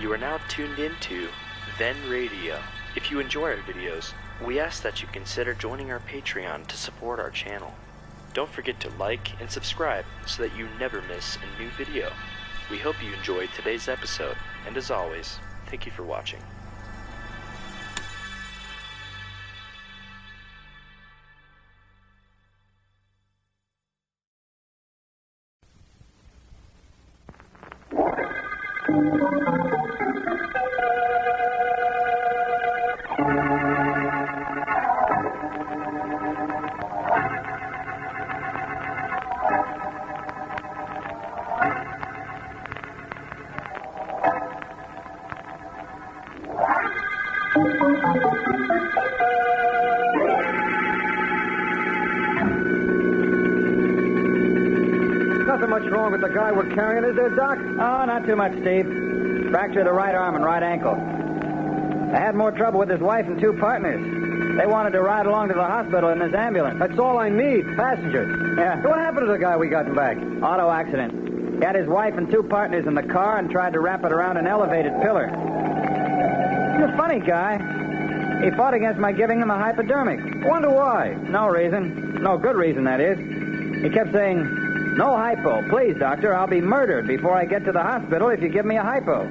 You are now tuned into Then Radio. If you enjoy our videos, we ask that you consider joining our Patreon to support our channel. Don't forget to like and subscribe so that you never miss a new video. We hope you enjoyed today's episode, and as always, thank you for watching. Nothing much wrong with the guy we're carrying, is there, Doc? Oh, not too much, Steve. Fracture of the right arm and right ankle. I had more trouble with his wife and two partners. They wanted to ride along to the hospital in this ambulance. That's all I need, passengers. Yeah. What happened to the guy we got back? Auto accident. He had his wife and two partners in the car and tried to wrap it around an elevated pillar. He's a funny guy. He fought against my giving him a hypodermic. Wonder why? No reason. No good reason, that is. He kept saying, "No hypo. Please, doctor, I'll be murdered before I get to the hospital if you give me a hypo."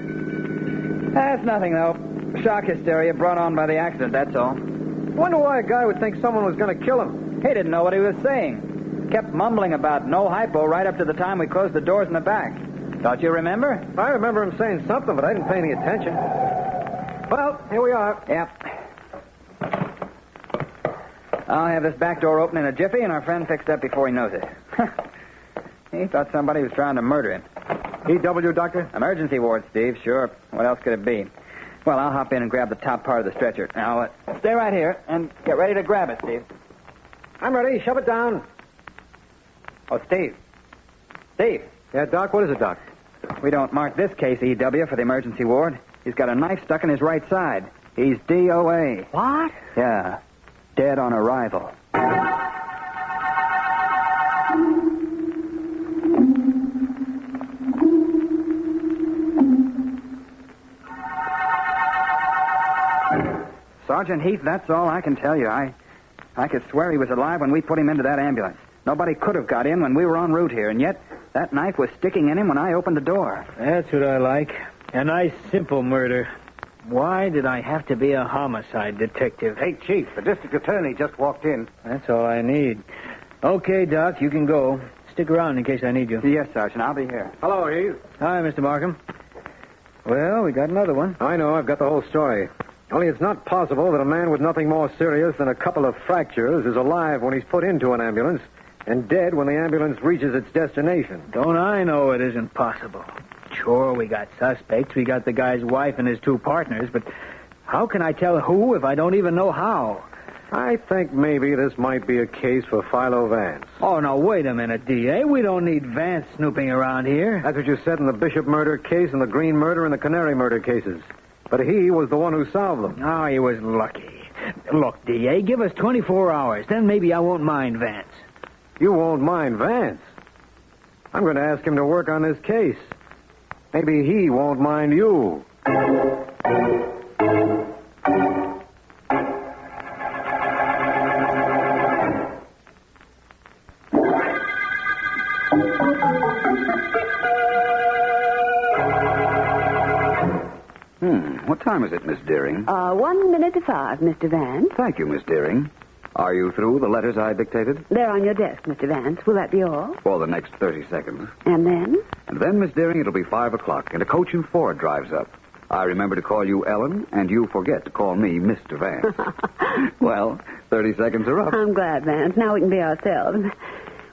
That's nothing, though. Shock hysteria brought on by the accident, that's all. Wonder why a guy would think someone was going to kill him. He didn't know what he was saying. Kept mumbling about no hypo right up to the time we closed the doors in the back. Don't you remember? I remember him saying something, but I didn't pay any attention. Well, here we are. Yep. I'll have this back door open in a jiffy and our friend fixed up before he knows it. He thought somebody was trying to murder him. EW, Doctor? Emergency ward, Steve, sure. What else could it be? Well, I'll hop in and grab the top part of the stretcher. Now, stay right here and get ready to grab it, Steve. I'm ready. Shove it down. Oh, Steve. Steve. Yeah, Doc? What is it, Doc? We don't mark this case EW for the emergency ward. He's got a knife stuck in his right side. He's DOA. What? Yeah. Dead on arrival. Sergeant Heath, that's all I can tell you. I could swear he was alive when we put him into that ambulance. Nobody could have got in when we were en route here, and yet that knife was sticking in him when I opened the door. That's what I like. A nice, simple murder. Why did I have to be a homicide detective? Hey, Chief, the district attorney just walked in. That's all I need. Okay, Doc, you can go. Stick around in case I need you. Yes, Sergeant, I'll be here. Hello, Heath. Hi, Mr. Markham. Well, we got another one. I know. I've got the whole story. Only it's not possible that a man with nothing more serious than a couple of fractures is alive when he's put into an ambulance and dead when the ambulance reaches its destination. Don't I know it isn't possible? Sure, we got suspects. We got the guy's wife and his two partners, but how can I tell who if I don't even know how? I think maybe this might be a case for Philo Vance. Oh, now, wait a minute, D.A. We don't need Vance snooping around here. That's what you said in the Bishop murder case and the Green murder and the Canary murder cases. But he was the one who solved them. Oh, he was lucky. Look, D.A., give us 24 hours. Then maybe I won't mind Vance. You won't mind Vance? I'm going to ask him to work on this case. Maybe he won't mind you. What time is it, Miss Deering? 1 minute to 5, Mr. Vance. Thank you, Miss Deering. Are you through the letters I dictated? They're on your desk, Mr. Vance. Will that be all? For the next 30 seconds. And then? And then, Miss Deering, it'll be 5 o'clock, and a coach and four drives up. I remember to call you Ellen, and you forget to call me Mr. Vance. Well, 30 seconds are up. I'm glad, Vance. Now we can be ourselves.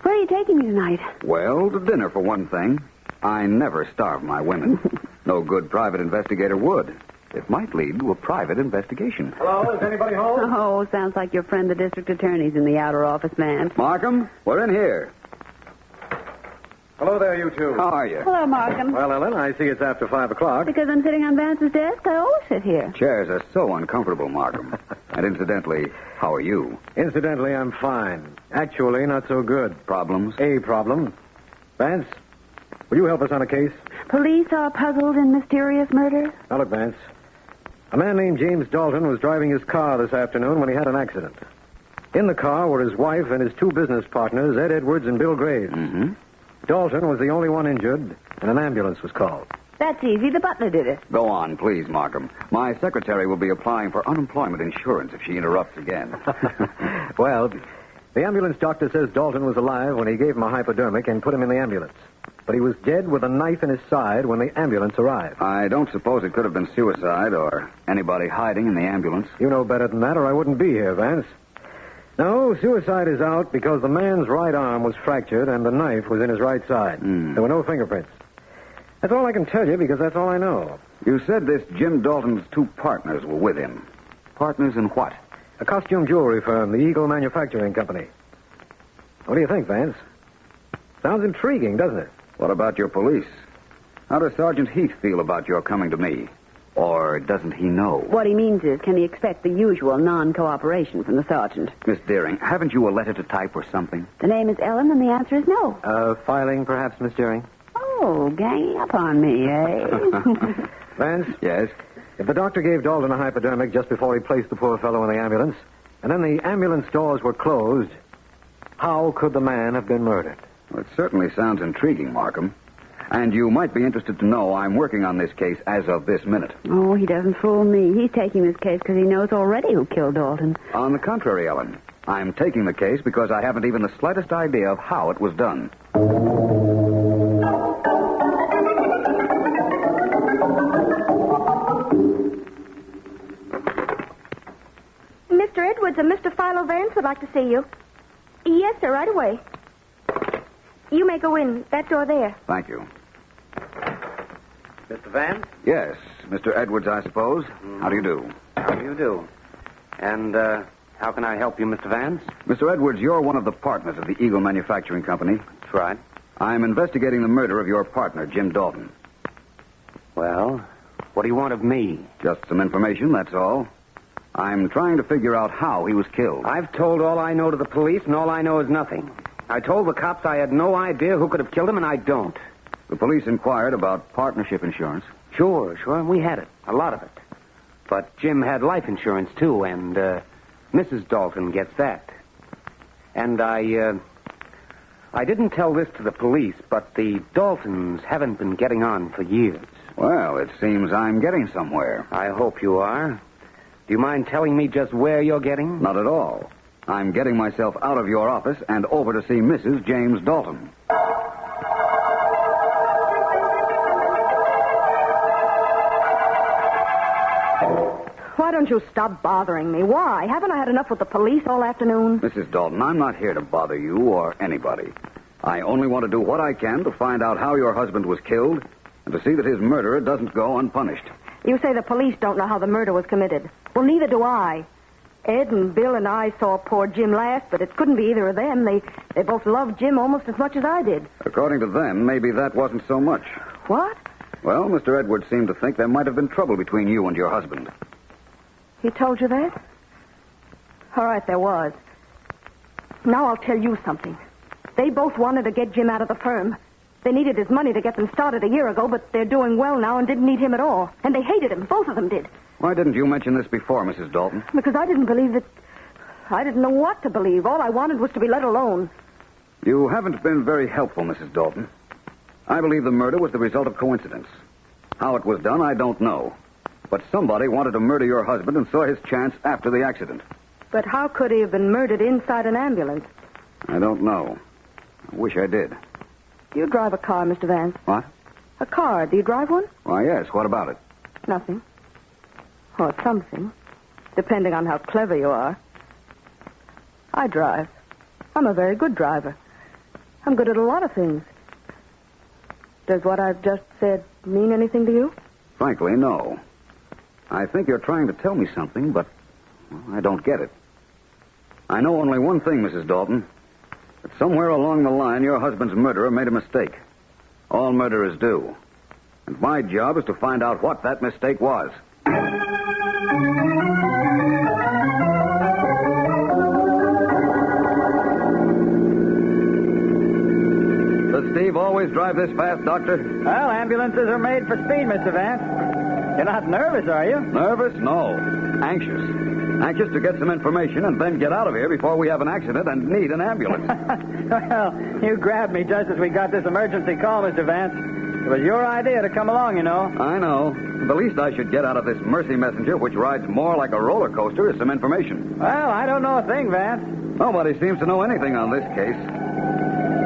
Where are you taking me tonight? Well, to dinner, for one thing. I never starve my women. No good private investigator would. It might lead to a private investigation. Hello, is anybody home? Oh, sounds like your friend the district attorney's in the outer office, Vance. Markham, we're in here. Hello there, you two. How are you? Hello, Markham. Well, Ellen, I see it's after 5 o'clock. Because I'm sitting on Vance's desk, I always sit here. Chairs are so uncomfortable, Markham. And incidentally, how are you? Incidentally, I'm fine. Actually, not so good. Problems? A problem. Vance, will you help us on a case? Police are puzzled in mysterious murders? Now, look, Vance. A man named James Dalton was driving his car this afternoon when he had an accident. In the car were his wife and his two business partners, Ed Edwards and Bill Graves. Mm-hmm. Dalton was the only one injured, and an ambulance was called. That's easy. The butler did it. Go on, please, Markham. My secretary will be applying for unemployment insurance if she interrupts again. Well, the ambulance doctor says Dalton was alive when he gave him a hypodermic and put him in the ambulance. But he was dead with a knife in his side when the ambulance arrived. I don't suppose it could have been suicide or anybody hiding in the ambulance. You know better than that, or I wouldn't be here, Vance. No, suicide is out because the man's right arm was fractured and the knife was in his right side. There were no fingerprints. That's all I can tell you because that's all I know. You said this Jim Dalton's two partners were with him. Partners in what? A costume jewelry firm, the Eagle Manufacturing Company. What do you think, Vance? Sounds intriguing, doesn't it? What about your police? How does Sergeant Heath feel about your coming to me? Or doesn't he know? What he means is, can he expect the usual non-cooperation from the sergeant? Miss Deering, haven't you a letter to type or something? The name is Ellen, and the answer is no. Filing, perhaps, Miss Deering? Oh, ganging up on me, eh? Vance? Yes? If the doctor gave Dalton a hypodermic just before he placed the poor fellow in the ambulance, and then the ambulance doors were closed, how could the man have been murdered? Well, it certainly sounds intriguing, Markham. And you might be interested to know I'm working on this case as of this minute. Oh, he doesn't fool me. He's taking this case because he knows already who killed Dalton. On the contrary, Ellen, I'm taking the case because I haven't even the slightest idea of how it was done. Mr. Edwards and Mr. Philo Vance would like to see you. Yes, sir, right away. You may go in. That door there. Thank you. Mr. Vance? Yes, Mr. Edwards, I suppose. How do you do? How do you do? And, how can I help you, Mr. Vance? Mr. Edwards, you're one of the partners of the Eagle Manufacturing Company. That's right. I'm investigating the murder of your partner, Jim Dalton. Well, what do you want of me? Just some information, that's all. I'm trying to figure out how he was killed. I've told all I know to the police, and all I know is nothing. I told the cops I had no idea who could have killed him, and I don't. The police inquired about partnership insurance. Sure, we had it. A lot of it. But Jim had life insurance, too, and, Mrs. Dalton gets that. And I didn't tell this to the police, but the Daltons haven't been getting on for years. Well, it seems I'm getting somewhere. I hope you are. Do you mind telling me just where you're getting? Not at all. I'm getting myself out of your office and over to see Mrs. James Dalton. Why don't you stop bothering me? Why? Haven't I had enough with the police all afternoon? Mrs. Dalton, I'm not here to bother you or anybody. I only want to do what I can to find out how your husband was killed and to see that his murderer doesn't go unpunished. You say the police don't know how the murder was committed. Well, neither do I. Ed and Bill and I saw poor Jim last, but it couldn't be either of them. They both loved Jim almost as much as I did. According to them, maybe that wasn't so much. What? Well, Mr. Edwards seemed to think there might have been trouble between you and your husband. He told you that? All right, there was. Now I'll tell you something. They both wanted to get Jim out of the firm. They needed his money to get them started a year ago, but they're doing well now and didn't need him at all. And they hated him. Both of them did. Why didn't you mention this before, Mrs. Dalton? Because I didn't believe that... I didn't know what to believe. All I wanted was to be let alone. You haven't been very helpful, Mrs. Dalton. I believe the murder was the result of coincidence. How it was done, I don't know. But somebody wanted to murder your husband and saw his chance after the accident. But how could he have been murdered inside an ambulance? I don't know. I wish I did. Do you drive a car, Mr. Vance? What? A car. Do you drive one? Why, yes. What about it? Nothing. Or something. Depending on how clever you are. I drive. I'm a very good driver. I'm good at a lot of things. Does what I've just said mean anything to you? Frankly, no. I think you're trying to tell me something, but well, I don't get it. I know only one thing, Mrs. Dalton. That somewhere along the line, your husband's murderer made a mistake. All murderers do. And my job is to find out what that mistake was. The Steve always always drive this fast, Doctor? Well, ambulances are made for speed, Mr. Vance. You're not nervous, are you? Nervous? No. Anxious. Anxious to get some information and then get out of here before we have an accident and need an ambulance. Well, you grabbed me just as we got this emergency call, Mr. Vance. It was your idea to come along, you know. I know. The least I should get out of this mercy messenger, which rides more like a roller coaster, is some information. Well, I don't know a thing, Vance. Nobody seems to know anything on this case.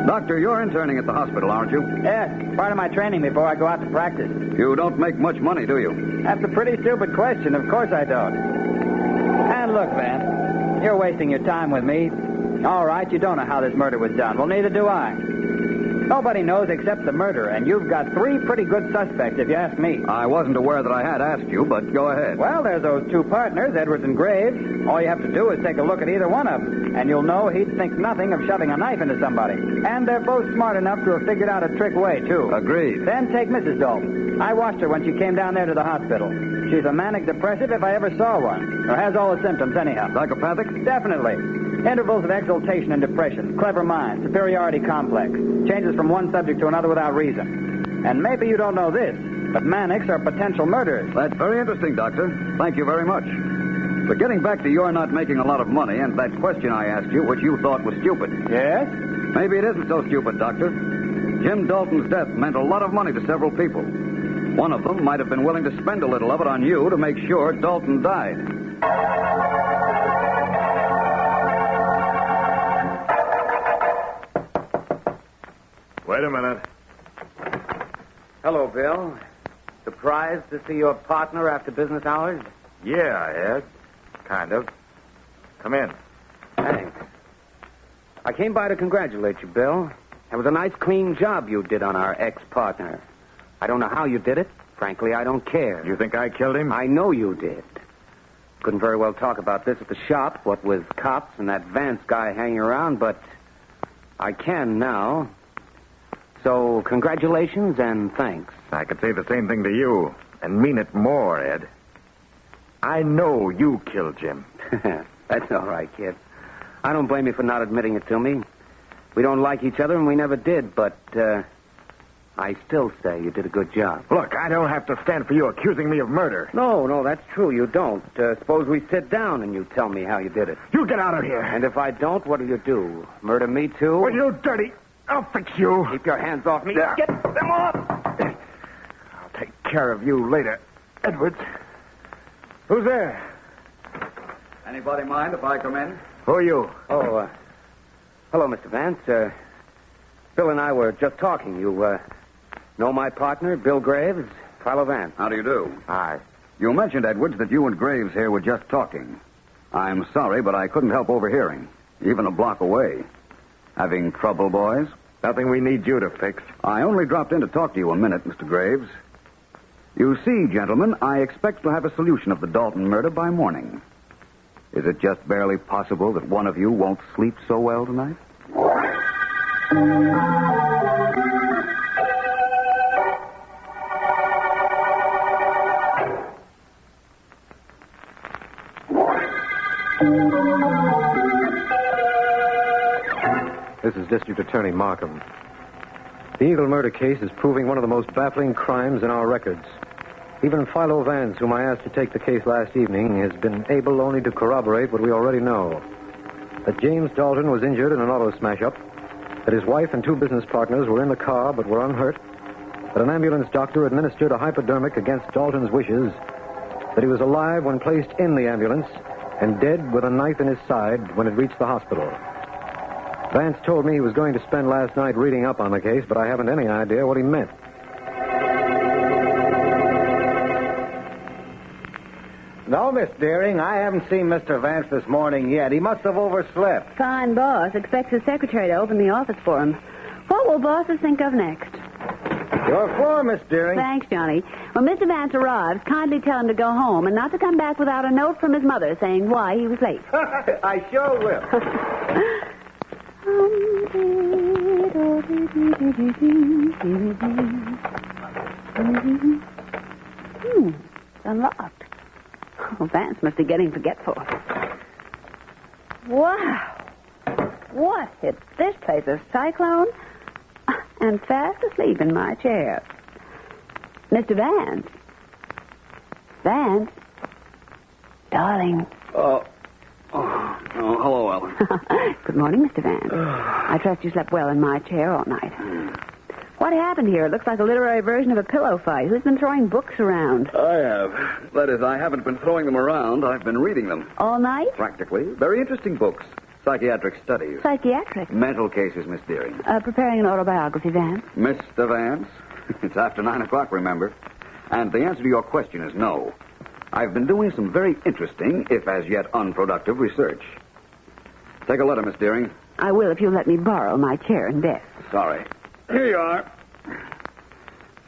Doctor, you're interning at the hospital, aren't you? Yes, part of my training before I go out to practice. You don't make much money, do you? That's a pretty stupid question. Of course I don't. And look, Vance, you're wasting your time with me. All right, you don't know how this murder was done. Well, neither do I. Nobody knows except the murderer, and you've got 3 pretty good suspects, if you ask me. I wasn't aware that I had asked you, but go ahead. Well, there's those 2 partners, Edwards and Graves. All you have to do is take a look at either one of them, and you'll know he'd think nothing of shoving a knife into somebody. And they're both smart enough to have figured out a trick way, too. Agreed. Then take Mrs. Dalton. I watched her when she came down there to the hospital. She's a manic depressive if I ever saw one, or has all the symptoms anyhow. Psychopathic? Definitely. Intervals of exaltation and depression, clever mind, superiority complex, changes from one subject to another without reason. And maybe you don't know this, but manics are potential murderers. That's very interesting, Doctor. Thank you very much. But getting back to your not making a lot of money and that question I asked you, which you thought was stupid. Yes? Maybe it isn't so stupid, Doctor. Jim Dalton's death meant a lot of money to several people. One of them might have been willing to spend a little of it on you to make sure Dalton died. Wait a minute. Hello, Bill. Surprised to see your partner after business hours? Yeah, Ed. Kind of. Come in. Thanks. I came by to congratulate you, Bill. That was a nice, clean job you did on our ex-partner. I don't know how you did it. Frankly, I don't care. You think I killed him? I know you did. Couldn't very well talk about this at the shop, what with cops and that Vance guy hanging around, but I can now. So, congratulations and thanks. I could say the same thing to you, and mean it more, Ed. I know you killed Jim. That's all right, kid. I don't blame you for not admitting it to me. We don't like each other, and we never did, but I still say you did a good job. Look, I don't have to stand for you accusing me of murder. No, that's true. You don't. Suppose we sit down and you tell me how you did it. You get out of here. And if I don't, what'll you do? Murder me, too? Well, you dirty... I'll fix you. Keep your hands off me. Yeah. Get them off! I'll take care of you later, Edwards. Who's there? Anybody mind if I come in? Who are you? Oh, hello, Mr. Vance. Bill and I were just talking. You, know my partner, Bill Graves, Philo Vance. How do you do? Hi. You mentioned, Edwards, that you and Graves here were just talking. I'm sorry, but I couldn't help overhearing, even a block away. Having trouble, boys? Nothing we need you to fix. I only dropped in to talk to you a minute, Mr. Graves. You see, gentlemen, I expect to have a solution of the Dalton murder by morning. Is it just barely possible that one of you won't sleep so well tonight? This is District Attorney Markham. The Eagle murder case is proving one of the most baffling crimes in our records. Even Philo Vance, whom I asked to take the case last evening, has been able only to corroborate what we already know. That James Dalton was injured in an auto smash-up, that his wife and 2 business partners were in the car but were unhurt, that an ambulance doctor administered a hypodermic against Dalton's wishes, that he was alive when placed in the ambulance and dead with a knife in his side when it reached the hospital. Vance told me he was going to spend last night reading up on the case, but I haven't any idea what he meant. No, Miss Deering, I haven't seen Mr. Vance this morning yet. He must have overslept. Fine boss expects his secretary to open the office for him. What will bosses think of next? Your floor, Miss Deering. Thanks, Johnny. When Mr. Vance arrives, kindly tell him to go home and not to come back without a note from his mother saying why he was late. I sure will. It's unlocked. Oh, Vance must be getting forgetful. Wow. What hit this place? A cyclone? and fast asleep in my chair. Mr. Vance. Vance. Darling. Hello, Ellen. Good morning, Mr. Vance. I trust you slept well in my chair all night. What happened here? It looks like a literary version of a pillow fight. Who's been throwing books around? I have. That is, I haven't been throwing them around. I've been reading them. All night? Practically. Very interesting books. Psychiatric studies. Psychiatric? Mental cases, Miss Deering. Preparing an autobiography, Vance. Mr. Vance? It's after 9 o'clock, remember? And the answer to your question is no. I've been doing some very interesting, if as yet unproductive, research. Take a letter, Miss Deering. I will if you'll let me borrow my chair and desk. Sorry. Here you are.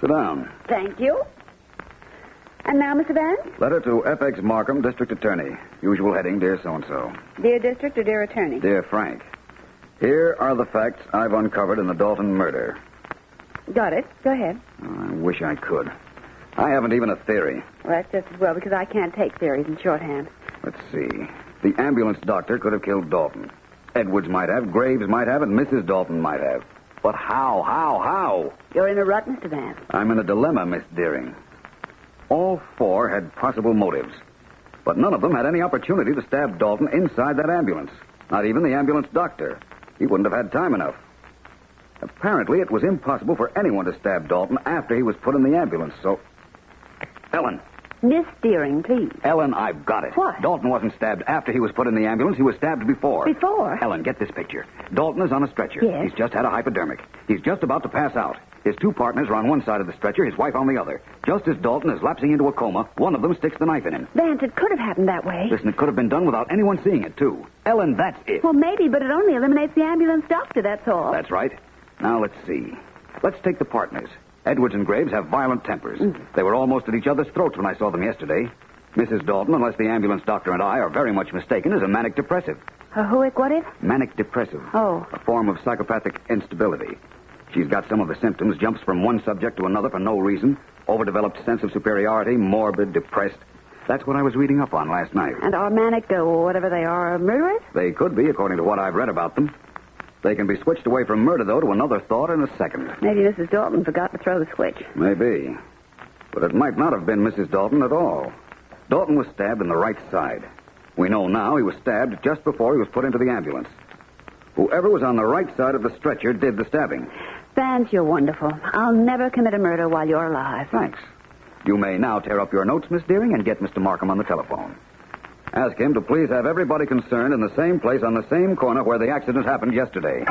Sit down. Thank you. And now, Mr. Vance? Letter to F.X. Markham, District Attorney. Usual heading, Dear So-and-so. Dear District or Dear Attorney? Dear Frank. Here are the facts I've uncovered in the Dalton murder. Got it. Go ahead. I wish I could. I haven't even a theory. Well, that's just as well, because I can't take theories in shorthand. Let's see. The ambulance doctor could have killed Dalton. Edwards might have, Graves might have, and Mrs. Dalton might have. But how? You're in a rut, Mr. Vance. I'm in a dilemma, Miss Deering. All four had possible motives, but none of them had any opportunity to stab Dalton inside that ambulance. Not even the ambulance doctor. He wouldn't have had time enough. Apparently, it was impossible for anyone to stab Dalton after he was put in the ambulance, so... Ellen. Miss Deering, please. Ellen, I've got it. What? Dalton wasn't stabbed after he was put in the ambulance. He was stabbed before. Before? Ellen, get this picture. Dalton is on a stretcher. Yes. He's just had a hypodermic. He's just about to pass out. His two partners are on one side of the stretcher, his wife on the other. Just as Dalton is lapsing into a coma, one of them sticks the knife in him. Vance, it could have happened that way. Listen, it could have been done without anyone seeing it, too. Ellen, that's it. Well, maybe, but it only eliminates the ambulance doctor, that's all. That's right. Now, let's see. Let's take the partners. Edwards and Graves have violent tempers. They were almost at each other's throats when I saw them yesterday. Mrs. Dalton, unless the ambulance doctor and I are very much mistaken, is a manic depressive. What is? Manic depressive. Oh. A form of psychopathic instability. She's got some of the symptoms, jumps from one subject to another for no reason, overdeveloped sense of superiority, morbid, depressed. That's what I was reading up on last night. And are manic, or whatever they are, murderers? They could be, according to what I've read about them. They can be switched away from murder, though, to another thought in a second. Maybe Mrs. Dalton forgot to throw the switch. Maybe. But it might not have been Mrs. Dalton at all. Dalton was stabbed in the right side. We know now he was stabbed just before he was put into the ambulance. Whoever was on the right side of the stretcher did the stabbing. Vance, you're wonderful. I'll never commit a murder while you're alive. Thanks. You may now tear up your notes, Miss Deering, and get Mr. Markham on the telephone. Ask him to please have everybody concerned in the same place on the same corner where the accident happened yesterday.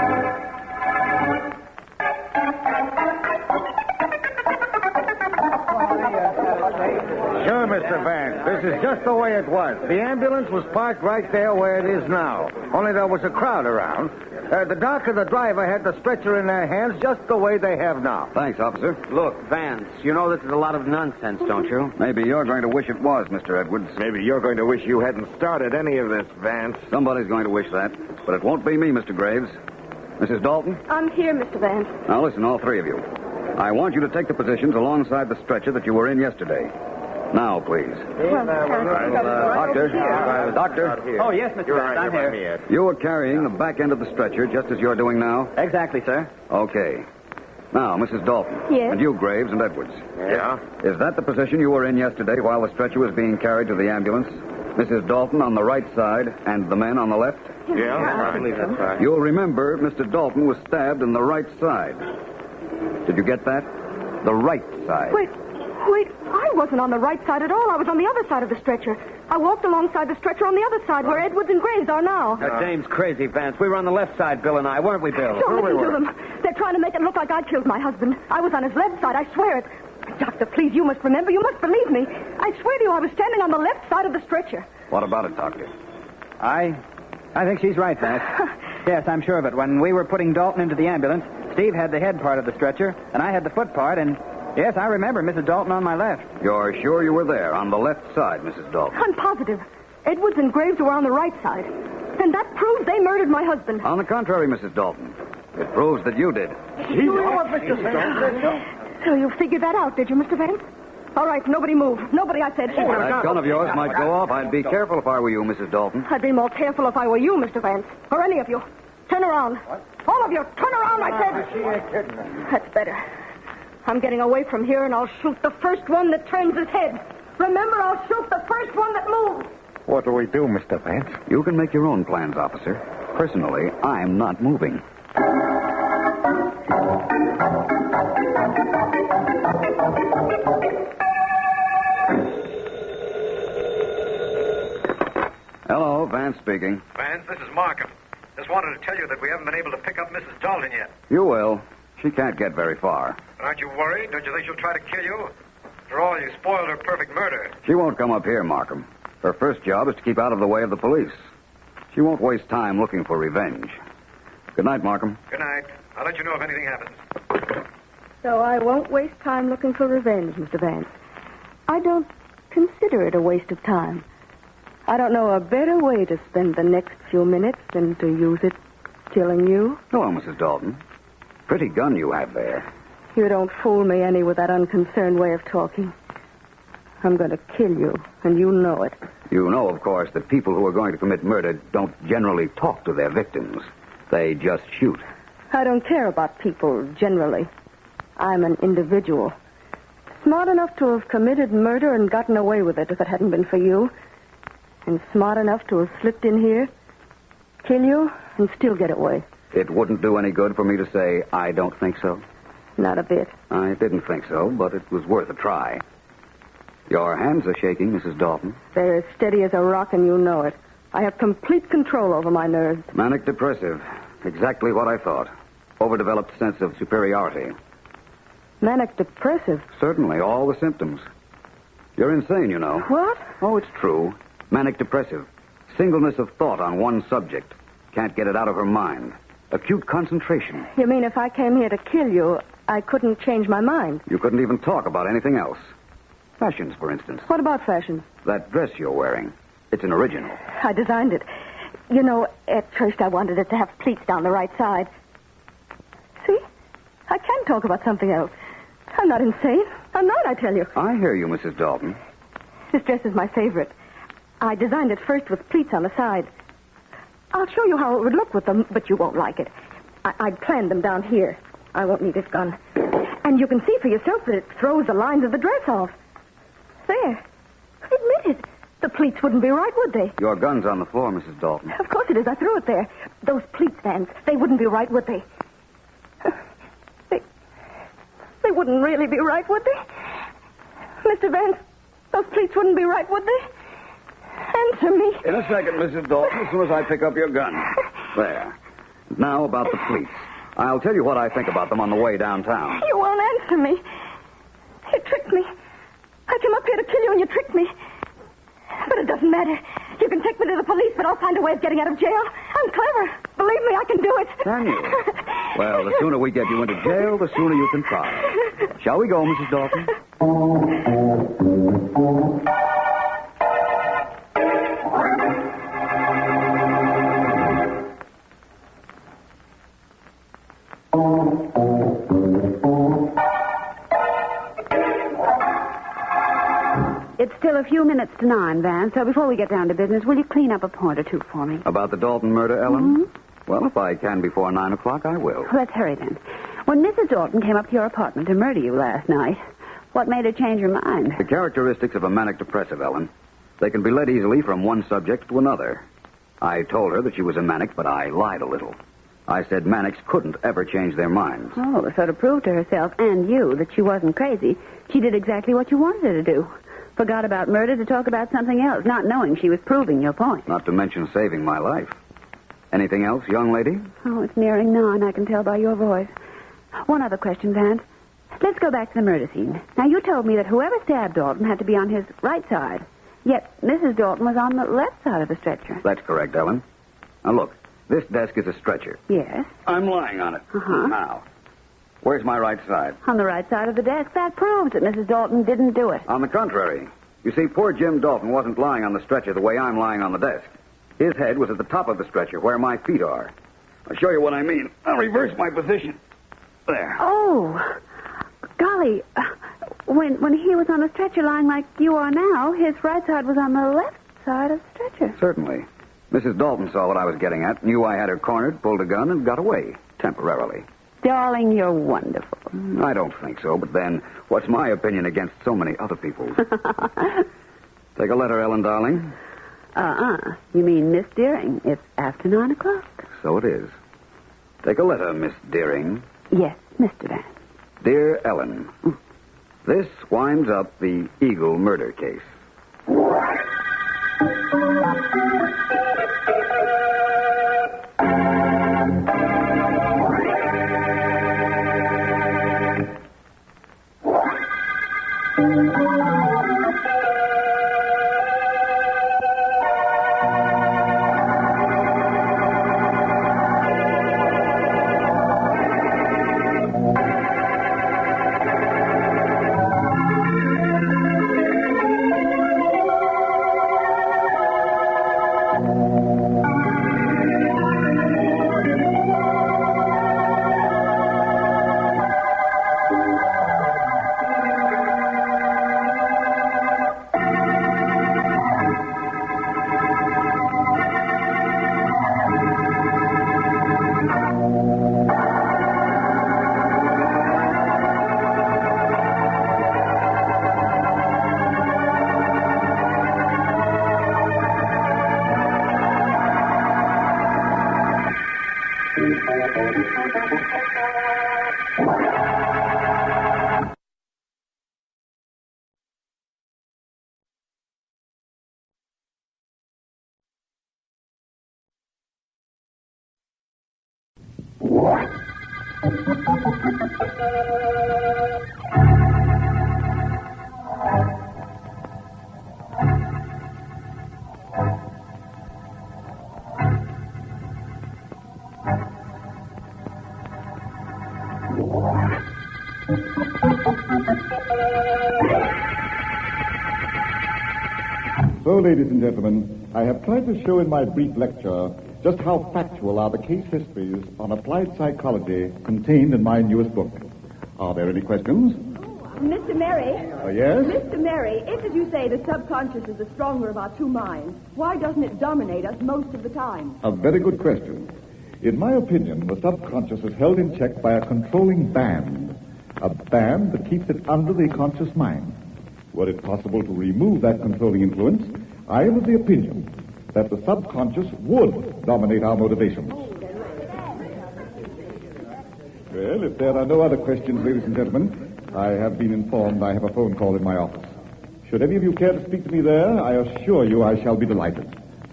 Sure, Mr. Vance. This is just the way it was. The ambulance was parked right there where it is now. Only there was a crowd around. The doc and the driver had the stretcher in their hands just the way they have now. Thanks, officer. Look, Vance, you know this is a lot of nonsense, don't you? Maybe you're going to wish it was, Mr. Edwards. Maybe you're going to wish you hadn't started any of this, Vance. Somebody's going to wish that. But it won't be me, Mr. Graves. Mrs. Dalton? I'm here, Mr. Vance. Now listen, all three of you. I want you to take the positions alongside the stretcher that you were in yesterday. Now, please. Doctor. Oh, yes, Mr. Vance, I'm here. You were carrying the back end of the stretcher just as you're doing now? Exactly, sir. Okay. Now, Mrs. Dalton. Yes? And you, Graves and Edwards. Yeah? Is that the position you were in yesterday while the stretcher was being carried to the ambulance? Mrs. Dalton on the right side and the men on the left? Yeah, I believe that's right. You'll remember Mr. Dalton was stabbed in the right side. Did you get that? The right side. Wait, I wasn't on the right side at all. I was on the other side of the stretcher. I walked alongside the stretcher on the other side where Edwards and Graves are now. That dame's crazy, Vance. We were on the left side, Bill and I, weren't we, Bill? Don't listen to them. They're trying to make it look like I killed my husband. I was on his left side, I swear it. Doctor, please, you must remember. You must believe me. I swear to you, I was standing on the left side of the stretcher. What about it, Doctor? I think she's right, Vance. Yes, I'm sure of it. When we were putting Dalton into the ambulance, Steve had the head part of the stretcher, and I had the foot part, and yes, I remember Mrs. Dalton on my left. You're sure you were there on the left side, Mrs. Dalton? I'm positive. Edwards and Graves were on the right side. Then that proves they murdered my husband. On the contrary, Mrs. Dalton. It proves that you did. So you figured that out, did you, Mr. Vance? All right, nobody move. Nobody, I said. That gun of yours might go off. I'd be careful if I were you, Mrs. Dalton. I'd be more careful if I were you, Mr. Vance. Or any of you. Turn around. What? All of you, turn around, I said. She ain't kidding. That's better. I'm getting away from here, and I'll shoot the first one that turns his head. Remember, I'll shoot the first one that moves. What do we do, Mr. Vance? You can make your own plans, officer. Personally, I'm not moving. Hello, Vance speaking. Vance, this is Markham. Just wanted to tell you that we haven't been able to pick up Mrs. Dalton yet. You will. She can't get very far. Aren't you worried? Don't you think she'll try to kill you? After all, you spoiled her perfect murder. She won't come up here, Markham. Her first job is to keep out of the way of the police. She won't waste time looking for revenge. Good night, Markham. Good night. I'll let you know if anything happens. So I won't waste time looking for revenge, Mr. Vance. I don't consider it a waste of time. I don't know a better way to spend the next few minutes than to use it killing you. Hello, Mrs. Dalton. Pretty gun you have there. You don't fool me any with that unconcerned way of talking. I'm going to kill you, and you know it. You know, of course, that people who are going to commit murder don't generally talk to their victims. They just shoot. I don't care about people generally. I'm an individual. Smart enough to have committed murder and gotten away with it if it hadn't been for you. And smart enough to have slipped in here, kill you, and still get away. It wouldn't do any good for me to say I don't think so? Not a bit. I didn't think so, but it was worth a try. Your hands are shaking, Mrs. Dalton. They're as steady as a rock, and you know it. I have complete control over my nerves. Manic depressive. Exactly what I thought. Overdeveloped sense of superiority. Manic depressive? Certainly, all the symptoms. You're insane, you know. What? Oh, it's true. Manic depressive. Singleness of thought on one subject. Can't get it out of her mind. Acute concentration. You mean if I came here to kill you, I couldn't change my mind? You couldn't even talk about anything else. Fashions, for instance. What about fashions? That dress you're wearing. It's an original. I designed it. You know, at first I wanted it to have pleats down the right side. See? I can talk about something else. I'm not insane. I'm not, I tell you. I hear you, Mrs. Dalton. This dress is my favorite. I designed it first with pleats on the side. I'll show you how it would look with them, but you won't like it. I'd planned them down here. I won't need this gun. And you can see for yourself that it throws the lines of the dress off. There. Admit it. The pleats wouldn't be right, would they? Your gun's on the floor, Mrs. Dalton. Of course it is. I threw it there. Those pleats, Vance, they wouldn't be right, would they? They wouldn't really be right, would they? Mr. Vance, those pleats wouldn't be right, would they? Answer me. In a second, Mrs. Dalton, as soon as I pick up your gun. There. Now about the pleats. I'll tell you what I think about them on the way downtown. You won't answer me. You tricked me. I came up here to kill you and you tricked me. But it doesn't matter. You can take me to the police, but I'll find a way of getting out of jail. I'm clever. Believe me, I can do it. Can you? Well, the sooner we get you into jail, the sooner you can try. Shall we go, Mrs. Dalton? It's still a few minutes to 9, Van, so before we get down to business, will you clean up a point or two for me? About the Dalton murder, Ellen? Mm-hmm. Well, if I can before 9 o'clock, I will. Well, let's hurry then. When Mrs. Dalton came up to your apartment to murder you last night, what made her change her mind? The characteristics of a manic depressive, Ellen. They can be led easily from one subject to another. I told her that she was a manic, but I lied a little. I said manics couldn't ever change their minds. Oh, so to prove to herself and you that she wasn't crazy, she did exactly what you wanted her to do. Forgot about murder to talk about something else, not knowing she was proving your point. Not to mention saving my life. Anything else, young lady? Oh, it's nearing 9, I can tell by your voice. One other question, Vance. Let's go back to the murder scene. Now, you told me that whoever stabbed Dalton had to be on his right side, yet Mrs. Dalton was on the left side of the stretcher. That's correct, Ellen. Now, look, this desk is a stretcher. Yes? I'm lying on it. Uh-huh. Now, where's my right side? On the right side of the desk. That proves that Mrs. Dalton didn't do it. On the contrary. You see, poor Jim Dalton wasn't lying on the stretcher the way I'm lying on the desk. His head was at the top of the stretcher where my feet are. I'll show you what I mean. I'll reverse my position. There. Oh, golly. When he was on the stretcher lying like you are now, his right side was on the left side of the stretcher. Certainly. Mrs. Dalton saw what I was getting at, knew I had her cornered, pulled a gun, and got away. Temporarily. Darling, you're wonderful. I don't think so, but then, what's my opinion against so many other people's? Take a letter, Ellen, darling. You mean Miss Deering? It's after 9 o'clock. So it is. Take a letter, Miss Deering. Yes, Mr. Vance. Dear Ellen, this winds up the Eagle murder case. So, ladies and gentlemen, I have tried to show in my brief lecture just how factual are the case histories on applied psychology contained in my newest book. Are there any questions? Mr. Merry? Yes? Mr. Merry, if, as you say, the subconscious is the stronger of our two minds, why doesn't it dominate us most of the time? A very good question. In my opinion, the subconscious is held in check by a controlling band. A band that keeps it under the conscious mind. Were it possible to remove that controlling influence, I am of the opinion that the subconscious would dominate our motivations. Well, if there are no other questions, ladies and gentlemen, I have been informed I have a phone call in my office. Should any of you care to speak to me there, I assure you I shall be delighted.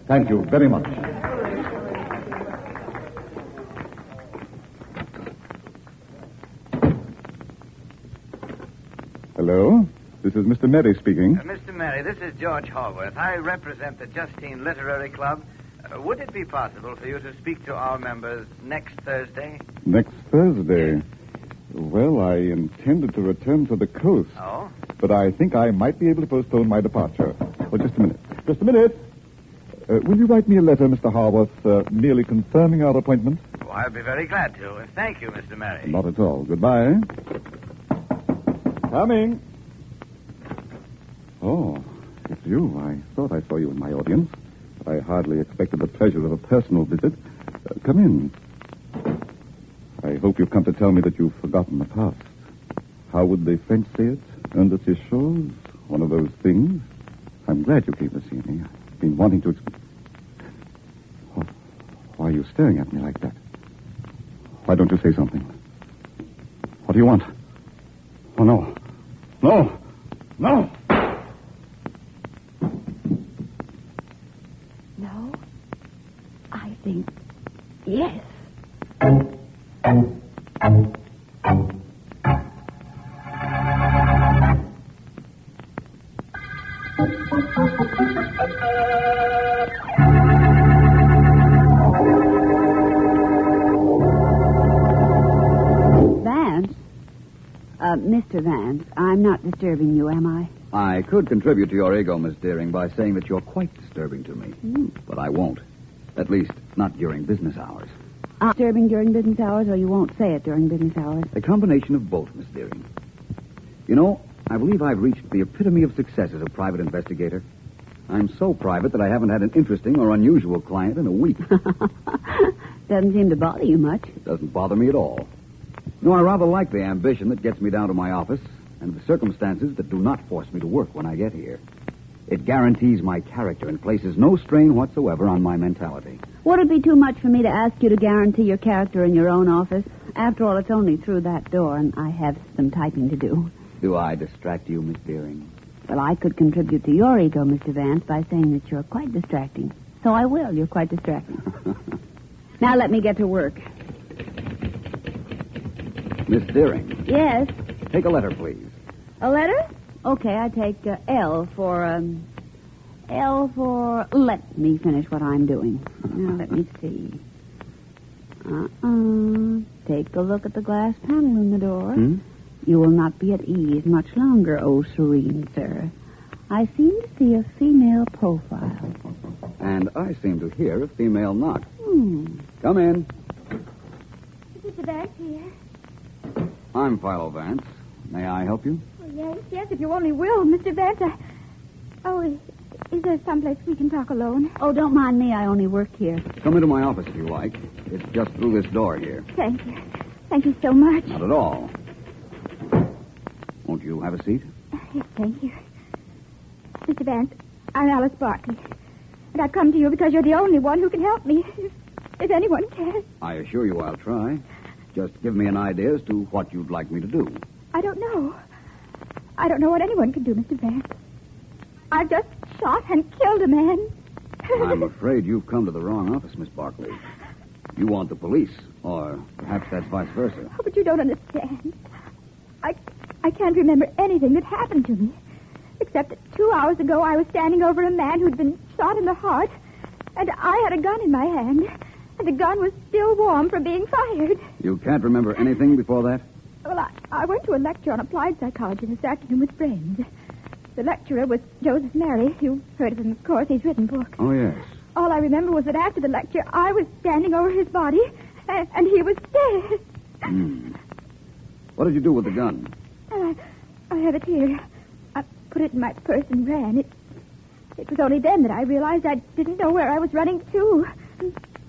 Thank you very much. Hello? This is Mr. Merry speaking. Mr. Merry, this is George Hallworth. I represent the Justine Literary Club. Would it be possible for you to speak to our members next Thursday? Next Thursday? Yes. Well, I intended to return to the coast. Oh? But I think I might be able to postpone my departure. Well, just a minute. Just a minute. Will you write me a letter, Mr. Hallworth, merely confirming our appointment? Oh, I'll be very glad to. Thank you, Mr. Merry. Not at all. Goodbye. Coming. Oh, it's you. I thought I saw you in my audience. I hardly expected the pleasure of a personal visit. Come in. I hope you've come to tell me that you've forgotten the past. How would the French say it? Un de ces choses? One of those things? I'm glad you came to see me. I've been wanting to... Why are you staring at me like that? Why don't you say something? What do you want? Oh, no. No! No! No? I think yes. Vance? Mr. Vance, I'm not disturbing you, am I? I could contribute to your ego, Miss Deering, by saying that you're quite disturbing to me. But I won't. At least, not during business hours. Disturbing during business hours, or you won't say it during business hours? A combination of both, Miss Deering. You know, I believe I've reached the epitome of success as a private investigator. I'm so private that I haven't had an interesting or unusual client in a week. Doesn't seem to bother you much. It doesn't bother me at all. No, I rather like the ambition that gets me down to my office and the circumstances that do not force me to work when I get here. It guarantees my character and places no strain whatsoever on my mentality. Would it be too much for me to ask you to guarantee your character in your own office? After all, it's only through that door, and I have some typing to do. Do I distract you, Miss Deering? Well, I could contribute to your ego, Mr. Vance, by saying that you're quite distracting. So I will. You're quite distracting. Now let me get to work. Miss Deering. Yes? Take a letter, please. A letter? Okay, I take L for... Let me finish what I'm doing. Now, let me see. Take a look at the glass panel in the door. You will not be at ease much longer, oh serene sir. I seem to see a female profile. And I seem to hear a female knock. Come in. Mr. Vance here. I'm Philo Vance. May I help you? Oh, yes, if you only will, Mr. Vance. Is there someplace we can talk alone? Oh, don't mind me. I only work here. Come into my office if you like. It's just through this door here. Thank you. Thank you so much. Not at all. Won't you have a seat? Yes, thank you. Mr. Vance, I'm Alice Barkley. And I've come to you because you're the only one who can help me. If anyone can. I assure you I'll try. Just give me an idea as to what you'd like me to do. I don't know. I don't know what anyone can do, Mr. Vance. I've just shot and killed a man. I'm afraid you've come to the wrong office, Miss Barkley. You want the police, or perhaps that's vice versa. Oh, but you don't understand. I can't remember anything that happened to me. Except that 2 hours ago I was standing over a man who'd been shot in the heart, and I had a gun in my hand, and the gun was still warm from being fired. You can't remember anything before that? Well, I went to a lecture on applied psychology this afternoon with friends. The lecturer was Joseph Mary. You've heard of him, of course. He's written books. Oh, yes. All I remember was that after the lecture, I was standing over his body, and he was dead. What did you do with the gun? I have it here. I put it in my purse and ran. It was only then that I realized I didn't know where I was running to.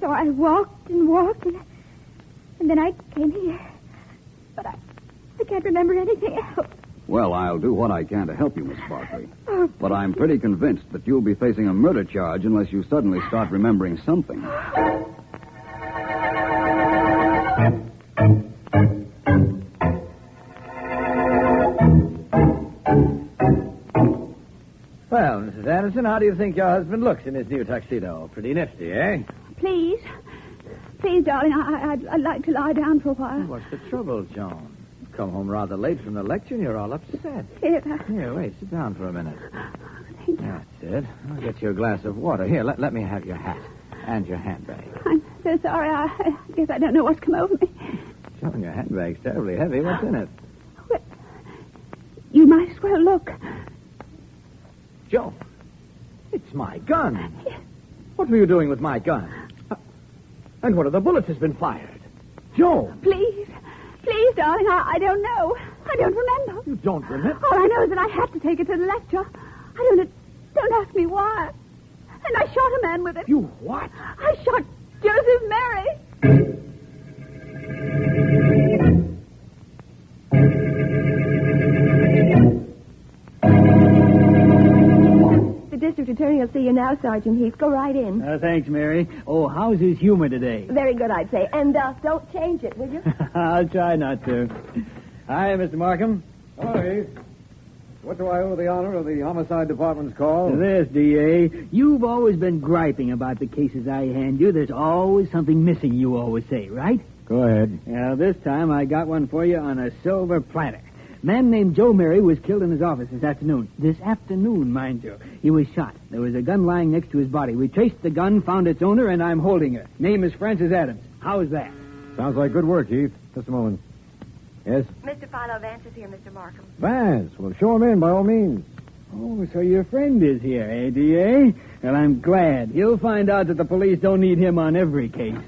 So I walked and walked, and then I came here. But I can't remember anything else. Well, I'll do what I can to help you, Miss Barkley. But I'm pretty convinced that you'll be facing a murder charge unless you suddenly start remembering something. Well, Mrs. Anderson, how do you think your husband looks in his new tuxedo? Pretty nifty, eh? Please, darling, I'd like to lie down for a while. What's the trouble, Joan? You've come home rather late from the lecture and you're all upset. Here, wait, sit down for a minute. Thank you. That's it. I'll get you a glass of water. Here, let me have your hat and your handbag. I'm so sorry. I guess I don't know what's come over me. Joan, your handbag's terribly heavy. What's in it? Well, you might as well look. Joan, it's my gun. Yes. What were you doing with my gun? And one of the bullets has been fired. Joan! Please, darling, I don't know. I don't remember. You don't remember? All I know is that I had to take it to the lecture. Don't ask me why. And I shot a man with it. You what? I shot Joseph Mary. The district attorney will see you now, Sergeant Heath. Go right in. Thanks, Mary. Oh, how's his humor today? Very good, I'd say. And don't change it, will you? I'll try not to. Hi, Mr. Markham. Oh, Heath. What do I owe the honor of the homicide department's call? This, D.A. You've always been griping about the cases I hand you. There's always something missing, you always say, right? Go ahead. Now, this time I got one for you on a silver platter. Man named Joe Mary was killed in his office this afternoon. This afternoon, mind you. He was shot. There was a gun lying next to his body. We traced the gun, found its owner, and I'm holding her. Name is Frances Adams. How's that? Sounds like good work, Heath. Just a moment. Yes? Mr. Philo Vance is here, Mr. Markham. Vance. Well, show him in, by all means. Oh, so your friend is here, eh, D.A.? Well, I'm glad. He'll find out that the police don't need him on every case.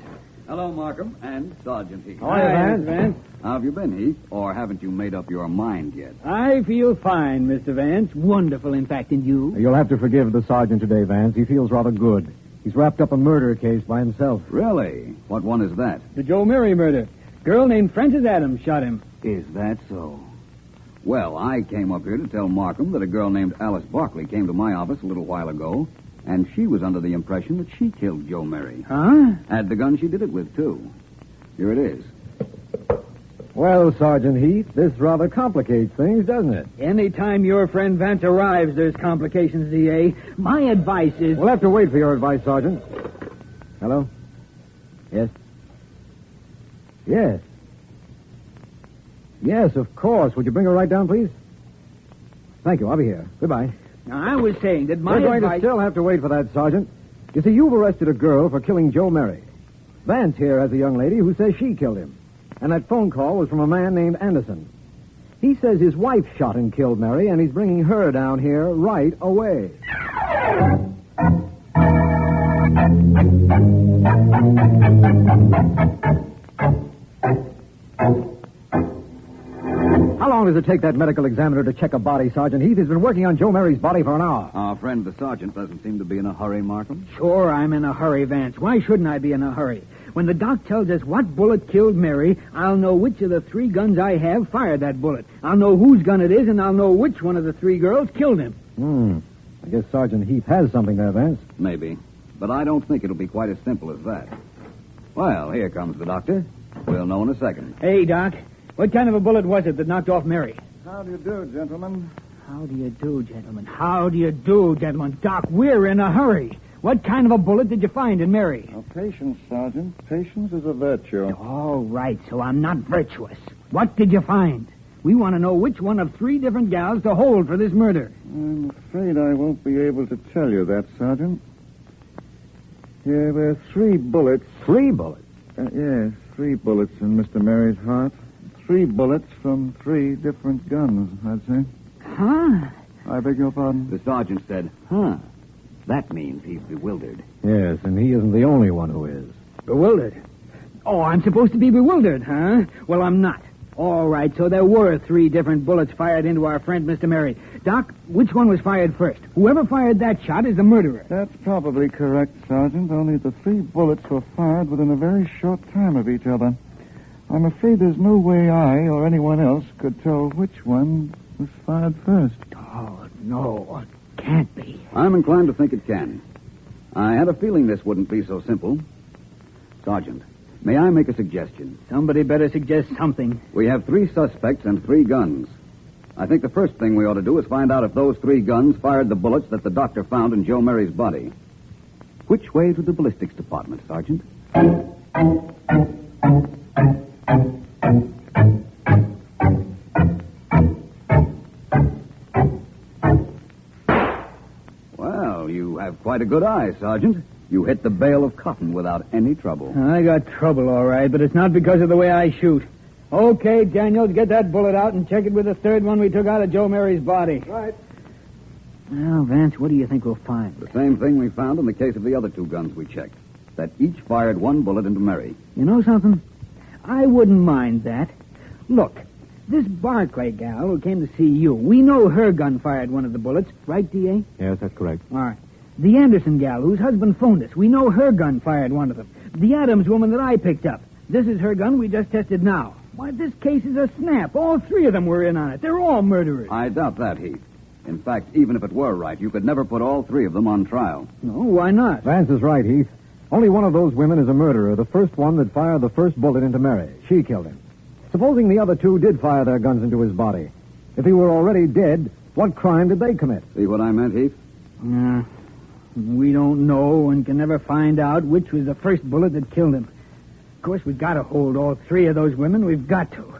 Hello, Markham, and Sergeant Heath. How are you, Vance? How have you been, Heath? Or haven't you made up your mind yet? I feel fine, Mr. Vance. Wonderful, in fact, and you? You'll have to forgive the sergeant today, Vance. He feels rather good. He's wrapped up a murder case by himself. Really? What one is that? The Joe Murray murder. Girl named Frances Adams shot him. Is that so? Well, I came up here to tell Markham that a girl named Alice Barkley came to my office a little while ago, and she was under the impression that she killed Joe Murray. Huh? Had the gun she did it with, too. Here it is. Well, Sergeant Heath, this rather complicates things, doesn't it? Any time your friend Vance arrives, there's complications, DA. My advice is... We'll have to wait for your advice, Sergeant. Hello? Yes? Yes. Yes, of course. Would you bring her right down, please? Thank you. I'll be here. Goodbye. Now, I was saying that my We're going advice... to still have to wait for that, Sergeant. You see, you've arrested a girl for killing Joe Murray. Vance here has a young lady who says she killed him. And that phone call was from a man named Anderson. He says his wife shot and killed Mary, and he's bringing her down here right away. How long does it take that medical examiner to check a body, Sergeant Heath? He's been working on Joe Mary's body for an hour. Our friend the sergeant doesn't seem to be in a hurry, Markham. Sure, I'm in a hurry, Vance. Why shouldn't I be in a hurry? When the doc tells us what bullet killed Mary, I'll know which of the 3 guns I have fired that bullet. I'll know whose gun it is, and I'll know which one of the 3 girls killed him. I guess Sergeant Heath has something there, Vance. Maybe. But I don't think it'll be quite as simple as that. Well, here comes the doctor. We'll know in a second. Hey, Doc. What kind of a bullet was it that knocked off Mary? How do you do, gentlemen? How do you do, gentlemen? How do you do, gentlemen? Doc, we're in a hurry. What kind of a bullet did you find in Mary? Patience, Sergeant. Patience is a virtue. All right, so I'm not virtuous. What did you find? We want to know which one of 3 different gals to hold for this murder. I'm afraid I won't be able to tell you that, Sergeant. Here were 3 bullets. 3 bullets? Yes, 3 bullets in Mr. Mary's heart. 3 bullets from 3 different guns, I'd say. Huh? I beg your pardon? The sergeant said, huh. That means he's bewildered. Yes, and he isn't the only one who is. Bewildered? Oh, I'm supposed to be bewildered, huh? Well, I'm not. All right, so there were 3 different bullets fired into our friend, Mr. Murray. Doc, which one was fired first? Whoever fired that shot is the murderer. That's probably correct, Sergeant. Only the 3 bullets were fired within a very short time of each other. I'm afraid there's no way I or anyone else could tell which one was fired first. Oh, no. It can't be. I'm inclined to think it can. I had a feeling this wouldn't be so simple. Sergeant, may I make a suggestion? Somebody better suggest something. We have 3 suspects and 3 guns. I think the first thing we ought to do is find out if those 3 guns fired the bullets that the doctor found in Joe Mary's body. Which way to the ballistics department, Sergeant? Well, you have quite a good eye, Sergeant. You hit the bale of cotton without any trouble. I got trouble, all right, but it's not because of the way I shoot. Okay, Daniels, get that bullet out and check it with the 3rd one we took out of Joe Mary's body. Right. Now, Vance, what do you think we'll find? The same thing we found in the case of the other 2 guns we checked. That each fired 1 bullet into Mary. You know something? I wouldn't mind that. Look, this Barclay gal who came to see you, we know her gun fired one of the bullets, right, D.A.? Yes, that's correct. All right. The Anderson gal whose husband phoned us, we know her gun fired one of them. The Adams woman that I picked up, this is her gun we just tested now. Why, this case is a snap. All 3 of them were in on it. They're all murderers. I doubt that, Heath. In fact, even if it were right, you could never put all 3 of them on trial. No, why not? Vance is right, Heath. Only one of those women is a murderer, the first one that fired the first bullet into Mary. She killed him. Supposing the other 2 did fire their guns into his body. If he were already dead, what crime did they commit? See what I meant, Heath? We don't know and can never find out which was the first bullet that killed him. Of course, we've got to hold all 3 of those women. We've got to.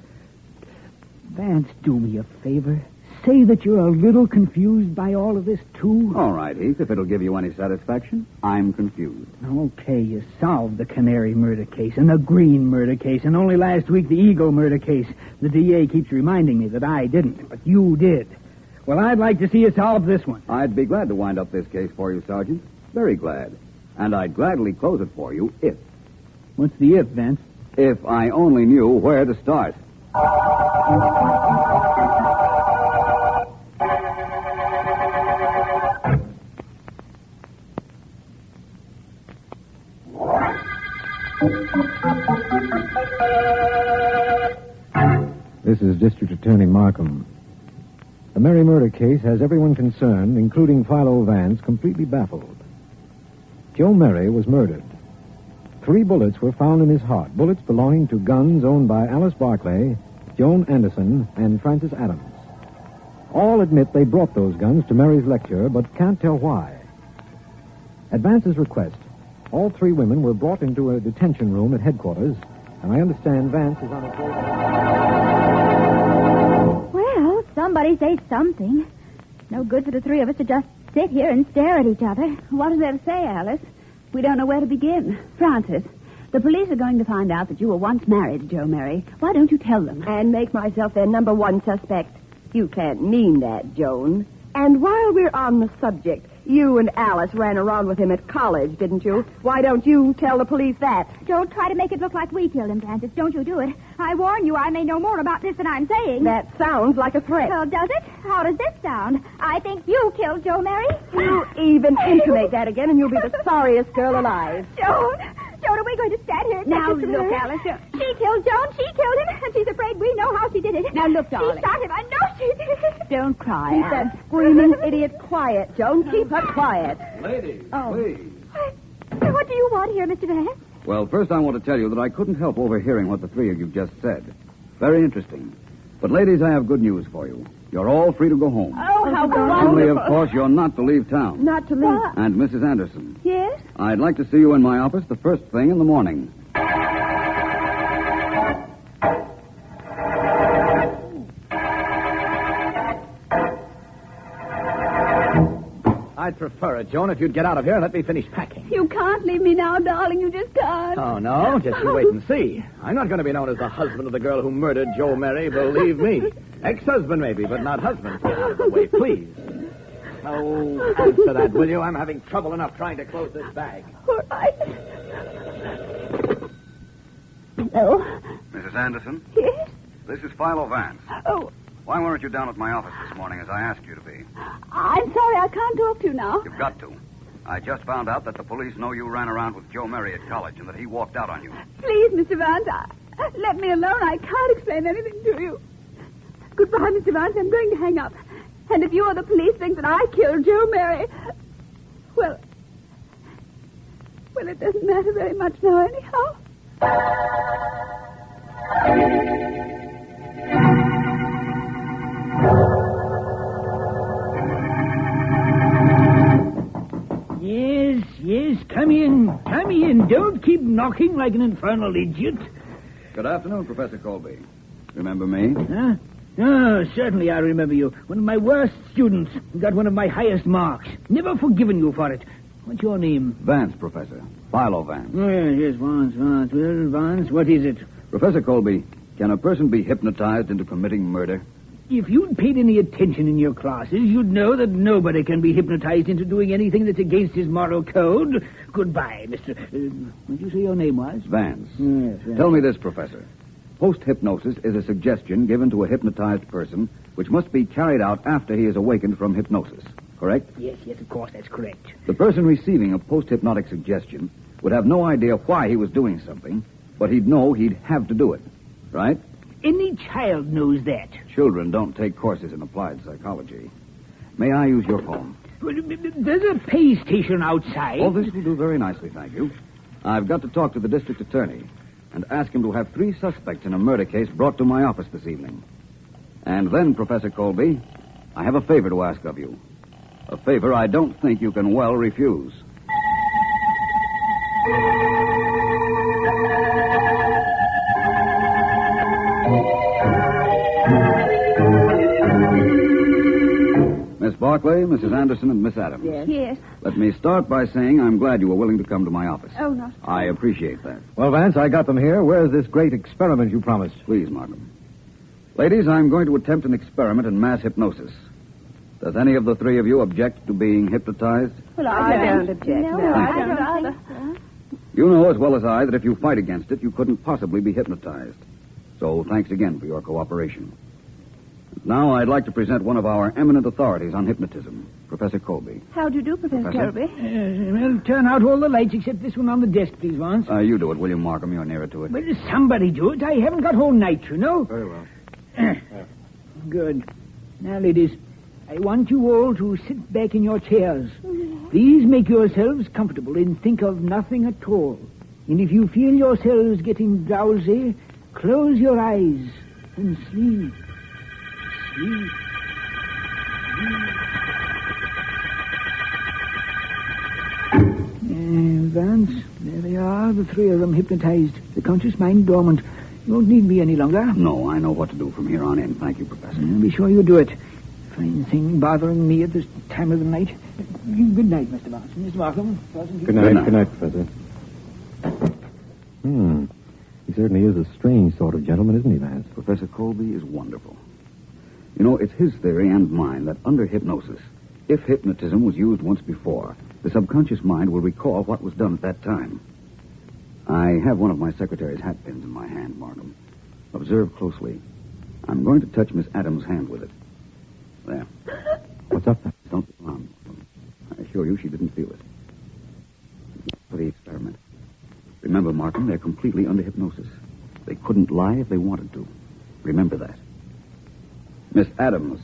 Vance, do me a favor. Say that you're a little confused by all of this, too. All right, Heath, if it'll give you any satisfaction. I'm confused. Okay, you solved the Canary murder case and the Green murder case, and only last week the Eagle murder case. The DA keeps reminding me that I didn't, but you did. Well, I'd like to see you solve this one. I'd be glad to wind up this case for you, Sergeant. Very glad. And I'd gladly close it for you if What's the if, Vance? If I only knew where to start. This is District Attorney Markham. The Mary murder case has everyone concerned, including Philo Vance, completely baffled. Joe Mary was murdered. 3 bullets were found in his heart, bullets belonging to guns owned by Alice Barclay, Joan Anderson, and Francis Adams. All admit they brought those guns to Mary's lecture, but can't tell why. At Vance's request, all 3 women were brought into a detention room at headquarters, and I understand Vance is on his way. Well, somebody say something. No good for the 3 of us to just sit here and stare at each other. What is there to say, Alice? We don't know where to begin. Francis, the police are going to find out that you were once married to Joe Mary. Why don't you tell them? And make myself their number 1 suspect. You can't mean that, Joan. And while we're on the subject, you and Alice ran around with him at college, didn't you? Why don't you tell the police that? Don't try to make it look like we killed him, Francis. Don't you do it. I warn you, I may know more about this than I'm saying. That sounds like a threat. Well, does it? How does this sound? I think you killed Joe Mary. You even intimate that again, and you'll be the sorriest girl alive. Joan, are we going to stand here and now, take this look, to her? Alice. She killed Joan. She killed him, and she's afraid we know how she did it. Now, look, darling. She shot him. I know she did. Don't cry, Keep Alice. that screaming idiot quiet, Joan. Keep her quiet. Ladies, Oh. please. What do you want here, Mr. Vance? Well, first I want to tell you that I couldn't help overhearing what the 3 of you just said. Very interesting. But, ladies, I have good news for you. You're all free to go home. Oh, how Only, wonderful. of course, you're not to leave town. Not to leave. And Mrs. Anderson, Yes? I'd like to see you in my office the first thing in the morning. I'd prefer it, Joan, if you'd get out of here and let me finish packing. You can't leave me now, darling. You just can't. Oh, no? Just you wait and see. I'm not going to be known as the husband of the girl who murdered Joe Mary, believe me. Ex-husband, maybe, but not husband. Get out of the way, please. Oh, answer that, will you? I'm having trouble enough trying to close this bag. All right. Hello? Mrs. Anderson, Yes? this is Philo Vance. Oh, Why weren't you down at my office this morning as I asked you to be? I'm sorry. I can't talk to you now. You've got to. I just found out that the police know you ran around with Joe Mary at college and that he walked out on you. Please, Mr. Vance, let me alone. I can't explain anything to you. Goodbye, Mr. Vance. I'm going to hang up. And if you or the police think that I killed Joe Mary, well, it doesn't matter very much now anyhow. Yes, come in. Come in. Don't keep knocking like an infernal idiot. Good afternoon, Professor Colby. Remember me? Huh? Oh, certainly I remember you. One of my worst students. Got one of my highest marks. Never forgiven you for it. What's your name? Vance, Professor. Philo Vance. Oh, yes, Vance. Well, Vance, what is it? Professor Colby, can a person be hypnotized into committing murder? If you'd paid any attention in your classes, you'd know that nobody can be hypnotized into doing anything that's against his moral code. Goodbye, Mr. What did you say your name was? Vance. Yes, Vance. Tell me this, Professor. Post-hypnosis is a suggestion given to a hypnotized person which must be carried out after he is awakened from hypnosis, correct? Yes, of course, that's correct. The person receiving a post-hypnotic suggestion would have no idea why he was doing something, but he'd know he'd have to do it, right? Any child knows that. Children don't take courses in applied psychology. May I use your phone? Well, there's a pay station outside. Oh, this will do very nicely, thank you. I've got to talk to the district attorney and ask him to have 3 suspects in a murder case brought to my office this evening. And then, Professor Colby, I have a favor to ask of you. A favor I don't think you can well refuse. Miss Barclay, Mrs. Anderson, and Miss Adams. Yes. Let me start by saying I'm glad you were willing to come to my office. Oh, no. I appreciate that. Well, Vance, I got them here. Where's this great experiment you promised? Please, Markham. Ladies, I'm going to attempt an experiment in mass hypnosis. Does any of the 3 of you object to being hypnotized? Well, I don't object. No, No, I I don't don't think so. You know as well as I that if you fight against it, you couldn't possibly be hypnotized. So thanks again for your cooperation. Now I'd like to present one of our eminent authorities on hypnotism, Professor Colby. How do you do, Professor Colby? Well, turn out all the lights except this one on the desk, please, Vance. You do it, will you, Markham? You're nearer to it. Well, somebody do it. I haven't got all night, you know. Very well. Good. Now, ladies, I want you all to sit back in your chairs. Please make yourselves comfortable and think of nothing at all. And if you feel yourselves getting drowsy, close your eyes and sleep. Sleep. Vance, there they are, the three of them hypnotized. The conscious mind dormant. You won't need me any longer. No, I know what to do from here on in. Thank you, Professor. Be sure you do it. Fine thing bothering me at this time of the night. Good night, Mr. Vance. Mr. Markham. Good night. Good night, Professor. He certainly is a strange sort of gentleman, isn't he, Vance? Professor Colby is wonderful. You know, it's his theory and mine that under hypnosis, if hypnotism was used once before, the subconscious mind will recall what was done at that time. I have one of my secretary's hat pins in my hand, Markham. Observe closely. I'm going to touch Miss Adams' hand with it. There. What's up? Don't be alarmed. I assure you she didn't feel it. For the experiment. Remember, Markham, they're completely under hypnosis. They couldn't lie if they wanted to. Remember that. Miss Adams,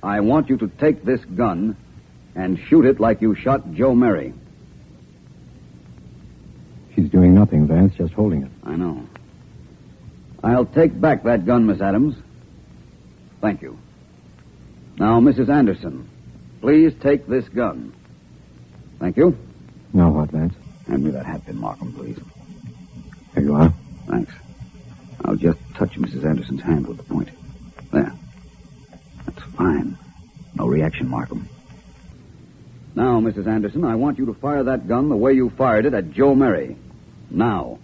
I want you to take this gun and shoot it like you shot Joe Murray. She's doing nothing, Vance, just holding it. I know. I'll take back that gun, Miss Adams. Thank you. Now, Mrs. Anderson, please take this gun. Thank you. Now what, Vance? Hand me that hat pin, Markham, please. Here you are. Thanks. I'll just touch Mrs. Anderson's hand with the point. There. That's fine. No reaction, Markham. Now, Mrs. Anderson, I want you to fire that gun the way you fired it at Joe Murray. Now.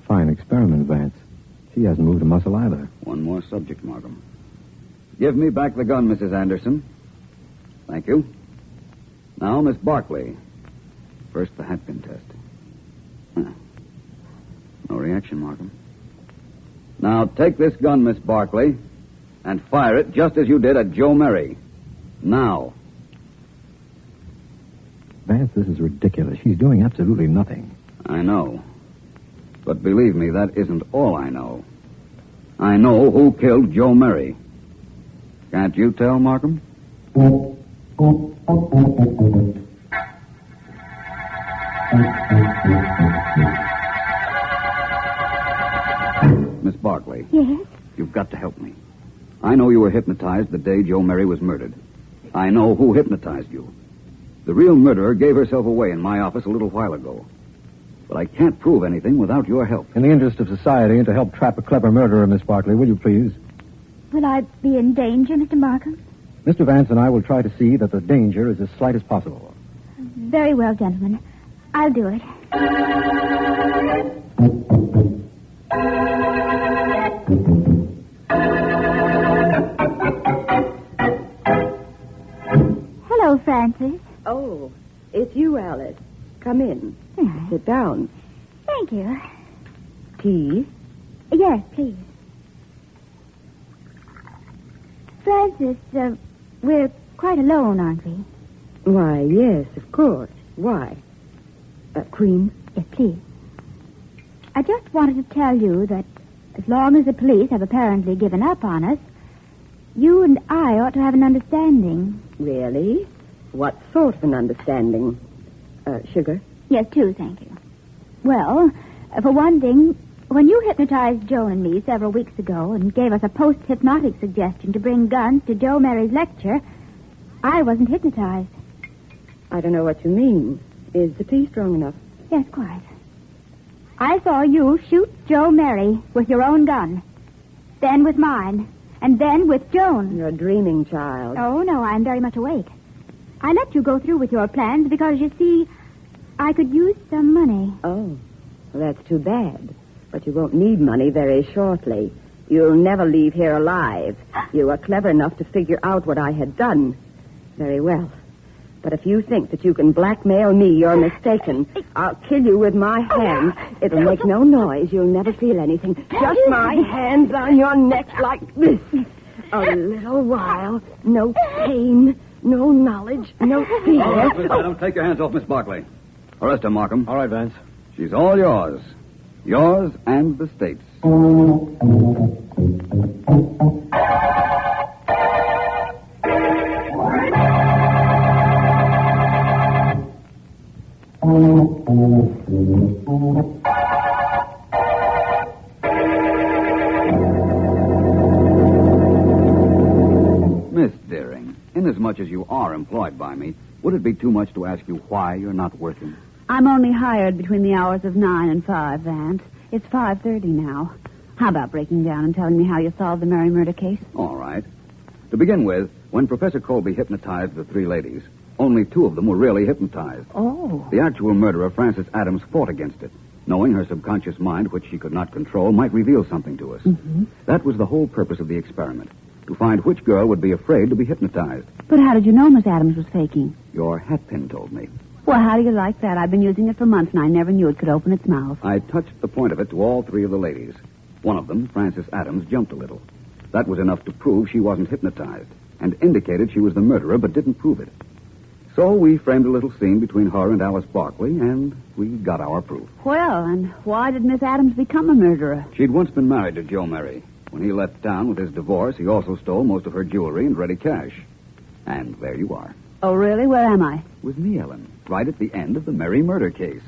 Fine experiment, Vance. She hasn't moved a muscle either. One more subject, Markham. Give me back the gun, Mrs. Anderson. Thank you. Now, Miss Barkley. First, the hatpin test. No reaction, Markham. Now, take this gun, Miss Barkley, and fire it just as you did at Joe Murray. Now. Vance, this is ridiculous. She's doing absolutely nothing. I know. But believe me, that isn't all I know. I know who killed Joe Murray. Can't you tell, Markham? Miss Barkley. Yes? You've got to help me. I know you were hypnotized the day Joe Murray was murdered. I know who hypnotized you. The real murderer gave herself away in my office a little while ago. But I can't prove anything without your help. In the interest of society and to help trap a clever murderer, Miss Barkley, will you please? Will I be in danger, Mr. Markham? Mr. Vance and I will try to see that the danger is as slight as possible. Very well, gentlemen. I'll do it. Hello, Francis. Oh, it's you, Alice. Come in. Sit down. Thank you. Tea? Yes, please. Francis, we're quite alone, aren't we? Why, yes, of course. Why? Cream? Yes, please. I just wanted to tell you that as long as the police have apparently given up on us, you and I ought to have an understanding. Really? What sort of an understanding? Sugar? Yes, two, thank you. Well, for one thing, when you hypnotized Joe and me several weeks ago and gave us a post-hypnotic suggestion to bring guns to Joe Mary's lecture, I wasn't hypnotized. I don't know what you mean. Is the tea strong enough? Yes, quite. I saw you shoot Joe Mary with your own gun, then with mine, and then with Joan. You're a dreaming child. Oh, no, I'm very much awake. I let you go through with your plans because, you see, I could use some money. Oh, well, that's too bad. But you won't need money very shortly. You'll never leave here alive. You were clever enough to figure out what I had done. Very well. But if you think that you can blackmail me, you're mistaken. I'll kill you with my hands. It'll make no noise. You'll never feel anything. Just my hands on your neck like this. A little while. No pain, no knowledge, no fear. All right, Miss Adams, take your hands off Miss Barkley. Arrest her, Markham. All right, Vance. She's all yours. Yours and the state's. Miss Deering, inasmuch as you are employed by me, would it be too much to ask you why you're not working? I'm only hired between the hours of 9 and 5, Vance. It's 5:30 now. How about breaking down and telling me how you solved the Mary murder case? All right. To begin with, when Professor Colby hypnotized the 3 ladies, only 2 of them were really hypnotized. Oh. The actual murderer, Frances Adams, fought against it, knowing her subconscious mind, which she could not control, might reveal something to us. Mm-hmm. That was the whole purpose of the experiment, to find which girl would be afraid to be hypnotized. But how did you know Miss Adams was faking? Your hatpin told me. Well, how do you like that? I've been using it for months, and I never knew it could open its mouth. I touched the point of it to all 3 of the ladies. One of them, Frances Adams, jumped a little. That was enough to prove she wasn't hypnotized, and indicated she was the murderer, but didn't prove it. So we framed a little scene between her and Alice Barkley, and we got our proof. Well, and why did Miss Adams become a murderer? She'd once been married to Joe Murray. When he let down with his divorce, he also stole most of her jewelry and ready cash. And there you are. Oh, really? Where am I? With me, Ellen, right at the end of the Murray murder case.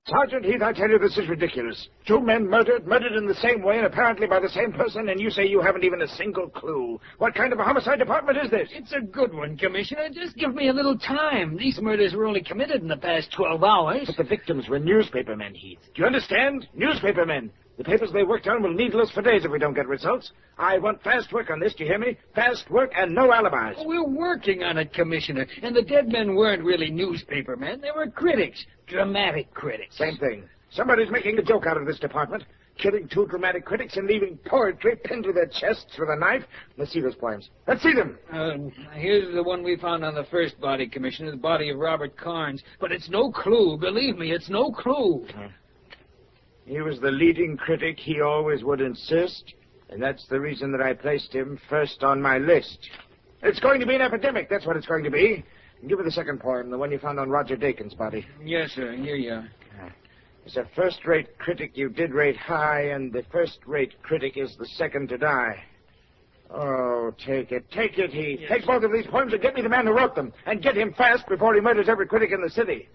Sergeant Heath, I tell you, this is ridiculous. 2 men murdered in the same way and apparently by the same person, and you say you haven't even a single clue. What kind of a homicide department is this? It's a good one, Commissioner. Just give me a little time. These murders were only committed in the past 12 hours. But the victims were newspapermen, Heath. Do you understand? Newspapermen. The papers they worked on will need us for days if we don't get results. I want fast work on this, do you hear me? Fast work and no alibis. We're working on it, Commissioner. And the dead men weren't really newspapermen. They were critics. Dramatic critics. Same thing. Somebody's making a joke out of this department. Killing 2 dramatic critics and leaving poetry pinned to their chests with a knife. Let's see those poems. Let's see them. Here's the one we found on the first body, Commissioner, the body of Robert Carnes. But it's no clue. Believe me, it's no clue. He was the leading critic, he always would insist, and that's the reason that I placed him first on my list. It's going to be an epidemic, that's what it's going to be. Give me the second poem, the one you found on Roger Dakin's body. Yes, sir, here you are. As a first-rate critic, you did rate high, and the first-rate critic is the second to die. Oh, take it, Heath. Yes, take both of these poems and get me the man who wrote them, and get him fast before he murders every critic in the city.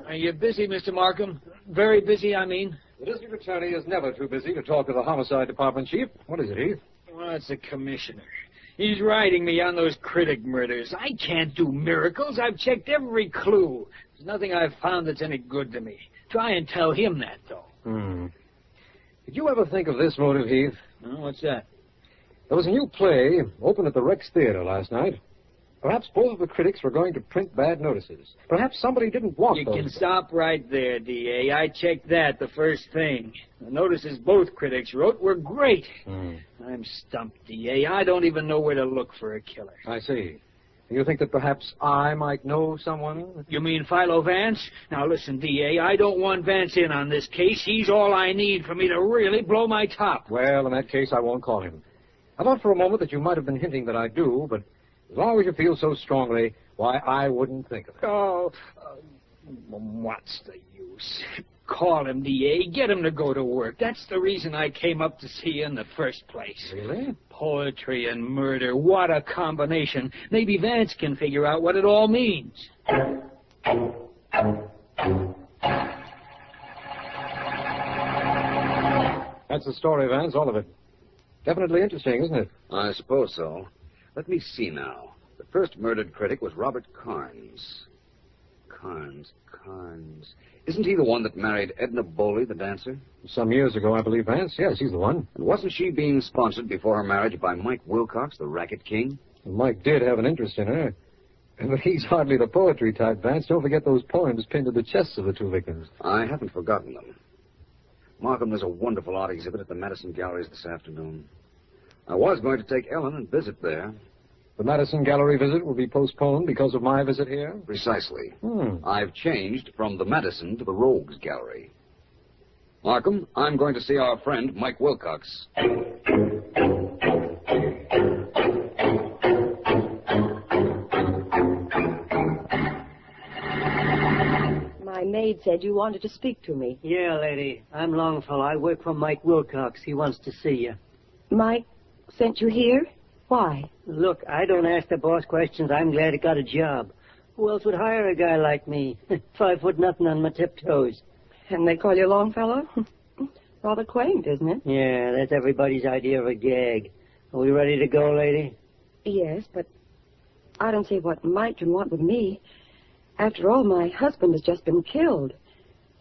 Are you busy, Mr. Markham? Very busy, I mean. The district attorney is never too busy to talk to the homicide department chief. What is it, Heath? Well, it's the commissioner. He's riding me on those critic murders. I can't do miracles. I've checked every clue. There's nothing I've found that's any good to me. Try and tell him that, though. Did you ever think of this motive, Heath? What's that? There was a new play opened at the Rex Theater last night. Perhaps both of the critics were going to print bad notices. Perhaps somebody didn't want You those. can stop right there, D.A. I checked that the first thing. The notices both critics wrote were great. I'm stumped, D.A. I don't even know where to look for a killer. I see. You think that perhaps I might know someone? You mean Philo Vance? Now listen, D.A., I don't want Vance in on this case. He's all I need for me to really blow my top. Well, in that case, I won't call him. I thought for a moment that you might have been hinting that I do, but as long as you feel so strongly, why, I wouldn't think of it. Oh, what's the use? Call him, D.A. Get him to go to work. That's the reason I came up to see you in the first place. Really? Poetry and murder. What a combination. Maybe Vance can figure out what it all means. That's the story, Vance, all of it. Definitely interesting, isn't it? I suppose so. Let me see now. The first murdered critic was Robert Carnes. Carnes. Isn't he the one that married Edna Bowley, the dancer? Some years ago, I believe, Vance. Yes, he's the one. And wasn't she being sponsored before her marriage by Mike Wilcox, the racket king? Mike did have an interest in her. But he's hardly the poetry type, Vance. Don't forget those poems pinned to the chests of the two victims. I haven't forgotten them. Markham, there's a wonderful art exhibit at the Madison Galleries this afternoon. I was going to take Ellen and visit there. The Madison Gallery visit will be postponed because of my visit here? Precisely. I've changed from the Madison to the Rogues Gallery. Markham, I'm going to see our friend Mike Wilcox. My maid said you wanted to speak to me. Yeah, lady. I'm Longfellow. I work for Mike Wilcox. He wants to see you. Mike sent you here? Why? Look, I don't ask the boss questions. I'm glad I got a job. Who else would hire a guy like me? 5 foot nothing on my tiptoes. And they call you Longfellow? Rather quaint, isn't it? Yeah, that's everybody's idea of a gag. Are we ready to go, lady? Yes, but I don't see what Mike can want with me. After all, my husband has just been killed.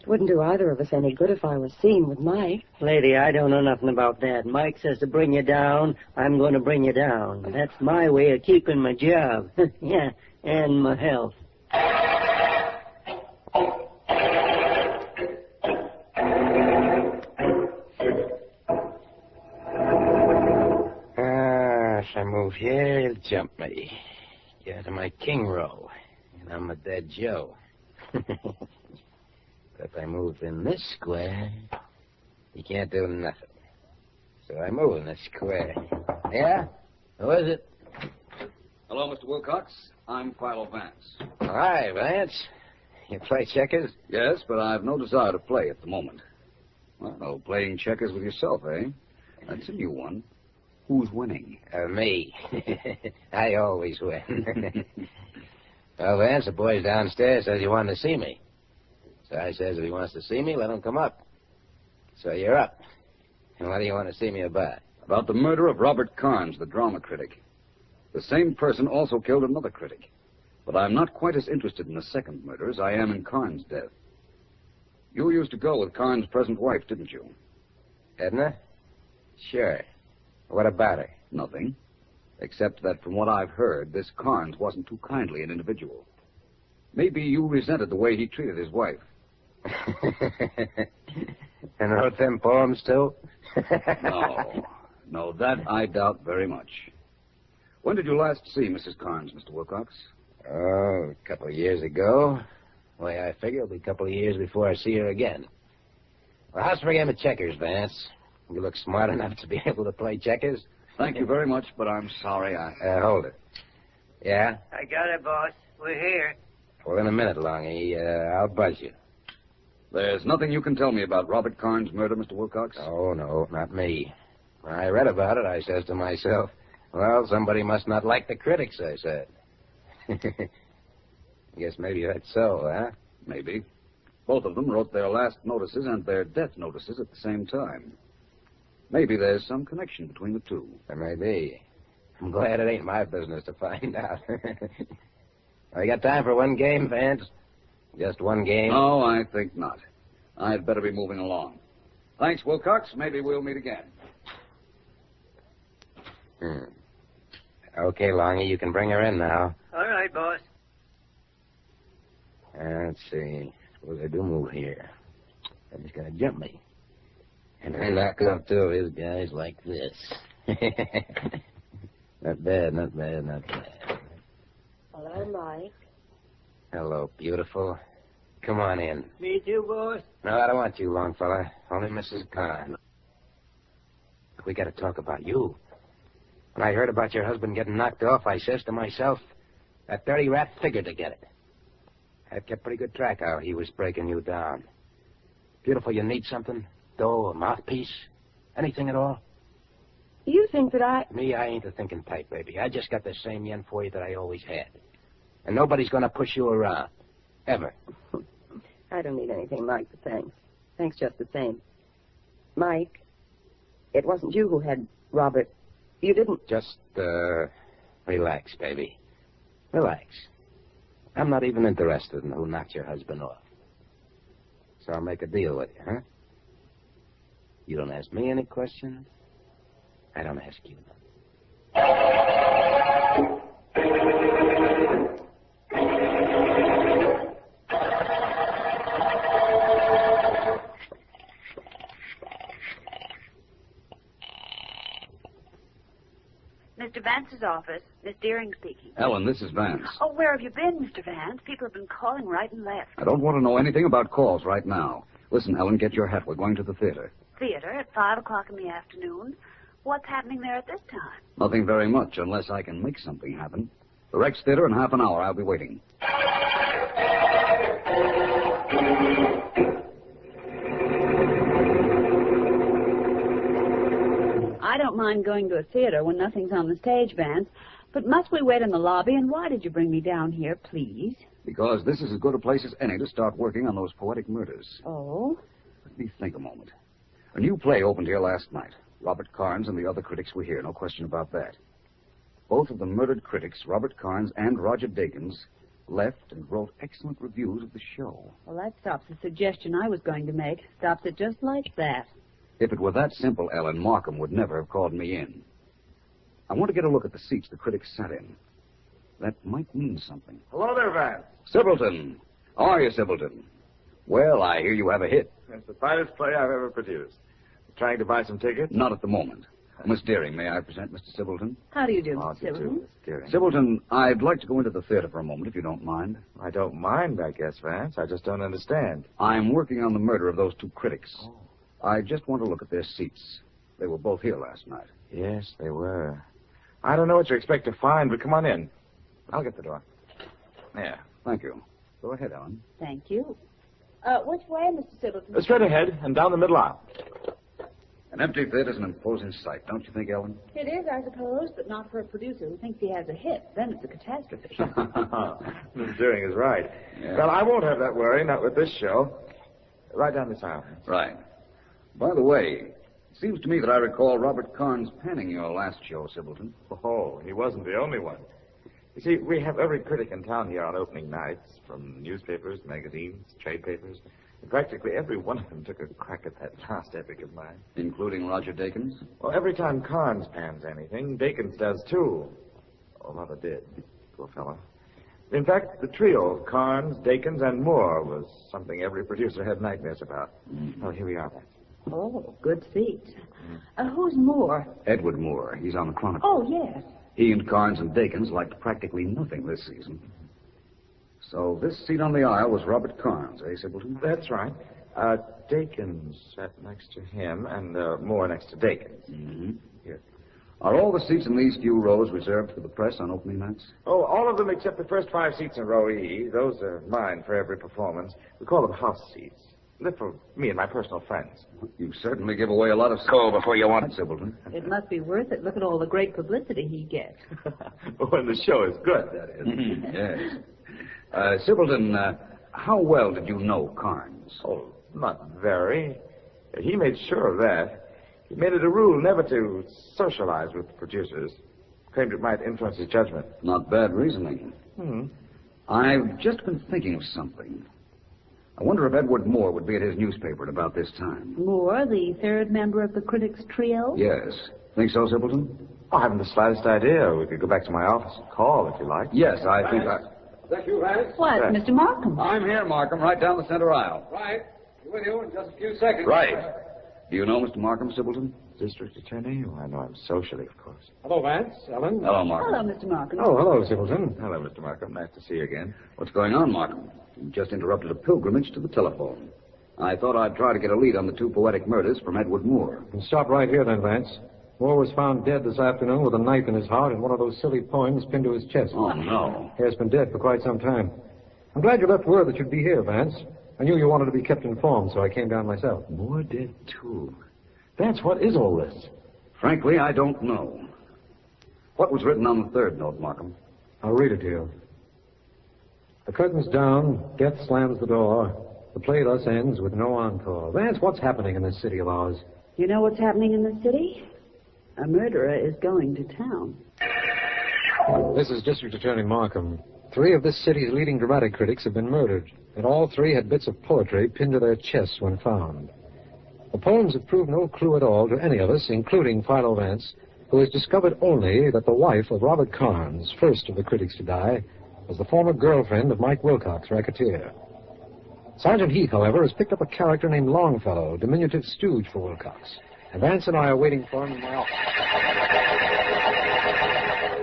It wouldn't do either of us any good if I was seen with Mike. Lady, I don't know nothing about that. Mike says to bring you down, I'm going to bring you down. That's my way of keeping my job. Yeah, and my health. If I move here, he'll jump me. Get into my king row. And I'm a dead Joe. But if I move in this square, he can't do nothing. So I move in this square. Yeah? Who is it? Hello, Mr. Wilcox. I'm Philo Vance. Hi, Vance. You play checkers? Yes, but I've no desire to play at the moment. Well, playing checkers with yourself, eh? That's a new one. Who's winning? Me. I always win. Well, Vance, the boys downstairs says you wanted to see me. So I says if he wants to see me, let him come up. So you're up. And what do you want to see me about? About the murder of Robert Carnes, the drama critic. The same person also killed another critic. But I'm not quite as interested in the second murder as I am in Carnes' death. You used to go with Carnes' present wife, didn't you? Edna? Sure. What about her? Nothing. Except that from what I've heard, this Carnes wasn't too kindly an individual. Maybe you resented the way he treated his wife. And wrote them poems, too? No, that I doubt very much. When did you last see Mrs. Carnes, Mr. Wilcox? Oh, a couple of years ago. The way I figure, it'll be a couple of years before I see her again. Well, how's for a game of checkers, Vance? You look smart enough to be able to play checkers. Thank you very much, but I'm sorry hold it. Yeah? I got it, boss. We're here. Well, in a minute, Longy. I'll buzz you. There's nothing you can tell me about Robert Carnes' murder, Mr. Wilcox? Oh, no, not me. When I read about it, I says to myself, well, somebody must not like the critics, I said. Guess maybe that's so, huh? Maybe. Both of them wrote their last notices and their death notices at the same time. Maybe there's some connection between the two. There may be. I'm glad it ain't my business to find out. You got time for one game, Vance? Just one game? No, I think not. I'd better be moving along. Thanks, Wilcox. Maybe we'll meet again. Okay, Longy, you can bring her in now. All right, boss. Let's see. Suppose I do move here. I'm just gonna jump me. And I knock off two of his guys like this. Not bad, not bad, not bad. Hello, Mike. Hello, beautiful. Come on in. Me too, boss. No, I don't want you, long fella. Only Mrs. Khan. We got to talk about you. When I heard about your husband getting knocked off, I says to myself, that dirty rat figured to get it. I kept pretty good track how he was breaking you down. Beautiful, you need something? Dough, a mouthpiece? Anything at all? You think that I... Me, I ain't a thinking type, baby. I just got the same yen for you that I always had. And nobody's going to push you around. Ever. I don't need anything, Mike, but thanks. Thanks just the same. Mike, it wasn't you who had Robert. You didn't... Just, relax, baby. Relax. I'm not even interested in who knocked your husband off. So I'll make a deal with you, huh? You don't ask me any questions. I don't ask you none. Mr. Vance's office. Miss Deering speaking. Ellen, this is Vance. Oh, where have you been, Mr. Vance? People have been calling right and left. I don't want to know anything about calls right now. Listen, Ellen, get your hat. We're going to the theater. Theater at 5 o'clock in the afternoon. What's happening there at this time? Nothing very much, unless I can make something happen. The Rex Theater in half an hour. I'll be waiting. I don't mind going to a theater when nothing's on the stage, Vance. But must we wait in the lobby? And why did you bring me down here, please? Because this is as good a place as any to start working on those poetic murders. Oh? Let me think a moment. A new play opened here last night. Robert Carnes and the other critics were here, no question about that. Both of the murdered critics, Robert Carnes and Roger Dakins, left and wrote excellent reviews of the show. Well, that stops the suggestion I was going to make. Stops it just like that. If it were that simple, Ellen, Markham would never have called me in. I want to get a look at the seats the critics sat in. That might mean something. Hello there, Vance. Sibbleton. How are you, Sibbleton? Well, I hear you have a hit. It's the finest play I've ever produced. Trying to buy some tickets? Not at the moment. Miss Deering, may I present Mr. Sibbleton? How do you do, Oh, Mr. Sibbleton? Sibbleton, I'd like to go into the theater for a moment, if you don't mind. I don't mind, I guess, Vance. I just don't understand. I'm working on the murder of those two critics. Oh. I just want to look at their seats. They were both here last night. Yes, they were. I don't know what you expect to find, but come on in. I'll get the door. There. Thank you. Go ahead, Ellen. Thank you. Which way, Mr. Sibbleton? Straight ahead and down the middle aisle. An empty theater's an imposing sight, don't you think, Ellen? It is, I suppose, but not for a producer who thinks he has a hit. Then it's a catastrophe. Miss Deering is right. Yeah. Well, I won't have that worry, not with this show. Right down this aisle. Right. By the way, it seems to me that I recall Robert Carnes panning your last show, Sibbleton. Oh, he wasn't the only one. You see, we have every critic in town here on opening nights, from newspapers, magazines, trade papers. And practically every one of them took a crack at that last epic of mine. Including Roger Dakins? Well, every time Carnes pans anything, Dakins does too. Or rather did. Poor fellow. In fact, the trio of Carnes, Dakins, and Moore was something every producer had nightmares about. Mm. Oh, here we are then. Oh, good seat. Who's Moore? Edward Moore. He's on the Chronicle. Oh, yes. He and Carnes and Dakins liked practically nothing this season. So this seat on the aisle was Robert Carnes, eh, Sibbleton? That's right. Dakins sat next to him, and Moore next to Dakins. Mm-hmm. Here. Are all the seats in these few rows reserved for the press on opening nights? Oh, all of them except the first 5 seats in row E. Those are mine for every performance. We call them house seats. They're for me and my personal friends. You certainly give away a lot of coal before you want it, Sibbleton. It must be worth it. Look at all the great publicity he gets. When the show is good, that is. Yes. Sibbleton, how well did you know Carnes? Oh, not very. He made sure of that. He made it a rule never to socialize with producers. Claimed it might influence his judgment. Not bad reasoning. I've just been thinking of something. I wonder if Edward Moore would be at his newspaper at about this time. Moore, the third member of the critics' trio? Yes. Think so, Sibbleton? I haven't the slightest idea. We could go back to my office and call if you like. Yes, I think I... Is that you, Vance? What, Right. Mr. Markham? I'm here, Markham, right down the center aisle. Right. Be with you in just a few seconds. Right. Do you know Mr. Markham, Sibbleton? District Attorney? Oh, I know him socially, of course. Hello, Vance. Ellen. Hello, Markham. Hello, Mr. Markham. Oh, hello, Sibbleton. Hello, Mr. Markham. Nice to see you again. What's going on, Markham? You just interrupted a pilgrimage to the telephone. I thought I'd try to get a lead on the 2 Poetic murders from Edward Moore. You can stop right here then, Vance. Moore was found dead this afternoon with a knife in his heart and one of those silly poems pinned to his chest. Oh, no. He has been dead for quite some time. I'm glad you left word that you'd be here, Vance. I knew you wanted to be kept informed, so I came down myself. Moore dead, too. Vance, what is all this? Frankly, I don't know. What was written on the 3rd note, Markham? I'll read it to you. The curtain's down, death slams the door. The play thus ends with no encore. Vance, what's happening in this city of ours? You know what's happening in the city? A murderer is going to town. This is District Attorney Markham. 3 of this city's leading dramatic critics have been murdered, and all 3 had bits of poetry pinned to their chests when found. The poems have proved no clue at all to any of us, including Philo Vance, who has discovered only that the wife of Robert Carnes, first of the critics to die, was the former girlfriend of Mike Wilcox, racketeer. Sergeant Heath, however, has picked up a character named Longfellow, diminutive stooge for Wilcox, and Vance and I are waiting for him in my office.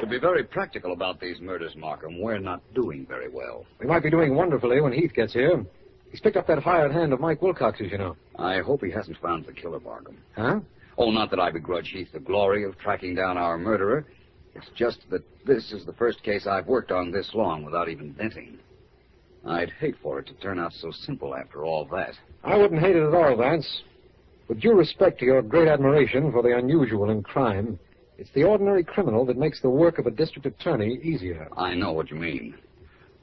To be very practical about these murders, Markham, we're not doing very well. We might be doing wonderfully when Heath gets here. He's picked up that hired hand of Mike Wilcox's, you know. I hope he hasn't found the killer, Markham. Huh? Oh, not that I begrudge Heath the glory of tracking down our murderer. It's just that this is the first case I've worked on this long without even venting. I'd hate for it to turn out so simple after all that. I wouldn't hate it at all, Vance. With due respect to your great admiration for the unusual in crime, it's the ordinary criminal that makes the work of a district attorney easier. I know what you mean.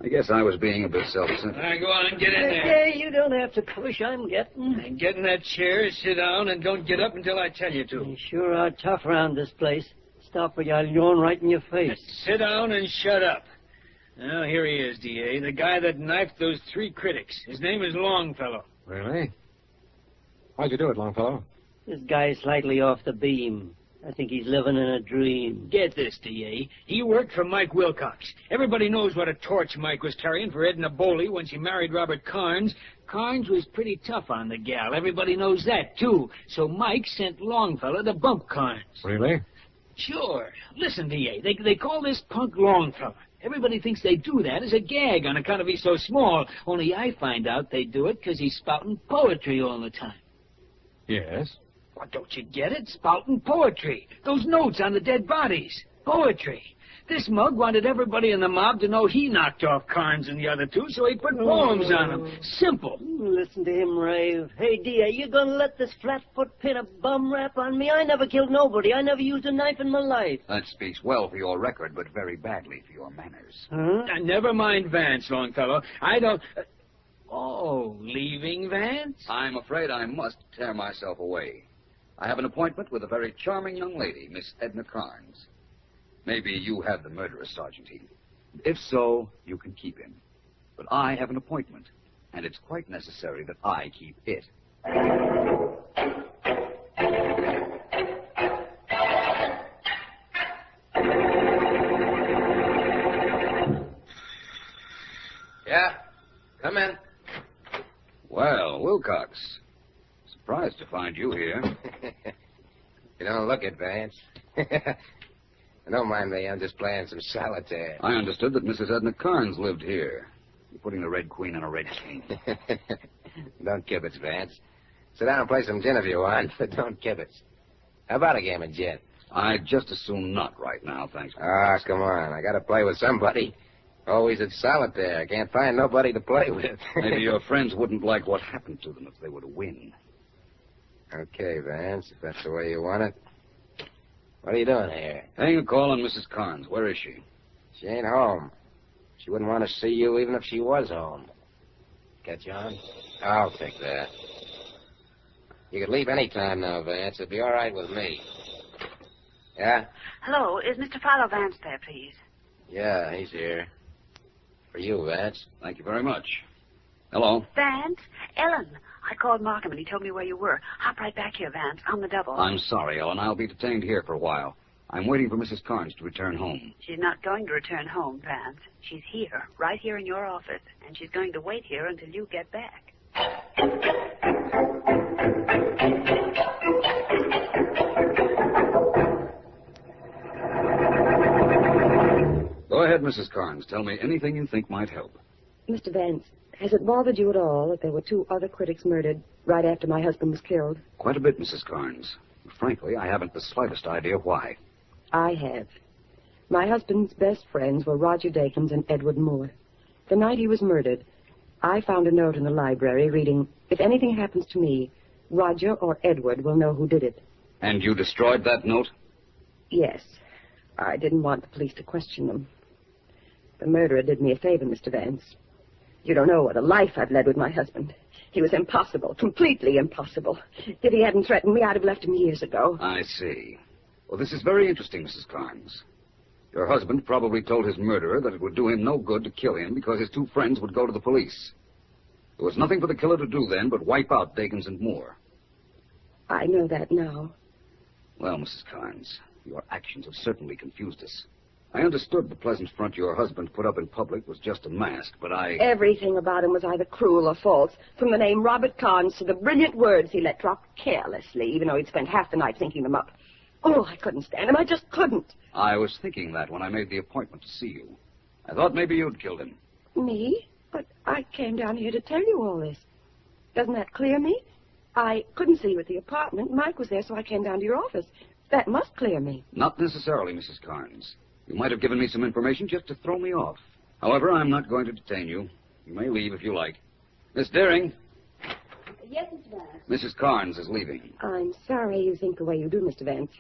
I guess I was being a bit self-centered. All right, go on, get in there. Hey, you don't have to push. I'm getting. And get in that chair, sit down, and don't get up until I tell you to. You sure are tough around this place. Stop or I'll yawn right in your face. Sit down and shut up. Now, here he is, D.A., the guy that knifed those 3 critics. His name is Longfellow. Really? How'd you do it, Longfellow? This guy's slightly off the beam. I think he's living in a dream. Get this, D.A. He worked for Mike Wilcox. Everybody knows what a torch Mike was carrying for Edna Boley when she married Robert Carnes. Carnes was pretty tough on the gal. Everybody knows that, too. So Mike sent Longfellow to bump Carnes. Really? Sure. Listen, D.A., they call this punk Longfellow. Everybody thinks they do that as a gag on account of he's so small. Only I find out they do it because he's spouting poetry all the time. Yes. What, don't you get it? Spouting poetry. Those notes on the dead bodies. Poetry. This mug wanted everybody in the mob to know he knocked off Carnes and the other 2, so he put poems on them. Simple. Listen to him rave. Hey, D.A., you gonna let this flatfoot pin a bum rap on me? I never killed nobody. I never used a knife in my life. That speaks well for your record, but very badly for your manners. Huh? Never mind Vance, Longfellow. I don't... Oh, leaving Vance? I'm afraid I must tear myself away. I have an appointment with a very charming young lady, Miss Edna Carnes. Maybe you have the murderer, Sergeant Heath. If so, you can keep him. But I have an appointment, and it's quite necessary that I keep it. Yeah? Come in. Well, Wilcox. Surprised to find you here. You don't look it, Vance. Don't mind me, I'm just playing some solitaire. I understood that Mrs. Edna Carnes lived here. You're putting the Red Queen on a red king. Don't kibitz, Vance. Sit down and play some gin if you want, but don't kibitz. How about a game of gin? I'd just as soon not right now, thanks. Ah, come on. I gotta play with somebody. Always at solitaire. I can't find nobody to play with. Maybe your friends wouldn't like what happened to them if they were to win. Okay, Vance, if that's the way you want it. What are you doing here? Paying a call on Mrs. Carnes. Where is she? She ain't home. She wouldn't want to see you even if she was home. Catch on? I'll take that. You could leave any time now, Vance. It'd be all right with me. Yeah? Hello, is Mr. Philo Vance there, please? Yeah, he's here. For you, Vance. Thank you very much. Hello. Vance? Ellen. I called Markham and he told me where you were. Hop right back here, Vance. On the double. I'm sorry, Ellen. I'll be detained here for a while. I'm waiting for Mrs. Carnes to return home. She's not going to return home, Vance. She's here, right here in your office, and she's going to wait here until you get back. Go ahead, Mrs. Carnes. Tell me anything you think might help. Mr. Vance, has it bothered you at all that there were 2 other critics murdered right after my husband was killed? Quite a bit, Mrs. Carnes. Frankly, I haven't the slightest idea why. I have. My husband's best friends were Roger Dakins and Edward Moore. The night he was murdered, I found a note in the library reading, "If anything happens to me, Roger or Edward will know who did it." And you destroyed that note? Yes. I didn't want the police to question them. The murderer did me a favor, Mr. Vance. You don't know what a life I've led with my husband. He was impossible, completely impossible. If he hadn't threatened me, I'd have left him years ago. I see. Well, this is very interesting, Mrs. Carnes. Your husband probably told his murderer that it would do him no good to kill him because his 2 friends would go to the police. There was nothing for the killer to do then but wipe out Dakins and Moore. I know that now. Well, Mrs. Carnes, your actions have certainly confused us. I understood the pleasant front your husband put up in public was just a mask, but Everything about him was either cruel or false, from the name Robert Carnes to the brilliant words he let drop carelessly, even though he'd spent half the night thinking them up. Oh, I couldn't stand him. I just couldn't. I was thinking that when I made the appointment to see you. I thought maybe you'd killed him. Me? But I came down here to tell you all this. Doesn't that clear me? I couldn't see you at the apartment. Mike was there, so I came down to your office. That must clear me. Not necessarily, Mrs. Carnes. You might have given me some information just to throw me off. However, I'm not going to detain you. You may leave if you like. Miss Deering. Yes, Mr. Vance. Mrs. Carnes is leaving. I'm sorry you think the way you do, Mr. Vance.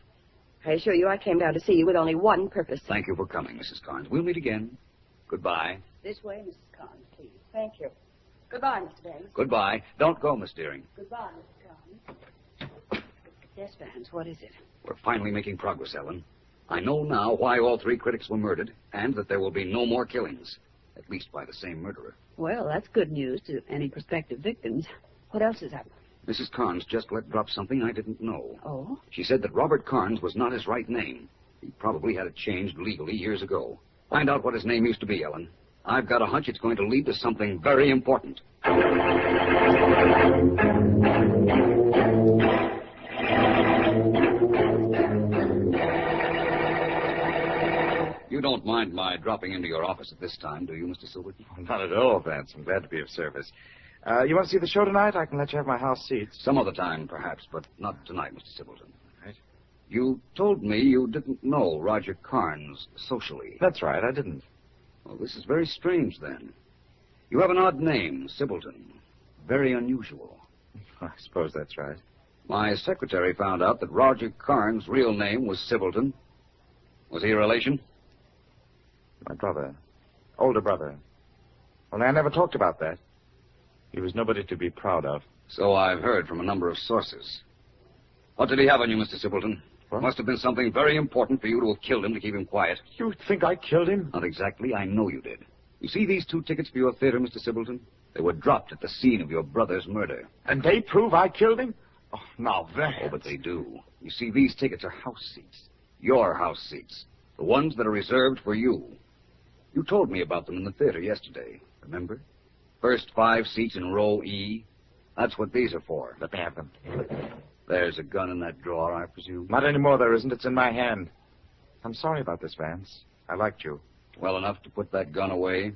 I assure you I came down to see you with only one purpose. Thank you for coming, Mrs. Carnes. We'll meet again. Goodbye. This way, Mrs. Carnes, please. Thank you. Goodbye, Mr. Vance. Goodbye. Don't go, Miss Deering. Goodbye, Mrs. Carnes. Yes, Vance, what is it? We're finally making progress, Ellen. I know now why all 3 critics were murdered, and that there will be no more killings, at least by the same murderer. Well, that's good news to any prospective victims. What else is up? Mrs. Carnes just let drop something I didn't know. Oh? She said that Robert Carnes was not his right name. He probably had it changed legally years ago. Find out what his name used to be, Ellen. I've got a hunch it's going to lead to something very important. You don't mind my dropping into your office at this time, do you, Mr. Silverton? Not at all, Vance. I'm glad to be of service. You want to see the show tonight? I can let you have my house seats. Some other time, perhaps, but not tonight, Mr. Silverton. Right. You told me you didn't know Roger Carnes socially. That's right, I didn't. Well, this is very strange, then. You have an odd name, Sibbleton. Very unusual. I suppose that's right. My secretary found out that Roger Carnes' real name was Sibbleton. Was he a relation? My brother. Older brother. Only I never talked about that. He was nobody to be proud of. So I've heard from a number of sources. What did he have on you, Mr. Sibbleton? What? Must have been something very important for you to have killed him to keep him quiet. You think I killed him? Not exactly. I know you did. You see these 2 tickets for your theater, Mr. Sibbleton? They were dropped at the scene of your brother's murder. And they prove I killed him? Oh, now that... Oh, but they do. You see, these tickets are house seats. Your house seats. The ones that are reserved for you. You told me about them in the theater yesterday, remember? First 5 seats in row E. That's what these are for. Let me have them. There's a gun in that drawer, I presume. Not anymore, there isn't. It's in my hand. I'm sorry about this, Vance. I liked you. Well enough to put that gun away?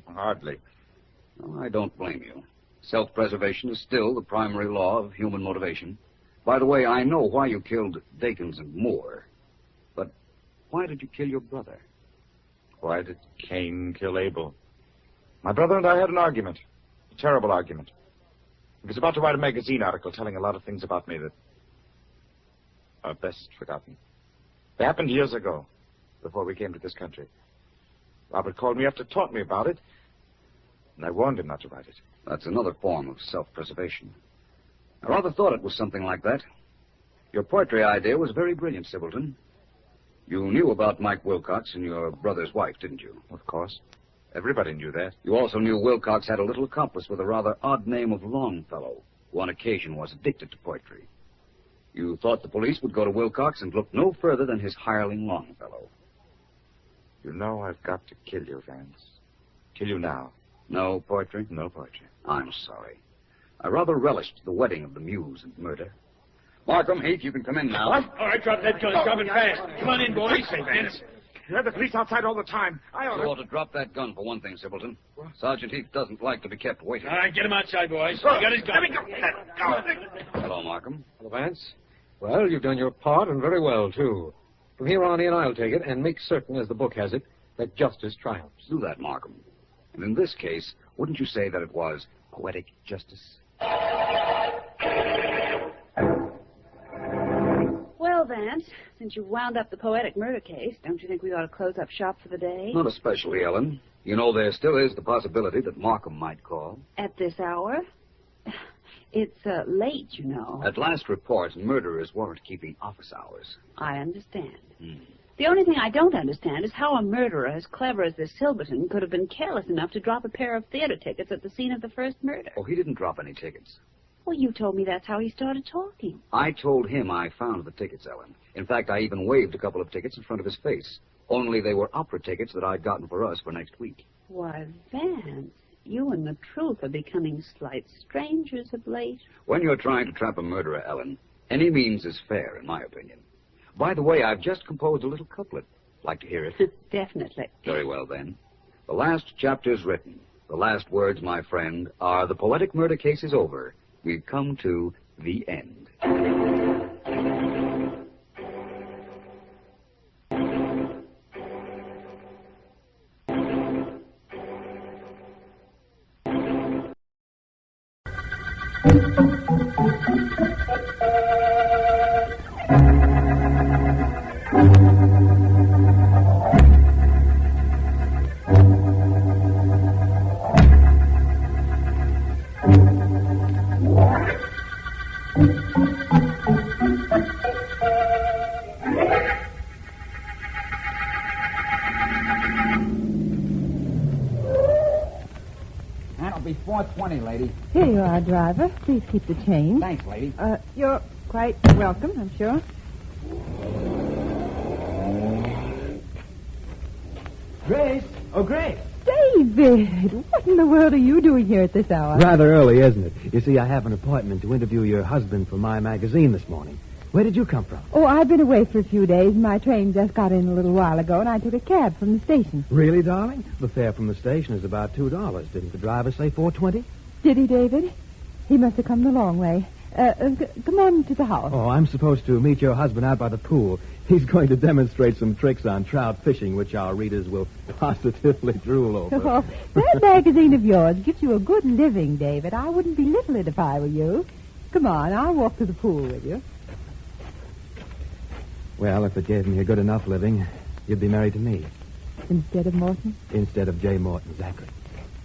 Hardly. No, I don't blame you. Self-preservation is still the primary law of human motivation. By the way, I know why you killed Dakins and Moore. But why did you kill your brother? Why did Cain kill Abel? My brother and I had an argument. A terrible argument. He was about to write a magazine article telling a lot of things about me that are best forgotten. They happened years ago, before we came to this country. Robert called me up to taunt me about it, and I warned him not to write it. That's another form of self-preservation. I rather thought it was something like that. Your poetry idea was very brilliant, Sibbleton. You knew about Mike Wilcox and your brother's wife, didn't you? Of course. Everybody knew that. You also knew Wilcox had a little accomplice with a rather odd name of Longfellow, who on occasion was addicted to poetry. You thought the police would go to Wilcox and look no further than his hireling Longfellow. You know I've got to kill you, Vance. Kill you now. No poetry? No poetry. I'm sorry. I rather relished the wedding of the muse and murder. Markham, Heath, you can come in now. What? All right, drop that gun. Drop it fast. Come on in, boys. Say, Vance. You have the police outside all the time. I ought You ought to drop that gun for one thing, Simpleton. What? Sergeant Heath doesn't like to be kept waiting. All right, get him outside, boys. He got his gun. Let me go. Hello, Markham. Hello, Vance. Well, you've done your part, and very well, too. From here on in, I'll take it and make certain, as the book has it, that justice triumphs. Do that, Markham. And in this case, wouldn't you say that it was poetic justice? Well, Vance, since you wound up the Poetic murder case, don't you think we ought to close up shop for the day? Not especially, Ellen. You know, there still is the possibility that Markham might call. At this hour? It's late, you know. At last reports, murderers weren't keeping office hours. I understand. The only thing I don't understand is how a murderer as clever as this Silverton could have been careless enough to drop a pair of theater tickets at the scene of the first murder. Oh, he didn't drop any tickets. Well, you told me that's how he started talking. I told him I found the tickets, Ellen. In fact, I even waved a couple of tickets in front of his face. Only they were opera tickets that I'd gotten for us for next week. Why, Vance, you and the truth are becoming slight strangers of late. When you're trying to trap a murderer, Ellen, any means is fair, in my opinion. By the way, I've just composed a little couplet. Like to hear it? Definitely. Very well, then. The last chapter's written. The last words, my friend, are the poetic murder case is over. We've come to the end. That'll be $4.20, lady. Here you are, driver. Please keep the change. Thanks, lady. You're quite welcome, I'm sure. Grace! Oh, Grace! David, what in the world are you doing here at this hour? Rather early, isn't it? You see, I have an appointment to interview your husband for my magazine this morning. Where did you come from? Oh, I've been away for a few days. My train just got in a little while ago, and I took a cab from the station. Really, darling? The fare from the station is about $2. Didn't the driver say $4.20? Did he, David? He must have come the long way. Come on to the house. Oh, I'm supposed to meet your husband out by the pool. He's going to demonstrate some tricks on trout fishing, which our readers will positively drool over. Oh, that magazine of yours gives you a good living, David. I wouldn't belittle it if I were you. Come on, I'll walk to the pool with you. Well, if it gave me a good enough living, you'd be married to me. Instead of Morton? Instead of Jay Morton, exactly.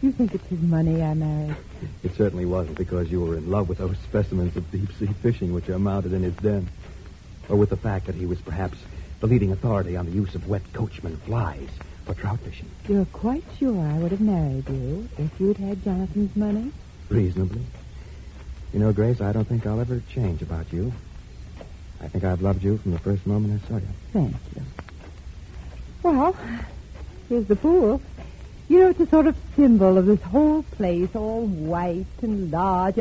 You think it's his money I married? It certainly wasn't because you were in love with those specimens of deep-sea fishing which are mounted in his den. Or with the fact that he was perhaps the leading authority on the use of wet Coachman flies for trout fishing. You're quite sure I would have married you if you'd had Jonathan's money? Reasonably. You know, Grace, I don't think I'll ever change about you. I think I've loved you from the first moment I saw you. Thank you. Well, here's the pool. You know, it's a sort of symbol of this whole place, all white and large.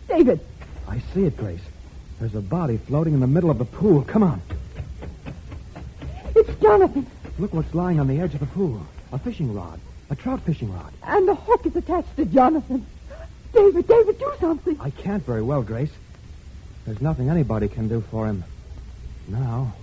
David! I see it, Grace. There's a body floating in the middle of the pool. Come on. It's Jonathan. Look what's lying on the edge of the pool. A fishing rod. A trout fishing rod. And the hook is attached to Jonathan. David, do something. I can't very well, Grace. There's nothing anybody can do for him now.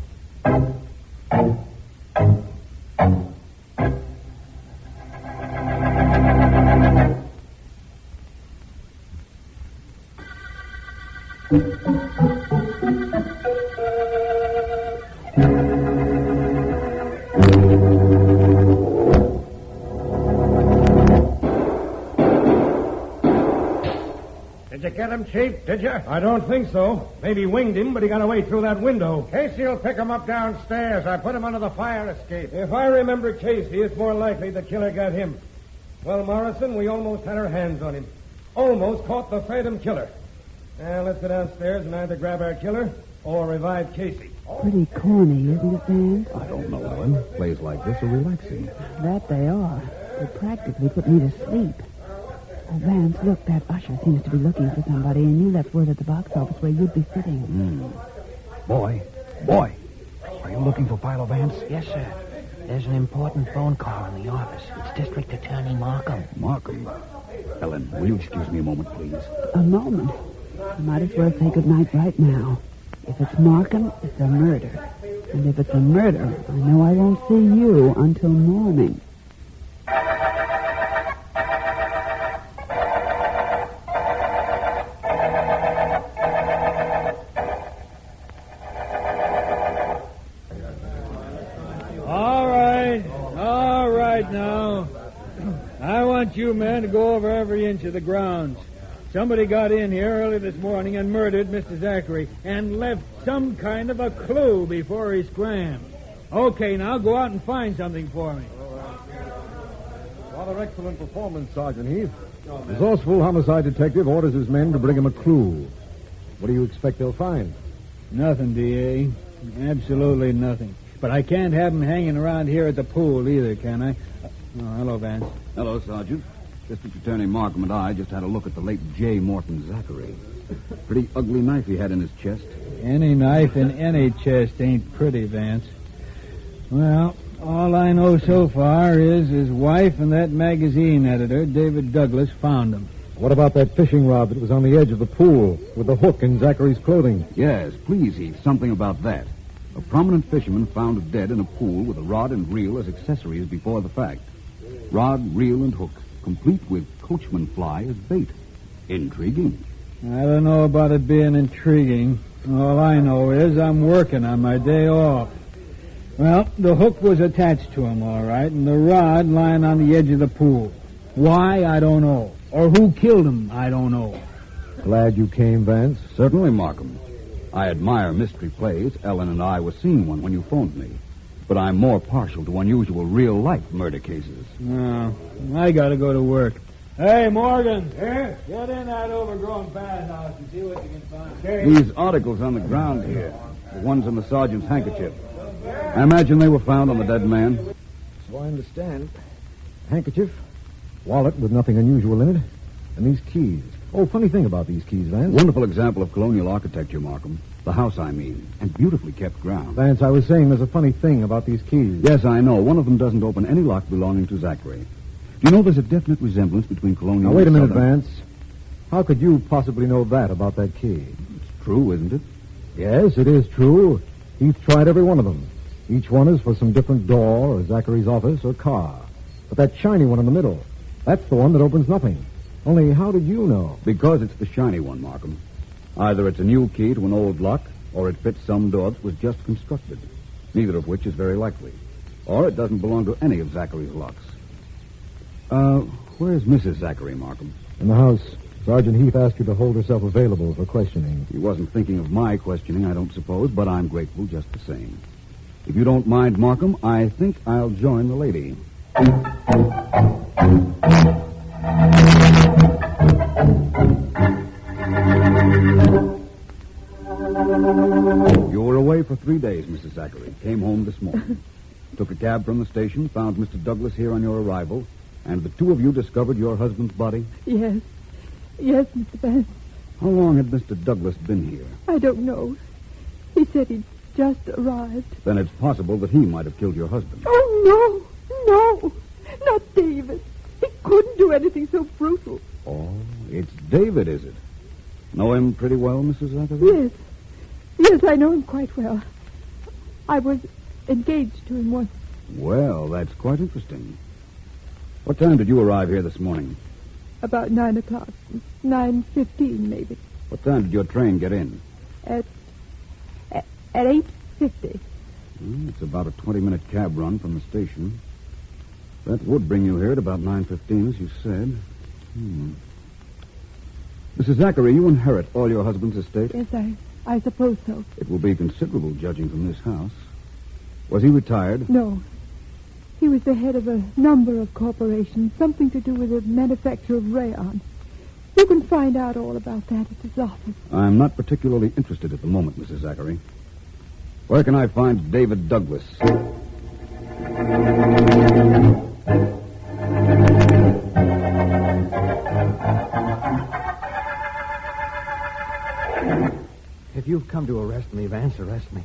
Did you get him, Chief? Did you? I don't think so. Maybe winged him, but he got away through that window. Casey will pick him up downstairs. I put him under the fire escape. If I remember Casey, it's more likely the killer got him. Well, Morrison, we almost had our hands on him. Almost caught the phantom killer. Let's go downstairs and either grab our killer or revive Casey. Pretty corny, isn't it, Vance? I don't know, Ellen. Plays like this are relaxing. That they are. They practically put me to sleep. Oh, Vance, look, that usher seems to be looking for somebody, and you left word at the box office where you'd be sitting. Boy, are you looking for Philo Vance? Yes, sir. There's an important phone call in the office. It's District Attorney Markham. Markham? Ellen, will you excuse me a moment, please? A moment? You might as well say goodnight right now. If it's Markham, it's a murder. And if it's a murder, I know I won't see you until morning. All right now. I want you men to go over every inch of the grounds. Somebody got in here early this morning and murdered Mr. Zachary and left some kind of a clue before he scrammed. Okay, now go out and find something for me. Rather excellent performance, Sergeant Heath. Resourceful homicide detective orders his men to bring him a clue. What do you expect they'll find? Nothing, D.A. Absolutely nothing. But I can't have him hanging around here at the pool either, can I? Oh, hello, Vance. Hello, Sergeant. District Attorney Markham and I just had a look at the late J. Morton Zachary. Pretty ugly knife he had in his chest. Any knife in any chest ain't pretty, Vance. Well, all I know so far is his wife and that magazine editor, David Douglas, found him. What about that fishing rod that was on the edge of the pool with the hook in Zachary's clothing? Yes, please, Heath, something about that. A prominent fisherman found dead in a pool with a rod and reel as accessories before the fact. Rod, reel, and hook, complete with Coachman fly as bait. Intriguing. I don't know about it being intriguing. All I know is I'm working on my day off. Well, the hook was attached to him, all right, and the rod lying on the edge of the pool. Why, I don't know. Or who killed him, I don't know. Glad you came, Vance. Certainly, Markham. I admire mystery plays. Ellen and I were seeing one when you phoned me. But I'm more partial to unusual real-life murder cases. No, I gotta go to work. Hey, Morgan. Here? Get in that overgrown pad house and see what you can find. Okay. These articles on the ground here, the ones in the sergeant's handkerchief. I imagine they were found on the dead man. So I understand. Handkerchief, wallet with nothing unusual in it, and these keys. Oh, funny thing about these keys, Vance. Wonderful example of colonial architecture, Markham. The house, I mean, and beautifully kept ground. Vance, I was saying there's a funny thing about these keys. Yes, I know. One of them doesn't open any lock belonging to Zachary. Do you know there's a definite resemblance between colonial... Now, wait a minute, Southern... Vance. How could you possibly know that about that key? It's true, isn't it? Yes, it is true. Heath tried every one of them. Each one is for some different door or Zachary's office or car. But that shiny one in the middle, that's the one that opens nothing. Only how did you know? Because it's the shiny one, Markham. Either it's a new key to an old lock, or it fits some door that was just constructed. Neither of which is very likely. Or it doesn't belong to any of Zachary's locks. Where's Mrs. Zachary, Markham? In the house. Sergeant Heath asked you to hold herself available for questioning. He wasn't thinking of my questioning, I don't suppose, but I'm grateful just the same. If you don't mind, Markham, I think I'll join the lady. You were away for 3 days, Mrs. Zachary. Came home this morning. Took a cab from the station, found Mr. Douglas here on your arrival, and the two of you discovered your husband's body? Yes. Yes, Mr. Vance. How long had Mr. Douglas been here? I don't know. He said he'd just arrived. Then it's possible that he might have killed your husband. Oh, no. Not David. He couldn't do anything so brutal. Oh, it's David, is it? Know him pretty well, Mrs. Zachary? Yes. Yes, I know him quite well. I was engaged to him once. Well, that's quite interesting. What time did you arrive here this morning? About 9 o'clock. 9:15, maybe. What time did your train get in? At 8:50. It's about a 20-minute cab run from the station. That would bring you here at about 9:15, as you said. Mrs. Zachary, you inherit all your husband's estate? Yes, I suppose so. It will be considerable, judging from this house. Was he retired? No. He was the head of a number of corporations, something to do with the manufacture of rayon. You can find out all about that at his office. I'm not particularly interested at the moment, Mrs. Zachary. Where can I find David Douglas? If you've come to arrest me, Vance, arrest me.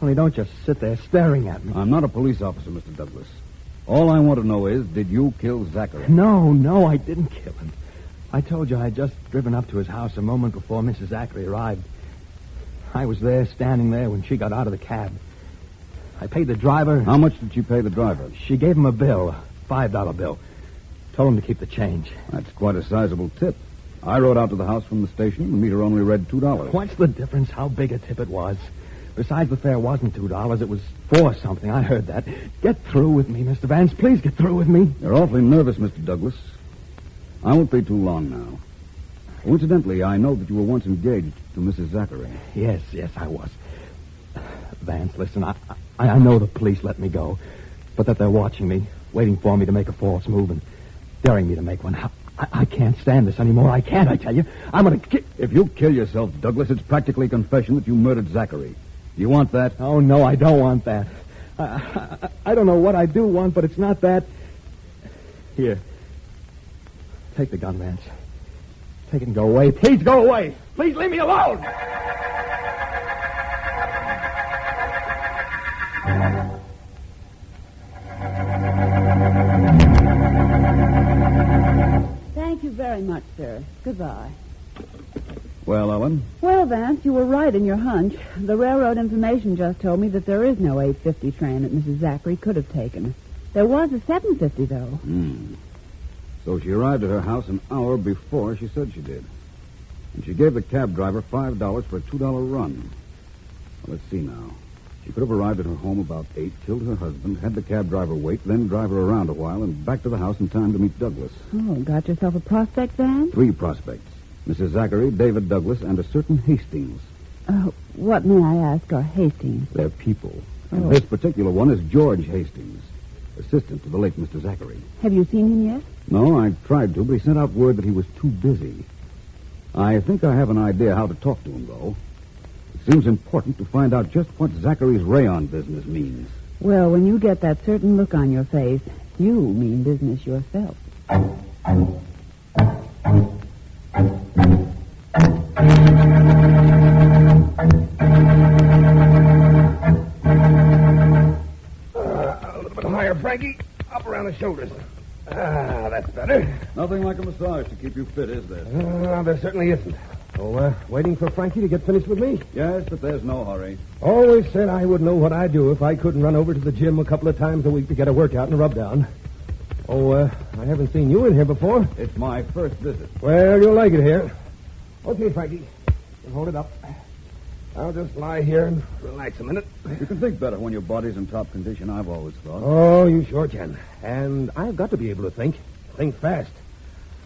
Only don't just sit there staring at me. I'm not a police officer, Mr. Douglas. All I want to know is, did you kill Zachary? No, I didn't kill him. I told you I had just driven up to his house a moment before Mrs. Zachary arrived. I was there, standing there, when she got out of the cab. I paid the driver. How much did you pay the driver? She gave him a bill, a $5 bill. Told him to keep the change. That's quite a sizable tip. I rode out to the house from the station. The meter only read $2. What's the difference how big a tip it was? Besides, the fare wasn't $2. It was $4 something. I heard that. Get through with me, Mr. Vance. Please get through with me. You're awfully nervous, Mr. Douglas. I won't be too long now. Coincidentally, I know that you were once engaged to Mrs. Zachary. Yes, I was. Vance, listen, I know the police let me go, but that they're watching me, waiting for me to make a false move and daring me to make one. I can't stand this anymore. I can't, I tell you. I'm going to... If you kill yourself, Douglas, it's practically confession that you murdered Zachary. You want that? Oh, no, I don't want that. I don't know what I do want, but it's not that. Here. Take the gun, Vance. Take it and go away. Please go away. Please leave me alone. Thank you very much, sir. Goodbye. Well, Ellen? Well, Vance, you were right in your hunch. The railroad information just told me that there is no 8:50 train that Mrs. Zachary could have taken. There was a 7:50, though. So she arrived at her house an hour before she said she did. And she gave the cab driver $5 for a $2 run. Well, let's see now. She could have arrived at her home about 8, killed her husband, had the cab driver wait, then drive her around a while, and back to the house in time to meet Douglas. Oh, got yourself a prospect, Vance? 3 prospects. Mrs. Zachary, David Douglas, and a certain Hastings. What, may I ask, are Hastings? They're people. And this particular one is George Hastings, assistant to the late Mr. Zachary. Have you seen him yet? No, I tried to, but he sent out word that he was too busy. I think I have an idea how to talk to him, though. It seems important to find out just what Zachary's rayon business means. Well, when you get that certain look on your face, you mean business yourself. A little bit higher, Frankie. Up around the shoulders. That's better. Nothing like a massage to keep you fit, is there? There certainly isn't. Oh, waiting for Frankie to get finished with me? Yes, but there's no hurry. Always said I would know what I'd do if I couldn't run over to the gym a couple of times a week to get a workout and a rub down. I haven't seen you in here before. It's my first visit. Well, you'll like it here. Okay, Frankie. Hold it up. I'll just lie here and relax a minute. You can think better when your body's in top condition, I've always thought. Oh, you sure can. And I've got to be able to think. Think fast.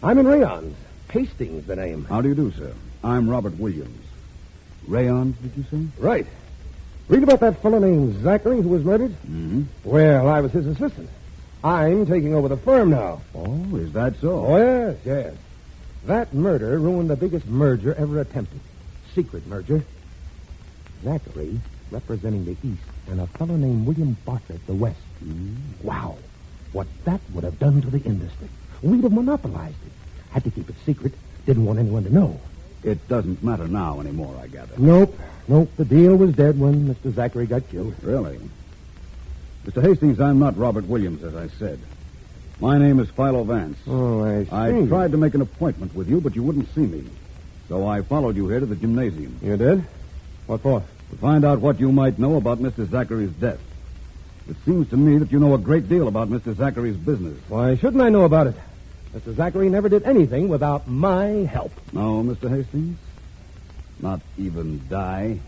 I'm in rayons. Hastings, the name. How do you do, sir? I'm Robert Williams. Rayons, did you say? Right. Read about that fellow named Zachary who was murdered? Mm-hmm. Well, I was his assistant. I'm taking over the firm now. Oh, is that so? Oh, yes. That murder ruined the biggest merger ever attempted. Secret merger. Zachary representing the East and a fellow named William Bartlett, the West. Wow. What that would have done to the industry. We'd have monopolized it. Had to keep it secret. Didn't want anyone to know. It doesn't matter now anymore, I gather. Nope. The deal was dead when Mr. Zachary got killed. Really? Mr. Hastings, I'm not Robert Williams, as I said. My name is Philo Vance. Oh, I see. I tried to make an appointment with you, but you wouldn't see me. So I followed you here to the gymnasium. You did? What for? To find out what you might know about Mr. Zachary's death. It seems to me that you know a great deal about Mr. Zachary's business. Why shouldn't I know about it? Mr. Zachary never did anything without my help. No, Mr. Hastings? Not even die?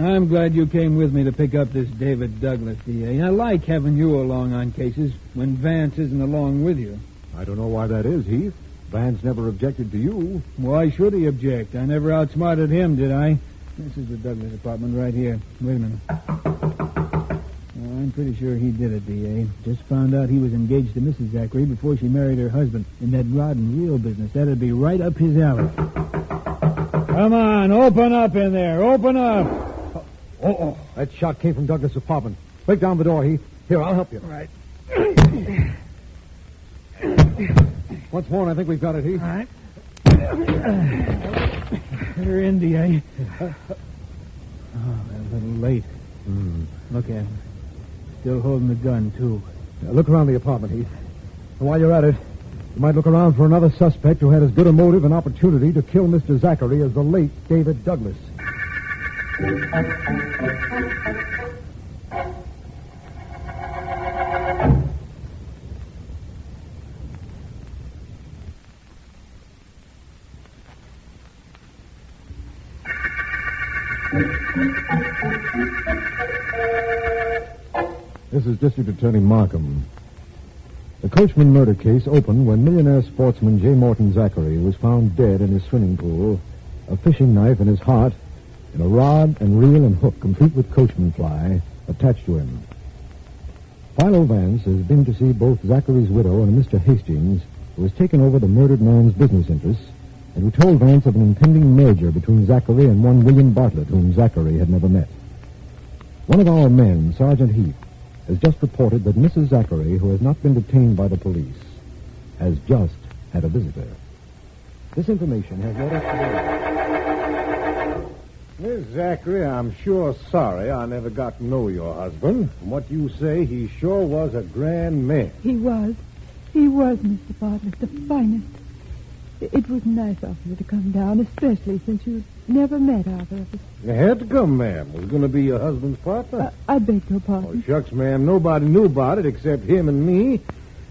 I'm glad you came with me to pick up this David Douglas, D.A. I like having you along on cases when Vance isn't along with you. I don't know why that is, Heath. Vance never objected to you. Why should he object? I never outsmarted him, did I? This is the Douglas apartment right here. Wait a minute. I'm pretty sure he did it, D.A. Just found out he was engaged to Mrs. Zachary before she married her husband in that rod and reel business. That'd be right up his alley. Come on, open up in there. Open up. Oh, that shot came from Douglas' apartment. Break down the door, Heath. Here, I'll help you. All right. Once more, and I think we've got it, Heath. All right. They're in, D.A. Oh, they're a little late. Look at him. Still holding the gun, too. Look around the apartment, Heath. And while you're at it, you might look around for another suspect who had as good a motive and opportunity to kill Mr. Zachary as the late David Douglas. This is District Attorney Markham. The Coachman murder case opened when millionaire sportsman J. Morton Zachary was found dead in his swimming pool, a fishing knife in his heart, and a rod and reel and hook complete with Coachman fly attached to him. Philo Vance has been to see both Zachary's widow and Mr. Hastings, who has taken over the murdered man's business interests, and who told Vance of an impending merger between Zachary and one William Bartlett, whom Zachary had never met. One of our men, Sergeant Heath, has just reported that Mrs. Zachary, who has not been detained by the police, has just had a visitor. This information has led us to... Miss Zachary, I'm sure sorry I never got to know your husband. From what you say, he sure was a grand man. He was. He was, Mr. Bartlett, the finest. It was nice of you to come down, especially since you'd never met either of us. You had to come, ma'am. Was going to be your husband's partner. I beg your pardon. Oh, shucks, ma'am. Nobody knew about it except him and me.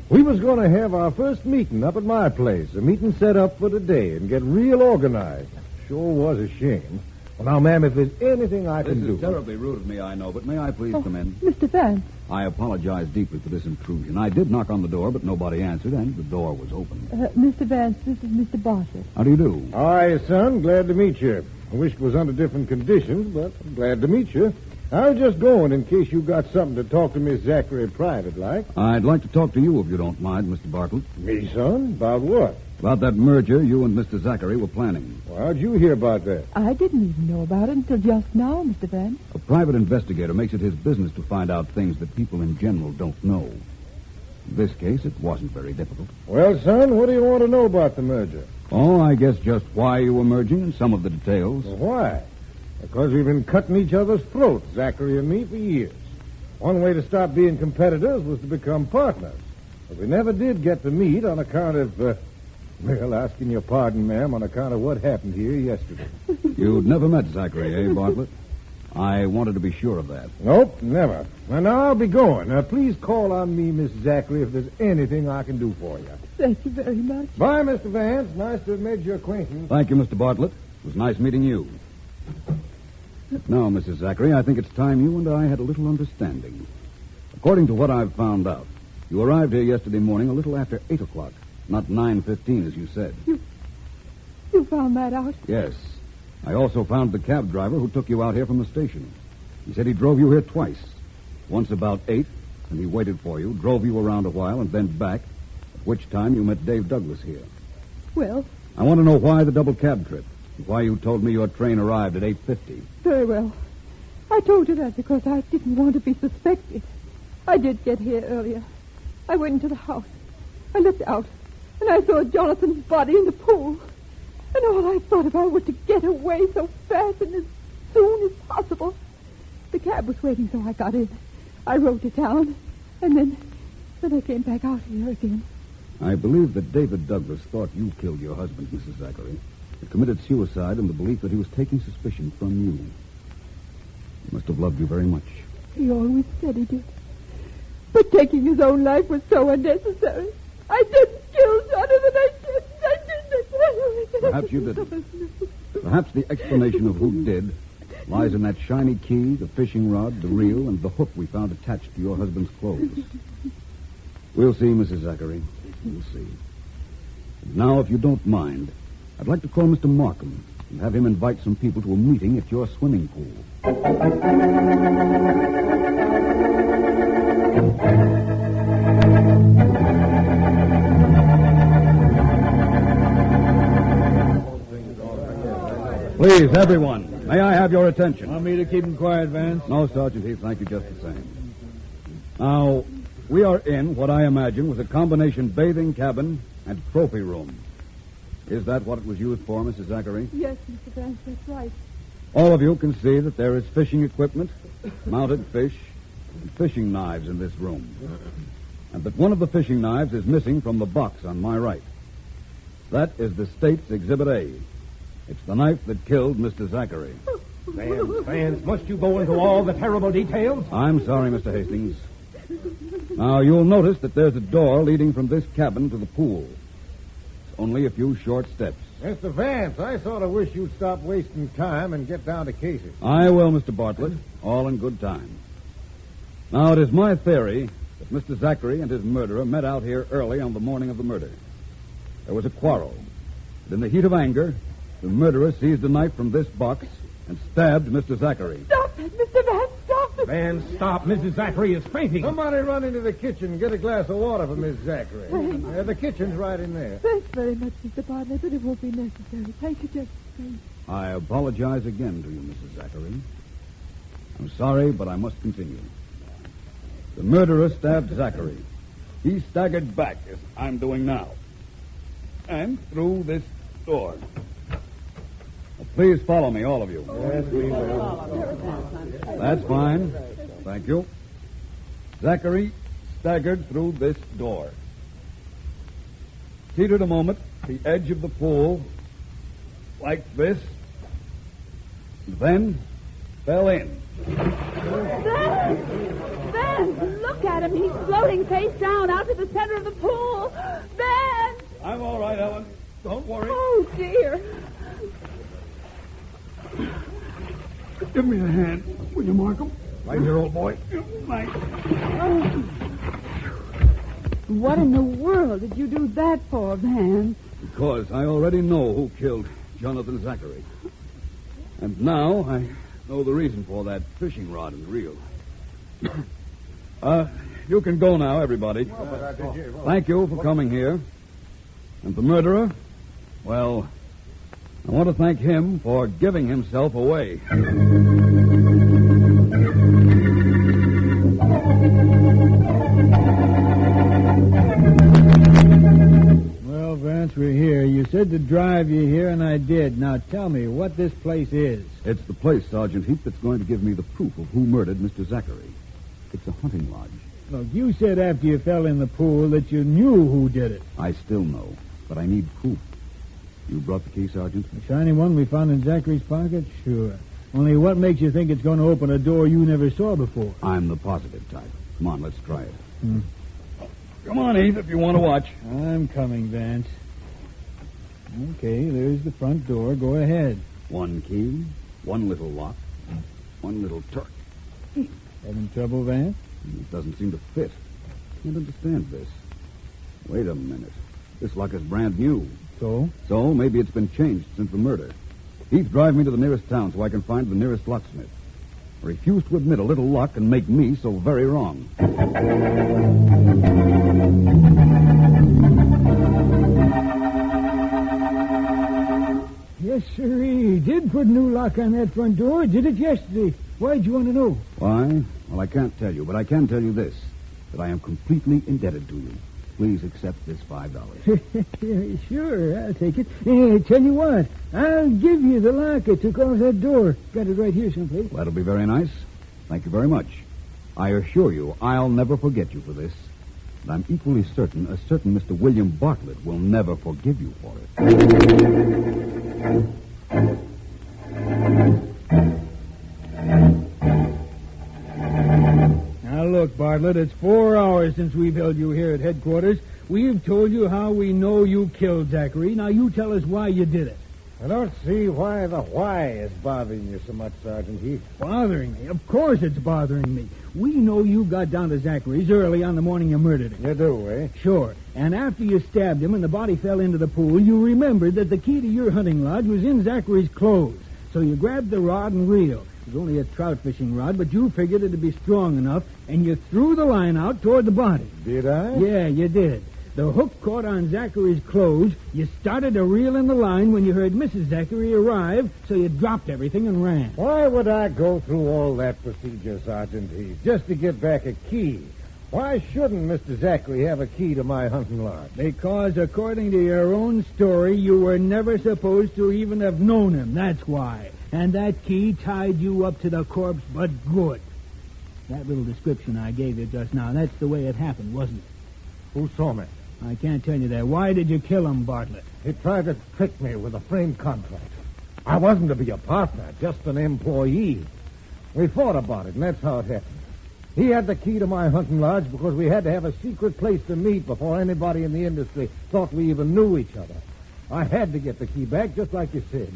We was going to have our first meeting up at my place, a meeting set up for today, and get real organized. Sure was a shame. Well, now, ma'am, if there's anything I can do... This is terribly rude of me, I know, but may I please come in? Mr. Vance. I apologize deeply for this intrusion. I did knock on the door, but nobody answered, and the door was open. Mr. Vance, this is Mr. Bartlett. How do you do? Hi, son. Glad to meet you. I wish it was under different conditions, but I'm glad to meet you. I was just going in case you got something to talk to Miss Zachary private, like. I'd like to talk to you, if you don't mind, Mr. Bartlett. Me, son? About what? About that merger you and Mr. Zachary were planning. Well, how'd you hear about that? I didn't even know about it until just now, Mr. Vance. A private investigator makes it his business to find out things that people in general don't know. In this case, it wasn't very difficult. Well, son, what do you want to know about the merger? Oh, I guess just why you were merging and some of the details. Well, why? Because we've been cutting each other's throats, Zachary and me, for years. One way to stop being competitors was to become partners. But we never did get to meet on account of, well, asking your pardon, ma'am, on account of what happened here yesterday. You'd never met Zachary, eh, Bartlett? I wanted to be sure of that. Nope, never. Well, now I'll be going. Please call on me, Miss Zachary, if there's anything I can do for you. Thank you very much. Bye, Mr. Vance. Nice to have made your acquaintance. Thank you, Mr. Bartlett. It was nice meeting you. Now, Mrs. Zachary, I think it's time you and I had a little understanding. According to what I've found out, you arrived here yesterday morning a little after 8 o'clock, not 9:15 as you said. You found that out? Yes. I also found the cab driver who took you out here from the station. He said he drove you here twice. Once about 8, and he waited for you, drove you around a while, and then back, at which time you met Dave Douglas here. Well? I want to know why the double cab trip, and why you told me your train arrived at 8:50. Very well. I told you that because I didn't want to be suspected. I did get here earlier. I went into the house. I looked out, and I saw Jonathan's body in the pool. And all I thought about was to get away so fast and as soon as possible. The cab was waiting, so I got in. I rode to town, and then I came back out here again. I believe that David Douglas thought you killed your husband, Mrs. Zachary. He committed suicide in the belief that he was taking suspicion from you. He must have loved you very much. He always said he did. But taking his own life was so unnecessary. I didn't kill Jonathan. I didn't. Perhaps you didn't. Perhaps the explanation of who did lies in that shiny key, the fishing rod, the reel, and the hook we found attached to your husband's clothes. We'll see, Mrs. Zachary. We'll see. Now, if you don't mind, I'd like to call Mr. Markham. and have him invite some people to a meeting at your swimming pool. Please, everyone, may I have your attention? Want me to keep him quiet, Vance? No, Sergeant Heath, thank you just the same. Now, we are in what I imagine was a combination bathing cabin and trophy room. Is that what it was used for, Mrs. Zachary? Yes, Mr. Vance, that's right. All of you can see that there is fishing equipment, mounted fish, and fishing knives in this room. And that one of the fishing knives is missing from the box on my right. That is the state's Exhibit A. It's the knife that killed Mr. Zachary. Vance, must you go into all the terrible details? I'm sorry, Mr. Hastings. Now, you'll notice that there's a door leading from this cabin to the pool. It's only a few short steps. Mr. Vance, I sort of wish you'd stop wasting time and get down to cases. I will, Mr. Bartlett, all in good time. Now, it is my theory that Mr. Zachary and his murderer met out here early on the morning of the murder. There was a quarrel. And in the heat of anger, the murderer seized a knife from this box and stabbed Mr. Zachary. Stop it, Mr. Vance, stop it. Vance, stop. Mrs. Zachary is fainting. Somebody run into the kitchen and get a glass of water for Miss Zachary. Thanks. The kitchen's right in there. Thanks very much, Mr. Bartlett, but it won't be necessary. Thank you, just the same. I apologize again to you, Mrs. Zachary. I'm sorry, but I must continue. The murderer stabbed Zachary. He staggered back, as I'm doing now, and through this door. Now, please follow me, all of you. Yes, we will. That's fine. Thank you. Zachary staggered through this door. Teetered a moment at the edge of the pool, like this, and then fell in. Ben, look at him. He's floating face down out to the center of the pool. Ben! I'm all right, Ellen. Don't worry. Oh, dear. Give me a hand, will you, Markham? Right here, old boy. What in the world did you do that for, Vance? Because I already know who killed Jonathan Zachary. And now I know the reason for that fishing rod and reel. You can go now, everybody. Thank you for coming here. And the murderer, well, I want to thank him for giving himself away. Well, Vance, we're here. You said to drive you here, and I did. Now tell me what this place is. It's the place, Sergeant Heath, that's going to give me the proof of who murdered Mr. Zachary. It's a hunting lodge. Look, you said after you fell in the pool that you knew who did it. I still know, but I need proof. You brought the key, Sergeant? The shiny one we found in Zachary's pocket? Sure. Only what makes you think it's going to open a door you never saw before? I'm the positive type. Come on, let's try it. Come on, Heath, if you want to watch. I'm coming, Vance. Okay, there's the front door. Go ahead. One key, one little lock, one little turk. Having trouble, Vance? It doesn't seem to fit. Can't understand this. Wait a minute. This lock is brand new. So? So maybe it's been changed since the murder. Heath, drive me to the nearest town so I can find the nearest locksmith. I refuse to admit a little luck can make me so very wrong. Yes, sir. He did put a new lock on that front door. Did it yesterday. Why'd you want to know? Why? Well, I can't tell you, but I can tell you this, that I am completely indebted to you. Please accept this $5. Sure, I'll take it. Tell you what, I'll give you the lock I took off that door. Got it right here someplace. That'll be very nice. Thank you very much. I assure you, I'll never forget you for this. And I'm equally certain a certain Mr. William Bartlett will never forgive you for it. Now, look, Bartlett, it's 4 hours since we've held you here at headquarters. We've told you how we know you killed Zachary. Now, you tell us why you did it. I don't see why the why is bothering you so much, Sergeant Heath. Bothering me? Of course it's bothering me. We know you got down to Zachary's early on the morning you murdered him. You do, eh? Sure. And after you stabbed him and the body fell into the pool, you remembered that the key to your hunting lodge was in Zachary's clothes. So you grabbed the rod and reel. It was only a trout fishing rod, but you figured it'd be strong enough, and you threw the line out toward the body. Did I? Yeah, you did. The hook caught on Zachary's clothes. You started to reel in the line when you heard Mrs. Zachary arrive, so you dropped everything and ran. Why would I go through all that procedure, Sergeant Heath, just to get back a key? Why shouldn't Mr. Zachary have a key to my hunting lodge? Because, according to your own story, you were never supposed to even have known him. That's why. And that key tied you up to the corpse, but good. That little description I gave you just now, that's the way it happened, wasn't it? Who saw me? I can't tell you that. Why did you kill him, Bartlett? He tried to trick me with a framed contract. I wasn't to be a partner, just an employee. We fought about it, and that's how it happened. He had the key to my hunting lodge because we had to have a secret place to meet before anybody in the industry thought we even knew each other. I had to get the key back, just like you said.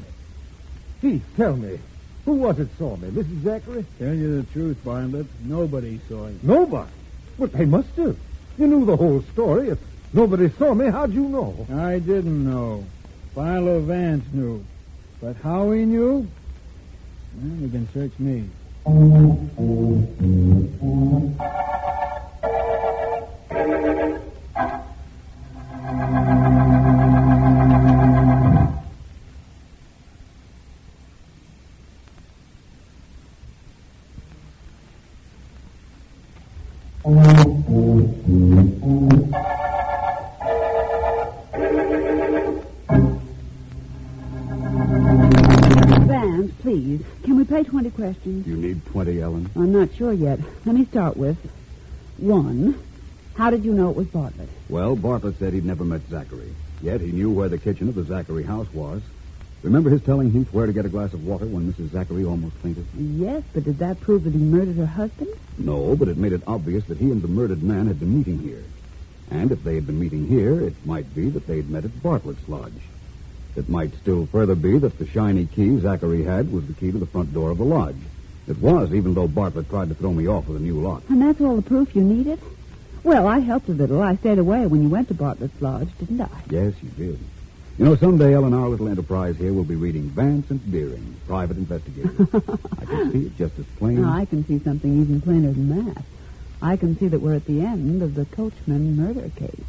Heath, tell me, who was it saw me? Mrs. Zachary? Tell you the truth, Bartlett. Nobody saw him. Nobody? But they must have. You knew the whole story. If nobody saw me, how'd you know? I didn't know. Philo Vance knew. But how he knew? Well, you can search me. Vance, please, can we play 20 questions? You need 20, Ellen? I'm not sure yet. Let me start with 1. How did you know it was Bartlett? Well, Bartlett said he'd never met Zachary. Yet he knew where the kitchen of the Zachary house was. Remember his telling Heath where to get a glass of water when Mrs. Zachary almost fainted? Yes, but did that prove that he murdered her husband? No, but it made it obvious that he and the murdered man had been meeting here. And if they had been meeting here, it might be that they'd met at Bartlett's lodge. It might still further be that the shiny key Zachary had was the key to the front door of the lodge. It was, even though Bartlett tried to throw me off with a new lock. And that's all the proof you needed? Well, I helped a little. I stayed away when you went to Bartlett's lodge, didn't I? Yes, you did. You know, someday, Ellen, our little enterprise here will be reading Vance and Deering, private investigators. I can see it just as plain. No, I can see something even plainer than that. I can see that we're at the end of the Coachman murder case.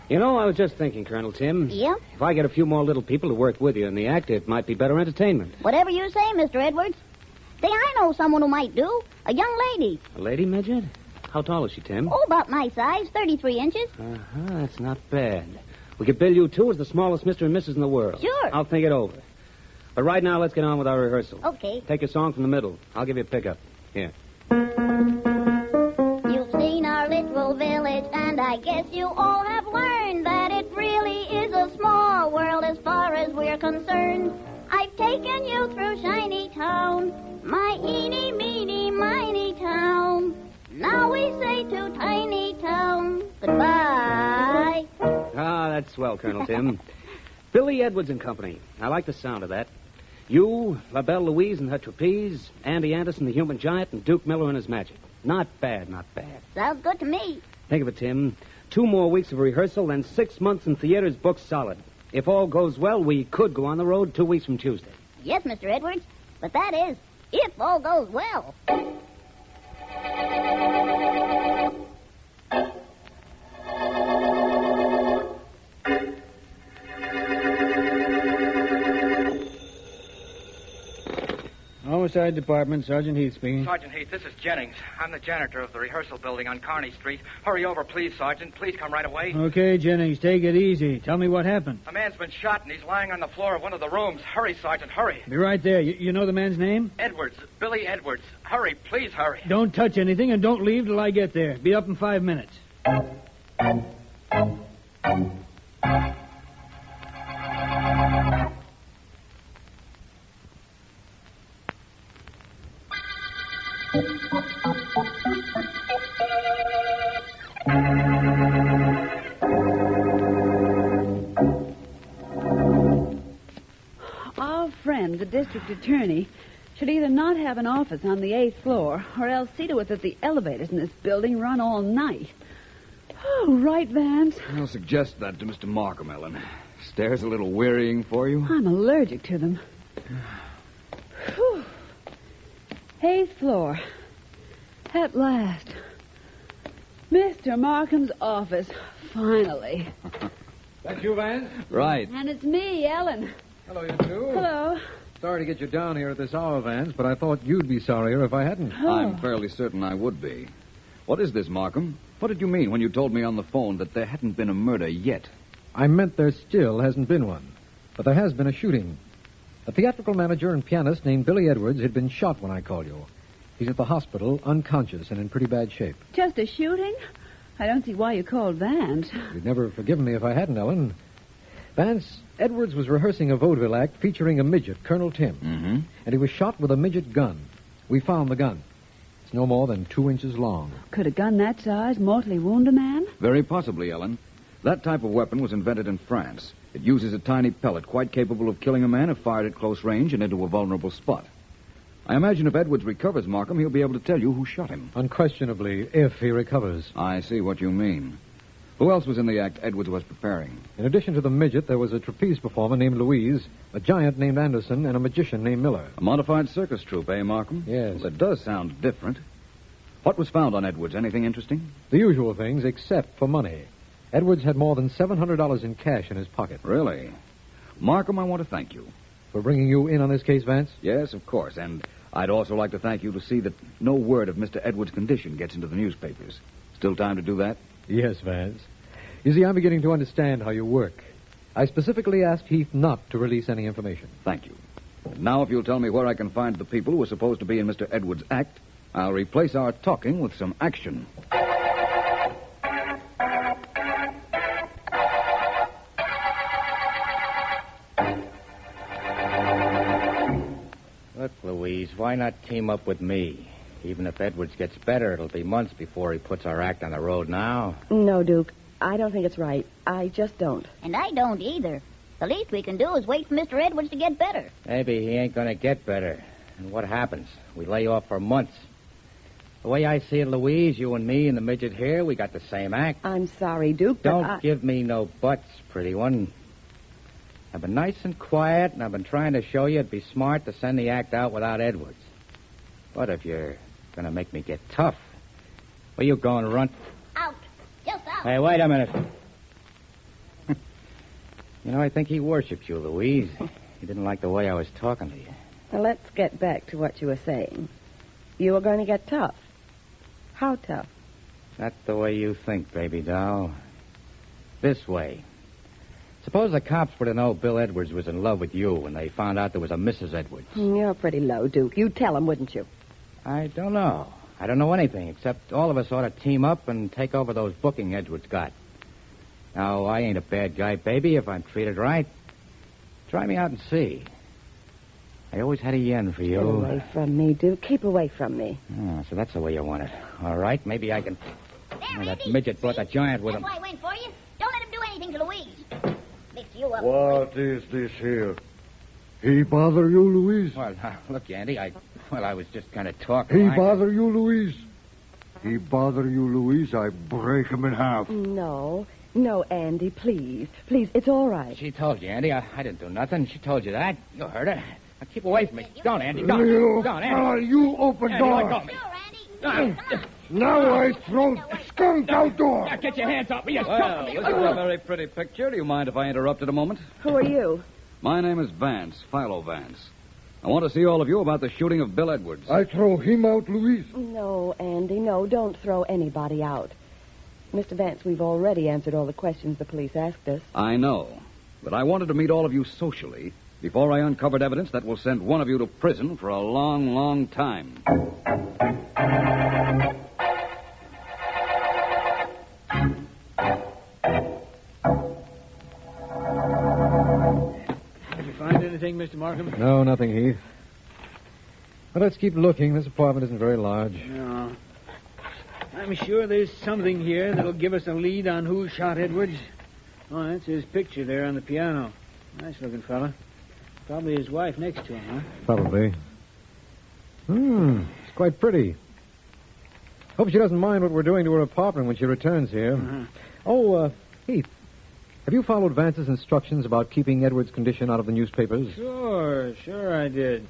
You know, I was just thinking, Colonel Tim. Yeah? If I get a few more little people to work with you in the act, it might be better entertainment. Whatever you say, Mr. Edwards. Say, I know someone who might do. A young lady. A lady, Midget? How tall is she, Tim? Oh, about my size, 33 inches. Uh-huh, that's not bad. We could bill you two as the smallest Mr. and Mrs. in the world. Sure. I'll think it over. But right now, let's get on with our rehearsal. Okay. Take a song from the middle. I'll give you a pickup. Here. You've seen our little village, and I guess you all have learned that it really is a small world as far as we're concerned. I've taken you through Shiny Town, my eeny, meeny, miny town. Now we say to Tiny Town, goodbye. Ah, that's swell, Colonel Tim. Billy Edwards and Company. I like the sound of that. You, La Belle Louise and her trapeze, Andy Anderson, the human giant, and Duke Miller and his magic. Not bad, not bad. Sounds good to me. Think of it, Tim. 2 more weeks of rehearsal, then 6 months in theaters booked solid. If all goes well, we could go on the road 2 weeks from Tuesday. Yes, Mr. Edwards, but that is, if all goes well. Homicide Department, Sergeant Heath speaking. Sergeant Heath, this is Jennings. I'm the janitor of the rehearsal building on Kearney Street. Hurry over, please, Sergeant. Please come right away. Okay, Jennings, take it easy. Tell me what happened. A man's been shot, and he's lying on the floor of one of the rooms. Hurry, Sergeant, hurry. Be right there. You know the man's name? Edwards, Billy Edwards. Hurry, please hurry. Don't touch anything and don't leave till I get there. Be up in 5 minutes. Our friend, the district attorney, should either not have an office on the 8th floor or else see to it that the elevators in this building run all night. Oh, right, Vance? I'll suggest that to Mr. Markham, Ellen. Stairs a little wearying for you? I'm allergic to them. Whew. 8th floor. At last. Mr. Markham's office. Finally. That you, Vance? Right. And it's me, Ellen. Hello, you two. Hello. Sorry to get you down here at this hour, Vance, but I thought you'd be sorrier if I hadn't. I'm fairly certain I would be. What is this, Markham? What did you mean when you told me on the phone that there hadn't been a murder yet? I meant there still hasn't been one, but there has been a shooting. A theatrical manager and pianist named Billy Edwards had been shot when I called you. He's at the hospital, unconscious and in pretty bad shape. Just a shooting? I don't see why you called Vance. You'd never have forgiven me if I hadn't, Ellen. Vance, Edwards was rehearsing a vaudeville act featuring a midget, Colonel Tim. Mm-hmm. And he was shot with a midget gun. We found the gun. It's no more than 2 inches long. Could a gun that size mortally wound a man? Very possibly, Ellen. That type of weapon was invented in France. It uses a tiny pellet quite capable of killing a man if fired at close range and into a vulnerable spot. I imagine if Edwards recovers, Markham, he'll be able to tell you who shot him. Unquestionably, if he recovers. I see what you mean. Who else was in the act Edwards was preparing? In addition to the midget, there was a trapeze performer named Louise, a giant named Anderson, and a magician named Miller. A modified circus troupe, eh, Markham? Yes. Well, it does sound different. What was found on Edwards? Anything interesting? The usual things, except for money. Edwards had more than $700 in cash in his pocket. Really? Markham, I want to thank you. For bringing you in on this case, Vance? Yes, of course. And I'd also like to thank you to see that no word of Mr. Edwards' condition gets into the newspapers. Still time to do that? Yes, Vance. You see, I'm beginning to understand how you work. I specifically asked Heath not to release any information. Thank you. Now, if you'll tell me where I can find the people who are supposed to be in Mr. Edwards' act, I'll replace our talking with some action. Look, Louise, why not team up with me? Even if Edwards gets better, it'll be months before he puts our act on the road now. No, Duke. I don't think it's right. I just don't. And I don't either. The least we can do is wait for Mr. Edwards to get better. Maybe he ain't gonna get better. And what happens? We lay off for months. The way I see it, Louise, you and me and the midget here, we got the same act. I'm sorry, Duke, but Don't give me no buts, pretty one. I've been nice and quiet, and I've been trying to show you it'd be smart to send the act out without Edwards. But if you're gonna make me get tough, where you going, runt? Out. Just out. Hey, wait a minute. You know, I think he worshipped you, Louise. He didn't like the way I was talking to you. Now, let's get back to what you were saying. You were going to get tough. How tough? Not the way you think, baby doll. This way. Suppose the cops were to know Bill Edwards was in love with you and they found out there was a Mrs. Edwards. You're pretty low, Duke. You'd tell them, wouldn't you? I don't know. I don't know anything, except all of us ought to team up and take over those booking Edwards got. Now, I ain't a bad guy, baby, if I'm treated right. Try me out and see. I always had a yen for you. Get away from me, Duke. Keep away from me. Oh, so that's the way you want it. All right, maybe I can... Oh, that midget brought the giant with him. That's why I went for you. Don't let him do anything to Louise. Mix you up. What is this here? He bother you, Louise? Well, look, Andy, I was just kind of talking. He bother you, Louise? He bother you, Louise? I break him in half. No, Andy, please. Please, it's all right. She told you, Andy. I didn't do nothing. She told you that. You heard her. Now, keep away from me. Don't, Andy. Don't, Andy. You open Andy, door. let go of me. Now I throw skunk outdoor. Now, get your hands off me, you Well, this is a very pretty picture. Do you mind if I interrupt it a moment? Who are you? My name is Vance, Philo Vance. I want to see all of you about the shooting of Bill Edwards. I throw him out, Louise. No, Andy, no. Don't throw anybody out. Mr. Vance, we've already answered all the questions the police asked us. I know, but I wanted to meet all of you socially before I uncovered evidence that will send one of you to prison for a long, long time. Did you find anything, Mr. Markham? No, nothing, Heath. But let's keep looking. This apartment isn't very large. No. I'm sure there's something here that'll give us a lead on who shot Edwards. Oh, that's his picture there on the piano. Nice-looking fella. Probably his wife next to him, huh? Probably. It's quite pretty. Hope she doesn't mind what we're doing to her apartment when she returns here. Uh-huh. Oh, Heath, have you followed Vance's instructions about keeping Edwards' condition out of the newspapers? Sure I did.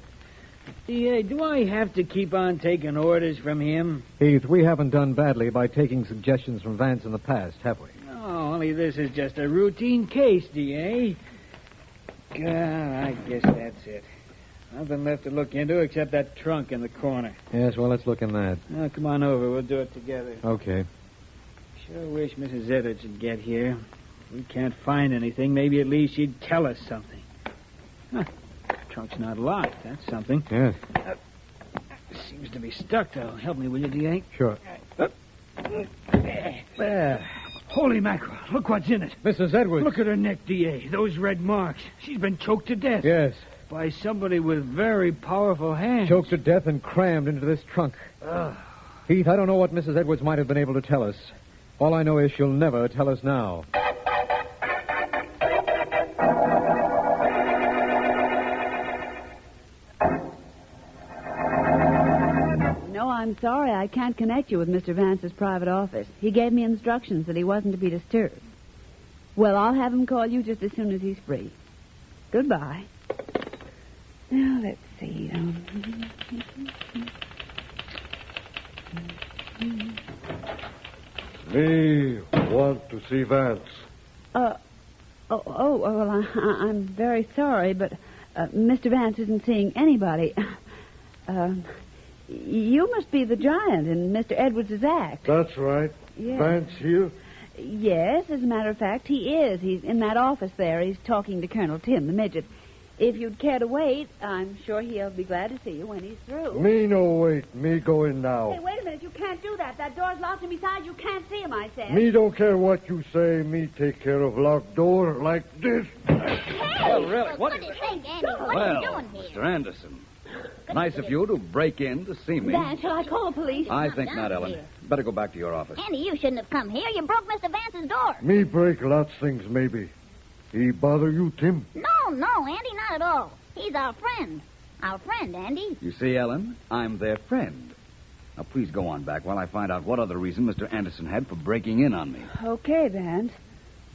DA, do I have to keep on taking orders from him? Heath, we haven't done badly by taking suggestions from Vance in the past, have we? No, only this is just a routine case, DA. God, I guess that's it. Nothing left to look into except that trunk in the corner. Yes, well, let's look in that. Now, come on over. We'll do it together. Okay. Sure wish Mrs. Edwards would get here. If we can't find anything, maybe at least she'd tell us something. Huh. Trunk's not locked. That's something. Yes. Seems to be stuck, though. Help me, will you, D.A.? Sure. There. Holy mackerel. Look what's in it. Mrs. Edwards. Look at her neck, D.A. Those red marks. She's been choked to death. Yes. By somebody with very powerful hands. Choked to death and crammed into this trunk. Heath, I don't know what Mrs. Edwards might have been able to tell us. All I know is she'll never tell us now. No, I'm sorry. I can't connect you with Mr. Vance's private office. He gave me instructions that he wasn't to be disturbed. Well, I'll have him call you just as soon as he's free. Goodbye. Now, let's see. Me want to see Vance. Well, I'm very sorry, but Mr. Vance isn't seeing anybody. You must be the giant in Mr. Edwards' act. That's right. Yes. Vance here? Yes, as a matter of fact, he is. He's in that office there. He's talking to Colonel Tim, the midget. If you'd care to wait, I'm sure he'll be glad to see you when he's through. Me no wait. Me go in now. Hey, wait a minute. You can't do that. That door's locked, and besides, you can't see him, I said. Me don't care what you say. Me take care of locked door like this. Well, really, What do you think, Andy? What are you doing here? Mr. Anderson, nice of you to break in to see me. Vance, shall I call the police? I think not, Ellen. Better go back to your office. Andy, you shouldn't have come here. You broke Mr. Vance's door. Me break lots things, maybe. He bother you, Tim? No, Andy, not at all. He's our friend. Our friend, Andy. You see, Ellen, I'm their friend. Now, please go on back while I find out what other reason Mr. Anderson had for breaking in on me. Okay, Vance.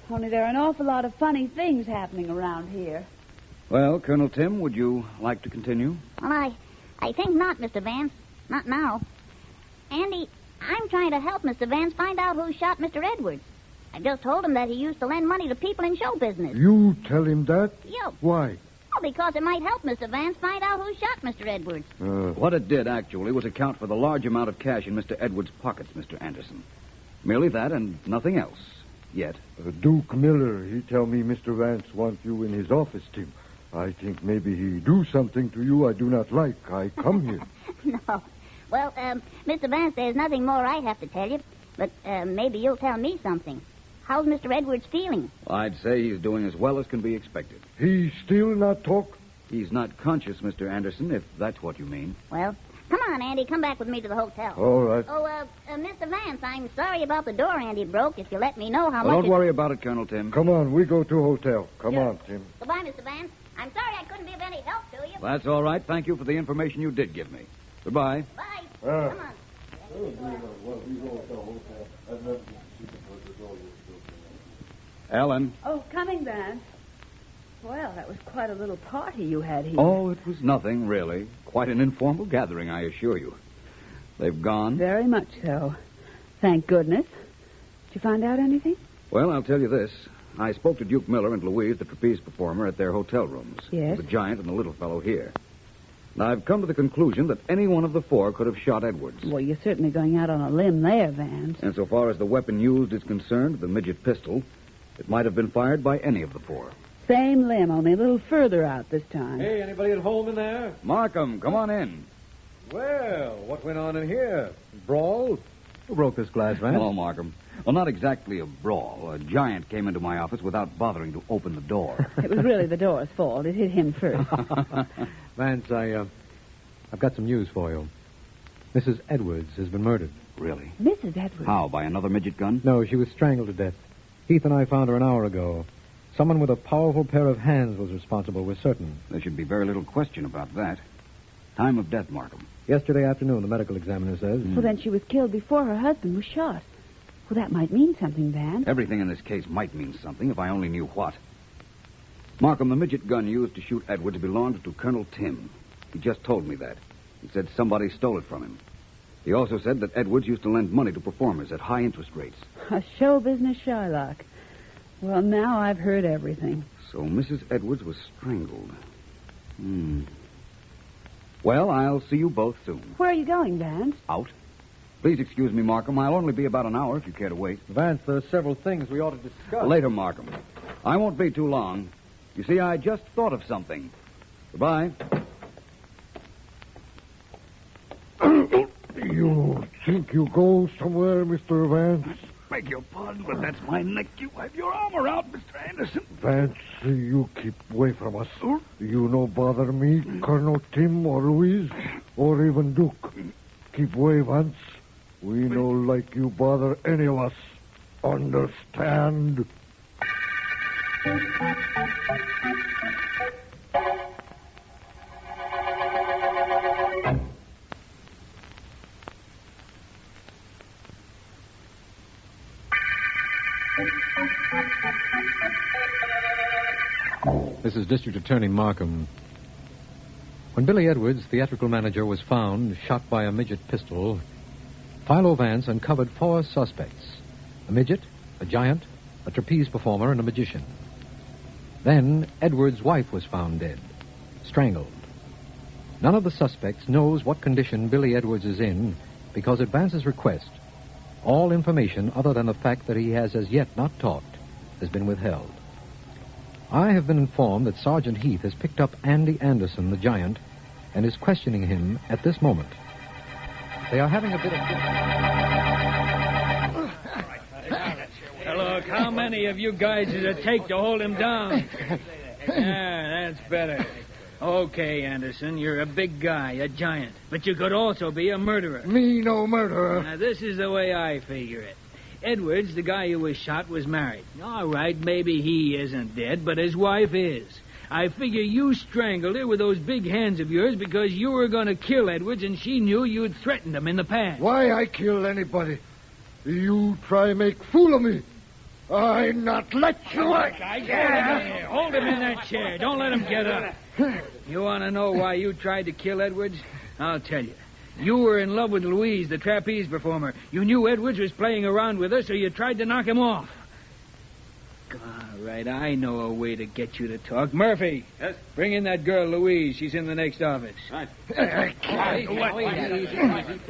Only there are an awful lot of funny things happening around here. Well, Colonel Tim, would you like to continue? Well, I think not, Mr. Vance. Not now. Andy, I'm trying to help Mr. Vance find out who shot Mr. Edwards. I just told him that he used to lend money to people in show business. You tell him that? Yep. Why? Well, because it might help Mr. Vance find out who shot Mr. Edwards. What it did, actually, was account for the large amount of cash in Mr. Edwards' pockets, Mr. Anderson. Merely that and nothing else. Yet. Duke Miller, he tell me Mr. Vance wants you in his office, Tim. I think maybe he do something to you I do not like. I come here. No. Well, Mr. Vance, there's nothing more I have to tell you. But maybe you'll tell me something. How's Mr. Edwards feeling? I'd say he's doing as well as can be expected. He still not talk? He's not conscious, Mr. Anderson, if that's what you mean. Well, come on, Andy. Come back with me to the hotel. All right. Oh, Mr. Vance, I'm sorry about the door Andy broke. If you let me know how Well, much... don't worry about it, Colonel Tim. Come on, we go to hotel. Come on, Tim. Goodbye, Mr. Vance. I'm sorry I couldn't be of any help to you. That's all right. Thank you for the information you did give me. Goodbye. Bye. Come on. Ellen. Oh, coming, Vance. Well, that was quite a little party you had here. Oh, it was nothing, really. Quite an informal gathering, I assure you. They've gone? Very much so. Thank goodness. Did you find out anything? Well, I'll tell you this. I spoke to Duke Miller and Louise, the trapeze performer, at their hotel rooms. Yes? The giant and the little fellow here. Now, I've come to the conclusion that any one of the four could have shot Edwards. Well, you're certainly going out on a limb there, Vance. And so far as the weapon used is concerned, the midget pistol, it might have been fired by any of the four. Same limb, only a little further out this time. Hey, anybody at home in there? Markham, come on in. Well, what went on in here? Brawl? Who broke this glass, Vance? Hello, Markham. Well, not exactly a brawl. A giant came into my office without bothering to open the door. It was really the door's fault. It hit him first. Vance, I've got some news for you. Mrs. Edwards has been murdered. Really? Mrs. Edwards? How, by another midget gun? No, she was strangled to death. Heath and I found her an hour ago. Someone with a powerful pair of hands was responsible, we're certain. There should be very little question about that. Time of death, Markham. Yesterday afternoon, the medical examiner says. Well, then she was killed before her husband was shot. Well, that might mean something, Vance. Everything in this case might mean something if I only knew what. Markham, the midget gun used to shoot Edwards belonged to Colonel Tim. He just told me that. He said somebody stole it from him. He also said that Edwards used to lend money to performers at high interest rates. A show business Shylock. Well, now I've heard everything. So Mrs. Edwards was strangled. Well, I'll see you both soon. Where are you going, Vance? Out. Please excuse me, Markham. I'll only be about an hour if you care to wait. Vance, there are several things we ought to discuss. Later, Markham. I won't be too long. You see, I just thought of something. Goodbye. You think you go somewhere, Mr. Vance? Beg your pardon, but that's my neck. You have your arm around, Mr. Anderson. Vance, you keep away from us. You no bother me, Colonel Tim or Louise, or even Duke. Keep away, Vance. We no like you bother any of us. Understand? This is District Attorney Markham. When Billy Edwards, theatrical manager, was found shot by a midget pistol, Philo Vance uncovered 4 suspects: a midget, a giant, a trapeze performer, and a magician. Then Edwards' wife was found dead, strangled. None of the suspects knows what condition Billy Edwards is in because at Vance's request, all information other than the fact that he has as yet not talked has been withheld. I have been informed that Sergeant Heath has picked up Andy Anderson, the giant, and is questioning him at this moment. They are having a bit of... Now, look, how many of you guys does it take to hold him down? Yeah, that's better. Okay, Anderson, you're a big guy, a giant. But you could also be a murderer. Me no murderer. Now, this is the way I figure it. Edwards, the guy who was shot, was married. All right, maybe he isn't dead, but his wife is. I figure you strangled her with those big hands of yours because you were going to kill Edwards and she knew you'd threatened him in the past. Why I kill anybody? You try make fool of me. I not let you... Hold him in that chair. Don't let him get up. You want to know why you tried to kill Edwards? I'll tell you. You were in love with Louise, the trapeze performer. You knew Edwards was playing around with her, so you tried to knock him off. All right, I know a way to get you to talk. Murphy. Yes? Bring in that girl, Louise. She's in the next office. Right.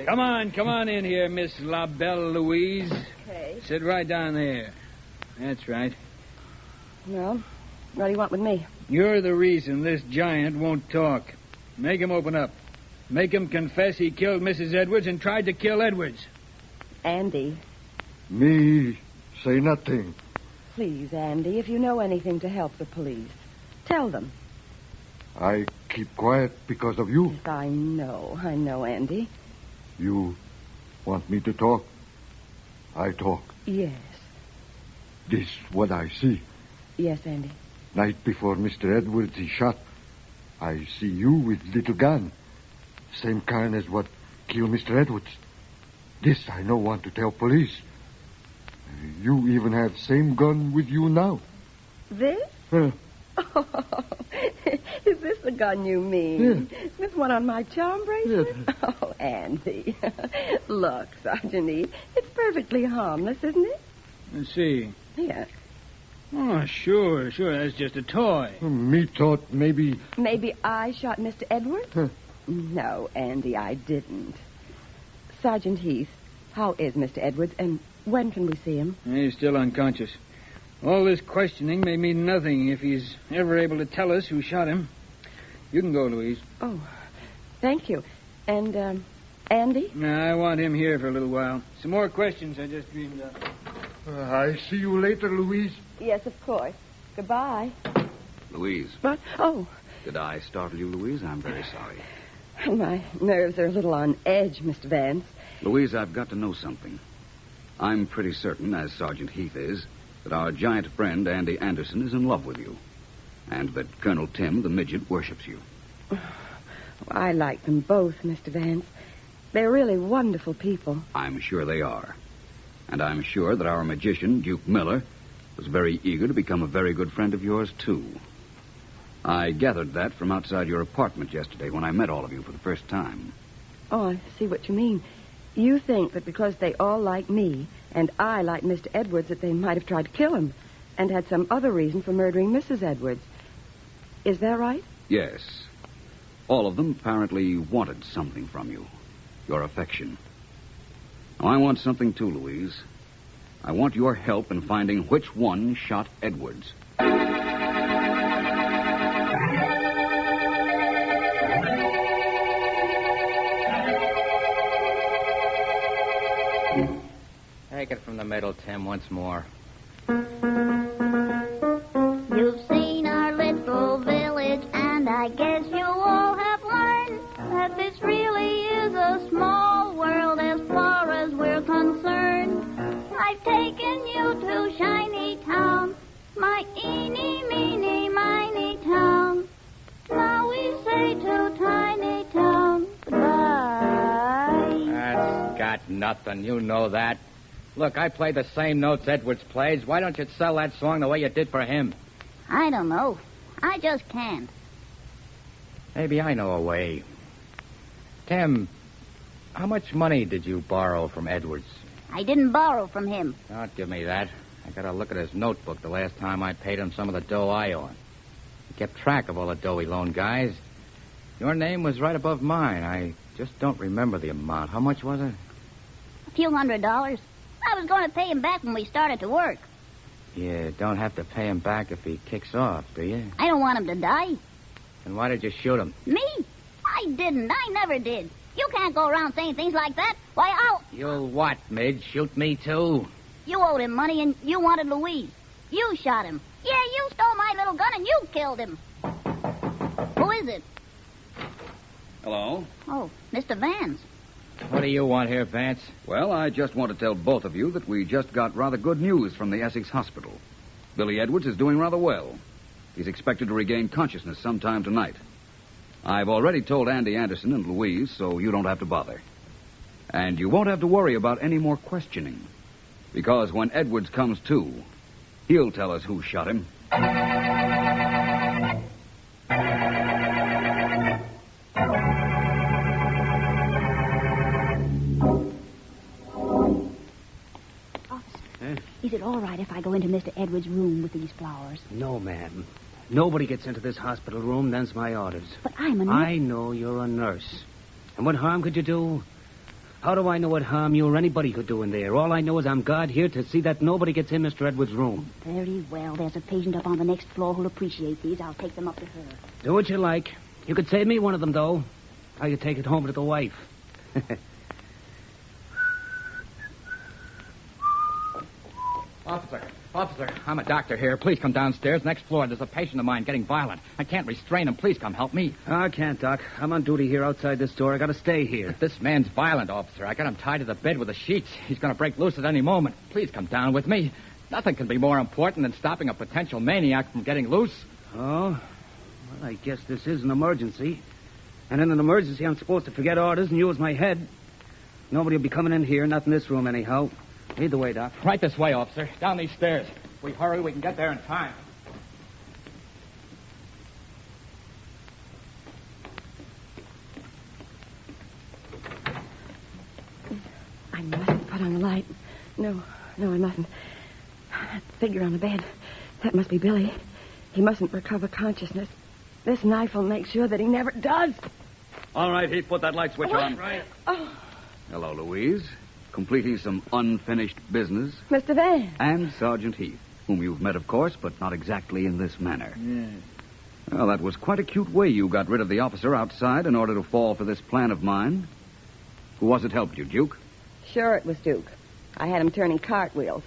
Come on in here, Miss La Belle Louise. Okay. Sit right down there. That's right. Well, what do you want with me? You're the reason this giant won't talk. Make him open up. Make him confess he killed Mrs. Edwards and tried to kill Edwards. Andy. Me say nothing. Please, Andy, if you know anything to help the police, tell them. I keep quiet because of you. Yes, I know, Andy. You want me to talk? I talk. Yes. This what I see. Yes, Andy. Night before Mr. Edwards is shot, I see you with little gun. Same kind as what killed Mr. Edwards. This I no want to tell police. You even have same gun with you now. This? Huh. Oh, is this the gun you mean? Yeah. This one on my charm bracelet? Yeah. Oh, Andy. Look, Sergeant Eve, it's perfectly harmless, isn't it? Let's see. Yes. Oh, sure. That's just a toy. Me thought maybe... Maybe I shot Mr. Edwards? Huh. No, Andy, I didn't. Sergeant Heath, how is Mr. Edwards, and when can we see him? He's still unconscious. All this questioning may mean nothing if he's ever able to tell us who shot him. You can go, Louise. Oh, thank you. And, Andy? No, I want him here for a little while. Some more questions I just dreamed up. I see you later, Louise. Yes, of course. Goodbye. Louise. What? Oh, Did I startle you, Louise? I'm very sorry. my nerves are a little on edge, Mr. Vance. Louise, I've got to know something. I'm pretty certain, as Sergeant Heath is, that our giant friend, Andy Anderson, is in love with you. And that Colonel Tim, the midget, worships you. I like them both, Mr. Vance. They're really wonderful people. I'm sure they are. And I'm sure that our magician, Duke Miller, was very eager to become a very good friend of yours, too. I gathered that from outside your apartment yesterday when I met all of you for the first time. Oh, I see what you mean. You think that because they all like me and I like Mr. Edwards that they might have tried to kill him and had some other reason for murdering Mrs. Edwards. Is that right? Yes. All of them apparently wanted something from you. Your affection. Now, I want something too, Louise. I want your help in finding which one shot Edwards. Take it from the middle, Tim, once more. You've seen our little village, and I guess you all have learned that this really is a small world as far as we're concerned. I've taken you to Shiny Town, my eeny, meeny, miny town. Now we say to Tiny Town goodbye. That's got nothing. You know that. Look, I play the same notes Edwards plays. Why don't you sell that song the way you did for him? I don't know. I just can't. Maybe I know a way. Tim, how much money did you borrow from Edwards? I didn't borrow from him. Don't give me that. I got to look at his notebook the last time I paid him some of the dough I owed. He kept track of all the dough he loaned guys. Your name was right above mine. I just don't remember the amount. How much was it? A few $100. I was going to pay him back when we started to work. You don't have to pay him back if he kicks off, do you? I don't want him to die. Then why did you shoot him? Me? I didn't. I never did. You can't go around saying things like that. Why, I'll... You'll what, Midge? Shoot me, too? You owed him money, and you wanted Louise. You shot him. Yeah, you stole my little gun, and you killed him. Who is it? Hello? Oh, Mr. Vance. What do you want here, Vance? Well, I just want to tell both of you that we just got rather good news from the Essex Hospital. Billy Edwards is doing rather well. He's expected to regain consciousness sometime tonight. I've already told Andy Anderson and Louise, so you don't have to bother. And you won't have to worry about any more questioning. Because when Edwards comes to, he'll tell us who shot him. Is it all right if I go into Mr. Edwards' room with these flowers? No, ma'am. Nobody gets into this hospital room. Them's my orders. But I'm a nurse. I know you're a nurse. And what harm could you do? How do I know what harm you or anybody could do in there? All I know is I'm God here to see that nobody gets in Mr. Edwards' room. Very well. There's a patient up on the next floor who'll appreciate these. I'll take them up to her. Do what you like. You could save me one of them, though. How you take it home to the wife. Officer, I'm a doctor here. Please come downstairs. Next floor, there's a patient of mine getting violent. I can't restrain him. Please come help me. I can't, Doc. I'm on duty here outside this door. I gotta stay here. But this man's violent, officer. I got him tied to the bed with the sheets. He's gonna break loose at any moment. Please come down with me. Nothing can be more important than stopping a potential maniac from getting loose. Oh? Well, I guess this is an emergency. And in an emergency, I'm supposed to forget orders and use my head. Nobody will be coming in here, not in this room anyhow. Lead the way, Doc. Right this way, officer. Down these stairs. If we hurry, we can get there in time. I mustn't put on the light. No, I mustn't. That figure on the bed, that must be Billy. He mustn't recover consciousness. This knife will make sure that he never does. All right, Heath, put that light switch on. Right. Oh, Hello, Louise. Completing some unfinished business. Mr. Vance. And Sergeant Heath, whom you've met, of course, but not exactly in this manner. Yeah. Well, that was quite a cute way you got rid of the officer outside in order to fall for this plan of mine. Who was it helped you, Duke? Sure it was Duke. I had him turning cartwheels.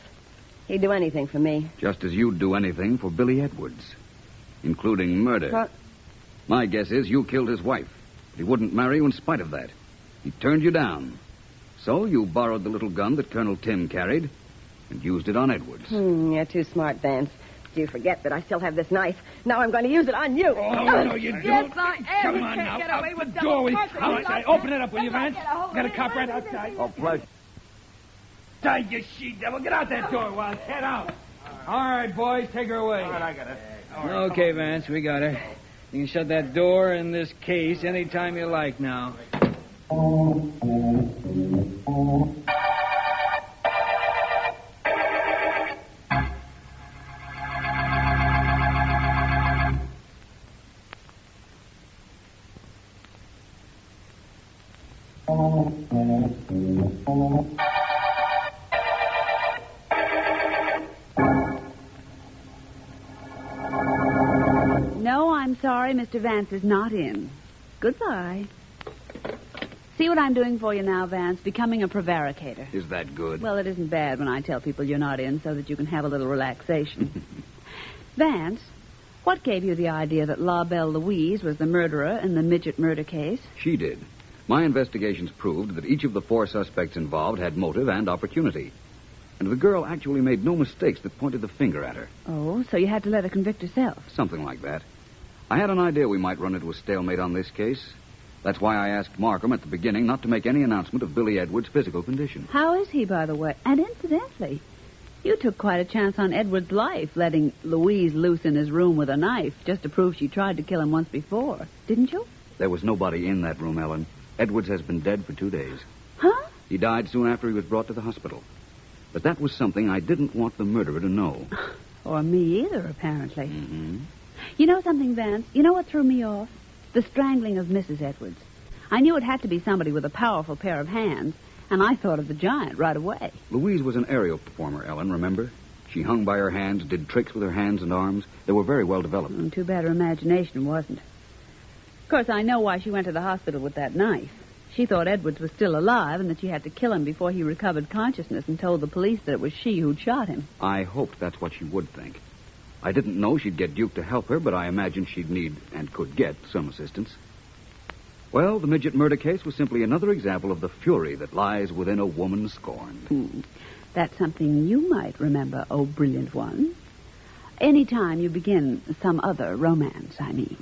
He'd do anything for me. Just as you'd do anything for Billy Edwards, including murder. What? My guess is you killed his wife. But he wouldn't marry you in spite of that. He turned you down. So you borrowed the little gun that Colonel Tim carried and used it on Edwards. You're too smart, Vance. Do you forget that I still have this knife? Now I'm going to use it on you. Oh, no, you don't. Yes, I am. Come You on can't now. get away with Out the door with you. double All right, open it up, will you, Vance? Got a cop right outside. Oh, pleasure. Die, you she-devil. Get out that door, Wild. Get out. All right, boys, take her away. All right, I got it. Okay, Vance, we got her. You can shut that door in this case anytime you like now. No, I'm sorry, Mr. Vance is not in. Goodbye. See what I'm doing for you now, Vance? Becoming a prevaricator. Is that good? Well, it isn't bad when I tell people you're not in so that you can have a little relaxation. Vance, what gave you the idea that La Belle Louise was the murderer in the Midget murder case? She did. My investigations proved that each of the 4 suspects involved had motive and opportunity. And the girl actually made no mistakes that pointed the finger at her. Oh, so you had to let her convict herself. Something like that. I had an idea we might run into a stalemate on this case. That's why I asked Markham at the beginning not to make any announcement of Billy Edwards' physical condition. How is he, by the way? And incidentally, you took quite a chance on Edward's life, letting Louise loose in his room with a knife just to prove she tried to kill him once before, didn't you? There was nobody in that room, Ellen. Edwards has been dead for 2 days. Huh? He died soon after he was brought to the hospital. But that was something I didn't want the murderer to know. Or me either, apparently. Mm-hmm. You know something, Vance? You know what threw me off? The strangling of Mrs. Edwards. I knew it had to be somebody with a powerful pair of hands, and I thought of the giant right away. Louise was an aerial performer, Ellen, remember? She hung by her hands, did tricks with her hands and arms. They were very well developed. Too bad her imagination wasn't. Of course, I know why she went to the hospital with that knife. She thought Edwards was still alive and that she had to kill him before he recovered consciousness and told the police that it was she who'd shot him. I hoped that's what she would think. I didn't know she'd get Duke to help her, but I imagined she'd need and could get some assistance. Well, the Midget murder case was simply another example of the fury that lies within a woman scorned. That's something you might remember, oh brilliant one. Any time you begin some other romance, I mean.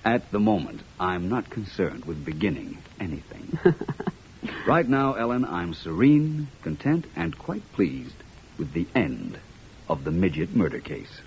At the moment, I'm not concerned with beginning anything. Right now, Ellen, I'm serene, content, and quite pleased with the end of the Midget murder case.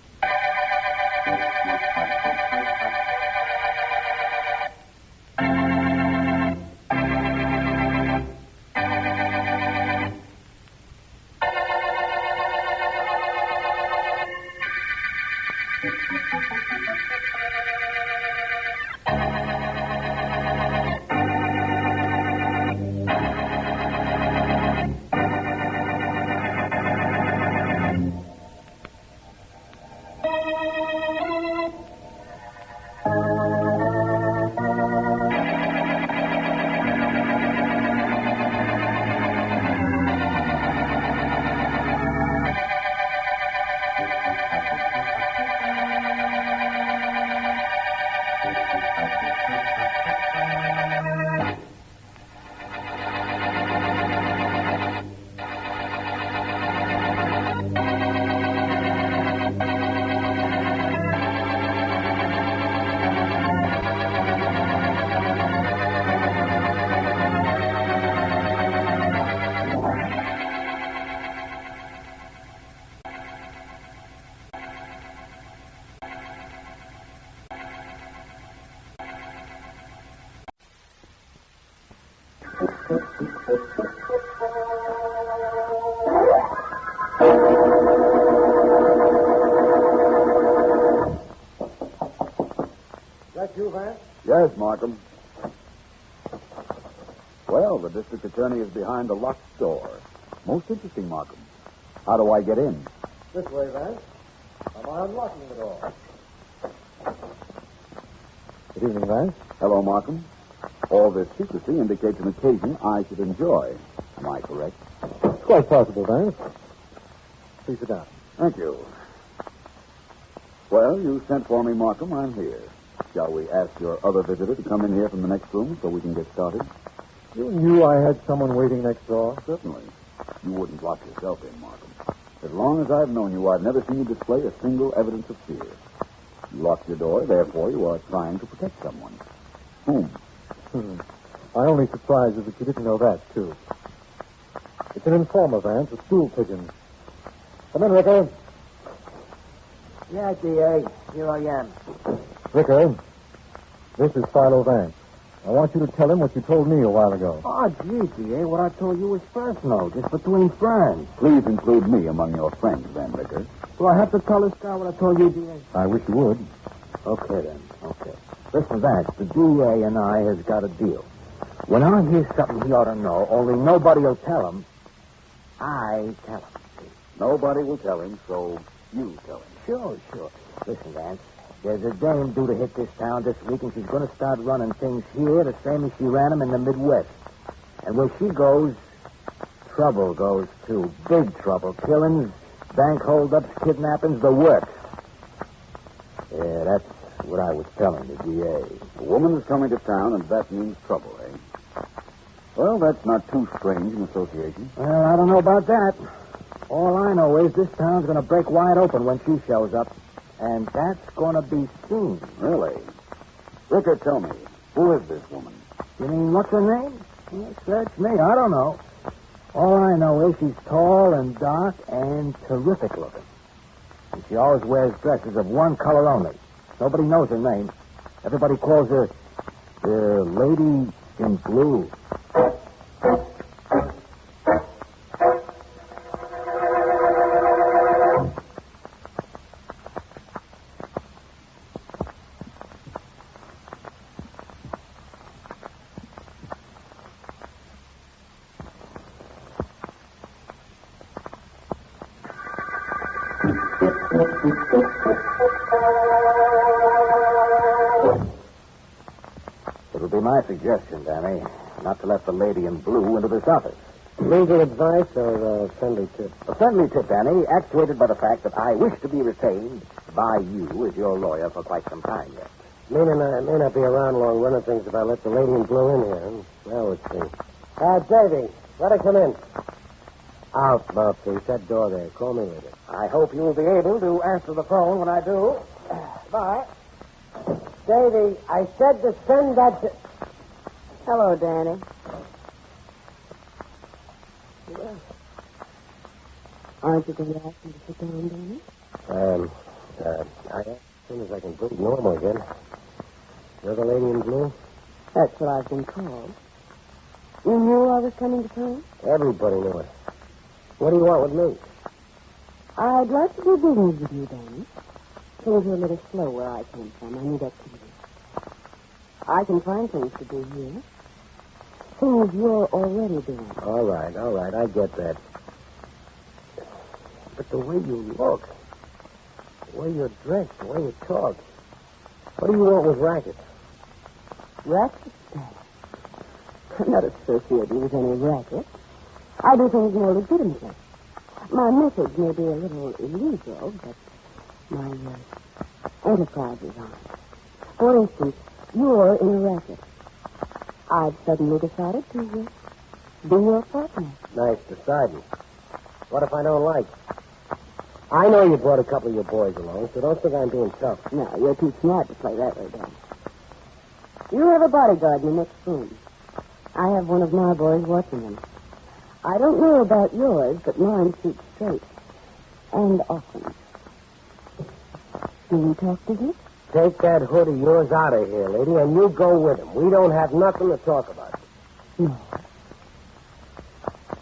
That you, Vance? Yes, Markham. Well, the district attorney is behind a locked door. Most interesting, Markham. How do I get in? This way, Vance. I'm unlocking the door. Good evening, Vance. Hello, Markham. All this secrecy indicates an occasion I should enjoy. Am I correct? It's quite possible, Vance. Please sit down. Thank you. Well, you sent for me, Markham. I'm here. Shall we ask your other visitor to come in here from the next room so we can get started? You knew I had someone waiting next door? Certainly. You wouldn't lock yourself in, Markham. As long as I've known you, I've never seen you display a single evidence of fear. You locked your door, therefore you are trying to protect someone. Whom? My only surprise is that you didn't know that, too. It's an informer, Vance, a stool pigeon. Come in, Ricker. Yeah, D.A. Here I am. Ricker, this is Philo Vance. I want you to tell him what you told me a while ago. Oh, gee, D.A., what I told you was personal, just between friends. Please include me among your friends, then, Ricker. Do I have to tell this guy what I told you, D.A.? I wish you would. Okay, then. Okay. Listen, Vance, the D.A. and I has got a deal. When I hear something he ought to know, only nobody will tell him, I tell him. Nobody will tell him, so you tell him. Sure. Listen, Vance, there's a dame due to hit this town this week, and she's going to start running things here the same as she ran them in the Midwest. And where she goes, trouble goes, too. Big trouble. Killings, bank holdups, kidnappings, the works. Yeah, that's what I was telling the DA. A woman is coming to town, and that means trouble, eh? Well, that's not too strange an association. Well, I don't know about that. All I know is this town's going to break wide open when she shows up. And that's going to be soon. Really? Ricker, tell me, who is this woman? You mean, what's her name? Well, search me. I don't know. All I know is she's tall and dark and terrific looking. And she always wears dresses of one color only. Nobody knows her name. Everybody calls her the Lady in Blue. It would be my suggestion, Danny, not to let the Lady in Blue into this office. Legal advice or a friendly tip? A friendly tip, Danny, actuated by the fact that I wish to be retained by you as your lawyer for quite some time yet. Meaning I may not be around long running things if I let the Lady in Blue in here. Well, let's see. Davy, let her come in. Out, mouthpiece. That door there. Call me later. I hope you'll be able to answer the phone when I do. Bye. Davy, I said to send that... Hello, Danny. Well, aren't you going to ask him to sit down, Danny? As soon as I can breathe normal again. You're the Lady in Blue? That's what I've been called. You knew I was coming to town? Everybody knew it. What do you want with me? I'd like to do business with you, Danny. Things are a little slow where I came from. I need activity. I can find things to do here. Things you're already doing. All right. I get that. But the way you look, the way you're dressed, the way you talk, what do you want with rackets? Rackets? I'm not associated with any racket. I do things more legitimately. My methods may be a little illegal, but my enterprise is on. For instance, you're in a racket. I've suddenly decided to be your partner. Nice deciding. What if I don't like it? I know you brought a couple of your boys along, so don't think I'm being tough. No, you're too smart to play that way, Dan. You have a bodyguard in the next room. I have one of my boys watching him. I don't know about yours, but mine shoots straight. And often. Will you talk to him? Take that hood of yours out of here, lady, and you go with him. We don't have nothing to talk about. No.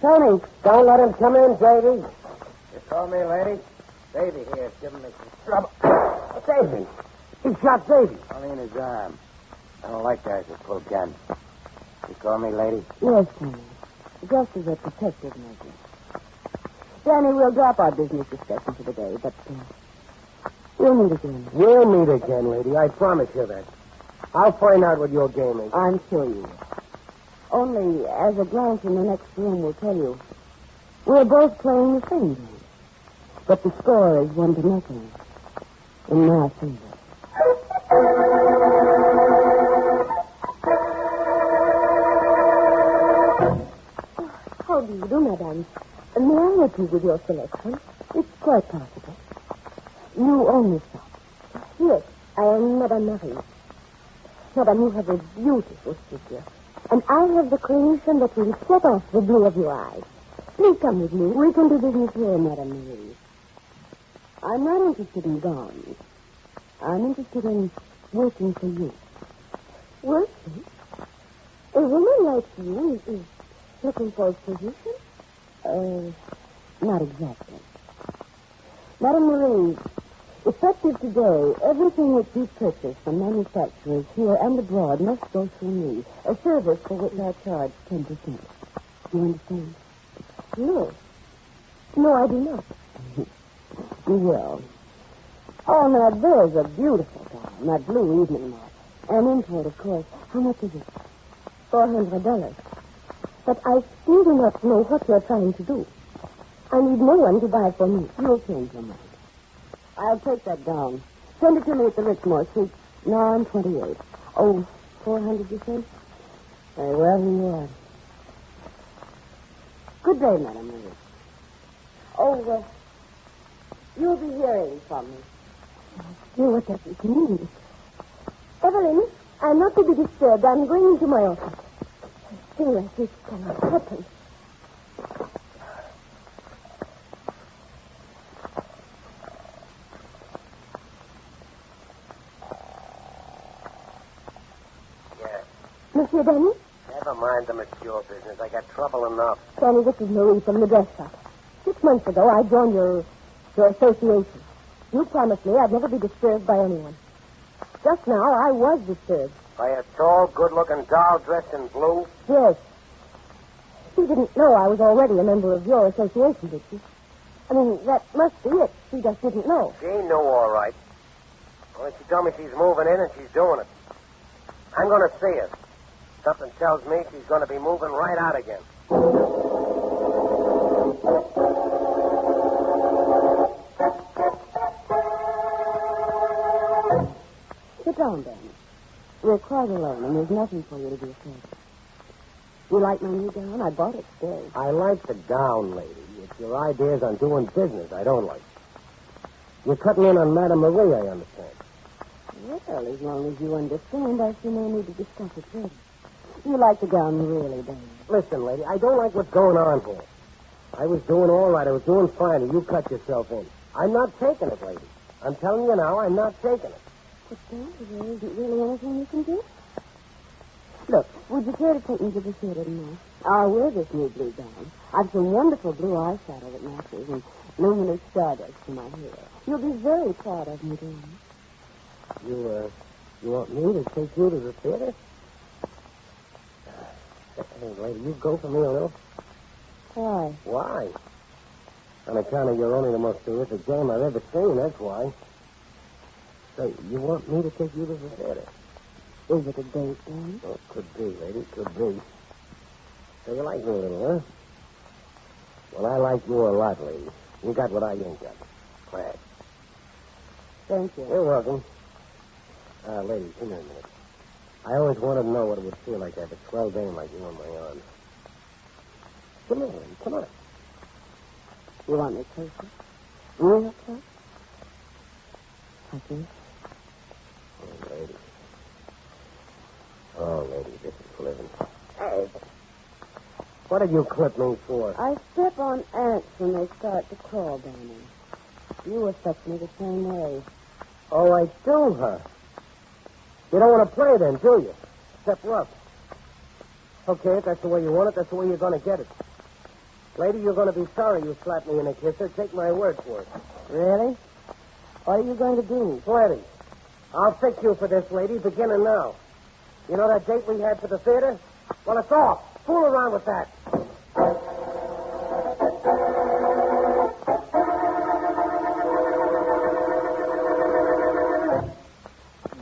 Tony, don't let him come in, Davy. You call me, lady? Davy here is giving me some trouble. Davy. He shot Davy. Only in his arm. I don't like guys that pull guns. You call me, lady? Yes, Tony. Just as a protective measure. Danny, we'll drop our business discussion for the day, but we'll meet again. We'll meet again, lady. I promise you that. I'll find out what your game is. I'm sure you will. Only, as a glance in the next room will tell you, we're both playing the same game. But the score is 1-0 in my favor. How do you do, madame? May I help you with your selection? It's quite possible. You own this shop. Yes, I am Madame Marie. Madame, you have a beautiful figure. And I have the creation that will set off the blue of your eyes. Please come with me. We can do business here, Madame Marie. I'm not interested in gowns. I'm interested in working for you. Working? A woman like you is looking for a position? Not exactly. Madame Marie, effective today, everything that you purchase from manufacturers here and abroad must go through me. A service for which I charge 10%. Do you understand? No. No, I do not. You will. Oh, now, there's a beautiful gown. That blue evening mark. An import, of course. How much is it? $400. But I still do not know what you're trying to do. I need no one to buy for me. You'll change your mind. I'll take that gown. Send it to me at the Richmore Street. No, I'm 28. Oh, 400, you say? Very well, here you are. Good day, Madame Marie. Oh, you'll be hearing from me. Oh, what does it mean? Evelyn, I'm not to be disturbed. I'm going into my office. Thing like this cannot happen. Yeah. Monsieur Danny? Never mind the mature business. I got trouble enough. Danny, this is Marie from the dress shop. 6 months ago, I joined your association. You promised me I'd never be disturbed by anyone. Just now, I was disturbed. By a tall, good-looking doll dressed in blue? Yes. She didn't know I was already a member of your association, did she? I mean, that must be it. She just didn't know. She knew all right. Only she told me she's moving in and she's doing it. I'm going to see her. Something tells me she's going to be moving right out again. Sit down, Dan. We're quite alone, and there's nothing for you to be afraid of. You like my new gown? I bought it today. I like the gown, lady. It's your ideas on doing business I don't like. You're cutting in on Madame Marie, I understand. Well, as long as you understand, I see no need to discuss it further. You like the gown really, Dan? Listen, lady, I don't like what's going on here. I was doing all right. I was doing fine, and you cut yourself in. I'm not taking it, lady. I'm telling you now, I'm not taking it. But, Dan, there isn't really anything you can do. Look, Would you care to take me to the theater tonight? I'll wear this new blue gown. I've some wonderful blue eyeshadow that matches and luminous stardust for my hair. You'll be very proud of me, dear. You want me to take you to the theater? Hey, lady, you go for me a little. Why? Why? On account of you're only the most terrific dame I've ever seen, that's why. Say, you want me to take you to the theater? Is it a date, then? Oh, could be, lady, could be. So you like me a little, huh? Well, I like you a lot, lady. You got what I ain't got. Class. Thank you. You're welcome. Lady, come here a minute. I always wanted to know what it would feel like to have a swell dame like you on my arm. Come here, lady. Come on. You want me closer? Real close? Like this? Oh, lady. Oh, lady, this is living. Hey. What did you clip me for? I step on ants when they start to crawl down there. You affect me the same way. Oh, I do, huh? You don't want to play then, do you? Step rough. Okay, if that's the way you want it, that's the way you're going to get it. Lady, you're going to be sorry you slapped me in a kisser. Take my word for it. Really? What are you going to do? Plenty. I'll fix you for this, lady, beginning now. You know that date we had for the theater? Well, it's off. Fool around with that.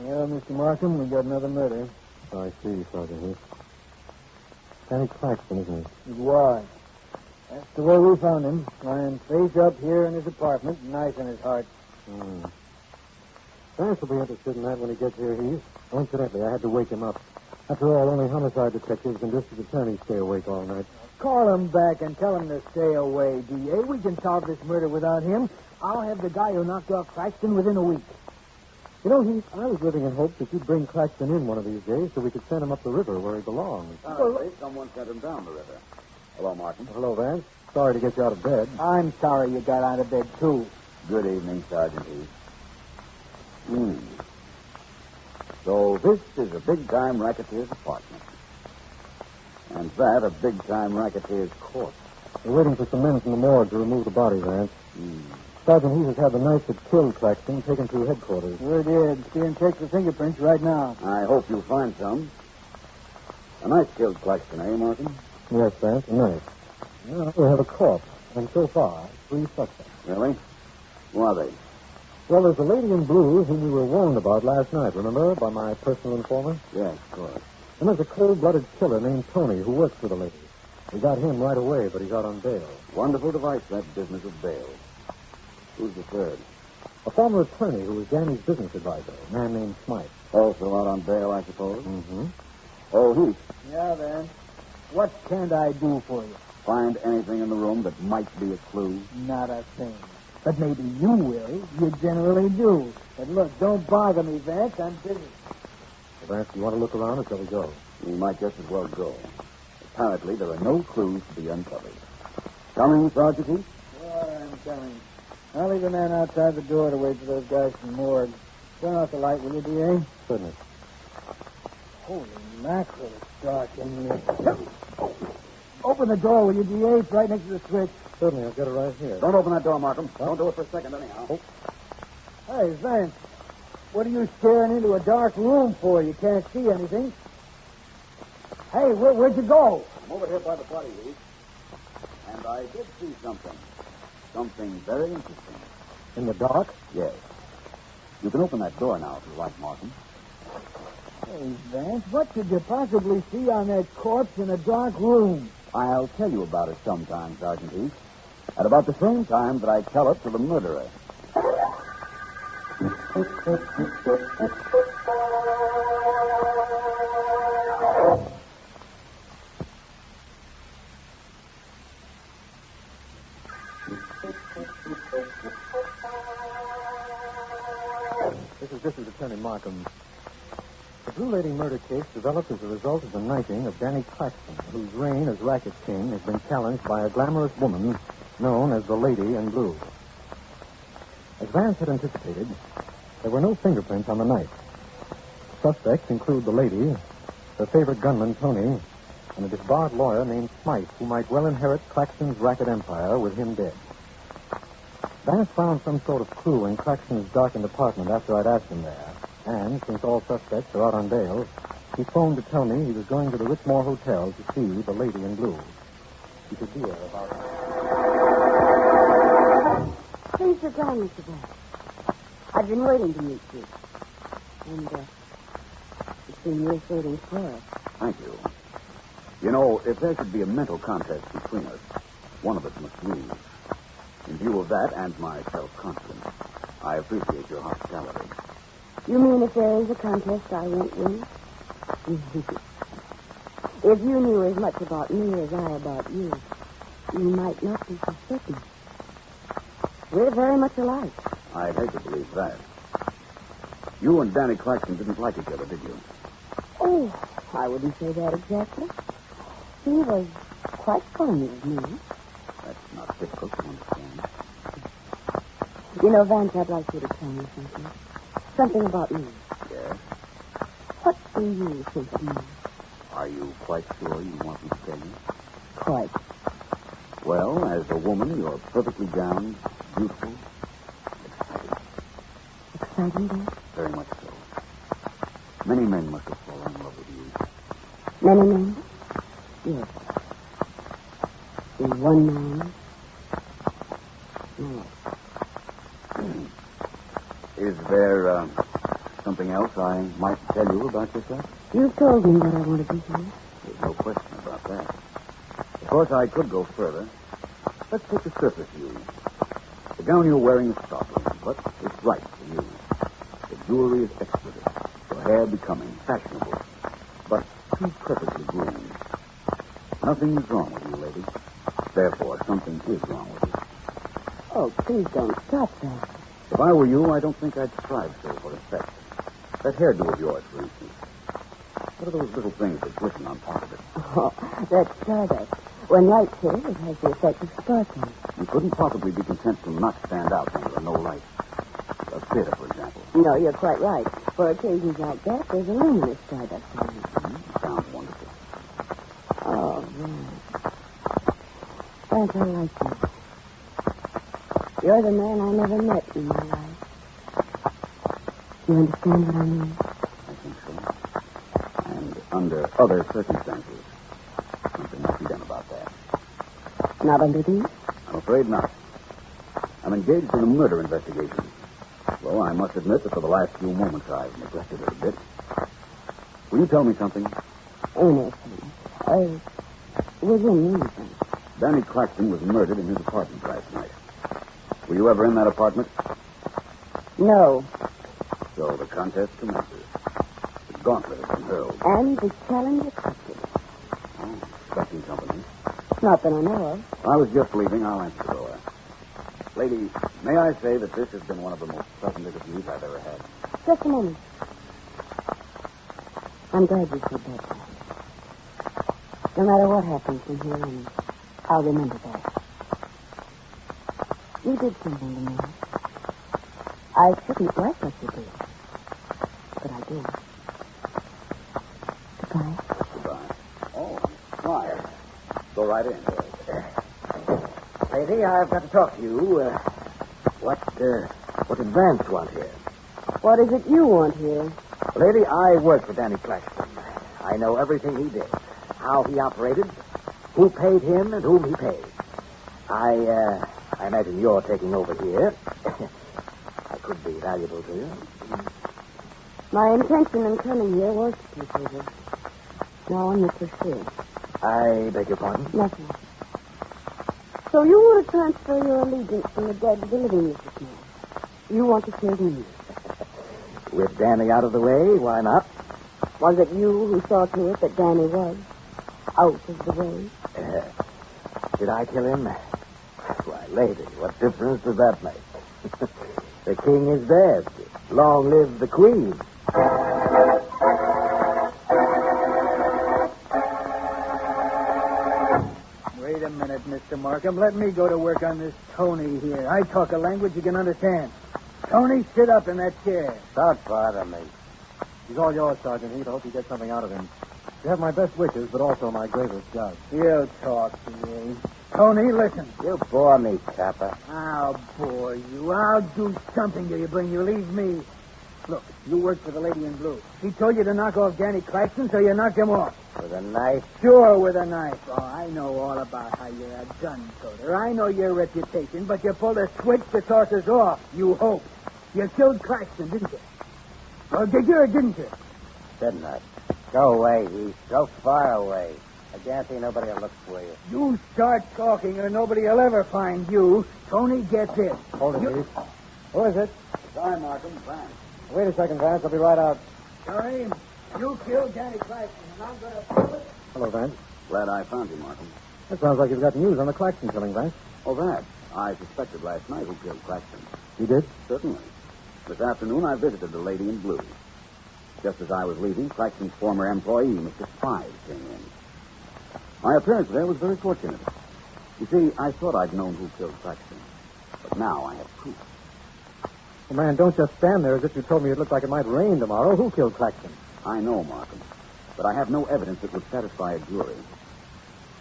Well, Mr. Markham, we got another murder. I see, Sergeant Heath. Danny Claxton, isn't he? It was. That's the way we found him, lying face up here in his apartment, knife in his heart. Vance will be interested in that when he gets here, Heath. Oh, incidentally, I had to wake him up. After all, only homicide detectives and district attorneys stay awake all night. Call him back and tell him to stay away, D.A. We can solve this murder without him. I'll have the guy who knocked off Claxton within a week. You know, Heath, I was living in hopes that you'd bring Claxton in one of these days so we could send him up the river where he belongs. Apparently, someone sent him down the river. Hello, Martin. Hello, Vance. Sorry to get you out of bed. I'm sorry you got out of bed, too. Good evening, Sergeant Heath. So this is a big-time racketeer's apartment. And that a big-time racketeer's corpse. We're waiting for some men from the morgue to remove the body, Vance. Sergeant Heath has had the knife that killed Claxton taken to headquarters. Sure did. See and check the fingerprints right now. I hope you find some. A knife killed Claxton, eh, Martin? Yes, Vance, a knife. Now we have a corpse, and so far, 3 suspects. Really? Who are they? Well, there's a lady in blue whom we were warned about last night, remember, by my personal informant? Yes, of course. And there's a cold-blooded killer named Tony who works for the lady. We got him right away, but he's out on bail. Wonderful device, that business of bail. Who's the third? A former attorney who was Danny's business advisor, a man named Smythe. Also out on bail, I suppose? Mm-hmm. Oh, Heath. Yeah, Van. What can't I do for you? Find anything in the room that might be a clue? Not a thing. But maybe you will. You generally do. But look, don't bother me, Vance. I'm busy. Well, Vance, do you want to look around or shall we go? We might just as well go. Apparently, there are no clues to be uncovered. Coming, Sergeant Heath? Sure, I'm coming. I'll leave the man outside the door to wait for those guys from the morgue. Turn off the light, will you, D.A.? Certainly. Holy mackerel, it's dark in here. Open the door, will you, D.A.? It's right next to the switch. Certainly, I've got it right here. Don't open that door, Markham. Don't do it for a second, anyhow. Oh. Hey, Vance, what are you staring into a dark room for? You can't see anything. Hey, where'd you go? I'm over here by the body, Heath. And I did see something. Something very interesting. In the dark? Yes. You can open that door now if you like, Markham. Hey, Vance, what could you possibly see on that corpse in a dark room? I'll tell you about it sometime, Sergeant Heath. At about the same time that I tell it to the murderer. This is District Attorney Markham. The Blue Lady murder case developed as a result of the knifing of Danny Claxton, whose reign as racket king has been challenged by a glamorous woman known as the Lady in Blue. As Vance had anticipated, there were no fingerprints on the knife. Suspects include the lady her favorite gunman, Tony, and a disbarred lawyer named Smythe, who might well inherit Claxton's racket empire with him dead. Vance found some sort of clue in Claxton's darkened apartment after I'd asked him there. And, since all suspects are out on bail, he phoned to tell me he was going to the Richmore Hotel to see the lady in blue. He could be there about... Please sit down, Mr. Vance. I've been waiting to meet you. And, it's been your saving for us. Thank you. You know, if there should be a mental contest between us, one of us must lose. In view of that and my self-confidence, I appreciate your hospitality. You mean if there is a contest, I won't win? If you knew as much about me as I about you, you might not be so certain. We're very much alike. I'd hate to believe that. You and Danny Claxton didn't like each other, did you? Oh, I wouldn't say that exactly. He was quite fond of me. That's not difficult to understand. You know, Vance, I'd like you to tell me something. Something about me. Yes? What do you think of me? Are you quite sure you want me to tell you? Quite. Well, as a woman, you're perfectly gowned, beautiful, exciting. Exciting, then? Very much so. Many men must have fallen in love with you. Many men? Yes. In one man? No. Is there something else I might tell you about yourself? You've told me what I want to be here. There's no question about that. Of course, I could go further. Let's take the surface view. The gown you're wearing is startling, but it's right for you. The jewelry is exquisite. Your hair becoming, fashionable, but too perfectly groomed. Nothing is wrong with you, lady. Therefore, something is wrong with you. Oh, please don't stop that. If I were you, I don't think I'd strive so for effect. That hairdo of yours, for instance. What are those little things that glisten on top of it? Oh, that's stardust. When lights hit it, has the effect of sparkling. You couldn't possibly be content to not stand out when there are no lights. A theater, for example. No, you're quite right. For occasions like that, there's a luminous stardust on it. Sounds wonderful. Oh, right. Vance, I like you. You're the man I never met in my life. You understand what I mean? I think so. And under other circumstances, something must be done about that. Not under these? I'm afraid not. I'm engaged in a murder investigation. Well, I must admit that for the last few moments I've neglected it a bit. Will you tell me something? Anything. Within reason. Danny Claxton was murdered in his apartment last night. Were you ever in that apartment? No. So the contest commences. The gauntlet has been hurled. And the challenge accepted. Oh, expecting company. Not that I know of. I was just leaving. I'll answer the door. Lady, may I say that this has been one of the most pleasant interviews I've ever had? Just a moment. I'm glad you said that. No matter what happens from here on, I'll remember that. You did something to me. I shouldn't like what you did. But I did. Goodbye. Goodbye. Oh, why? Go right in. Lady, I've got to talk to you. What did Vance want here? What is it you want here? Lady, I work for Danny Claxton. I know everything he did, how he operated, who paid him, and whom he paid. I imagine you're taking over here. I could be valuable to you. My intention in coming here was to take over. Now I'm Mr. Sue. I beg your pardon? Nothing. So you want to transfer your allegiance from the dead to the living, Mr. Smith. You want to save me. With Danny out of the way, why not? Was it you who saw to it that Danny was out of the way? Did I kill him? Why, lady, what difference does that make? The king is dead. Long live the queen. Wait a minute, Mr. Markham. Let me go to work on this Tony here. I talk a language you can understand. Tony, sit up in that chair. Don't bother me. He's all yours, Sergeant Heath. I hope you get something out of him. You have my best wishes, but also my gravest doubts. You talk to me. Tony, listen. You bore me, Capper. I'll bore you. I'll do something till you bring you. Leave me. Look, you work for the lady in blue. She told you to knock off Danny Claxton, so you knocked him off. With a knife? Sure, with a knife. Oh, I know all about how you're a gun toter. I know your reputation, but you pulled a switch to toss us off. You hoped. You killed Claxton, didn't you? Oh, did you or didn't you? Didn't I? Go away. He's so far away. I guarantee nobody will look for you. You start talking or nobody will ever find you. Tony, get this. Hold it, please. Who is it? Sorry, Markham. Vance. Wait a second, Vance. I'll be right out. Tony, you killed Danny Claxton, and I'm going to prove it. Hello, Vance. Glad I found you, Markham. It sounds like you've got news on the Claxton killing, Vance. Oh, that. I suspected last night who killed Claxton. You did? Certainly. This afternoon, I visited the lady in blue. Just as I was leaving, Claxton's former employee, Mr. Spies, came in. My appearance there was very fortunate. You see, I thought I'd known who killed Claxton, but now I have proof. Well, man, don't just stand there as if you told me it looked like it might rain tomorrow. Who killed Claxton? I know, Markham, but I have no evidence that would satisfy a jury.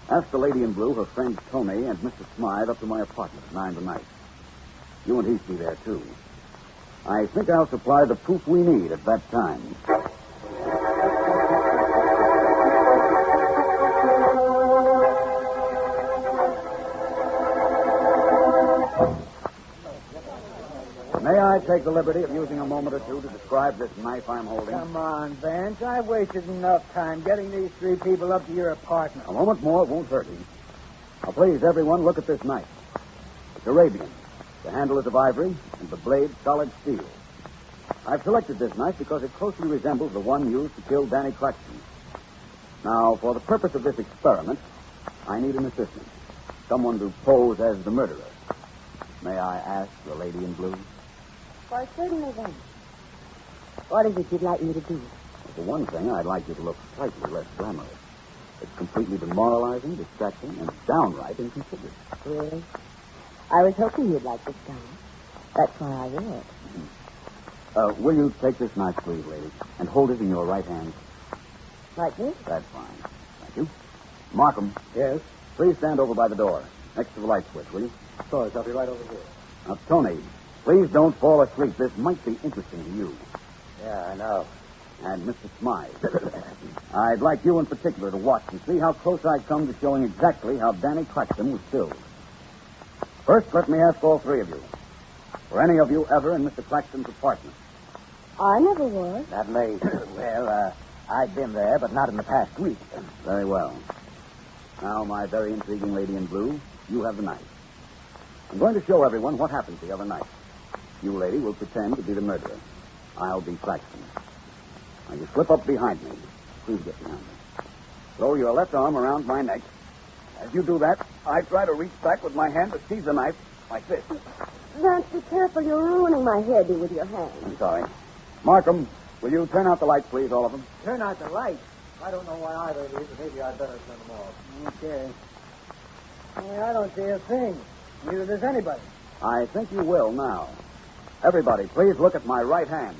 Ask the lady in blue, her friends Tony, and Mr. Smythe up to my apartment at 9 tonight. You and Heath be there, too. I think I'll supply the proof we need at that time. May I take the liberty of using a moment or two to describe this knife I'm holding? Come on, Vance. I've wasted enough time getting these three people up to your apartment. A moment more won't hurt you. Now, please, everyone, look at this knife. It's Arabian. The handle is of ivory, and the blade solid steel. I've selected this knife because it closely resembles the one used to kill Danny Claxton. Now, for the purpose of this experiment, I need an assistant. Someone to pose as the murderer. May I ask the lady in blue? Why, certainly, then. What is it you'd like me to do? For one thing, I'd like you to look slightly less glamorous. It's completely demoralizing, distracting, and downright inconsiderate. Really? I was hoping you'd like this gown. That's why I wear it. Will you take this knife, please, lady, and hold it in your right hand? Like this? That's fine. Thank you. Markham. Yes? Please stand over by the door, next to the light switch, will you? Of course, I'll be right over here. Now, Tony, please don't fall asleep. This might be interesting to you. Yeah, I know. And Mr. Smythe. I'd like you in particular to watch and see how close I come to showing exactly how Danny Claxton was killed. First, let me ask all three of you. Were any of you ever in Mr. Claxton's apartment? I never was. Not me. Well, I've been there, but not in the past week. Very well. Now, my very intriguing lady in blue, you have the knife. I'm going to show everyone what happened the other night. You, lady, will pretend to be the murderer. I'll be Claxton. Now, you slip up behind me. Please get behind me. Throw your left arm around my neck. As you do that, I try to reach back with my hand to seize the knife, like this. Vance, be careful. You're ruining my hairdo with your hand. I'm sorry. Markham, will you turn out the lights, please, all of them? Turn out the lights. I don't know why either of these, but maybe I'd better turn them off. Okay. I don't see a thing. Neither does anybody. I think you will now. Everybody, please look at my right hand.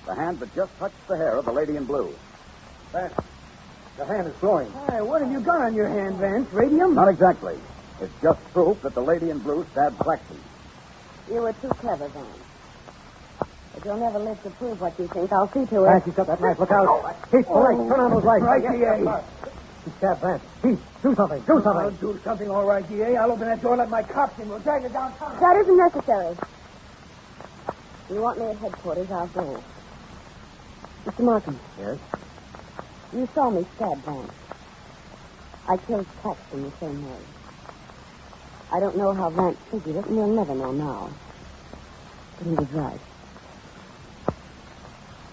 The hand that just touched the hair of the lady in blue. Vance, the hand is glowing. Hey, what have you got on your hand, Vance? Radium? Not exactly. It's just proof that the lady in blue stabbed Claxton. You were too clever, Vance. If you'll never live to prove what you think, I'll see to it. Vance, he's got that knife. Look out. Heath, the lights. Turn on those lights. Right, D.A. He stabbed Vance. Heath, do something. Do something. I'll do something, all right, D.A. I'll open that door and let my cops in. We'll drag her downtown. That isn't necessary. If you want me at headquarters, I'll go. Mr. Markham. Yes? You saw me stab Vance. I killed Claxton the same way. I don't know how Vance figured it, and you'll never know now. But he was right.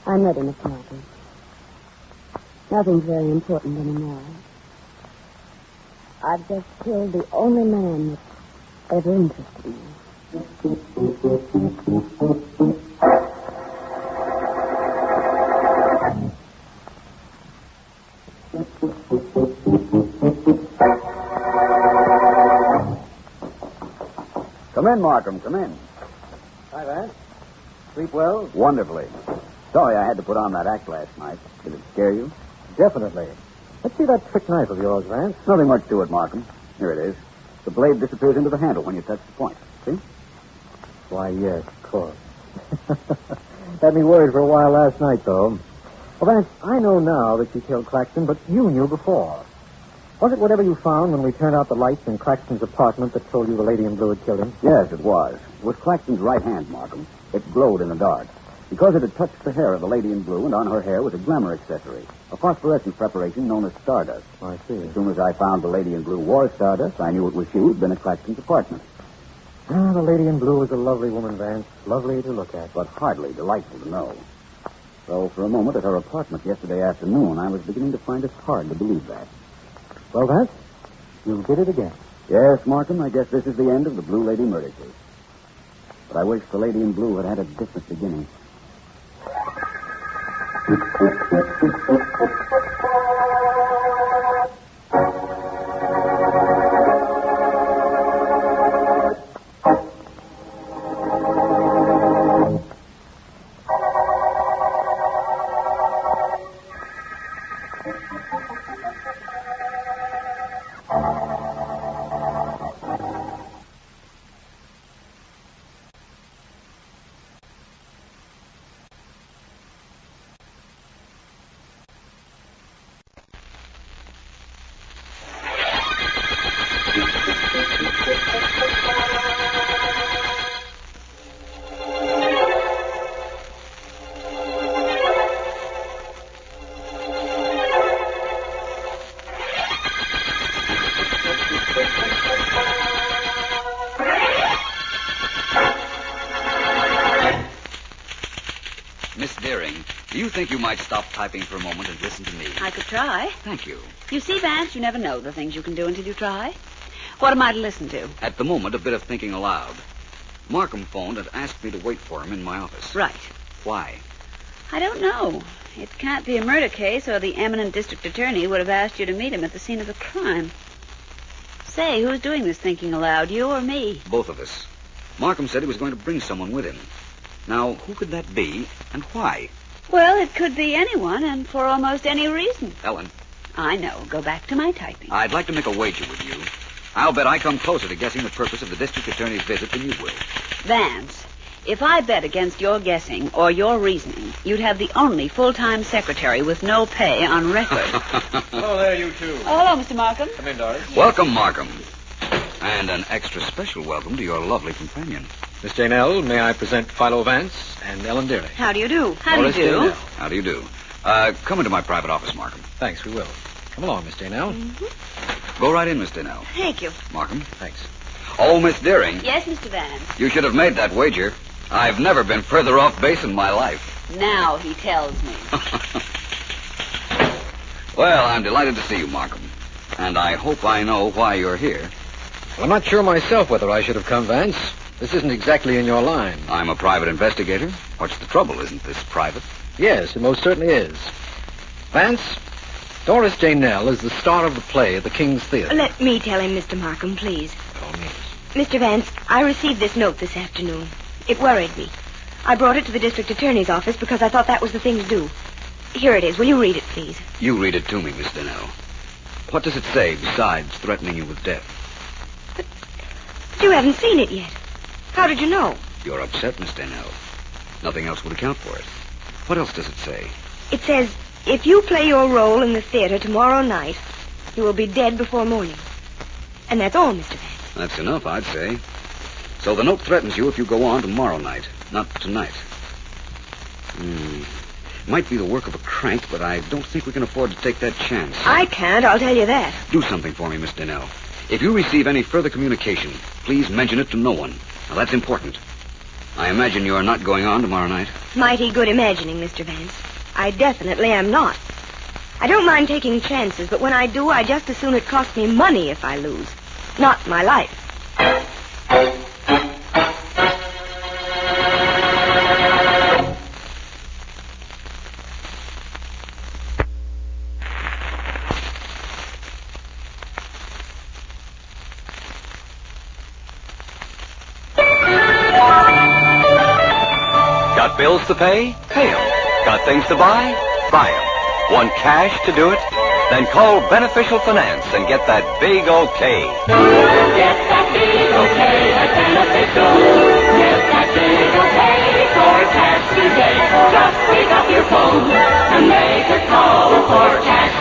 I'm ready, Mr. Markham. Nothing's very important anymore. I've just killed the only man that's ever interested me. Come in, Markham. Come in. Hi, Vance. Sleep well? Wonderfully. Sorry I had to put on that act last night. Did it scare you? Definitely. Let's see that trick knife of yours, Vance. Nothing much to it, Markham. Here it is. The blade disappears into the handle when you touch the point. See? Why, yes, of course. Had me worried for a while last night, though. Well, Vance, I know now that you killed Claxton, but you knew before. Was it whatever you found when we turned out the lights in Claxton's apartment that told you the lady in blue had killed him? Yes, it was. It was Claxton's right hand, Markham. It glowed in the dark. Because it had touched the hair of the lady in blue, and on her hair was a glamour accessory, a phosphorescent preparation known as stardust. I see. As soon as I found the lady in blue wore stardust, I knew it was she who'd been at Claxton's apartment. Ah, the lady in blue was a lovely woman, Vance. Lovely to look at. But hardly delightful to know. So for a moment at her apartment yesterday afternoon, I was beginning to find it hard to believe that. Well, Vance, you did it again. Yes, Markham, I guess this is the end of the Blue Lady murder case. But I wish the lady in blue had had a different beginning. Do you think you might stop typing for a moment and listen to me? I could try. Thank you. You see, Vance, you never know the things you can do until you try. What am I to listen to? At the moment, a bit of thinking aloud. Markham phoned and asked me to wait for him in my office. Right. Why? I don't know. It can't be a murder case, or the eminent district attorney would have asked you to meet him at the scene of the crime. Say, who's doing this thinking aloud, you or me? Both of us. Markham said he was going to bring someone with him. Now, who could that be, and why? Well, it could be anyone, and for almost any reason. Ellen. I know. Go back to my typing. I'd like to make a wager with you. I'll bet I come closer to guessing the purpose of the district attorney's visit than you will. Vance, if I bet against your guessing or your reasoning, you'd have the only full-time secretary with no pay on record. Oh, there you two. Oh, hello, Mr. Markham. Come in, Doris. Welcome, Markham. And an extra special welcome to your lovely companion. Miss Jane L., may I present Philo Vance and Ellen Deary. How do you do? How do you Morris do? Jane L. How do you do? Come into my private office, Markham. Thanks, we will. Come along, Miss Jane L. Mm-hmm. Go right in, Miss Donnell. Thank you. Markham. Thanks. Oh, Miss Deering. Yes, Mr. Vance. You should have made that wager. I've never been further off base in my life. Now he tells me. Well, I'm delighted to see you, Markham. And I hope I know why you're here. Well, I'm not sure myself whether I should have come, Vance. This isn't exactly in your line. I'm a private investigator. What's the trouble? Isn't this private? Yes, it most certainly is. Vance, Doris Jane Nell is the star of the play at the King's Theater. Let me tell him, Mr. Markham, please. By all means. Mr. Vance, I received this note this afternoon. It worried me. I brought it to the district attorney's office because I thought that was the thing to do. Here it is. Will you read it, please? You read it to me, Miss Donnell. What does it say besides threatening you with death? But you haven't seen it yet. How did you know? You're upset, Miss Donnell. Nothing else would account for it. What else does it say? It says, if you play your role in the theater tomorrow night, you will be dead before morning. And that's all, Mr. Vance. That's enough, I'd say. So the note threatens you if you go on tomorrow night, not tonight. Might be the work of a crank, but I don't think we can afford to take that chance. I can't, I'll tell you that. Do something for me, Miss Donnell. If you receive any further communication, please mention it to no one. Now, that's important. I imagine you're not going on tomorrow night. Mighty good imagining, Mr. Vance. I definitely am not. I don't mind taking chances, but when I do, I just as soon it costs me money if I lose. Not my life. Got bills to pay? Pay 'em. Got things to buy? Buy 'em. Want cash to do it? Then call Beneficial Finance and get that big okay. Get that big okay at Beneficial. Get that big okay for cash today. Just pick up your phone and make a call for cash.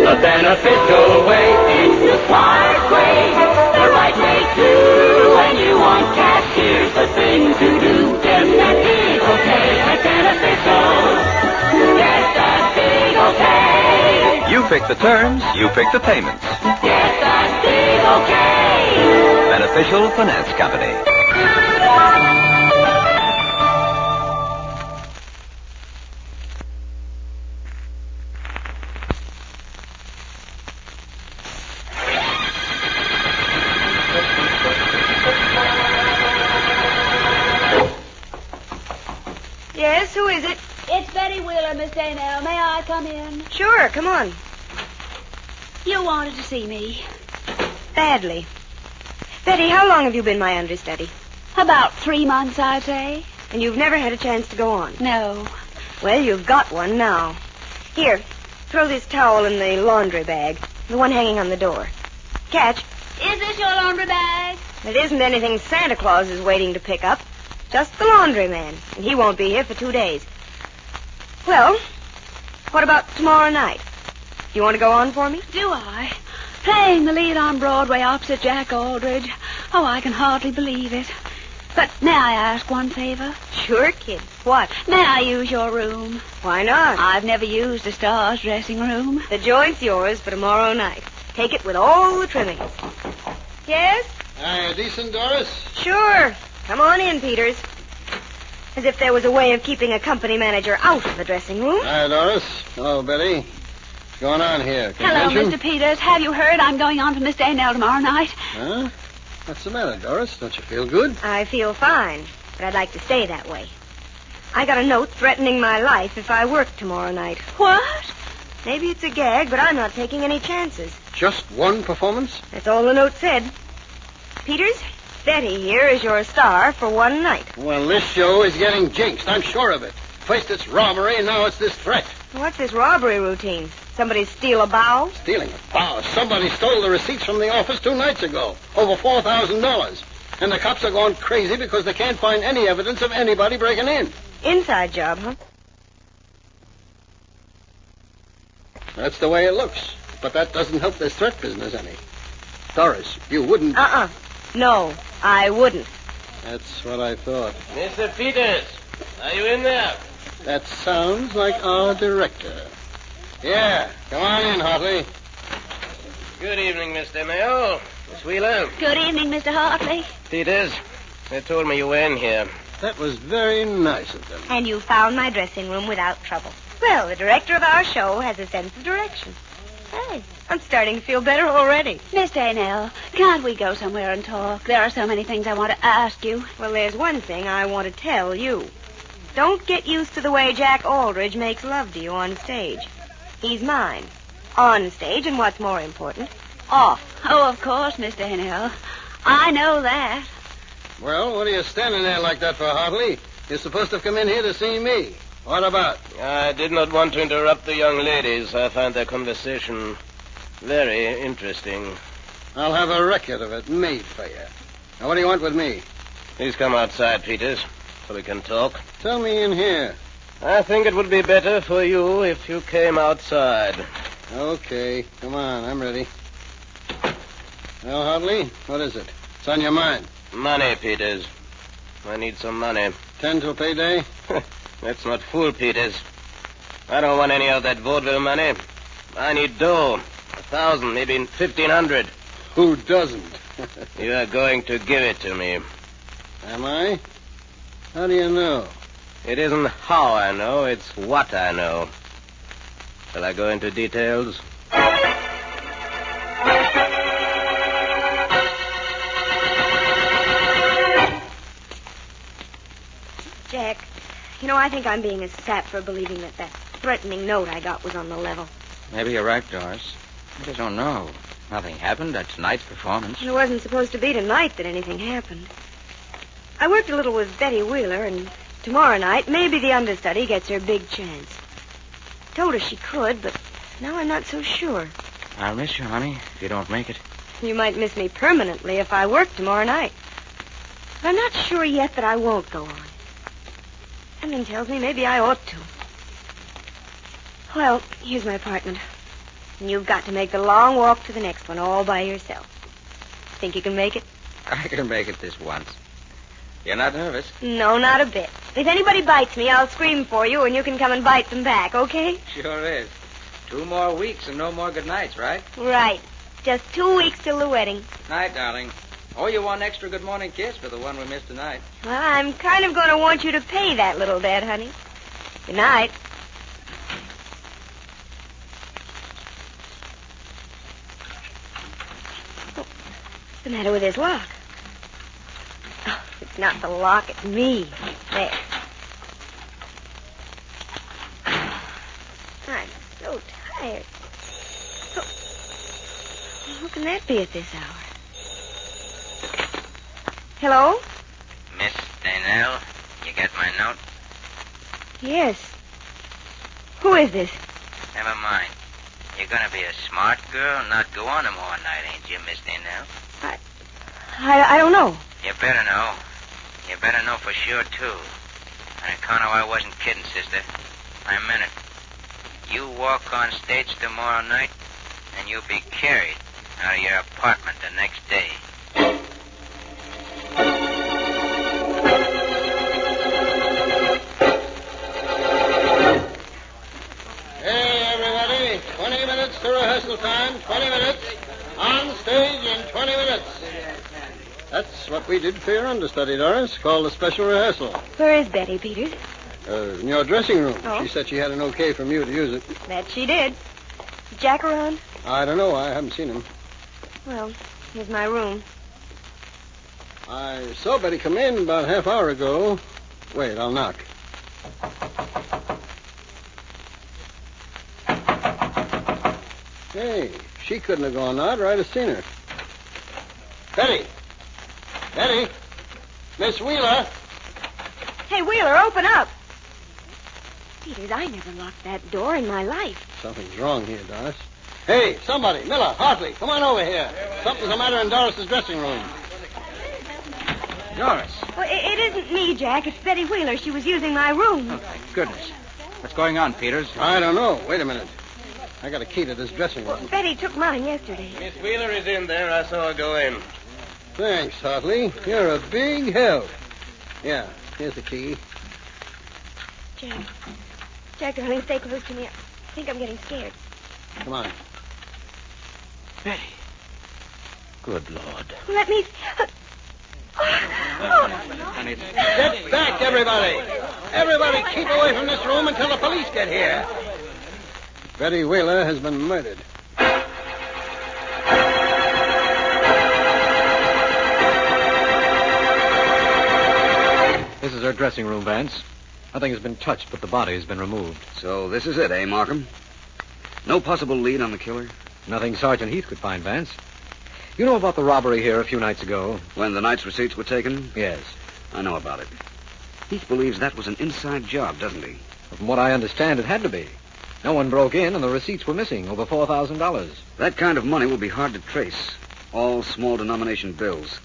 The Beneficial way, it's the smart way. The right way too. When you want cash, here's the thing to do. Get that big okay at Beneficial. Get that big okay. You pick the terms, you pick the payments. Get that big okay. Beneficial Finance Company. Yes, who is it? It's Betty Wheeler, Miss Daynell. May I come in? Sure, come on. You wanted to see me. Badly. Betty, how long have you been my understudy? About 3 months, I'd say. And you've never had a chance to go on? No. Well, you've got one now. Here, throw this towel in the laundry bag, the one hanging on the door. Catch. Is this your laundry bag? It isn't anything Santa Claus is waiting to pick up. Just the laundry man, and he won't be here for 2 days. Well, what about tomorrow night? You want to go on for me? Do I? Playing the lead on Broadway opposite Jack Aldridge. Oh, I can hardly believe it. But may I ask one favor? Sure, kid. What? May I use your room? Why not? I've never used a star's dressing room. The joint's yours for tomorrow night. Take it with all the trimmings. Yes? Decent, Doris? Sure. Come on in, Peters. As if there was a way of keeping a company manager out of the dressing room. Hi, Doris. Hello, Betty. What's going on here? Hello, Convention? Mr. Peters. Have you heard I'm going on for Miss Daynell tomorrow night? Huh? What's the matter, Doris? Don't you feel good? I feel fine, but I'd like to stay that way. I got a note threatening my life if I work tomorrow night. What? Maybe it's a gag, but I'm not taking any chances. Just one performance? That's all the note said. Peters, Betty here is your star for one night. Well, this show is getting jinxed. I'm sure of it. First it's robbery, and now it's this threat. What's this robbery routine? Somebody steal a bow? Stealing a bow? Somebody stole the receipts from the office 2 nights ago. Over $4,000. And the cops are going crazy because they can't find any evidence of anybody breaking in. Inside job, huh? That's the way it looks. But that doesn't help this threat business any. Doris, you wouldn't... No, I wouldn't. That's what I thought. Mr. Peters, are you in there? That sounds like our director. Yeah, come on in, Hartley. Good evening, Mr. Mayo. Miss Wheeler. Good evening, Mr. Hartley. Peters, they told me you were in here. That was very nice of them. And you found my dressing room without trouble. Well, the director of our show has a sense of direction. Hey, I'm starting to feel better already. Miss Daynell, can't we go somewhere and talk? There are so many things I want to ask you. Well, there's one thing I want to tell you. Don't get used to the way Jack Aldridge makes love to you on stage. He's mine. On stage, and what's more important, off. Oh, of course, Miss Daynell. I know that. Well, what are you standing there like that for, Hartley? You're supposed to have come in here to see me. What about? I did not want to interrupt the young ladies. I find their conversation very interesting. I'll have a record of it made for you. Now, what do you want with me? Please come outside, Peters, so we can talk. Tell me in here. I think it would be better for you if you came outside. Okay. Come on, I'm ready. Well, Hartley, what is it? What's on your mind? Money, Peters. I need some money. 10 till payday? Let's not fool Peters. I don't want any of that vaudeville money. I need dough. 1,000, maybe 1,500. Who doesn't? You are going to give it to me. Am I? How do you know? It isn't how I know, it's what I know. Shall I go into details? Jack, you know, I think I'm being a sap for believing that threatening note I got was on the level. Maybe you're right, Doris. I just don't know. Nothing happened at tonight's performance. It wasn't supposed to be tonight that anything happened. I worked a little with Betty Wheeler, and tomorrow night, maybe the understudy gets her big chance. Told her she could, but Now I'm not so sure. I'll miss you, honey, if you don't make it. You might miss me permanently if I work tomorrow night. But I'm not sure yet that I won't go on. Something tells me maybe I ought to. Well, here's my apartment. And you've got to make the long walk to the next one all by yourself. Think you can make it? I can make it this once. You're not nervous? No, not a bit. If anybody bites me, I'll scream for you, and you can come and bite them back, okay? Sure is. 2 more weeks and no more good nights, right? Right. Just 2 weeks till the wedding. Night, darling. Oh, you want an extra good morning kiss for the one we missed tonight. Well, I'm kind of going to want you to pay that little debt, honey. Good night. What's the matter with this lock? Oh, it's not the lock, it's me. There. I'm so tired. Who can that be at this hour? Hello? Miss Daynell, you get my note? Yes. Who is this? Never mind. You're gonna be a smart girl and not go on them all night, ain't you, Miss Daynell? I don't know. You better know. You better know for sure, too. On account of I wasn't kidding, sister. I meant it. You walk on stage tomorrow night, and you'll be carried out of your apartment the next day. Hey, everybody. 20 minutes to rehearsal time. 20 minutes. On stage in 20 minutes. That's what we did for your understudy, Doris, called a special rehearsal. Where is Betty, Peters? In your dressing room. Oh. She said she had an okay from you to use it. That she did. Is Jack around? I don't know. I haven't seen him. Well, here's my room. I saw Betty come in about a half hour ago. Wait, I'll knock. Hey, she couldn't have gone out, or I'd have seen her. Betty! Betty! Miss Wheeler! Hey, Wheeler, open up. Peters, I never locked that door in my life. Something's wrong here, Doris. Hey, somebody! Miller, Hartley, come on over here. Something's the matter in Doris's dressing room. Doris. Well, it isn't me, Jack. It's Betty Wheeler. She was using my room. Oh, thank goodness. What's going on, Peters? I don't know. Wait a minute. I got a key to this dressing room. Betty took mine yesterday. Miss Wheeler is in there. I saw her go in. Thanks, Hartley. You're a big help. Yeah, here's the key. Jack, darling, stay close to me. I think I'm getting scared. Come on. Betty. Good Lord. Let me... Honey, Get back, everybody! Everybody keep away from this room until the police get here. Betty Wheeler has been murdered. This is her dressing room, Vance. Nothing has been touched, but the body has been removed. So this is it, eh, Markham? No possible lead on the killer? Nothing Sergeant Heath could find, Vance. You know about the robbery here a few nights ago? When the night's receipts were taken? Yes. I know about it. Heath believes that was an inside job, doesn't he? From what I understand, it had to be. No one broke in, and the receipts were missing, over $4,000. That kind of money will be hard to trace. All small denomination bills.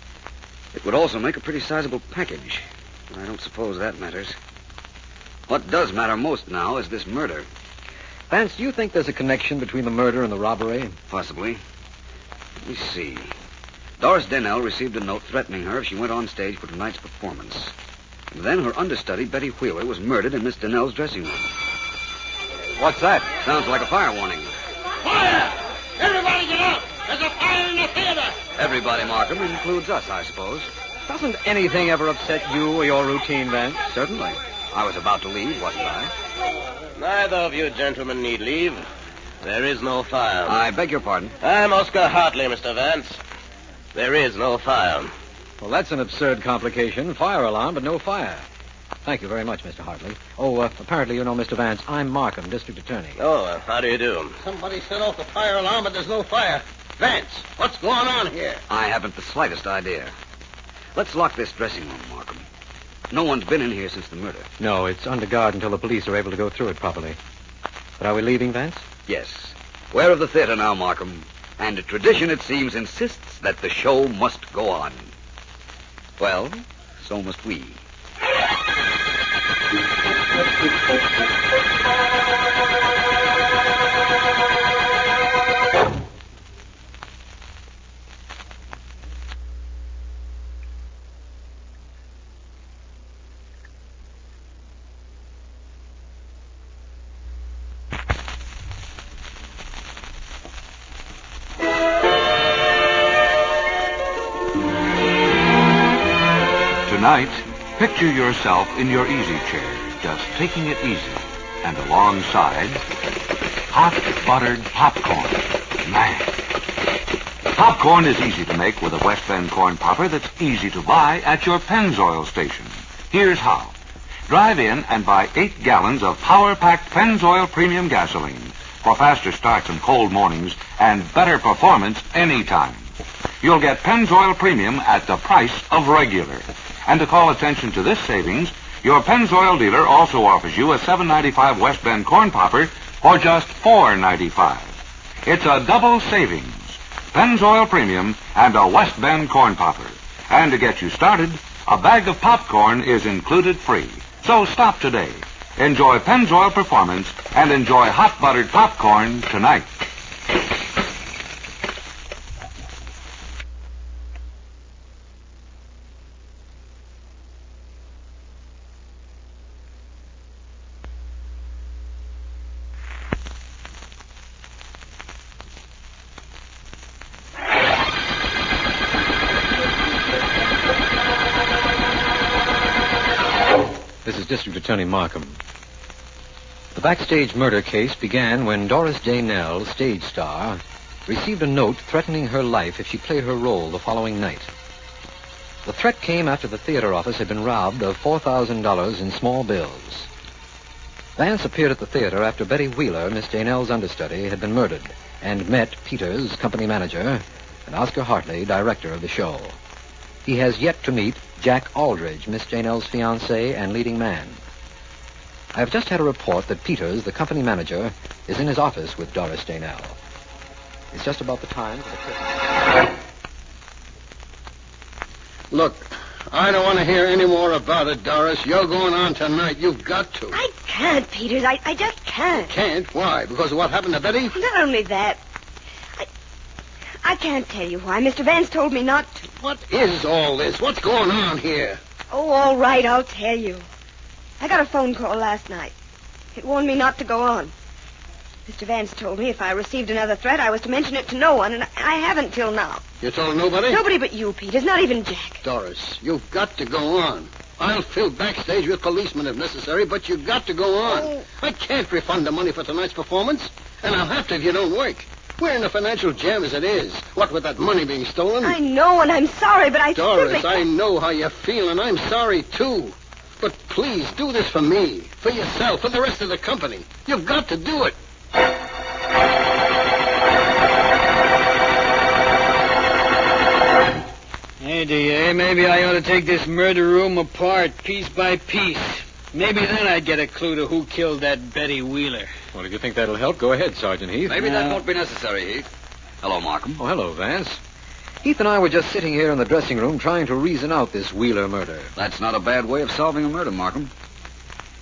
It would also make a pretty sizable package. But I don't suppose that matters. What does matter most now is this murder. Vance, do you think there's a connection between the murder and the robbery? Possibly. Let me see. Doris Dennell received a note threatening her if she went on stage for tonight's performance. And then her understudy, Betty Wheeler, was murdered in Miss Dennell's dressing room. What's that? Sounds like a fire warning. Fire! Everybody get out! There's a fire in the theater! Everybody, Markham, includes us, I suppose. Doesn't anything ever upset you or your routine, Vance? Certainly. I was about to leave, wasn't I? Neither of you gentlemen need leave. There is no fire. I beg your pardon. I'm Oscar Hartley, Mr. Vance. There is no fire. Well, that's an absurd complication. Fire alarm, but no fire. Thank you very much, Mr. Hartley. Oh, apparently you know Mr. Vance. I'm Markham, district attorney. Oh, how do you do? Somebody set off the fire alarm, but there's no fire. Vance, what's going on here? I haven't the slightest idea. Let's lock this dressing room, Markham. No one's been in here since the murder. No, it's under guard until the police are able to go through it properly. But are we leaving, Vance? Yes. We're of the theater now, Markham. And tradition, it seems, insists that the show must go on. Well, so must we. Tonight, picture yourself in your easy chair, just taking it easy. And alongside, hot buttered popcorn. Man. Popcorn is easy to make with a West Bend corn popper that's easy to buy at your Pennzoil station. Here's how. Drive in and buy 8 gallons of power-packed Pennzoil premium gasoline for faster starts and cold mornings and better performance anytime. You'll get Pennzoil Premium at the price of regular. And to call attention to this savings, your Pennzoil dealer also offers you a $7.95 West Bend corn popper for just $4.95. It's a double savings. Pennzoil Premium and a West Bend corn popper. And to get you started, a bag of popcorn is included free. So stop today. Enjoy Pennzoil Performance and enjoy hot buttered popcorn tonight. This is District Attorney Markham. The Backstage murder case began when Doris Day Nell, stage star, received a note threatening her life if she played her role the following night. The threat came after the theater office had been robbed of $4,000 in small bills. Vance appeared at the theater after Betty Wheeler, Miss Day Nell's understudy, had been murdered, and met Peters, company manager, and Oscar Hartley, director of the show. He has yet to meet Jack Aldridge, Miss Janelle's fiancé and leading man. I have just had a report that Peters, the company manager, is in his office with Doris Day Nell. It's just about the time for the curtain. Look, I don't want to hear any more about it, Doris. You're going on tonight. You've got to. I can't, Peters. I just can't. Can't? Why? Because of what happened to Betty? Not only that. I can't tell you why. Mr. Vance told me not to. What is all this? What's going on here? Oh, all right, I'll tell you. I got a phone call last night. It warned me not to go on. Mr. Vance told me if I received another threat, I was to mention it to no one, and I haven't till now. You told nobody? Nobody but you, Peters, not even Jack. Doris, you've got to go on. I'll fill Backstage with policemen if necessary, but you've got to go on. Oh. I can't refund the money for tonight's performance, and I'll have to if you don't work. We're in a financial jam as it is. What with that money being stolen? I know, and I'm sorry, but I Doris, simply... I know how you feel, and I'm sorry, too. But please, do this for me, for yourself, for the rest of the company. You've got to do it. Hey, D.A., maybe I ought to take this murder room apart, piece by piece. Maybe then I'd get a clue to who killed that Betty Wheeler. Well, if you think that'll help, go ahead, Sergeant Heath. Maybe that won't be necessary, Heath. Hello, Markham. Oh, hello, Vance. Heath and I were just sitting here in the dressing room trying to reason out this Wheeler murder. That's not a bad way of solving a murder, Markham.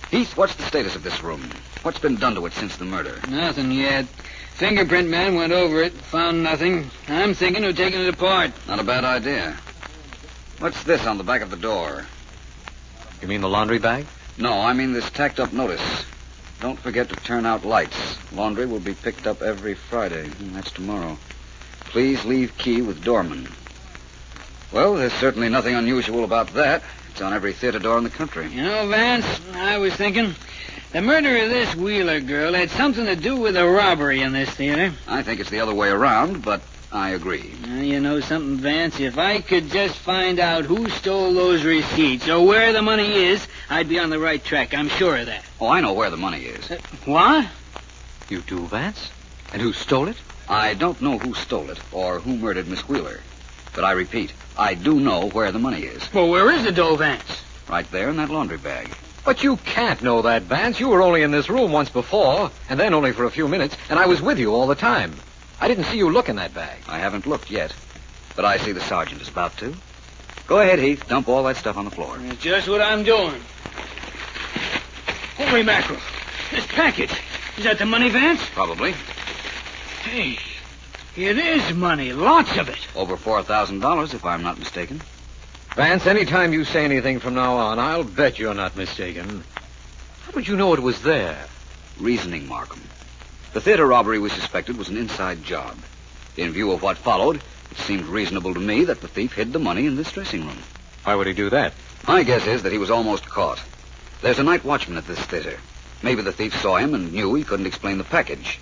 Heath, what's the status of this room? What's been done to it since the murder? Nothing yet. Fingerprint man went over it, found nothing. I'm thinking of taking it apart. Not a bad idea. What's this on the back of the door? You mean the laundry bag? No, I mean this tacked-up notice. Don't forget to turn out lights. Laundry will be picked up every Friday. That's tomorrow. Please leave key with doorman. Well, there's certainly nothing unusual about that. It's on every theater door in the country. You know, Vance, I was thinking the murder of this Wheeler girl had something to do with a robbery in this theater. I think it's the other way around, but I agree. You know something, Vance? If I could just find out who stole those receipts or where the money is, I'd be on the right track. I'm sure of that. Oh, I know where the money is. What? You do, Vance? And who stole it? I don't know who stole it or who murdered Miss Wheeler. But I repeat, I do know where the money is. Well, where is the dough, Vance? Right there in that laundry bag. But you can't know that, Vance. You were only in this room once before, and then only for a few minutes, and I was with you all the time. I didn't see you look in that bag. I haven't looked yet, but I see the sergeant is about to. Go ahead, Heath. Dump all that stuff on the floor. That's just what I'm doing. Holy mackerel. This package. Is that the money, Vance? Probably. Hey, it is money. Lots of it. Over $4,000, if I'm not mistaken. Vance, anytime you say anything from now on, I'll bet you're not mistaken. How did you know it was there? Reasoning, Markham. The theater robbery we suspected was an inside job. In view of what followed, it seemed reasonable to me that the thief hid the money in this dressing room. Why would he do that? My guess is that he was almost caught. There's a night watchman at this theater. Maybe the thief saw him and knew he couldn't explain the package.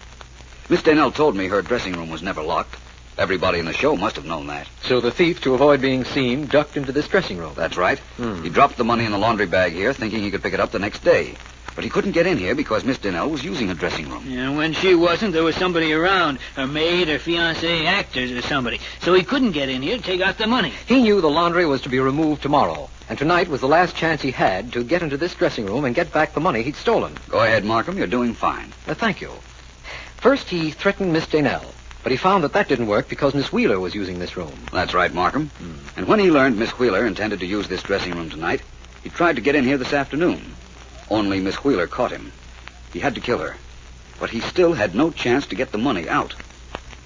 Miss Danell told me her dressing room was never locked. Everybody in the show must have known that. So the thief, to avoid being seen, ducked into this dressing room. That's right. He dropped the money in the laundry bag here, thinking he could pick it up the next day. But he couldn't get in here because Miss Danell was using her dressing room. Yeah, when she wasn't, there was somebody around. Her maid, her fiancé, actors, or somebody. So he couldn't get in here to take out the money. He knew the laundry was to be removed tomorrow, and tonight was the last chance he had to get into this dressing room and get back the money he'd stolen. Go ahead, Markham. You're doing fine. Thank you. First, he threatened Miss Danell, but he found that didn't work because Miss Wheeler was using this room. That's right, Markham. And when he learned Miss Wheeler intended to use this dressing room tonight, he tried to get in here this afternoon. Only Miss Wheeler caught him. He had to kill her. But he still had no chance to get the money out.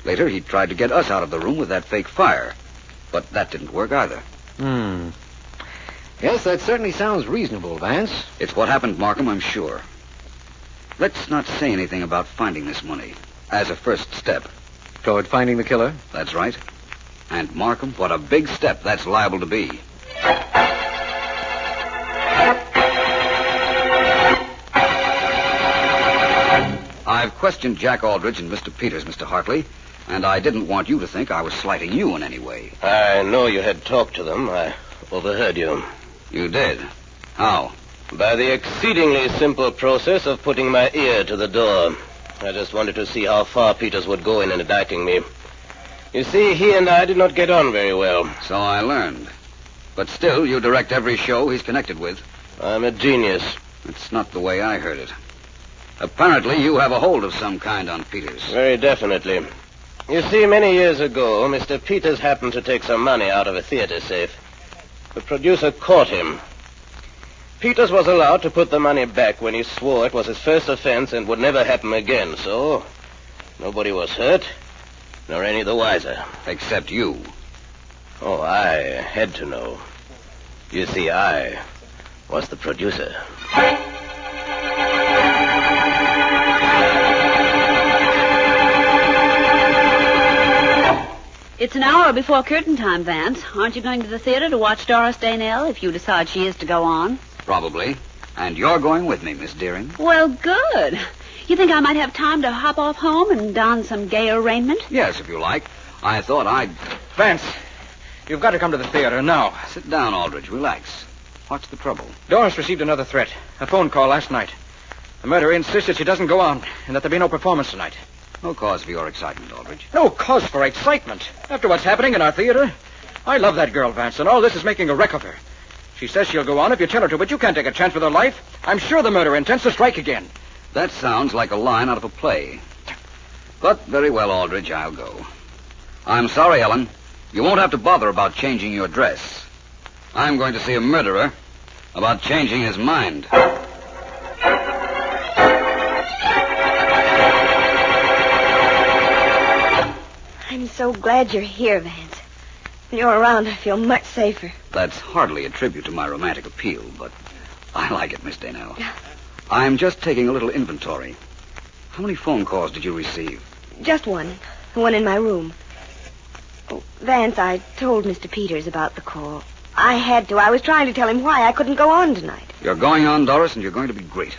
Later, he tried to get us out of the room with that fake fire. But that didn't work either. Yes, that certainly sounds reasonable, Vance. It's what happened, Markham, I'm sure. Let's not say anything about finding this money as a first step. Toward finding the killer? That's right. And, Markham, what a big step that's liable to be. I've questioned Jack Aldrich and Mr. Peters, Mr. Hartley, and I didn't want you to think I was slighting you in any way. I know you had talked to them. I overheard you. You did? How? By the exceedingly simple process of putting my ear to the door. I just wanted to see how far Peters would go in indicting me. You see, he and I did not get on very well. So I learned. But still, you direct every show he's connected with. I'm a genius. That's not the way I heard it. Apparently, you have a hold of some kind on Peters. Very definitely. You see, many years ago, Mr. Peters happened to take some money out of a theater safe. The producer caught him. Peters was allowed to put the money back when he swore it was his first offense and would never happen again, so nobody was hurt, nor any the wiser. Except you. Oh, I had to know. You see, I was the producer. It's an hour before curtain time, Vance. Aren't you going to the theater to watch Doris Danell if you decide she is to go on? Probably. And you're going with me, Miss Deering. Well, good. You think I might have time to hop off home and don some gay raiment? Yes, if you like. I thought I'd... Vance, you've got to come to the theater now. Sit down, Aldrich. Relax. What's the trouble? Doris received another threat. A phone call last night. The murderer insists that she doesn't go on and that there be no performance tonight. No cause for your excitement, Aldrich. No cause for excitement. After what's happening in our theater, I love that girl, Vance, and all this is making a wreck of her. She says she'll go on if you tell her to, but you can't take a chance with her life. I'm sure the murderer intends to strike again. That sounds like a line out of a play. But very well, Aldrich, I'll go. I'm sorry, Ellen. You won't have to bother about changing your dress. I'm going to see a murderer about changing his mind. I'm so glad you're here, Vance. When you're around, I feel much safer. That's hardly a tribute to my romantic appeal, but I like it, Miss Danell. I'm just taking a little inventory. How many phone calls did you receive? Just one. The one in my room. Oh, Vance, I told Mr. Peters about the call. I had to. I was trying to tell him why I couldn't go on tonight. You're going on, Doris, and you're going to be great.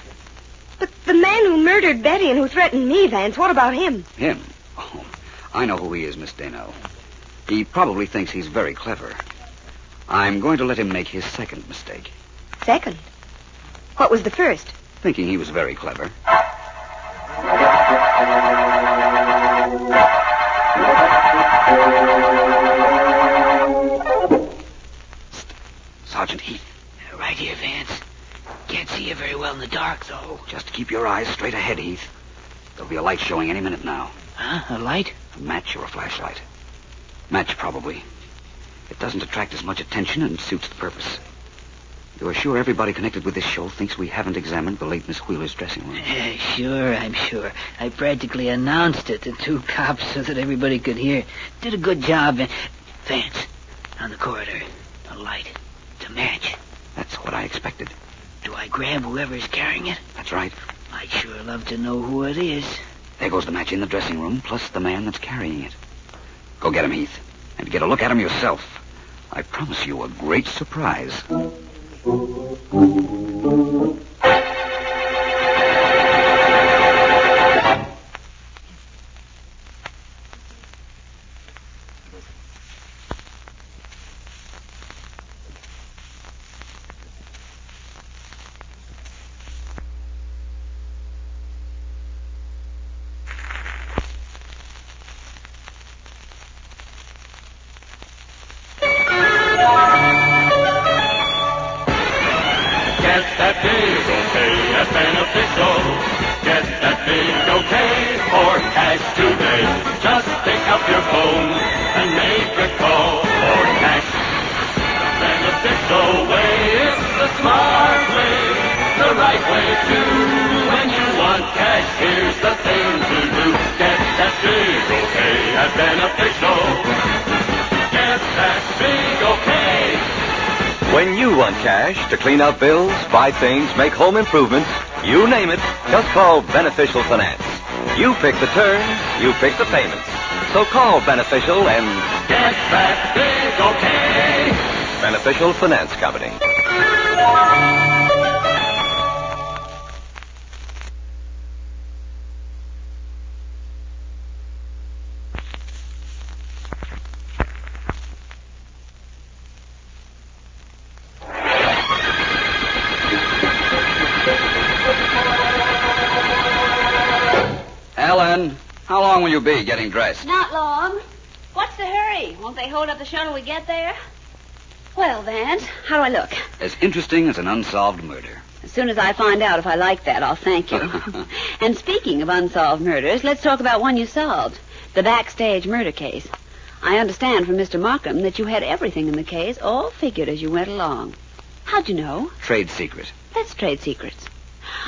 But the man who murdered Betty and who threatened me, Vance, what about him? Him? Oh, I know who he is, Miss Danell. He probably thinks he's very clever. I'm going to let him make his second mistake. Second? What was the first? Thinking he was very clever. Sergeant Heath. Right here, Vance. Can't see you very well in the dark, though. Just keep your eyes straight ahead, Heath. There'll be a light showing any minute now. Huh? A light? A match or a flashlight. Match, probably. It doesn't attract as much attention and suits the purpose. You are sure everybody connected with this show thinks we haven't examined the late Miss Wheeler's dressing room? Sure, I'm sure. I practically announced it to 2 cops so that everybody could hear. Did a good job. Vance, on the corridor, a light to match. That's what I expected. Do I grab whoever's carrying it? That's right. I'd sure love to know who it is. There goes the match in the dressing room, plus the man that's carrying it. Go get him, Heath. And get a look at him yourself. I promise you a great surprise. When you want cash to clean out bills, buy things, make home improvements, you name it, just call Beneficial Finance. You pick the terms, you pick the payments. So call Beneficial and get that big okay. Beneficial Finance Company. Ellen, how long will you be getting dressed? Not long. What's the hurry? Won't they hold up the shuttle we get there? Well, Vance, how do I look? As interesting as an unsolved murder. As soon as I find out if I like that, I'll thank you. And speaking of unsolved murders, let's talk about one you solved. The Backstage murder case. I understand from Mr. Markham that you had everything in the case all figured as you went along. How'd you know? Trade secret. Let's trade secrets.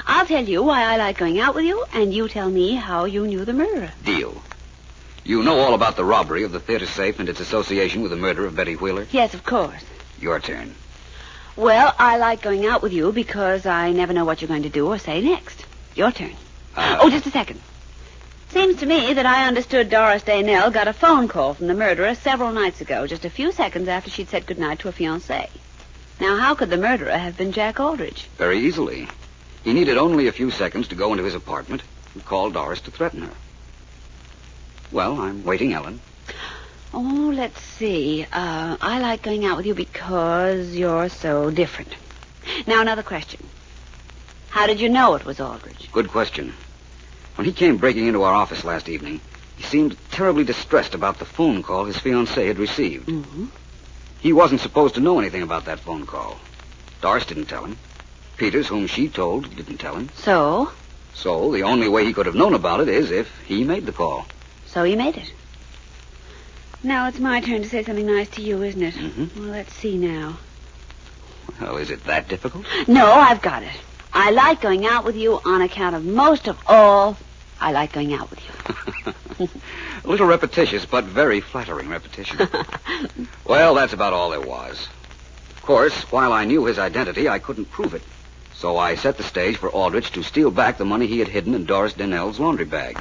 I'll tell you why I like going out with you, and you tell me how you knew the murderer. Deal. You know all about the robbery of the theater safe and its association with the murder of Betty Wheeler? Yes, of course. Your turn. Well, I like going out with you because I never know what you're going to do or say next. Your turn. Oh, just a second. Seems to me that I understood Doris Daynell got a phone call from the murderer several nights ago, just a few seconds after she'd said goodnight to a fiancé. Now, how could the murderer have been Jack Aldrich? Very easily. He needed only a few seconds to go into his apartment and call Doris to threaten her. Well, I'm waiting, Ellen. Oh, let's see. I like going out with you because you're so different. Now, another question. How did you know it was Aldrich? Good question. When he came breaking into our office last evening, he seemed terribly distressed about the phone call his fiancée had received. Mm-hmm. He wasn't supposed to know anything about that phone call. Doris didn't tell him. Peters, whom she told, didn't tell him. So? So the only way he could have known about it is if he made the call. So he made it. Now it's my turn to say something nice to you, isn't it? Mm-hmm. Well, let's see now. Well, is it that difficult? No, I've got it. I like going out with you on account of most of all, I like going out with you. A little repetitious, but very flattering repetition. Well, that's about all there was. Of course, while I knew his identity, I couldn't prove it. So I set the stage for Aldrich to steal back the money he had hidden in Doris Daynell's laundry bag.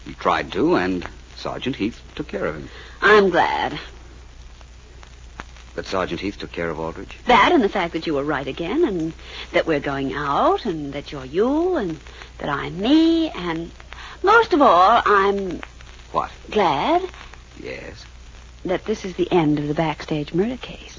He tried to, and Sergeant Heath took care of him. I'm glad. That Sergeant Heath took care of Aldrich? That and the fact that you were right again, and that we're going out, and that you're you, and that I'm me, and most of all, I'm... What? Glad. Yes? That this is the end of the Backstage murder case.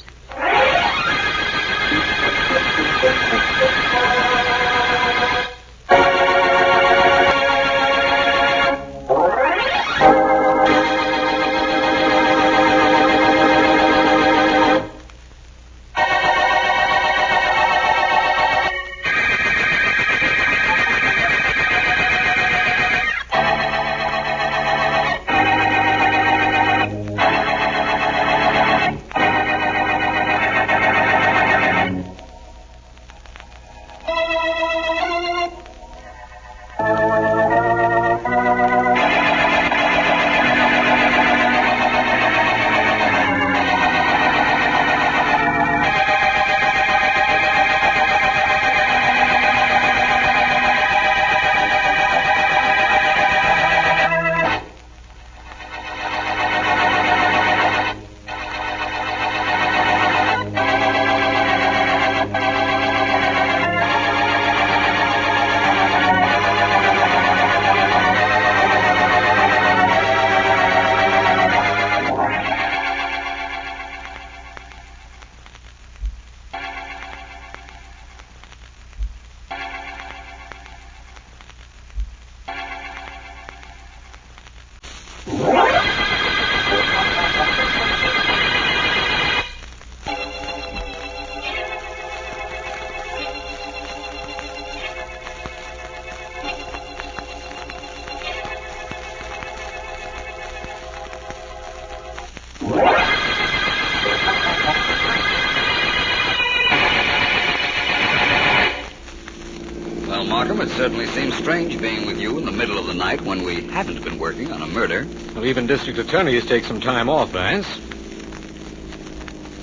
Well, Markham, it certainly seems strange being with you in the middle of the night when we haven't been working on a murder. Well, even district attorneys take some time off, Vance.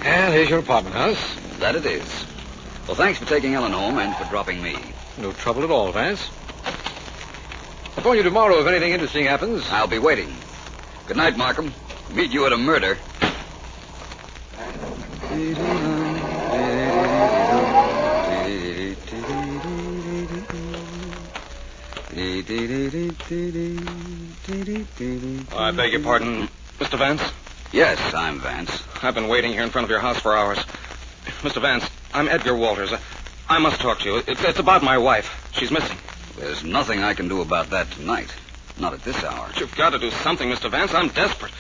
And here's your apartment house. That it is. Well, thanks for taking Ellen home and for dropping me. No trouble at all, Vance. I'll phone you tomorrow if anything interesting happens. I'll be waiting. Good night, Markham. Meet you at a murder. I beg your pardon, Mr. Vance? Yes, I'm Vance. I've been waiting here in front of your house for hours. Mr. Vance, I'm Edgar Walters. I must talk to you. It's about my wife. She's missing. There's nothing I can do about that tonight. Not at this hour. But you've got to do something, Mr. Vance. I'm desperate.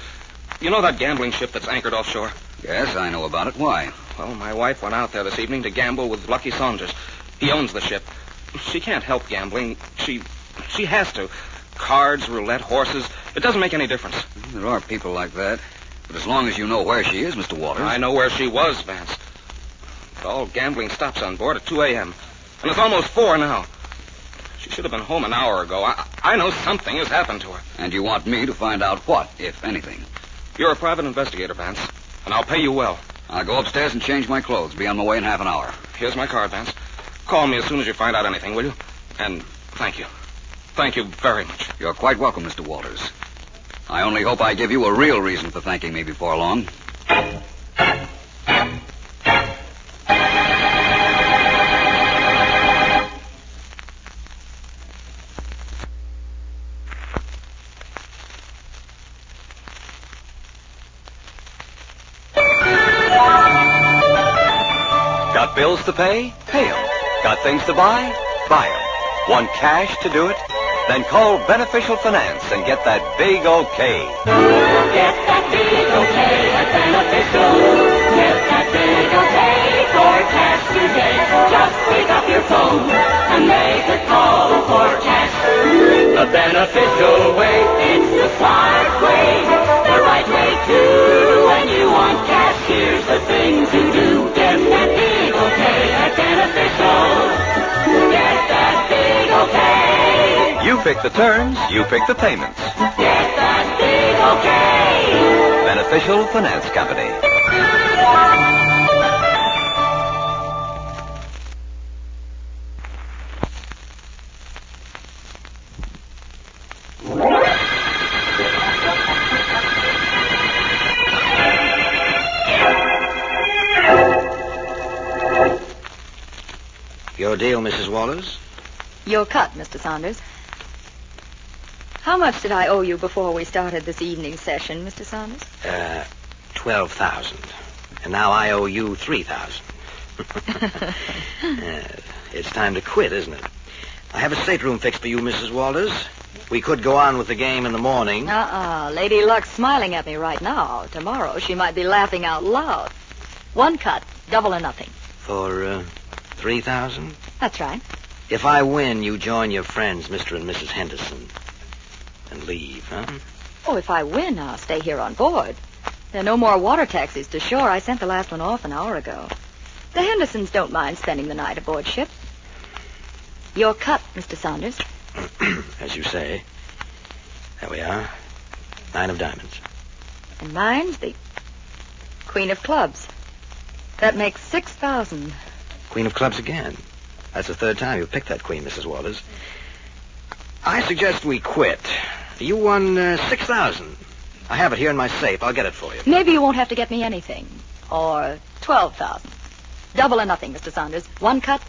You know that gambling ship that's anchored offshore? Yes, I know about it. Why? Well, my wife went out there this evening to gamble with Lucky Saunders. He owns the ship. She can't help gambling. She has to. Cards, roulette, horses. It doesn't make any difference. There are people like that. But as long as you know where she is, Mr. Walters... I know where she was, Vance. But all gambling stops on board at 2 a.m. And it's almost 4 now. She should have been home an hour ago. I know something has happened to her. And you want me to find out what, if anything? You're a private investigator, Vance. And I'll pay you well. I'll go upstairs and change my clothes. Be on my way in half an hour. Here's my card, Vance. Call me as soon as you find out anything, will you? And thank you. Thank you very much. You're quite welcome, Mr. Walters. I only hope I give you a real reason for thanking me before long. Got bills to pay? Pay 'em. Got things to buy? Buy 'em. Want cash to do it? Then call Beneficial Finance and get that big okay. Get that big okay at Beneficial. Get that big okay for cash today. Just pick up your phone and make a call for cash. The Beneficial way, it's the smart way. The right way too. When you want cash, here's the thing to do. Get that big okay at Beneficial. Get that big okay. You pick the terms, you pick the payments. Get that big okay. Beneficial Finance Company. Your deal, Mrs. Walters? Your cut, Mr. Saunders. How much did I owe you before we started this evening's session, Mr. Saunders? $12,000. And now I owe you $3,000. It's time to quit, isn't it? I have a stateroom fixed for you, Mrs. Walters. We could go on with the game in the morning. Lady Luck's smiling at me right now. Tomorrow she might be laughing out loud. One cut, double or nothing. For, $3,000? That's right. If I win, you join your friends, Mr. and Mrs. Henderson. And leave, huh? Oh, if I win, I'll stay here on board. There are no more water taxis to shore. I sent the last one off an hour ago. The Hendersons don't mind spending the night aboard ship. Your cut, Mr. Saunders. As you say. There we are. 9 of diamonds. And mine's the Queen of Clubs. That makes 6,000. Queen of Clubs again. That's the third time you've picked that queen, Mrs. Walters. I suggest we quit. You won 6,000. I have it here in my safe. I'll get it for you. Maybe you won't have to get me anything. Or 12,000. Double or nothing, Mr. Saunders. One cut?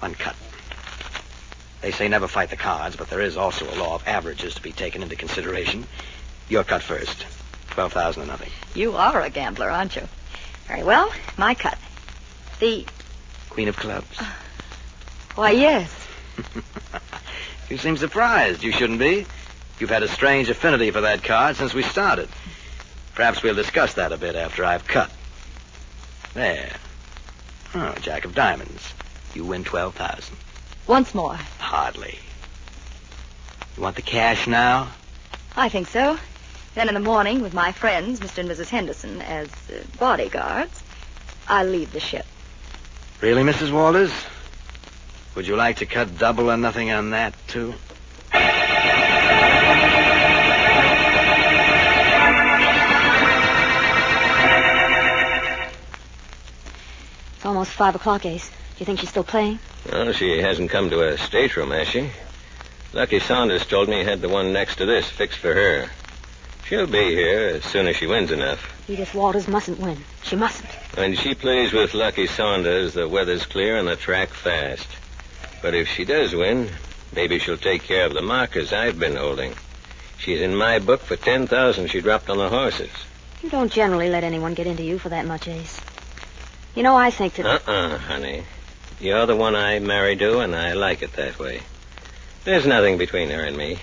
One cut. They say never fight the cards, but there is also a law of averages to be taken into consideration. Your cut first. 12,000 or nothing. You are a gambler, aren't you? Very well. My cut. The Queen of Clubs. Why, yes. You seem surprised. You shouldn't be. You've had a strange affinity for that card since we started. Perhaps we'll discuss that a bit after I've cut. There. Oh, Jack of Diamonds. You win 12,000. Once more. Hardly. You want the cash now? I think so. Then in the morning, with my friends, Mr. and Mrs. Henderson, as bodyguards, I'll leave the ship. Really, Mrs. Walters? Would you like to cut double or nothing on that, too? It's almost 5 o'clock, Ace. Do you think she's still playing? Well, she hasn't come to a stateroom, has she? Lucky Saunders told me he had the one next to this fixed for her. She'll be here as soon as she wins enough. Edith Walters mustn't win. She mustn't. When she plays with Lucky Saunders, the weather's clear and the track fast. But if she does win, maybe she'll take care of the markers I've been holding. She's in my book for 10,000 she dropped on the horses. You don't generally let anyone get into you for that much, Ace. You know, I think that... honey. You're the one I married to, and I like it that way. There's nothing between her and me.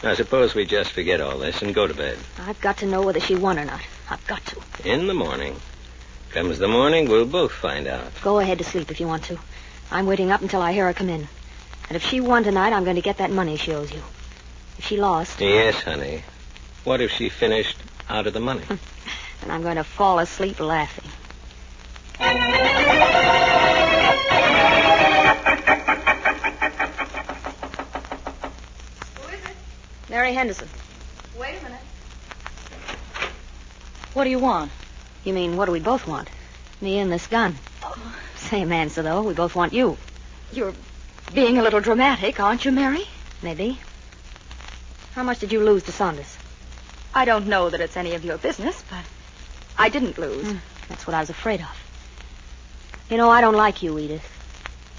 Now, suppose we just forget all this and go to bed. I've got to know whether she won or not. I've got to. In the morning. Comes the morning, we'll both find out. Go ahead to sleep if you want to. I'm waiting up until I hear her come in. And if she won tonight, I'm going to get that money she owes you. If she lost... Yes, honey. What if she finished out of the money? Then I'm going to fall asleep laughing. Mary Henderson. Wait a minute. What do you want? You mean, what do we both want? Me and this gun. Same answer, though. We both want you. You're being a little dramatic, aren't you, Mary? Maybe. How much did you lose to Saunders? I don't know that it's any of your business, but I didn't lose. That's what I was afraid of. You know, I don't like you, Edith.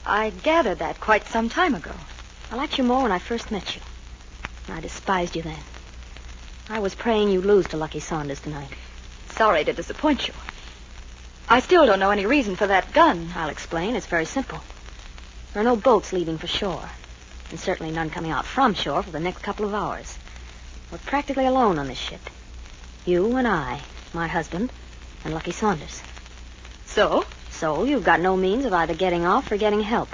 I gathered that quite some time ago. I liked you more when I first met you. I despised you then. I was praying you'd lose to Lucky Saunders tonight. Sorry to disappoint you. I still don't know any reason for that gun. I'll explain. It's very simple. There are no boats leaving for shore, and certainly none coming out from shore for the next couple of hours. We're practically alone on this ship. You and I, my husband, and Lucky Saunders. So? So you've got no means of either getting off or getting help.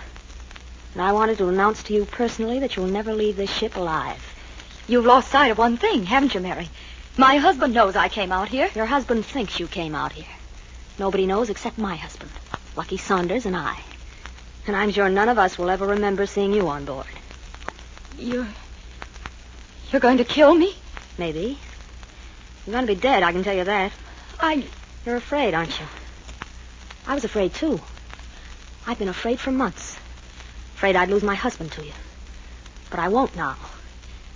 And I wanted to announce to you personally that you'll never leave this ship alive. You've lost sight of one thing, haven't you, Mary? My husband knows I came out here. Your husband thinks you came out here. Nobody knows except my husband, Lucky Saunders, and I. And I'm sure none of us will ever remember seeing you on board. You're going to kill me? Maybe. You're going to be dead, I can tell you that. You're afraid, aren't you? I was afraid, too. I've been afraid for months. Afraid I'd lose my husband to you. But I won't now.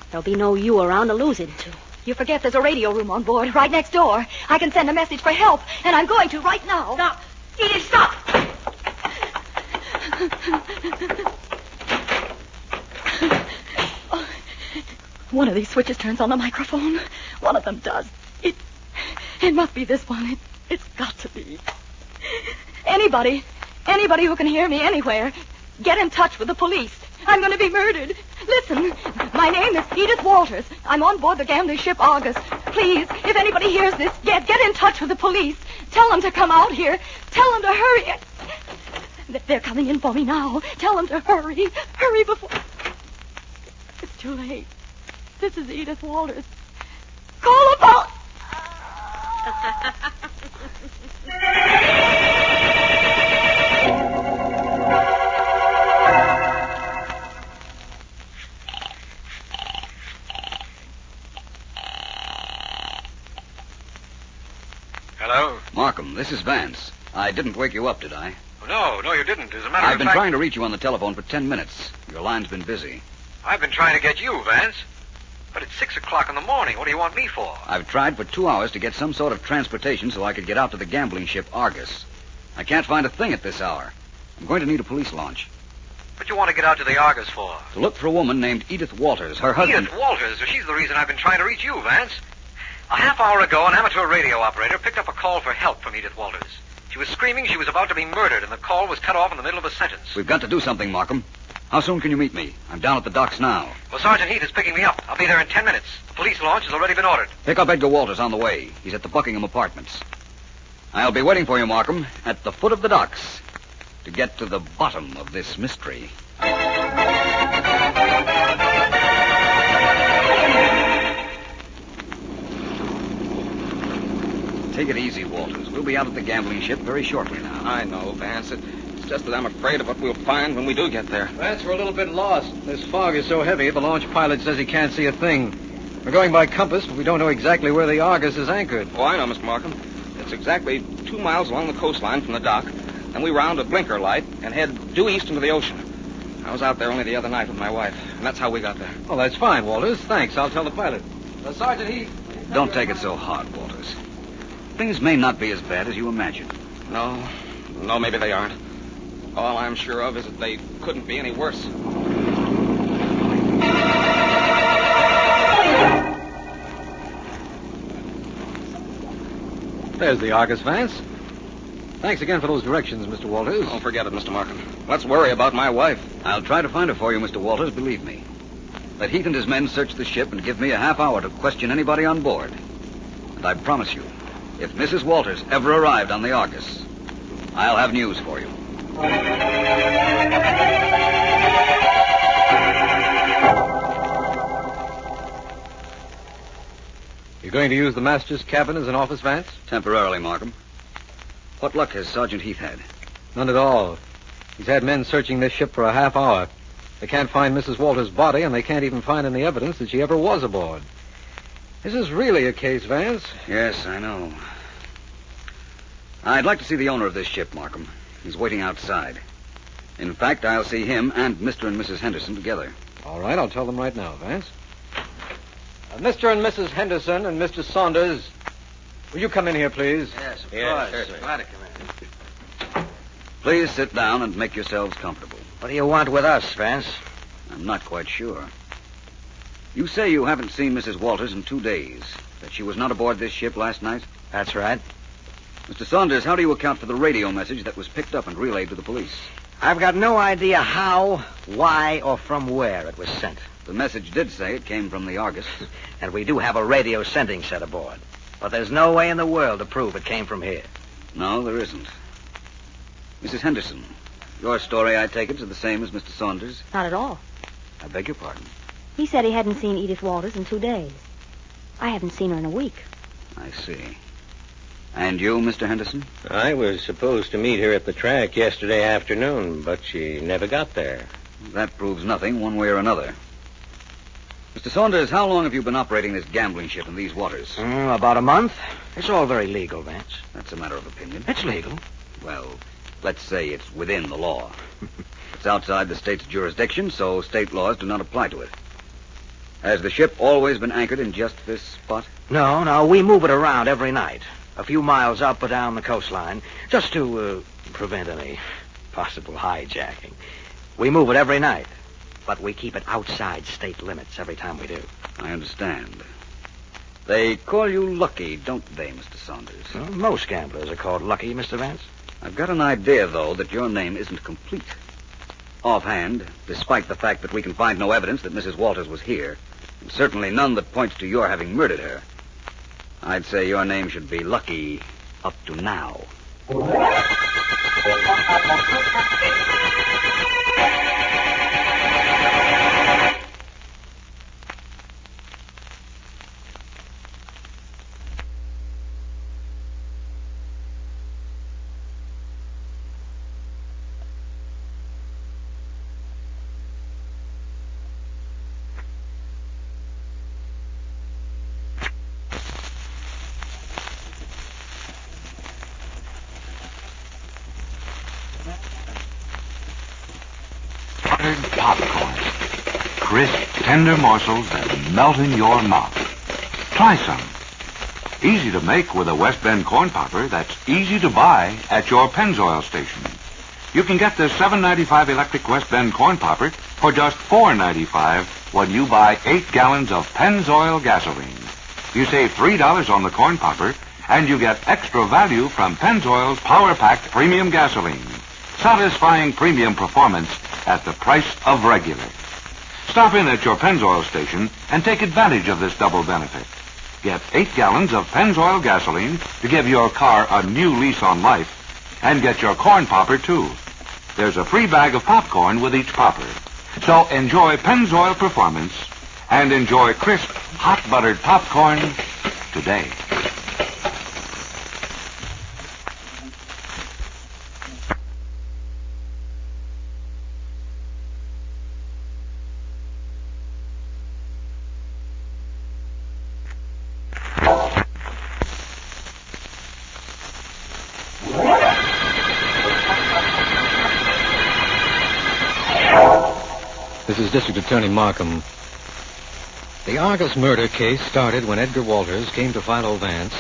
There'll be no you around to lose him to. You forget there's a radio room on board, right next door. I can send a message for help, and I'm going to right now. Stop. Edith, stop! One of these switches turns on the microphone. One of them does. It must be this one. It's got to be. Anybody who can hear me anywhere, get in touch with the police. I'm going to be murdered. Listen, my name is Edith Walters. I'm on board the gambling ship Argus. Please, if anybody hears this, get in touch with the police. Tell them to come out here. Tell them to hurry. They're coming in for me now. Tell them to hurry. Hurry before... It's too late. This is Edith Walters. Call about... Hello? Markham, this is Vance. I didn't wake you up, did I? No, you didn't. As a matter I've of been fact... trying to reach you on the telephone for 10 minutes. Your line's been busy. I've been trying to get you, Vance. But it's 6 o'clock in the morning. What do you want me for? I've tried for 2 hours to get some sort of transportation so I could get out to the gambling ship Argus. I can't find a thing at this hour. I'm going to need a police launch. What you want to get out to the Argus for? To look for a woman named Edith Walters. Her husband... Edith Walters? She's the reason I've been trying to reach you, Vance. A half hour ago, an amateur radio operator picked up a call for help from Edith Walters. She was screaming she was about to be murdered, and the call was cut off in the middle of a sentence. We've got to do something, Markham. How soon can you meet me? I'm down at the docks now. Well, Sergeant Heath is picking me up. I'll be there in 10 minutes. The police launch has already been ordered. Pick up Edgar Walters on the way. He's at the Buckingham Apartments. I'll be waiting for you, Markham, at the foot of the docks to get to the bottom of this mystery. Take it easy, Walters. We'll be out at the gambling ship very shortly now. I know, Vance. It's just that I'm afraid of what we'll find when we do get there. Vance, we're a little bit lost. This fog is so heavy, the launch pilot says he can't see a thing. We're going by compass, but we don't know exactly where the Argus is anchored. Oh, I know, Mr. Markham. It's exactly 2 miles along the coastline from the dock. Then we round a blinker light and head due east into the ocean. I was out there only the other night with my wife, and that's how we got there. Oh, that's fine, Walters. Thanks. I'll tell the pilot. Sergeant Heath. Don't take it so hard, Walters. Things may not be as bad as you imagine. No, maybe they aren't. All I'm sure of is that they couldn't be any worse. There's the Argus, Vance. Thanks again for those directions, Mr. Walters. Don't forget it, Mr. Markham. Let's worry about my wife. I'll try to find her for you, Mr. Walters, believe me. Let Heath and his men search the ship and give me a half hour to question anybody on board. And I promise you, if Mrs. Walters ever arrived on the Argus, I'll have news for you. You're going to use the master's cabin as an office, Vance? Temporarily, Markham. What luck has Sergeant Heath had? None at all. He's had men searching this ship for a half hour. They can't find Mrs. Walters' body, and they can't even find any evidence that she ever was aboard. This is really a case, Vance. Yes, I know. I'd like to see the owner of this ship, Markham. He's waiting outside. In fact, I'll see him and Mr. and Mrs. Henderson together. All right, I'll tell them right now, Vance. Mr. and Mrs. Henderson and Mr. Saunders, will you come in here, please? Yes, of Yes, course. certainly. Glad to come in. Please sit down and make yourselves comfortable. What do you want with us, Vance? I'm not quite sure. You say you haven't seen Mrs. Walters in 2 days, that she was not aboard this ship last night? That's right. Mr. Saunders, how do you account for the radio message that was picked up and relayed to the police? I've got no idea how, why, or from where it was sent. The message did say it came from the Argus. And we do have a radio sending set aboard. But there's no way in the world to prove it came from here. No, there isn't. Mrs. Henderson, your story, I take it, is the same as Mr. Saunders? Not at all. I beg your pardon. He said he hadn't seen Edith Walters in 2 days. I haven't seen her in a week. I see. And you, Mr. Henderson? I was supposed to meet her at the track yesterday afternoon, but she never got there. That proves nothing one way or another. Mr. Saunders, how long have you been operating this gambling ship in these waters? About a month. It's all very legal, Vance. That's a matter of opinion. It's legal. Well, let's say it's within the law. It's outside the state's jurisdiction, so state laws do not apply to it. Has the ship always been anchored in just this spot? No, we move it around every night. A few miles up or down the coastline, just to prevent any possible hijacking. We move it every night, but we keep it outside state limits every time we do. I understand. They call you Lucky, don't they, Mr. Saunders? Well, most gamblers are called Lucky, Mr. Vance. I've got an idea, though, that your name isn't complete. Offhand, despite the fact that we can find no evidence that Mrs. Walters was here, and certainly none that points to your having murdered her, I'd say your name should be Lucky up to now. Buttered popcorn. Crisp, tender morsels that melt in your mouth. Try some. Easy to make with a West Bend corn popper that's easy to buy at your Pennzoil station. You can get this $7.95 electric West Bend corn popper for just $4.95 when you buy 8 gallons of Pennzoil gasoline. You save $3 on the corn popper, and you get extra value from Pennzoil's power-packed premium gasoline. Satisfying premium performance at the price of regular. Stop in at your Pennzoil station and take advantage of this double benefit. Get 8 gallons of Pennzoil gasoline to give your car a new lease on life, and get your corn popper, too. There's a free bag of popcorn with each popper. So enjoy Pennzoil performance and enjoy crisp, hot buttered popcorn today. This is District Attorney Markham. The Argus murder case started when Edgar Walters came to Philo Vance,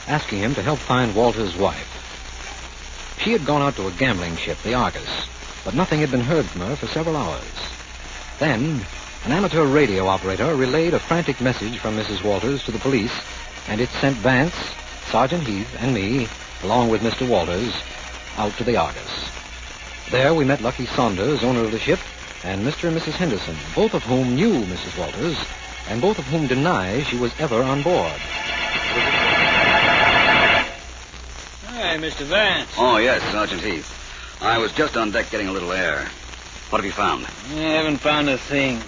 asking him to help find Walters' wife. She had gone out to a gambling ship, the Argus, but nothing had been heard from her for several hours. Then, an amateur radio operator relayed a frantic message from Mrs. Walters to the police, and it sent Vance, Sergeant Heath, and me, along with Mr. Walters, out to the Argus. There we met Lucky Saunders, owner of the ship, and Mr. and Mrs. Henderson, both of whom knew Mrs. Walters, and both of whom deny she was ever on board. Hi, Mr. Vance. Oh, yes, Sergeant Heath. I was just on deck getting a little air. What have you found? I haven't found a thing.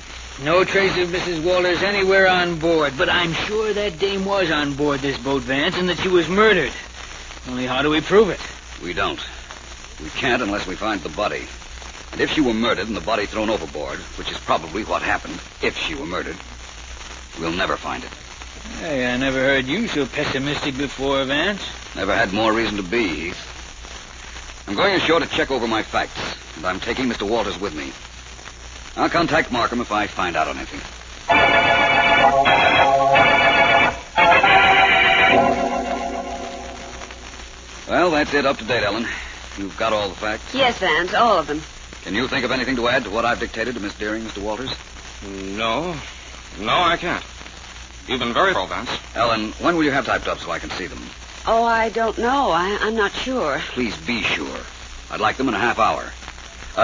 No trace of Mrs. Walters anywhere on board, but I'm sure that dame was on board this boat, Vance, and that she was murdered. Only how do we prove it? We don't. We can't unless we find the body. And if she were murdered and the body thrown overboard, which is probably what happened if she were murdered, we'll never find it. Hey, I never heard you so pessimistic before, Vance. Never had more reason to be, Heath. I'm going ashore to check over my facts, and I'm taking Mr. Walters with me. I'll contact Markham if I find out anything. Well, that's it. Up to date, Ellen. You've got all the facts? Yes, Vance, all of them. Can you think of anything to add to what I've dictated to Miss Deering, Mr. Walters? No. No, I can't. You've been very thorough, Vance. Ellen, when will you have typed up so I can see them? Oh, I don't know. I'm not sure. Please be sure. I'd like them in a half hour.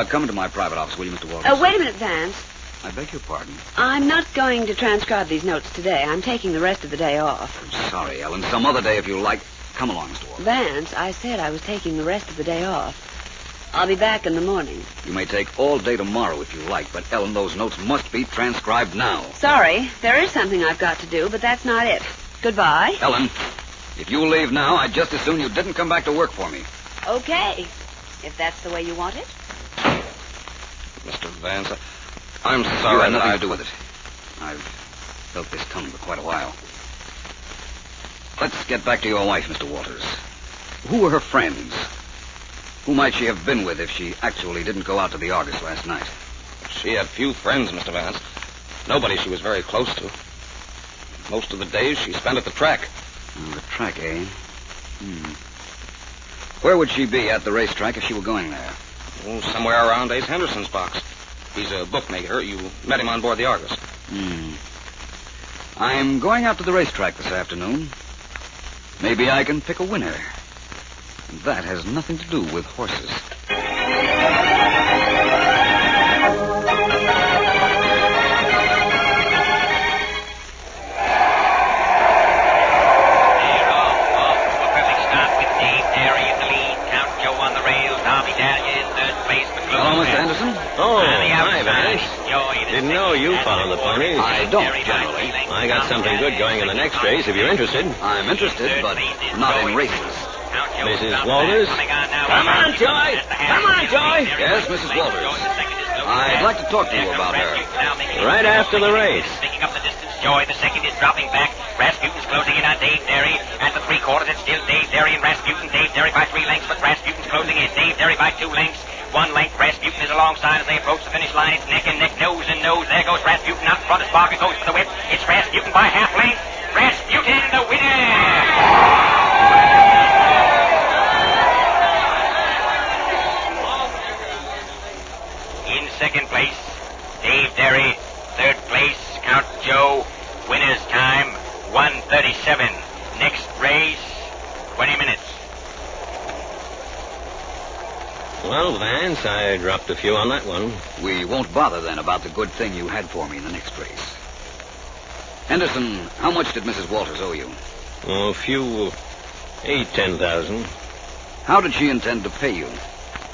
Come into my private office, will you, Mr. Walters? Wait a minute, Vance. I beg your pardon. I'm not going to transcribe these notes today. I'm taking the rest of the day off. I'm sorry, Ellen. Some other day, if you like. Come along, Mr. Walters. Vance, I said I was taking the rest of the day off. I'll be back in the morning. You may take all day tomorrow if you like, but, Ellen, those notes must be transcribed now. Sorry. There is something I've got to do, but that's not it. Goodbye. Ellen, if you leave now, I'd just as soon you didn't come back to work for me. Okay. If that's the way you want it. Mr. Vance, I'm sorry. You had nothing to do with it. I've felt this coming for quite a while. Let's get back to your wife, Mr. Walters. Who were her friends? Who might she have been with if she actually didn't go out to the Argus last night? She had few friends, Mr. Vance. Nobody she was very close to. Most of the days she spent at the track. Oh, the track, eh? Where would she be at the racetrack if she were going there? Oh, somewhere around Ace Henderson's box. He's a bookmaker. You met him on board the Argus. I'm going out to the racetrack this afternoon. Maybe I can pick a winner. And that has nothing to do with horses. Hello, Mr. Anderson. Oh, hi, Vance. Didn't know you followed the ponies. I don't, generally. I got something good going in the next race, if you're interested. I'm interested, but not in races. Mrs. Walters? Come on, Joy. Come on, Joy. Yes, Mrs. Walters. I'd like to talk to you about her. Right after the race. Picking up the distance, Joy. The second is dropping back. Rasputin's closing in on Dave Derry. At the three-quarters, it's still Dave Derry and Rasputin. Dave Derry by 3 lengths, but Rasputin's closing in. Dave Derry by 2 lengths. 1 length. Rasputin is alongside as they approach the finish line. It's neck and neck, nose and nose. There goes Rasputin out in front. Sparker goes for the whip. It's Rasputin by half length. Rasputin, the winner! In second place, Dave Derry. Third place, Count Joe. Winner's time, 1:37. Next race, 20 minutes. Well, Vance, I dropped a few on that one. We won't bother then about the good thing you had for me in the next race. Henderson, how much did Mrs. Walters owe you? Oh, a few... 10,000. How did she intend to pay you?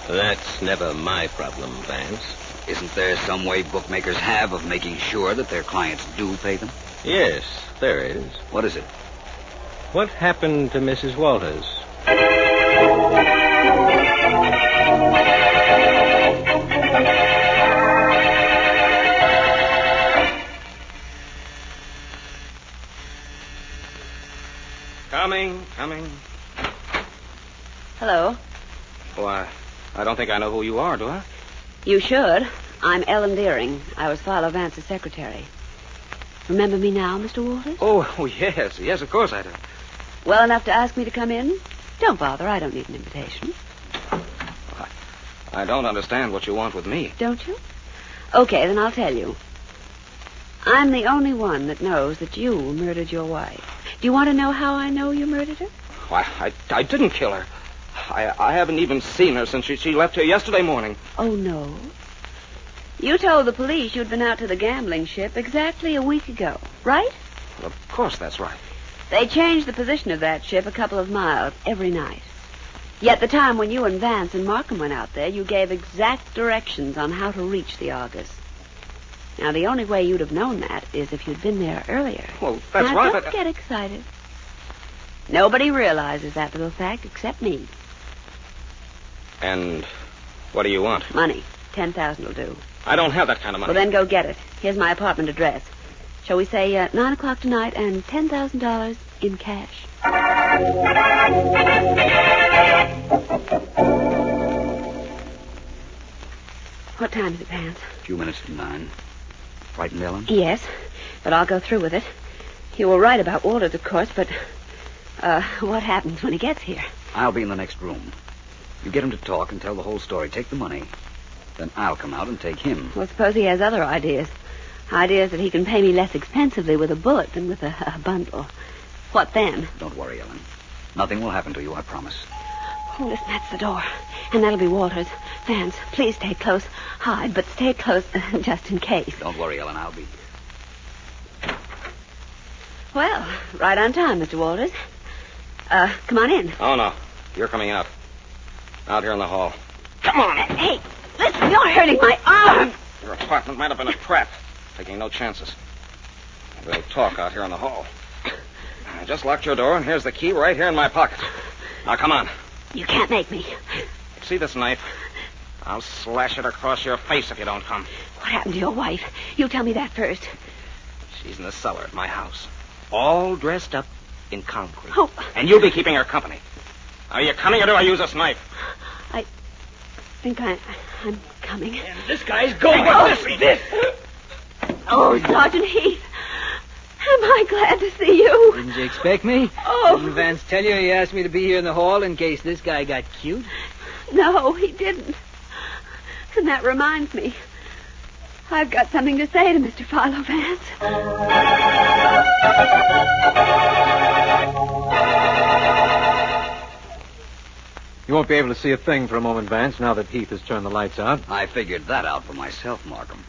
That's never my problem, Vance. Isn't there some way bookmakers have of making sure that their clients do pay them? Yes, there is. What is it? What happened to Mrs. Walters? Coming. Hello. Well, I don't think I know who you are, do I? You should. I'm Ellen Deering. I was Philo Vance's secretary. Remember me now, Mr. Walters? Oh, yes. Yes, of course I do. Well enough to ask me to come in? Don't bother. I don't need an invitation. I don't understand what you want with me. Don't you? Okay, then I'll tell you. I'm the only one that knows that you murdered your wife. Do you want to know how I know you murdered her? I didn't kill her. I haven't even seen her since she left here yesterday morning. Oh, no? You told the police you'd been out to the gambling ship exactly a week ago, right? Well, of course that's right. They changed the position of that ship a couple of miles every night. Yet the time when you and Vance and Markham went out there, you gave exact directions on how to reach the Argus. Now, the only way you'd have known that is if you'd been there earlier. Well, that's now, right. Don't get excited. Nobody realizes that little fact except me. And what do you want? Money. 10,000 will do. I don't have that kind of money. Well, then go get it. Here's my apartment address. Shall we say 9 o'clock tonight and $10,000 in cash? What time is it, Vance? A few minutes to 9. Frightened, Ellen? Yes, but I'll go through with it. You were right about Walters, of course, but what happens when he gets here? I'll be in the next room. You get him to talk and tell the whole story. Take the money. Then I'll come out and take him. Well, suppose he has other ideas. Ideas that he can pay me less expensively with a bullet than with a bundle. What then? Don't worry, Ellen. Nothing will happen to you, I promise. Oh, listen, that's the door. And that'll be Walters. Vance, please stay close. Hide, but stay close just in case. Don't worry, Ellen. I'll be. Well, right on time, Mr. Walters. Come on in. Oh, no. You're coming out. Out here in the hall. Come on. Hey, listen, you're hurting my arm. Your apartment might have been a trap. Taking no chances. We'll talk out here in the hall. I just locked your door, and here's the key right here in my pocket. Now, come on. You can't make me. See this knife? I'll slash it across your face if you don't come. What happened to your wife? You tell me that first. She's in the cellar at my house. All dressed up in concrete. Oh. And you'll be keeping her company. Are you coming, or do I use this knife? I think I'm coming. And this guy's going. This. Oh, Sergeant Heath. Am I glad to see you? Didn't you expect me? Oh. Didn't Vance tell you he asked me to be here in the hall in case this guy got cute? No, he didn't. And that reminds me. I've got something to say to Mr. Philo Vance. You won't be able to see a thing for a moment, Vance, now that Heath has turned the lights out. I figured that out for myself, Markham.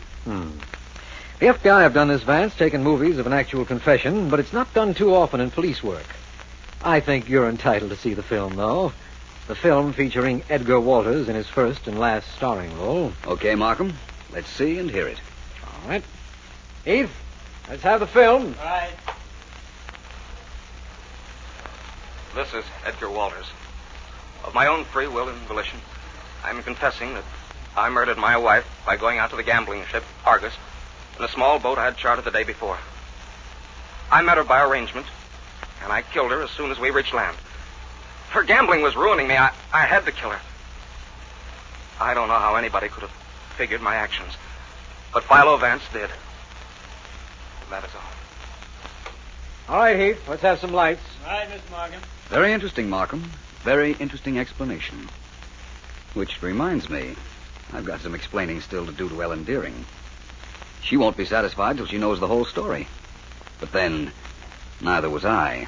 The FBI have done this, Vance, taken movies of an actual confession, but it's not done too often in police work. I think you're entitled to see the film, though. The film featuring Edgar Walters in his first and last starring role. Okay, Markham. Let's see and hear it. All right. Heath, let's have the film. All right. This is Edgar Walters. Of my own free will and volition, I'm confessing that I murdered my wife by going out to the gambling ship, Argus, in a small boat I had chartered the day before. I met her by arrangement, and I killed her as soon as we reached land. Her gambling was ruining me. I had to kill her. I don't know how anybody could have figured my actions, but Philo Vance did. That is all. All right, Heath, let's have some lights. All right, Mr. Morgan. Very interesting, Markham. Very interesting explanation. Which reminds me, I've got some explaining still to do to Ellen Deering. She won't be satisfied till she knows the whole story. But then, neither was I.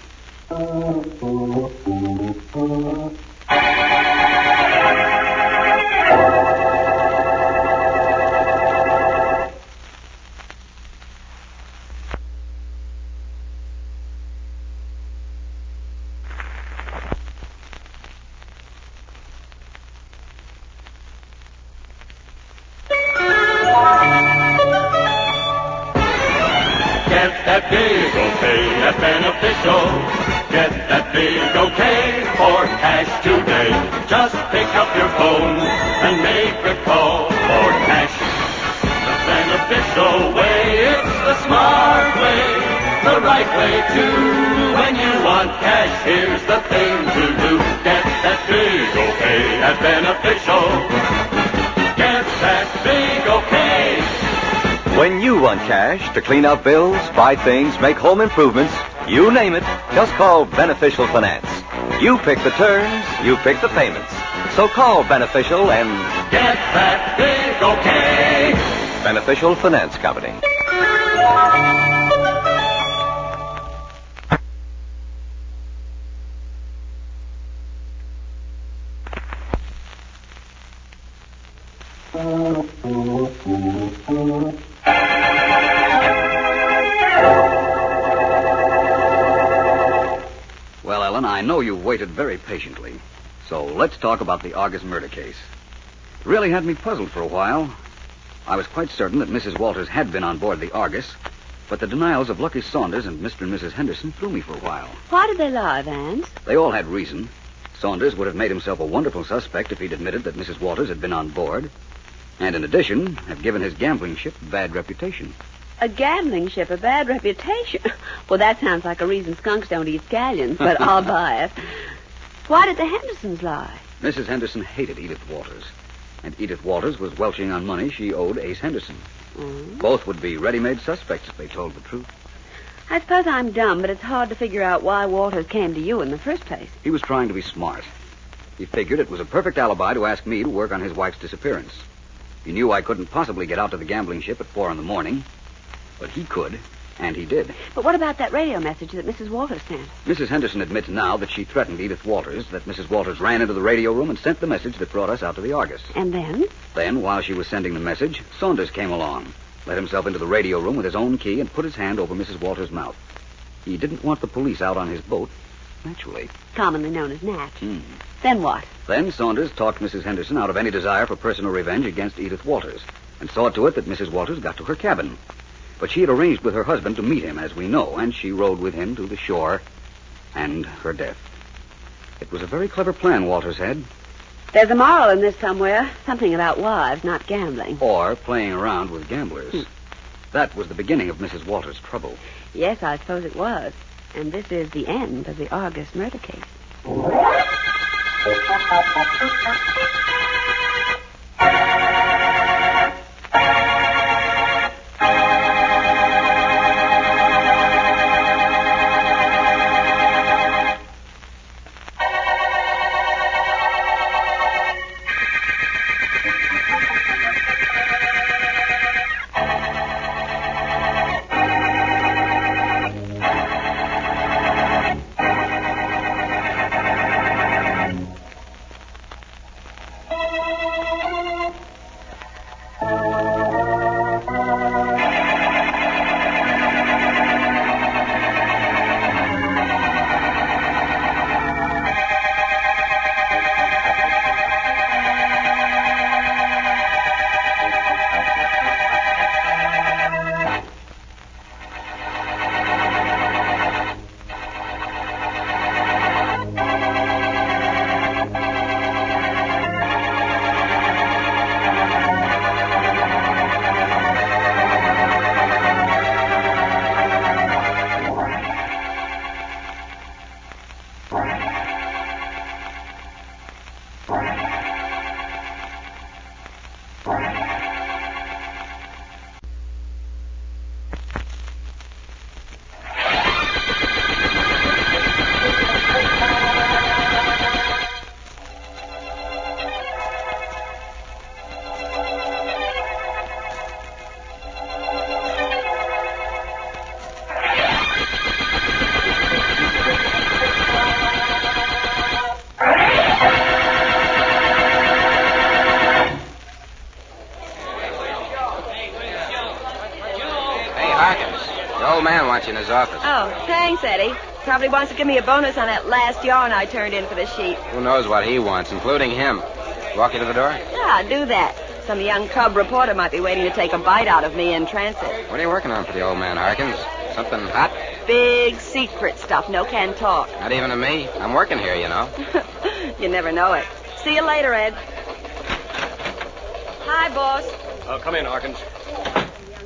Get that big okay at Beneficial. Get that big okay for cash today. Just pick up your phone and make a call for cash. The Beneficial way, it's the smart way. The right way too. When you want cash, here's the thing to do. Get that big okay at Beneficial. Get that big okay. When you want cash to clean out bills, buy things, make home improvements, you name it, just call Beneficial Finance. You pick the terms, you pick the payments. So call Beneficial and Get that big okay. Beneficial Finance Company. Well, Ellen, I know you've waited very patiently. So let's talk about the Argus murder case. It really had me puzzled for a while. I was quite certain that Mrs. Walters had been on board the Argus, but the denials of Lucky Saunders and Mr. and Mrs. Henderson threw me for a while. Why did they lie, Vance? They all had reason. Saunders would have made himself a wonderful suspect if he'd admitted that Mrs. Walters had been on board, and in addition, have given his gambling ship a bad reputation. A gambling ship, a bad reputation. Well, that sounds like a reason skunks don't eat scallions, but I'll buy it. Why did the Hendersons lie? Mrs. Henderson hated Edith Walters, and Edith Walters was welching on money she owed Ace Henderson. Mm. Both would be ready-made suspects if they told the truth. I suppose I'm dumb, but it's hard to figure out why Walters came to you in the first place. He was trying to be smart. He figured it was a perfect alibi to ask me to work on his wife's disappearance. He knew I couldn't possibly get out to the gambling ship at 4 a.m, but he could, and he did. But what about that radio message that Mrs. Walters sent? Mrs. Henderson admits now that she threatened Edith Walters, that Mrs. Walters ran into the radio room and sent the message that brought us out to the Argus. And then? Then, while she was sending the message, Saunders came along, let himself into the radio room with his own key, and put his hand over Mrs. Walters' mouth. He didn't want the police out on his boat, naturally. Commonly known as Nat. Hmm. Then what? Then Saunders talked Mrs. Henderson out of any desire for personal revenge against Edith Walters, and saw to it that Mrs. Walters got to her cabin. But she had arranged with her husband to meet him, as we know, and she rode with him to the shore and her death. It was a very clever plan Walters had. There's a moral in this somewhere. Something about wives, not gambling. Or playing around with gamblers. That was the beginning of Mrs. Walters' trouble. Yes, I suppose it was. And this is the end of the Argus murder case. In his office. Oh, thanks, Eddie. Probably wants to give me a bonus on that last yarn I turned in for the sheep. Who knows what he wants, including him. Walk you to the door? Yeah, do that. Some young cub reporter might be waiting to take a bite out of me in transit. What are you working on for the old man, Harkins? Something hot? Big secret stuff. No can talk. Not even to me. I'm working here, you know. You never know it. See you later, Ed. Hi, boss. Come in, Harkins.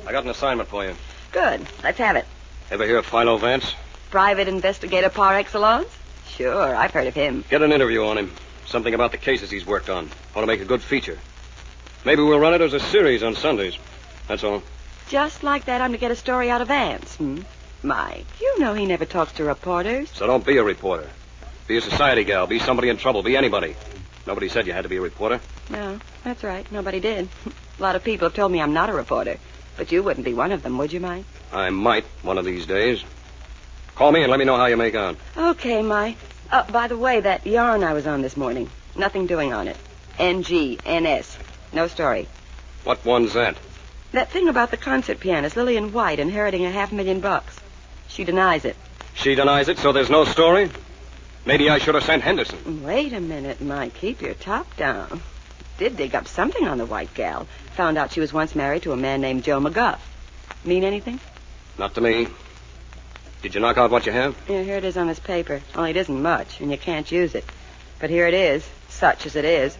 I got an assignment for you. Good. Let's have it. Ever hear of Philo Vance? Private investigator par excellence? Sure, I've heard of him. Get an interview on him. Something about the cases he's worked on. Want to make a good feature. Maybe we'll run it as a series on Sundays. That's all. Just like that, I'm to get a story out of Vance, Mike, you know he never talks to reporters. So don't be a reporter. Be a society gal. Be somebody in trouble. Be anybody. Nobody said you had to be a reporter. No, that's right. Nobody did. A lot of people have told me I'm not a reporter. But you wouldn't be one of them, would you, Mike? I might one of these days. Call me and let me know how you make out. Okay, Mike. By the way, that yarn I was on this morning, nothing doing on it. NGNS. No story. What one's that? That thing about the concert pianist, Lillian White, inheriting $500,000. She denies it. She denies it, so there's no story? Maybe I should have sent Henderson. Wait a minute, Mike. Keep your top down. Did dig up something on the white gal. Found out she was once married to a man named Joe McGuff. Mean anything? Not to me. Did you knock out what you have? Yeah, here it is on this paper. Only it isn't much, and you can't use it. But here it is, such as it is.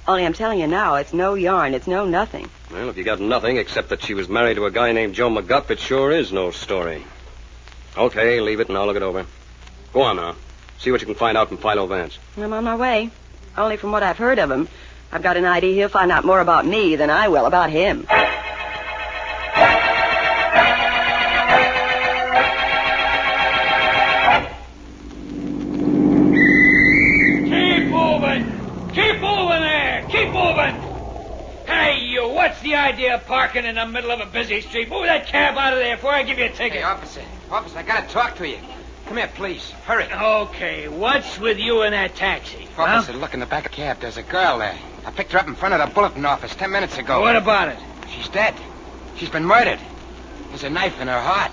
Only I'm telling you now, it's no yarn, it's no nothing. Well, if you got nothing except that she was married to a guy named Joe McGuff, it sure is no story. Okay, leave it and I'll look it over. Go on now. See what you can find out from Philo Vance. I'm on my way. Only from what I've heard of him, I've got an idea he'll find out more about me than I will about him. Keep moving! Keep moving there! Keep moving! Hey, you, what's the idea of parking in the middle of a busy street? Move that cab out of there before I give you a ticket. Hey, officer, I gotta talk to you. Come here, please. Hurry. Okay, what's with you in that taxi? Officer, look in the back of the cab. There's a girl there. I picked her up in front of the Bulletin office 10 minutes ago. What about it? She's dead. She's been murdered. There's a knife in her heart.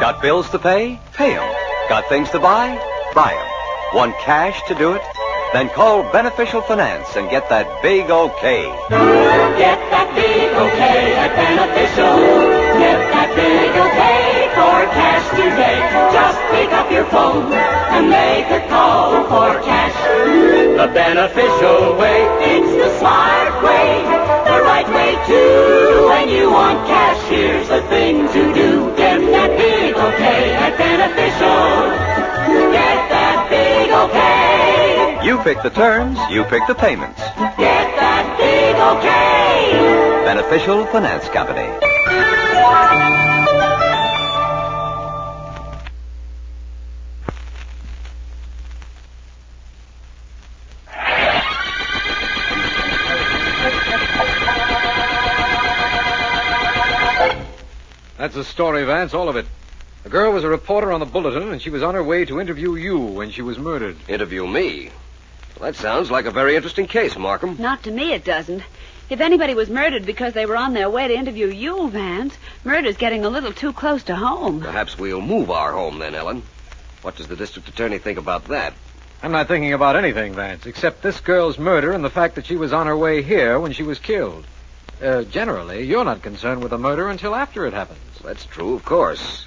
Got bills to pay? Pay 'em. Got things to buy? Buy 'em. Want cash to do it? Then call Beneficial Finance and get that big okay. Get that big okay at Beneficial. Get that big okay for cash today. Just pick up your phone and make a call for cash. The Beneficial way. It's the smart way. The right way too. When you want cash, here's the thing to do. Get that big okay at Beneficial. Get that big okay. You pick the terms, you pick the payments. Get that big okay. Beneficial Finance Company. That's the story, Vance, all of it. The girl was a reporter on the Bulletin, and she was on her way to interview you when she was murdered. Interview me? Well, that sounds like a very interesting case, Markham. Not to me, it doesn't. If anybody was murdered because they were on their way to interview you, Vance, murder's getting a little too close to home. Perhaps we'll move our home then, Ellen. What does the district attorney think about that? I'm not thinking about anything, Vance, except this girl's murder and the fact that she was on her way here when she was killed. Generally, you're not concerned with the murder until after it happens. That's true, of course.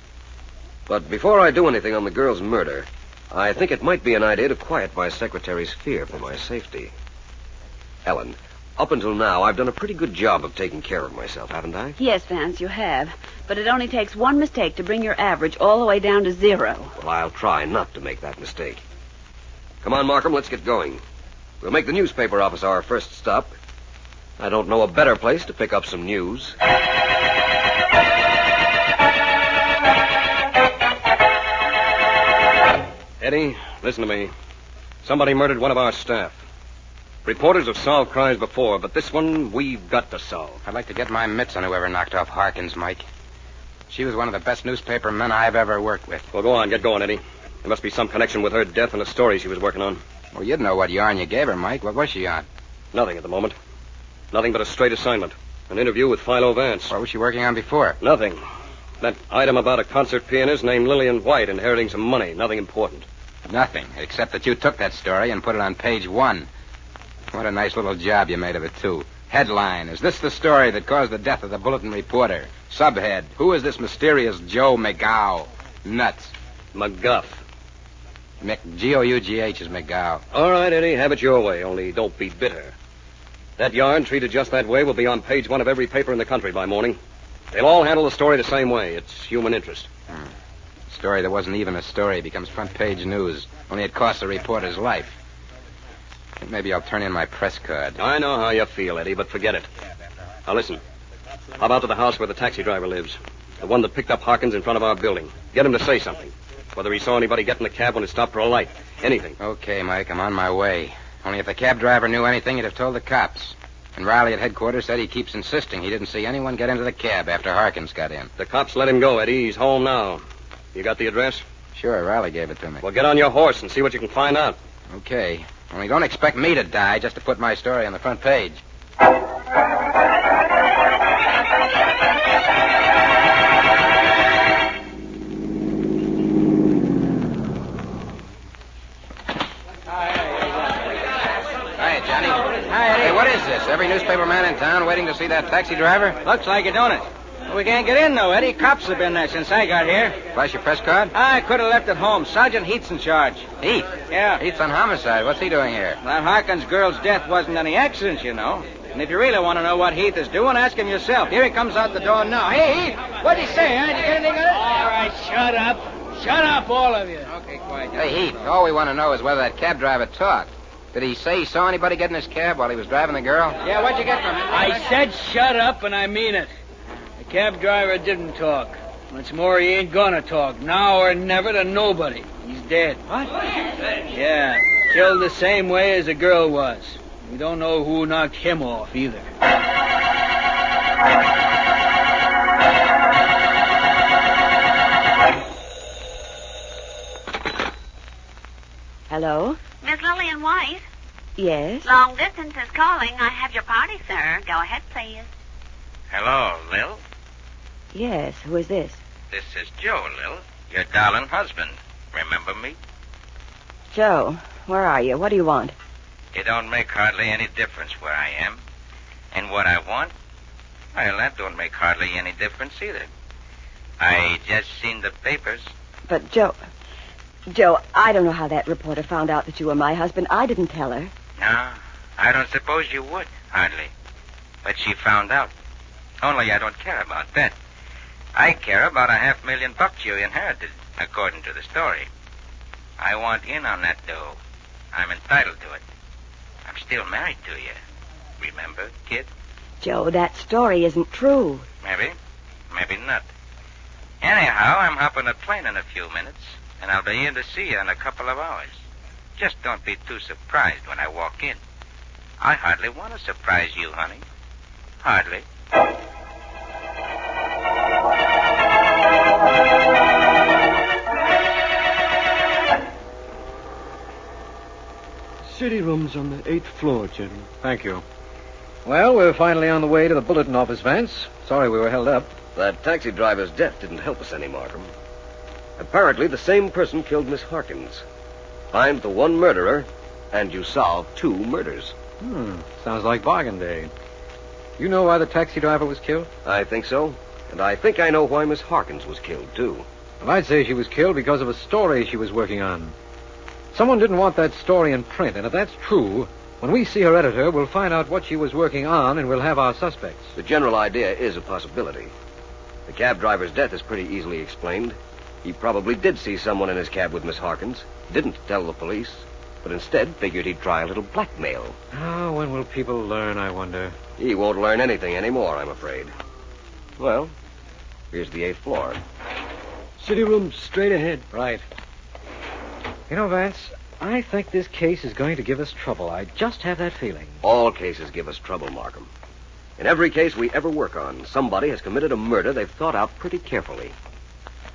But before I do anything on the girl's murder, I think it might be an idea to quiet my secretary's fear for my safety. Ellen, up until now, I've done a pretty good job of taking care of myself, haven't I? Yes, Vance, you have. But it only takes one mistake to bring your average all the way down to 0. Well, I'll try not to make that mistake. Come on, Markham, let's get going. We'll make the newspaper office our first stop. I don't know a better place to pick up some news. Eddie, listen to me. Somebody murdered one of our staff. Reporters have solved crimes before, but this one we've got to solve. I'd like to get my mitts on whoever knocked off Harkins, Mike. She was one of the best newspaper men I've ever worked with. Well, go on, get going, Eddie. There must be some connection with her death and the story she was working on. Well, you'd know what yarn you gave her, Mike. What was she on? Nothing at the moment. Nothing but a straight assignment. An interview with Philo Vance. What was she working on before? Nothing. That item about a concert pianist named Lillian White inheriting some money. Nothing important. Nothing, except that you took that story and put it on page 1. What a nice little job you made of it, too. Headline, is this the story that caused the death of the Bulletin reporter? Subhead, who is this mysterious Joe McGough? Nuts. McGuff. G-O-U-G-H is McGough. All right, Eddie, have it your way, only don't be bitter. That yarn, treated just that way, will be on page 1 of every paper in the country by morning. They'll all handle the story the same way. It's human interest. A story that wasn't even a story becomes front-page news, only it costs the reporter's life. I think maybe I'll turn in my press card. I know how you feel, Eddie, but forget it. Now, listen. How about to the house where the taxi driver lives? The one that picked up Harkins in front of our building. Get him to say something. Whether he saw anybody get in the cab when it stopped for a light. Anything. Okay, Mike, I'm on my way. Only if the cab driver knew anything, he'd have told the cops. And Riley at headquarters said he keeps insisting he didn't see anyone get into the cab after Harkins got in. The cops let him go, Eddie. He's home now. You got the address? Sure, Riley gave it to me. Well, get on your horse and see what you can find out. Okay. Only don't expect me to die just to put my story on the front page. Hey, what is this? Every newspaper man in town waiting to see that taxi driver? Looks like it, don't it? We can't get in, though, Eddie. Cops have been there since I got here. Flash your press card? I could have left it home. Sergeant Heath's in charge. Heath? Yeah. Heath's on homicide. What's he doing here? That Harkins girl's death wasn't any accident, you know. And if you really want to know what Heath is doing, ask him yourself. Here he comes out the door now. Hey, Heath, what'd he say, huh? Did you get anything on it? All right, shut up. Shut up, all of you. Okay, quiet. Hey, Heath, all we want to know is whether that cab driver talked. Did he say he saw anybody get in his cab while he was driving the girl? Yeah, what'd you get from him? I said shut up, and I mean it. The cab driver didn't talk. What's more, he ain't gonna talk. Now or never to nobody. He's dead. What? Yeah, killed the same way as the girl was. We don't know who knocked him off, either. Hello? Miss Lillian White? Yes? Long distance is calling. I have your party, sir. Go ahead, please. Hello, Lil. Yes, who is this? This is Joe, Lil. Your darling husband. Remember me? Joe, where are you? What do you want? It don't make hardly any difference where I am. And what I want? Well, that don't make hardly any difference either. I just seen the papers. But, Joe, I don't know how that reporter found out that you were my husband. I didn't tell her. No, I don't suppose you would, hardly. But she found out. Only I don't care about that. I care about $500,000 you inherited, according to the story. I want in on that dough. I'm entitled to it. I'm still married to you. Remember, kid? Joe, that story isn't true. Maybe. Maybe not. Anyhow, I'm hopping a plane in a few minutes, and I'll be in to see you in a couple of hours. Just don't be too surprised when I walk in. I hardly want to surprise you, honey. Hardly. City room's on the 8th floor, gentlemen. Thank you. Well, we're finally on the way to the Bulletin office, Vance. Sorry we were held up. That taxi driver's death didn't help us any, Markham. Apparently, the same person killed Miss Harkins. Find the one murderer, and you solve 2 murders. Sounds like bargain day. You know why the taxi driver was killed? I think so. And I think I know why Miss Harkins was killed, too. Well, I'd say she was killed because of a story she was working on. Someone didn't want that story in print, and if that's true, when we see her editor, we'll find out what she was working on, and we'll have our suspects. The general idea is a possibility. The cab driver's death is pretty easily explained. He probably did see someone in his cab with Miss Harkins, didn't tell the police, but instead figured he'd try a little blackmail. Oh, when will people learn, I wonder? He won't learn anything anymore, I'm afraid. Well, here's the 8th floor. City room straight ahead. Right. You know, Vance, I think this case is going to give us trouble. I just have that feeling. All cases give us trouble, Markham. In every case we ever work on, somebody has committed a murder they've thought out pretty carefully.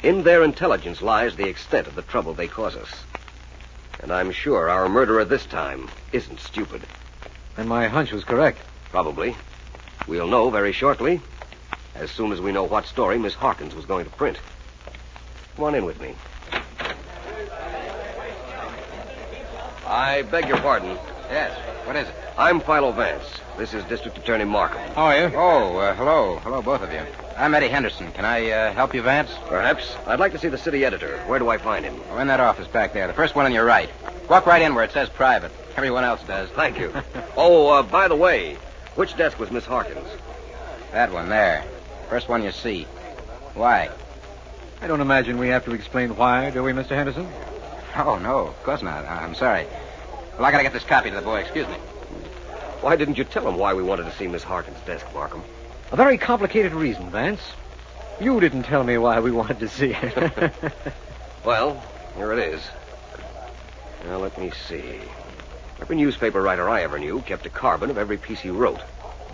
In their intelligence lies the extent of the trouble they cause us. And I'm sure our murderer this time isn't stupid. And my hunch was correct. Probably. We'll know very shortly, as soon as we know what story Miss Harkins was going to print. Come on in with me. I beg your pardon. Yes. What is it? I'm Philo Vance. This is District Attorney Markham. How are you? Oh, hello. Hello, both of you. I'm Eddie Henderson. Can I help you, Vance? Perhaps. I'd like to see the city editor. Where do I find him? Oh, in that office back there. The first one on your right. Walk right in where it says private. Everyone else does. Thank you. Oh, by the way, Which desk was Miss Harkins? That one there. First one you see. Why? I don't imagine we have to explain why, do we, Mr. Henderson? Oh, no, of course not. I'm sorry. Well, I gotta get this copy to the boy. Excuse me. Why didn't you tell him why we wanted to see Miss Harkins' desk, Markham? A very complicated reason, Vance. You didn't tell me why we wanted to see it. Well, here it is. Now, let me see. Every newspaper writer I ever knew kept a carbon of every piece he wrote.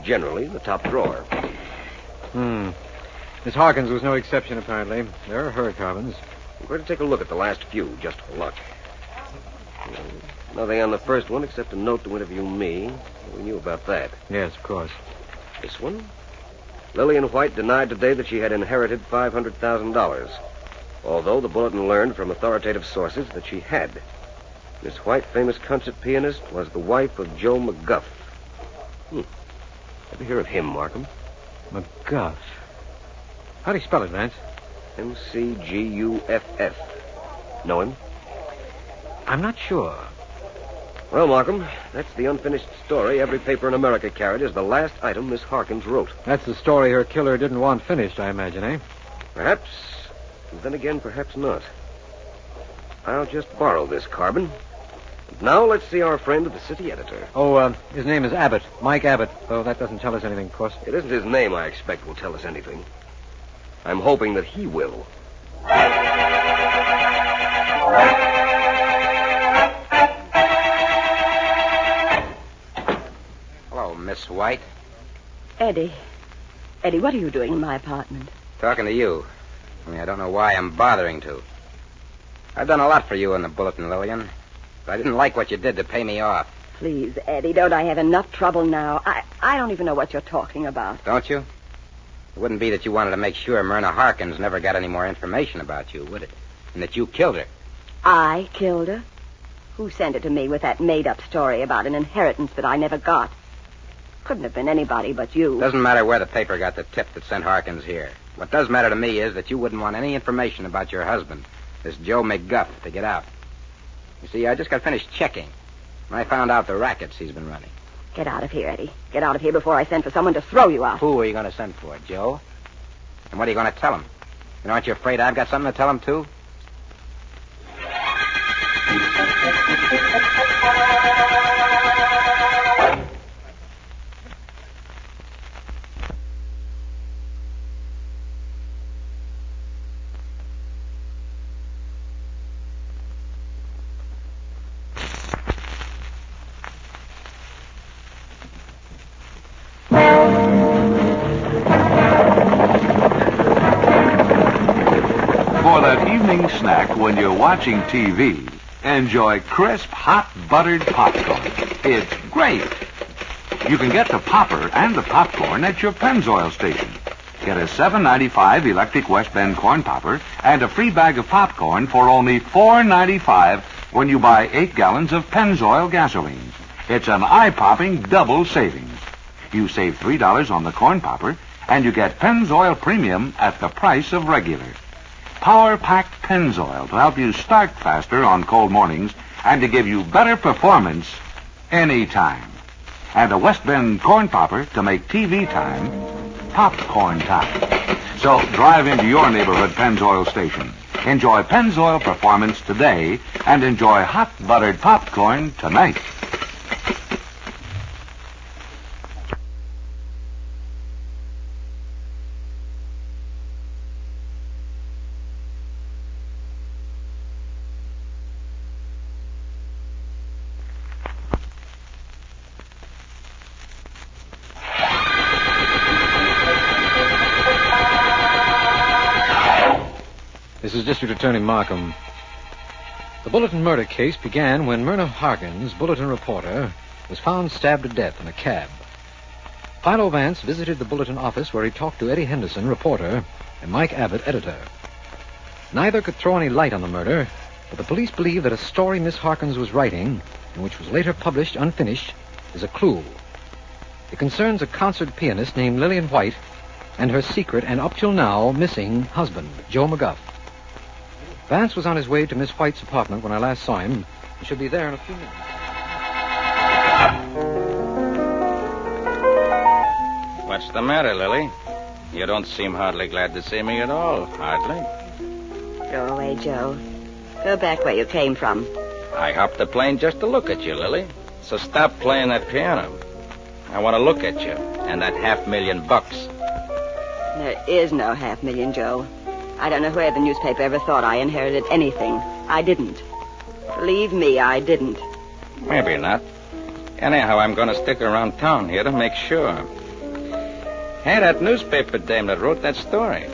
Generally in the top drawer. Miss Harkins was no exception, apparently. There are her carbons. I'm going to take a look at the last few, just for luck. Nothing on the first one except a note to interview me. We knew about that. Yes, of course. This one? Lillian White denied today that she had inherited $500,000. Although the Bulletin learned from authoritative sources that she had. Miss White, famous concert pianist, was the wife of Joe McGuff. Ever hear of him, Markham? McGuff. How do you spell it, Vance? McGuff. Know him? I'm not sure. Well, Markham, that's the unfinished story every paper in America carried as the last item Miss Harkins wrote. That's the story her killer didn't want finished, I imagine, eh? Perhaps. And then again, perhaps not. I'll just borrow this carbon. Now let's see our friend, the city editor. Oh, his name is Abbott. Mike Abbott, though that doesn't tell us anything, of course. It isn't his name, I expect, will tell us anything. I'm hoping that he will. Hello, Miss White. Eddie. Eddie, what are you doing in my apartment? Talking to you. I don't know why I'm bothering to. I've done a lot for you in the Bulletin, Lillian. But I didn't like what you did to pay me off. Please, Eddie, don't I have enough trouble now? I don't even know what you're talking about. Don't you? It wouldn't be that you wanted to make sure Myrna Harkins never got any more information about you, would it? And that you killed her. I killed her? Who sent it to me with that made-up story about an inheritance that I never got? Couldn't have been anybody but you. Doesn't matter where the paper got the tip that sent Harkins here. What does matter to me is that you wouldn't want any information about your husband, this Joe McGuff, to get out. You see, I just got finished checking, and I found out the rackets he's been running. Get out of here, Eddie. Get out of here before I send for someone to throw you out. Who are you going to send for, Joe? And what are you going to tell him? And aren't you afraid I've got something to tell him, too? Snack when you're watching TV. Enjoy crisp, hot, buttered popcorn. It's great. You can get the popper and the popcorn at your Pennzoil station. Get a $7.95 electric West Bend corn popper and a free bag of popcorn for only $4.95 when you buy 8 gallons of Pennzoil gasoline. It's an eye-popping double savings. You save $3 on the corn popper, and you get Pennzoil Premium at the price of regular. Power-packed Pennzoil to help you start faster on cold mornings and to give you better performance anytime. And a West Bend corn popper to make TV time popcorn time. So drive into your neighborhood Pennzoil station. Enjoy Pennzoil performance today and enjoy hot buttered popcorn tonight. This is District Attorney Markham. The Bulletin murder case began when Myrna Harkins, Bulletin reporter, was found stabbed to death in a cab. Philo Vance visited the Bulletin office where he talked to Eddie Henderson, reporter, and Mike Abbott, editor. Neither could throw any light on the murder, but the police believe that a story Miss Harkins was writing, and which was later published unfinished, is a clue. It concerns a concert pianist named Lillian White and her secret and up till now missing husband, Joe McGuff. Vance was on his way to Miss White's apartment when I last saw him. He should be there in a few minutes. What's the matter, Lily? You don't seem hardly glad to see me at all. Hardly. Go away, Joe. Go back where you came from. I hopped the plane just to look at you, Lily. So stop playing that piano. I want to look at you and that $500,000. There is no $500,000, Joe. I don't know where the newspaper ever thought I inherited anything. I didn't. Believe me, I didn't. Maybe not. Anyhow, I'm going to stick around town here to make sure. Hey, that newspaper dame that wrote that story.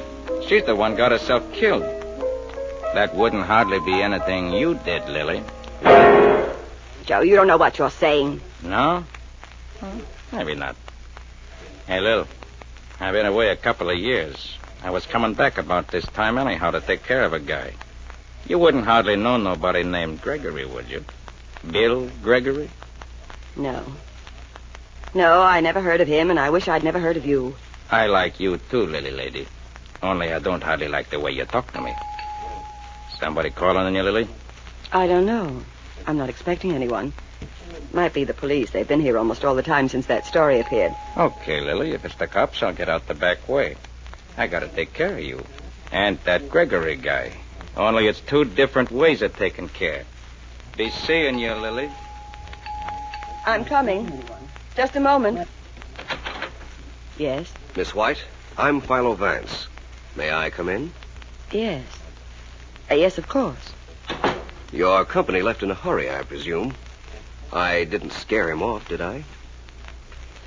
She's the one got herself killed. That wouldn't hardly be anything you did, Lily. Joe, you don't know what you're saying. No? Well, maybe not. Hey, Lil, I've been away a couple of years. I was coming back about this time anyhow to take care of a guy. You wouldn't hardly know nobody named Gregory, would you? Bill Gregory? No. No, I never heard of him, and I wish I'd never heard of you. I like you too, Lily lady. Only I don't hardly like the way you talk to me. Somebody calling on you, Lily? I don't know. I'm not expecting anyone. Might be the police. They've been here almost all the time since that story appeared. Okay, Lily. If it's the cops, I'll get out the back way. I gotta take care of you. And that Gregory guy. Only it's two different ways of taking care. Be seeing you, Lily. I'm coming. Just a moment. Yes? Miss White, I'm Philo Vance. May I come in? Yes. Yes, of course. Your company left in a hurry, I presume. I didn't scare him off, did I?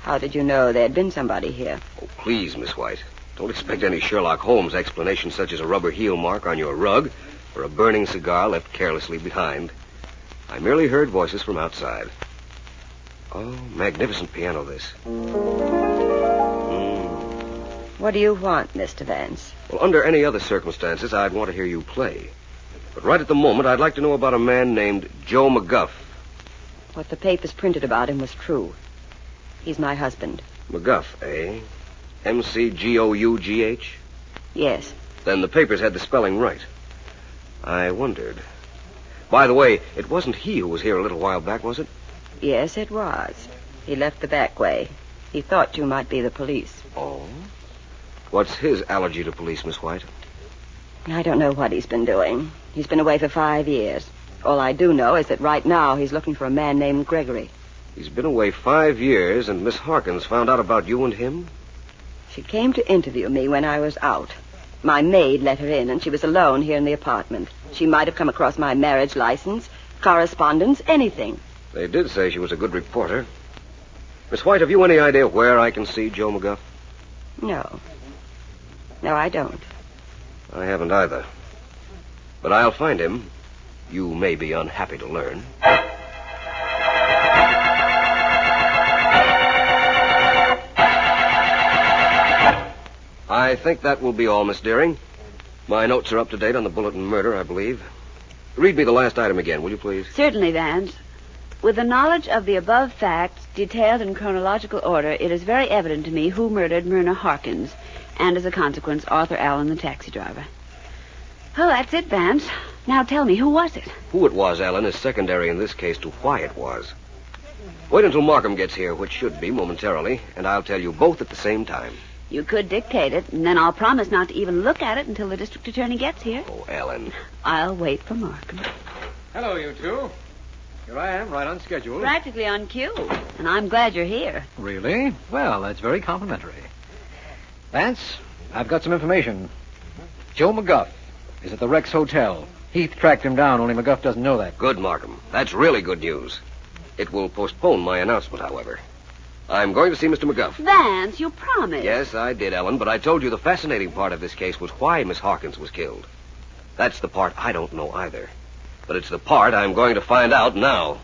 How did you know there'd been somebody here? Oh, please, Miss White. Don't expect any Sherlock Holmes explanation such as a rubber heel mark on your rug or a burning cigar left carelessly behind. I merely heard voices from outside. Oh, magnificent piano, this. What do you want, Mr. Vance? Well, under any other circumstances, I'd want to hear you play. But right at the moment, I'd like to know about a man named Joe McGuff. What the papers printed about him was true. He's my husband. McGuff, eh? M-C-G-O-U-G-H? Yes. Then the papers had the spelling right. I wondered. By the way, it wasn't he who was here a little while back, was it? Yes, it was. He left the back way. He thought you might be the police. Oh? What's his allergy to police, Miss White? I don't know what he's been doing. He's been away for 5 years. All I do know is that right now he's looking for a man named Gregory. He's been away 5 years, and Miss Harkins found out about you and him? She came to interview me when I was out. My maid let her in, and she was alone here in the apartment. She might have come across my marriage license, correspondence, anything. They did say she was a good reporter. Miss White, have you any idea where I can see Joe McGuff? No. No, I don't. I haven't either. But I'll find him. You may be unhappy to learn. I think that will be all, Miss Deering. My notes are up to date on the Bulletin murder, I believe. Read me the last item again, will you please? Certainly, Vance. With the knowledge of the above facts, detailed in chronological order, it is very evident to me who murdered Myrna Harkins, and as a consequence, Arthur Allen, the taxi driver. Oh, that's it, Vance. Now tell me, who was it? Who it was, Ellen, is secondary in this case to why it was. Wait until Markham gets here, which should be momentarily, and I'll tell you both at the same time. You could dictate it, and then I'll promise not to even look at it until the district attorney gets here. Oh, Ellen. I'll wait for Markham. Hello, you two. Here I am, right on schedule. Practically on cue, and I'm glad you're here. Really? Well, that's very complimentary. Vance, I've got some information. Joe McGuff is at the Rex Hotel. Heath tracked him down, only McGuff doesn't know that. Good, Markham. That's really good news. It will postpone my announcement, however. I'm going to see Mr. McGuff. Vance, you promised. Yes, I did, Ellen, but I told you the fascinating part of this case was why Miss Harkins was killed. That's the part I don't know either. But it's the part I'm going to find out now.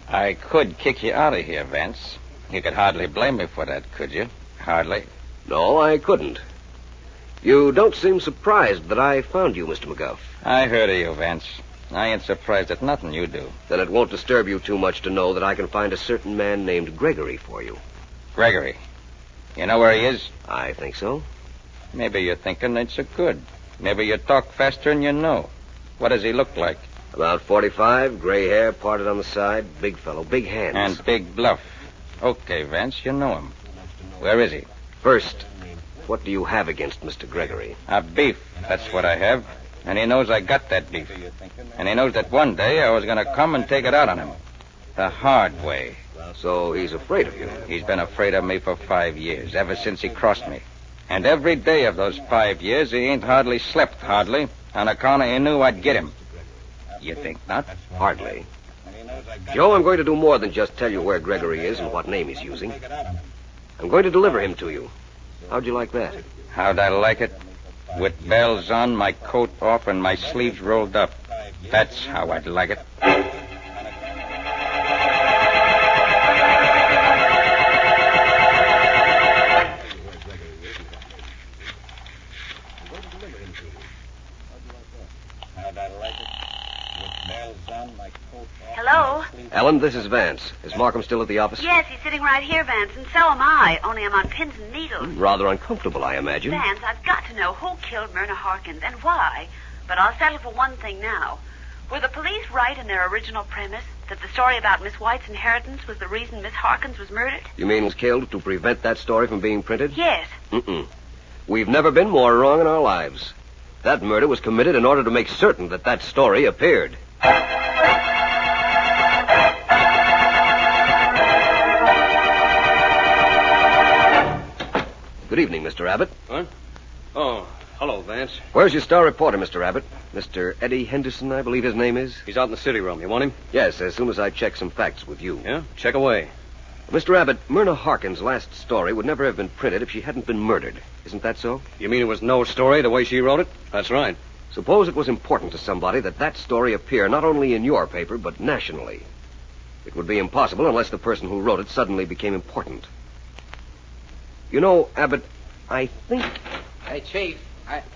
I could kick you out of here, Vance. You could hardly blame me for that, could you? Hardly. No, I couldn't. You don't seem surprised that I found you, Mr. McGuff. I heard of you, Vance. I ain't surprised at nothing you do. Then it won't disturb you too much to know that I can find a certain man named Gregory for you. Gregory. You know where he is? I think so. Maybe you're thinking ain't so good. Maybe you talk faster than you know. What does he look like? About 45, gray hair, parted on the side, big fellow, big hands. And big bluff. Okay, Vance, you know him. Where is he? First, what do you have against Mr. Gregory? A beef, that's what I have. And he knows I got that beef. And he knows that one day I was going to come and take it out on him. The hard way. So he's afraid of you? He's been afraid of me for 5 years, ever since he crossed me. And every day of those 5 years, he ain't hardly slept, hardly, on account of he knew I'd get him. You think not? Hardly. Joe, I'm going to do more than just tell you where Gregory is and what name he's using. I'm going to deliver him to you. How'd you like that? How'd I like it? With bells on, my coat off, and my sleeves rolled up. That's how I'd like it. Hello? Ellen, this is Vance. Is Markham still at the office? Yes, he's sitting right here, Vance, and so am I, only I'm on pins and needles. Rather uncomfortable, I imagine. Vance, I've got to know who killed Myrna Harkins and why. But I'll settle for one thing now. Were the police right in their original premise that the story about Miss White's inheritance was the reason Miss Harkins was murdered? You mean was killed to prevent that story from being printed? Yes. Mm-mm. We've never been more wrong in our lives. That murder was committed in order to make certain that that story appeared. Good evening, Mr. Abbott. What? Oh, hello, Vance. Where's your star reporter, Mr. Abbott? Mr. Eddie Henderson, I believe his name is? He's out in the city room. You want him? Yes, as soon as I check some facts with you. Yeah? Check away. Mr. Abbott, Myrna Harkins' last story would never have been printed if she hadn't been murdered. Isn't that so? You mean it was no story the way she wrote it? That's right. Suppose it was important to somebody that that story appear not only in your paper, but nationally. It would be impossible unless the person who wrote it suddenly became important. You know, Abbott, I think... Hey, Chief,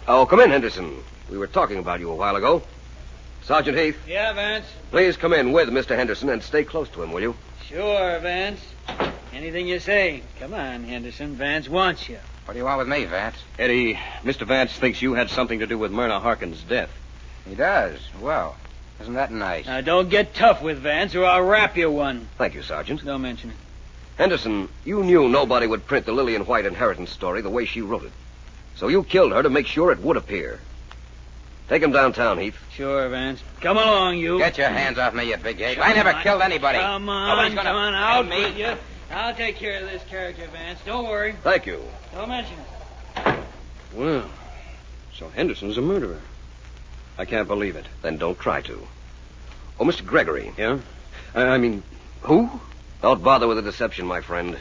Oh, come in, Henderson. We were talking about you a while ago. Sergeant Heath. Yeah, Vance? Please come in with Mr. Henderson and stay close to him, will you? Sure, Vance. Anything you say. Come on, Henderson. Vance wants you. What do you want with me, Vance? Eddie, Mr. Vance thinks you had something to do with Myrna Harkins' death. He does? Well, isn't that nice? Now, don't get tough with Vance, or I'll rap you one. Thank you, Sergeant. Don't mention it. Henderson, you knew nobody would print the Lillian White inheritance story the way she wrote it. So you killed her to make sure it would appear. Take him downtown, Heath. Sure, Vance. Come along, you. Get your hands off me, you big head. I never killed anybody. Come Nobody's on, gonna come on, kill out me. with you. I'll take care of this character, Vance. Don't worry. Thank you. Don't mention it. Well, so Henderson's a murderer. I can't believe it. Then don't try to. Oh, Mr. Gregory. Yeah? I mean, who? Don't bother with the deception, my friend.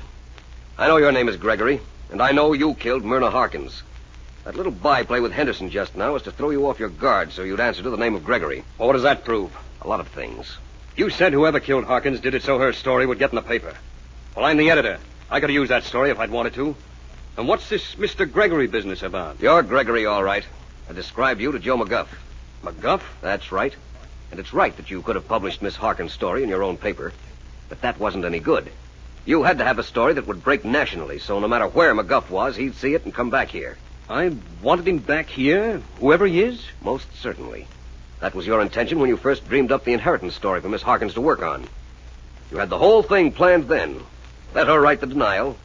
I know your name is Gregory, and I know you killed Myrna Harkins. That little byplay with Henderson just now was to throw you off your guard so you'd answer to the name of Gregory. Well, what does that prove? A lot of things. You said whoever killed Harkins did it so her story would get in the paper. Well, I'm the editor. I could have used that story if I'd wanted to. And what's this Mr. Gregory business about? You're Gregory, all right. I described you to Joe McGuff. McGuff? That's right. And it's right that you could have published Miss Harkins' story in your own paper. But that wasn't any good. You had to have a story that would break nationally, so no matter where McGuff was, he'd see it and come back here. I wanted him back here, whoever he is? Most certainly. That was your intention when you first dreamed up the inheritance story for Miss Harkins to work on. You had the whole thing planned then. Let her write the denial.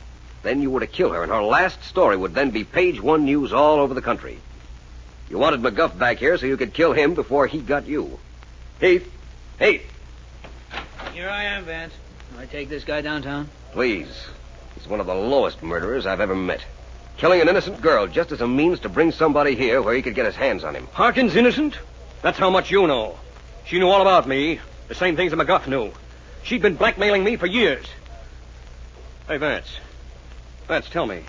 Then you were to kill her, and her last story would then be page one news all over the country. You wanted McGuff back here so you could kill him before he got you. Heath! Heath! Here I am, Vance. Can I take this guy downtown? Please. He's one of the lowest murderers I've ever met. Killing an innocent girl just as a means to bring somebody here where he could get his hands on him. Harkins innocent? That's how much you know. She knew all about me. The same things that McGuff knew. She'd been blackmailing me for years. Hey, Vance. Vance, tell me.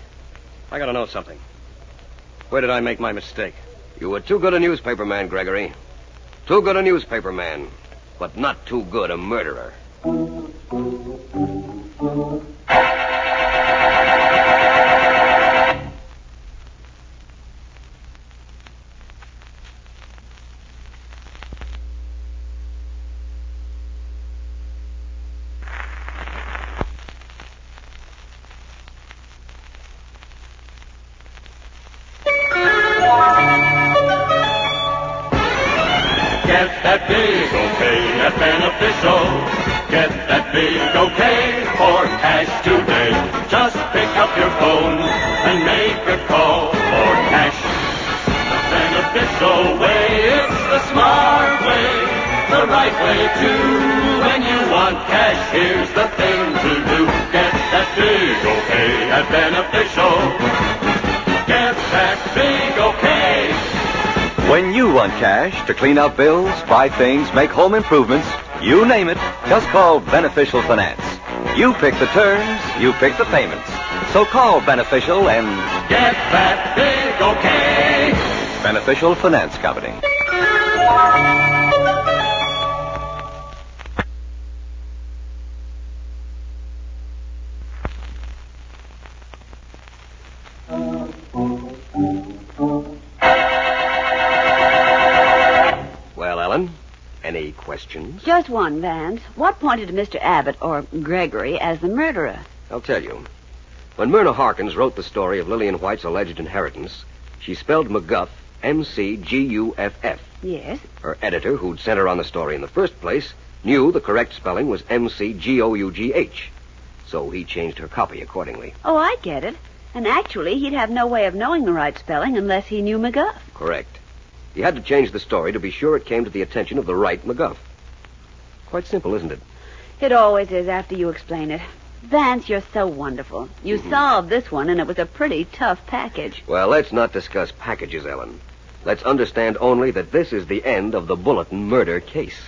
I gotta know something. Where did I make my mistake? You were too good a newspaper man, Gregory. Too good a newspaper man, but not too good a murderer. Get that big beneficial. Get that big okay for cash today. Just pick up your phone and make a call for cash. The beneficial way, it's the smart way, the right way too. When you want cash, here's the thing to do. Get that big okay at Beneficial. Get that big okay. When you want cash to clean out bills, buy things, make home improvements, you name it, just call Beneficial Finance. You pick the terms, you pick the payments. So call Beneficial and get that big okay. Beneficial Finance Company. Well, Ellen, any questions? Just one, Vance. What pointed to Mr. Abbott, or Gregory, as the murderer? I'll tell you. When Myrna Harkins wrote the story of Lillian White's alleged inheritance, she spelled McGuff M-C-G-U-F-F. Yes? Her editor, who'd sent her on the story in the first place, knew the correct spelling was M-C-G-O-U-G-H. So he changed her copy accordingly. Oh, I get it. And actually, he'd have no way of knowing the right spelling unless he knew McGuff. Correct. He had to change the story to be sure it came to the attention of the right McGuff. Quite simple, isn't it? It always is after you explain it. Vance, you're so wonderful. You solved this one, and it was a pretty tough package. Well, let's not discuss packages, Ellen. Let's understand only that this is the end of the Bulletin murder case.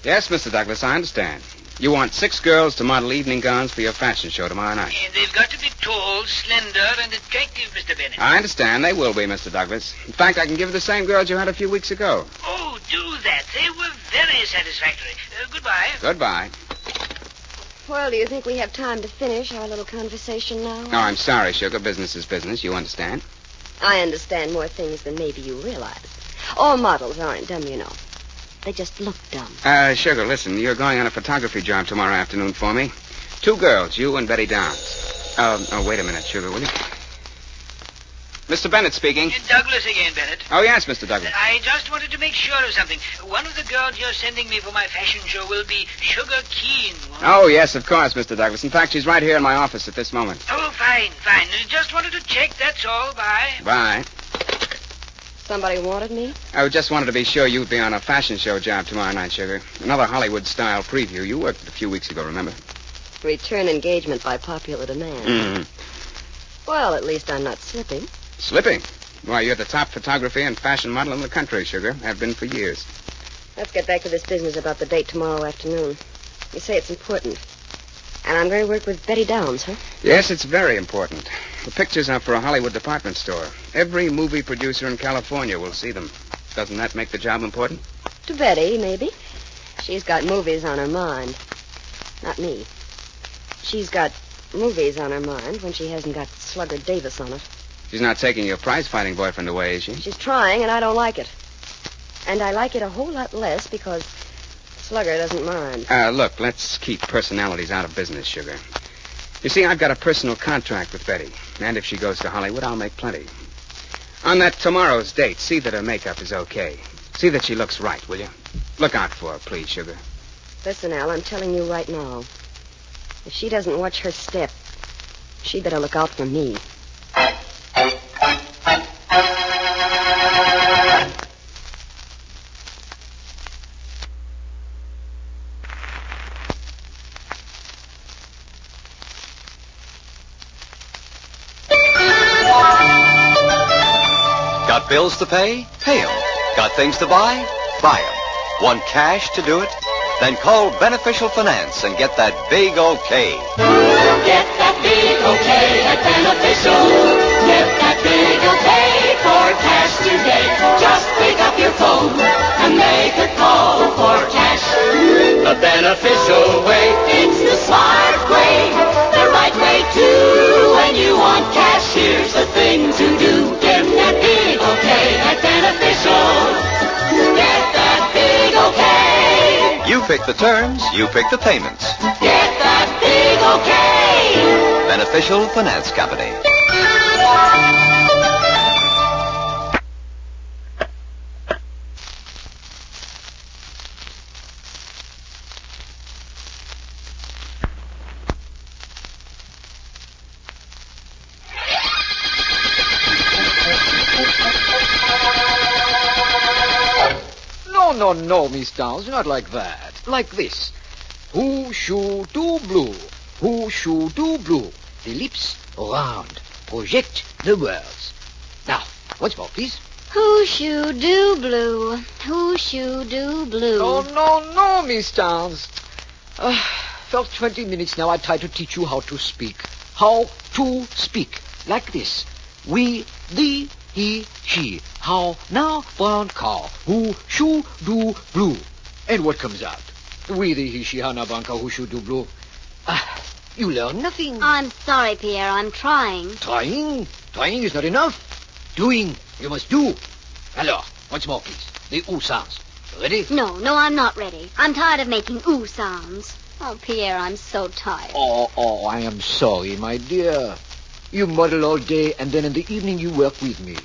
Yes, Mr. Douglas, I understand. You want 6 girls to model evening gowns for your fashion show tomorrow night. And they've got to be tall, slender, and attractive, Mr. Bennett. I understand. They will be, Mr. Douglas. In fact, I can give you the same girls you had a few weeks ago. Oh, do that. They were very satisfactory. Goodbye. Goodbye. Well, do you think we have time to finish our little conversation now? Oh, I'm sorry, Sugar. Business is business. You understand? I understand more things than maybe you realize. All models aren't dumb, you know. They just look dumb. Sugar, listen. You're going on a photography job tomorrow afternoon for me. 2 girls, you and Betty Downs. Wait a minute, Sugar, will you? Mr. Bennett speaking. Douglas again, Bennett. Oh, yes, Mr. Douglas. I just wanted to make sure of something. One of the girls you're sending me for my fashion show will be Sugar Keen. Oh, yes, of course, Mr. Douglas. In fact, she's right here in my office at this moment. Oh, fine. Just wanted to check, that's all. Bye. Bye. Somebody wanted me? I just wanted to be sure you'd be on a fashion show job tomorrow night, Sugar. Another Hollywood-style preview. You worked a few weeks ago, remember? Return engagement by popular demand. Mm-hmm. Well, at least I'm not slipping. Slipping? Why, you're the top photography and fashion model in the country, Sugar. Have been for years. Let's get back to this business about the date tomorrow afternoon. You say it's important. And I'm going to work with Betty Downs, huh? Yes, it's very important. The pictures are for a Hollywood department store. Every movie producer in California will see them. Doesn't that make the job important? To Betty, maybe. She's got movies on her mind. Not me. She's got movies on her mind when she hasn't got Slugger Davis on it. She's not taking your prize-fighting boyfriend away, is she? She's trying, and I don't like it. And I like it a whole lot less because Slugger doesn't mind. Look, let's keep personalities out of business, Sugar. You see, I've got a personal contract with Betty. And if she goes to Hollywood, I'll make plenty. On that tomorrow's date, see that her makeup is okay. See that she looks right, will you? Look out for her, please, Sugar. Listen, Al, I'm telling you right now. If she doesn't watch her step, she better look out for me. Got bills to pay? Pay 'em. Got things to buy? Buy 'em. Want cash to do it? Then call Beneficial Finance and get that big okay. Get that big okay at Beneficial. Get that big okay for cash today. Just pick up your phone and make a call for cash. The Beneficial way, it's the smart way. The right way too. When you want cash, here's the thing to do. Get that big okay at Beneficial. Get that big okay. You pick the terms, you pick the payments. Get that big okay. Beneficial Finance Company. No, Miss Downs, not like that. Like this. Who should do blue? Who should do blue? The lips round. Project the words. Now, once more, please. Who should do blue? Who should do blue? No, Miss Downs. For 20 minutes now I try to teach you how to speak. How to speak. Like this. We, thee, he, she. How now, brown cow. Who should do blue? And what comes out? We, the he, she, how now, brown cow. Who should do blue? You learn nothing. I'm sorry, Pierre. I'm trying. Trying? Trying is not enough. Doing. You must do. Alors, once more, please. The ooh sounds. Ready? No, I'm not ready. I'm tired of making ooh sounds. Oh, Pierre, I'm so tired. Oh, I am sorry, my dear. You model all day, and then in the evening you work with me.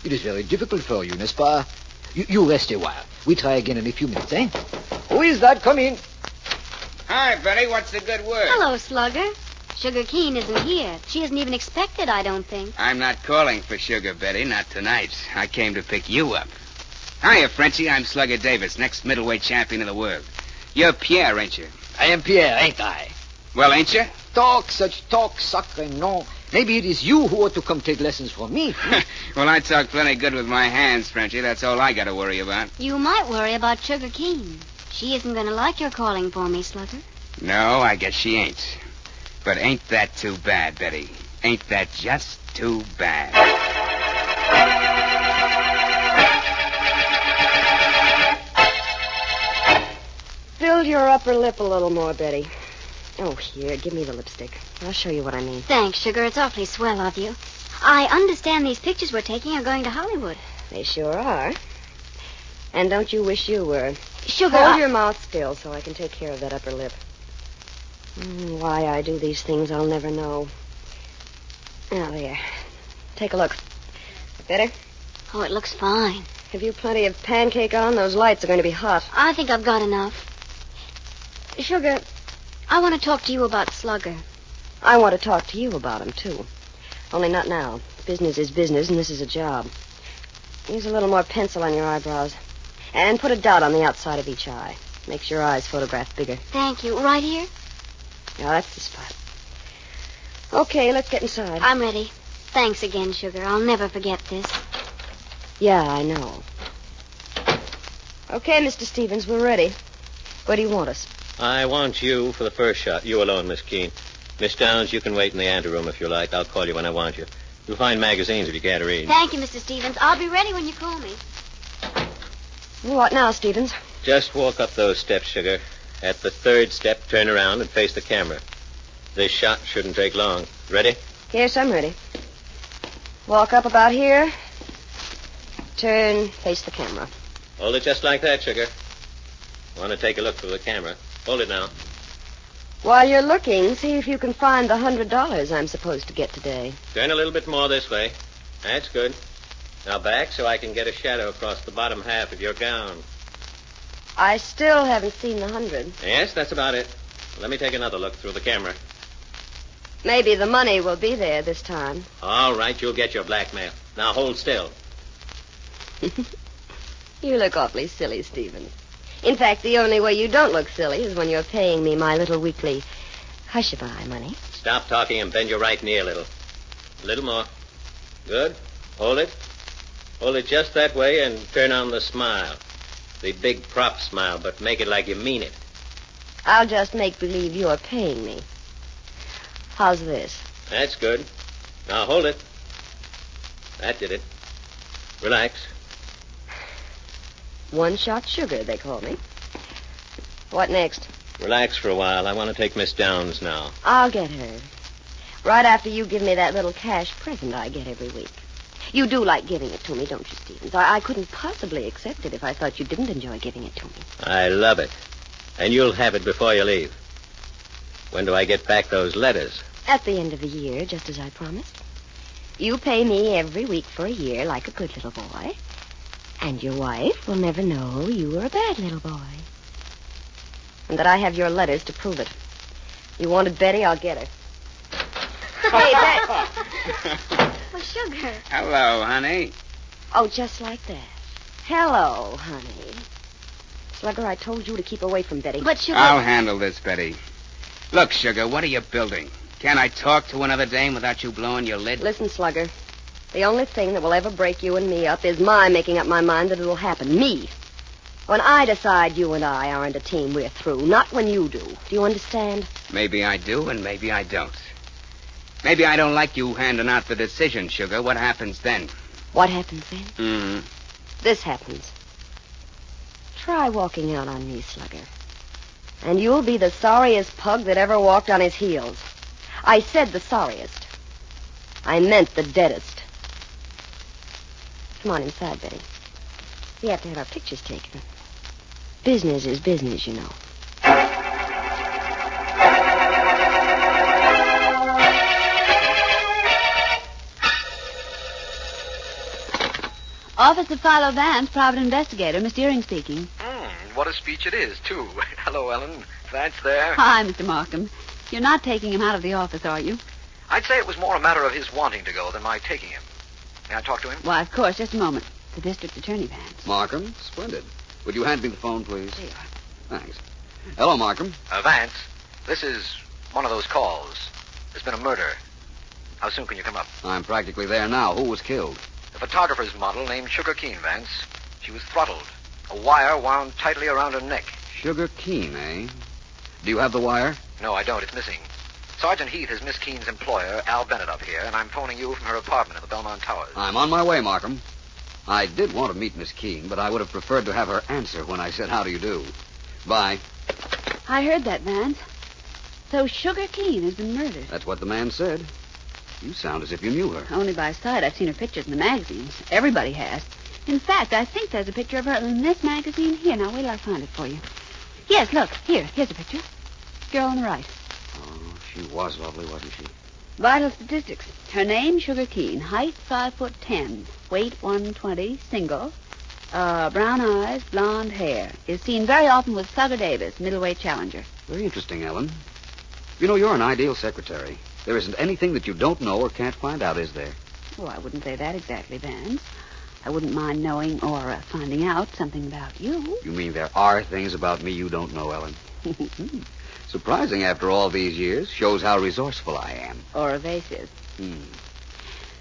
It is very difficult for you, n'est-ce pas? You rest a while. We try again in a few minutes, eh? Who is that? Come in. Hi, Betty. What's the good word? Hello, Slugger. Sugar Keen isn't here. She isn't even expected, I don't think. I'm not calling for Sugar, Betty. Not tonight. I came to pick you up. Hiya, Frenchie. I'm Slugger Davis, next middleweight champion of the world. You're Pierre, ain't you? I am Pierre, ain't I? Well, ain't you? Such talk, sacre, non. Maybe it is you who ought to come take lessons from me. Well, I talk plenty good with my hands, Frenchie. That's all I got to worry about. You might worry about Sugar Keen. She isn't going to like your calling for me, Slugger. No, I guess she ain't. But ain't that too bad, Betty? Ain't that just too bad? Build your upper lip a little more, Betty. Oh, here, give me the lipstick. I'll show you what I mean. Thanks, Sugar. It's awfully swell of you. I understand these pictures we're taking are going to Hollywood. They sure are. And don't you wish you were? Sugar, Hold your mouth still so I can take care of that upper lip. Why I do these things, I'll never know. Now, there. Take a look. Better? Oh, it looks fine. Have you plenty of pancake on? Those lights are going to be hot. I think I've got enough. Sugar, I want to talk to you about Slugger. I want to talk to you about him, too. Only not now. Business is business, and this is a job. Use a little more pencil on your eyebrows. And put a dot on the outside of each eye. Makes your eyes photograph bigger. Thank you. Right here? Yeah, that's the spot. Okay, let's get inside. I'm ready. Thanks again, Sugar. I'll never forget this. Yeah, I know. Okay, Mr. Stevens, we're ready. Where do you want us? I want you for the first shot. You alone, Miss Keene. Miss Downs, you can wait in the anteroom if you like. I'll call you when I want you. You'll find magazines if you can't read. Thank you, Mr. Stevens. I'll be ready when you call me. What now, Stevens? Just walk up those steps, Sugar. At the third step, turn around and face the camera. This shot shouldn't take long. Ready? Yes, I'm ready. Walk up about here. Turn, face the camera. Hold it just like that, Sugar. Want to take a look through the camera. Hold it now. While you're looking, see if you can find the $100 I'm supposed to get today. Turn a little bit more this way. That's good. Now back so I can get a shadow across the bottom half of your gown. I still haven't seen the 100. Yes, that's about it. Let me take another look through the camera. Maybe the money will be there this time. All right, you'll get your blackmail. Now hold still. You look awfully silly, Stephen. In fact, the only way you don't look silly is when you're paying me my little weekly hush-a-bye money. Stop talking and bend your right knee a little. A little more. Good. Hold it. Hold it just that way and turn on the smile. The big prop smile, but make it like you mean it. I'll just make believe you're paying me. How's this? That's good. Now hold it. That did it. Relax. One-shot sugar, they call me. What next? Relax for a while. I want to take Miss Downs now. I'll get her. Right after you give me that little cash present I get every week. You do like giving it to me, don't you, Stevens? I couldn't possibly accept it if I thought you didn't enjoy giving it to me. I love it. And you'll have it before you leave. When do I get back those letters? At the end of the year, just as I promised. You pay me every week for a year like a good little boy. And your wife will never know you were a bad little boy. And that I have your letters to prove it. You wanted Betty, I'll get her. Hey, Betty. Oh, Sugar. Hello, honey. Oh, just like that. Hello, honey. Slugger, I told you to keep away from Betty. But, Sugar... I'll handle this, Betty. Look, Sugar, what are you building? Can't I talk to another dame without you blowing your lid? Listen, Slugger. The only thing that will ever break you and me up is my making up my mind that it'll happen. Me. When I decide you and I aren't a team, we're through. Not when you do. Do you understand? Maybe I do, and maybe I don't. Maybe I don't like you handing out the decision, Sugar. What happens then? What happens then? Mm-hmm. This happens. Try walking out on me, Slugger. And you'll be the sorriest pug that ever walked on his heels. I said the sorriest. I meant the deadest. Come on inside, Betty. We have to have our pictures taken. Business is business, you know. Office of Philo Vance, private investigator. Miss Deering speaking. What a speech it is, too. Hello, Ellen. Vance there. Hi, Mr. Markham. You're not taking him out of the office, are you? I'd say it was more a matter of his wanting to go than my taking him. May I talk to him? Why, of course. Just a moment. The district attorney, Vance. Markham? Splendid. Would you hand me the phone, please? Here you are. Thanks. Hello, Markham. Vance, this is one of those calls. There's been a murder. How soon can you come up? I'm practically there now. Who was killed? A photographer's model named Sugar Keene, Vance. She was throttled. A wire wound tightly around her neck. Sugar Keene, eh? Do you have the wire? No, I don't. It's missing. Sergeant Heath is Miss Keene's employer, Al Bennett, up here, and I'm phoning you from her apartment in the Belmont Towers. I'm on my way, Markham. I did want to meet Miss Keene, but I would have preferred to have her answer when I said, how do you do? Bye. I heard that, Vance. So Sugar Keene has been murdered. That's what the man said. You sound as if you knew her. Only by sight. I've seen her pictures in the magazines. Everybody has. In fact, I think there's a picture of her in this magazine here. Now, wait till I find it for you. Yes, look. Here's a picture. Girl on the right. Oh, she was lovely, wasn't she? Vital statistics. Her name, Sugar Keene. Height, 5'10". Weight, 120. Single. Brown eyes, blonde hair. Is seen very often with Thugger Davis, middleweight challenger. Very interesting, Ellen. You know, you're an ideal secretary. There isn't anything that you don't know or can't find out, is there? Oh, I wouldn't say that exactly, Vance. I wouldn't mind knowing or finding out something about you. You mean there are things about me you don't know, Ellen? Surprising after all these years. Shows how resourceful I am. Or evasive.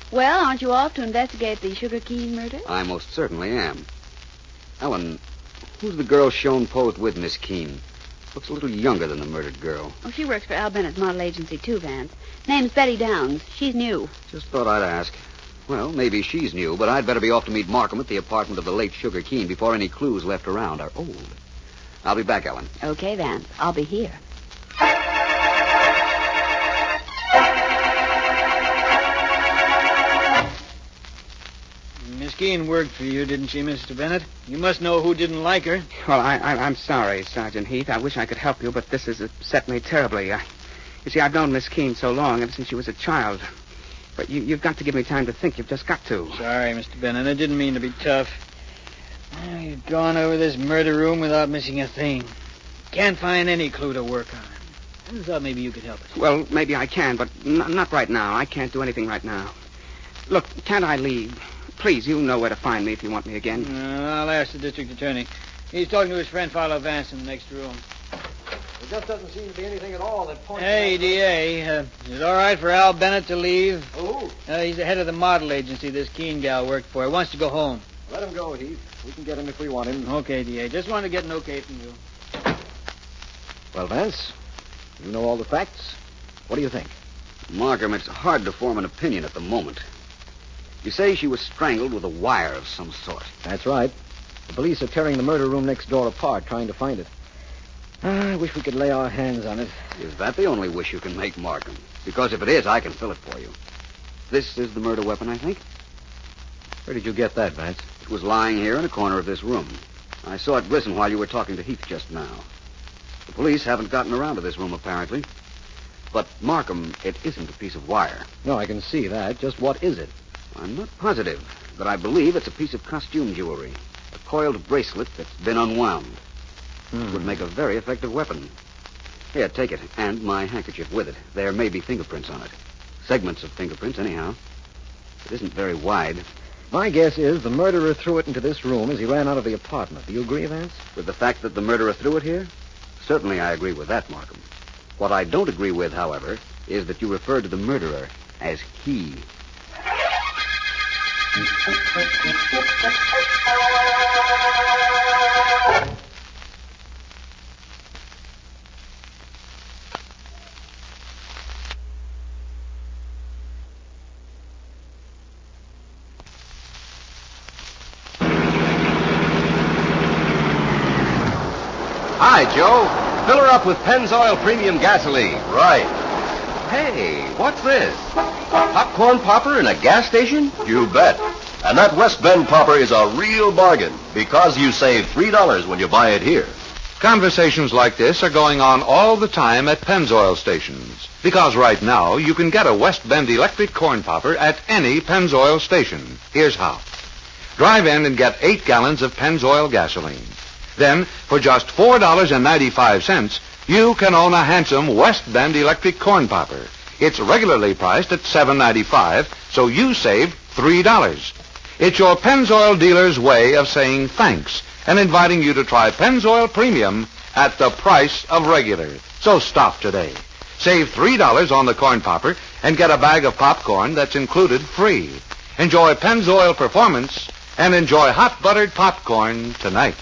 Well, aren't you off to investigate the Sugar Keene murder? I most certainly am. Ellen, who's the girl shown posed with Miss Keene? Looks a little younger than the murdered girl. Oh, she works for Al Bennett's model agency, too, Vance. Name's Betty Downs. She's new. Just thought I'd ask. Well, maybe she's new, but I'd better be off to meet Markham at the apartment of the late Sugar Keene before any clues left around are old. I'll be back, Ellen. Okay, Vance. I'll be here. Miss Keene worked for you, didn't she, Mr. Bennett? You must know who didn't like her. Well, I'm sorry, Sergeant Heath. I wish I could help you, but this has upset me terribly. You see, I've known Miss Keene so long, ever since she was a child. But you've got to give me time to think. You've just got to. Sorry, Mr. Bennett. I didn't mean to be tough. You've gone over this murder room without missing a thing. Can't find any clue to work on. I thought maybe you could help us. Well, maybe I can, but not right now. I can't do anything right now. Look, can't I leave? Please, you know where to find me if you want me again. I'll ask the district attorney. He's talking to his friend Philo Vance in the next room. There just doesn't seem to be anything at all that points... Hey, D.A., is it all right for Al Bennett to leave? Who? He's the head of the model agency this Keene gal worked for. He wants to go home. Let him go, Heath. We can get him if we want him. Okay, D.A., just wanted to get an okay from you. Well, Vance, you know all the facts. What do you think? Markham, it's hard to form an opinion at the moment. You say she was strangled with a wire of some sort. That's right. The police are tearing the murder room next door apart, trying to find it. I wish we could lay our hands on it. Is that the only wish you can make, Markham? Because if it is, I can fill it for you. This is the murder weapon, I think? Where did you get that, Vance? It was lying here in a corner of this room. I saw it glisten while you were talking to Heath just now. The police haven't gotten around to this room, apparently. But, Markham, it isn't a piece of wire. No, I can see that. Just what is it? I'm not positive, but I believe it's a piece of costume jewelry. A coiled bracelet that's been unwound. It would make a very effective weapon. Here, take it, and my handkerchief with it. There may be fingerprints on it. Segments of fingerprints, anyhow. It isn't very wide. My guess is the murderer threw it into this room as he ran out of the apartment. Do you agree, Vance? With the fact that the murderer threw it here? Certainly I agree with that, Markham. What I don't agree with, however, is that you referred to the murderer as he. Hi, Joe. Fill her up with Pennzoil Premium Gasoline. Right. Hey, what's this? A popcorn popper in a gas station? You bet. And that West Bend popper is a real bargain because you save $3 when you buy it here. Conversations like this are going on all the time at Pennzoil stations. Because right now, you can get a West Bend electric corn popper at any Pennzoil station. Here's how. Drive in and get 8 gallons of Pennzoil gasoline. Then, for just $4.95, you can own a handsome West Bend electric corn popper. It's regularly priced at $7.95, so you save $3. It's your Pennzoil dealer's way of saying thanks and inviting you to try Pennzoil Premium at the price of regular. So stop today. Save $3 on the corn popper and get a bag of popcorn that's included free. Enjoy Pennzoil Performance and enjoy hot buttered popcorn tonight.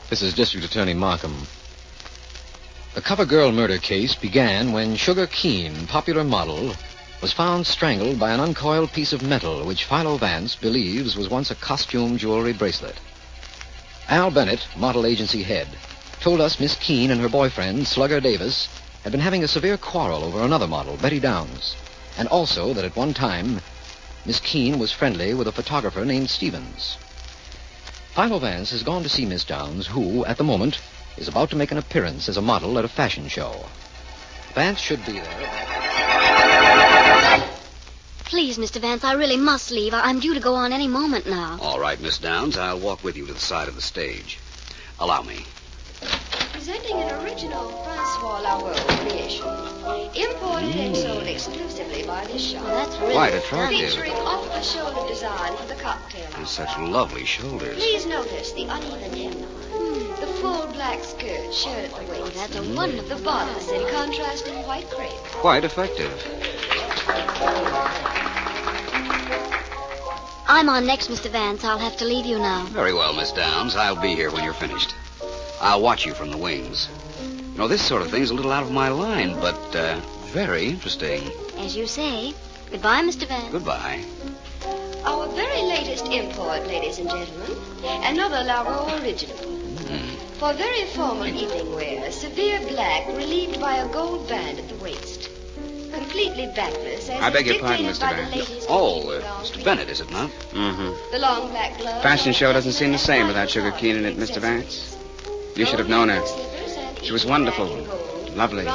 This is District Attorney Markham. The cover girl murder case began when Sugar Keene, popular model, was found strangled by an uncoiled piece of metal which Philo Vance believes was once a costume jewelry bracelet. Al Bennett, model agency head, told us Miss Keene and her boyfriend, Slugger Davis, had been having a severe quarrel over another model, Betty Downs, and also that at one time Miss Keene was friendly with a photographer named Stevens. Philo Vance has gone to see Miss Downs, who, at the moment, is about to make an appearance as a model at a fashion show. Vance should be there. Please, Mr. Vance, I really must leave. I'm due to go on any moment now. All right, Miss Downs, I'll walk with you to the side of the stage. Allow me. Presenting an original Francois Laveau creation. Imported and sold exclusively by this shop. Well, that's really Quite attractive. Featuring off-the-shoulder design for the cocktail hour. And such lovely shoulders. Please notice the uneven hemline, the full black skirt, shirt at the waist. Oh, that's a wonderful The bodice in contrasting white crepe. Quite effective. I'm on next, Mr. Vance. I'll have to leave you now. Very well, Miss Downs. I'll be here when you're finished. I'll watch you from the wings. You know, this sort of thing's a little out of my line, but very interesting. As you say. Goodbye, Mr. Vance. Goodbye. Our very latest import, ladies and gentlemen. Another Largo original. For very formal evening wear, severe black relieved by a gold band at the waist. Completely backless, as I beg your is pardon, dictated Mr. by the Vance. latest Mr. Bennett, is it not? Mm-hmm. The long black glove. Fashion show doesn't seem the same without Sugar Keen in it, Mr. Vance. You should have known her. She was wonderful, lovely,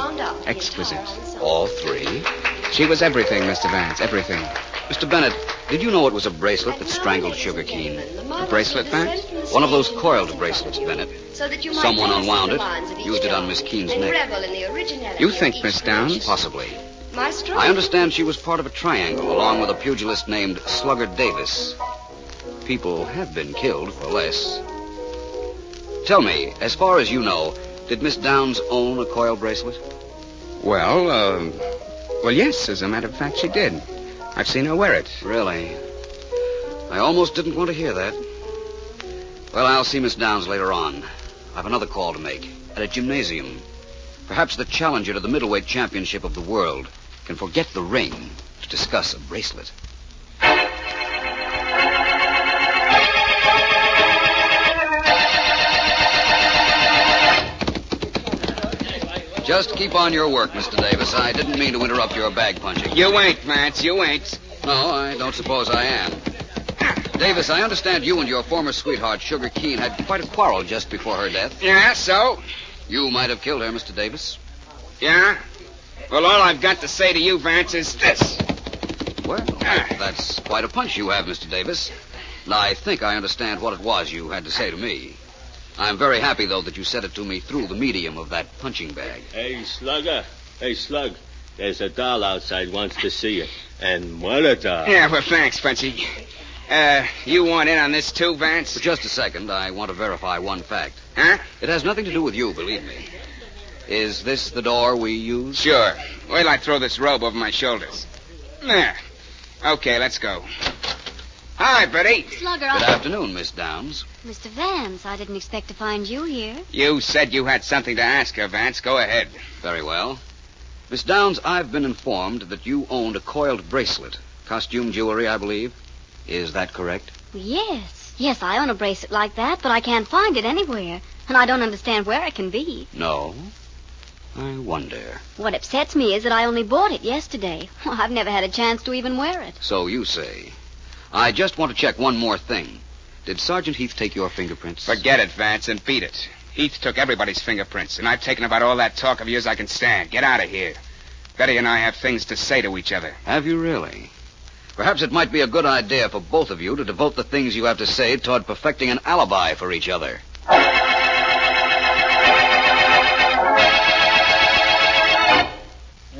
exquisite. All three? She was everything, Mr. Vance, everything. Mr. Bennett, did you know it was a bracelet that strangled Sugar Keen? A bracelet, Vance? One of those coiled bracelets, Bennett. So that you might Someone trace unwound the it, lines of each used it on dog Miss Keen's and neck. revel in the originality You of think, each Miss Downs? Possibly. My stroke. I understand she was part of a triangle, along with a pugilist named Slugger Davis. People have been killed for less. Tell me, as far as you know, did Miss Downs own a coil bracelet? Well, yes, as a matter of fact, she did. I've seen her wear it. Really? I almost didn't want to hear that. Well, I'll see Miss Downs later on. I've another call to make, at a gymnasium. Perhaps the challenger to the middleweight championship of the world can forget the ring to discuss a bracelet. Just keep on your work, Mr. Davis. I didn't mean to interrupt your bag punching. You ain't, Vance, you ain't. No, I don't suppose I am. Davis, I understand you and your former sweetheart, Sugar Keen, had quite a quarrel just before her death. Yeah, so? You might have killed her, Mr. Davis. Yeah? Well, all I've got to say to you, Vance, is this. Well, that's quite a punch you have, Mr. Davis. I think I understand what it was you had to say to me. I'm very happy, though, that you said it to me through the medium of that punching bag. Hey, Slugger. Hey, Slug. There's a doll outside wants to see you. And what a doll. Yeah, well, thanks, Punchy. You want in on this, too, Vance? For just a second, I want to verify one fact. Huh? It has nothing to do with you, believe me. Is this the door we use? Sure. Wait till I throw this robe over my shoulders. There. Okay, let's go. Hi, Betty. Slugger, Good afternoon, Miss Downs. Mr. Vance, I didn't expect to find you here. You said you had something to ask her, Vance. Go ahead. Very well. Miss Downs, I've been informed that you owned a coiled bracelet. Costume jewelry, I believe. Is that correct? Yes. Yes, I own a bracelet like that, but I can't find it anywhere. And I don't understand where it can be. No. I wonder. What upsets me is that I only bought it yesterday. Well, I've never had a chance to even wear it. So you say. I just want to check one more thing. Did Sergeant Heath take your fingerprints? Forget it, Vance, and beat it. Heath took everybody's fingerprints, and I've taken about all that talk of yours I can stand. Get out of here. Betty and I have things to say to each other. Have you really? Perhaps it might be a good idea for both of you to devote the things you have to say toward perfecting an alibi for each other.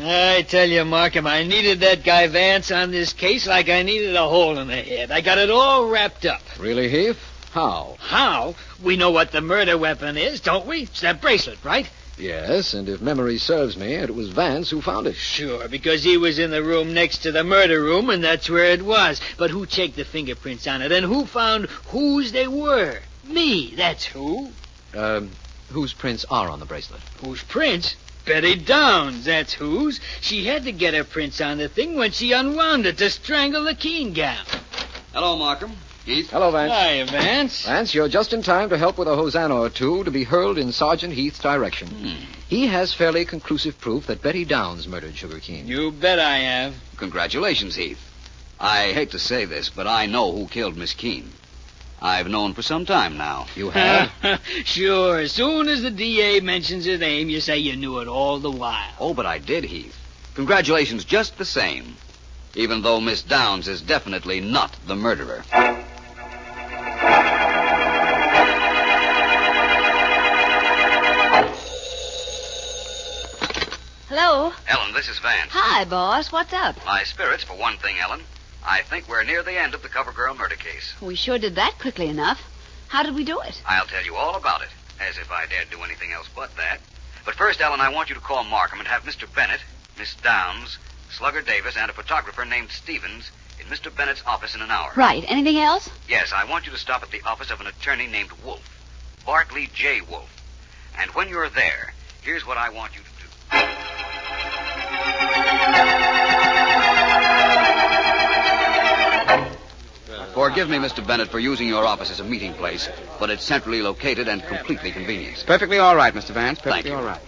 I tell you, Markham, I needed that guy Vance on this case like I needed a hole in the head. I got it all wrapped up. Really, Heath? How? How? We know what the murder weapon is, don't we? It's that bracelet, right? Yes, and if memory serves me, it was Vance who found it. Sure, because he was in the room next to the murder room, and that's where it was. But who checked the fingerprints on it, and who found whose they were? Me, that's who. Whose prints are on the bracelet? Whose prints? Betty Downs, that's whose. She had to get her prints on the thing when she unwound it to strangle the Keen gal. Hello, Markham. Heath. Hello, Vance. Hiya, Vance. Vance, you're just in time to help with a hosanna or two to be hurled in Sergeant Heath's direction. He has fairly conclusive proof that Betty Downs murdered Sugar Keen. You bet I have. Congratulations, Heath. I hate to say this, but I know who killed Miss Keen. I've known for some time now. You have? Sure. As soon as the DA mentions her name, you say you knew it all the while. Oh, but I did, Heath. Congratulations just the same. Even though Miss Downs is definitely not the murderer. Hello? Ellen, this is Vance. Hi, boss. What's up? My spirits, for one thing, Ellen. I think we're near the end of the cover girl murder case. We sure did that quickly enough. How did we do it? I'll tell you all about it, as if I dared do anything else but that. But first, Ellen, I want you to call Markham and have Mr. Bennett, Miss Downs, Slugger Davis, and a photographer named Stevens in Mr. Bennett's office in an hour. Right. Anything else? Yes, I want you to stop at the office of an attorney named Wolf, Bartley J. Wolf. And when you're there, here's what I want you to do. Forgive me, Mr. Bennett, for using your office as a meeting place, but it's centrally located and completely convenient. Perfectly all right, Mr. Vance. Thank you. All right.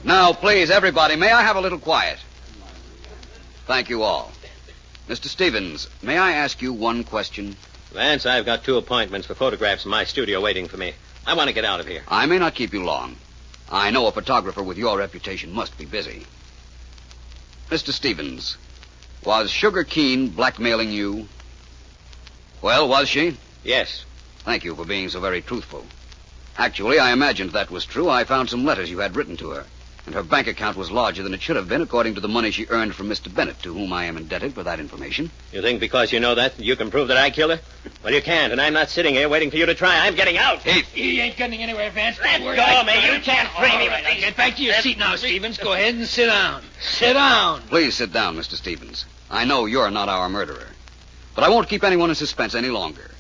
Now, please, everybody, may I have a little quiet? Thank you all. Mr. Stevens, may I ask you one question? Vance, I've got 2 appointments for photographs in my studio waiting for me. I want to get out of here. I may not keep you long. I know a photographer with your reputation must be busy. Mr. Stevens, was Sugar Keene blackmailing you? Well, was she? Yes. Thank you for being so very truthful. Actually, I imagined that was true. I found some letters you had written to her, and her bank account was larger than it should have been according to the money she earned from Mr. Bennett, to whom I am indebted for that information. You think because you know that, you can prove that I killed her? Well, you can't, and I'm not sitting here waiting for you to try. I'm getting out. Heath. He ain't getting anywhere, Vance. Let go, man. You can't free me. Right, get back to your seat now, Stevens. Go ahead and sit down. Sit down. Please sit down, Mr. Stevens. I know you're not our murderer. But I won't keep anyone in suspense any longer.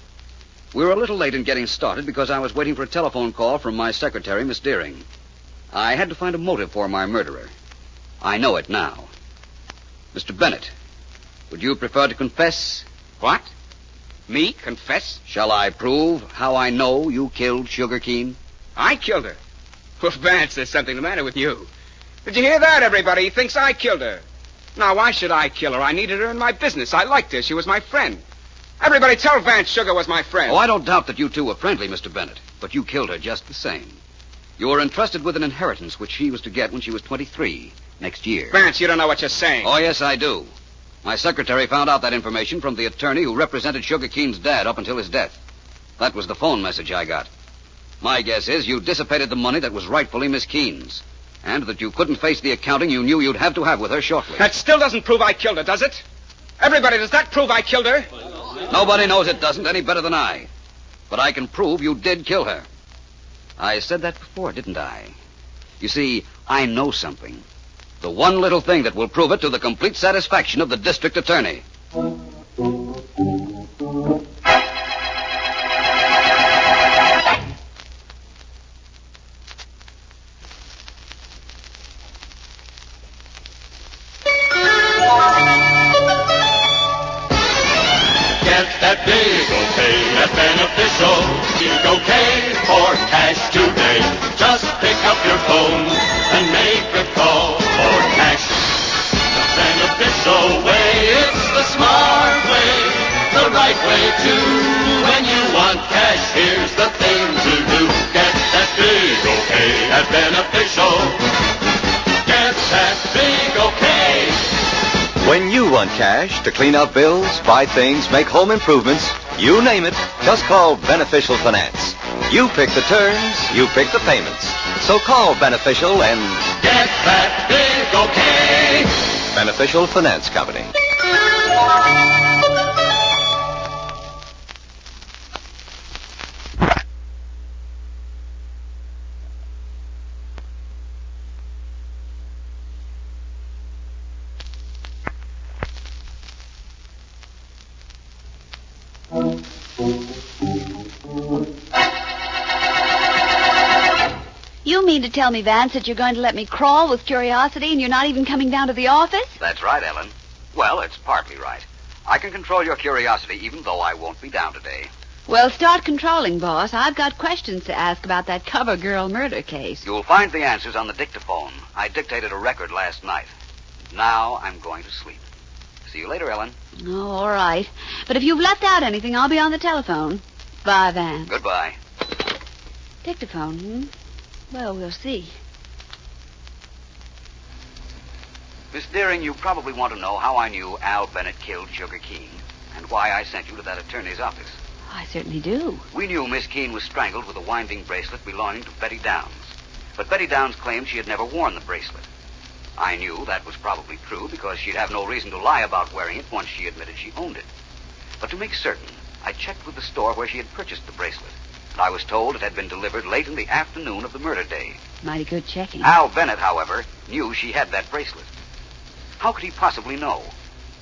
We were a little late in getting started because I was waiting for a telephone call from my secretary, Miss Deering. I had to find a motive for my murderer. I know it now. Mr. Bennett, would you prefer to confess? What? Me? Confess? Shall I prove how I know you killed Sugar Keene? I killed her. Well, Vance, there's something the matter with you. Did you hear that, everybody? He thinks I killed her. Now, why should I kill her? I needed her in my business. I liked her. She was my friend. Everybody tell Vance Sugar was my friend. Oh, I don't doubt that you two were friendly, Mr. Bennett, but you killed her just the same. You were entrusted with an inheritance which she was to get when she was 23, next year. Vance, you don't know what you're saying. Oh, yes, I do. My secretary found out that information from the attorney who represented Sugar Keene's dad up until his death. That was the phone message I got. My guess is you dissipated the money that was rightfully Miss Keene's, and that you couldn't face the accounting you knew you'd have to have with her shortly. That still doesn't prove I killed her, does it? Everybody, does that prove I killed her? Nobody knows it doesn't any better than I. But I can prove you did kill her. I said that before, didn't I? You see, I know something. The one little thing that will prove it to the complete satisfaction of the district attorney. That big okay, that beneficial. Big okay for cash today. Just pick up your phone and make a call for cash. The beneficial way, it's the smart way, the right way too. When you want cash, here's the thing to do. Get that big okay, that beneficial. Get that big okay. When you want cash to clean out bills, buy things, make home improvements, you name it, just call Beneficial Finance. You pick the terms, you pick the payments. So call Beneficial and get that big okay. Beneficial Finance Company. You mean to tell me, Vance, that you're going to let me crawl with curiosity and you're not even coming down to the office? That's right, Ellen. Well, it's partly right. I can control your curiosity even though I won't be down today. Well, start controlling, boss. I've got questions to ask about that cover girl murder case. You'll find the answers on the dictaphone. I dictated a record last night. Now I'm going to sleep. See you later, Ellen. Oh, all right. But if you've left out anything, I'll be on the telephone. Bye, Vance. Goodbye. Dictaphone, hmm? Well, we'll see. Miss Deering, you probably want to know how I knew Al Bennett killed Sugar Keene and why I sent you to that attorney's office. I certainly do. We knew Miss Keene was strangled with a winding bracelet belonging to Betty Downs. But Betty Downs claimed she had never worn the bracelet. I knew that was probably true because she'd have no reason to lie about wearing it once she admitted she owned it. But to make certain, I checked with the store where she had purchased the bracelet. And I was told it had been delivered late in the afternoon of the murder day. Mighty good checking. Al Bennett, however, knew she had that bracelet. How could he possibly know?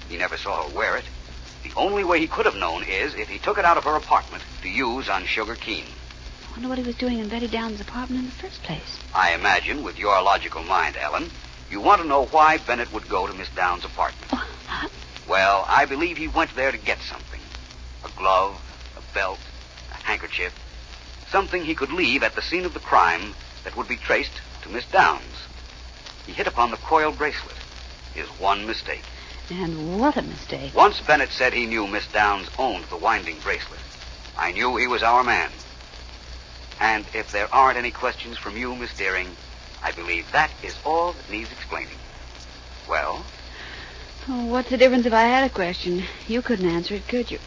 He never saw her wear it. The only way he could have known is if he took it out of her apartment to use on Sugar Keene. I wonder what he was doing in Betty Down's apartment in the first place. I imagine, with your logical mind, Ellen, you want to know why Bennett would go to Miss Down's apartment. Well, I believe he went there to get something. A glove, a belt, a handkerchief. Something he could leave at the scene of the crime that would be traced to Miss Downs. He hit upon the coil bracelet. His one mistake. And what a mistake. Once Bennett said he knew Miss Downs owned the winding bracelet. I knew he was our man. And if there aren't any questions from you, Miss Deering, I believe that is all that needs explaining. Well? Oh, what's the difference if I had a question? You couldn't answer it, could you?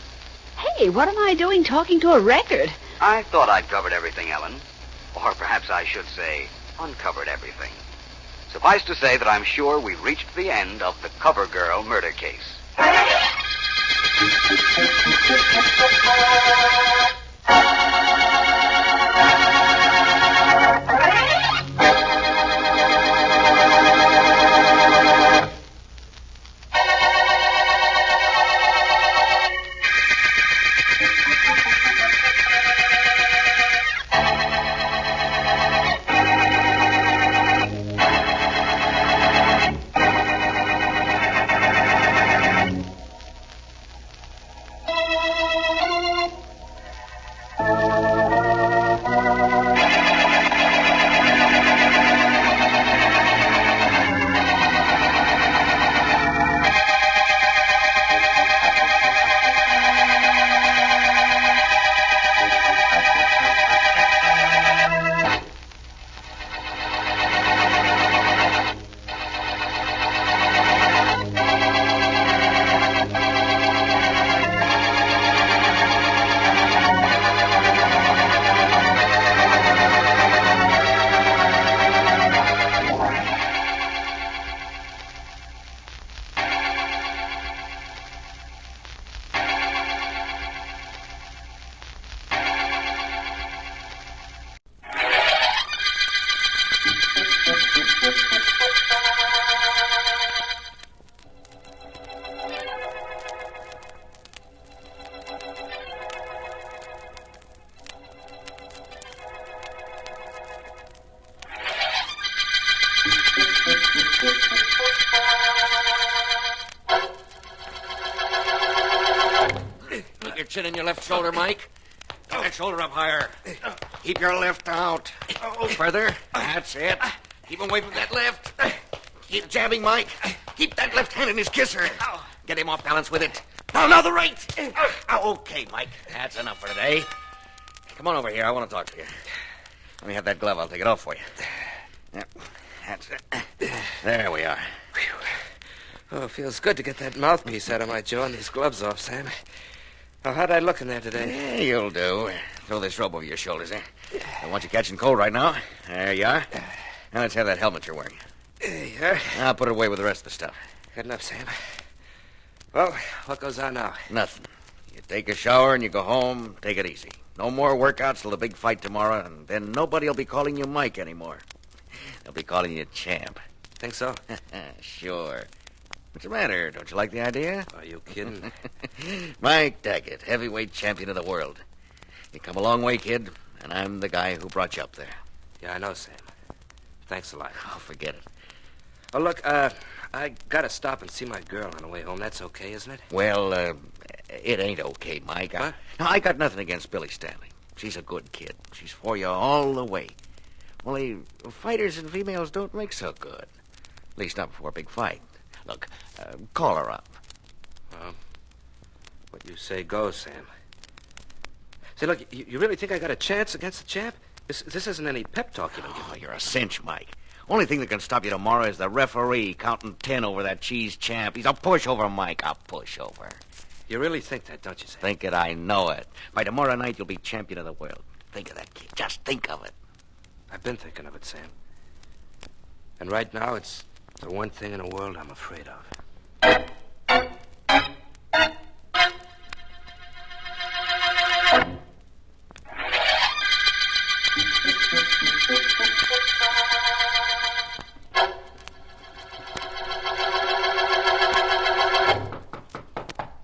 Hey, what am I doing talking to a record? I thought I'd covered everything, Ellen. Or perhaps I should say, uncovered everything. Suffice to say that I'm sure we've reached the end of the Cover Girl murder case. Keep your chin in your left shoulder, Mike. Put that shoulder up higher. Keep your left out. Further. That's it. Keep him away from that left. Keep jabbing, Mike. Keep that left hand in his kisser. Get him off balance with it. Now the right. Okay, Mike. That's enough for today. Come on over here. I want to talk to you. Let me have that glove. I'll take it off for you. Yep. That's it. There we are. Oh, it feels good to get that mouthpiece out of my jaw and these gloves off, Sam. Oh, how'd I look in there today? Yeah, you'll do. Throw this robe over your shoulders, eh? Don't want you catching cold right now. There you are. Now let's have that helmet you're wearing. Yeah. I'll put it away with the rest of the stuff. Good enough, Sam. Well, what goes on now? Nothing. You take a shower and you go home. Take it easy. No more workouts till the big fight tomorrow, and then nobody will be calling you Mike anymore. They'll be calling you Champ. Think so? Sure. What's the matter? Don't you like the idea? Are you kidding? Mike Daggett, heavyweight champion of the world. You come a long way, kid, and I'm the guy who brought you up there. Yeah, I know, Sam. Thanks a lot. Oh, forget it. Oh, look, I gotta stop and see my girl on the way home. That's okay, isn't it? Well, it ain't okay, Mike. What? I got nothing against Billy Stanley. She's a good kid. She's for you all the way. Only fighters and females don't make so good. At least not before a big fight. Look, call her up. Well, what you say goes, Sam. Say, look, you really think I got a chance against the Champ? This isn't any pep talk, you know. Oh, you're a cinch, Mike. Only thing that can stop you tomorrow is the referee counting 10 over that cheese Champ. He's a pushover, Mike, a pushover. You really think that, don't you, Sam? Think it, I know it. By tomorrow night, you'll be champion of the world. Think of that, kid. Just think of it. I've been thinking of it, Sam. And right now, it's the one thing in the world I'm afraid of.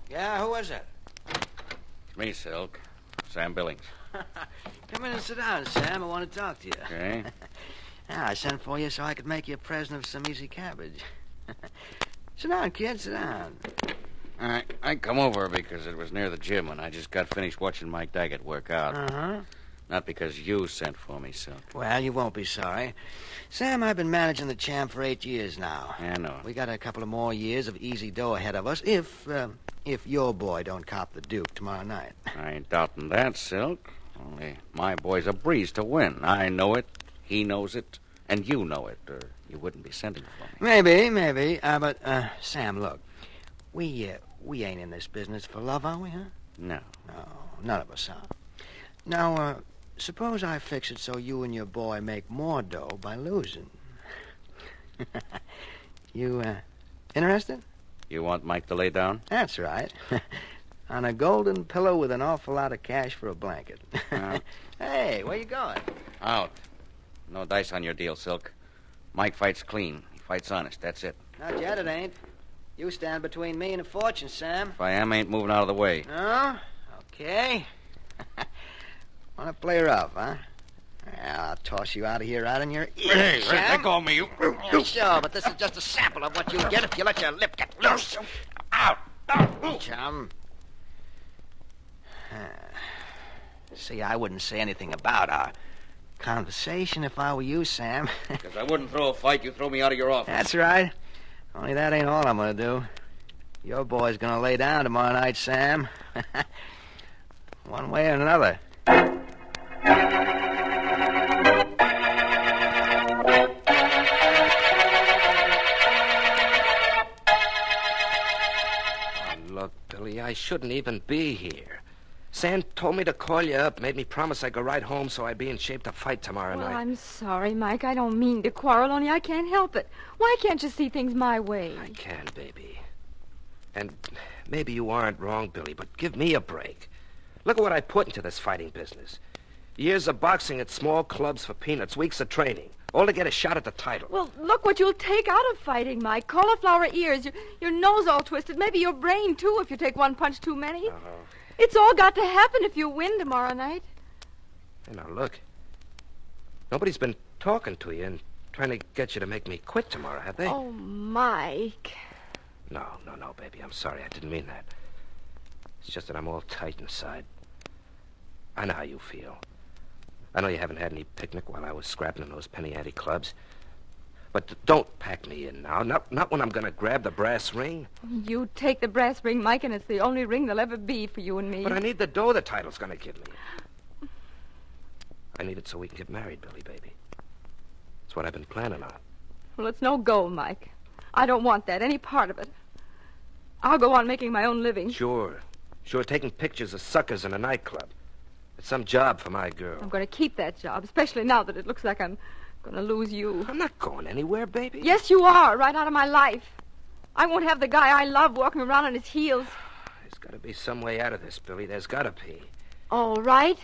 Yeah, who was it? It's me, Silk. Sam Billings. Come in and sit down, Sam. I want to talk to you. Okay. Yeah, I sent for you so I could make you a present of some easy cabbage. Sit down, kid. Sit down. I come over because it was near the gym and I just got finished watching Mike Daggett work out. Uh-huh. Not because you sent for me, Silk. Well, you won't be sorry. Sam, I've been managing the champ for 8 years now. I know. We got a couple of more years of easy dough ahead of us if your boy don't cop the Duke tomorrow night. I ain't doubting that, Silk. Only my boy's a breeze to win. I know it, he knows it, and you know it, or you wouldn't be sending for me. Maybe. But, Sam, look. We ain't in this business for love, are we, huh? No. No, none of us are. Now, suppose I fix it so you and your boy make more dough by losing. You, interested? You want Mike to lay down? That's right. On a golden pillow with an awful lot of cash for a blanket. Hey, where you going? Out. No dice on your deal, Silk. Mike fights clean. He fights honest. That's it. Not yet, it ain't. You stand between me and a fortune, Sam. If I am, ain't moving out of the way. No? Okay. Want to play rough, huh? Yeah, I'll toss you out of here out in your ear. Hey, Sam. let go of me, you. Yeah, sure, but this is just a sample of what you get if you let your lip get loose. Out! Chum. See, I wouldn't say anything about our conversation if I were you, Sam. Because I wouldn't throw a fight, you throw me out of your office. That's right. Only that ain't all I'm going to do. Your boy's going to lay down tomorrow night, Sam. One way or another. Look, Billy, I shouldn't even be here. Sam told me to call you up, made me promise I'd go right home so I'd be in shape to fight tomorrow Well, night. I'm sorry, Mike. I don't mean to quarrel, only I can't help it. Why can't you see things my way? I can, baby. And maybe you aren't wrong, Billy, but give me a break. Look at what I put into this fighting business. Years of boxing at small clubs for peanuts, weeks of training, all to get a shot at the title. Well, look what you'll take out of fighting, Mike. Cauliflower ears, your nose all twisted, maybe your brain, too, if you take one punch too many. It's all got to happen if you win tomorrow night. Hey, now, look. Nobody's been talking to you and trying to get you to make me quit tomorrow, have they? Oh, Mike. No, baby. I'm sorry. I didn't mean that. It's just that I'm all tight inside. I know how you feel. I know you haven't had any picnic while I was scrapping in those penny ante clubs. But don't pack me in now. Not when I'm going to grab the brass ring. You take the brass ring, Mike, and it's the only ring there'll ever be for you and me. But I need the dough the title's going to give me. I need it so we can get married, Billy, baby. That's what I've been planning on. Well, it's no go, Mike. I don't want that, any part of it. I'll go on making my own living. Sure, taking pictures of suckers in a nightclub. It's some job for my girl. I'm going to keep that job, especially now that it looks like I'm going to lose you. I'm not going anywhere, baby. Yes, you are, right out of my life. I won't have the guy I love walking around on his heels. There's got to be some way out of this, Billy. There's got to be. All right.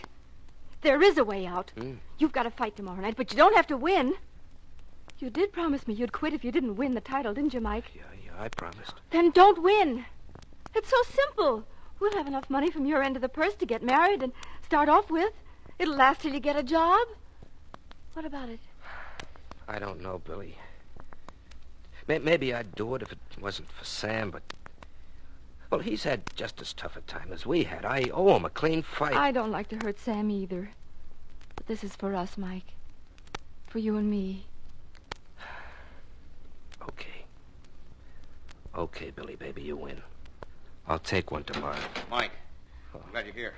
There is a way out. You've got to fight tomorrow night, but you don't have to win. You did promise me you'd quit if you didn't win the title, didn't you, Mike? Yeah, I promised. Then don't win. It's so simple. We'll have enough money from your end of the purse to get married and start off with. It'll last till you get a job. What about it? I don't know, Billy. Maybe I'd do it if it wasn't for Sam, but... Well, he's had just as tough a time as we had. I owe him a clean fight. I don't like to hurt Sam either. But this is for us, Mike. For you and me. Okay, Billy, baby, you win. I'll take one tomorrow. Mike, I'm glad you're here.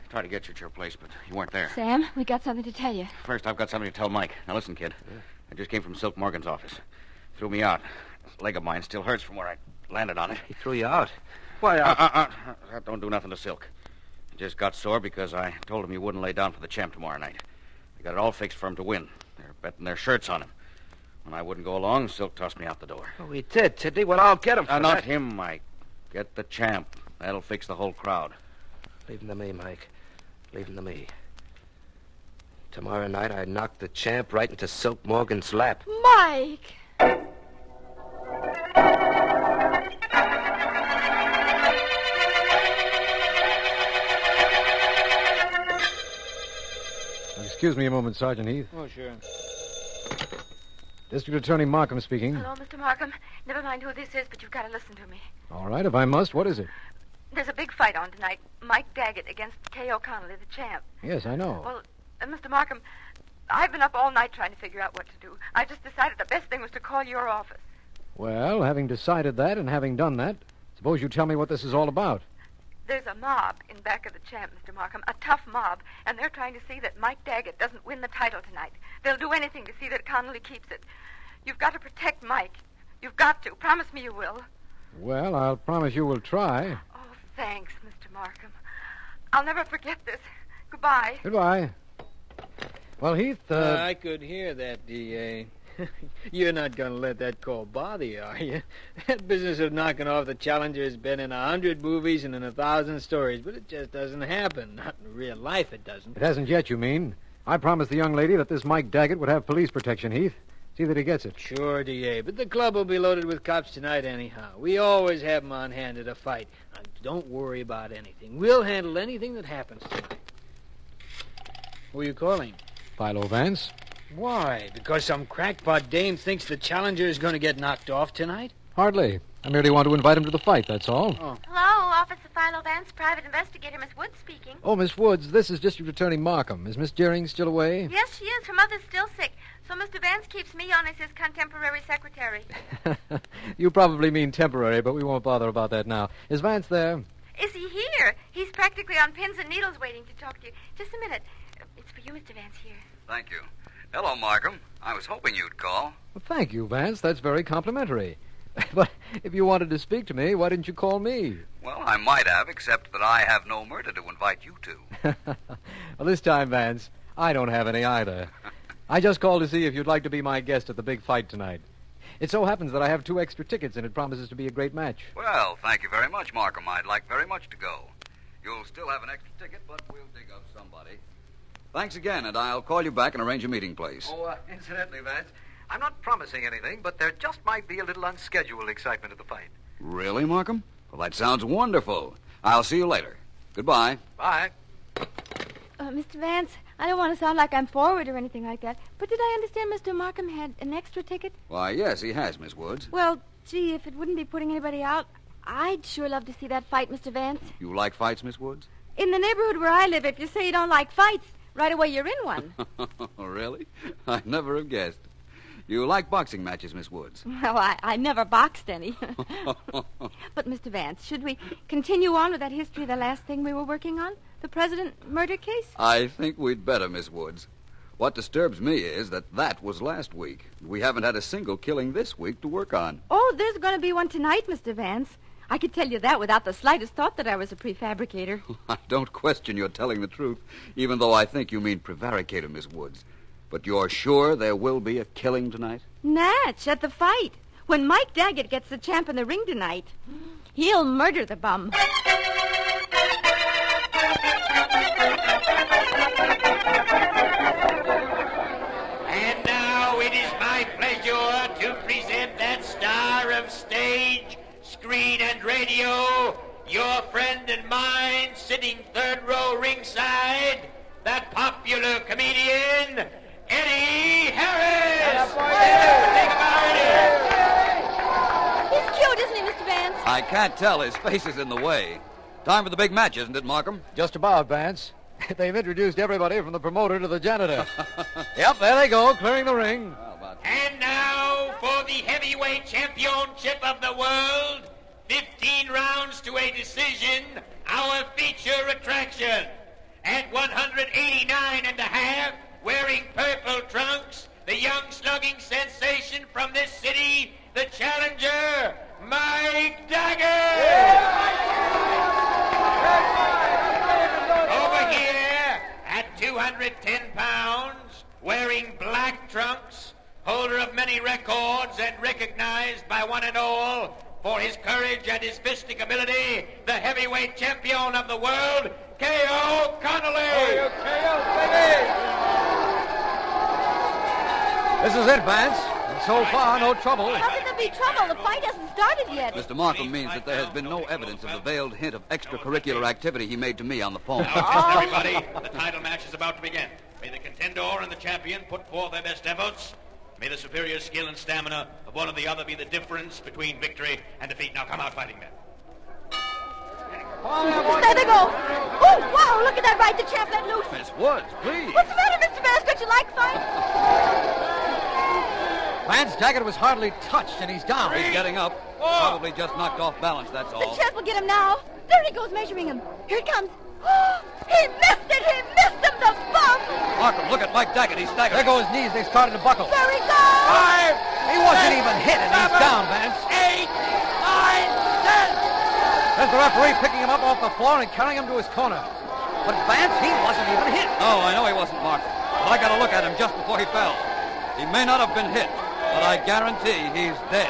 Tried to get you at your place, but you weren't there. Sam, we got something to tell you. First, I've got something to tell Mike. Now, listen, kid. I just came from Silk Morgan's office. Threw me out. This leg of mine still hurts from where I landed on it. He threw you out? Why, That don't do nothing to Silk. He just got sore because I told him he wouldn't lay down for the champ tomorrow night. They got it all fixed for him to win. They're betting their shirts on him. When I wouldn't go along, Silk tossed me out the door. Oh, he did, did he? Well, I'll get him for Not that. him, Mike. Get the champ. That'll fix the whole crowd. Leave him to me, Mike. Leave him to me. Tomorrow night, I knock the champ right into Silk Morgan's lap. Mike! Excuse me a moment, Sergeant Heath. Oh, sure. District Attorney Markham speaking. Hello, Mr. Markham. Never mind who this is, but you've got to listen to me. All right, if I must, what is it? There's a big fight on tonight. Mike Daggett against K.O. Connolly, the champ. Yes, I know. Well, Mr. Markham, I've been up all night trying to figure out what to do. I just decided the best thing was to call your office. Well, having decided that and having done that, suppose you tell me what this is all about. There's a mob in back of the champ, Mr. Markham, a tough mob, and they're trying to see that Mike Daggett doesn't win the title tonight. They'll do anything to see that Connolly keeps it. You've got to protect Mike. You've got to. Promise me you will. Well, I'll promise you will try. Oh, thanks, Mr. Markham. I'll never forget this. Goodbye. Goodbye. Well, Heath, I could hear that, D.A. You're not going to let that call bother you, are you? That business of knocking off the challenger has been in 100 movies and in 1,000 stories, but it just doesn't happen. Not in real life, it doesn't. It hasn't yet, you mean? I promised the young lady that this Mike Daggett would have police protection, Heath. See that he gets it. Sure, D.A., but the club will be loaded with cops tonight anyhow. We always have them on hand at a fight. Now, don't worry about anything. We'll handle anything that happens tonight. Who are you calling? Philo Vance. Why? Because some crackpot dame thinks the challenger is going to get knocked off tonight? Hardly. I merely want to invite him to the fight, that's all. Oh. Hello, Office of Philo Vance, private investigator Miss Wood speaking. Oh, Miss Woods, this is District Attorney Markham. Is Miss Deering still away? Yes, she is. Her mother's still sick. So Mr. Vance keeps me on as his contemporary secretary. You probably mean temporary, but we won't bother about that now. Is Vance there? Is he here? He's practically on pins and needles waiting to talk to you. Just a minute. It's for you, Mr. Vance, here. Thank you. Hello, Markham. I was hoping you'd call. Well, thank you, Vance. That's very complimentary. But if you wanted to speak to me, why didn't you call me? Well, I might have, except that I have no murder to invite you to. Well, this time, Vance, I don't have any either. I just called to see if you'd like to be my guest at the big fight tonight. It so happens that I have 2 extra tickets, and it promises to be a great match. Well, thank you very much, Markham. I'd like very much to go. You'll still have an extra ticket, but we'll dig up somebody. Thanks again, and I'll call you back and arrange a meeting place. Oh, incidentally, Vance, I'm not promising anything, but there just might be a little unscheduled excitement at the fight. Really, Markham? Well, that sounds wonderful. I'll see you later. Goodbye. Bye. Mr. Vance, I don't want to sound like I'm forward or anything like that, but did I understand Mr. Markham had an extra ticket? Why, yes, he has, Miss Woods. Well, gee, if it wouldn't be putting anybody out, I'd sure love to see that fight, Mr. Vance. You like fights, Miss Woods? In the neighborhood where I live, if you say you don't like fights, right away you're in one. Really? I never have guessed. You like boxing matches, Miss Woods? Well, I never boxed any. But, Mr. Vance, should we continue on with that history of the last thing we were working on? The President murder case? I think we'd better, Miss Woods. What disturbs me is that was last week. We haven't had a single killing this week to work on. Oh, there's going to be one tonight, Mr. Vance. I could tell you that without the slightest thought that I was a prefabricator. I don't question your telling the truth, even though I think you mean prevaricator, Miss Woods. But you're sure there will be a killing tonight? Natch, at the fight. When Mike Daggett gets the champ in the ring tonight, he'll murder the bum. And now it is my pleasure to present that star of stage, screen, and radio, your friend and mine, sitting 3rd row ringside, that popular comedian, Eddie Harris! He's cute, isn't he, Mr. Vance? I can't tell. His face is in the way. Time for the big match, isn't it, Markham? Just about, Vance. They've introduced everybody from the promoter to the janitor. Yep, there they go, clearing the ring. And now for the heavyweight championship of the world, 15 rounds to a decision, our feature attraction. At 189 and a half, wearing purple trunks, the young slugging sensation from this city, the challenger, Mike Daggett! Over here, at 210 pounds, wearing black trunks, holder of many many records and recognized by one and all for his courage and his fisting ability, the heavyweight champion of the world, K.O. Connolly! This is it, Vance. And so far, no trouble. How can there be trouble? The fight hasn't started yet. Mr. Markham means that there has been no evidence of the veiled hint of extracurricular activity he made to me on the phone. Now, everybody, the title match is about to begin. May the contender and the champion put forth their best efforts. May the superior skill and stamina of one or the other be the difference between victory and defeat. Now, come out, fighting men. There they go. Oh, wow, look at that right. The champ let loose. Miss Woods, please. What's the matter, Mr. Vance? Don't you like fight? Vance Daggett was hardly touched, and he's down. He's getting up. Probably just knocked off balance, that's all. The champ will get him now. There he goes, measuring him. Here he comes. Oh, he missed it. He missed him, the bum. Markham, look at Mike Daggett. He's staggering. There go his knees. They started to buckle. There he goes. 5. He wasn't even hit, and he's down, Vance. 8, 9, 10. There's the referee picking him up off the floor and carrying him to his corner. But Vance, he wasn't even hit. No, I know he wasn't, Markham. But I got to look at him just before he fell. He may not have been hit, but I guarantee he's dead.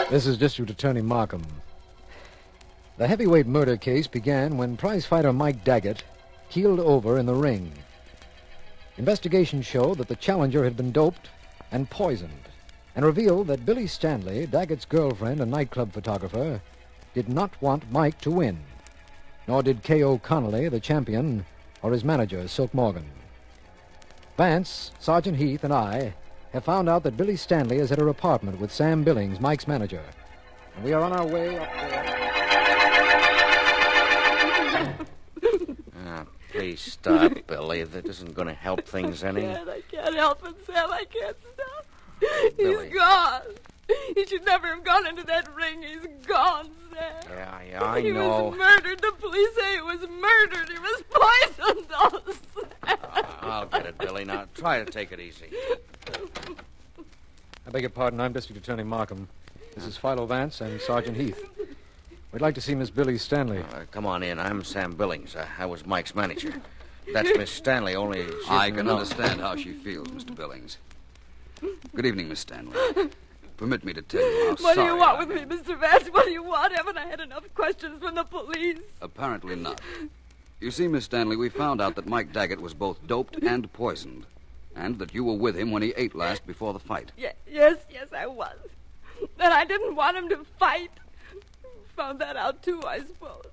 This is District Attorney Markham. The heavyweight murder case began when prizefighter Mike Daggett keeled over in the ring. Investigation showed that the challenger had been doped and poisoned, and revealed that Billy Stanley, Daggett's girlfriend and nightclub photographer, did not want Mike to win, nor did K.O. Connolly, the champion, or his manager, Silk Morgan. Vance, Sergeant Heath, and I have found out that Billy Stanley is at her apartment with Sam Billings, Mike's manager. And we are on our way up there. Please stop, Billy. That isn't going to help things any. I can't help it, Sam. I can't stop. Billy. He's gone. He should never have gone into that ring. He's gone, Sam. Yeah, I he know. was murdered. The police say he was murdered. He was poisoned. Oh, Sam. I'll get it, Billy. Now, try to take it easy. I beg your pardon. I'm District Attorney Markham. This is Philo Vance and Sergeant Heath. We'd like to see Miss Billy Stanley. Come on in. I'm Sam Billings. I was Mike's manager. That's Miss Stanley, only she I can understand how she feels, Mr. Billings. Good evening, Miss Stanley. Permit me to tell you how What do sorry you want I with me, Mr. Vance? What do you want? Haven't I had enough questions from the police? Apparently not. You see, Miss Stanley, we found out that Mike Daggett was both doped and poisoned, and that you were with him when he ate last before the fight. Yes, I was. And I didn't want him to fight. Found that out, too, I suppose.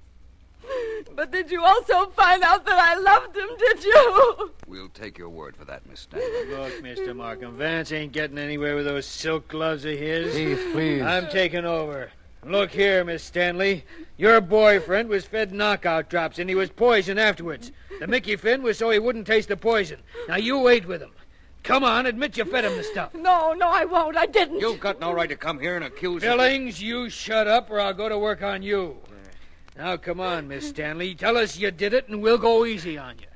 But did you also find out that I loved him, did you? We'll take your word for that, Miss Stanley. Look, Mr. Markham, Vance ain't getting anywhere with those silk gloves of his. Heath, please. I'm taking over. Look here, Miss Stanley. Your boyfriend was fed knockout drops, and he was poisoned afterwards. The Mickey Finn was so he wouldn't taste the poison. Now, you ate with him. Come on, admit you fed him the stuff. No, I won't. I didn't. You've got no right to come here and accuse him. Billings, you shut up or I'll go to work on you. Now, come on, Miss Stanley. Tell us you did it and we'll go easy on you.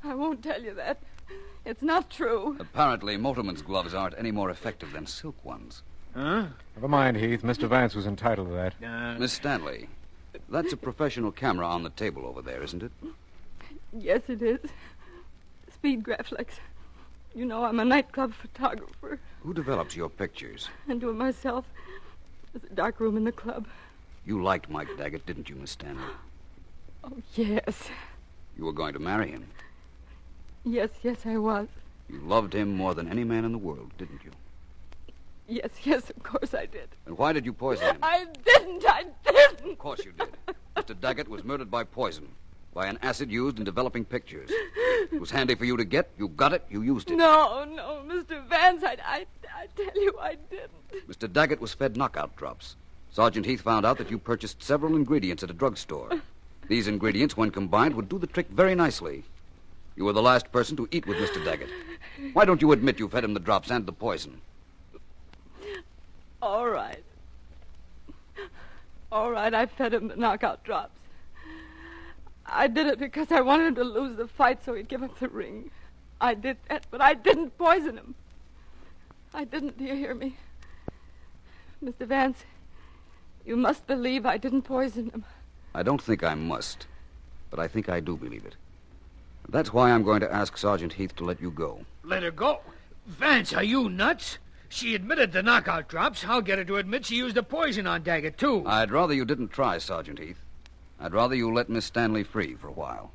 I won't tell you that. It's not true. Apparently, motorman's gloves aren't any more effective than silk ones. Huh? Never mind, Heath. Mr. Vance was entitled to that. Miss Stanley, that's a professional camera on the table over there, isn't it? Yes, it is. Speed Graflex. You know, I'm a nightclub photographer. Who develops your pictures? And do it myself. There's a dark room in the club. You liked Mike Daggett, didn't you, Miss Stanley? Oh, yes. You were going to marry him. Yes, I was. You loved him more than any man in the world, didn't you? Yes, of course I did. And why did you poison him? I didn't. Of course you did. Mr. Daggett was murdered by poison, by an acid used in developing pictures. It was handy for you to get. You got it. You used it. No, Mr. Vance, I tell you I didn't. Mr. Daggett was fed knockout drops. Sergeant Heath found out that you purchased several ingredients at a drugstore. These ingredients, when combined, would do the trick very nicely. You were the last person to eat with Mr. Daggett. Why don't you admit you fed him the drops and the poison? All right, I fed him the knockout drops. I did it because I wanted him to lose the fight so he'd give up the ring. I did that, but I didn't poison him. I didn't. Do you hear me? Mr. Vance, you must believe I didn't poison him. I don't think I must, but I think I do believe it. That's why I'm going to ask Sergeant Heath to let you go. Let her go? Vance, are you nuts? She admitted the knockout drops. I'll get her to admit she used the poison on Daggett, too. I'd rather you didn't try, Sergeant Heath. I'd rather you let Miss Stanley free for a while.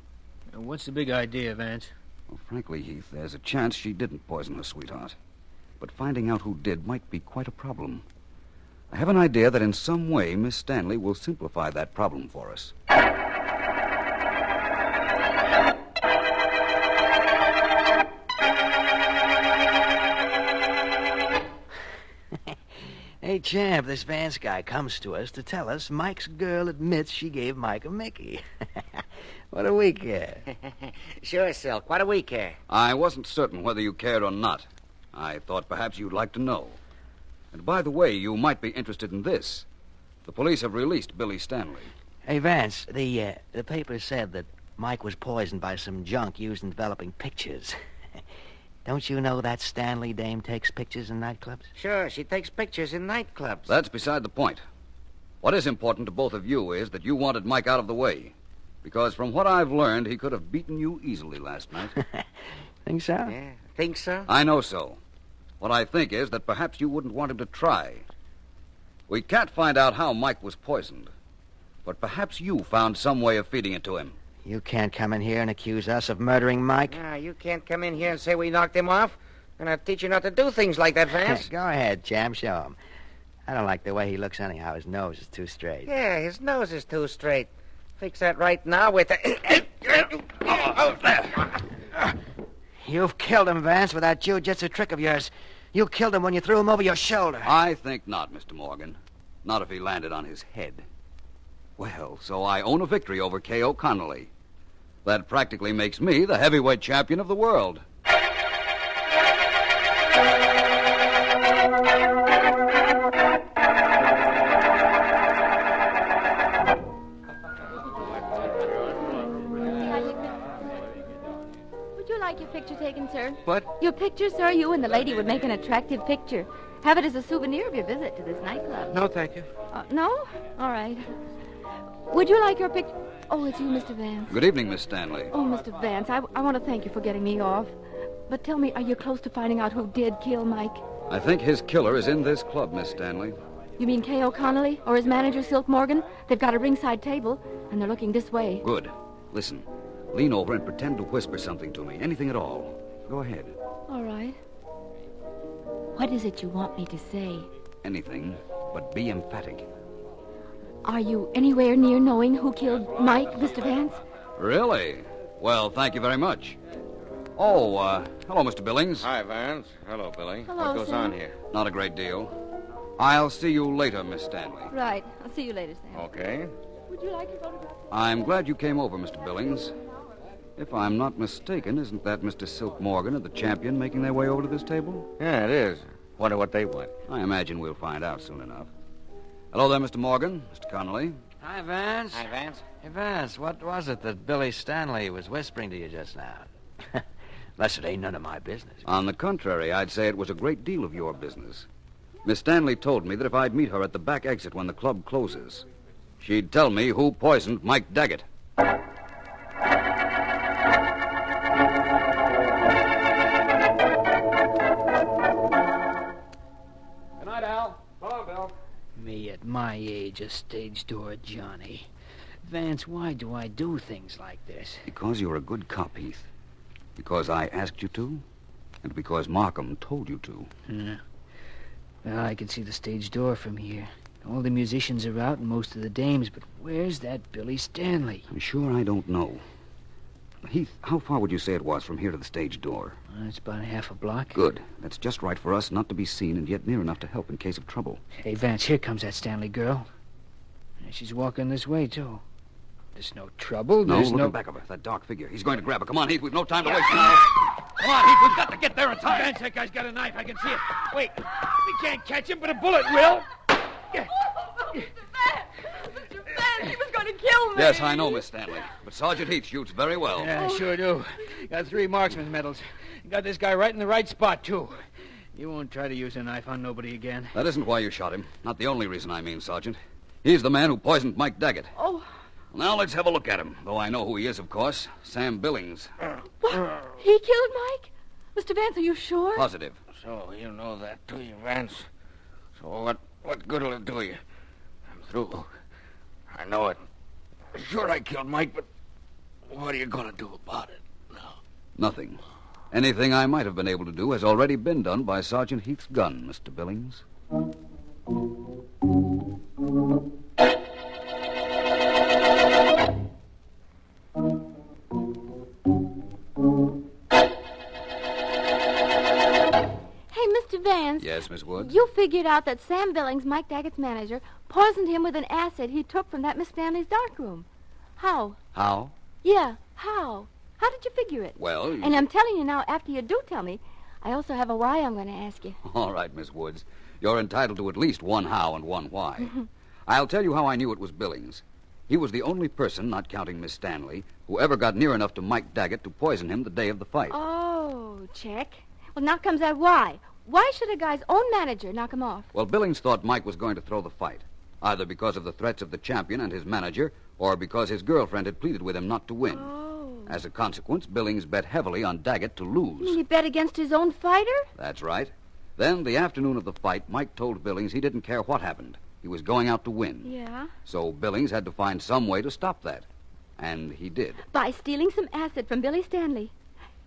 What's the big idea, Vance? Well, frankly, Heath, there's a chance she didn't poison her sweetheart. But finding out who did might be quite a problem. I have an idea that in some way Miss Stanley will simplify that problem for us. Hey, champ, this Vance guy comes to us to tell us Mike's girl admits she gave Mike a Mickey. What do we care? Sure, Silk. What do we care? I wasn't certain whether you cared or not. I thought perhaps you'd like to know. And by the way, you might be interested in this. The police have released Billy Stanley. Hey, Vance, the paper said that Mike was poisoned by some junk used in developing pictures. Don't you know that Stanley dame takes pictures in nightclubs? Sure, she takes pictures in nightclubs. That's beside the point. What is important to both of you is that you wanted Mike out of the way. Because from what I've learned, he could have beaten you easily last night. Think so? Yeah, think so? I know so. What I think is that perhaps you wouldn't want him to try. We can't find out how Mike was poisoned. But perhaps you found some way of feeding it to him. You can't come in here and accuse us of murdering Mike. No, you can't come in here and say we knocked him off. And I'll teach you not to do things like that, Vance. Go ahead, champ, show him. I don't like the way he looks anyhow. His nose is too straight. Yeah, his nose is too straight. Fix that right now with the... You've killed him, Vance, with that jiu-jitsu trick of yours. You killed him when you threw him over your shoulder. I think not, Mr. Morgan. Not if he landed on his head. Well, so I own a victory over K.O. Connolly. That practically makes me the heavyweight champion of the world. Would you like your picture taken, sir? What? Your picture, sir? You and the lady would make an attractive picture. Have it as a souvenir of your visit to this nightclub. No, thank you. No? All right. Would you like your picture? Oh, it's you, Mr. Vance. Good evening, Miss Stanley. Oh, Mr. Vance, I want to thank you for getting me off. But tell me, are you close to finding out who did kill Mike? I think his killer is in this club, Miss Stanley. You mean K.O. Connolly or his manager, Silk Morgan? They've got a ringside table, and they're looking this way. Good. Listen, lean over and pretend to whisper something to me. Anything at all. Go ahead. All right. What is it you want me to say? Anything, but be emphatic. Are you anywhere near knowing who killed Mike, Mr. Vance? Really? Well, thank you very much. Oh, hello, Mr. Billings. Hi, Vance. Hello, Billy. Hello, what goes Sam. on here? Not a great deal. I'll see you later, Miss Stanley. Right. I'll see you later, Sam. Okay. Would you like your photograph? I'm glad you came over, Mr. Billings. If I'm not mistaken, isn't that Mr. Silk Morgan and the champion making their way over to this table? Yeah, it is. Wonder what they want. I imagine we'll find out soon enough. Hello there, Mr. Morgan, Mr. Connolly. Hi, Vance. Hi, Vance. Hey, Vance, what was it that Billy Stanley was whispering to you just now? Unless it ain't none of my business. On the contrary, I'd say it was a great deal of your business. Miss Stanley told me that if I'd meet her at the back exit when the club closes, she'd tell me who poisoned Mike Daggett. Good night, Al. Hello, Bill. Me at my age, a stage door Johnny. Vance, why do I do things like this? Because you're a good cop, Heath. Because I asked you to, and because Markham told you to. Yeah. Well, I can see the stage door from here. All the musicians are out and most of the dames, but where's that Billy Stanley? I'm sure I don't know. Heath, how far would you say it was from here to the stage door? It's about half a block. Good. That's just right for us not to be seen and yet near enough to help in case of trouble. Hey, Vance, here comes that Stanley girl. She's walking this way, too. There's no trouble. No, There's look no... in back of her. That dark figure. He's going to grab her. Come on, Heath. We've no time to waste now. Come on, Heath. We've got to get there in time. Vance, that guy's got a knife. I can see it. Wait. We can't catch him, but a bullet will. Mr. Vance, he was going to kill me. Yes, I know, Miss Stanley. But Sergeant Heath shoots very well. Yeah, I sure do. Got 3 marksman's medals. Got this guy right in the right spot, too. You won't try to use a knife on nobody again. That isn't why you shot him. Not the only reason, I mean, Sergeant. He's the man who poisoned Mike Daggett. Oh. Now let's have a look at him. Though I know who he is, of course. Sam Billings. What? He killed Mike? Mr. Vance, are you sure? Positive. So you know that, do you, Vance? So what good will it do you? I'm through. I know it. Sure, I killed Mike, but what are you going to do about it? Nothing. Anything I might have been able to do has already been done by Sergeant Heath's gun, Mr. Billings. Vance. Yes, Miss Woods? You figured out that Sam Billings, Mike Daggett's manager, poisoned him with an acid he took from that Miss Stanley's darkroom. How? How? Yeah, how? How did you figure it? Well, And I'm telling you now, after you do tell me, I also have a why I'm going to ask you. All right, Miss Woods. You're entitled to at least one how and one why. I'll tell you how I knew it was Billings. He was the only person, not counting Miss Stanley, who ever got near enough to Mike Daggett to poison him the day of the fight. Oh, check. Well, now comes that why. Why should a guy's own manager knock him off? Well, Billings thought Mike was going to throw the fight, either because of the threats of the champion and his manager, or because his girlfriend had pleaded with him not to win. Oh. As a consequence, Billings bet heavily on Daggett to lose. You mean he bet against his own fighter? That's right. Then, the afternoon of the fight, Mike told Billings he didn't care what happened. He was going out to win. Yeah? So Billings had to find some way to stop that. And he did. By stealing some acid from Billy Stanley.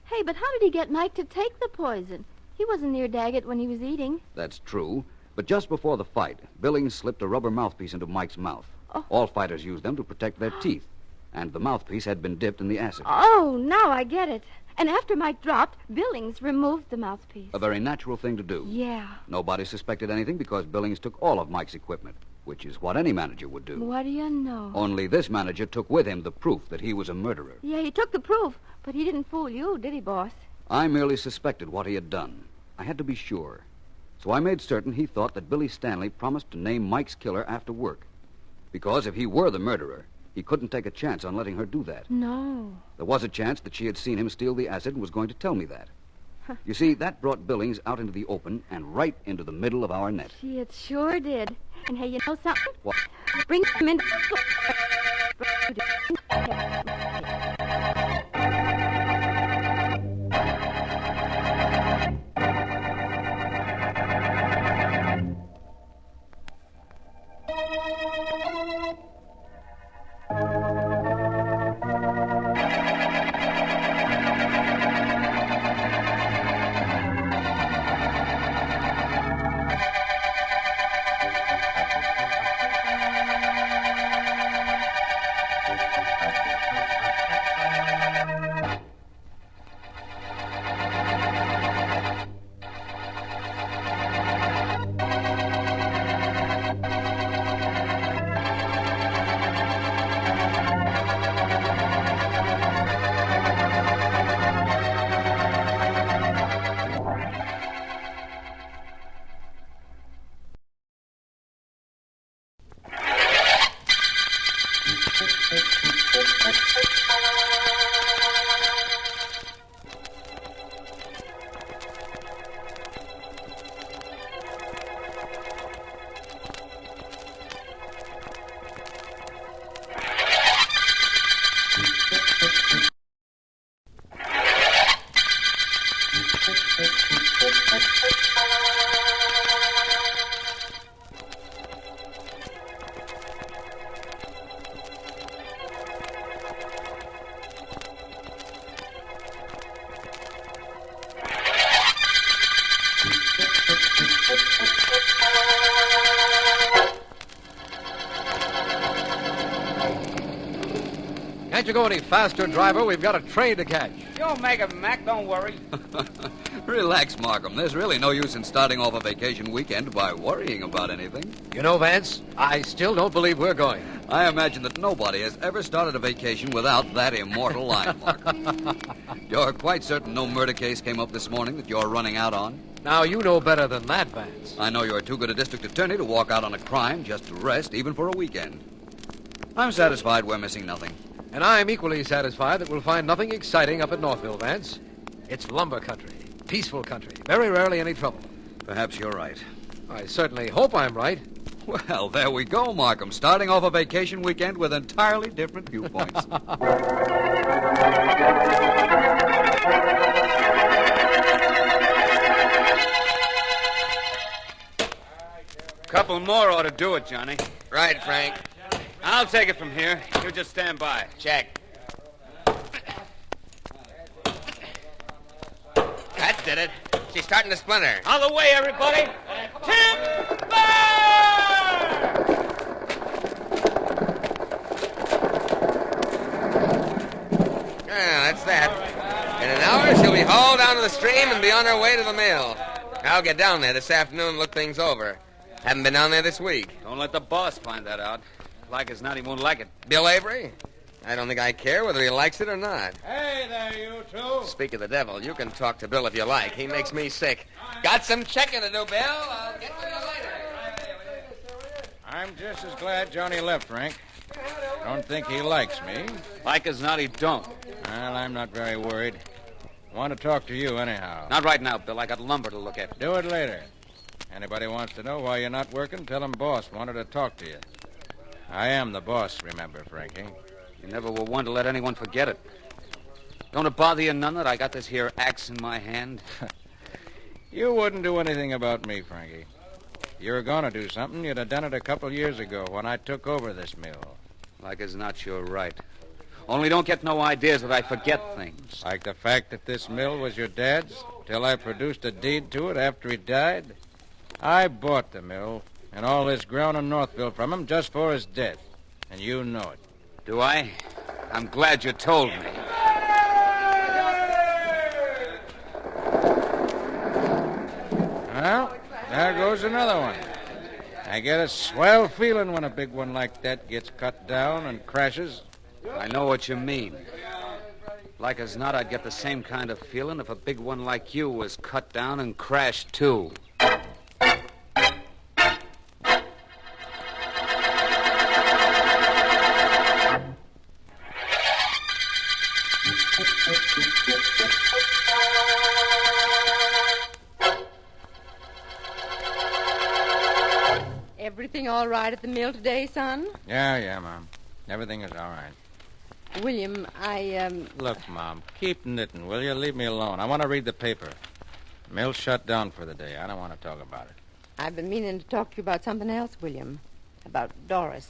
Hey, but how did he get Mike to take the poison? He wasn't near Daggett when he was eating. That's true. But just before the fight, Billings slipped a rubber mouthpiece into Mike's mouth. Oh. All fighters use them to protect their teeth. And the mouthpiece had been dipped in the acid. Oh, now I get it. And after Mike dropped, Billings removed the mouthpiece. A very natural thing to do. Yeah. Nobody suspected anything because Billings took all of Mike's equipment, which is what any manager would do. What do you know? Only this manager took with him the proof that he was a murderer. Yeah, he took the proof, but he didn't fool you, did he, boss? I merely suspected what he had done. I had to be sure. So I made certain he thought that Billy Stanley promised to name Mike's killer after work. Because if he were the murderer, he couldn't take a chance on letting her do that. No. There was a chance that she had seen him steal the acid and was going to tell me that. You see, that brought Billings out into the open and right into the middle of our net. Gee, it sure did. And hey, you know something? What? Bring him in. Can't you go any faster, driver? We've got a train to catch. You'll make it, Mac. Don't worry. Relax, Markham. There's really no use in starting off a vacation weekend by worrying about anything. You know, Vance, I still don't believe we're going. I imagine that nobody has ever started a vacation without that immortal line, Markham. You're quite certain no murder case came up this morning that you're running out on? Now, you know better than that, Vance. I know you're too good a district attorney to walk out on a crime just to rest, even for a weekend. I'm satisfied we're missing nothing. And I'm equally satisfied that we'll find nothing exciting up at Northville, Vance. It's lumber country, peaceful country, very rarely any trouble. Perhaps you're right. I certainly hope I'm right. Well, there we go, Markham. Starting off a vacation weekend with entirely different viewpoints. Couple more ought to do it, Johnny. Right, Frank. I'll take it from here. You just stand by. Check. That did it. She's starting to splinter. Out of the way, everybody. Yeah, that's that. In an hour, she'll be hauled down to the stream and be on her way to the mill. I'll get down there this afternoon and look things over. Haven't been down there this week. Don't let the boss find that out. Like as not, he won't like it. Bill Avery? I don't think I care whether he likes it or not. Hey there, you two. Speak of the devil, you can talk to Bill if you like. He makes me sick. Got some checking to do, Bill. I'll get to you later. I'm just as glad Johnny left, Frank. Don't think he likes me. Like as not, he don't. Well, I'm not very worried. Want to talk to you anyhow. Not right now, Bill. I got lumber to look at. Do it later. Anybody wants to know why you're not working, tell him boss wanted to talk to you. I am the boss, remember, Frankie. You never were one to let anyone forget it. Don't it bother you none that I got this here axe in my hand? You wouldn't do anything about me, Frankie. If you were going to do something, you'd have done it a couple years ago when I took over this mill. Like as not, you're right. Only don't get no ideas that I forget things. Like the fact that this mill was your dad's, till I produced a deed to it after he died? I bought the mill and all this ground in Northville from him just for his death. And you know it. Do I? I'm glad you told me. Well, there goes another one. I get a swell feeling when a big one like that gets cut down and crashes. I know what you mean. Like as not, I'd get the same kind of feeling if a big one like you was cut down and crashed, too. Everything all right at the mill today, son? Yeah, Mom. Everything is all right. William, Look, Mom, keep knitting, will you? Leave me alone. I want to read the paper. Mill's shut down for the day. I don't want to talk about it. I've been meaning to talk to you about something else, William. About Doris.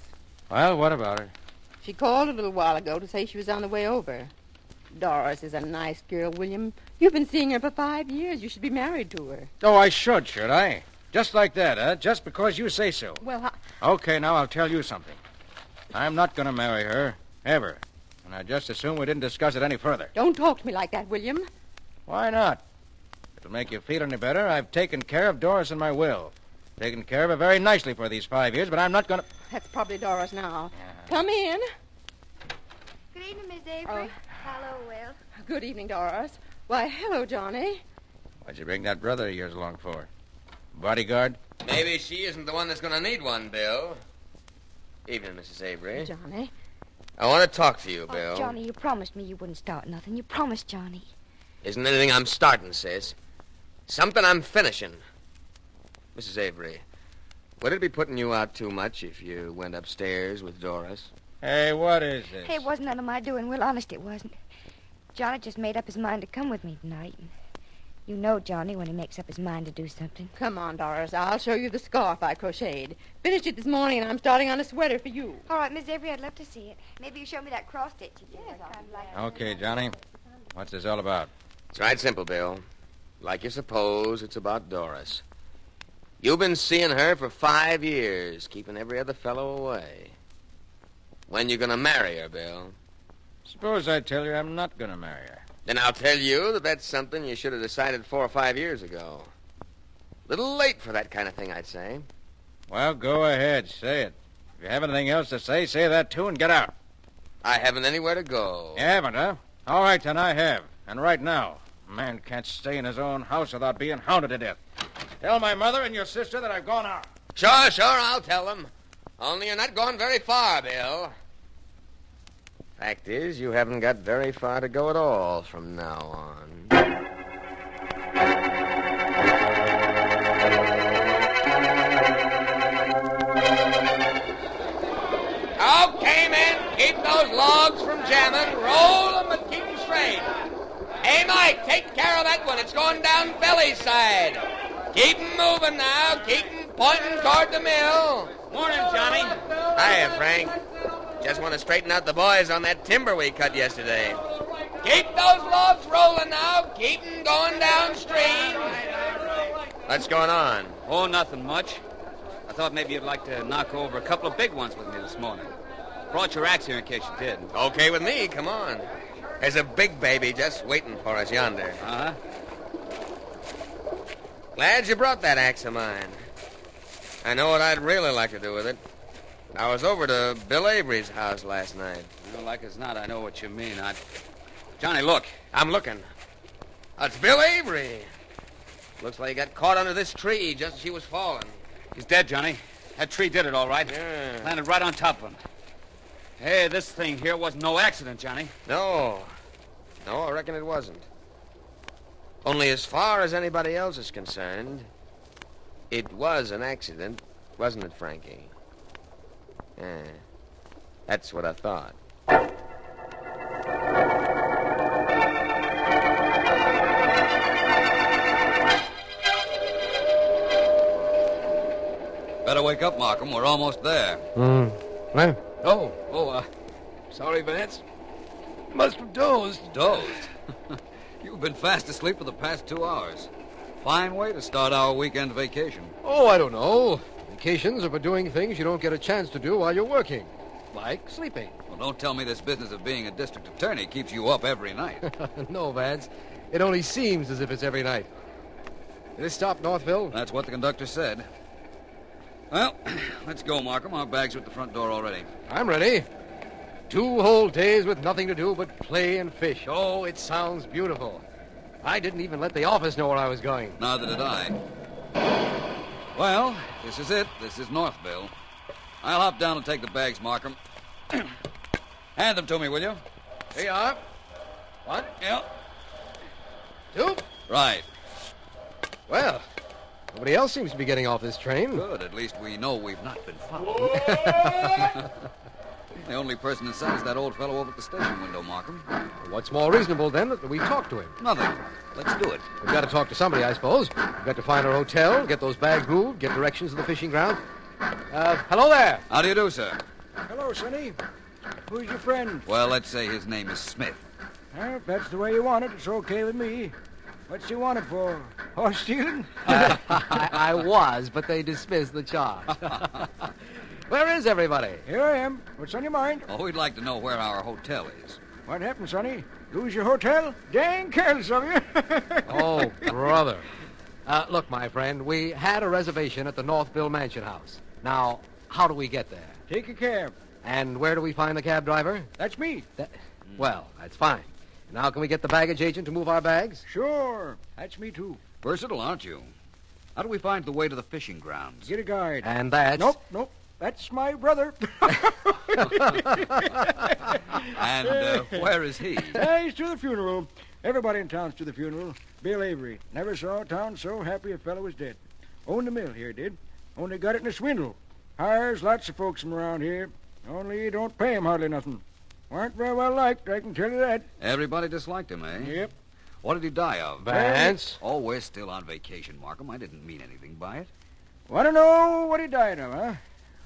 Well, what about her? She called a little while ago to say she was on the way over. Doris is a nice girl, William. You've been seeing her for 5 years. You should be married to her. Oh, I should I? Just like that, huh? Just because you say so. Well, Okay, now I'll tell you something. I'm not going to marry her, ever. And I just assume we didn't discuss it any further. Don't talk to me like that, William. Why not? If it'll make you feel any better, I've taken care of Doris in my will. Taken care of her very nicely for these 5 years, but I'm not going to... That's probably Doris now. Come in. Good evening, Miss Avery. Hello, Will. Good evening, Doris. Why, hello, Johnny. What'd you bring that brother of yours along for? Bodyguard? Maybe she isn't the one that's going to need one, Bill. Evening, Mrs. Avery. Johnny. I want to talk to you, Bill. Oh, Johnny, you promised me you wouldn't start nothing. You promised, Johnny. Isn't anything I'm starting, sis. Something I'm finishing. Mrs. Avery, would it be putting you out too much if you went upstairs with Doris? Hey, what is this? Hey, it wasn't none of my doing, Will. Honest, it wasn't. Johnny just made up his mind to come with me tonight. You know Johnny when he makes up his mind to do something. Come on, Doris. I'll show you the scarf I crocheted. Finished it this morning, and I'm starting on a sweater for you. All right, Miss Avery, I'd love to see it. Maybe you show me that cross stitch you did. I'd like Okay, Johnny. What's this all about? It's right simple, Bill. Like you suppose, it's about Doris. You've been seeing her for 5 years, keeping every other fellow away. When you gonna marry her, Bill? Suppose I tell you I'm not going to marry her. Then I'll tell you that that's something you should have decided 4 or 5 years ago. Little late for that kind of thing, I'd say. Well, go ahead. Say it. If you have anything else to say that too and get out. I haven't anywhere to go. You haven't, huh? All right, then I have. And right now. A man can't stay in his own house without being hounded to death. Tell my mother and your sister that I've gone out. Sure, I'll tell them. Only you're not going very far, Bill. Fact is, you haven't got very far to go at all from now on. those logs from jamming. Roll them and keep them straight. Hey, Mike, take care of that one. It's going down Belly's side. Keep 'em moving now. Keep 'em pointing toward the mill. Morning, Johnny. Hiya, Frank. Just want to straighten out the boys on that timber we cut yesterday. Keep those logs rolling now. Keep 'em going downstream. What's going on? Oh, nothing much. I thought maybe you'd like to knock over a couple of big ones with me this morning. Brought your axe here in case you did. Okay with me. Come on. There's a big baby just waiting for us yonder. Uh-huh. Glad you brought that axe of mine. I know what I'd really like to do with it. I was over to Bill Avery's house last night. Well, like as not, I know what you mean. Johnny, look. I'm looking. That's Bill Avery. Looks like he got caught under this tree just as he was falling. He's dead, Johnny. That tree did it, all right. Yeah. Landed right on top of him. Hey, this thing here wasn't no accident, Johnny. No, I reckon it wasn't. Only as far as anybody else is concerned, it was an accident, wasn't it, Frankie? Yeah, that's what I thought. Better wake up, Markham. We're almost there. Well, Sorry, Vance. Must have dozed. Dozed? You've been fast asleep for the past 2 hours. Fine way to start our weekend vacation. oh, I don't know. Vacations are for doing things you don't get a chance to do while you're working. Like sleeping. Well, don't tell me this business of being a district attorney keeps you up every night. No, Vance. It only seems as if it's every night. Did it stop Northville? That's what the conductor said. Well, let's go, Markham. Our bags are at the front door already. I'm ready. 2 whole days with nothing to do but play and fish. Oh, it sounds beautiful. I didn't even let the office know where I was going. Neither did I. Well, this is it. This is Northville. I'll hop down and take the bags, Markham. Hand them to me, will you? Here you are. 1. Yeah. 2. Right. Well, nobody else seems to be getting off this train. Good. At least we know we've not been followed. The only person in sight is that old fellow over at the station window, Markham. What's more reasonable, then, that we talk to him? Nothing. Let's do it. We've got to talk to somebody, I suppose. We've got to find our hotel, get those bags moved, get directions to the fishing ground. Hello there. How do you do, sir? Hello, Sonny. Who's your friend? Well, let's say his name is Smith. Well, if that's the way you want it, it's okay with me. What's he wanted for? Horse stealing? I was, but they dismissed the charge. Where is everybody? Here I am. What's on your mind? Oh, we'd like to know where our hotel is. What happened, Sonny? Lose your hotel? Dang careless of you. Oh, brother. Look, my friend, we had a reservation at the Northville Mansion House. Now, how do we get there? Take a cab. And where do we find the cab driver? That's me. Well, that's fine. Now, can we get the baggage agent to move our bags? Sure. That's me, too. Versatile, aren't you? How do we find the way to the fishing grounds? Get a guide. And that's... Nope. That's my brother. And where is he? He's to the funeral. Everybody in town's to the funeral. Bill Avery. Never saw a town so happy a fellow was dead. Owned the mill here, did. Only got it in a swindle. Hires lots of folks from around here. Only he don't pay 'em hardly nothing. Weren't very well liked, I can tell you that. Everybody disliked him, eh? Yep. What did he die of? Vance? Oh, we're still on vacation, Markham. I didn't mean anything by it. Want to know what he died of, huh?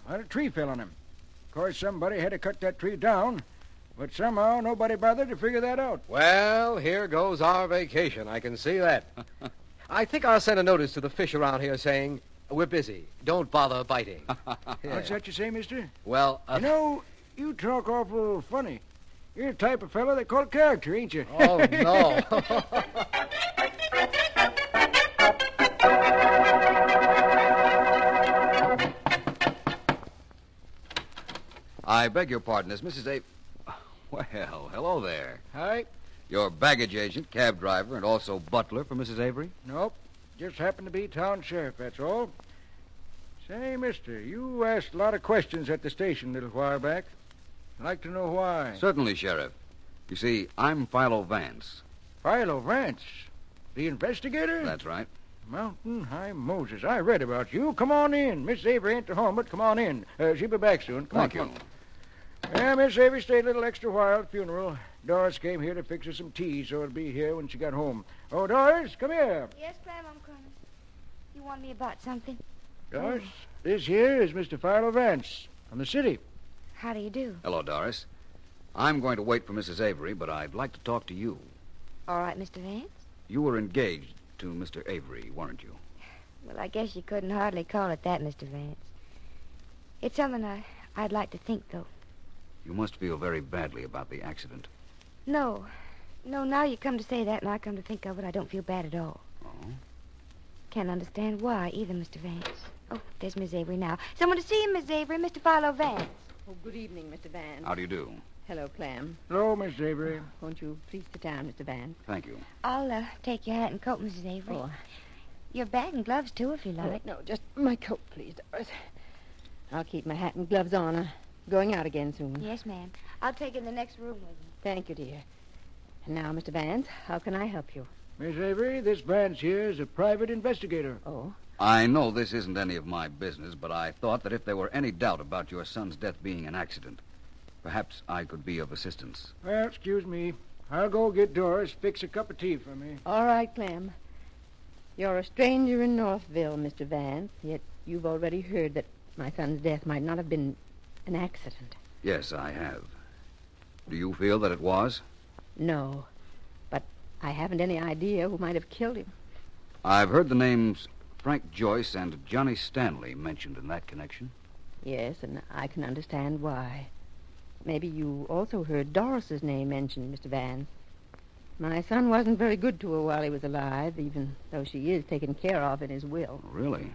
Well, a tree fell on him. Of course, somebody had to cut that tree down, but somehow nobody bothered to figure that out. Well, here goes our vacation. I can see that. I think I'll send a notice to the fish around here saying, we're busy. Don't bother biting. Yeah. What's that you say, mister? Well, You know, you talk awful funny. You're the type of fellow they call character, ain't you? Oh, no. I beg your pardon. Is Mrs. A... Well, hello there. Hi. Your baggage agent, cab driver, and also butler for Mrs. Avery? Nope. Just happened to be town sheriff, that's all. Say, mister, you asked a lot of questions at the station a little while back. I'd like to know why. Certainly, Sheriff. You see, I'm Philo Vance. Philo Vance? The investigator? That's right. Mountain High Moses. I read about you. Come on in. Miss Avery ain't at home, but come on in. She'll be back soon. Come Thank on, you. Yeah, Miss Avery stayed a little extra while at the funeral. Doris came here to fix her some tea, so it'll be here when she got home. Oh, Doris, come here. Yes, Clem, I'm coming. You want me about something? Doris, this here is Mr. Philo Vance from the city. How do you do? Hello, Doris. I'm going to wait for Mrs. Avery, but I'd like to talk to you. All right, Mr. Vance. You were engaged to Mr. Avery, weren't you? Well, I guess you couldn't hardly call it that, Mr. Vance. It's something I'd like to think, though. You must feel very badly about the accident. No, now you come to say that, and I come to think of it, I don't feel bad at all. Oh? Can't understand why either, Mr. Vance. Oh, there's Miss Avery now. Someone to see him, Miss Avery, Mr. Philo Vance. Oh, good evening, Mr. Vance. How do you do? Hello, Clem. Hello, Miss Avery. Won't you please sit down, Mr. Vance? Thank you. I'll take your hat and coat, Mrs. Avery. Oh. Your bag and gloves, too, if you like. No, just my coat, please, Doris. I'll keep my hat and gloves on. I'm going out again soon. Yes, ma'am. I'll take it in the next room with me. Thank you, dear. And now, Mr. Vance, how can I help you? Miss Avery, this Vance here is a private investigator. Oh? I know this isn't any of my business, but I thought that if there were any doubt about your son's death being an accident, perhaps I could be of assistance. Well, excuse me. I'll go get Doris, fix a cup of tea for me. All right, Clem. You're a stranger in Northville, Mr. Vance, yet you've already heard that my son's death might not have been an accident. Yes, I have. Do you feel that it was? No, but I haven't any idea who might have killed him. I've heard the names Frank Joyce and Johnny Stanley mentioned in that connection. Yes, and I can understand why. Maybe you also heard Doris's name mentioned, Mr. Vance. My son wasn't very good to her while he was alive, even though she is taken care of in his will. Really?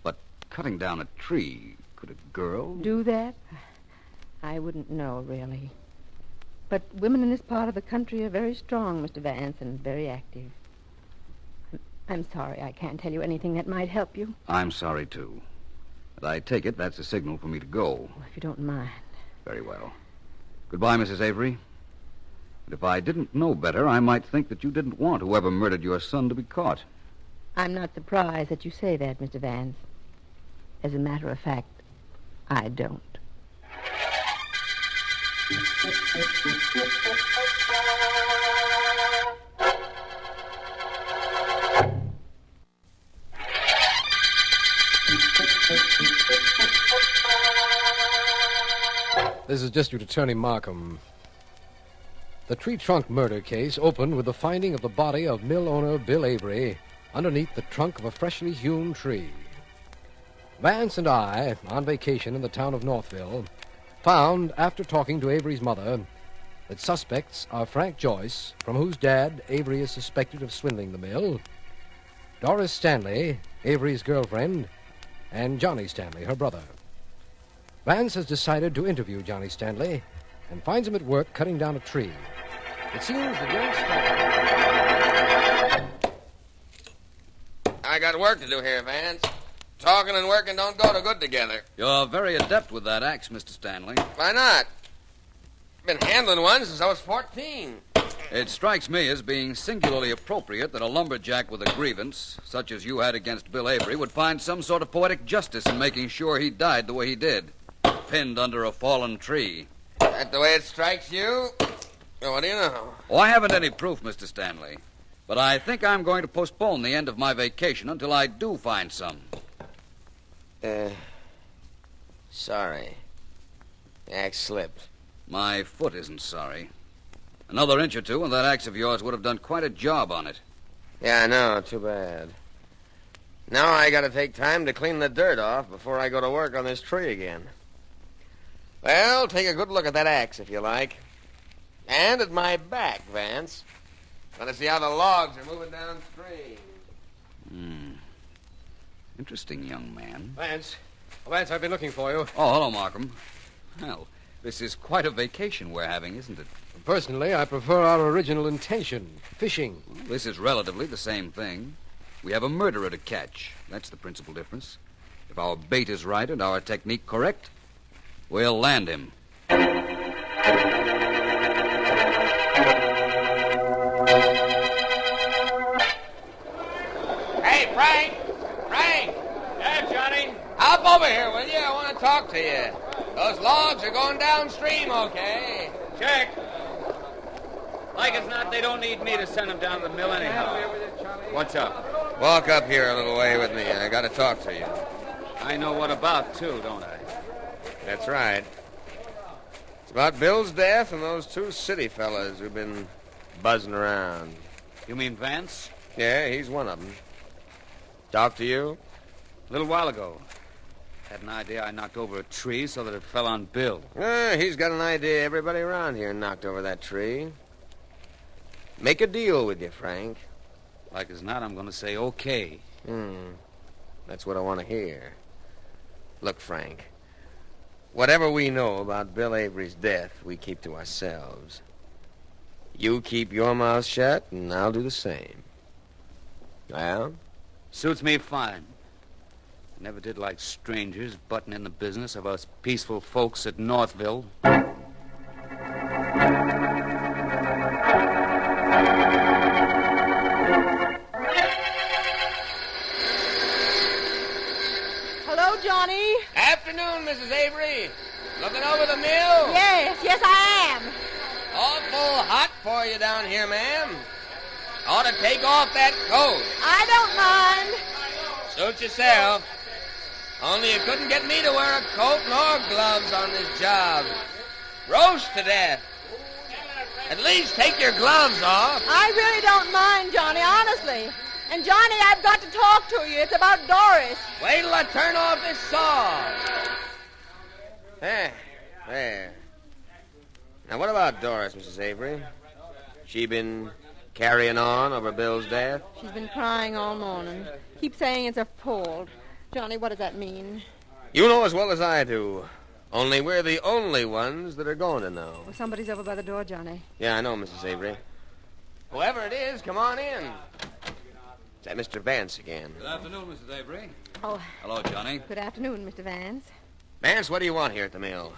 But cutting down a tree, could a girl? Do that? I wouldn't know, really. But women in this part of the country are very strong, Mr. Vance, and very active. I'm sorry I can't tell you anything that might help you. I'm sorry, too. But I take it that's a signal for me to go. Well, if you don't mind. Very well. Goodbye, Mrs. Avery. And if I didn't know better, I might think that you didn't want whoever murdered your son to be caught. I'm not surprised that you say that, Mr. Vance. As a matter of fact, I don't. This is District Attorney Markham. The tree trunk murder case opened with the finding of the body of mill owner Bill Avery underneath the trunk of a freshly hewn tree. Vance and I, on vacation in the town of Northville, found, after talking to Avery's mother, that suspects are Frank Joyce, from whose dad Avery is suspected of swindling the mill, Doris Stanley, Avery's girlfriend, and Johnny Stanley, her brother. Vance has decided to interview Johnny Stanley and finds him at work cutting down a tree. It seems the young I got work to do here, Vance. Talking and working don't go too good together. You're very adept with that axe, Mr. Stanley. Why not? Been handling one since I was 14. It strikes me as being singularly appropriate that a lumberjack with a grievance, such as you had against Bill Avery, would find some sort of poetic justice in making sure he died the way he did, pinned under a fallen tree. That the way it strikes you? Well, what do you know? Oh, I haven't any proof, Mr. Stanley. But I think I'm going to postpone the end of my vacation until I do find some. Sorry. The axe slipped. My foot isn't sorry. Another inch or two, and that axe of yours would have done quite a job on it. Yeah, I know. Too bad. Now I gotta take time to clean the dirt off before I go to work on this tree again. Well, take a good look at that axe, if you like. And at my back, Vance. Want to see how the logs are moving downstream. Interesting young man. Vance, I've been looking for you. Oh, hello, Markham. Well, this is quite a vacation we're having, isn't it? Personally, I prefer our original intention, fishing. Well, this is relatively the same thing. We have a murderer to catch. That's the principal difference. If our bait is right and our technique correct, we'll land him. Hey, Frank! Frank! Yeah, Johnny? Hop over here, will you? I want to talk to you. Those logs are going downstream, okay? Check. Like as not, they don't need me to send them down to the mill anyhow. What's up? Walk up here a little way with me. I got to talk to you. I know what about, too, don't I? That's right. It's about Bill's death and those two city fellas who've been buzzing around. You mean Vance? Yeah, he's one of them. Talk to you? A little while ago. Had an idea I knocked over a tree so that it fell on Bill. He's got an idea everybody around here knocked over that tree. Make a deal with you, Frank. Like as not, I'm going to say okay. That's what I want to hear. Look, Frank, whatever we know about Bill Avery's death, we keep to ourselves. You keep your mouth shut, and I'll do the same. Well? Suits me fine. Never did like strangers butting in the business of us peaceful folks at Northville. Hello, Johnny. Afternoon, Mrs. Avery. Looking over the mill? Yes, I am. Awful hot for you down here, ma'am. Ought to take off that coat. I don't mind. Suit yourself. Only you couldn't get me to wear a coat nor gloves on this job. Roast to death. At least take your gloves off. I really don't mind, Johnny, honestly. And, Johnny, I've got to talk to you. It's about Doris. Wait till I turn off this saw. There. Now, what about Doris, Mrs. Avery? She been carrying on over Bill's death? She's been crying all morning. Keep saying it's her fault. Johnny, what does that mean? You know as well as I do. Only we're the only ones that are going to know. Well, somebody's over by the door, Johnny. Yeah, I know, Mrs. Avery. Whoever it is, come on in. Is that Mr. Vance again? Good afternoon, Mrs. Avery. Oh. Hello, Johnny. Good afternoon, Mr. Vance. Vance, what do you want here at the mill?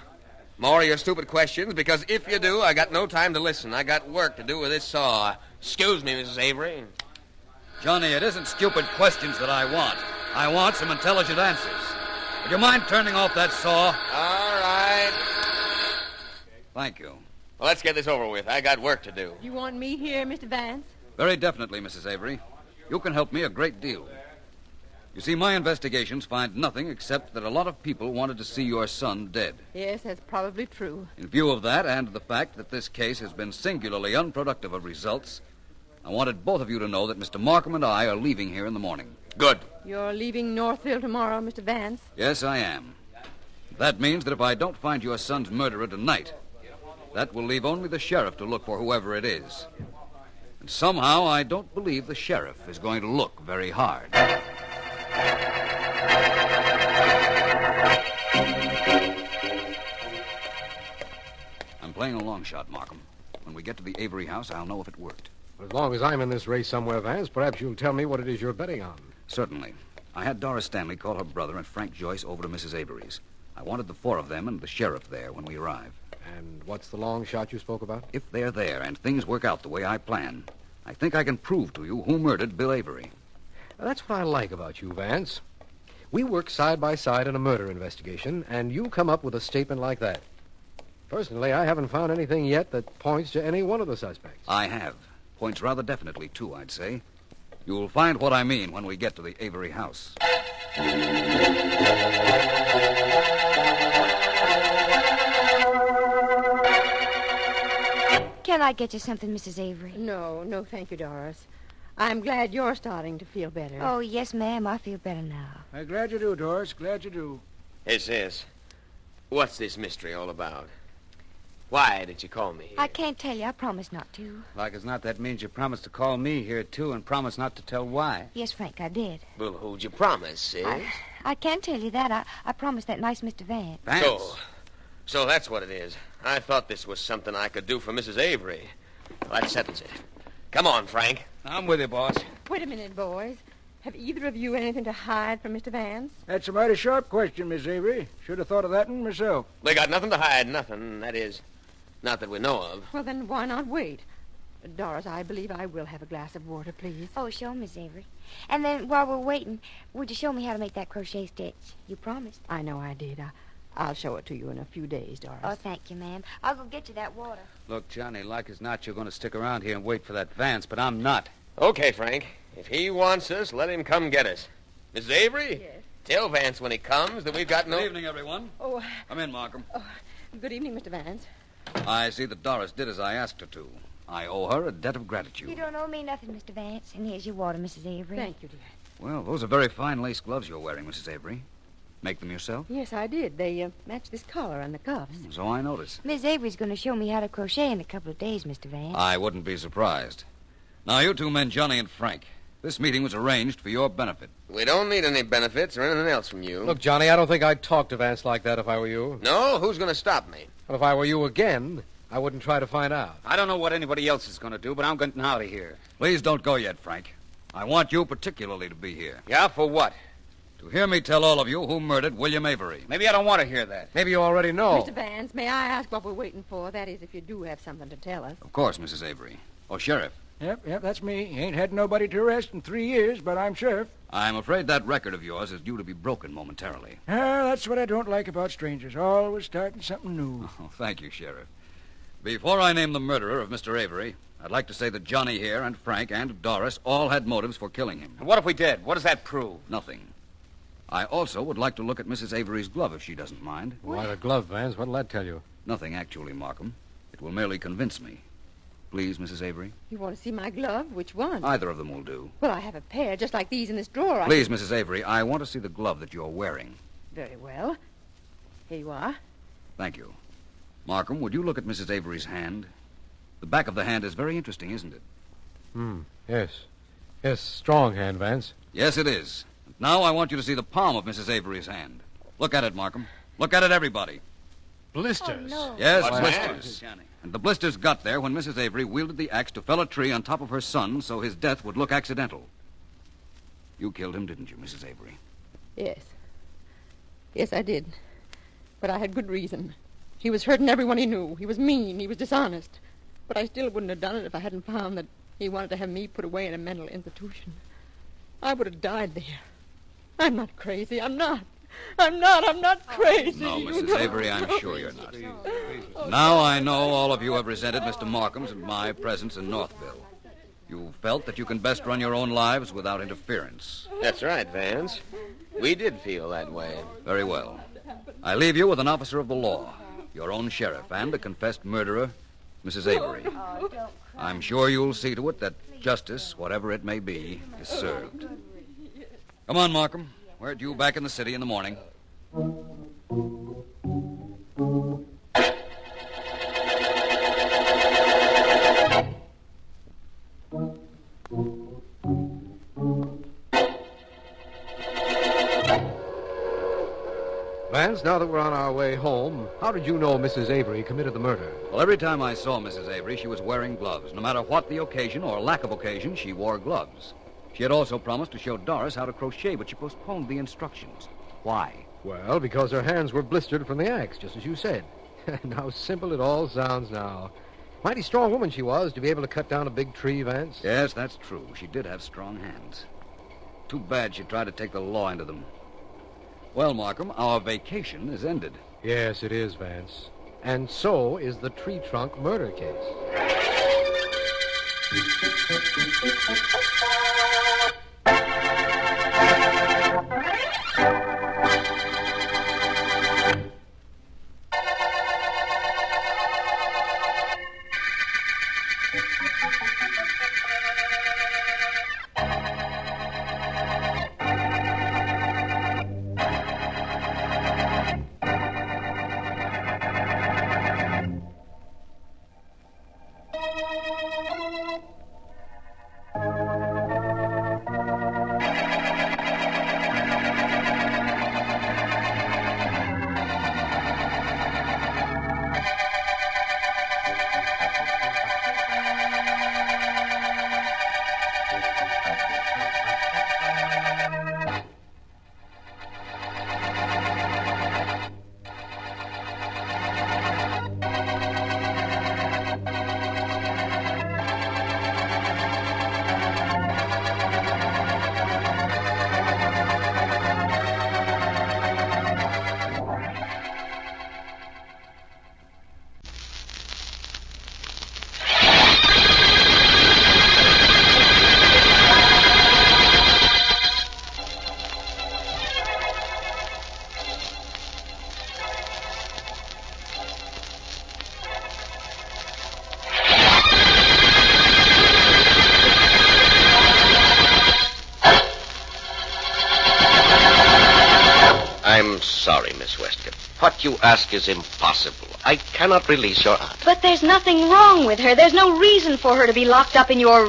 More of your stupid questions, because if you do, I got no time to listen. I got work to do with this saw. Excuse me, Mrs. Avery. Johnny, it isn't stupid questions that I want. I want some intelligent answers. Would you mind turning off that saw? All right. Thank you. Well, let's get this over with. I got work to do. You want me here, Mr. Vance? Very definitely, Mrs. Avery. You can help me a great deal. You see, my investigations find nothing except that a lot of people wanted to see your son dead. Yes, that's probably true. In view of that and the fact that this case has been singularly unproductive of results, I wanted both of you to know that Mr. Markham and I are leaving here in the morning. Good. You're leaving Northville tomorrow, Mr. Vance? Yes, I am. That means that if I don't find your son's murderer tonight, that will leave only the sheriff to look for whoever it is. And somehow I don't believe the sheriff is going to look very hard. I'm playing a long shot, Markham. When we get to the Avery house, I'll know if it worked. As long as I'm in this race somewhere, Vance, perhaps you'll tell me what it is you're betting on. Certainly. I had Doris Stanley call her brother and Frank Joyce over to Mrs. Avery's. I wanted the four of them and the sheriff there when we arrive. And what's the long shot you spoke about? If they're there and things work out the way I plan, I think I can prove to you who murdered Bill Avery. That's what I like about you, Vance. We work side by side in a murder investigation, and you come up with a statement like that. Personally, I haven't found anything yet that points to any one of the suspects. I have. Points rather definitely, too, I'd say. You'll find what I mean when we get to the Avery house. Can I get you something, Mrs. Avery? No, thank you, Doris. I'm glad you're starting to feel better. Oh, yes, ma'am. I feel better now. I'm glad you do, Doris. Glad you do. Hey, sis, what's this mystery all about? Why did you call me here? I can't tell you. I promised not to. Like as not, that means you promised to call me here, too, and promised not to tell why. Yes, Frank, I did. Well, who'd you promise, sis? I can't tell you that. I promised that nice Mr. Vance. Vance? So that's what it is. I thought this was something I could do for Mrs. Avery. Well, that settles it. Come on, Frank. I'm with you, boss. Wait a minute, boys. Have either of you anything to hide from Mr. Vance? That's a mighty sharp question, Miss Avery. Should have thought of that one myself. We got nothing to hide, nothing. That is, not that we know of. Well, then why not wait? Doris, I believe I will have a glass of water, please. Oh, sure, Miss Avery. And then while we're waiting, would you show me how to make that crochet stitch? You promised. I know I did. I'll show it to you in a few days, Doris. Oh, thank you, ma'am. I'll go get you that water. Look, Johnny, like as not, you're going to stick around here and wait for that Vance, but I'm not. Okay, Frank. If he wants us, let him come get us. Mrs. Avery? Yes. Tell Vance when he comes that we've got no... Good evening, everyone. Oh, Come in, Markham. good evening, Mr. Vance. I see that Doris did as I asked her to. I owe her a debt of You gratitude. don't owe me nothing, Mr. Vance. And here's your water, Mrs. Avery. Thank you, dear. Well, those are very fine lace gloves you're wearing, Mrs. Avery. Make them yourself? Yes, I did. They match this collar and the cuffs. So I notice. Miss Avery's going to show me how to crochet in a couple of days, Mr. Vance. I wouldn't be surprised. Now, you two men, Johnny and Frank, this meeting was arranged for your benefit. We don't need any benefits or anything else from you. Look, Johnny, I don't think I'd talk to Vance like that if I were you. No? Who's going to stop me? But if I were you again, I wouldn't try to find out. I don't know what anybody else is going to do, but I'm getting out of here. Please don't go yet, Frank. I want you particularly to be here. Yeah, for what? To hear me tell all of you who murdered William Avery. Maybe I don't want to hear that. Maybe you already know. Mr. Vance, may I ask what we're waiting for? That is, if you do have something to tell us. Of course, Mrs. Avery. Oh, Sheriff. Yep, that's me. Ain't had nobody to arrest in 3 years, but I'm sheriff. I'm afraid that record of yours is due to be broken momentarily. That's what I don't like about strangers. Always starting something new. Oh, thank you, Sheriff. Before I name the murderer of Mr. Avery, I'd like to say that Johnny here and Frank and Doris all had motives for killing him. And what if we did? What does that prove? Nothing. I also would like to look at Mrs. Avery's glove, if she doesn't mind. Why the glove, Vance? What'll that tell you? Nothing, actually, Markham. It will merely convince me. Please, Mrs. Avery? You want to see my glove? Which one? Either of them will do. Well, I have a pair just like these in this drawer. Please, Mrs. Avery, I want to see the glove that you're wearing. Very well. Here you are. Thank you. Markham, would you look at Mrs. Avery's hand? The back of the hand is very interesting, isn't it? Yes. Yes, strong hand, Vance. Yes, it is. Now I want you to see the palm of Mrs. Avery's hand. Look at it, Markham. Look at it, everybody. Blisters? Oh, no. Yes, What's blisters. And the blisters got there when Mrs. Avery wielded the axe to fell a tree on top of her son so his death would look accidental. You killed him, didn't you, Mrs. Avery? Yes. Yes, I did. But I had good reason. He was hurting everyone he knew. He was mean. He was dishonest. But I still wouldn't have done it if I hadn't found that he wanted to have me put away in a mental institution. I would have died there. I'm not crazy. I'm not crazy. No, Mrs. Avery, I'm sure you're not. Now I know all of you have resented Mr. Markham's and my presence in Northville. You felt that you can best run your own lives without interference. That's right, Vance. We did feel that way. Very well. I leave you with an officer of the law, your own sheriff, and a confessed murderer, Mrs. Avery. I'm sure you'll see to it that justice, whatever it may be, is served. Come on, Markham. We're due back in the city in the morning. Vance, now that we're on our way home, how did you know Mrs. Avery committed the murder? Well, every time I saw Mrs. Avery, she was wearing gloves. No matter what the occasion or lack of occasion, she wore gloves. She had also promised to show Doris how to crochet, but she postponed the instructions. Why? Well, because her hands were blistered from the axe, just as you said. And how simple it all sounds now. Mighty strong woman she was to be able to cut down a big tree, Vance. Yes, that's true. She did have strong hands. Too bad she tried to take the law into them. Well, Markham, our vacation is ended. Yes, it is, Vance. And so is the tree trunk murder case. I'm sorry, Miss Westcott. What you ask is impossible. I cannot release your aunt. But there's nothing wrong with her. There's no reason for her to be locked up in your...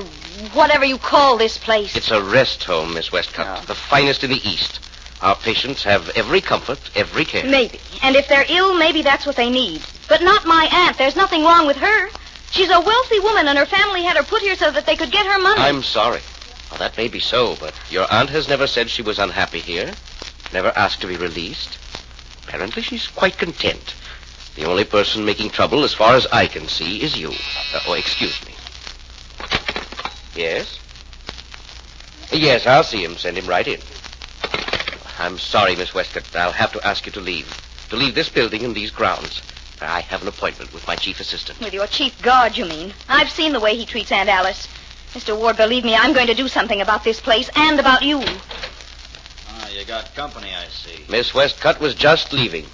whatever you call this place. It's a rest home, Miss Westcott. The finest in the East. Our patients have every comfort, every care. Maybe. And if they're ill, maybe that's what they need. But not my aunt. There's nothing wrong with her. She's a wealthy woman, and her family had her put here so that they could get her money. I'm sorry. Well, that may be so, but your aunt has never said she was unhappy here. Never asked to be released. Apparently she's quite content. The only person making trouble, as far as I can see, is you. Excuse me. Yes? Yes, I'll see him. Send him right in. I'm sorry, Miss Westcott. I'll have to ask you to leave. To leave this building and these grounds. I have an appointment with my chief assistant. With your chief guard, you mean? I've seen the way he treats Aunt Alice. Mr. Ward, believe me, I'm going to do something about this place and about you. You got company, I see. Miss Westcott was just leaving.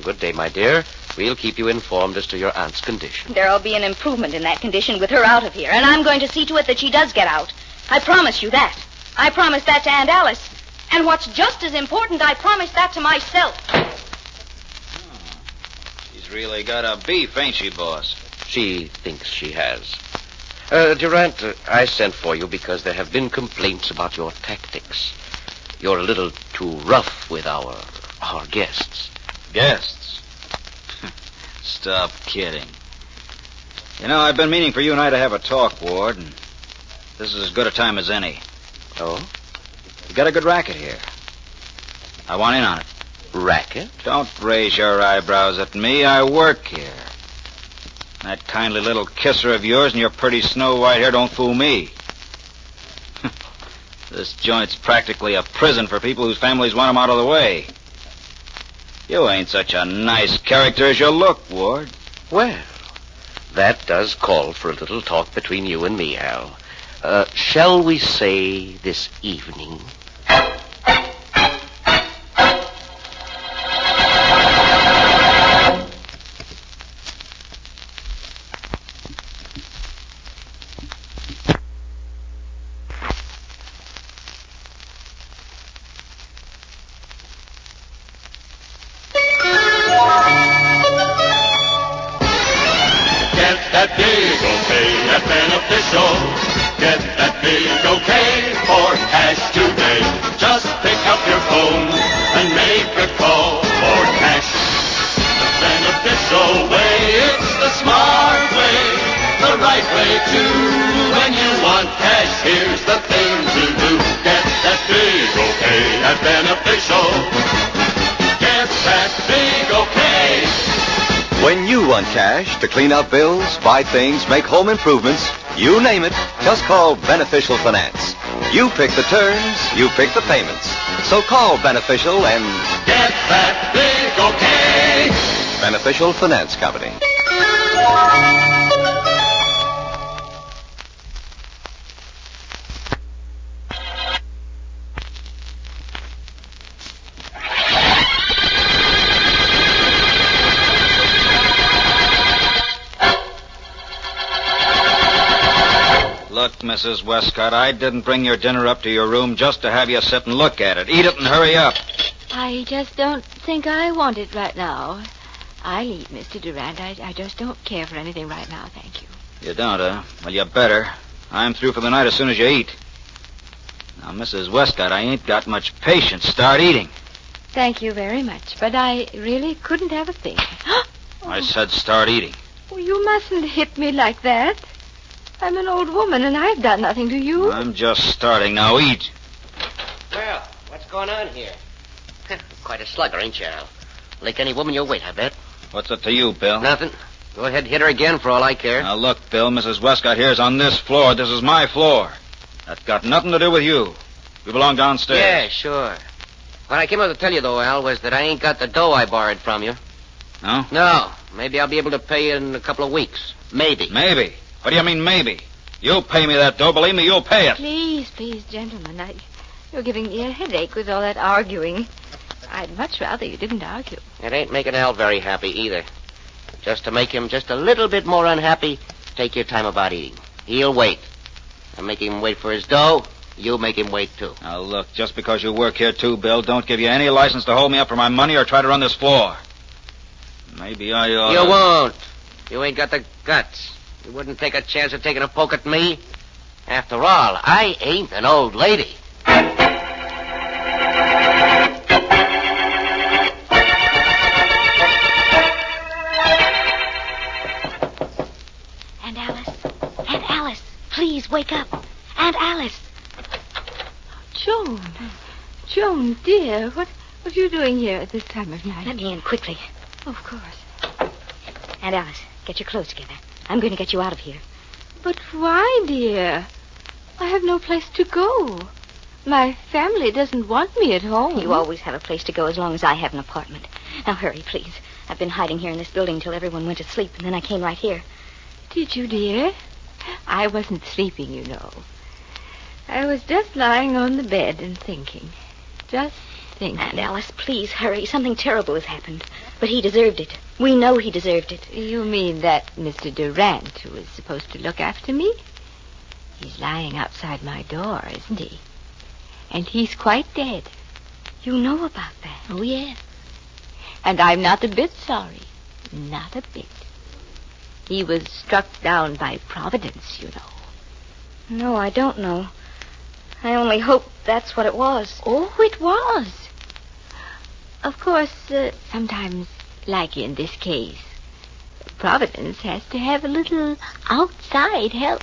Good day, my dear. We'll keep you informed as to your aunt's condition. There'll be an improvement in that condition with her out of here, and I'm going to see to it that she does get out. I promise you that. I promise that to Aunt Alice. And what's just as important, I promise that to myself. She's really got a beef, ain't she, boss? She thinks she has. Durant, I sent for you because there have been complaints about your tactics. You're a little too rough with our guests. Guests? Stop kidding. You know, I've been meaning for you and I to have a talk, Ward, and this is as good a time as any. Oh? You got a good racket here. I want in on it. Racket? Don't raise your eyebrows at me. I work here. That kindly little kisser of yours and your pretty snow-white hair don't fool me. This joint's practically a prison for people whose families want them out of the way. You ain't such a nice character as you look, Ward. Well, that does call for a little talk between you and me, Al. Shall we say this evening? Cash to clean out bills, buy things, make home improvements, you name it, just call Beneficial Finance. You pick the terms, you pick the payments. So call Beneficial and get that big okay. Beneficial Finance Company. Look, Mrs. Westcott, I didn't bring your dinner up to your room just to have you sit and look at it. Eat it and hurry up. I just don't think I want it right now. I'll eat, Mr. Durant. I just don't care for anything right now, thank you. You don't, huh? Well, you better. I'm through for the night as soon as you eat. Now, Mrs. Westcott, I ain't got much patience. Start eating. Thank you very much, but I really couldn't have a thing. I said start eating. Oh, you mustn't hit me like that. I'm an old woman, and I've done nothing to you. I'm just starting. Now eat. Well, what's going on here? Quite a slugger, ain't you, Al? Like any woman you'll wait, I bet. What's it to you, Bill? Nothing. Go ahead and hit her again for all I care. Now, look, Bill, Mrs. Westcott here's on this floor. This is my floor. That's got nothing to do with you. You belong downstairs. Yeah, sure. What I came up to tell you, though, Al, was that I ain't got the dough I borrowed from you. No? No. Maybe I'll be able to pay you in a couple of weeks. Maybe. Maybe? What do you mean, maybe? You'll pay me that dough. Believe me, you'll pay it. Please, gentlemen. You're giving me a headache with all that arguing. I'd much rather you didn't argue. It ain't making Al very happy either. Just to make him just a little bit more unhappy, take your time about eating. He'll wait. And make him wait for his dough, You make him wait, too. Now, look, just because you work here, too, Bill, don't give you any license to hold me up for my money or try to run this floor. Maybe I ought You won't. You ain't got the guts. You wouldn't take a chance of taking a poke at me. After all, I ain't an old lady. Aunt Alice, please wake up. Aunt Alice. Joan, dear, what are you doing here at this time of night? Let me in quickly. Of course. Aunt Alice, get your clothes together. I'm going to get you out of here. But why, dear? I have no place to go. My family doesn't want me at home. You always have a place to go as long as I have an apartment. Now hurry, please. I've been hiding here in this building till everyone went to sleep, and then I came right here. Did you, dear? I wasn't sleeping, you know. I was just lying on the bed and thinking. Just thinking. Aunt Alice, please hurry. Something terrible has happened. But he deserved it. We know he deserved it. You mean that Mr. Durant, who was supposed to look after me? He's lying outside my door, isn't he? And he's quite dead. You know about that? Oh, yes. And I'm not a bit sorry. Not a bit. He was struck down by Providence, you know. No, I don't know. I only hope that's what it was. Oh, it was. Of course, sometimes, like in this case, Providence has to have a little outside help.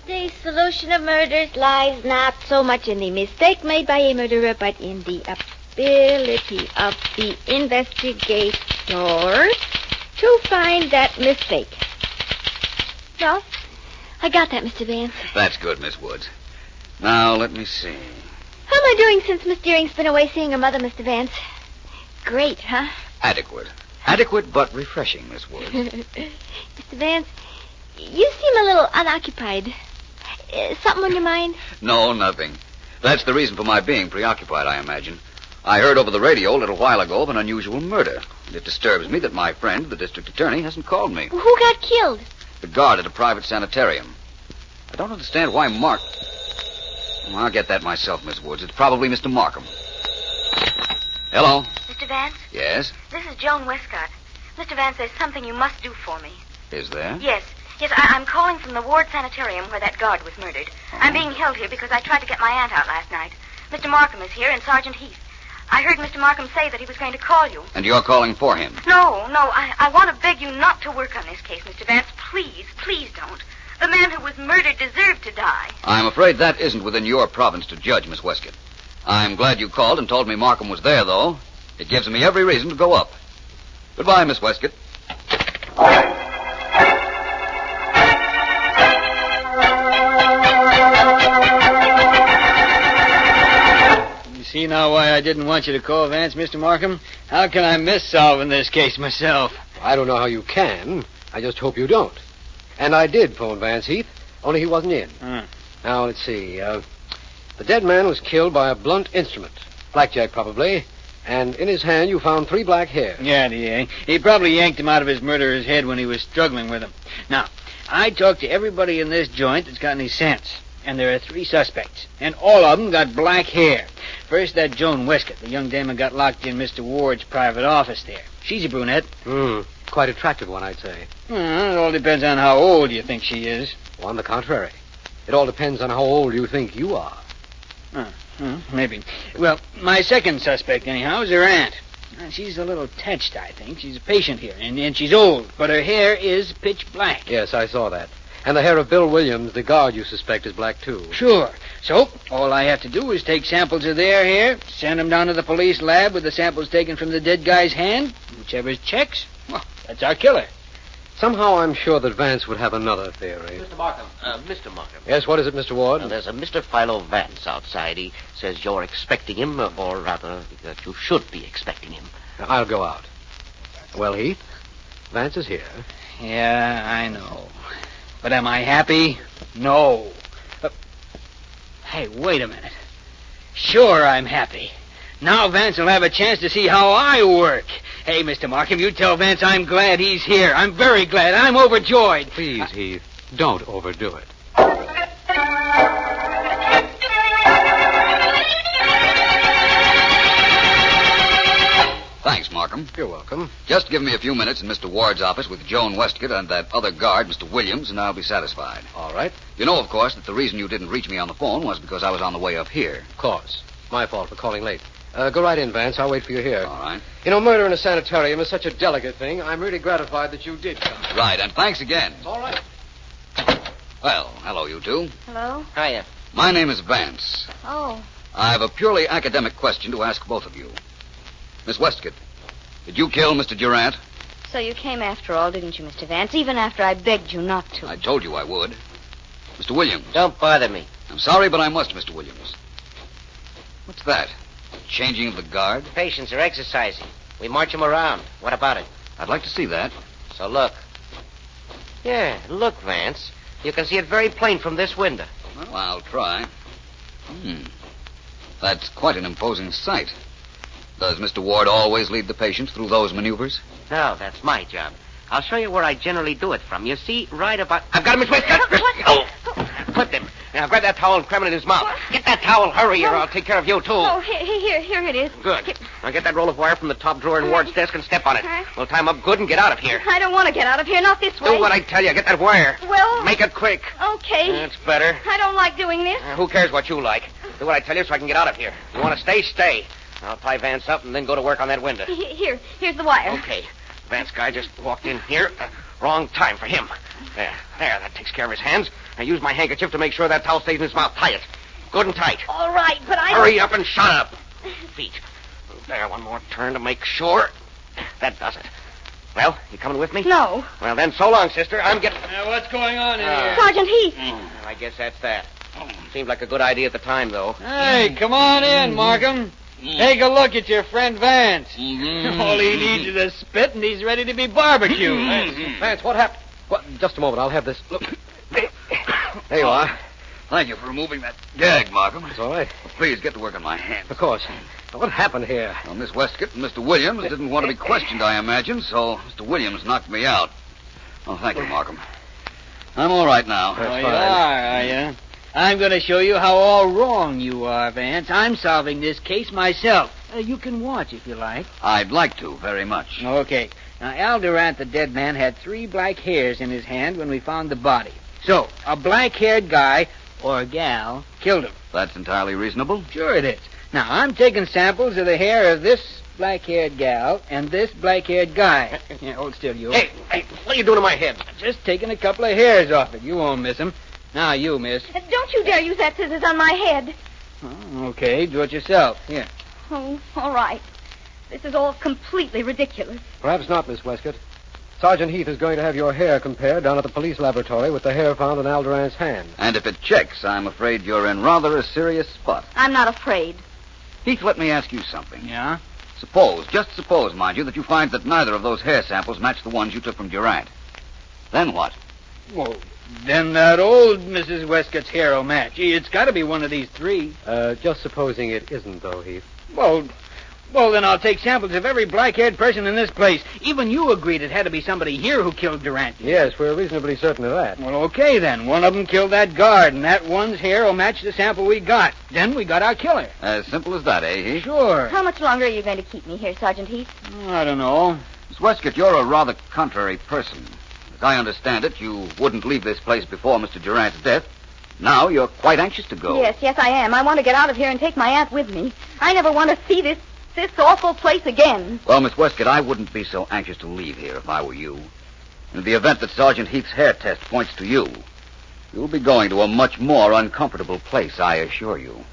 The solution of murders lies not so much in the mistake made by a murderer, but in the ability of the investigator to find that mistake. Well, I got that, Mr. Vance. That's good, Miss Woods. Now, let me see. How am I doing since Miss Deering's been away seeing her mother, Mr. Vance? Great, huh? Adequate. Adequate, but refreshing, Miss Woods. Mr. Vance, you seem a little unoccupied. Something on your mind? No, nothing. That's the reason for my being preoccupied, I imagine. I heard over the radio a little while ago of an unusual murder. It disturbs me that my friend, the district attorney, hasn't called me. Well, who got killed? The guard at a private sanitarium. I don't understand why Mark... Well, I'll get that myself, Miss Woods. It's probably Mr. Markham. Hello? Mr. Vance? Yes? This is Joan Westcott. Mr. Vance, there's something you must do for me. Is there? Yes, I'm calling from the ward sanitarium where that guard was murdered. I'm being held here because I tried to get my aunt out last night. Mr. Markham is here and Sergeant Heath. I heard Mr. Markham say that he was going to call you. And you're calling for him? No, I want to beg you not to work on this case, Mr. Vance. Please don't. The man who was murdered deserved to die. I'm afraid that isn't within your province to judge, Miss Westcott. I'm glad you called and told me Markham was there, though. It gives me every reason to go up. Goodbye, Miss Westcott. You see now why I didn't want you to call Vance, Mr. Markham? How can I miss solving this case myself? I don't know how you can. I just hope you don't. And I did phone Vance Heath, only he wasn't in. Now, let's see. The dead man was killed by a blunt instrument. Blackjack, probably. And in his hand, you found 3 black hairs. Yeah, he probably yanked him out of his murderer's head when he was struggling with him. Now, I talked to everybody in this joint that's got any sense. And there are 3 suspects. And all of them got black hair. First, that Joan Westcott, the young dame who got locked in Mr. Ward's private office there. She's a brunette. Quite attractive one, I'd say. It all depends on how old you think she is. On the contrary. It all depends on how old you think you are. Maybe. Well, my second suspect, anyhow, is her aunt. She's a little touched, I think. She's a patient here, and she's old, but her hair is pitch black. Yes, I saw that. And the hair of Bill Williams, the guard you suspect, is black, too. Sure. So, all I have to do is take samples of their hair, send them down to the police lab with the samples taken from the dead guy's hand. Whichever checks, well, that's our killer. Somehow I'm sure that Vance would have another theory. Mr. Markham. Mr. Markham. Yes, what is it, Mr. Ward? There's a Mr. Philo Vance outside. He says you're expecting him, or rather, that you should be expecting him. I'll go out. Well, Heath, Vance is here. Yeah, I know. But am I happy? No. Hey, wait a minute. Sure, I'm happy. Now Vance will have a chance to see how I work. Hey, Mr. Markham, you tell Vance I'm glad he's here. I'm very glad. I'm overjoyed. Please, Heath, don't overdo it. Thanks, Markham. You're welcome. Just give me a few minutes in Mr. Ward's office with Joan Westcott and that other guard, Mr. Williams, and I'll be satisfied. All right. You know, of course, that the reason you didn't reach me on the phone was because I was on the way up here. Of course. My fault for calling late. Go right in, Vance. I'll wait for you here. All right. You know, murder in a sanitarium is such a delicate thing. I'm really gratified that you did come. Right, and thanks again. It's all right. Well, hello, you two. Hello? Hiya. My name is Vance. Oh. I have a purely academic question to ask both of you. Miss Westcott, did you kill Mr. Durant? So you came after all, didn't you, Mr. Vance? Even after I begged you not to. I told you I would. Mr. Williams. Don't bother me. I'm sorry, but I must, Mr. Williams. What's that? Changing of the guard? Patients are exercising. We march them around. What about it? I'd like to see that. So look. Yeah, look, Vance. You can see it very plain from this window. Well, I'll try. That's quite an imposing sight. Does Mr. Ward always lead the patients through those maneuvers? No, that's my job. I'll show you where I generally do it from. You see, right about... I've got him, Miss Westcott! Oh! Clipped him. Now, grab that towel and cram it in his mouth. What? Get that towel, hurry, or I'll take care of you, too. Oh, here it is. Good. Now, get that roll of wire from the top drawer in Ward's desk and step on it. We'll tie him up good and get out of here. I don't want to get out of here, not this way. Do what I tell you. Get that wire. Well... Make it quick. Okay. That's better. I don't like doing this. Who cares what you like? Do what I tell you so I can get out of here. You want to stay, stay. I'll tie Vance up and then go to work on that window. Here's the wire. Okay. Vance guy just walked in here. Wrong time for him. There, that takes care of his hands. I use my handkerchief to make sure that towel stays in his mouth. Tie it. Good and tight. All right, but I... Hurry up and shut up. Feet. There, one more turn to make sure. That does it. Well, you coming with me? No. Well, then, so long, sister. I'm getting... What's going on in here? Sergeant Heath. I guess that's that. Seemed like a good idea at the time, though. Hey, come on in, Markham. Take a look at your friend Vance. All he needs is a spit, and he's ready to be barbecued. Vance, what happened? What? Just a moment. I'll have this. Look. There you are. Thank you for removing that gag, Markham. It's all right. Please get to work on my hands. Of course. Now, what happened here? Well, Miss Westcott and Mr. Williams didn't want to be questioned, I imagine, so Mr. Williams knocked me out. Oh, thank you, Markham. I'm all right now. You are you? I'm going to show you how all wrong you are, Vance. I'm solving this case myself. You can watch if you like. I'd like to, very much. Okay. Now, Al Durant, the dead man, had 3 black hairs in his hand when we found the body. So, a black-haired guy, or gal, killed him. That's entirely reasonable. Sure it is. Now, I'm taking samples of the hair of this black-haired gal and this black-haired guy. Yeah, hold still, you. Hey, what are you doing to my head? Just taking a couple of hairs off it. You won't miss them. Now, you, miss. Don't you dare use that scissors on my head. Oh, okay, do it yourself. Here. Oh, all right. This is all completely ridiculous. Perhaps not, Miss Westcott. Sergeant Heath is going to have your hair compared down at the police laboratory with the hair found in Al Durant's hand. And if it checks, I'm afraid you're in rather a serious spot. I'm not afraid. Heath, let me ask you something. Yeah? Just suppose, mind you, that you find that neither of those hair samples match the ones you took from Durant. Then what? Well, then that old Mrs. Westcott's hair will match. It's got to be one of these 3. Just supposing it isn't, though, Heath. Well, then I'll take samples of every black-haired person in this place. Even you agreed it had to be somebody here who killed Durant. Yes, we're reasonably certain of that. Well, okay, then. One of them killed that guard, and that one's hair will match the sample we got. Then we got our killer. As simple as that, eh, Heath? Sure. How much longer are you going to keep me here, Sergeant Heath? I don't know. Miss Westcott, you're a rather contrary person. As I understand it, you wouldn't leave this place before Mr. Durant's death. Now you're quite anxious to go. Yes, I am. I want to get out of here and take my aunt with me. I never want to see this awful place again. Well, Miss Westcott, I wouldn't be so anxious to leave here if I were you. In the event that Sergeant Heath's hair test points to you, you'll be going to a much more uncomfortable place, I assure you.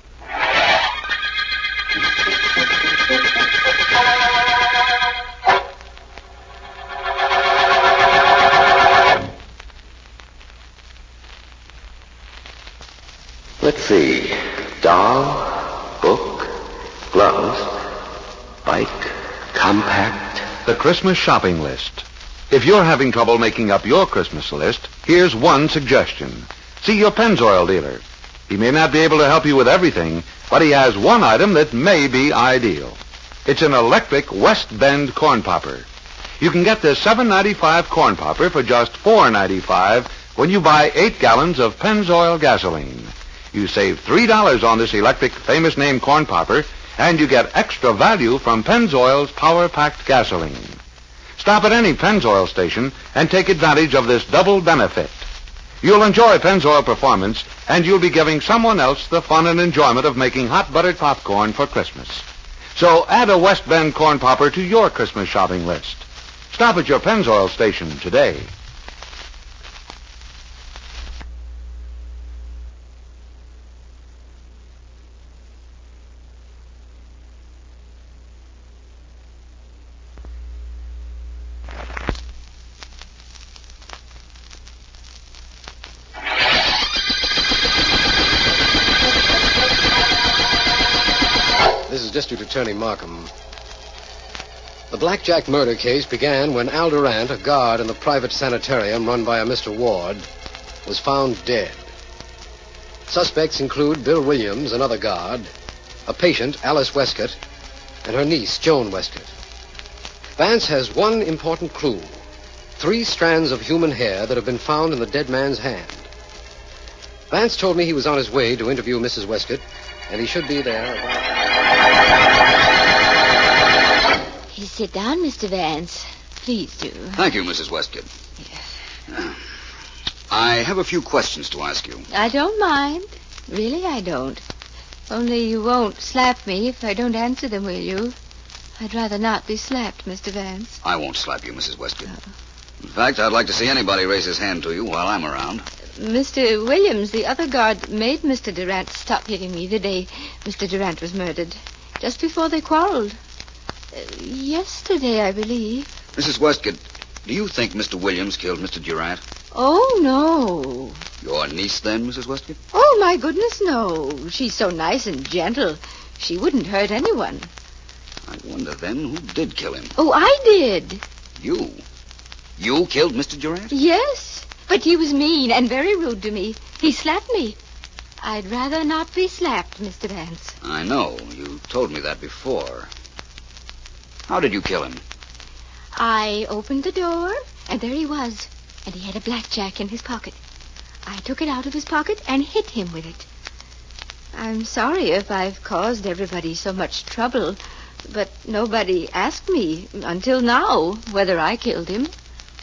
Let's see. Doll, book, gloves, bike, compact. The Christmas shopping list. If you're having trouble making up your Christmas list, here's one suggestion. See your Pennzoil dealer. He may not be able to help you with everything, but he has one item that may be ideal. It's an electric West Bend corn popper. You can get this $7.95 corn popper for just $4.95 when you buy 8 gallons of Pennzoil gasoline. You save $3 on this electric famous name corn popper, and you get extra value from Pennzoil's power-packed gasoline. Stop at any Pennzoil station and take advantage of this double benefit. You'll enjoy Pennzoil performance, and you'll be giving someone else the fun and enjoyment of making hot buttered popcorn for Christmas. So add a West Bend corn popper to your Christmas shopping list. Stop at your Pennzoil station today. This is District Attorney Markham. The Blackjack murder case began when Al Durant, a guard in the private sanitarium run by a Mr. Ward, was found dead. Suspects include Bill Williams, another guard, a patient, Alice Westcott, and her niece, Joan Westcott. Vance has one important clue: 3 strands of human hair that have been found in the dead man's hand. Vance told me he was on his way to interview Mrs. Westcott, and he should be there. You sit down, Mr. Vance. Please do. Thank you, Mrs. Westcott. Yes. I have a few questions to ask you. I don't mind. Really, I don't. Only you won't slap me if I don't answer them, will you? I'd rather not be slapped, Mr. Vance. I won't slap you, Mrs. Westcott. In fact, I'd like to see anybody raise his hand to you while I'm around. Mr. Williams, the other guard, made Mr. Durant stop hitting me the day Mr. Durant was murdered. Just before they quarreled. Yesterday, I believe. Mrs. Westcott, do you think Mr. Williams killed Mr. Durant? Oh, no. Your niece, then, Mrs. Westcott? Oh, my goodness, no. She's so nice and gentle. She wouldn't hurt anyone. I wonder, then, who did kill him? Oh, I did. You? You killed Mr. Durant? Yes, but he was mean and very rude to me. He slapped me. I'd rather not be slapped, Mr. Vance. I know. You told me that before. How did you kill him? I opened the door, and there he was. And he had a blackjack in his pocket. I took it out of his pocket and hit him with it. I'm sorry if I've caused everybody so much trouble, but nobody asked me until now whether I killed him.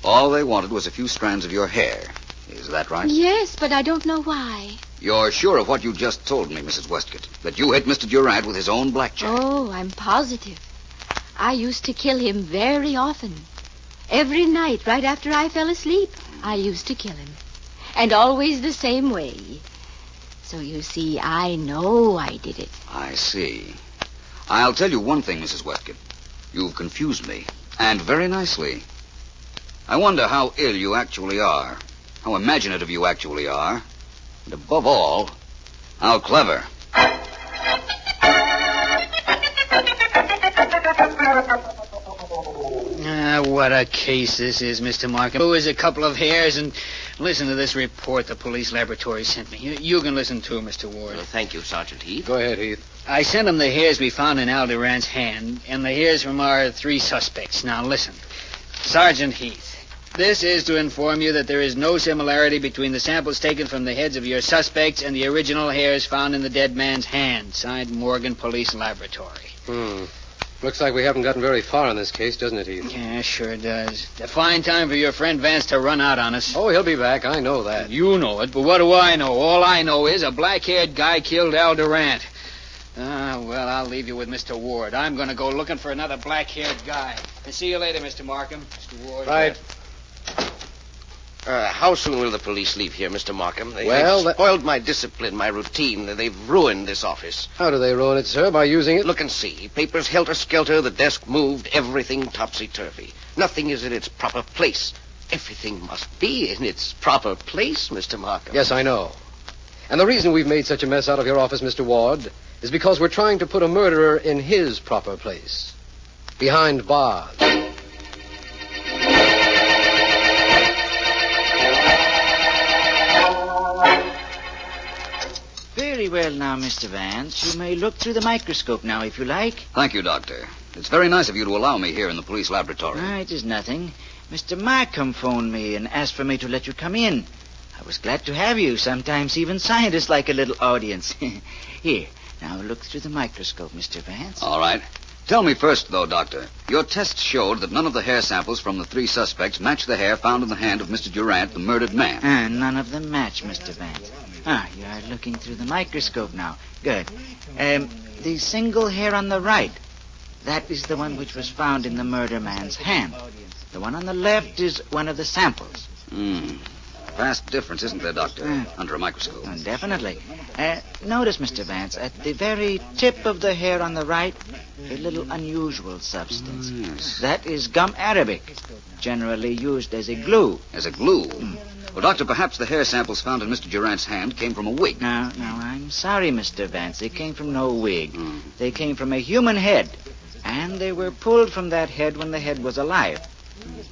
All they wanted was a few strands of your hair. Is that right? Yes, but I don't know why. You're sure of what you just told me, Mrs. Westcott? That you hit Mr. Durant with his own blackjack? Oh, I'm positive. I used to kill him very often. Every night, right after I fell asleep, I used to kill him. And always the same way. So you see, I know I did it. I see. I'll tell you one thing, Mrs. Westcott. You've confused me, and very nicely. I wonder how ill you actually are, how imaginative you actually are, and above all, how clever. What a case this is, Mr. Markham. Who is a couple of hairs, and listen to this report the police laboratory sent me. You can listen too, Mr. Ward. Well, thank you, Sergeant Heath. Go ahead, Heath. I sent him the hairs we found in Al Durant's hand, and the hairs from our 3 suspects. Now, listen. Sergeant Heath, this is to inform you that there is no similarity between the samples taken from the heads of your suspects and the original hairs found in the dead man's hand. Signed, Morgan Police Laboratory. Looks like we haven't gotten very far in this case, doesn't it, Heath? Yeah, sure does. It's a fine time for your friend Vance to run out on us. Oh, he'll be back. I know that. You know it, but what do I know? All I know is a black-haired guy killed Al Durant. Well, I'll leave you with Mr. Ward. I'm going to go looking for another black-haired guy. And see you later, Mr. Markham. Mr. Ward. Right. How soon will the police leave here, Mr. Markham? They've Well, spoiled my discipline, my routine. They've ruined this office. How do they ruin it, sir? By using it? Look and see. Papers helter-skelter, the desk moved, everything topsy-turvy. Nothing is in its proper place. Everything must be in its proper place, Mr. Markham. Yes, I know. And the reason we've made such a mess out of your office, Mr. Ward, is because we're trying to put a murderer in his proper place. Behind bars. Very well now, Mr. Vance. You may look through the microscope now, if you like. Thank you, Doctor. It's very nice of you to allow me here in the police laboratory. It is nothing. Mr. Markham phoned me and asked for me to let you come in. I was glad to have you. Sometimes even scientists like a little audience. Here, now look through the microscope, Mr. Vance. All right. Tell me first, though, Doctor. Your tests showed that none of the hair samples from the 3 suspects matched the hair found in the hand of Mr. Durant, the murdered man. None of them match, Mr. Vance. You are looking through the microscope now. Good. The single hair on the right, that is the one which was found in the murder man's hand. The one on the left is one of the samples. Vast difference, isn't there, Doctor, under a microscope? Definitely. Notice, Mr. Vance, at the very tip of the hair on the right, a little unusual substance. Yes. That is gum arabic, generally used as a glue. As a glue? Well, Doctor, perhaps the hair samples found in Mr. Durant's hand came from a wig. No, I'm sorry, Mr. Vance. They came from no wig. They came from a human head, and they were pulled from that head when the head was alive.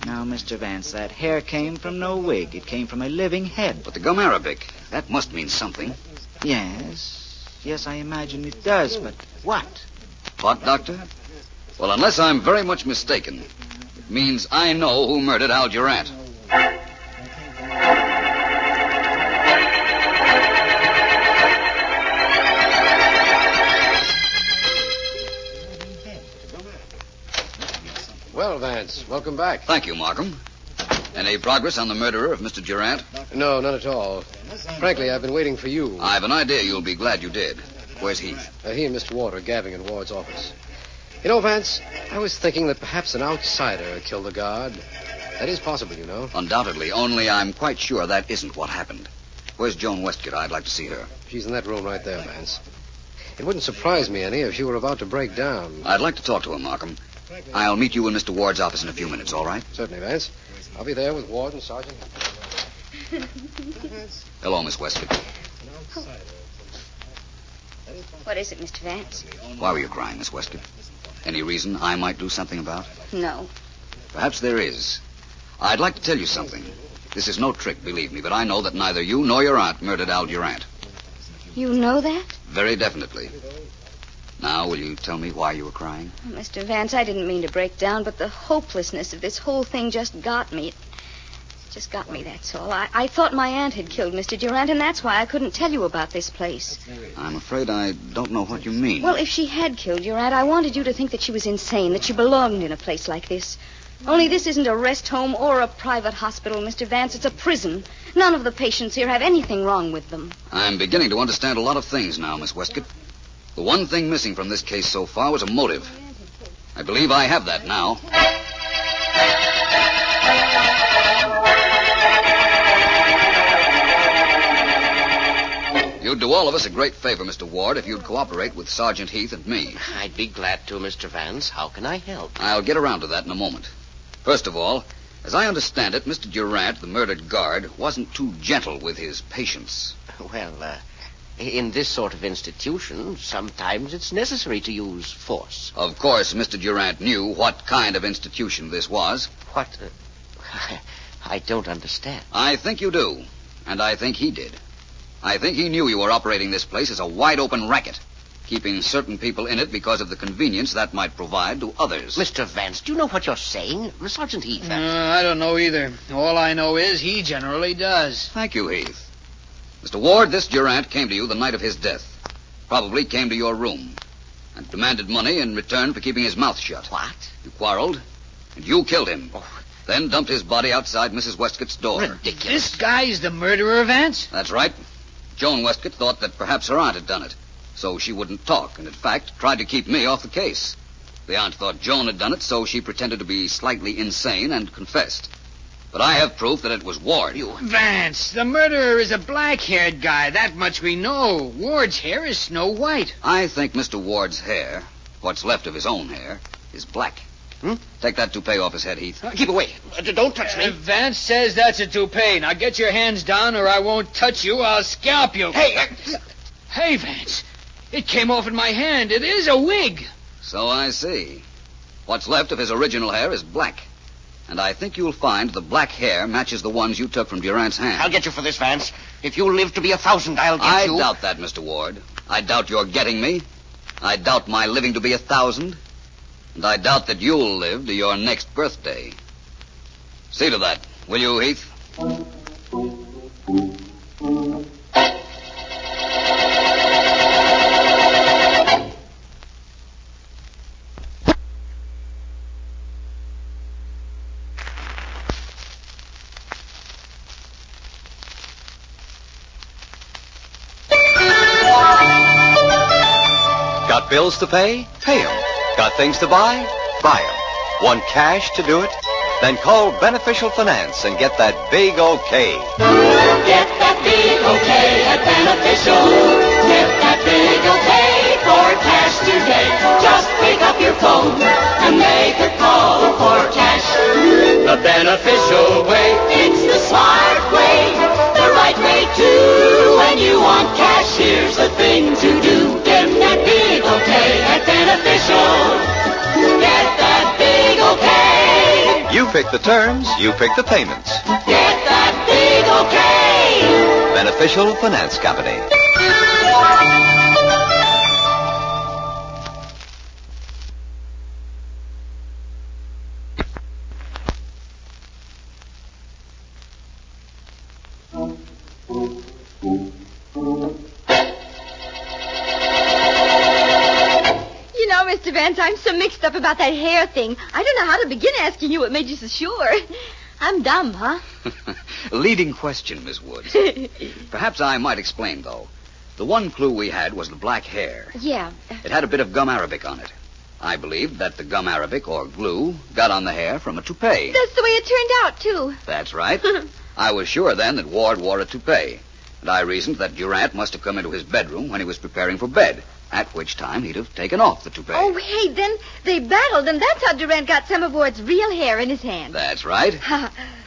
Now, Mr. Vance, that hair came from no wig. It came from a living head. But the gum arabic, that must mean something. Yes, I imagine it does, but what? What, Doctor? Well, unless I'm very much mistaken, it means I know who murdered Al Durant. Well, Vance, welcome back. Thank you, Markham. Any progress on the murderer of Mr. Durant? No, none at all. Frankly, I've been waiting for you. I've an idea you'll be glad you did. Where's Heath? He and Mr. Ward are gabbing in Ward's office. You know, Vance, I was thinking that perhaps an outsider killed the guard. That is possible, you know. Undoubtedly, only I'm quite sure that isn't what happened. Where's Joan Westcott? I'd like to see her. She's in that room right there, Vance. It wouldn't surprise me any if she were about to break down. I'd like to talk to her, Markham. I'll meet you in Mr. Ward's office in a few minutes, all right? Certainly, Vance. I'll be there with Ward and Sergeant. Hello, Miss Westcott. What is it, Mr. Vance? Why were you crying, Miss Westcott? Any reason I might do something about? No. Perhaps there is. I'd like to tell you something. This is no trick, believe me, but I know that neither you nor your aunt murdered Al Durant. You know that? Very definitely. Now, will you tell me why you were crying? Oh, Mr. Vance, I didn't mean to break down, but the hopelessness of this whole thing just got me. It just got me, that's all. I thought my aunt had killed Mr. Durant, and that's why I couldn't tell you about this place. I'm afraid I don't know what you mean. Well, if she had killed your aunt, I wanted you to think that she was insane, that she belonged in a place like this. Only this isn't a rest home or a private hospital, Mr. Vance. It's a prison. None of the patients here have anything wrong with them. I'm beginning to understand a lot of things now, Miss Westcott. The one thing missing from this case so far was a motive. I believe I have that now. You'd do all of us a great favor, Mr. Ward, if you'd cooperate with Sergeant Heath and me. I'd be glad to, Mr. Vance. How can I help? I'll get around to that in a moment. First of all, as I understand it, Mr. Durant, the murdered guard, wasn't too gentle with his patients. Well, in this sort of institution, sometimes it's necessary to use force. Of course, Mr. Durant knew what kind of institution this was. What? I don't understand. I think you do, and I think he did. I think he knew you were operating this place as a wide-open racket, keeping certain people in it because of the convenience that might provide to others. Mr. Vance, do you know what you're saying? Sergeant Heath. I don't know either. All I know is he generally does. Thank you, Heath. Mr. Ward, this Durant came to you the night of his death. Probably came to your room and demanded money in return for keeping his mouth shut. What? You quarreled, and you killed him. Then dumped his body outside Mrs. Westcott's door. Ridiculous. This guy's the murderer, Vance? That's right. Joan Westcott thought that perhaps her aunt had done it, so she wouldn't talk, and in fact tried to keep me off the case. The aunt thought Joan had done it, so she pretended to be slightly insane and confessed. But I have proof that it was Ward. Vance, the murderer is a black-haired guy. That much we know. Ward's hair is snow white. I think Mr. Ward's hair, what's left of his own hair, is black. Take that toupee off his head, Heath. Keep away. Don't touch me. Vance says that's a toupee. Now get your hands down or I won't touch you. I'll scalp you. Hey! Hey, Vance. It came off in my hand. It is a wig. So I see. What's left of his original hair is black. And I think you'll find the black hair matches the ones you took from Durant's hand. I'll get you for this, Vance. If you live to be 1,000, I'll get you. I doubt that, Mr. Ward. I doubt your getting me. I doubt my living to be 1,000. And I doubt that you'll live to your next birthday. See to that, will you, Heath? Got bills to pay? Pay 'em. Got things to buy? Buy 'em. Want cash to do it? Then call Beneficial Finance and get that big okay. Get that big okay at Beneficial. Get that big okay for cash today. Just pick up your phone and make a call for cash. The Beneficial way, it's the smart way. The right way too. When you want cash, here's the thing to do. Get that big okay at Beneficial. Get that big okay. You pick the terms, you pick the payments. Get that big okay. Beneficial Finance Company. Mr. Vance, I'm so mixed up about that hair thing. I don't know how to begin asking you what made you so sure. I'm dumb, huh? Leading question, Miss Woods. Perhaps I might explain, though. The one clue we had was the black hair. Yeah. It had a bit of gum arabic on it. I believed that the gum arabic, or glue, got on the hair from a toupee. That's the way it turned out, too. That's right. I was sure then that Ward wore a toupee. And I reasoned that Durant must have come into his bedroom when he was preparing for bed, at which time he'd have taken off the toupee. Oh, hey, then they battled, and that's how Durant got some of Ward's real hair in his hand. That's right.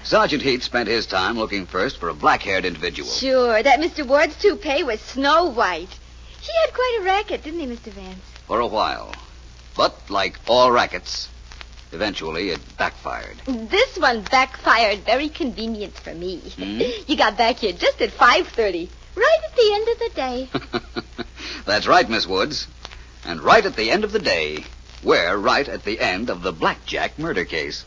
Sergeant Heath spent his time looking first for a black-haired individual. Sure, that Mr. Ward's toupee was snow white. He had quite a racket, didn't he, Mr. Vance? For a while. But, like all rackets, eventually it backfired. This one backfired very convenient for me. You got back here just at 5:30, right at the end of the day. That's right, Miss Woods. And right at the end of the day, we're right at the end of the Blackjack murder case.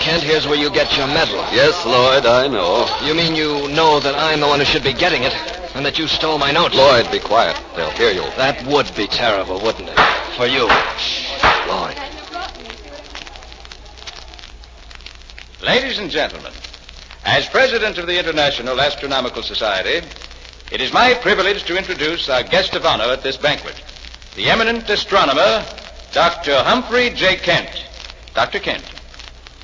Kent, here's where you get your medal. Yes, Lloyd, I know. You mean you know that I'm the one who should be getting it, and that you stole my note? Lloyd, be quiet. They'll hear you. That would be terrible, wouldn't it? For you. Lloyd. Ladies and gentlemen, as president of the International Astronomical Society, it is my privilege to introduce our guest of honor at this banquet, the eminent astronomer, Dr. Humphrey J. Kent. Dr. Kent.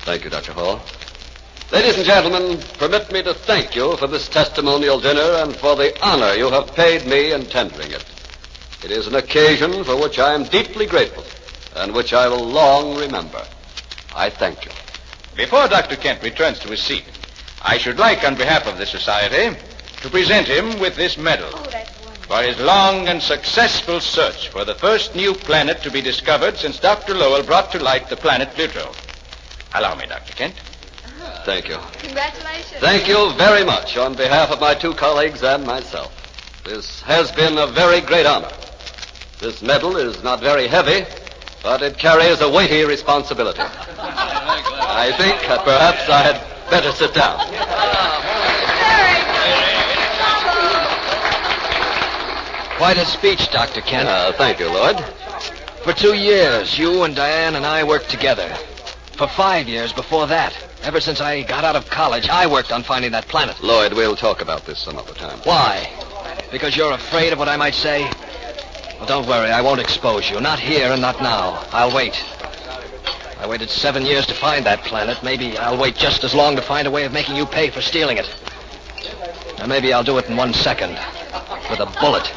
Thank you, Dr. Hall. Ladies and gentlemen, permit me to thank you for this testimonial dinner and for the honor you have paid me in tendering it. It is an occasion for which I am deeply grateful and which I will long remember. I thank you. Before Dr. Kent returns to his seat, I should like, on behalf of the Society, to present him with this medal for his long and successful search for the first new planet to be discovered since Dr. Lowell brought to light the planet Pluto. Allow me, Dr. Kent. Thank you. Congratulations. Thank you very much on behalf of my two colleagues and myself. This has been a very great honor. This medal is not very heavy, but it carries a weighty responsibility. I think that perhaps I had better sit down. Quite a speech, Dr. Kent. Thank you, Lloyd. For 2 years, you and Diane and I worked together. For 5 years before that, ever since I got out of college, I worked on finding that planet. Lloyd, we'll talk about this some other time. Why? Because you're afraid of what I might say? Well, don't worry, I won't expose you. Not here and not now. I'll wait. I waited 7 years to find that planet. Maybe I'll wait just as long to find a way of making you pay for stealing it. Now, maybe I'll do it in 1 second. With a bullet.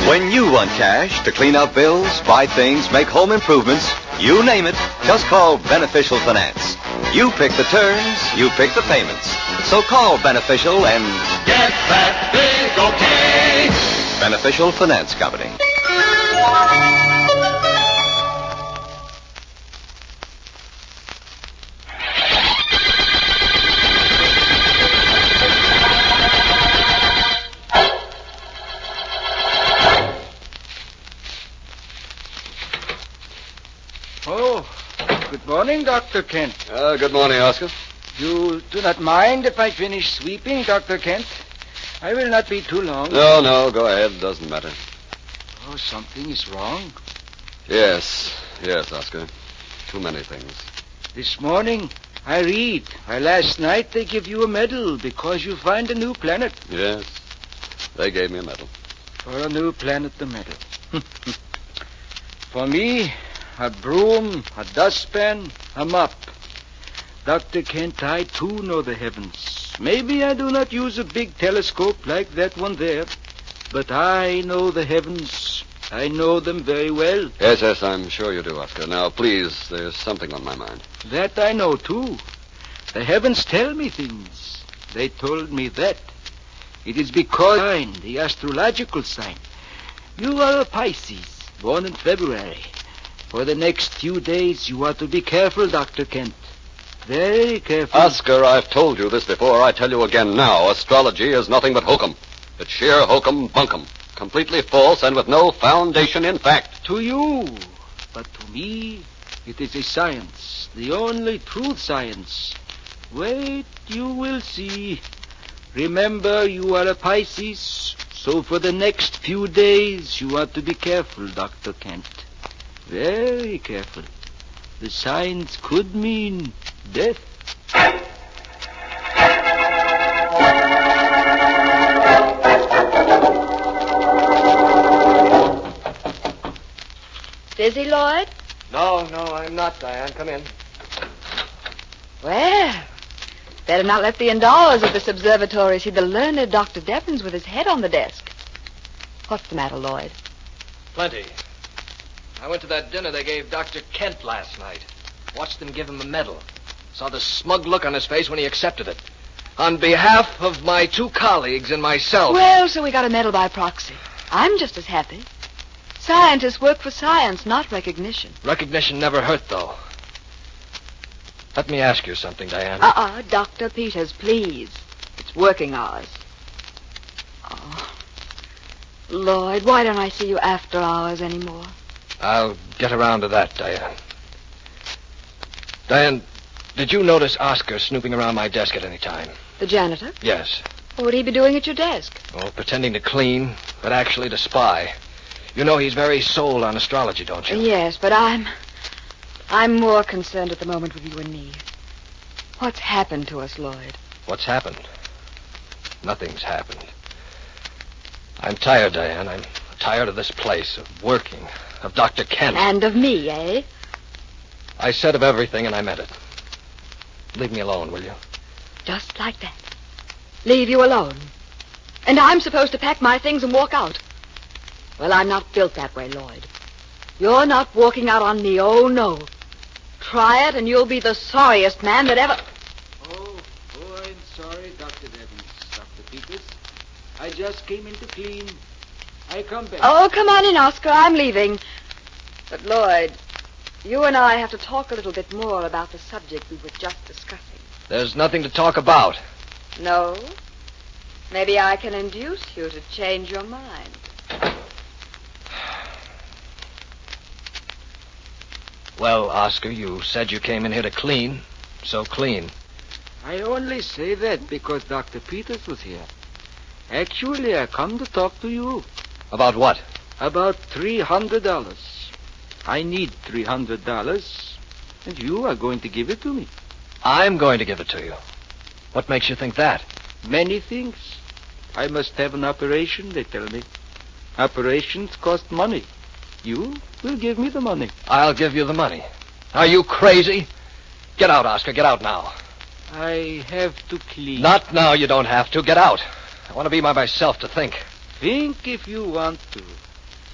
When you want cash to clean out bills, buy things, make home improvements, you name it, just call Beneficial Finance. You pick the terms, you pick the payments. So call Beneficial and get that big okay. Beneficial Finance Company. Good morning, Dr. Kent. Good morning, Oscar. You do not mind if I finish sweeping, Dr. Kent? I will not be too long. No, go ahead. Doesn't matter. Oh, something is wrong. Yes, Oscar. Too many things. This morning, I read. Last night they give you a medal because you find a new planet. Yes, they gave me a medal. For a new planet, the medal. For me, a broom, a dustpan, a mop. Dr. Kent, I too know the heavens. Maybe I do not use a big telescope like that one there, but I know the heavens. I know them very well. Yes, I'm sure you do, Oscar. Now, please, there's something on my mind. That I know, too. The heavens tell me things. They told me that. It is because the astrological sign. You are a Pisces, born in February. For the next few days, you are to be careful, Dr. Kent. Very careful. Oscar, I've told you this before. I tell you again now. Astrology is nothing but hokum. It's sheer hokum bunkum. Completely false and with no foundation in fact. To you. But to me, it is a science. The only true science. Wait, you will see. Remember, you are a Pisces. So for the next few days, you are to be careful, Dr. Kent. Very careful. The signs could mean death. Busy, Lloyd? No, I'm not, Diane. Come in. Well, better not let the indoors of this observatory see the learned Dr. Devons with his head on the desk. What's the matter, Lloyd? Plenty. I went to that dinner they gave Dr. Kent last night. Watched them give him a medal. Saw the smug look on his face when he accepted it. On behalf of my 2 colleagues and myself. Well, so we got a medal by proxy. I'm just as happy. Scientists work for science, not recognition. Recognition never hurt, though. Let me ask you something, Diane. Dr. Peters, please. It's working hours. Oh. Lloyd, why don't I see you after hours anymore? I'll get around to that, Diane. Diane, did you notice Oscar snooping around my desk at any time? The janitor? Yes. What would he be doing at your desk? Oh, pretending to clean, but actually to spy. You know he's very sold on astrology, don't you? Yes, but I'm more concerned at the moment with you and me. What's happened to us, Lloyd? What's happened? Nothing's happened. I'm tired, Diane. I'm tired of this place, of working, of Dr. Kent. And of me, eh? I said of everything, and I meant it. Leave me alone, will you? Just like that. Leave you alone. And I'm supposed to pack my things and walk out. Well, I'm not built that way, Lloyd. You're not walking out on me, oh, no. Try it, and you'll be the sorriest man that ever... Oh, I'm sorry, Dr. Evans, Dr. Peters. I just came in to clean. I come back. Oh, come on in, Oscar. I'm leaving. But, Lloyd, you and I have to talk a little bit more about the subject we were just discussing. There's nothing to talk about. No? Maybe I can induce you to change your mind. Well, Oscar, you said you came in here to clean, so clean. I only say that because Dr. Peters was here. Actually, I come to talk to you. About what? About $300. I need $300, and you are going to give it to me. I'm going to give it to you. What makes you think that? Many things. I must have an operation, they tell me. Operations cost money. You will give me the money. I'll give you the money. Are you crazy? Get out, Oscar. Get out now. I have to clean. Not now. You don't have to. Get out. I want to be by myself to think. Think if you want to.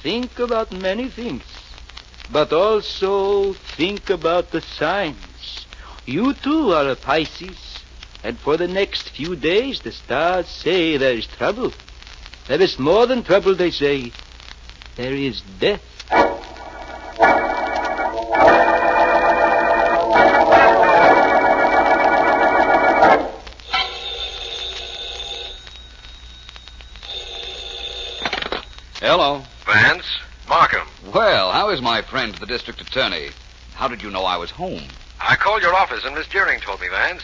Think about many things. But also think about the signs. You too are a Pisces. And for the next few days, the stars say there is trouble. There is more than trouble, they say. There is death. Hello. Vance, Markham. Well, how is my friend, the district attorney? How did you know I was home? I called your office and Miss Deering told me, Vance.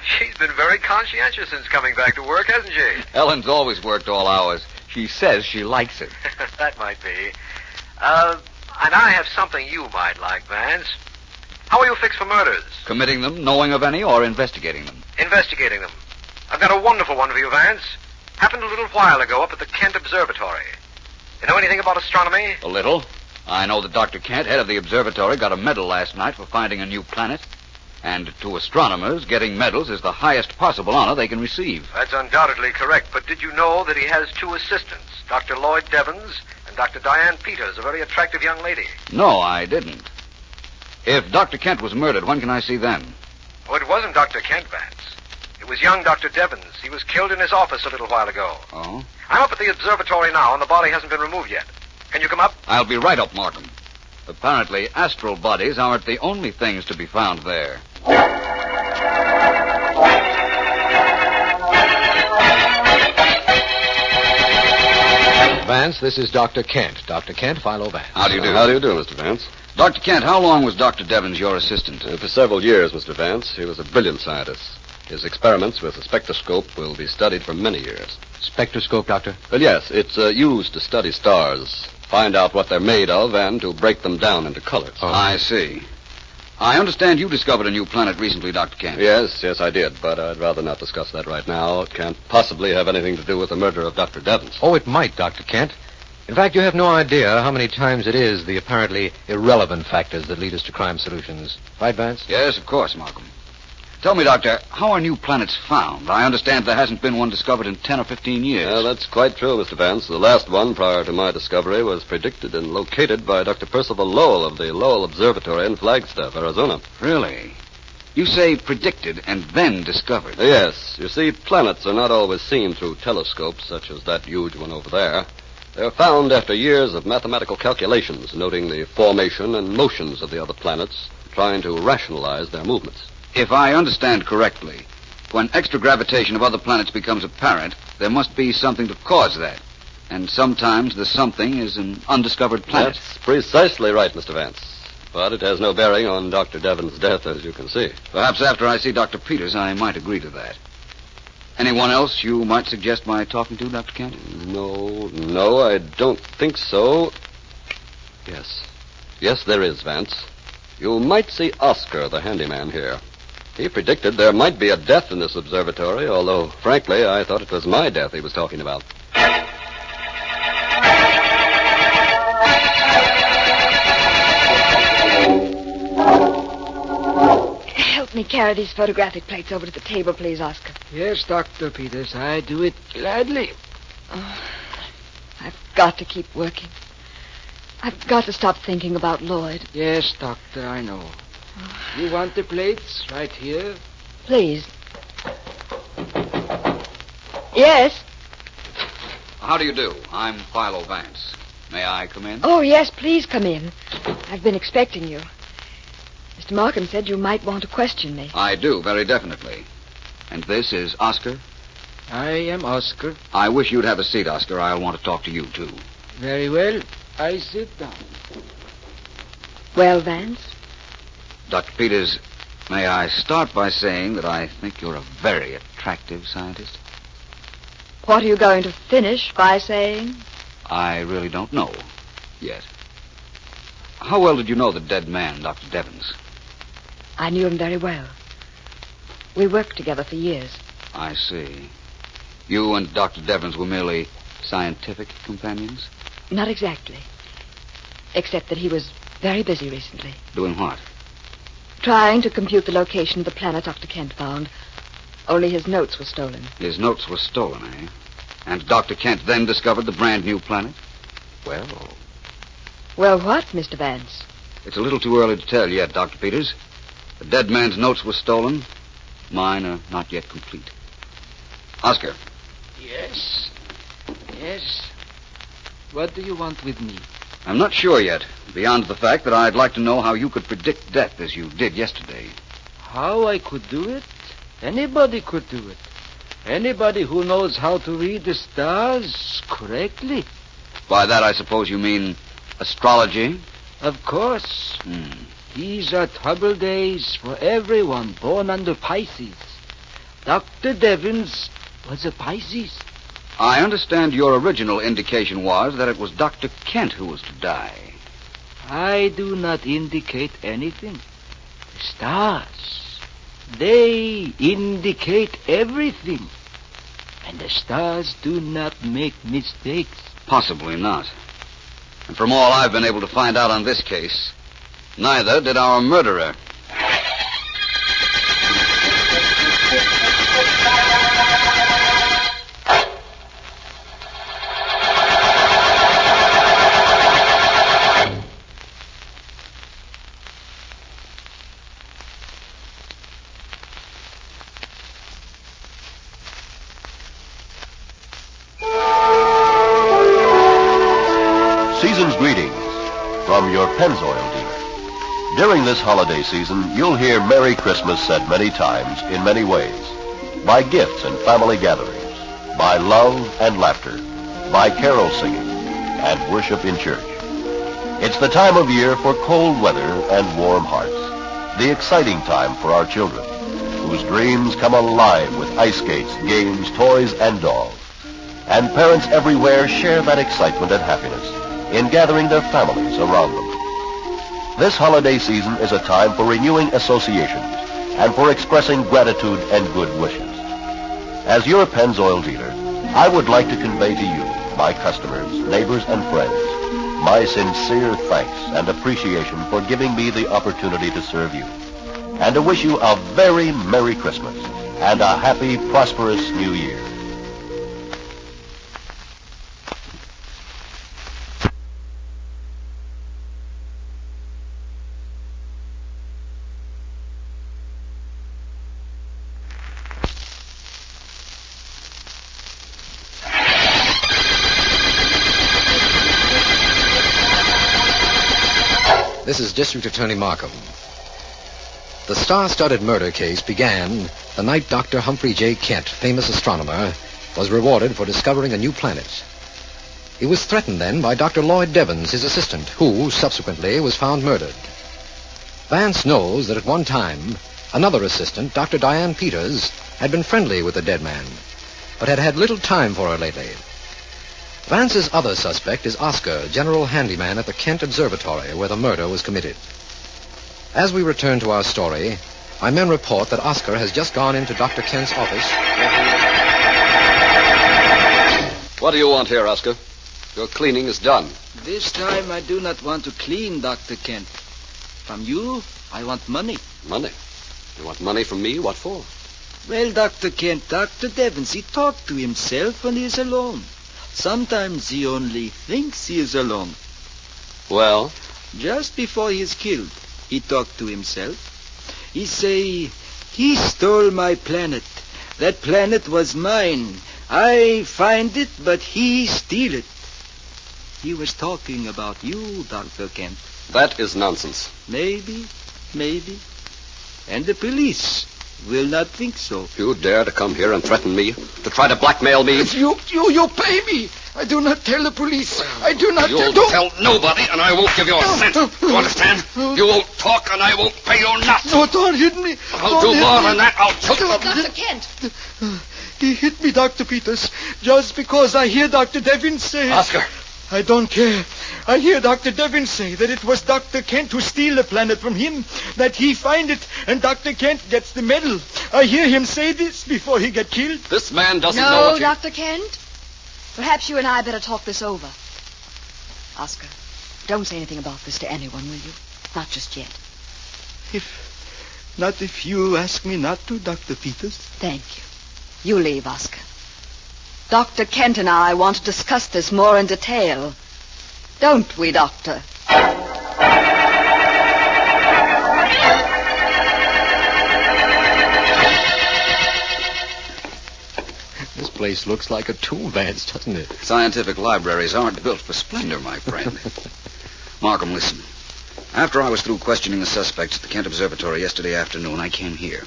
She's been very conscientious since coming back to work, hasn't she? Ellen's always worked all hours. She says she likes it. That might be. And I have something you might like, Vance. How are you fixed for murders? Committing them, knowing of any, or investigating them? Investigating them. I've got a wonderful one for you, Vance. Happened a little while ago up at the Kent Observatory. You know anything about astronomy? A little. I know that Dr. Kent, head of the observatory, got a medal last night for finding a new planet. And to astronomers, getting medals is the highest possible honor they can receive. That's undoubtedly correct, but did you know that he has 2 assistants, Dr. Lloyd Devons and Dr. Diane Peters, a very attractive young lady? No, I didn't. If Dr. Kent was murdered, when can I see them? Oh, it wasn't Dr. Kent, Vance. It was young Dr. Devons. He was killed in his office a little while ago. Oh? I'm up at the observatory now, and the body hasn't been removed yet. Can you come up? I'll be right up, Markham. Apparently, astral bodies aren't the only things to be found there. Vance, this is Dr. Kent. Dr. Kent, Philo Vance. How do you do? How do you do, Mr. Vance? Dr. Kent, how long was Dr. Devons your assistant? For several years, Mr. Vance. He was a brilliant scientist. His experiments with the spectroscope will be studied for many years. Spectroscope, Doctor? Well, yes, it's used to study stars, find out what they're made of, and to break them down into colors. Oh. I see. I understand you discovered a new planet recently, Dr. Kent. Yes, I did, but I'd rather not discuss that right now. It can't possibly have anything to do with the murder of Dr. Devons. Oh, it might, Dr. Kent. In fact, you have no idea how many times it is the apparently irrelevant factors that lead us to crime solutions. Right, Vance? Yes, of course, Markham. Tell me, Doctor, how are new planets found? I understand there hasn't been one discovered in 10 or 15 years. Yeah, that's quite true, Mr. Vance. The last one prior to my discovery was predicted and located by Dr. Percival Lowell of the Lowell Observatory in Flagstaff, Arizona. Really? You say predicted and then discovered? Yes. You see, planets are not always seen through telescopes such as that huge one over there. They're found after years of mathematical calculations, noting the formation and motions of the other planets, trying to rationalize their movements. If I understand correctly, when extra gravitation of other planets becomes apparent, there must be something to cause that. And sometimes the something is an undiscovered planet. That's precisely right, Mr. Vance. But it has no bearing on Dr. Devon's death, as you can see. Perhaps after I see Dr. Peters, I might agree to that. Anyone else you might suggest my talking to, Dr. Kent? No, I don't think so. Yes, there is, Vance. You might see Oscar, the handyman here. He predicted there might be a death in this observatory, although, frankly, I thought it was my death he was talking about. Help me carry these photographic plates over to the table, please, Oscar. Yes, Dr. Peters, I do it gladly. Oh, I've got to keep working. I've got to stop thinking about Lloyd. Yes, Doctor, I know. You want the plates right here? Please. Yes? How do you do? I'm Philo Vance. May I come in? Oh, yes, please come in. I've been expecting you. Mr. Markham said you might want to question me. I do, very definitely. And this is Oscar? I am Oscar. I wish you'd have a seat, Oscar. I'll want to talk to you, too. Very well. I sit down. Well, Vance? Dr. Peters, may I start by saying that I think you're a very attractive scientist? What are you going to finish by saying? I really don't know yet. How well did you know the dead man, Dr. Devons? I knew him very well. We worked together for years. I see. You and Dr. Devons were merely scientific companions? Not exactly. Except that he was very busy recently. Doing what? Trying to compute the location of the planet Dr. Kent found. Only his notes were stolen. His notes were stolen, eh? And Dr. Kent then discovered the brand new planet? Well... Well, what, Mr. Vance? It's a little too early to tell yet, Dr. Peters. The dead man's notes were stolen. Mine are not yet complete. Oscar. Yes. What do you want with me? I'm not sure yet, beyond the fact that I'd like to know how you could predict death as you did yesterday. How I could do it? Anybody could do it. Anybody who knows how to read the stars correctly. By that, I suppose you mean astrology? Of course. These are troubled days for everyone born under Pisces. Dr. Devons was a Pisces. I understand your original indication was that it was Dr. Kent who was to die. I do not indicate anything. The stars, they indicate everything. And the stars do not make mistakes. Possibly not. And from all I've been able to find out on this case, neither did our murderer. Season's greetings from your Pennzoil dealer. During this holiday season, you'll hear Merry Christmas said many times in many ways. By gifts and family gatherings, by love and laughter, by carol singing and worship in church. It's the time of year for cold weather and warm hearts. The exciting time for our children, whose dreams come alive with ice skates, games, toys, and dolls. And parents everywhere share that excitement and happiness in gathering their families around them. This holiday season is a time for renewing associations and for expressing gratitude and good wishes. As your Pennzoil dealer, I would like to convey to you, my customers, neighbors, and friends, my sincere thanks and appreciation for giving me the opportunity to serve you. and to wish you a very Merry Christmas and a happy, prosperous New Year. This is District Attorney Markham. The star-studded murder case began the night Dr. Humphrey J. Kent, famous astronomer, was rewarded for discovering a new planet. He was threatened then by Dr. Lloyd Devens, his assistant, who subsequently was found murdered. Vance knows that at one time, another assistant, Dr. Diane Peters, had been friendly with the dead man, but had had little time for her lately. Vance's other suspect is Oscar, general handyman at the Kent Observatory, where the murder was committed. As we return to our story, my men report that Oscar has just gone into Dr. Kent's office. What do you want here, Oscar? Your cleaning is done. This time I do not want to clean, Dr. Kent. From you, I want money. Money? You want money from me? What for? Well, Dr. Kent, Dr. Devens, he talks to himself when he is alone. Sometimes he only thinks he is alone. Well? Just before he is killed, he talked to himself. He say, he stole my planet. That planet was mine. I find it, but he steal it. He was talking about you, Dr. Kent. That is nonsense. Maybe. And the police will not think so. You dare to come here and threaten me? To try to blackmail me? You pay me. I do not tell the police. I do not You'll tell nobody, and I won't give you a cent. You understand? You won't talk, and I won't pay you nothing. No, don't hit me. I'll do more than that. I'll choke you. Dr. Kent. He hit me, Dr. Peters, just because I hear Dr. Devins say... Oscar. I don't care. I hear Dr. Devins say that it was Dr. Kent who steal the planet from him, that he find it, and Dr. Kent gets the medal. I hear him say this before he get killed. This man doesn't know No, what Dr. Kent. Perhaps you and I better talk this over. Oscar, don't say anything about this to anyone, will you? Not just yet. Not if you ask me not to, Dr. Peters. Thank you. You leave, Oscar. Dr. Kent and I want to discuss this more in detail. Don't we, Doctor? This place looks like a tomb, Vance, doesn't it? Scientific libraries aren't built for splendor, my friend. Markham, listen. After I was through questioning the suspects at the Kent Observatory yesterday afternoon, I came here.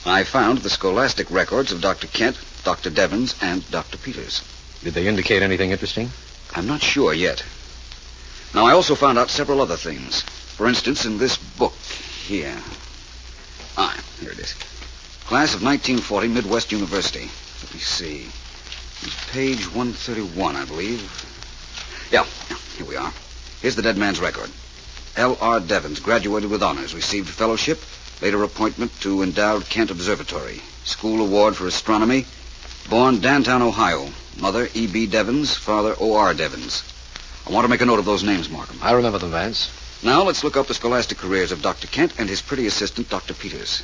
I found the scholastic records of Dr. Kent, Dr. Devens, and Dr. Peters. Did they indicate anything interesting? I'm not sure yet. Now, I also found out several other things. For instance, in this book here. Here it is. Class of 1940, Midwest University. Let me see. It's page 131, I believe. Yeah, here we are. Here's the dead man's record. L.R. Devens, graduated with honors, received fellowship, later appointment to endowed Kent Observatory, school award for astronomy, born Dantown, Ohio, mother E.B. Devens, father O.R. Devens. I want to make a note of those names, Markham. I remember them, Vance. Now let's look up the scholastic careers of Dr. Kent and his pretty assistant, Dr. Peters.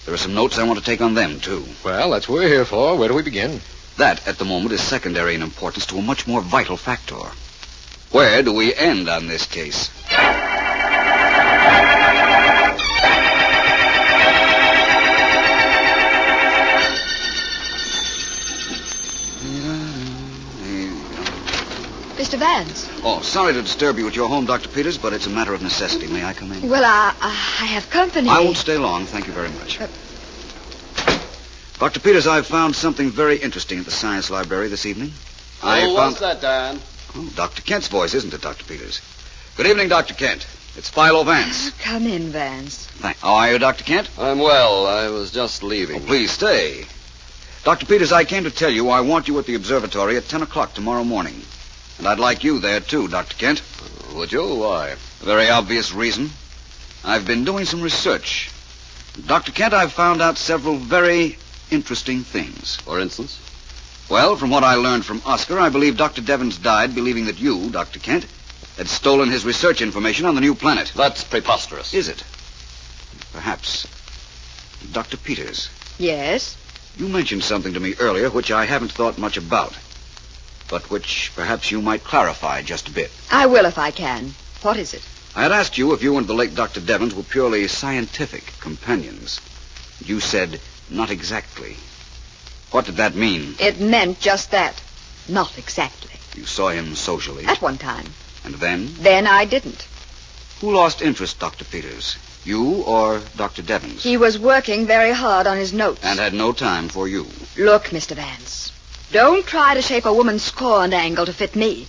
There are some notes I want to take on them, too. Well, that's what we're here for. Where do we begin? That, at the moment, is secondary in importance to a much more vital factor. Where do we end on this case? Mr. Vance. Oh, sorry to disturb you at your home, Dr. Peters, but it's a matter of necessity. May I come in? Well, I have company. I won't stay long. Thank you very much. Dr. Peters, I've found something very interesting at the science library this evening. What's that, Dan? Oh, Dr. Kent's voice, isn't it, Dr. Peters? Good evening, Dr. Kent. It's Philo Vance. Come in, Vance. How are you, Dr. Kent? I'm well. I was just leaving. Oh, please stay. Dr. Peters, I came to tell you I want you at the observatory at 10 o'clock tomorrow morning. And I'd like you there, too, Dr. Kent. Would you? Why? A very obvious reason. I've been doing some research. Dr. Kent, I've found out several very interesting things. For instance? Well, from what I learned from Oscar, I believe Dr. Devens died believing that you, Dr. Kent, had stolen his research information on the new planet. That's preposterous. Is it? Perhaps. Dr. Peters, Yes? you mentioned something to me earlier which I haven't thought much about, but which perhaps you might clarify just a bit. I will if I can. What is it? I had asked you if you and the late Dr. Devens were purely scientific companions. You said, not exactly. What did that mean? It meant just that. Not exactly. You saw him socially. At one time. And then? Then I didn't. Who lost interest, Dr. Peters? You or Dr. Devens? He was working very hard on his notes. And had no time for you. Look, Mr. Vance, don't try to shape a woman's scorned angle to fit me.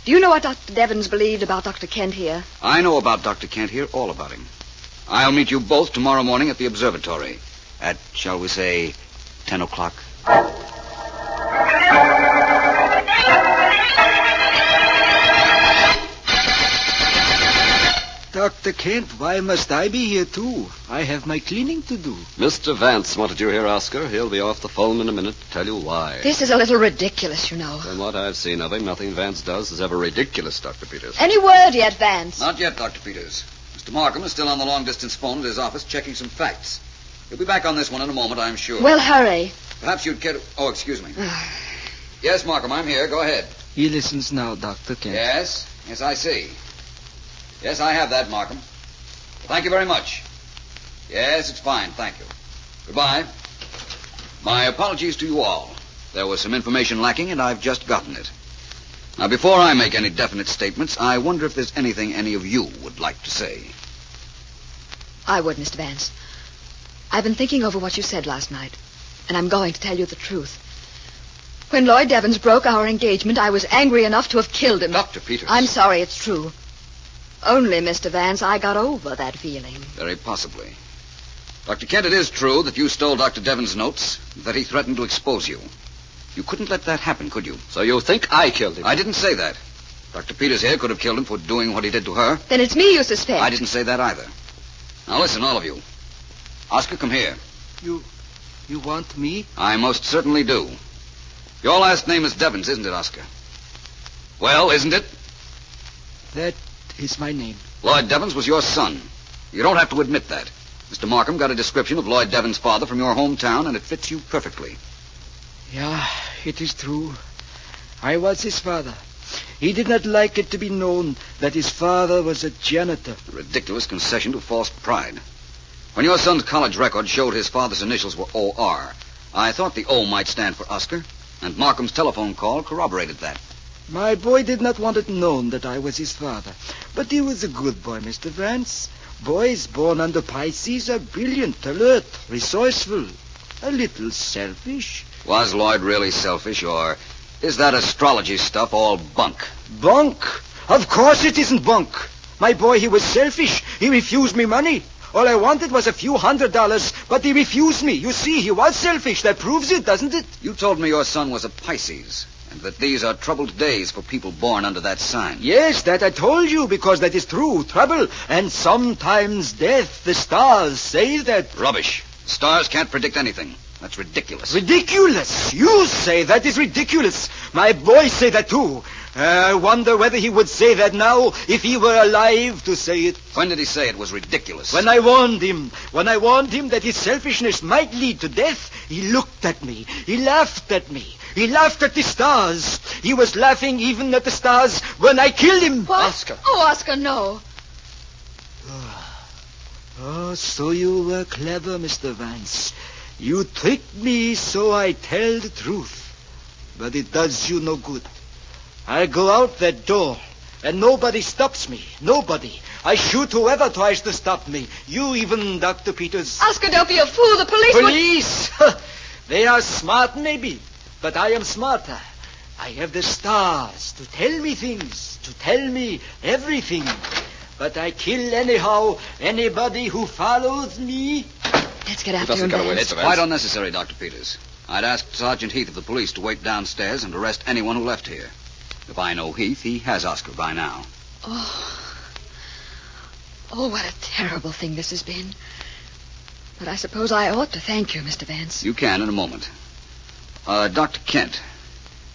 Do you know what Dr. Devens believed about Dr. Kent here? I know about Dr. Kent here, all about him. I'll meet you both tomorrow morning at the observatory. At, shall we say, 10 o'clock. Dr. Kent, why must I be here, too? I have my cleaning to do. Mr. Vance wanted you here, Oscar. He'll be off the phone in a minute to tell you why. This is a little ridiculous, you know. From what I've seen of him, nothing Vance does is ever ridiculous, Dr. Peters. Any word yet, Vance? Not yet, Dr. Peters. Mr. Markham is still on the long-distance phone at his office checking some facts. He'll be back on this one in a moment, I'm sure. Well, hurry. Perhaps you'd care to... Oh, excuse me. Yes, Markham, I'm here. Go ahead. He listens now, Dr. Kent. Yes, I see. Yes, I have that, Markham. Thank you very much. Yes, it's fine, thank you. Goodbye. My apologies to you all. There was some information lacking, and I've just gotten it. Now, before I make any definite statements, I wonder if there's anything any of you would like to say. I would, Mr. Vance. I've been thinking over what you said last night, and I'm going to tell you the truth. When Lloyd Devens broke our engagement, I was angry enough to have killed him. Dr. Peters. I'm sorry, it's true. Only, Mr. Vance, I got over that feeling. Very possibly. Dr. Kent, it is true that you stole Dr. Devens' notes, that he threatened to expose you. You couldn't let that happen, could you? So you think I killed him? I didn't say that. Dr. Peters here could have killed him for doing what he did to her. Then it's me you suspect. I didn't say that either. Now listen, all of you. Oscar, come here. You want me? I most certainly do. Your last name is Devens, isn't it, Oscar? Well, isn't it? That is my name. Lloyd Devens was your son. You don't have to admit that. Mr. Markham got a description of Lloyd Devens' father from your hometown, and it fits you perfectly. Yeah, it is true. I was his father. He did not like it to be known that his father was a janitor. A ridiculous concession to false pride. When your son's college record showed his father's initials were O.R., I thought the O might stand for Oscar, and Markham's telephone call corroborated that. My boy did not want it known that I was his father. But he was a good boy, Mr. Vance. Boys born under Pisces are brilliant, alert, resourceful, a little selfish. Was Lloyd really selfish, or is that astrology stuff all bunk? Bunk? Of course it isn't bunk. My boy, he was selfish. He refused me money. All I wanted was a few $100, but he refused me. You see, he was selfish. That proves it, doesn't it? You told me your son was a Pisces, and that these are troubled days for people born under that sign. Yes, that I told you, because that is true. Trouble, and sometimes death. The stars say that. Rubbish. Stars can't predict anything. That's ridiculous. Ridiculous? You say that is ridiculous. My boys say that, too. I wonder whether he would say that now if he were alive to say it. When did he say it was ridiculous? When I warned him. When I warned him that his selfishness might lead to death, he looked at me. He laughed at me. He laughed at the stars. He was laughing even at the stars when I killed him. What? Oscar. Oh, Oscar, no. Oh, so you were clever, Mr. Vance. You tricked me so I tell the truth. But it does you no good. I go out that door, and nobody stops me. Nobody. I shoot whoever tries to stop me. You even, Dr. Peters. Oscar, don't be a fool. The police Police? They are smart, maybe. But I am smarter. I have the stars to tell me things, to tell me everything. But I kill anyhow anybody who follows me. Let's get after him. It's quite unnecessary, Dr. Peters. I'd asked Sergeant Heath of the police to wait downstairs and arrest anyone who left here. If I know Heath, he has Oscar by now. Oh, what a terrible thing this has been. But I suppose I ought to thank you, Mr. Vance. You can in a moment. Dr. Kent,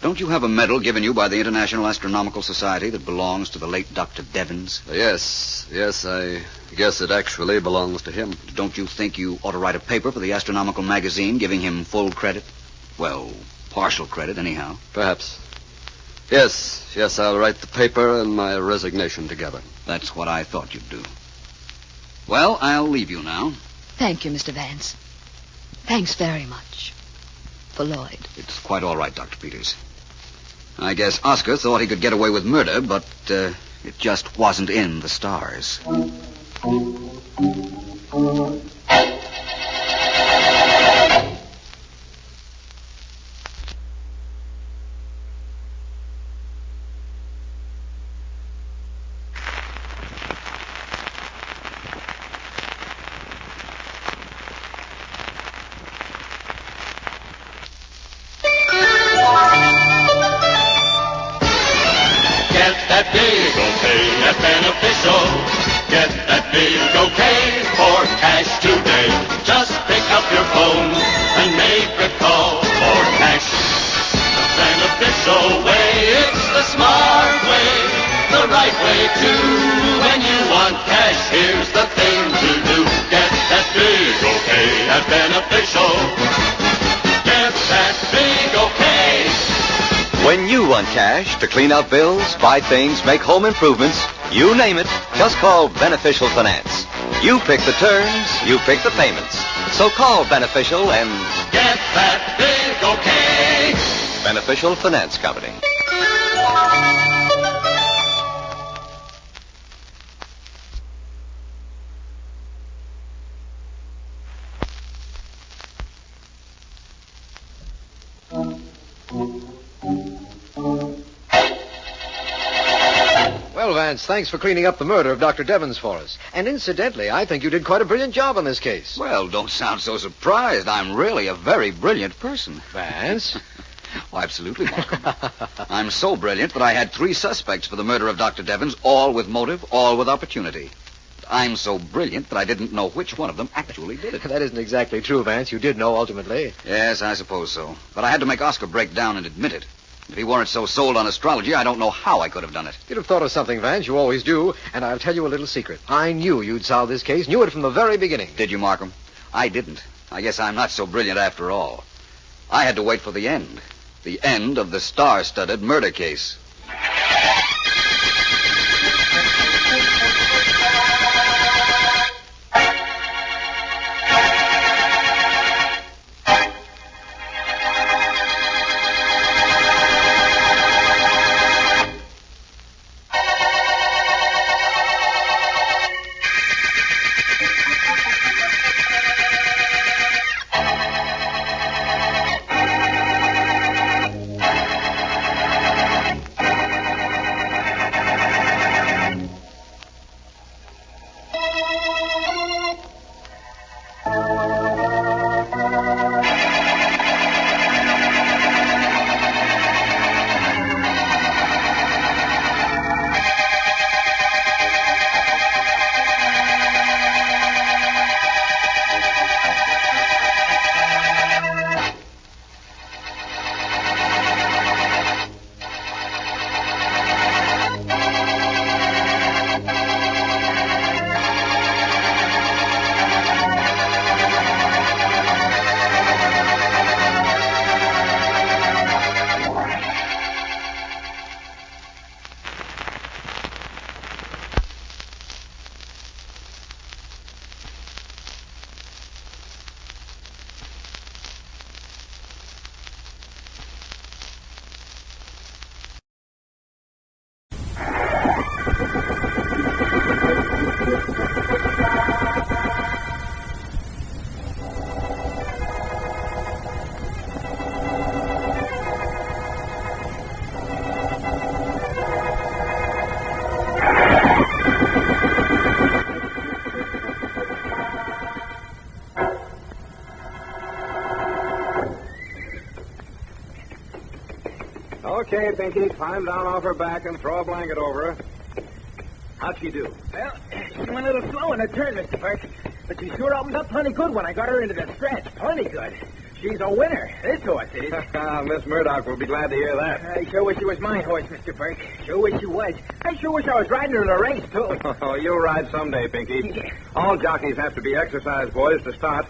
Don't you have a medal given you by the International Astronomical Society that belongs to the late Dr. Devens? Yes, I guess it actually belongs to him. Don't you think you ought to write a paper for the Astronomical Magazine giving him full credit? Well, partial credit, anyhow. Perhaps. Yes, I'll write the paper and my resignation together. That's what I thought you'd do. Well, I'll leave you now. Thank you, Mr. Vance. Thanks very much. For Lloyd. It's quite all right, Dr. Peters. I guess Oscar thought he could get away with murder, but it just wasn't in the stars. When you want cash to clean out bills, buy things, make home improvements, you name it, just call Beneficial Finance. You pick the terms, you pick the payments. So call Beneficial and get that big okay. Beneficial Finance Company. Well, Vance, thanks for cleaning up the murder of Dr. Devens for us. And incidentally, I think you did quite a brilliant job on this case. Well, don't sound so surprised. I'm really a very brilliant person. Vance? Oh, absolutely, Markham. I'm so brilliant that I had 3 suspects for the murder of Dr. Devens, all with motive, all with opportunity. I'm so brilliant that I didn't know which one of them actually did it. That isn't exactly true, Vance. You did know ultimately. Yes, I suppose so. But I had to make Oscar break down and admit it. If he weren't so sold on astrology, I don't know how I could have done it. You'd have thought of something, Vance. You always do. And I'll tell you a little secret. I knew you'd solve this case. Knew it from the very beginning. Did you, Markham? I didn't. I guess I'm not so brilliant after all. I had to wait for the end. The end of the star-studded murder case. Okay, Pinky, climb down off her back and throw a blanket over her. How'd she do? Well, she went a little slow in the turn, Mr. Burke, but she sure opened up plenty good when I got her into the stretch. Plenty good. she's a winner. This horse is. Miss Murdock will be glad to hear that. I sure wish it was my horse, Mr. Burke. Sure wish it was. I sure wish I was riding her in a race, too. Oh, you'll ride someday, Pinky. All jockeys have to be exercise boys to start.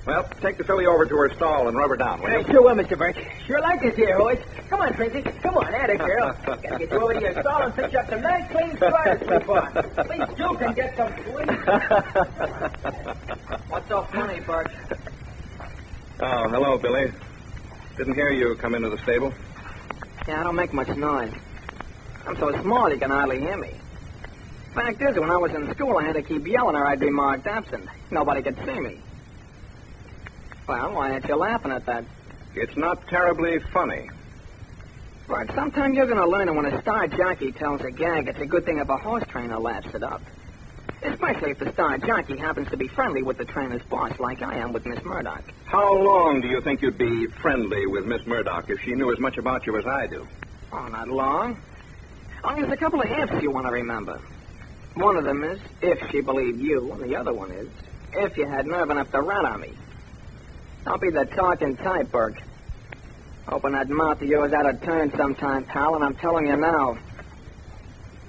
Well, take the filly over to her stall and rub her down, will you? Sure will, Mr. Burke. Sure like this here horse. Come on, Pinky. Come on, atta girl. Gotta get you over to your stall and fix up some nice clean starters to sleep on. At least you can get some sleep. What's so funny, Burke? Oh, hello, Billy. Didn't hear you come into the stable. Yeah, I don't make much noise. I'm so small you can hardly hear me. Fact is, when I was in school, I had to keep yelling or I'd be marked absent. Nobody could see me. Well, why aren't you laughing at that? It's not terribly funny. Bart, sometime you're going to learn that when a star jockey tells a gag, it's a good thing if a horse trainer laughs it up. Especially if the star jockey happens to be friendly with the trainer's boss, like I am with Miss Murdock. How long do you think you'd be friendly with Miss Murdock if she knew as much about you as I do? Oh, not long. Only there's a couple of ifs you want to remember. One of them is if she believed you, and the other one is if you had nerve enough to rat on me. Don't be the talking type, Burke. Open that mouth of yours out of turn sometime, pal, and I'm telling you now,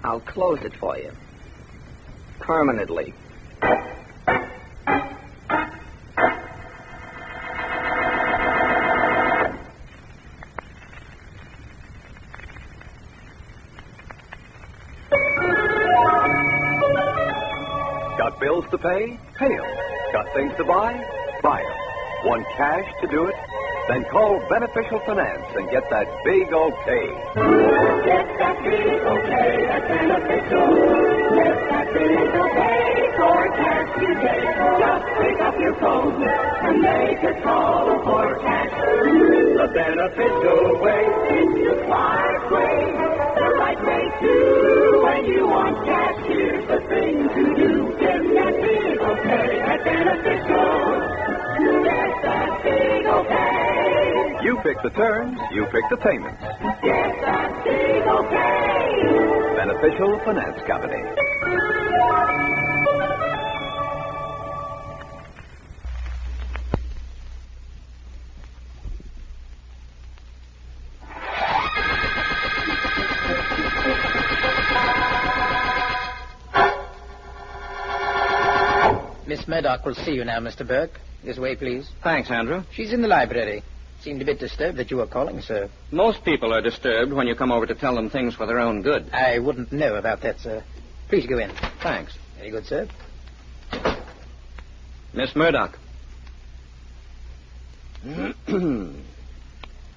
I'll close it for you. Permanently. Got bills to pay? Pay 'em. Got things to buy? Buy 'em. Want cash to do it? Then call Beneficial Finance and get that big okay. Get that big okay at Beneficial. Get that big okay for cash today. Just pick up your phone and make a call for cash. The Beneficial way is the smart way. The right way too. When you want cash, here's the thing to do. Get that big okay at Beneficial. Get that big okay. You pick the terms, you pick the payments. Get that big okay. Beneficial Finance Company. Miss Murdock will see you now, Mr. Burke. This way, please. Thanks, Andrew. She's in the library. Seemed a bit disturbed that you were calling, sir. Most people are disturbed when you come over to tell them things for their own good. I wouldn't know about that, sir. Please go in. Thanks. Very good, sir. Miss Murdock.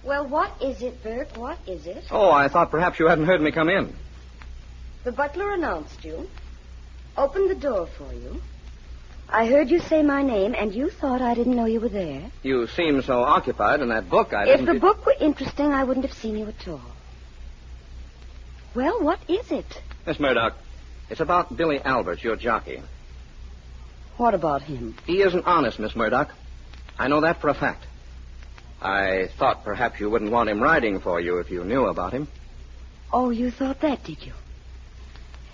Well, what is it, Burke? What is it? Oh, I thought perhaps you hadn't heard me come in. The butler announced you, opened the door for you. I heard you say my name, and you thought I didn't know you were there. You seem so occupied in that book, I If didn't... the book were interesting, I wouldn't have seen you at all. Well, what is it? Miss Murdock, it's about Billy Albert, your jockey. What about him? He isn't honest, Miss Murdock. I know that for a fact. I thought perhaps you wouldn't want him riding for you if you knew about him. Oh, you thought that, did you?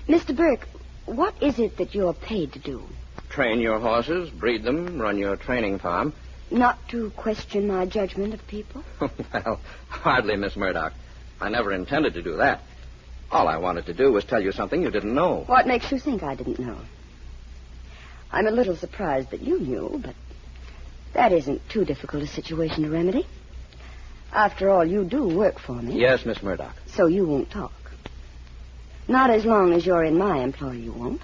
Mr. Burke, what is it that you're paid to do? Train your horses, breed them, run your training farm. Not to question my judgment of people? Well, hardly, Miss Murdock. I never intended to do that. All I wanted to do was tell you something you didn't know. What makes you think I didn't know? I'm a little surprised that you knew, but that isn't too difficult a situation to remedy. After all, you do work for me. Yes, Miss Murdock. So you won't talk. Not as long as you're in my employ, you won't.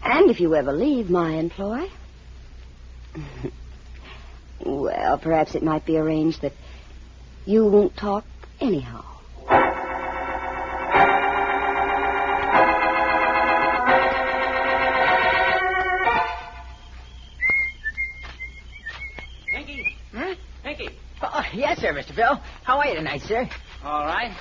And if you ever leave my employ, well, perhaps it might be arranged that you won't talk anyhow. Pinky? Huh? Pinky? Oh, yes, sir, Mr. Phil. How are you tonight, sir? All right.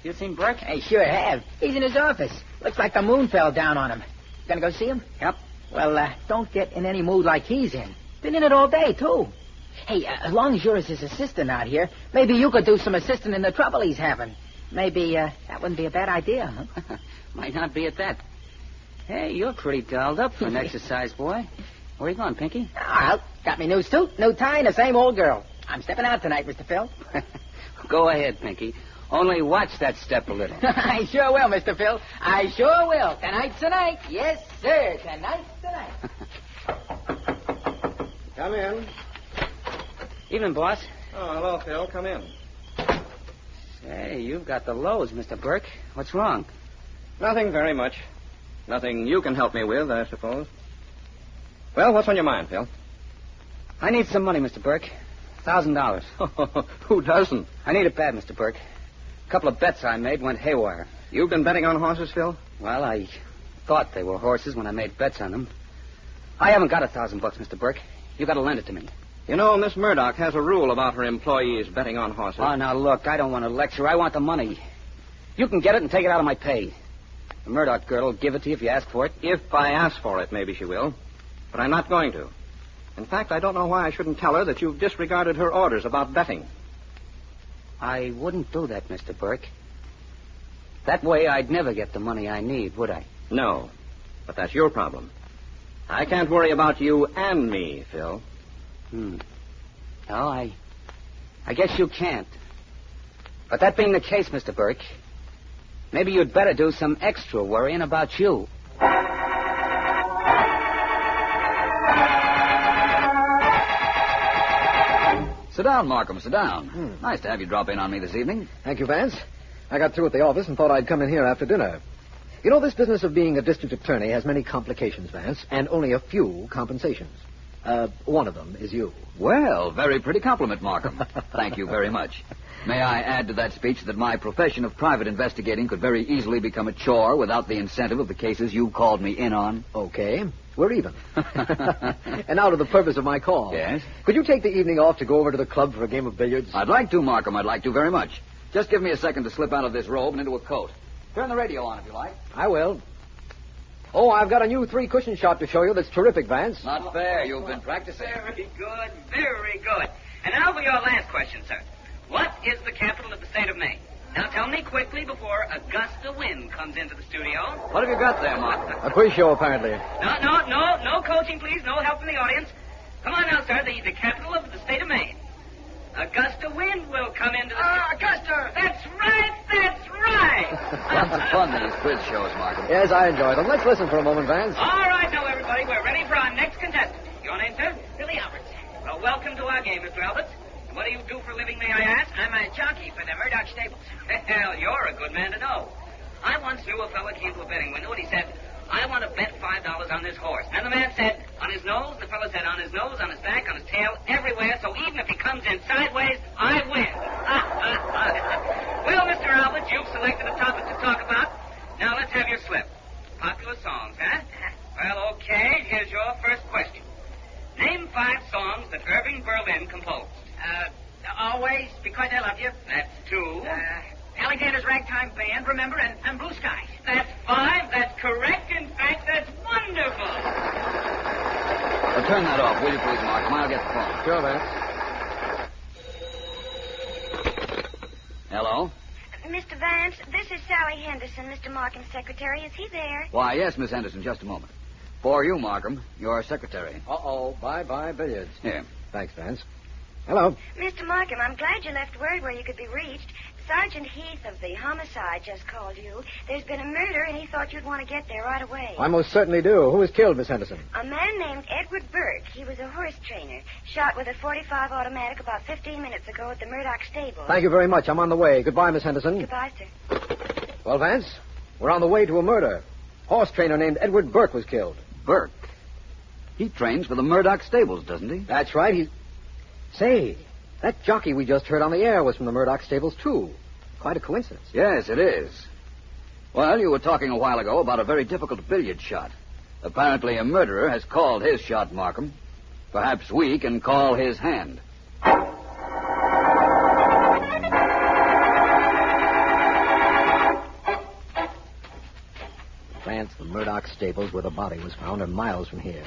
You seen Burke? I sure have. He's in his office. Looks like the moon fell down on him. Gonna go see him? Yep. Well, don't get in any mood like he's in. Been in it all day, too. Hey, as long as you're his assistant out here, maybe you could do some assisting in the trouble he's having. Maybe that wouldn't be a bad idea, huh? Might not be at that. Hey, you're pretty dolled up for an exercise boy. Where are you going, Pinky? Well, got me new suit, new tie, and the same old girl. I'm stepping out tonight, Mr. Phil. Go ahead, Pinky. Only watch that step a little. I sure will, Mr. Phil. I sure will. Tonight's the night. Yes, sir. Tonight's the night. Come in. Evening, boss. Oh, hello, Phil. Come in. Hey, you've got the lows, Mr. Burke. What's wrong? Nothing very much. Nothing you can help me with, I suppose. Well, what's on your mind, Phil? I need some money, Mr. Burke. $1,000. Who doesn't? I need it bad, Mr. Burke. A couple of bets I made went haywire. You've been betting on horses, Phil? Well, I thought they were horses when I made bets on them. I haven't got $1,000, Mr. Burke. You got to lend it to me. You know, Miss Murdock has a rule about her employees betting on horses. Oh, now, look, I don't want to lecture. I want the money. You can get it and take it out of my pay. The Murdock girl will give it to you if you ask for it. If I ask for it, maybe she will. But I'm not going to. In fact, I don't know why I shouldn't tell her that you've disregarded her orders about betting. I wouldn't do that, Mr. Burke. That way I'd never get the money I need, would I? No. But that's your problem. I can't worry about you and me, Phil. No, I guess you can't. But that being the case, Mr. Burke, maybe you'd better do some extra worrying about you. Sit down, Markham, sit down. Nice to have you drop in on me this evening. Thank you, Vance. I got through at the office and thought I'd come in here after dinner. You know, this business of being a district attorney has many complications, Vance, and only a few compensations. One of them is you. Well, very pretty compliment, Markham. Thank you very much. May I add to that speech that my profession of private investigating could very easily become a chore without the incentive of the cases you called me in on? Okay. We're even. And now to the purpose of my call. Yes? Could you take the evening off to go over to the club for a game of billiards? I'd like to, Markham. I'd like to very much. Just give me a second to slip out of this robe and into a coat. Turn the radio on if you like. I will. Oh, I've got a new 3-cushion shot to show you that's terrific, Vance. Not fair. You've been practicing. Very good, very good. And now for your last question, sir. What is the capital of the state of Maine? Now tell me quickly before a gust of wind comes into the studio. What have you got there, Markham? A quiz show, apparently. No coaching, please. No help from the audience. Come on now, sir. The capital of the state of Maine. A gust of wind will come into the... Augusta! That's right! Lots of fun, these quiz shows, Markham. Yes, I enjoy them. Let's listen for a moment, Vance. All right, now, everybody. We're ready for our next contestant. Your name, sir? Billy Alberts. Well, welcome to our game, Mr. Alberts. What do you do for a living, may I ask? I'm a jockey for the Murdock stables. Well, you're a good man to know. I once knew a fellow came to a betting window and he said, I want to bet $5 on this horse. And the man said, on his nose. The fellow said, on his nose, on his back, on his tail, everywhere. So even if he comes in sideways, I win. Well, Mr. Alberts, you've selected a topic to talk about. Now let's have your slip. Popular songs, huh? Well, okay. Here's your first question. Name 5 songs that Irving Berlin composed. Always, Because I Love You. That's 2. Alexander's Ragtime Band, remember, and Blue Skies. That's 5. That's correct. In fact, that's wonderful. Well, turn that off, will you please, Markham? I'll get the phone. Sure, Vance. Hello? Mr. Vance, this is Sally Henderson, Mr. Markham's secretary. Is he there? Why, yes, Miss Henderson, just a moment. For you, Markham, your secretary. Uh-oh, bye-bye billiards. Here. Thanks, Vance. Hello. Mr. Markham, I'm glad you left word where you could be reached. Sergeant Heath of the homicide just called you. There's been a murder, and he thought you'd want to get there right away. I most certainly do. Who was killed, Miss Henderson? A man named Edward Burke. He was a horse trainer. Shot with a .45 automatic about 15 minutes ago at the Murdock stable. Thank you very much. I'm on the way. Goodbye, Miss Henderson. Goodbye, sir. Well, Vance, we're on the way to a murder. Horse trainer named Edward Burke was killed. Burke? He trains for the Murdock stables, doesn't he? That's right. Say, that jockey we just heard on the air was from the Murdock stables, too. Quite a coincidence. Yes, it is. Well, you were talking a while ago about a very difficult billiard shot. Apparently a murderer has called his shot, Markham. Perhaps we can call his hand. Vance, the Murdock stables where the body was found are miles from here.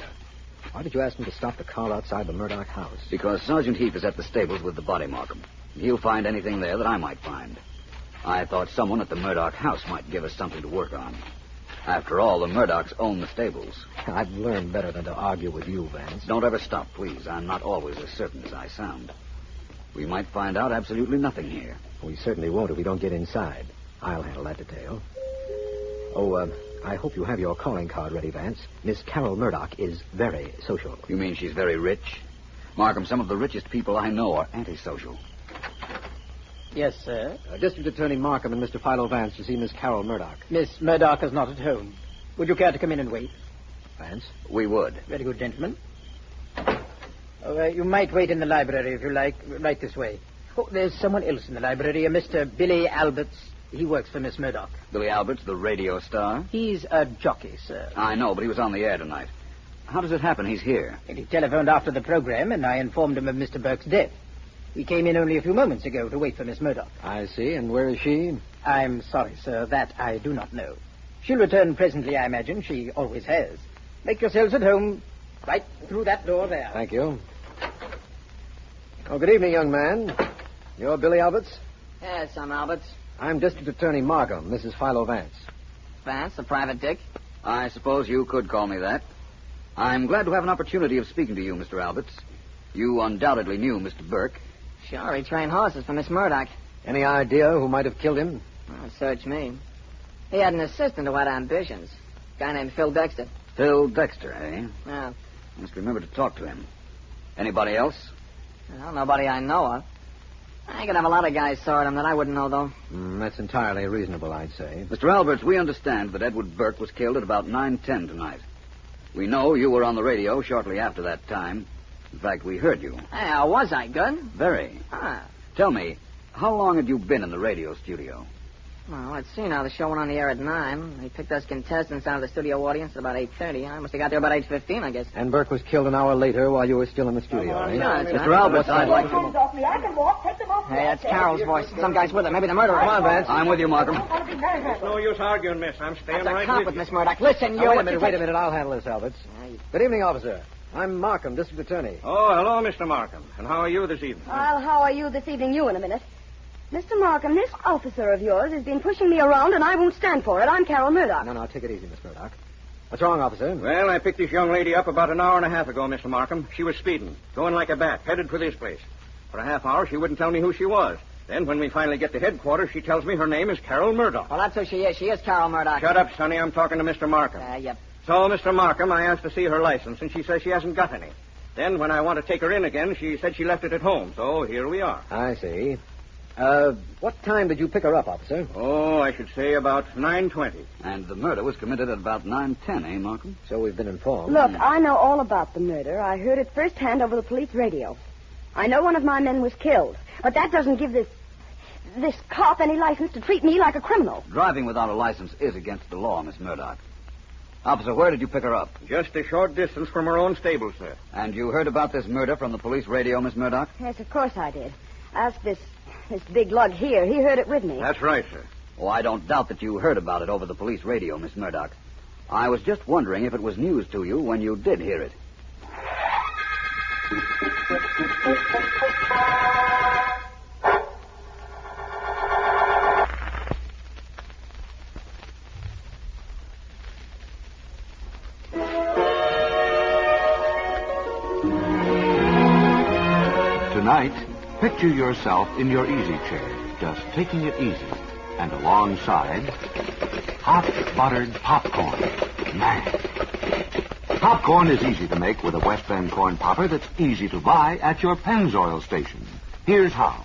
Why did you ask him to stop the car outside the Murdock house? Because Sergeant Heath is at the stables with the body, Markham. He'll find anything there that I might find. I thought someone at the Murdock house might give us something to work on. After all, the Murdocks own the stables. I've learned better than to argue with you, Vance. Don't ever stop, please. I'm not always as certain as I sound. We might find out absolutely nothing here. We certainly won't if we don't get inside. I'll handle that detail. Oh, I hope you have your calling card ready, Vance. Miss Carol Murdock is very social. You mean she's very rich? Markham, some of the richest people I know are antisocial. Yes, sir. District Attorney Markham and Mr. Philo Vance to see Miss Carol Murdock. Miss Murdock is not at home. Would you care to come in and wait? Vance? We would. Very good, gentlemen. You might wait in the library if you like. Right this way. Oh, there's someone else in the library, a Mr. Billy Alberts. He works for Miss Murdock. Billy Alberts, the radio star? He's a jockey, sir. I know, but he was on the air tonight. How does it happen he's here? And he telephoned after the program, and I informed him of Mr. Burke's death. We came in only a few moments ago to wait for Miss Murdock. I see. And where is she? I'm sorry, sir. That I do not know. She'll return presently, I imagine. She always has. Make yourselves at home right through that door there. Thank you. Oh, good evening, young man. You're Billy Alberts? Yes, I'm Alberts. I'm District Attorney Markham. This is Philo Vance. Vance, the private dick? I suppose you could call me that. I'm glad to have an opportunity of speaking to you, Mr. Alberts. You undoubtedly knew Mr. Burke. Sure, he trained horses for Miss Murdock. Any idea who might have killed him? Well, search me. He had an assistant who had ambitions. A guy named Phil Dexter. Phil Dexter, eh? Yeah. I must remember to talk to him. Anybody else? Well, nobody I know of. I could have a lot of guys sort him that I wouldn't know, though. That's entirely reasonable, I'd say. Mr. Alberts, we understand that Edward Burke was killed at about 9:10 tonight. We know you were on the radio shortly after that time. In fact, we heard you. Hey, was I good? Very. Tell me, how long had you been in the radio studio? Well, let's see now. The show went on the air at 9. They picked us contestants out of the studio audience at about 8:30. I must have got there about 8:15, I guess. And Burke was killed an hour later while you were still in the studio, eh? Mr. Alberts, I'd like to... off me. I can walk. Take them off. Hey, that's Carol's voice. Some guy's with her. Maybe the murderer. Come on, Vance. I'm with you, Markham. There's no use arguing, miss. I'm staying That's right a cop with with you. Miss Murdock. Listen, you... Wait a minute. I'll handle this, Alberts. Good evening, officer. I'm Markham, District Attorney. Oh, hello, Mr. Markham. And how are you this evening? Well, how are you this evening? You in a minute. Mr. Markham, this officer of yours has been pushing me around, and I won't stand for it. I'm Carol Murdock. No, take it easy, Miss Murdock. What's wrong, officer? Well, I picked this young lady up about an hour and a half ago, Mr. Markham. She was speeding, going like a bat, headed for this place. For a half hour, she wouldn't tell me who she was. Then, when we finally get to headquarters, she tells me her name is Carol Murdock. Well, that's who she is. She is Carol Murdock. Shut up, Sonny. I'm talking to Mr. Markham. Yep. So, Mr. Markham, I asked to see her license, and she says she hasn't got any. Then, when I want to take her in again, she said she left it at home. So, here we are. I see. What time did you pick her up, officer? Oh, I should say about 9:20. And the murder was committed at about 9:10, eh, Markham? So we've been informed. Look, I know all about the murder. I heard it firsthand over the police radio. I know one of my men was killed, but that doesn't give this cop any license to treat me like a criminal. Driving without a license is against the law, Miss Murdock. Officer, where did you pick her up? Just a short distance from her own stable, sir. And you heard about this murder from the police radio, Miss Murdock? Yes, of course I did. Ask this big lug here. He heard it with me. That's right, sir. Oh, I don't doubt that you heard about it over the police radio, Miss Murdock. I was just wondering if it was news to you when you did hear it. Tonight, picture yourself in your easy chair, just taking it easy. And alongside, hot buttered popcorn. Man. Popcorn is easy to make with a West Bend corn popper that's easy to buy at your Pennzoil station. Here's how.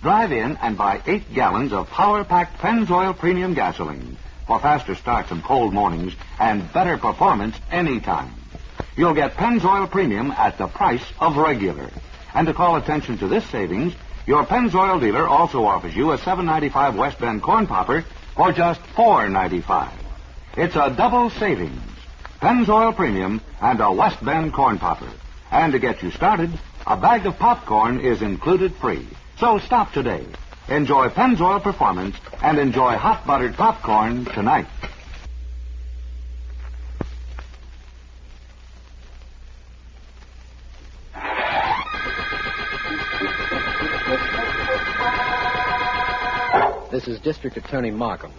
Drive in and buy 8 gallons of power-packed Pennzoil premium gasoline for faster starts on cold mornings and better performance anytime. You'll get Pennzoil premium at the price of regular. And to call attention to this savings, your Pennzoil dealer also offers you a $7.95 West Bend corn popper for just $4.95. It's a double savings. Pennzoil Premium and a West Bend corn popper. And to get you started, a bag of popcorn is included free. So stop today. Enjoy Pennzoil performance and enjoy hot buttered popcorn tonight. This is District Attorney Markham.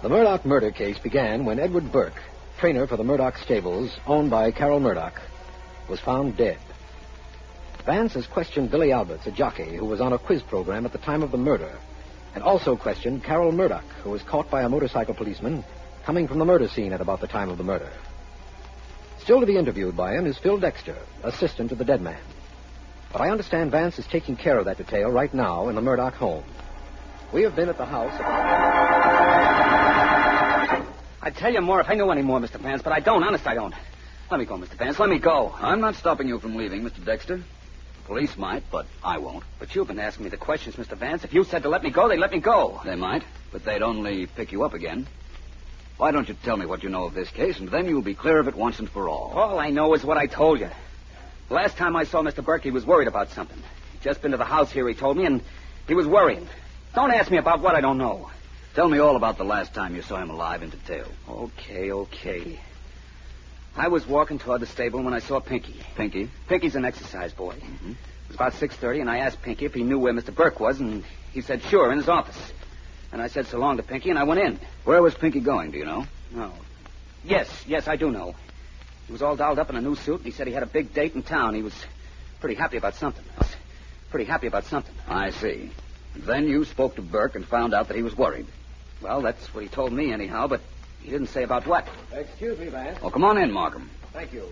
The Murdock murder case began when Edward Burke, trainer for the Murdock stables, owned by Carol Murdock, was found dead. Vance has questioned Billy Alberts, a jockey who was on a quiz program at the time of the murder, and also questioned Carol Murdock, who was caught by a motorcycle policeman coming from the murder scene at about the time of the murder. Still to be interviewed by him is Phil Dexter, assistant to the dead man. But I understand Vance is taking care of that detail right now in the Murdock home. We have been at the house I'd tell you more if I knew any more, Mr. Vance, but I don't. Honest, I don't. Let me go, Mr. Vance. Let me go. I'm not stopping you from leaving, Mr. Dexter. The police might, but I won't. But you've been asking me the questions, Mr. Vance. If you said to let me go, they'd let me go. They might, but they'd only pick you up again. Why don't you tell me what you know of this case, and then you'll be clear of it once and for all. All I know is what I told you. The last time I saw Mr. Burke, he was worried about something. He'd just been to the house here, he told me, and he was worrying. Don't ask me about what I don't know. Tell me all about the last time you saw him alive in detail. Okay. I was walking toward the stable when I saw Pinky. Pinky? Pinky's an exercise boy. Mm-hmm. It was about 6:30, and I asked Pinky if he knew where Mr. Burke was, and he said, sure, in his office. And I said so long to Pinky, and I went in. Where was Pinky going, do you know? No. Yes, I do know. He was all dolled up in a new suit, and he said he had a big date in town. He was pretty happy about something. I see. Then you spoke to Burke and found out that he was worried. Well, that's what he told me, anyhow, but he didn't say about what. Excuse me, Vance. Oh, come on in, Markham. Thank you.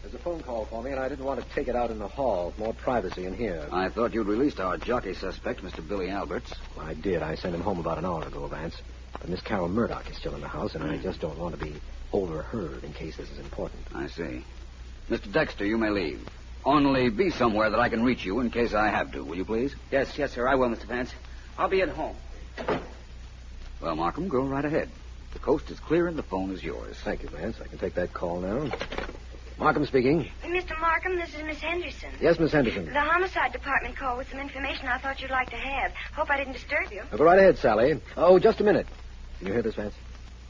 There's a phone call for me, and I didn't want to take it out in the hall. More privacy in here. I thought you'd released our jockey suspect, Mr. Billy Alberts. Well, I did. I sent him home about an hour ago, Vance. But Miss Carol Murdock is still in the house, and I just don't want to be overheard in case this is important. I see. Mr. Dexter, you may leave. Only be somewhere that I can reach you in case I have to, will you please? Yes, sir, I will, Mr. Vance. I'll be at home. Well, Markham, go right ahead. The coast is clear and the phone is yours. Thank you, Vance. I can take that call now. Markham speaking. Mr. Markham, this is Miss Henderson. Yes, Miss Henderson. The homicide department called with some information I thought you'd like to have. Hope I didn't disturb you. Go right ahead, Sally. Oh, just a minute. Can you hear this, Vance?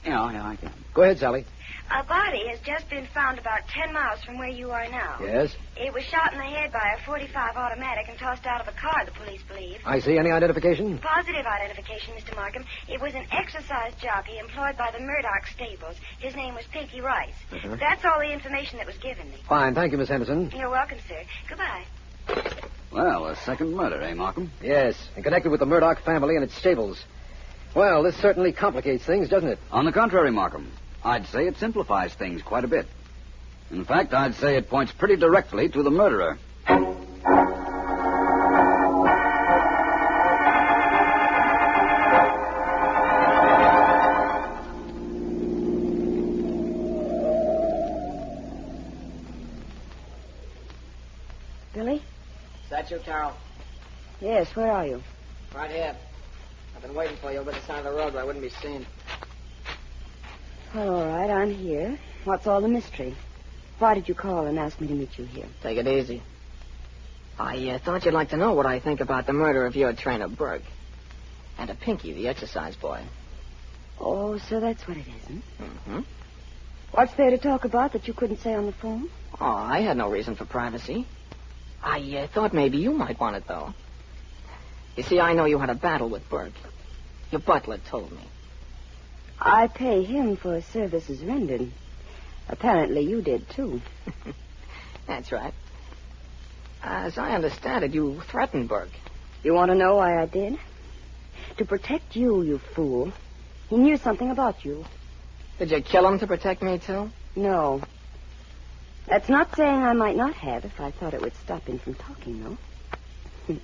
Yeah, I can. Go ahead, Sally. A body has just been found about 10 miles from where you are now. Yes? It was shot in the head by a .45 automatic and tossed out of a car, the police believe. I see. Any identification? Positive identification, Mr. Markham. It was an exercise jockey employed by the Murdock stables. His name was Pinky Rice. Uh-huh. That's all the information that was given me. Fine. Thank you, Miss Henderson. You're welcome, sir. Goodbye. Well, a second murder, eh, Markham? Yes, and connected with the Murdock family and its stables. Well, this certainly complicates things, doesn't it? On the contrary, Markham, I'd say it simplifies things quite a bit. In fact, I'd say it points pretty directly to the murderer. Billy? Is that you, Carol? Yes, where are you? Right here. I've been waiting for you over the side of the road where I wouldn't be seen. Well, all right, I'm here. What's all the mystery? Why did you call and ask me to meet you here? Take it easy. I thought you'd like to know what I think about the murder of your trainer, Burke. And of Pinky, the exercise boy. Oh, so that's what it is, huh? Mm-hmm. What's there to talk about that you couldn't say on the phone? Oh, I had no reason for privacy. I thought maybe you might want it, though. You see, I know you had a battle with Burke. Your butler told me. I pay him for services rendered. Apparently you did, too. That's right. As I understand it, you threatened Burke. You want to know why I did? To protect you, you fool. He knew something about you. Did you kill him to protect me, too? No. That's not saying I might not have if I thought it would stop him from talking, though.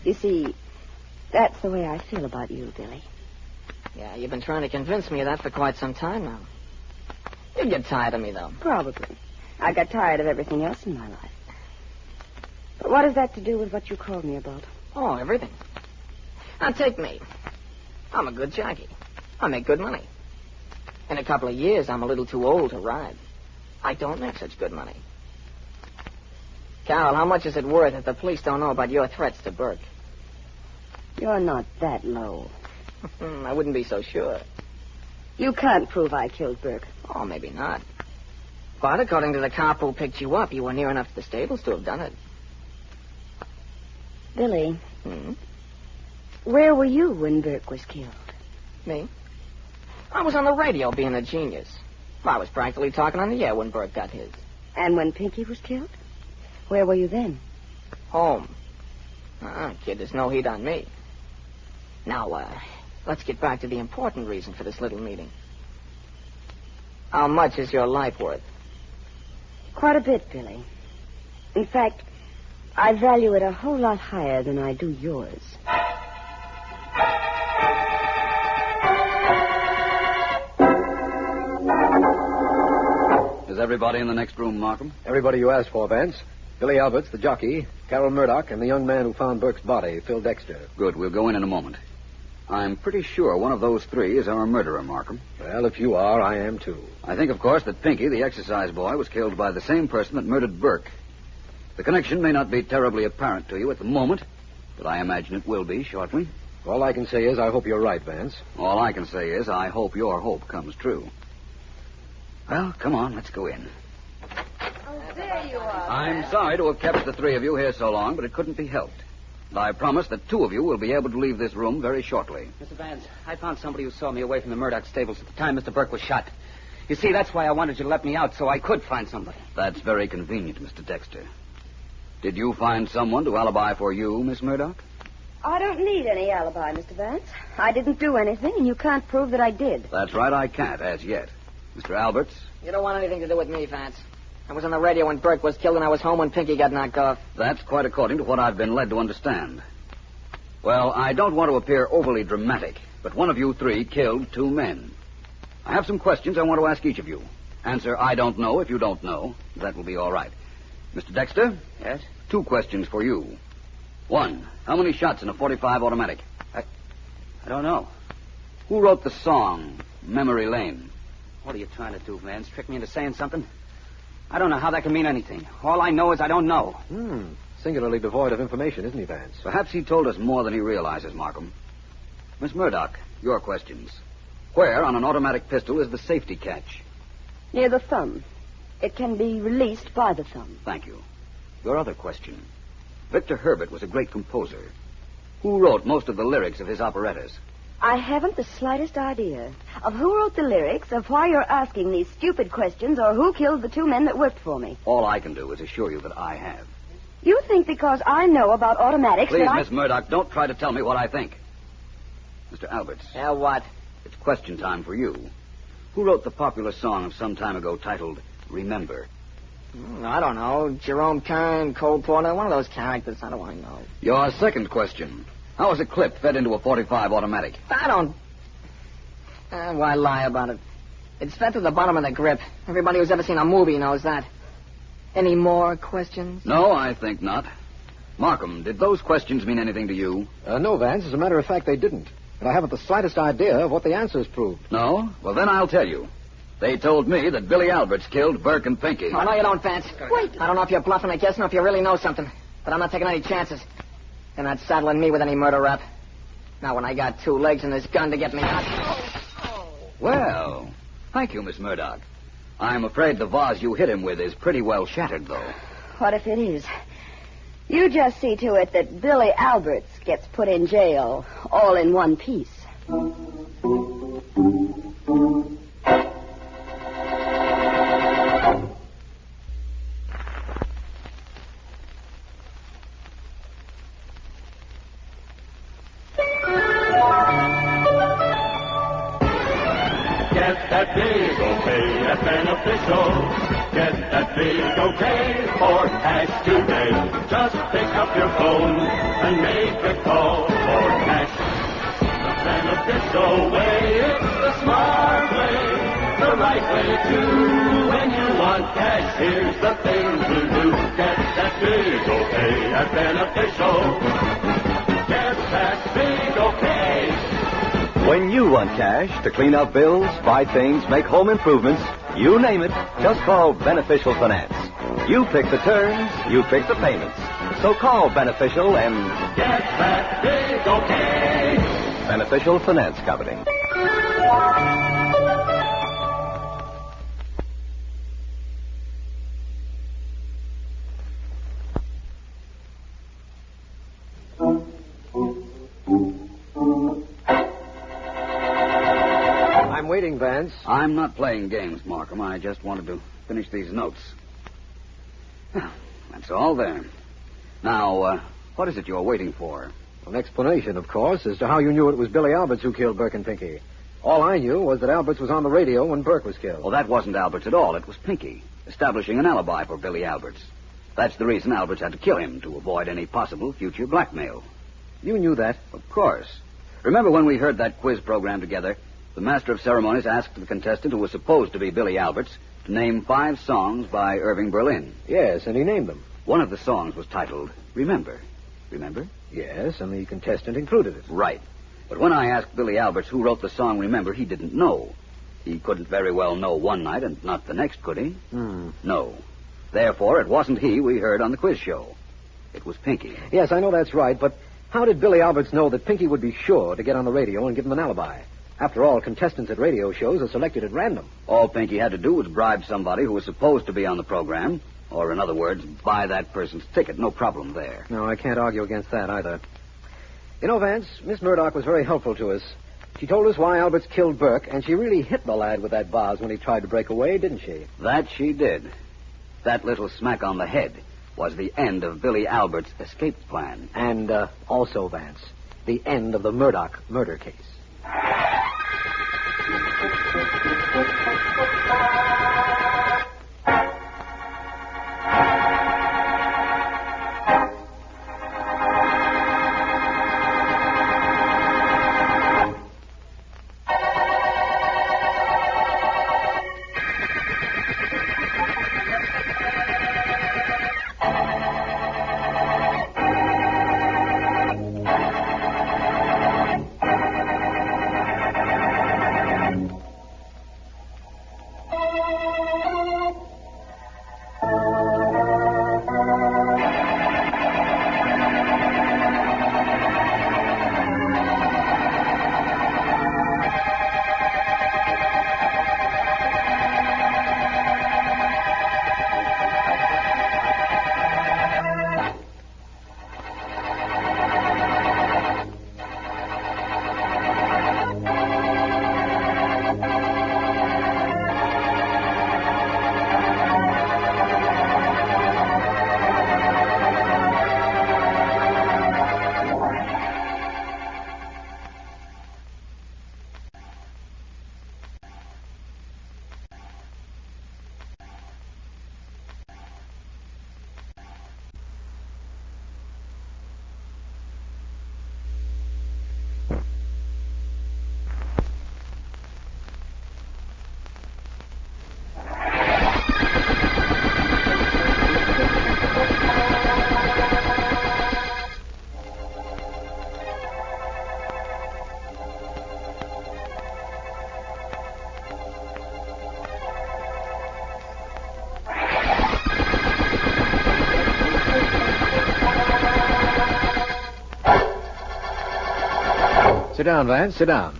You see, that's the way I feel about you, Billy. Yeah, you've been trying to convince me of that for quite some time now. You'll get tired of me, though. Probably. I got tired of everything else in my life. But what has that to do with what you called me about? Oh, everything. Now, take me. I'm a good jockey. I make good money. In a couple of years, I'm a little too old to ride. I don't make such good money. Carol, how much is it worth if the police don't know about your threats to Burke? You're not that low. I wouldn't be so sure. You can't prove I killed Burke. Oh, maybe not. But according to the cop who picked you up, you were near enough to the stables to have done it. Billy. Where were you when Burke was killed? Me? I was on the radio being a genius. I was practically talking on the air when Bert got his. And when Pinky was killed? Where were you then? Home. Kid, there's no heat on me. Now, let's get back to the important reason for this little meeting. How much is your life worth? Quite a bit, Billy. In fact, I value it a whole lot higher than I do yours. Is everybody in the next room, Markham? Everybody you asked for, Vance. Billy Alberts, the jockey, Carol Murdock, and the young man who found Burke's body, Phil Dexter. Good. We'll go in a moment. I'm pretty sure one of those three is our murderer, Markham. Well, if you are, I am too. I think, of course, that Pinky, the exercise boy, was killed by the same person that murdered Burke. The connection may not be terribly apparent to you at the moment, but I imagine it will be shortly. All I can say is I hope you're right, Vance. All I can say is I hope your hope comes true. Well, come on, let's go in. There you are. I'm sorry to have kept the three of you here so long, but it couldn't be helped. And I promise that two of you will be able to leave this room very shortly. Mr. Vance, I found somebody who saw me away from the Murdock stables at the time Mr. Burke was shot. You see, that's why I wanted you to let me out, so I could find somebody. That's very convenient, Mr. Dexter. Did you find someone to alibi for you, Miss Murdock? I don't need any alibi, Mr. Vance. I didn't do anything, and you can't prove that I did. That's right, I can't, as yet. Mr. Alberts? You don't want anything to do with me, Vance. I was on the radio when Burke was killed, and I was home when Pinky got knocked off. That's quite according to what I've been led to understand. Well, I don't want to appear overly dramatic, but one of you three killed two men. I have some questions I want to ask each of you. Answer, I don't know, if you don't know. That will be all right. Mr. Dexter? Yes? 2 questions for you. 1, how many shots in a .45 automatic? I don't know. Who wrote the song, Memory Lane? What are you trying to do, Vance? Trick me into saying something? I don't know how that can mean anything. All I know is I don't know. Singularly devoid of information, isn't he, Vance? Perhaps he told us more than he realizes, Markham. Miss Murdock, your questions. Where on an automatic pistol is the safety catch? Near the thumb. It can be released by the thumb. Thank you. Your other question. Victor Herbert was a great composer. Who wrote most of the lyrics of his operettas? I haven't the slightest idea of who wrote the lyrics, of why you're asking these stupid questions, or who killed the 2 men that worked for me. All I can do is assure you that I have. You think because I know about automatics Please, that Miss Murdock, don't try to tell me what I think. Mr. Alberts. Yeah, what? It's question time for you. Who wrote the popular song of some time ago titled Remember? I don't know. Jerome Kern, Cole Porter, one of those characters. I don't want to know. Your second question. How is a clip fed into a .45 automatic? I don't... why lie about it? It's fed to the bottom of the grip. Everybody who's ever seen a movie knows that. Any more questions? No, I think not. Markham, did those questions mean anything to you? No, Vance. As a matter of fact, they didn't. And I haven't the slightest idea of what the answers proved. No? Well, then I'll tell you. They told me that Billy Alberts killed Burke and Pinky. Oh, no, you don't, Vance. Wait. I don't know if you're bluffing or guessing or if you really know something. But I'm not taking any chances. They're not saddling me with any murder rap. Not when I got 2 legs and this gun to get me out. Well, thank you, Miss Murdock. I'm afraid the vase you hit him with is pretty well shattered, though. What if it is? You just see to it that Billy Alberts gets put in jail all in one piece. Get that big okay at Beneficial. Get that big okay for cash today. Just pick up your phone and make a call for cash. The Beneficial way, it's the smart way, the right way too. When you want cash, here's the thing to do. Get that big okay at Beneficial. Get that big okay. When you want cash to clean up bills, buy things, make home improvements, you name it, just call Beneficial Finance. You pick the terms, you pick the payments. So call Beneficial and get that big okay. Beneficial Finance Company. doing, Vance? I'm not playing games, Markham. I just wanted to finish these notes. That's all there. Now, what is it you're waiting for? An explanation, of course, as to how you knew it was Billy Alberts who killed Burke and Pinky. All I knew was that Alberts was on the radio when Burke was killed. Well, that wasn't Alberts at all. It was Pinky, establishing an alibi for Billy Alberts. That's the reason Alberts had to kill him, to avoid any possible future blackmail. You knew that? Of course. Remember when we heard that quiz program together? The master of ceremonies asked the contestant, who was supposed to be Billy Alberts, to name 5 songs by Irving Berlin. Yes, and he named them. One of the songs was titled Remember. Remember? Yes, and the contestant included it. Right. But when I asked Billy Alberts who wrote the song Remember, he didn't know. He couldn't very well know one night and not the next, could he? No. Therefore, it wasn't he we heard on the quiz show. It was Pinky. Yes, I know that's right, but how did Billy Alberts know that Pinky would be sure to get on the radio and give him an alibi? After all, contestants at radio shows are selected at random. All Pinky had to do was bribe somebody who was supposed to be on the program, or in other words, buy that person's ticket. No problem there. No, I can't argue against that either. You know, Vance, Miss Murdock was very helpful to us. She told us why Alberts killed Burke, and she really hit the lad with that vase when he tried to break away, didn't she? That she did. That little smack on the head was the end of Billy Alberts' escape plan. And also, Vance, the end of the Murdock murder case. Sit down, Vance. Sit down.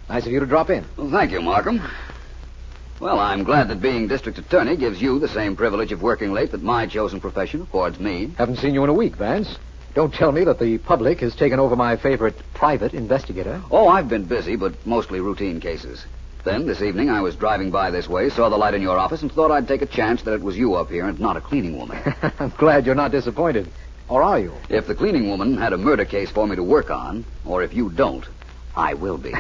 Nice of you to drop in. Well, thank you, Markham. Well, I'm glad that being district attorney gives you the same privilege of working late that my chosen profession affords me. Haven't seen you in a week, Vance. Don't tell me that the public has taken over my favorite private investigator. Oh, I've been busy, but mostly routine cases. Then, this evening, I was driving by this way, saw the light in your office, and thought I'd take a chance that it was you up here and not a cleaning woman. I'm glad you're not disappointed. Or are you? If the cleaning woman had a murder case for me to work on, or if you don't, I will be.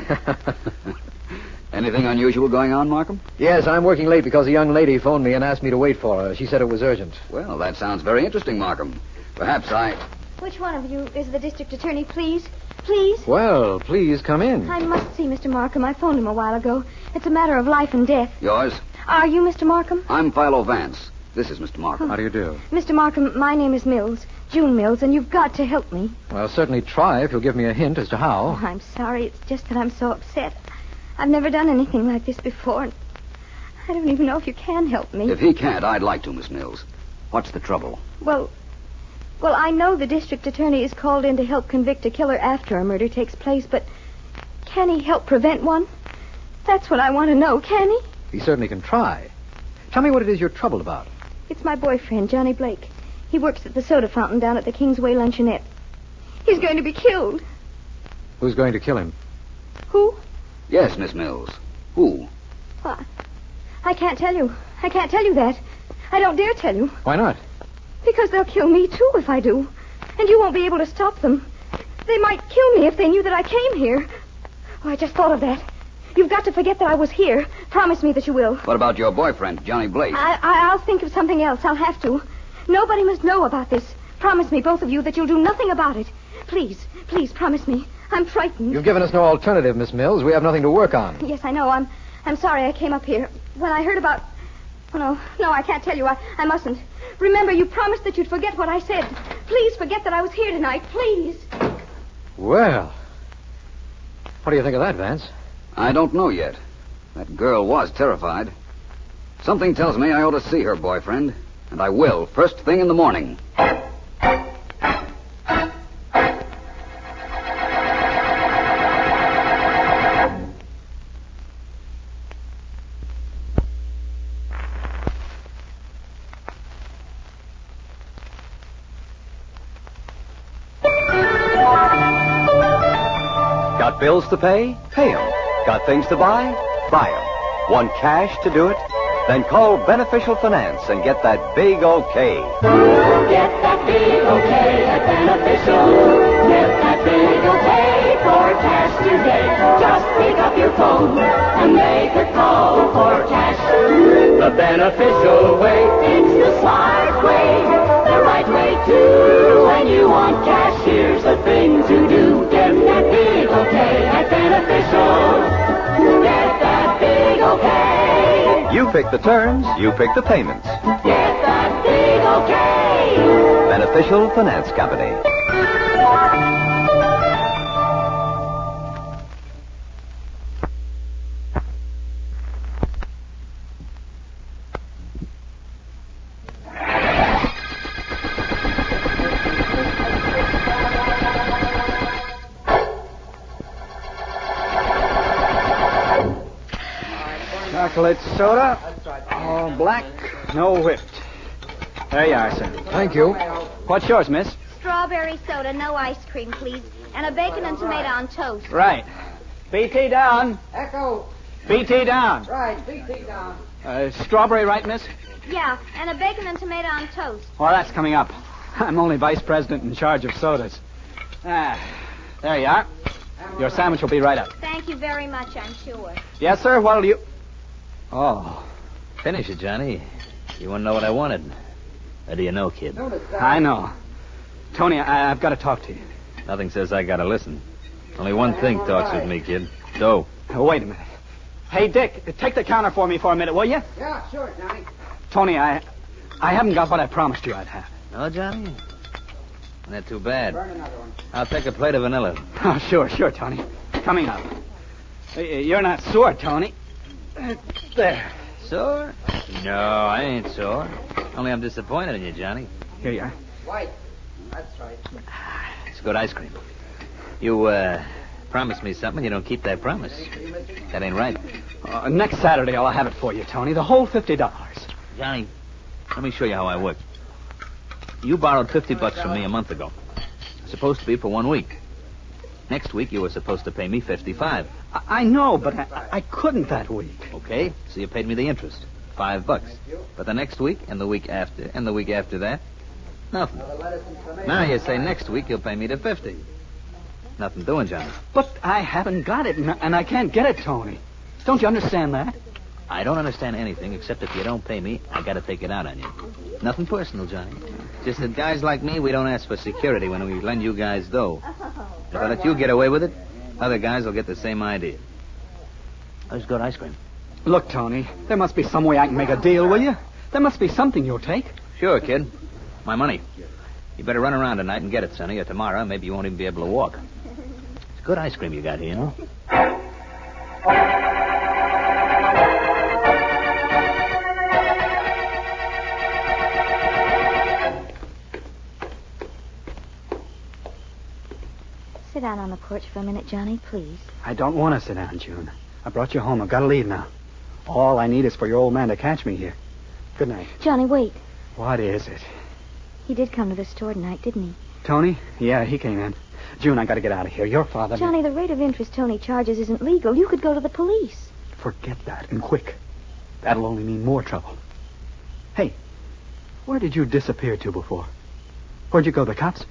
Anything unusual going on, Markham? Yes, I'm working late because a young lady phoned me and asked me to wait for her. She said it was urgent. Well, that sounds very interesting, Markham. Perhaps Which one of you is the district attorney, please? Please? Well, please come in. I must see Mr. Markham. I phoned him a while ago. It's a matter of life and death. Yours? Are you Mr. Markham? I'm Philo Vance. This is Mr. Markham. How do you do? Mr. Markham, my name is Mills. June Mills, and you've got to help me. Well, I'll certainly try if you'll give me a hint as to how. Oh, I'm sorry. It's just that I'm so upset. I've never done anything like this before, and I don't even know if you can help me. If he can't, I'd like to, Miss Mills. What's the trouble? Well, I know the district attorney is called in to help convict a killer after a murder takes place, but can he help prevent one? That's what I want to know, can he? He certainly can try. Tell me what it is you're troubled about. It's my boyfriend, Johnny Blake. He works at the soda fountain down at the Kingsway Luncheonette. He's going to be killed. Who's going to kill him? Who? Yes, Miss Mills. Who? I can't tell you. I can't tell you that. I don't dare tell you. Why not? Because they'll kill me, too, if I do. And you won't be able to stop them. They might kill me if they knew that I came here. Oh, I just thought of that. You've got to forget that I was here. Promise me that you will. What about your boyfriend, Johnny Blaze? I'll think of something else. I'll have to. Nobody must know about this. Promise me, both of you, that you'll do nothing about it. Please, please, promise me. I'm frightened. You've given us no alternative, Miss Mills. We have nothing to work on. Yes, I know. I'm sorry I came up here. When I heard about... Oh, no, I can't tell you. I mustn't. Remember, you promised that you'd forget what I said. Please forget that I was here tonight. Please. Well, what do you think of that, Vance? I don't know yet. That girl was terrified. Something tells me I ought to see her boyfriend, and I will, first thing in the morning. Got bills to pay? Pay 'em. Got things to buy? Buy 'em. Want cash to do it? Then call Beneficial Finance and get that big okay. Get that big okay at Beneficial. Get that big okay for cash today. Just pick up your phone and make a call for cash. The Beneficial way, it's the smart way, the right way too. When you want cash, here's the thing to do. Get that big okay at Beneficial. Get that big okay. You pick the terms, you pick the payments. Get that big okay. Beneficial Finance Company. Chocolate soda, all black, no whipped. There you are, sir. Thank you. What's yours, miss? Strawberry soda, no ice cream, please. And a bacon and tomato on toast. Right. BT down. Echo. BT down. Right, BT down. Strawberry, right, miss? Yeah, and a bacon and tomato on toast. Well, that's coming up. I'm only vice president in charge of sodas. There you are. Your sandwich will be right up. Thank you very much, I'm sure. Yes, sir. What'll you... Oh, finish it, Johnny. You want to know what I wanted? How do you know, kid? I know. Tony, I've got to talk to you. Nothing says I got to listen. Only one thing talks with me, kid. Dough. Wait a minute. Hey, Dick, take the counter for me for a minute, will you? Yeah, sure, Johnny. Tony, I haven't got what I promised you I'd have. No, Johnny? Not too bad. Burn another one. I'll take a plate of vanilla. Oh, sure, Tony. Coming up. You're not sore, Tony. There. Sore? No, I ain't sore. Only I'm disappointed in you, Johnny. Here you are. White. That's right. It's good ice cream. You, promised me something. You don't keep that promise. That ain't right. Next Saturday, I'll have it for you, Tony. The whole $50. Johnny, let me show you how I work. You borrowed $50 from me a month ago. It's supposed to be for 1 week. Next week, you were supposed to pay me $55. I know, but I couldn't that week. Okay, so you paid me the interest, $5. But the next week, and the week after, and the week after that, nothing. Now you say next week you'll pay me the $50. Nothing doing, Johnny. But I haven't got it, and I can't get it, Tony. Don't you understand that? I don't understand anything, except if you don't pay me, I gotta take it out on you. Nothing personal, Johnny. Just that guys like me, we don't ask for security when we lend you guys dough. If I let you get away with it, other guys will get the same idea. There's good ice cream. Look, Tony, there must be some way I can make a deal, will you? There must be something you'll take. Sure, kid. My money. You better run around tonight and get it, Sonny, or tomorrow maybe you won't even be able to walk. It's good ice cream you got here, you know? Sit down on the porch for a minute, Johnny, please. I don't want to sit down, June. I brought you home. I've got to leave now. All I need is for your old man to catch me here. Good night. Johnny, wait. What is it? He did come to the store tonight, didn't he? Tony? Yeah, he came in. June, I got to get out of here. Your father... Johnny, the rate of interest Tony charges isn't legal. You could go to the police. forget that, and quick. That'll only mean more trouble. Hey, where did you disappear to before? Where'd you go, the cops?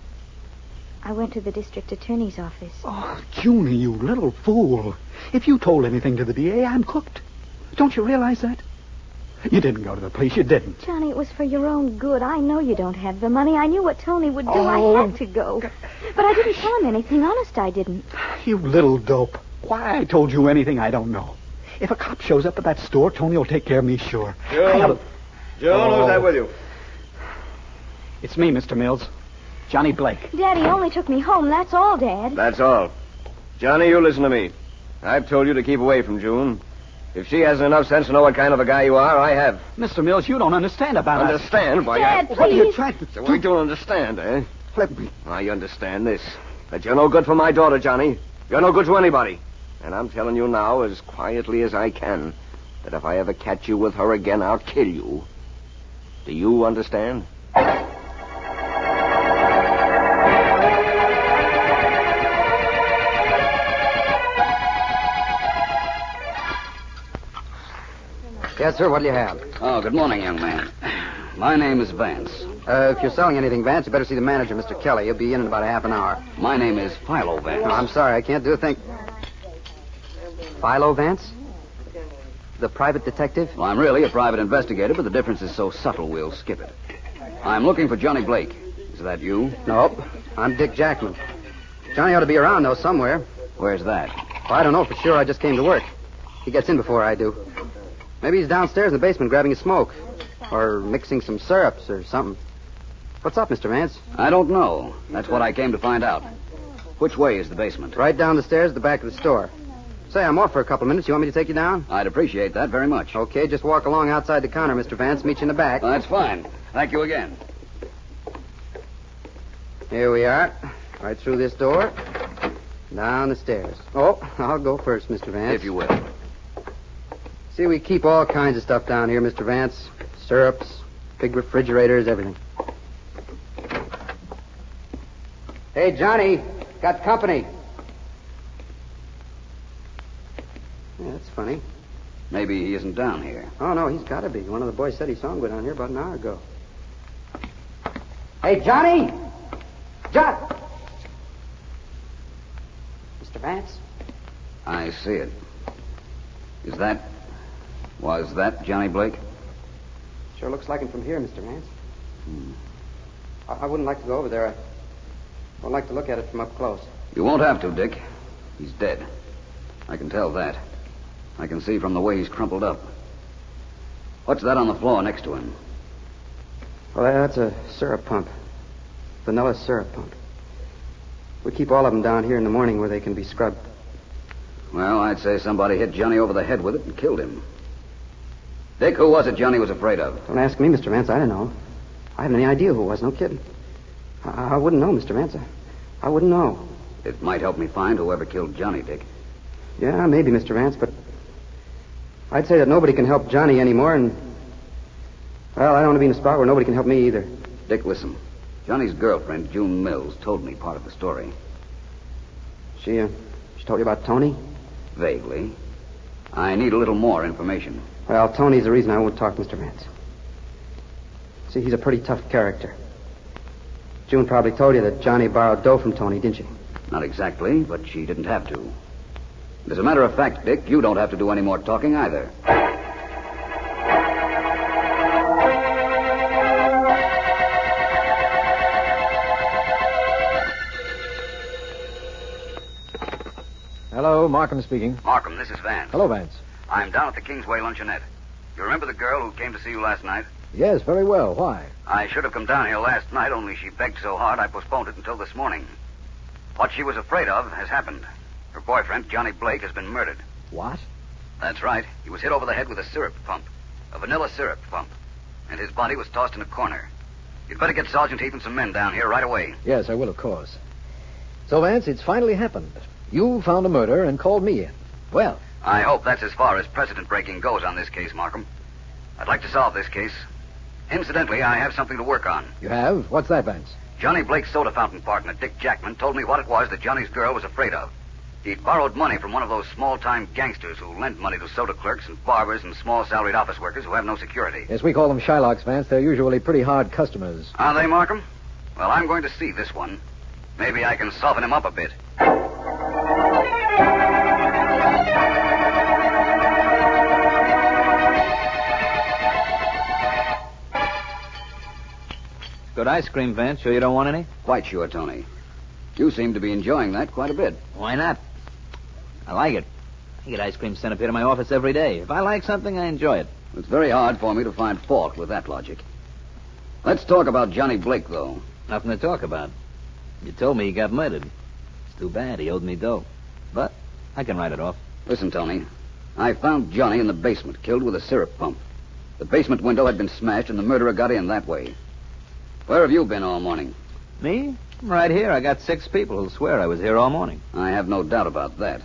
I went to the district attorney's office. Oh, Junie, you little fool. If you told anything to the DA, I'm cooked. Don't you realize that? You didn't go to the police, you didn't. Johnny, it was for your own good. I know you don't have the money. I knew what Tony would do. Oh. I had to go. But I didn't tell him anything. Honest, I didn't. You little dope. Why I told you anything, I don't know. If a cop shows up at that store, Tony will take care of me, sure. Joe, who's that with you? It's me, Mr. Mills. Johnny Blake. Daddy only took me home. That's all, Dad. That's all. Johnny, you listen to me. I've told you to keep away from June. If she hasn't enough sense to know what kind of a guy you are, I have. Mr. Mills, you don't understand about us. Understand? Why, Dad, What are you please. trying to... So I don't understand, eh? Flip me. I understand this. That you're no good for my daughter, Johnny. You're no good to anybody. And I'm telling you now, as quietly as I can, that if I ever catch you with her again, I'll kill you. Do you understand? Yes, sir. What do you have? Oh, good morning, young man. My name is Vance. If you're selling anything, Vance, you better see the manager, Mr. Kelly. He'll be in about a half an hour. My name is Philo Vance. Oh, I'm sorry. I can't do a thing. Philo Vance? The private detective? Well, I'm really a private investigator, but the difference is so subtle we'll skip it. I'm looking for Johnny Blake. Is that you? Nope. I'm Dick Jackman. Johnny ought to be around, though, somewhere. Where's that? Well, I don't know for sure. I just came to work. He gets in before I do. Maybe he's downstairs in the basement grabbing a smoke. Or mixing some syrups or something. What's up, Mr. Vance? I don't know. That's what I came to find out. Which way is the basement? Right down the stairs at the back of the store. Say, I'm off for a couple of minutes. You want me to take you down? I'd appreciate that very much. Okay, just walk along outside the counter, Mr. Vance. Meet you in the back. That's fine. Thank you again. Here we are. Right through this door. Down the stairs. Oh, I'll go first, Mr. Vance. If you will. See, we keep all kinds of stuff down here, Mr. Vance. Syrups, big refrigerators, everything. Hey, Johnny, got company. Yeah, that's funny. Maybe he isn't down here. Oh, no, he's got to be. One of the boys said he saw him go down here about an hour ago. Hey, Johnny! John! Mr. Vance? I see it. Was that Johnny Blake? Sure looks like him from here, Mr. Vance. I wouldn't like to go over there. I would like to look at it from up close. You won't have to, Dick. He's dead. I can tell that. I can see from the way he's crumpled up. What's that on the floor next to him? Well, that's a syrup pump. Vanilla syrup pump. We keep all of them down here in the morning where they can be scrubbed. Well, I'd say somebody hit Johnny over the head with it and killed him. Dick, who was it Johnny was afraid of? Don't ask me, Mr. Vance. I don't know. I haven't any idea who it was. No kidding. I wouldn't know, Mr. Vance. I wouldn't know. It might help me find whoever killed Johnny, Dick. Yeah, maybe, Mr. Vance, but I'd say that nobody can help Johnny anymore, and, well, I don't want to be in a spot where nobody can help me either. Dick, listen. Johnny's girlfriend, June Mills, told me part of the story. She told you about Tony? Vaguely. I need a little more information. Well, Tony's the reason I won't talk, Mr. Vance. See, he's a pretty tough character. June probably told you that Johnny borrowed dough from Tony, didn't she? Not exactly, but she didn't have to. As a matter of fact, Dick, you don't have to do any more talking either. Hello, Markham speaking. Markham, this is Vance. Hello, Vance. I'm down at the Kingsway Luncheonette. You remember the girl who came to see you last night? Yes, very well. Why? I should have come down here last night, only she begged so hard I postponed it until this morning. What she was afraid of has happened. Her boyfriend, Johnny Blake, has been murdered. What? That's right. He was hit over the head with a syrup pump. A vanilla syrup pump. And his body was tossed in a corner. You'd better get Sergeant Heath and some men down here right away. Yes, I will, of course. So, Vance, it's finally happened. You found a murder and called me in. Well. I hope that's as far as precedent breaking goes on this case, Markham. I'd like to solve this case. Incidentally, I have something to work on. You have? What's that, Vance? Johnny Blake's soda fountain partner, Dick Jackman, told me what it was that Johnny's girl was afraid of. He'd borrowed money from one of those small-time gangsters who lend money to soda clerks and barbers and small salaried office workers who have no security. Yes, we call them Shylocks, Vance. They're usually pretty hard customers. Are they, Markham? Well, I'm going to see this one. Maybe I can soften him up a bit. Good ice cream, Vance. Sure you don't want any? Quite sure, Tony. You seem to be enjoying that quite a bit. Why not? I like it. I get ice cream sent up here to my office every day. If I like something, I enjoy it. It's very hard for me to find fault with that logic. Let's talk about Johnny Blake, though. Nothing to talk about. You told me he got murdered. It's too bad. He owed me dough. But I can write it off. Listen, Tony. I found Johnny in the basement, killed with a syrup pump. The basement window had been smashed, and the murderer got in that way. Where have you been all morning? Me? I'm right here. I got 6 people who'll swear I was here all morning. I have no doubt about that.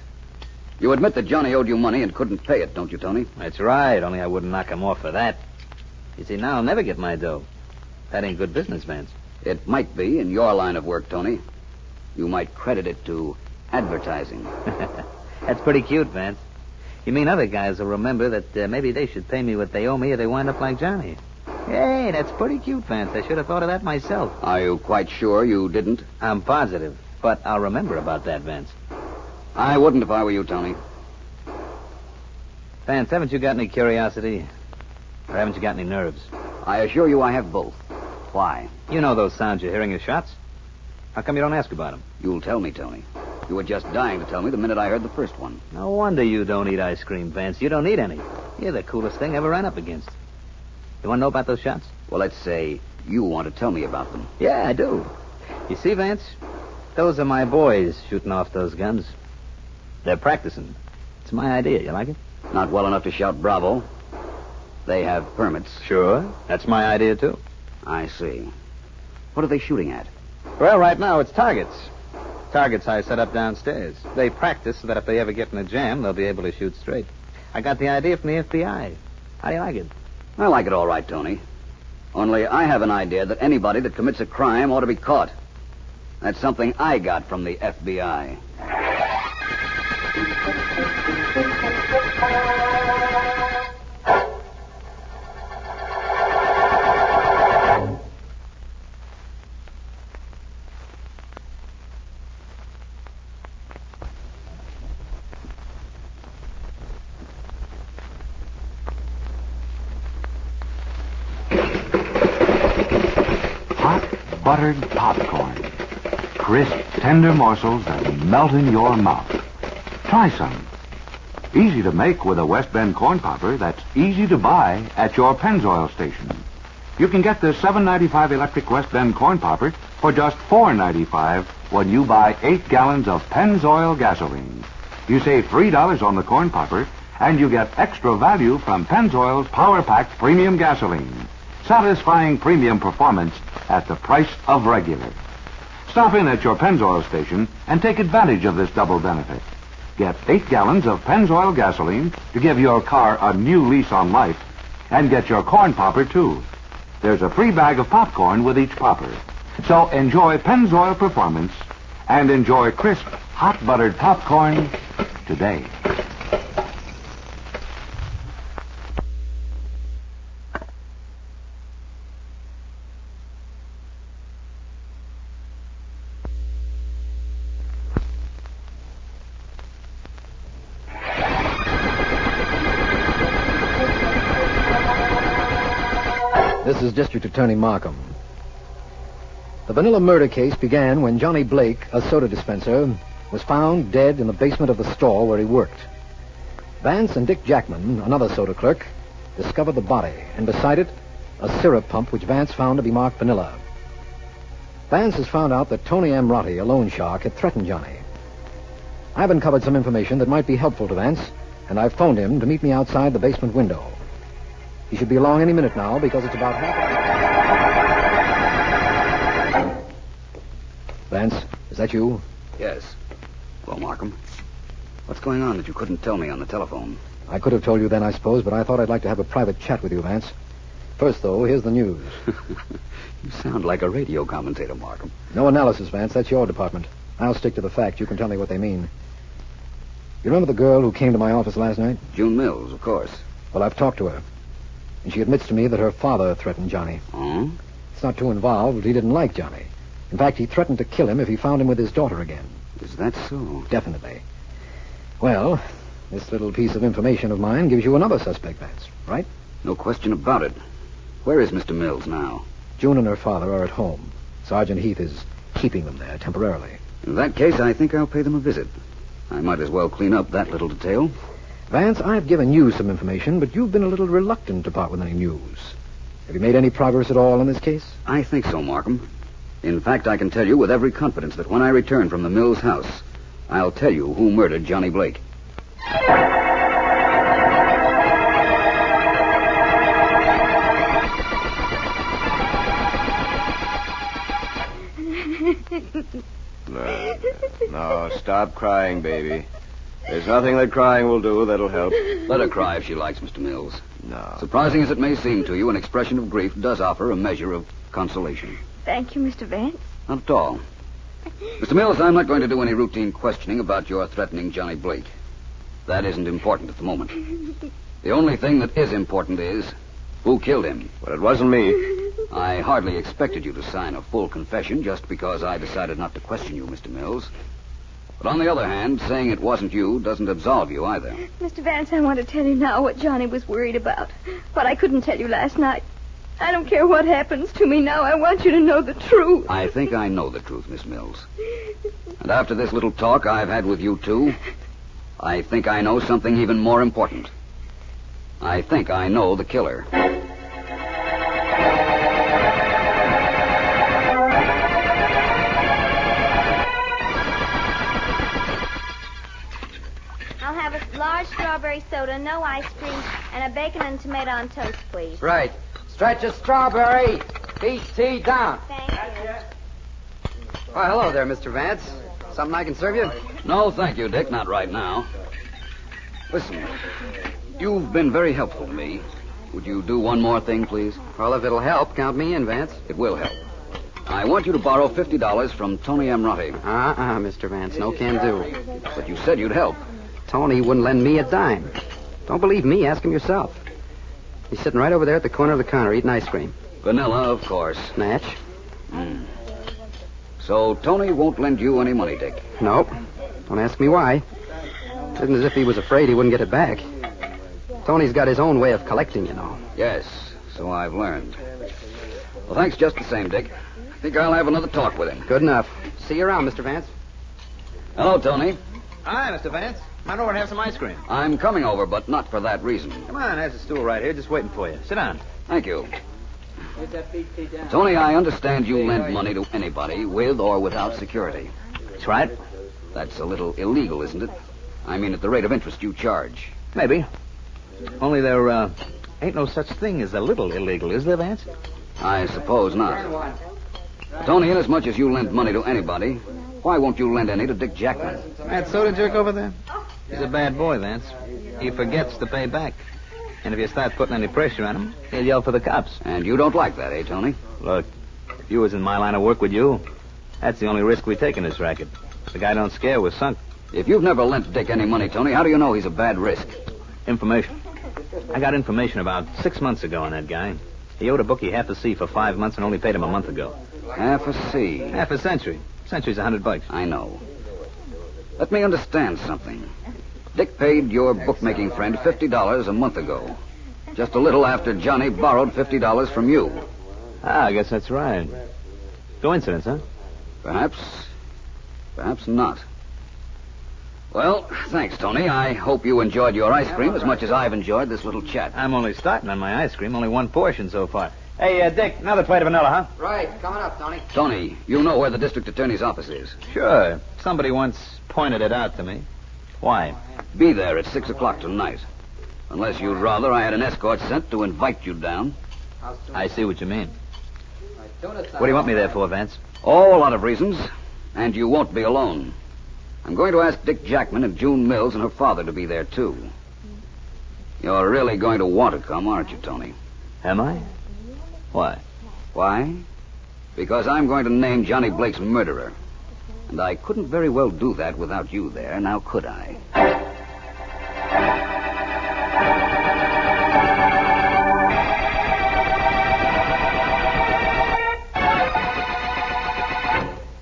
You admit that Johnny owed you money and couldn't pay it, don't you, Tony? That's right, only I wouldn't knock him off for that. You see, now I'll never get my dough. That ain't good business, Vance. It might be in your line of work, Tony. You might credit it to advertising. That's pretty cute, Vance. You mean other guys will remember that maybe they should pay me what they owe me or they wind up like Johnny. Hey, that's pretty cute, Vance. I should have thought of that myself. Are you quite sure you didn't? I'm positive, but I'll remember about that, Vance. I wouldn't if I were you, Tony. Vance, haven't you got any curiosity? Or haven't you got any nerves? I assure you I have both. Why? You know those sounds you're hearing as shots. How come you don't ask about them? You'll tell me, Tony. You were just dying to tell me the minute I heard the first one. No wonder you don't eat ice cream, Vance. You don't need any. You're the coolest thing I ever ran up against. You want to know about those shots? Well, let's say you want to tell me about them. Yeah, I do. You see, Vance, those are my boys shooting off those guns. They're practicing. It's my idea. You like it? Not well enough to shout bravo. They have permits. Sure. That's my idea, too. I see. What are they shooting at? Well, right now it's targets. Targets I set up downstairs. They practice so that if they ever get in a jam, they'll be able to shoot straight. I got the idea from the FBI. How do you like it? I like it all right, Tony. Only I have an idea that anybody that commits a crime ought to be caught. That's something I got from the FBI. Buttered popcorn. Crisp, tender morsels that melt in your mouth. Try some. Easy to make with a West Bend corn popper that's easy to buy at your Pennzoil station. You can get the $7.95 electric West Bend corn popper for just $4.95 when you buy 8 gallons of Pennzoil gasoline. You save $3 on the corn popper, and you get extra value from Pennzoil's power-packed premium gasoline. Satisfying premium performance at the price of regular. Stop in at your Pennzoil station and take advantage of this double benefit. Get 8 gallons of Pennzoil gasoline to give your car a new lease on life, and get your corn popper, too. There's a free bag of popcorn with each popper. So enjoy Pennzoil performance and enjoy crisp, hot buttered popcorn today. This is District Attorney Markham. The Vanilla murder case began when Johnny Blake, a soda dispenser, was found dead in the basement of the store where he worked. Vance and Dick Jackman, another soda clerk, discovered the body, and beside it, a syrup pump which Vance found to be marked vanilla. Vance has found out that Tony Amrotti, a loan shark, had threatened Johnny. I've uncovered some information that might be helpful to Vance, and I've phoned him to meet me outside the basement window. He should be along any minute now because it's about half an... Vance, is that you? Yes. Well, Markham, what's going on that you couldn't tell me on the telephone? I could have told you then, I suppose, but I thought I'd like to have a private chat with you, Vance. First, though, here's the news. You sound like a radio commentator, Markham. No analysis, Vance. That's your department. I'll stick to the facts. You can tell me what they mean. You remember the girl who came to my office last night? June Mills, of course. Well, I've talked to her. And she admits to me that her father threatened Johnny. Oh? It's not too involved, but he didn't like Johnny. In fact, he threatened to kill him if he found him with his daughter again. Is that so? Definitely. Well, this little piece of information of mine gives you another suspect, Vance, right? No question about it. Where is Mr. Mills now? June and her father are at home. Sergeant Heath is keeping them there temporarily. In that case, I think I'll pay them a visit. I might as well clean up that little detail. Vance, I've given you some information, but you've been a little reluctant to part with any news. Have you made any progress at all in this case? I think so, Markham. In fact, I can tell you with every confidence that when I return from the Mills house, I'll tell you who murdered Johnny Blake. No, stop crying, baby. There's nothing that crying will do that'll help. Let her cry if she likes, Mr. Mills. No. Surprising as it may seem to you, an expression of grief does offer a measure of consolation. Thank you, Mr. Vance. Not at all. Mr. Mills, I'm not going to do any routine questioning about your threatening Johnny Blake. That isn't important at the moment. The only thing that is important is who killed him. Well, it wasn't me. I hardly expected you to sign a full confession just because I decided not to question you, Mr. Mills. But on the other hand, saying it wasn't you doesn't absolve you either. Mr. Vance, I want to tell you now what Johnny was worried about. What I couldn't tell you last night. I don't care what happens to me now. I want you to know the truth. I think I know the truth, Miss Mills. And after this little talk I've had with you two, I think I know something even more important. I think I know the killer. I'll have a large strawberry soda, no ice cream, and a bacon and tomato on toast, please. Right. Stretch a strawberry. Beef tea down. Thank you. Why, hello there, Mr. Vance. Something I can serve you? No, thank you, Dick. Not right now. Listen, you've been very helpful to me. Would you do one more thing, please? Well, if it'll help, count me in, Vance. It will help. I want you to borrow $50 from Tony Amrotti. Mr. Vance. No can do. But you said you'd help. Tony wouldn't lend me a dime. Don't believe me, ask him yourself. He's sitting right over there at the corner of the counter eating ice cream. Vanilla, of course. Natch. So Tony won't lend you any money, Dick? Nope. Don't ask me why. It isn't as if he was afraid he wouldn't get it back. Tony's got his own way of collecting, you know. Yes, so I've learned. Well, thanks just the same, Dick. I think I'll have another talk with him. Good enough. See you around, Mr. Vance. Hello, Tony. Hi, Mr. Vance. Run over and have some ice cream. I'm coming over, but not for that reason. Come on, there's a stool right here, just waiting for you. Sit down. Thank you. Tony, I understand you lend money to anybody with or without security. That's right. That's a little illegal, isn't it? I mean, at the rate of interest you charge. Maybe. Only there ain't no such thing as a little illegal, is there, Vance? I suppose not. Tony, inasmuch as you lend money to anybody, why won't you lend any to Dick Jackman? That soda jerk over there? He's a bad boy, Vance. He forgets to pay back. And if you start putting any pressure on him, he'll yell for the cops. And you don't like that, eh, Tony? Look, if you was in my line of work with you, that's the only risk we take in this racket. If the guy don't scare, we're sunk. If you've never lent Dick any money, Tony, how do you know he's a bad risk? Information. I got information about 6 months ago on that guy. He owed a bookie half a C for 5 months and only paid him a month ago. Half a C? Half a century. Century's $100. I know. Let me understand something. Dick paid your bookmaking friend $50 a month ago. Just a little after Johnny borrowed $50 from you. I guess that's right. Coincidence, huh? Perhaps not. Well, thanks, Tony. I hope you enjoyed your ice cream as much as I've enjoyed this little chat. I'm only starting on my ice cream. Only one portion so far. Hey, Dick, another plate of vanilla, huh? Right. Coming up, Tony. Tony, you know where the district attorney's office is. Sure. Somebody once pointed it out to me. Why? Be there at 6 o'clock tonight. Unless you'd rather I had an escort sent to invite you down. I see what you mean. What do you want me there for, Vance? Oh, a lot of reasons. And you won't be alone. I'm going to ask Dick Jackman and June Mills and her father to be there, too. You're really going to want to come, aren't you, Tony? Am I? Why? Why? Because I'm going to name Johnny Blake's murderer. And I couldn't very well do that without you there, now could I?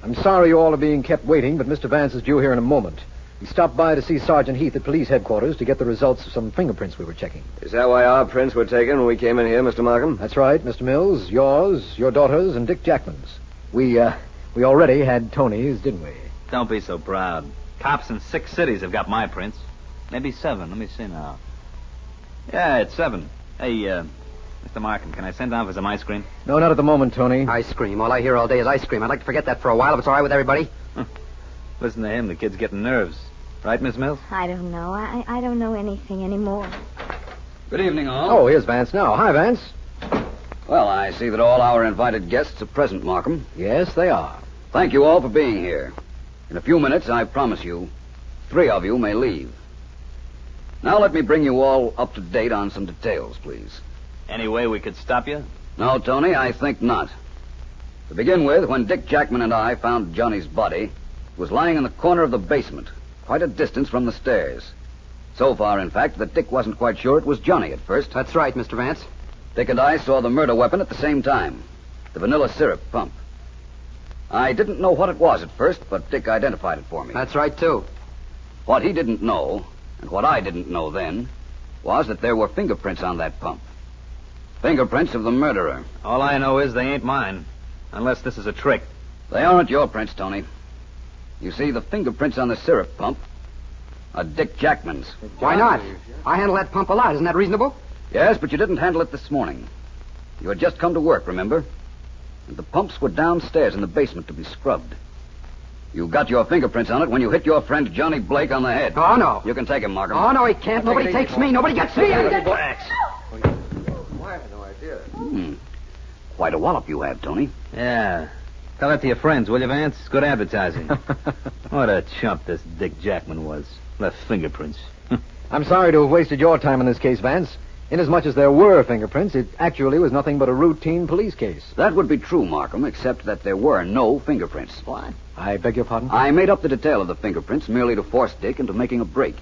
I'm sorry you all are being kept waiting, but Mr. Vance is due here in a moment. He stopped by to see Sergeant Heath at police headquarters to get the results of some fingerprints we were checking. Is that why our prints were taken when we came in here, Mr. Markham? That's right, Mr. Mills. Yours, your daughter's, and Dick Jackman's. We already had Tony's, didn't we? Don't be so proud. Cops in 6 cities have got my prints. Maybe 7. Let me see now. Yeah, it's 7. Hey, Mr. Markham, can I send down for some ice cream? No, not at the moment, Tony. Ice cream. All I hear all day is ice cream. I'd like to forget that for a while if it's all right with everybody. Listen to him. The kid's getting nerves. Right, Miss Mills? I don't know. I don't know anything anymore. Good evening, all. Oh, here's Vance now. Hi, Vance. Well, I see that all our invited guests are present, Markham. Yes, they are. Thank you all for being here. In a few minutes, I promise you, 3 of you may leave. Now let me bring you all up to date on some details, please. Any way we could stop you? No, Tony, I think not. To begin with, when Dick Jackman and I found Johnny's body, it was lying in the corner of the basement, quite a distance from the stairs. So far, in fact, that Dick wasn't quite sure it was Johnny at first. That's right, Mr. Vance. Dick and I saw the murder weapon at the same time, the vanilla syrup pump. I didn't know what it was at first, but Dick identified it for me. That's right, too. What he didn't know, and what I didn't know then, was that there were fingerprints on that pump. Fingerprints of the murderer. All I know is they ain't mine, unless this is a trick. They aren't your prints, Tony. You see, the fingerprints on the syrup pump are Dick Jackman's. Why not? I handle that pump a lot. Isn't that reasonable? Yes, but you didn't handle it this morning. You had just come to work, remember? And the pumps were downstairs in the basement to be scrubbed. You got your fingerprints on it when you hit your friend Johnny Blake on the head. Oh, no. You can take him, Markham. Oh, no, he can't. Nobody takes me. Nobody gets me. I have no idea. Quite a wallop you have, Tony. Yeah. Tell that to your friends, will you, Vance? Good advertising. What a chump this Dick Jackman was. Left fingerprints. I'm sorry to have wasted your time in this case, Vance. Inasmuch as there were fingerprints, it actually was nothing but a routine police case. That would be true, Markham, except that there were no fingerprints. What? I beg your pardon? I made up the detail of the fingerprints merely to force Dick into making a break.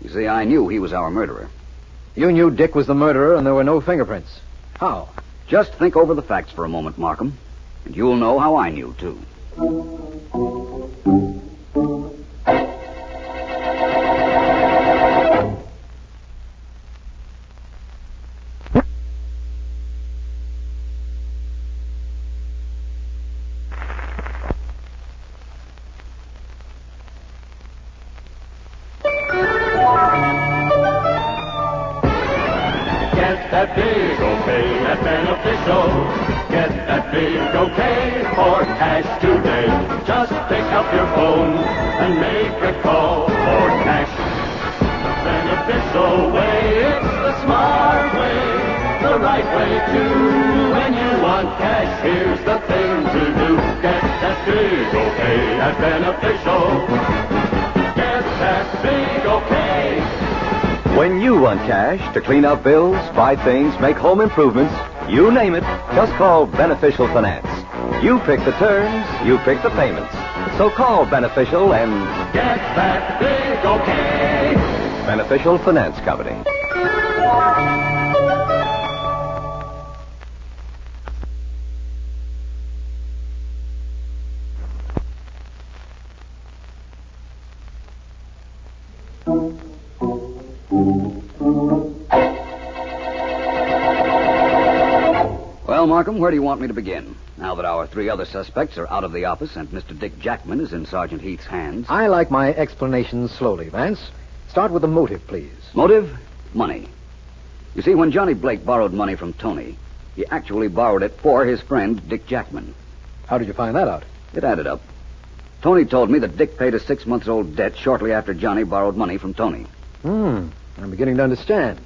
You see, I knew he was our murderer. You knew Dick was the murderer and there were no fingerprints. How? Just think over the facts for a moment, Markham, and you'll know how I knew, too. That big okay, that beneficial. Get that big okay for cash today. Just pick up your phone and make a call for cash. The beneficial way, it's the smart way, the right way too. When you want cash, here's the thing to do. Get that big okay, that beneficial. Get that big okay. When you want cash to clean up bills, buy things, make home improvements, you name it, just call Beneficial Finance. You pick the terms, you pick the payments. So call Beneficial and get that big okay. Beneficial Finance Company. Well, Markham, where do you want me to begin? Now that our 3 other suspects are out of the office and Mr. Dick Jackman is in Sergeant Heath's hands. I like my explanations slowly, Vance. Start with the motive, please. Motive? Money. You see, when Johnny Blake borrowed money from Tony, he actually borrowed it for his friend, Dick Jackman. How did you find that out? It added up. Tony told me that Dick paid a 6-month-old debt shortly after Johnny borrowed money from Tony. I'm beginning to understand.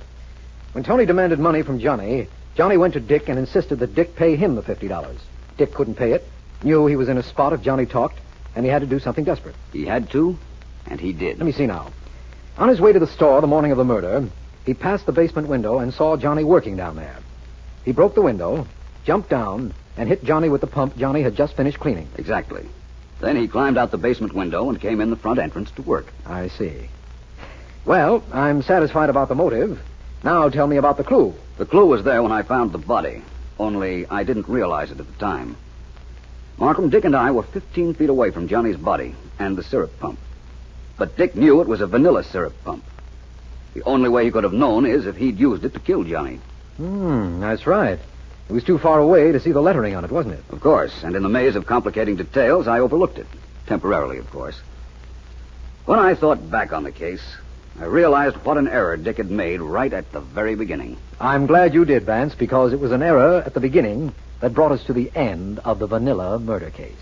When Tony demanded money from Johnny, Johnny went to Dick and insisted that Dick pay him the $50. Dick couldn't pay it, knew he was in a spot if Johnny talked, and he had to do something desperate. He had to, and he did. Let me see now. On his way to the store the morning of the murder, he passed the basement window and saw Johnny working down there. He broke the window, jumped down, and hit Johnny with the pump Johnny had just finished cleaning. Exactly. Then he climbed out the basement window and came in the front entrance to work. I see. Well, I'm satisfied about the motive. Now tell me about the clue. The clue was there when I found the body, only I didn't realize it at the time. Markham, Dick and I were 15 feet away from Johnny's body and the syrup pump. But Dick knew it was a vanilla syrup pump. The only way he could have known is if he'd used it to kill Johnny. That's right. It was too far away to see the lettering on it, wasn't it? Of course, and in the maze of complicating details, I overlooked it. Temporarily, of course. When I thought back on the case, I realized what an error Dick had made right at the very beginning. I'm glad you did, Vance, because it was an error at the beginning that brought us to the end of the vanilla murder case.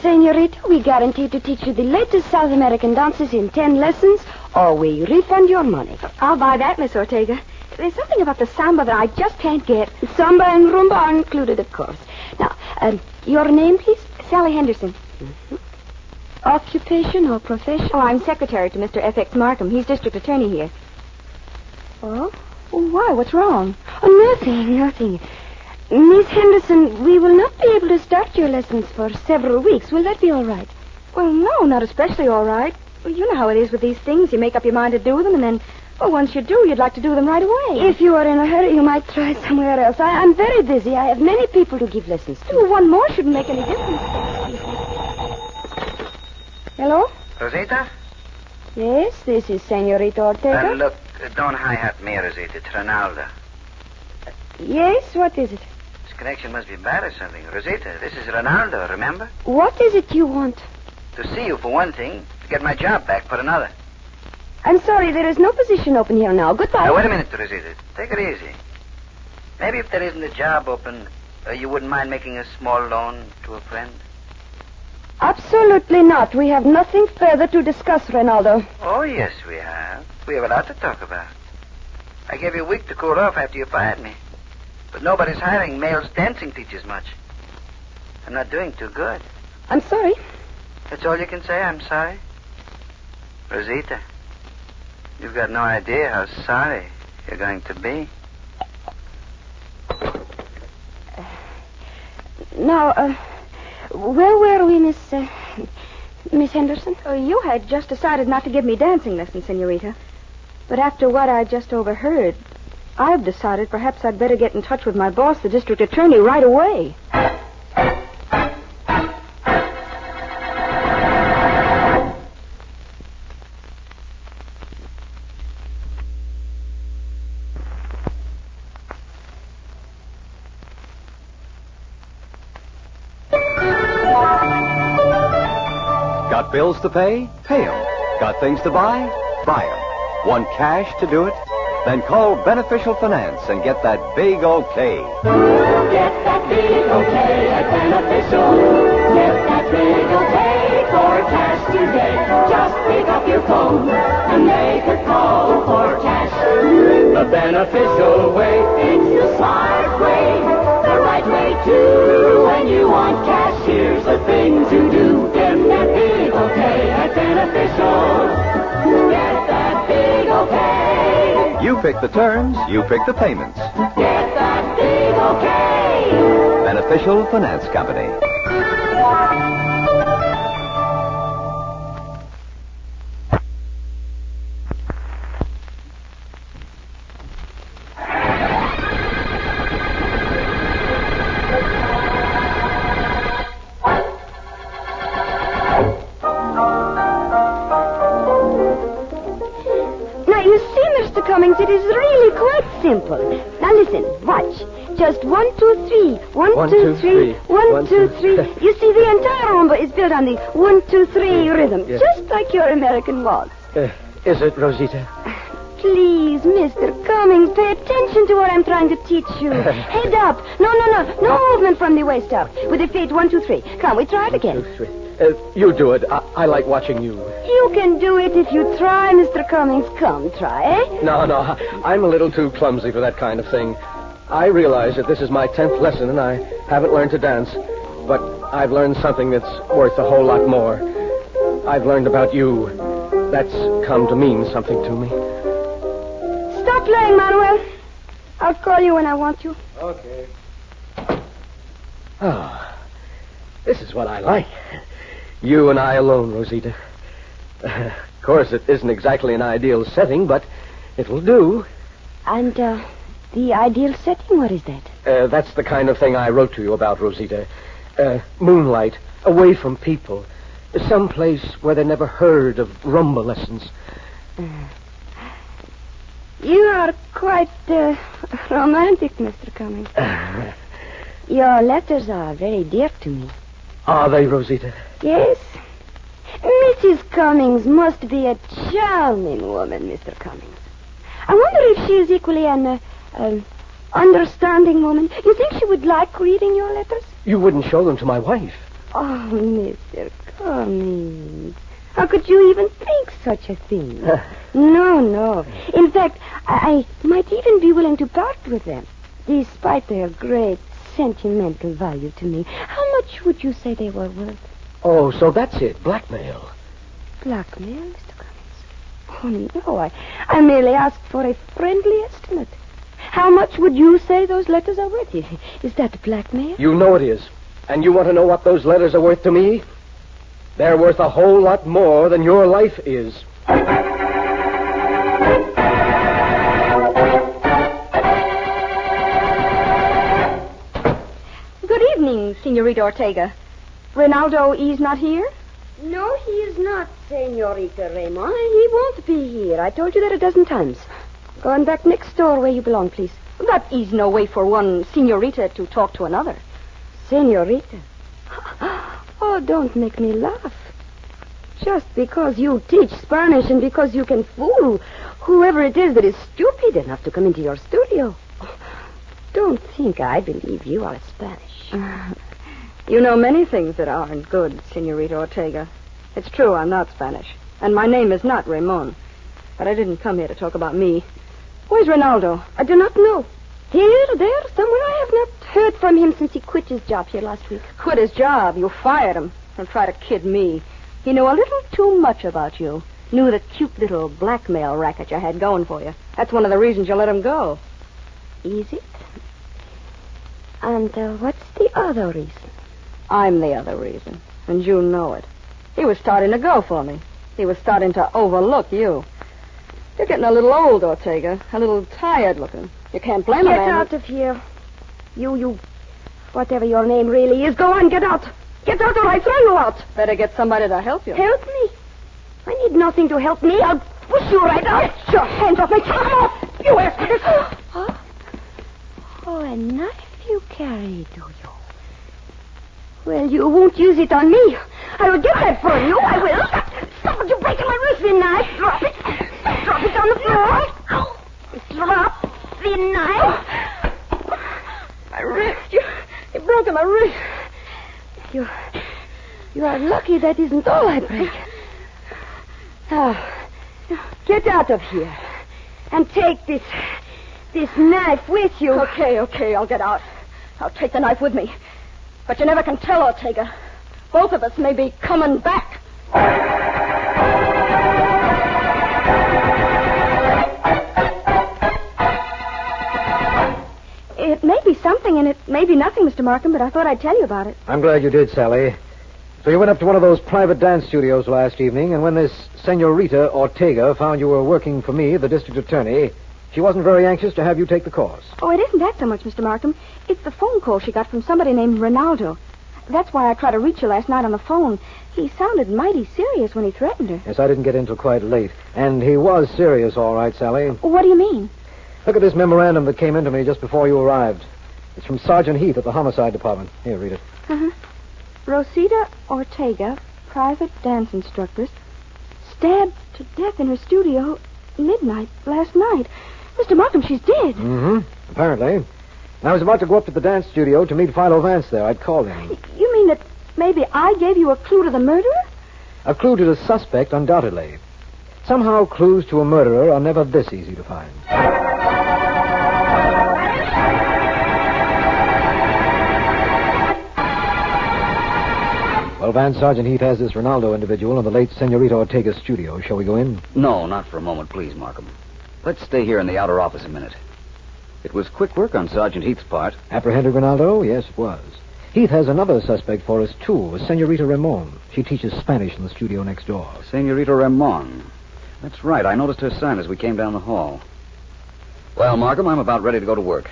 Senorita, we guarantee to teach you the latest South American dances in 10 lessons, or we refund your money. I'll buy that, Miss Ortega. There's something about the samba that I just can't get. Samba and rumba are included, of course. Now, your name, please? Sally Henderson. Mm-hmm. Occupation or profession? Oh, I'm secretary to Mr. F.X. Markham. He's district attorney here. Oh? Why? What's wrong? Oh, nothing. Miss Henderson, we will not be able to start your lessons for several weeks. Will that be all right? Well, no, not especially all right. Well, you know how it is with these things. You make up your mind to do them, and then, well, once you do, you'd like to do them right away. If you are in a hurry, you might try somewhere else. I'm very busy. I have many people to give lessons to. Well, one more shouldn't make any difference. Hello? Rosita? Yes, this is Senorita Ortega. Look, don't hi-hat me, Rosita. It's Ronaldo. Yes, what is it? This connection must be bad or something. Rosita, this is Ronaldo, remember? What is it you want? To see you, for one thing. To get my job back for another. I'm sorry, there is no position open here now. Goodbye. Now, wait a minute, Rosita. Take it easy. Maybe if there isn't a job open, you wouldn't mind making a small loan to a friend? Absolutely not. We have nothing further to discuss, Ronaldo. Oh, yes, we have. We have a lot to talk about. I gave you a week to cool off after you fired me. But nobody's hiring male dancing teachers much. I'm not doing too good. I'm sorry. That's all you can say? I'm sorry? Rosita, you've got no idea how sorry you're going to be. Now, where were we, Miss Henderson? Oh, you had just decided not to give me dancing lessons, Senorita. But after what I just overheard, I've decided perhaps I'd better get in touch with my boss, the district attorney, right away. Got bills to pay? Pay 'em. Got things to buy? Buy 'em. Want cash to do it? Then call Beneficial Finance and get that big okay. Get that big okay at Beneficial. Get that big okay for cash today. Just pick up your phone and make a call for cash. The Beneficial way, it's the smart way, the right way too. When you want cash, here's the thing to do. Get that big okay at Beneficial. Get that big okay. You pick the terms, you pick the payments. Get that big okay. Beneficial Finance Company. It is really quite simple. Now listen, watch. Just 1, 2, 3. 1, 2, 3. 1, 2, 3. You see, the entire Rhumba is built on the 1, 2, 3 rhythm, just like your American waltz. Is it, Rosita? Please, Mr. Cummings, pay attention to what I'm trying to teach you. Head up. No movement from the waist up. With the feet, 1, 2, 3. Come, we try it again. 1, 2, 3. You do it. I like watching you. You can do it if you try, Mr. Cummings. Come, try, eh? No, I'm a little too clumsy for that kind of thing. I realize that this is my 10th lesson and I haven't learned to dance. But I've learned something that's worth a whole lot more. I've learned about you. That's come to mean something to me. Stop playing, Manuel. I'll call you when I want you. Okay. Oh, this is what I like. You and I alone, Rosita. Of course, it isn't exactly an ideal setting, but it will do. And, the ideal setting, what is that? That's the kind of thing I wrote to you about, Rosita. Moonlight, away from people. Someplace where they never heard of Rhumba lessons. You are quite, romantic, Mr. Cummings. Your letters are very dear to me. Are they, Rosita? Yes. Mrs. Cummings must be a charming woman, Mr. Cummings. I wonder if she is equally an understanding woman. You think she would like reading your letters? You wouldn't show them to my wife. Oh, Mr. Cummings. How could you even think such a thing? No. In fact, I might even be willing to part with them, despite their great sentimental value to me. How much would you say they were worth? Oh, so that's it. Blackmail. Blackmail, Mr. Cummings? Oh, no. I merely asked for a friendly estimate. How much would you say those letters are worth? Is that blackmail? You know it is. And you want to know what those letters are worth to me? They're worth a whole lot more than your life is. Good evening, Senorita Ortega. Ronaldo is not here? No, he is not, Senorita Raymond. He won't be here. I told you that a dozen times. Go on back next door where you belong, please. That is no way for one senorita to talk to another. Senorita? Oh, don't make me laugh. Just because you teach Spanish and because you can fool whoever it is that is stupid enough to come into your studio. Don't think I believe you are Spanish. You know many things that aren't good, Senorita Ortega. It's true, I'm not Spanish. And my name is not Ramon. But I didn't come here to talk about me. Where's Ronaldo? I do not know. Here, there, somewhere. I have not heard from him since he quit his job here last week. Quit his job? You fired him. Don't try to kid me. He knew a little too much about you. Knew the cute little blackmail racket you had going for you. That's one of the reasons you let him go. Is it? And what's the other reason? I'm the other reason, and you know it. He was starting to go for me. He was starting to overlook you. You're getting a little old, Ortega. A little tired looking. You can't blame a man. Get out of here. You, whatever your name really is, go on, get out. Get out or I throw you out. Better get somebody to help you. Help me? I need nothing to help me. I'll push you right out. Get your hands off me. Come on. You asked me this. Huh? Oh, a knife you carry, do you? Well, you won't use it on me. I will get that for you. I will. Stop it. You're breaking my wrist, knife. Drop it. Drop it on the floor. Drop the knife. My wrist. You broke my wrist. You are lucky that isn't all I break. Now, get out of here and take this knife with you. Okay, I'll get out. I'll take the knife with me. But you never can tell, Ortega. Both of us may be coming back. It may be something, and it may be nothing, Mr. Markham, but I thought I'd tell you about it. I'm glad you did, Sally. So you went up to one of those private dance studios last evening, and when this Senorita Ortega found you were working for me, the district attorney, she wasn't very anxious to have you take the course. Oh, it isn't that so much, Mr. Markham. It's the phone call she got from somebody named Ronaldo. That's why I tried to reach you last night on the phone. He sounded mighty serious when he threatened her. Yes, I didn't get in till quite late. And he was serious, all right, Sally. What do you mean? Look at this memorandum that came into me just before you arrived. It's from Sergeant Heath at the Homicide Department. Here, read it. Uh-huh. Rosita Ortega, private dance instructress, stabbed to death in her studio midnight last night. Mr. Markham, she's dead. Mm-hmm. Apparently. And I was about to go up to the dance studio to meet Philo Vance there. I'd called him. You mean that maybe I gave you a clue to the murderer? A clue to the suspect, undoubtedly. Somehow clues to a murderer are never this easy to find. Well, Vance, Sergeant Heath has this Ronaldo individual in the late Senorita Ortega's studio. Shall we go in? No, not for a moment, please, Markham. Let's stay here in the outer office a minute. It was quick work on Sergeant Heath's part. Apprehended Ronaldo? Yes, it was. Heath has another suspect for us, too, a Senorita Ramon. She teaches Spanish in the studio next door. Senorita Ramon. That's right. I noticed her sign as we came down the hall. Well, Markham, I'm about ready to go to work.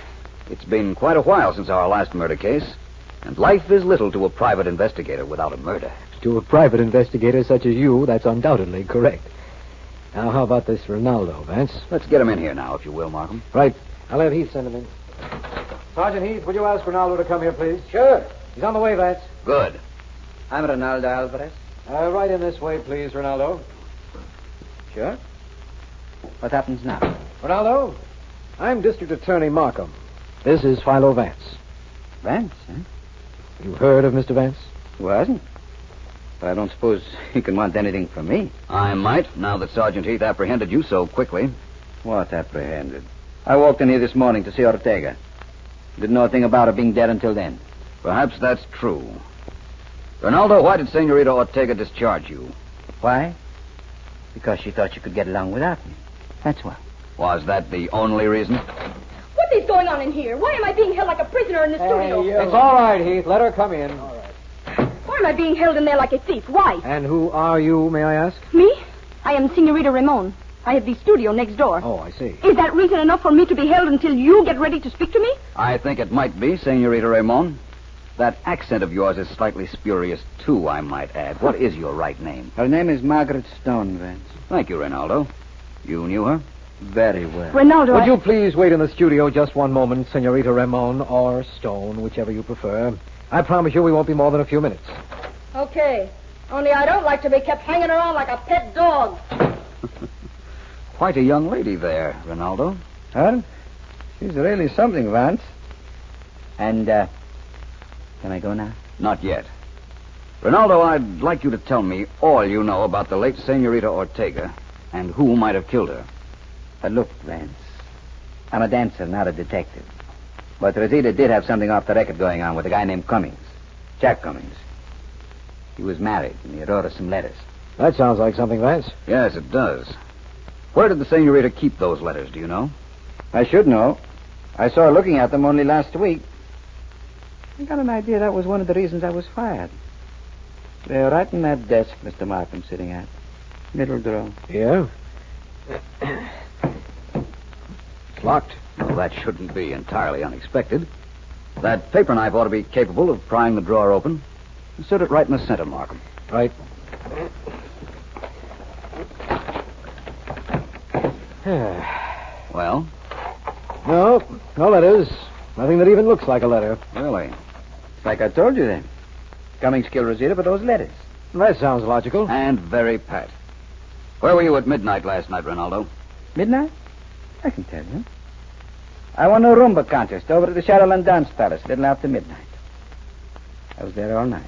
It's been quite a while since our last murder case, and life is little to a private investigator without a murder. To a private investigator such as you, that's undoubtedly correct. Now, how about this Ronaldo, Vance? Let's get him in here now, if you will, Markham. Right. I'll have Heath send him in. Sergeant Heath, would you ask Ronaldo to come here, please? Sure. He's on the way, Vance. Good. I'm Ronaldo Alvarez. Right in this way, please, Ronaldo. Sure. What happens now? Ronaldo, I'm District Attorney Markham. This is Philo Vance. Vance, huh? You heard of Mr. Vance? Who hasn't? But I don't suppose he can want anything from me. I might, now that Sergeant Heath apprehended you so quickly. What apprehended? I walked in here this morning to see Ortega. Didn't know a thing about her being dead until then. Perhaps that's true. Ronaldo, why did Senorita Ortega discharge you? Why? Because she thought she could get along without me. That's why. Was that the only reason? What is going on in here? Why am I being held like a prisoner in the studio? It's all right, Heath. Let her come in. All right. Why am I being held in there like a thief? Why? And who are you, may I ask? Me? I am Senorita Ramon. I have the studio next door. Oh, I see. Is that reason enough for me to be held until you get ready to speak to me? I think it might be, Senorita Ramon. That accent of yours is slightly spurious, too, I might add. What is your right name? Her name is Margaret Stone, Vance. Thank you, Ronaldo. You knew her? Very well. Ronaldo, Would you please wait in the studio just one moment, Senorita Ramon, or Stone, whichever you prefer. I promise you we won't be more than a few minutes. Okay. Only I don't like to be kept hanging around like a pet dog. Quite a young lady there, Ronaldo. Huh? She's really something, Vance. And, can I go now? Not yet. Ronaldo, I'd like you to tell me all you know about the late Senorita Ortega and who might have killed her. Look, Vance, I'm a dancer, not a detective. But Rosita did have something off the record going on with a guy named Cummings. Jack Cummings. He was married, and he wrote us some letters. That sounds like something, Vance. Yes, it does. Where did the Senorita keep those letters, do you know? I should know. I saw her looking at them only last week. I got an idea that was one of the reasons I was fired. They're right in that desk Mr. Markham sitting at. Middle drawer. Yeah? It's locked. Well, that shouldn't be entirely unexpected. That paper knife ought to be capable of prying the drawer open. Insert it right in the center, Markham. Right. Well? No letters. Nothing that even looks like a letter. Really? Like I told you then. Cummings killed Rosita for those letters. That sounds logical. And very pat. Where were you at midnight last night, Ronaldo? Midnight? I can tell you. I won a Rhumba contest over at the Shadowland Dance Palace a little after midnight. I was there all night.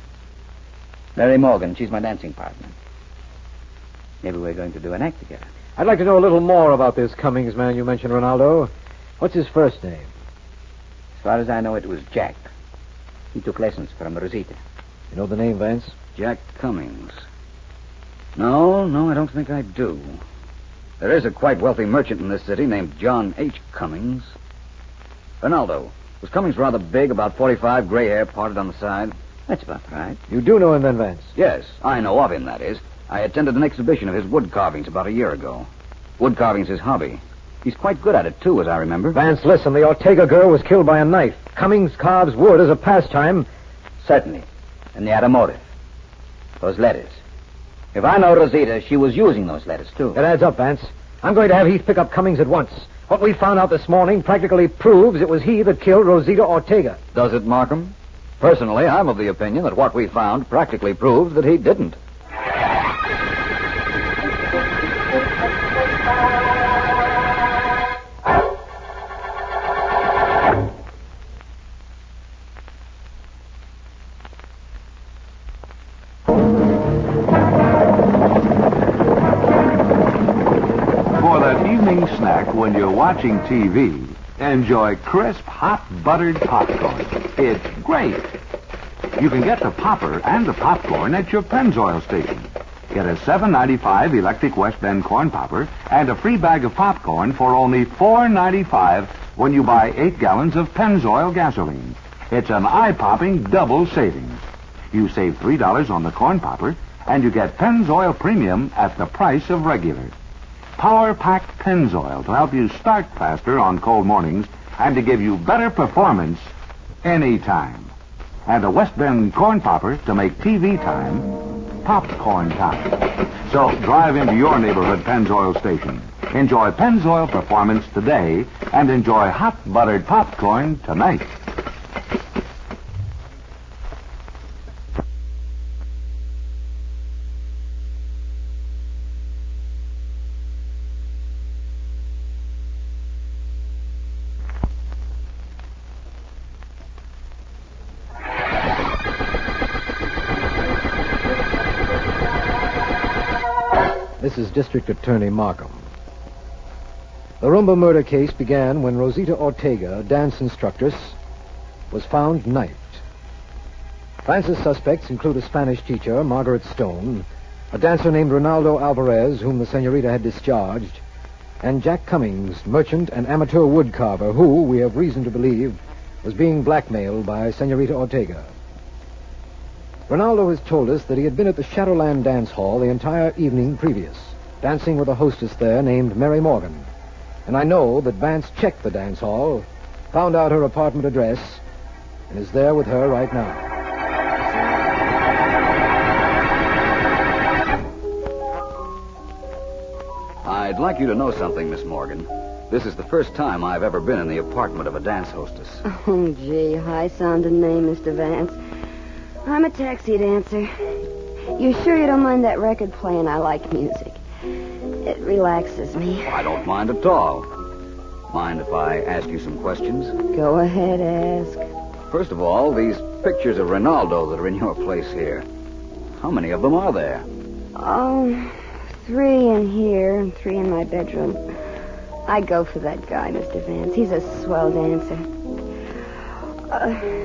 Mary Morgan, she's my dancing partner. Maybe we're going to do an act together. I'd like to know a little more about this Cummings man you mentioned, Ronaldo. What's his first name? As far as I know, it was Jack. He took lessons from Rosita. You know the name, Vance? Jack Cummings. No, I don't think I do. There is a quite wealthy merchant in this city named John H. Cummings. Ronaldo, was Cummings rather big, about 45, gray hair parted on the side? That's about right. You do know him then, Vance? Yes, I know of him, that is. I attended an exhibition of his wood carvings about a year ago. Wood carving's his hobby. He's quite good at it, too, as I remember. Vance, listen, the Ortega girl was killed by a knife. Cummings carves wood as a pastime. Certainly. And they had a motive. Those letters. If I know Rosita, she was using those letters, too. It adds up, Vance. I'm going to have Heath pick up Cummings at once. What we found out this morning practically proves it was he that killed Rosita Ortega. Does it, Markham? Personally, I'm of the opinion that what we found practically proves that he didn't. Snack when you're watching TV, enjoy crisp, hot, buttered popcorn. It's great. You can get the popper and the popcorn at your Pennzoil station. Get a $7.95 electric West Bend corn popper and a free bag of popcorn for only $4.95 when you buy 8 gallons of Pennzoil gasoline. It's an eye-popping double savings. You save $3 on the corn popper, and you get Pennzoil Premium at the price of regular. Power-packed Pennzoil to help you start faster on cold mornings and to give you better performance anytime. And a West Bend corn popper to make TV time popcorn time. So drive into your neighborhood Pennzoil station. Enjoy Pennzoil performance today and enjoy hot buttered popcorn tonight. This is District Attorney Markham. The Rhumba murder case began when Rosita Ortega, a dance instructress, was found knifed. Vance's suspects include a Spanish teacher, Margaret Stone, a dancer named Ronaldo Alvarez, whom the senorita had discharged, and Jack Cummings, merchant and amateur wood carver, who, we have reason to believe, was being blackmailed by senorita Ortega. Ronaldo has told us that he had been at the Shadowland Dance Hall the entire evening previous, dancing with a hostess there named Mary Morgan. And I know that Vance checked the dance hall, found out her apartment address, and is there with her right now. I'd like you to know something, Miss Morgan. This is the first time I've ever been in the apartment of a dance hostess. Oh, gee, high-sounding name, Mr. Vance. I'm a taxi dancer. You sure you don't mind that record playing? I like music. It relaxes me. I don't mind at all. Mind if I ask you some questions? Go ahead, ask. First of all, these pictures of Ronaldo that are in your place here. How many of them are there? Oh, 3 in here and 3 in my bedroom. I go for that guy, Mr. Vance. He's a swell dancer.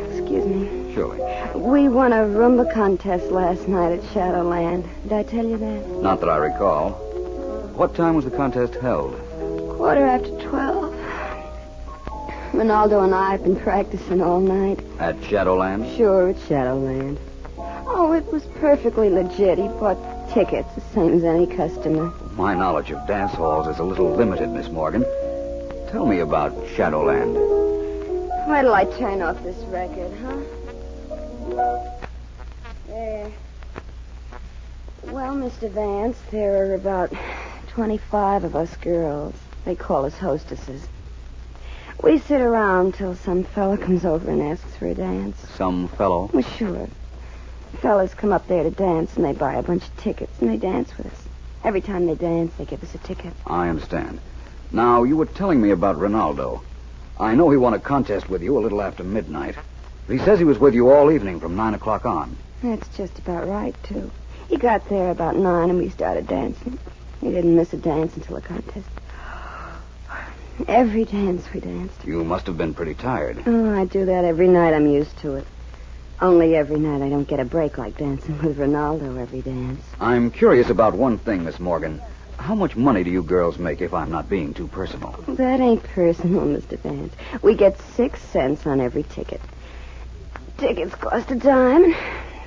Excuse me. Surely. We won a Rhumba contest last night at Shadowland. Did I tell you that? Not that I recall. What time was the contest held? 12:15. Ronaldo and I have been practicing all night. At Shadowland? Sure, at Shadowland. Oh, it was perfectly legit. He bought tickets, the same as any customer. My knowledge of dance halls is a little limited, Miss Morgan. Tell me about Shadowland. Why till I turn off this record, huh? There. Well, Mr. Vance, there are about 25 of us girls. They call us hostesses. We sit around till some fella comes over and asks for a dance. Some fellow? Well, sure. Fellas come up there to dance, and they buy a bunch of tickets, and they dance with us. Every time they dance, they give us a ticket. I understand. Now, you were telling me about Ronaldo. I know he won a contest with you a little after midnight. He says he was with you all evening from 9 o'clock on. That's just about right, too. He got there about 9 and we started dancing. He didn't miss a dance until the contest. Every dance we danced. You must have been pretty tired. Oh, I do that every night. I'm used to it. Only every night I don't get a break like dancing with Ronaldo every dance. I'm curious about one thing, Miss Morgan. How much money do you girls make, if I'm not being too personal? That ain't personal, Mr. Vance. We get 6 cents on every ticket. Tickets cost a dime, and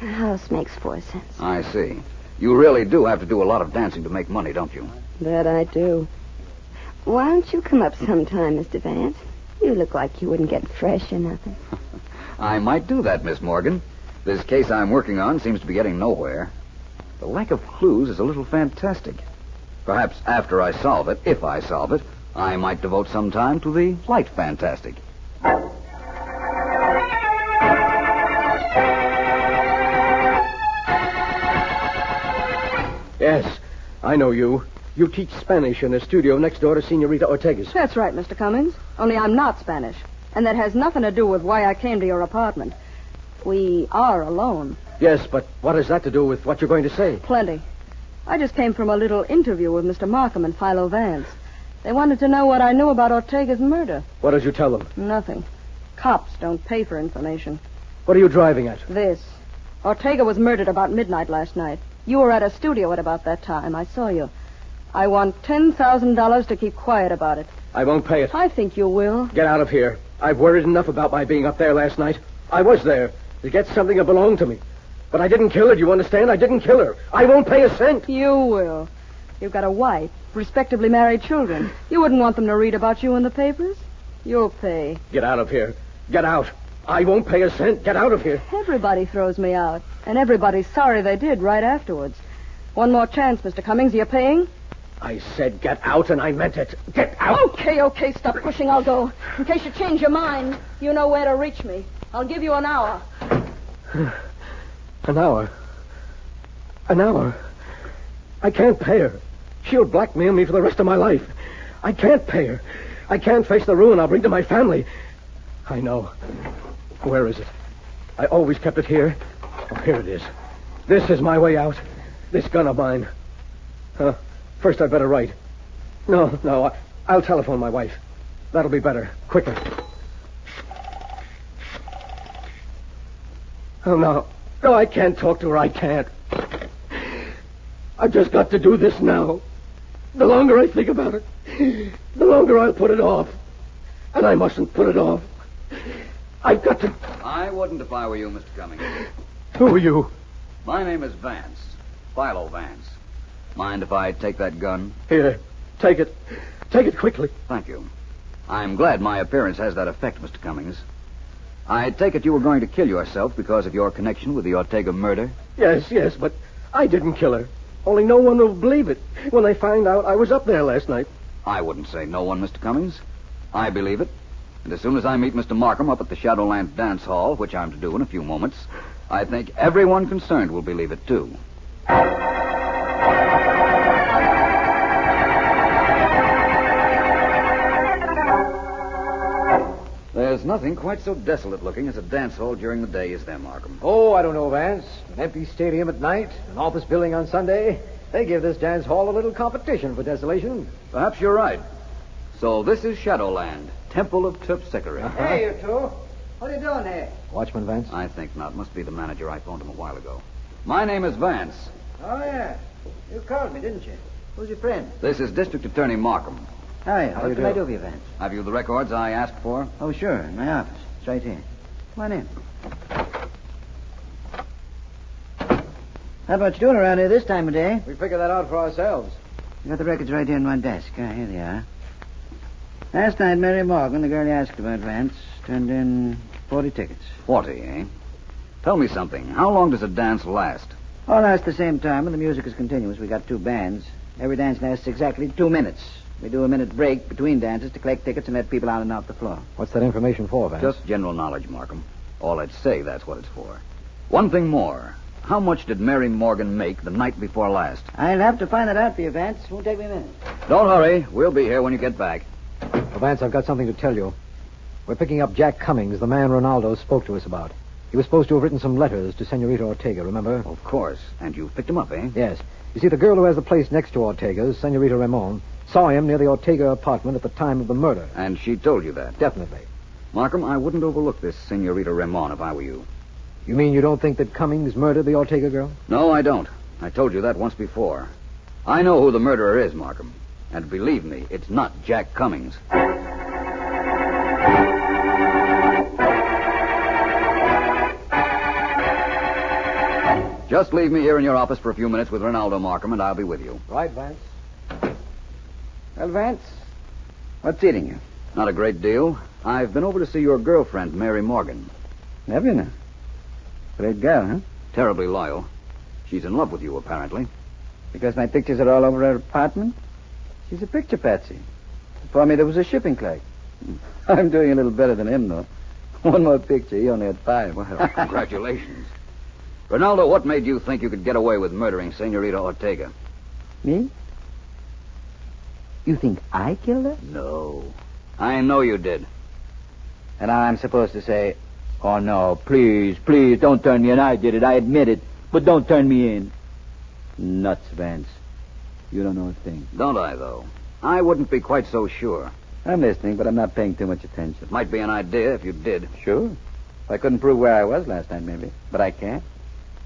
the house makes 4 cents. I see. You really do have to do a lot of dancing to make money, don't you? That I do. Why don't you come up sometime, Mr. Vance? You look like you wouldn't get fresh or nothing. I might do that, Miss Morgan. This case I'm working on seems to be getting nowhere. The lack of clues is a little fantastic. Perhaps after I solve it, if I solve it, I might devote some time to the light fantastic. Yes, I know you. You teach Spanish in a studio next door to Senorita Ortega's. That's right, Mr. Cummings. Only I'm not Spanish. And that has nothing to do with why I came to your apartment. We are alone. Yes, but what has that to do with what you're going to say? Plenty. I just came from a little interview with Mr. Markham and Philo Vance. They wanted to know what I knew about Ortega's murder. What did you tell them? Nothing. Cops don't pay for information. What are you driving at? This. Ortega was murdered about midnight last night. You were at a studio at about that time. I saw you. I want $10,000 to keep quiet about it. I won't pay it. I think you will. Get out of here. I've worried enough about my being up there last night. I was there to get something that belonged to me. But I didn't kill her, do you understand? I didn't kill her. I won't pay a cent. You will. You've got a wife, respectably married children. You wouldn't want them to read about you in the papers? You'll pay. Get out of here. Get out. I won't pay a cent. Get out of here. Everybody throws me out. And everybody's sorry they did right afterwards. One more chance, Mr. Cummings. Are you paying? I said get out, and I meant it. Get out. Okay. Stop pushing. I'll go. In case you change your mind, you know where to reach me. I'll give you an hour. An hour? An hour? I can't pay her. She'll blackmail me for the rest of my life. I can't pay her. I can't face the ruin I'll bring to my family. I know. Where is it? I always kept it here. Oh, here it is. This is my way out. This gun of mine. First I'd better write. No, I'll telephone my wife. That'll be better. Quicker. Oh, no. No, I can't talk to her. I can't. I've just got to do this now. The longer I think about it, the longer I'll put it off. And I mustn't put it off. I've got to... I wouldn't if I were you, Mr. Cummings. Who are you? My name is Vance. Philo Vance. Mind if I take that gun? Here, take it. Take it quickly. Thank you. I'm glad my appearance has that effect, Mr. Cummings. I take it you were going to kill yourself because of your connection with the Ortega murder? Yes, but I didn't kill her. Only no one will believe it when they find out I was up there last night. I wouldn't say no one, Mr. Cummings. I believe it. And as soon as I meet Mr. Markham up at the Shadowlands Dance Hall, which I'm to do in a few moments, I think everyone concerned will believe it, too. There's nothing quite so desolate looking as a dance hall during the day, is there, Markham? Oh, I don't know, Vance. An empty stadium at night, an office building on Sunday. They give this dance hall a little competition for desolation. Perhaps you're right. So this is Shadowland, Temple of Terpsichore. Hey, you two. What are you doing here? Watchman, Vance? I think not. Must be the manager. I phoned him a while ago. My name is Vance. Oh, yeah. You called me, didn't you? Who's your friend? This is District Attorney Markham. Hi, what can I do for you, Vance? Have you the records I asked for? Oh, sure, in my office. It's right here. Come on in. Not much doing around here this time of day. We figured that out for ourselves. You got the records right here on my desk. Here they are. Last night, Mary Morgan, the girl you asked about, Vance, turned in 40 tickets. 40, eh? Tell me something. How long does a dance last? All lasts the same time, and the music is continuous. We got 2 bands. Every dance lasts exactly 2 minutes. We do a minute break between dances to collect tickets and let people out and off the floor. What's that information for, Vance? Just general knowledge, Markham. All I'd say, that's what it's for. One thing more. how much did Mary Morgan make the night before last? I'll have to find that out for you, Vance. Won't take me a minute. Don't hurry. We'll be here when you get back. Well, Vance, I've got something to tell you. We're picking up Jack Cummings, the man Ronaldo spoke to us about. He was supposed to have written some letters to Senorita Ortega, remember? Of course. And you picked him up, eh? Yes. You see, the girl who has the place next to Ortega's, Senorita Ramon, saw him near the Ortega apartment at the time of the murder. And she told you that? Definitely. Markham, I wouldn't overlook this Senorita Ramon if I were you. You mean you don't think that Cummings murdered the Ortega girl? No, I don't. I told you that once before. I know who the murderer is, Markham. And believe me, it's not Jack Cummings. Just leave me here in your office for a few minutes with Ronaldo, Markham, and I'll be with you. Right, Vance. Well, Vance, what's eating you? Not a great deal. I've been over to see your girlfriend, Mary Morgan. Have you now? Great girl, huh? Terribly loyal. She's in love with you, apparently. Because my pictures are all over her apartment? She's a picture patsy. Before me, there was a shipping clerk. I'm doing a little better than him, though. One more picture. He only had 5. Well, congratulations. Ronaldo, what made you think you could get away with murdering Senorita Ortega? Me? You think I killed her? No. I know you did. And I'm supposed to say, oh, no, please, don't turn me in. I did it. I admit it. But don't turn me in. Nuts, Vance. You don't know a thing. Don't I, though? I wouldn't be quite so sure. I'm listening, but I'm not paying too much attention. Might be an idea if you did. Sure. I couldn't prove where I was last night, maybe. But I can.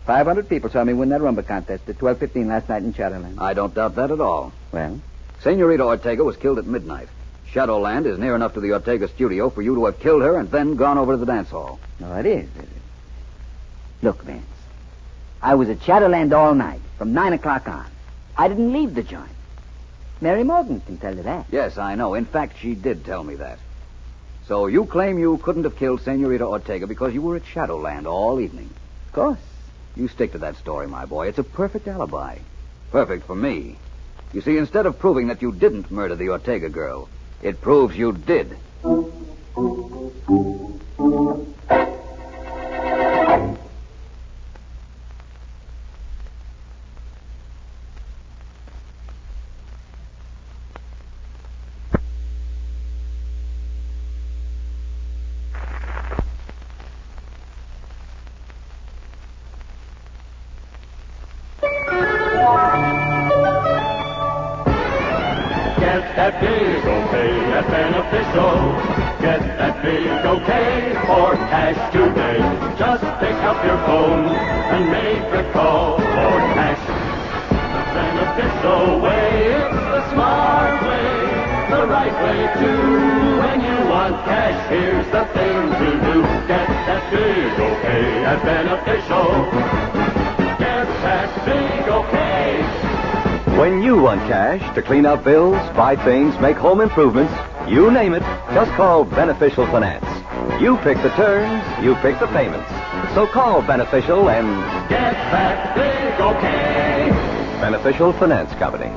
500 people saw me win that Rhumba contest at 12:15 last night in Shadowland. I don't doubt that at all. Well? Senorita Ortega was killed at midnight. Shadowland is near enough to the Ortega studio for you to have killed her and then gone over to the dance hall. No, it is. Look, Vance. I was at Shadowland all night, from 9 o'clock on. I didn't leave the joint. Mary Morgan can tell you that. Yes, I know. In fact, she did tell me that. So you claim you couldn't have killed Senorita Ortega because you were at Shadowland all evening. Of course. You stick to that story, my boy. It's a perfect alibi. Perfect for me. You see, instead of proving that you didn't murder the Ortega girl, it proves you did. That big okay at Beneficial. Get that big okay for cash today. Just pick up your phone and make a call for cash. The Beneficial way, it's the smart way, the right way too. When you want cash, here's the thing to do. Get that big okay at Beneficial. Get that big okay. When you want cash to clean out bills, buy things, make home improvements, you name it, just call Beneficial Finance. You pick the terms, you pick the payments. So call Beneficial and get that big okay. Beneficial Finance Company.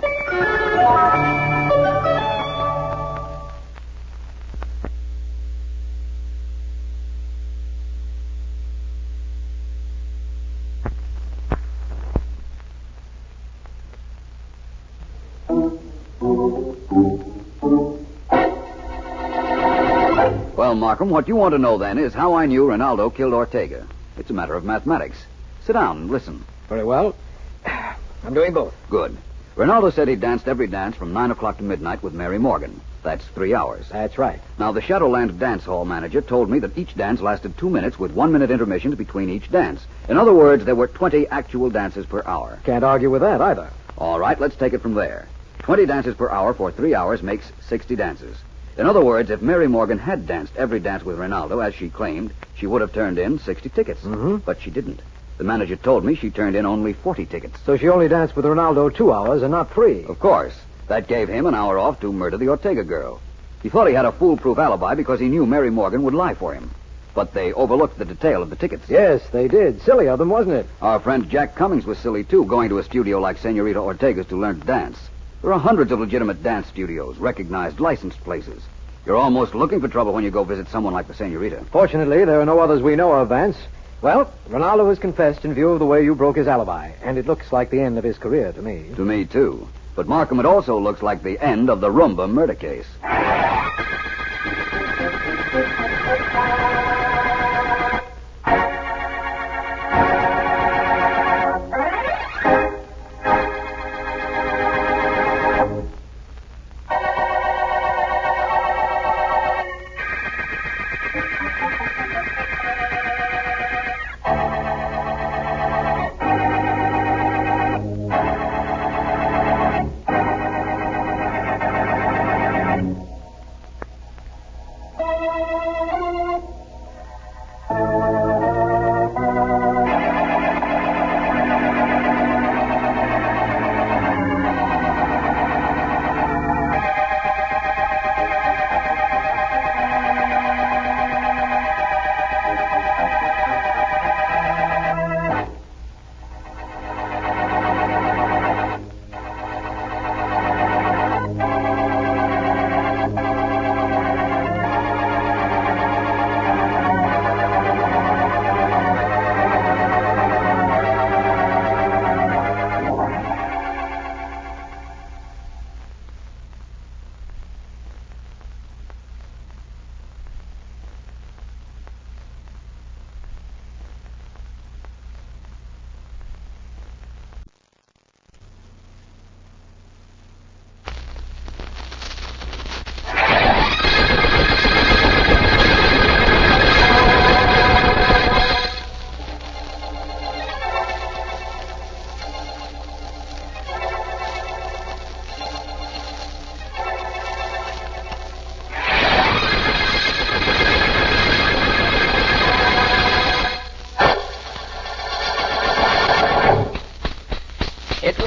Well, Markham, what you want to know then is how I knew Ronaldo killed Ortega. It's a matter of mathematics. Sit down and listen. Very well. I'm doing both. Good. Ronaldo said he danced every dance from 9 o'clock to midnight with Mary Morgan. That's 3 hours. That's right. Now, the Shadowland dance hall manager told me that each dance lasted 2 minutes with 1 minute intermissions between each dance. In other words, there were 20 actual dances per hour. Can't argue with that either. All right, let's take it from there. 20 dances per hour for 3 hours makes 60 dances. In other words, if Mary Morgan had danced every dance with Ronaldo, as she claimed, she would have turned in 60 tickets. Mm-hmm. But she didn't. The manager told me she turned in only 40 tickets. So she only danced with Ronaldo 2 hours and not 3. Of course. That gave him an hour off to murder the Ortega girl. He thought he had a foolproof alibi because he knew Mary Morgan would lie for him. But they overlooked the detail of the tickets. Yes, they did. Silly of them, wasn't it? Our friend Jack Cummings was silly, too, going to a studio like Senorita Ortega's to learn to dance. There are hundreds of legitimate dance studios, recognized, licensed places. You're almost looking for trouble when you go visit someone like the Senorita. Fortunately, there are no others we know of, Vance. Well, Ronaldo has confessed in view of the way you broke his alibi, and it looks like the end of his career to me. To me, too. But, Markham, it also looks like the end of the Rhumba murder case.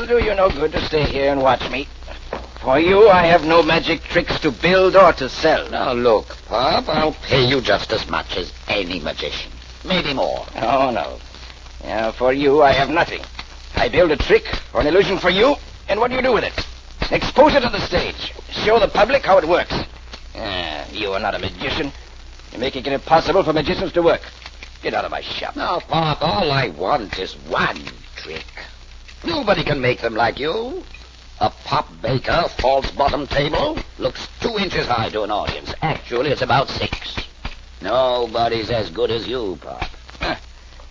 Do you no good to stay here and watch me. For you, I have no magic tricks to build or to sell. Now, look, Pop, I'll pay you just as much as any magician. Maybe more. Oh, no. For you, I have nothing. I build a trick or an illusion for you, and what do you do with it? Expose it on the stage. Show the public how it works. You are not a magician. You're making it impossible for magicians to work. Get out of my shop. Now, Pop, all I want is one trick. Nobody can make them like you. A Pop Baker false bottom table looks 2 inches high to an audience. Actually, it's about 6. Nobody's as good as you, Pop.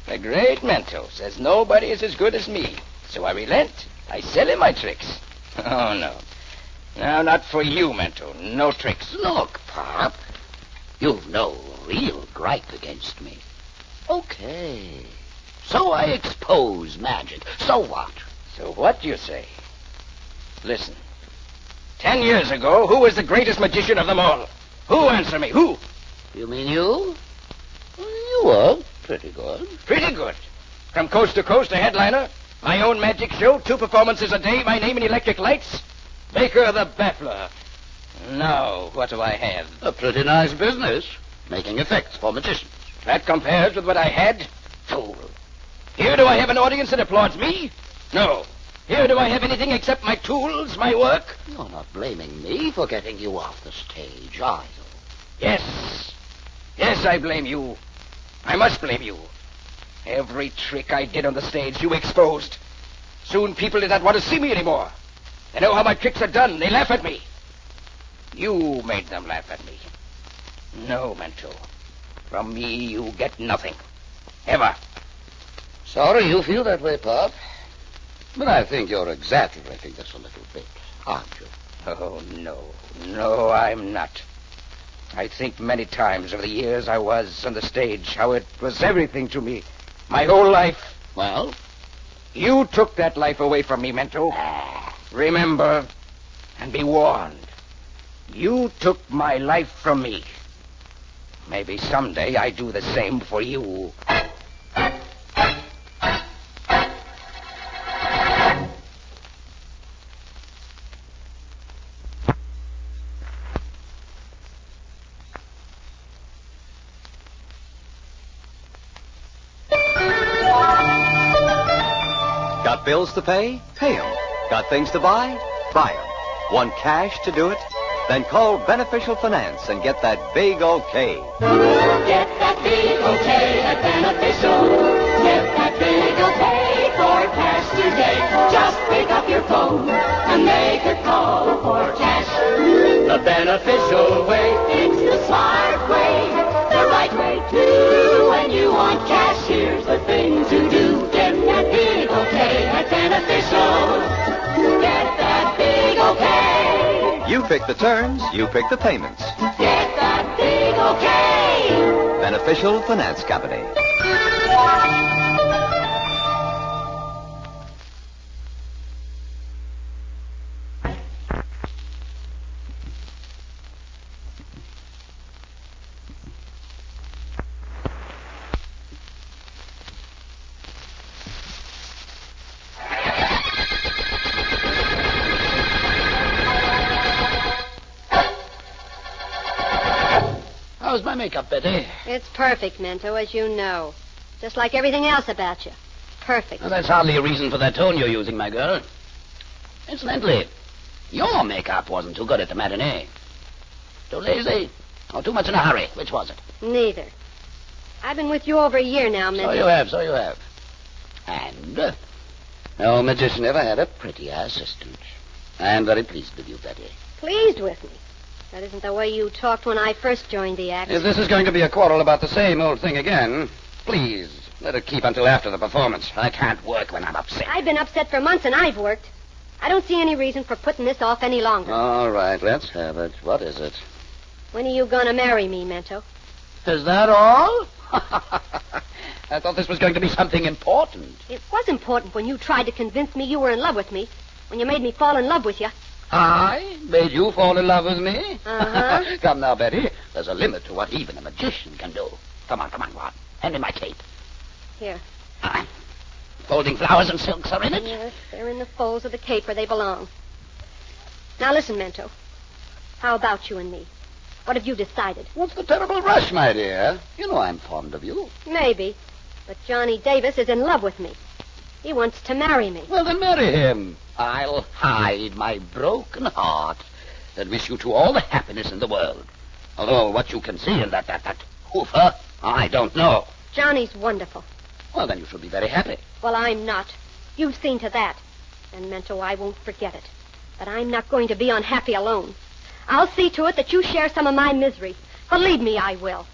The great Mento says nobody is as good as me. So I relent. I sell him my tricks. Oh, no. No, not for you, Mento. No tricks. Look, Pop, you've no real gripe against me. Okay. So I expose magic. So what? So what, you say? Listen. 10 years ago, who was the greatest magician of them all? Who? Answer me. Who? You mean you? You were pretty good. Pretty good. From coast to coast, a headliner. My own magic show, 2 performances a day, my name in electric lights. Baker the Baffler. Now, what do I have? A pretty nice business. Making effects for magicians. That compares with what I had? Fool. Here do I have an audience that applauds me? No. Here do I have anything except my tools, my work? You're not blaming me for getting you off the stage, are you? Yes. Yes, I blame you. I must blame you. Every trick I did on the stage, you exposed. Soon people did not want to see me anymore. They know how my tricks are done. They laugh at me. You made them laugh at me. No, Mento. From me, you get nothing. Ever. Sorry you feel that way, Pop. But I think you're exaggerating this a little bit, aren't you? Oh, no. No, I'm not. I think many times over the years I was on the stage, how it was everything to me. My whole life. Well? You took that life away from me, Mento. Remember, and be warned. You took my life from me. Maybe someday I do the same for you. Got bills to pay? Pay 'em. Got things to buy? Buy 'em. Want cash to do it? Then call Beneficial Finance and get that big okay. Get that big okay at Beneficial. pick the turns, you pick the payments. Get that big okay. Beneficial Finance Company. How's my makeup, Betty? It's perfect, Mento, as you know. Just like everything else about you. Perfect. Well, that's hardly a reason for that tone you're using, my girl. Incidentally, your makeup wasn't too good at the matinee. Too lazy or too much in a hurry? Which was it? Neither. I've been with you over a year now, Mento. So you have. And no magician ever had a prettier assistant. I am very pleased with you, Betty. Pleased with me? That isn't the way you talked when I first joined the act. If this is going to be a quarrel about the same old thing again, please let it keep until after the performance. I can't work when I'm upset. I've been upset for months and I've worked. I don't see any reason for putting this off any longer. All right, let's have it. What is it? When are you going to marry me, Mento? Is that all? I thought this was going to be something important. It was important when you tried to convince me you were in love with me. When you made me fall in love with you. I made you fall in love with me? Uh-huh. Come now, Betty. There's a limit to what even a magician can do. Come on, go on. Hand me my cape. Here. Folding flowers and silks are in it? Yes, they're in the folds of the cape where they belong. Now listen, Mento. How about you and me? What have you decided? What's the terrible rush, my dear? You know I'm fond of you. Maybe. But Johnny Davis is in love with me. He wants to marry me. Well, then marry him. I'll hide my broken heart and wish you two all the happiness in the world. Although what you can see in that hoofer, I don't know. Johnny's wonderful. Well, then you should be very happy. Well, I'm not. You've seen to that. And, Mento, I won't forget it. But I'm not going to be unhappy alone. I'll see to it that you share some of my misery. Believe me, I will.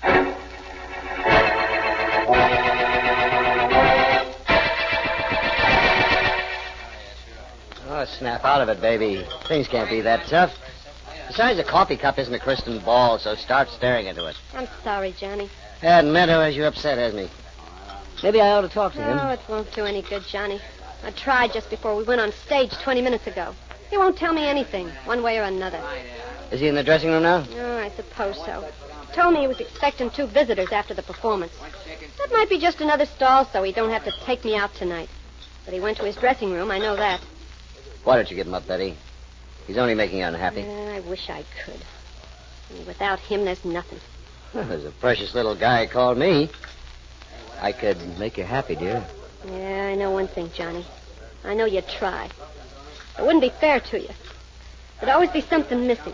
Oh, snap out of it, baby. Things can't be that tough. Besides, a coffee cup isn't a crystal ball, so start staring into it. I'm sorry, Johnny. That Mento has you upset, hasn't he? Maybe I ought to talk to him. No, it won't do any good, Johnny. I tried just before we went on stage 20 minutes ago. He won't tell me anything, one way or another. Is he in the dressing room now? Oh, I suppose so. Told me he was expecting 2 visitors after the performance. That might be just another stall, so he don't have to take me out tonight. But he went to his dressing room, I know that. Why don't you give him up, Betty? He's only making you unhappy. I wish I could. And without him, there's nothing. There's a precious little guy called me. I could make you happy, dear. Yeah, I know one thing, Johnny. I know you'd try. It wouldn't be fair to you. There'd always be something missing.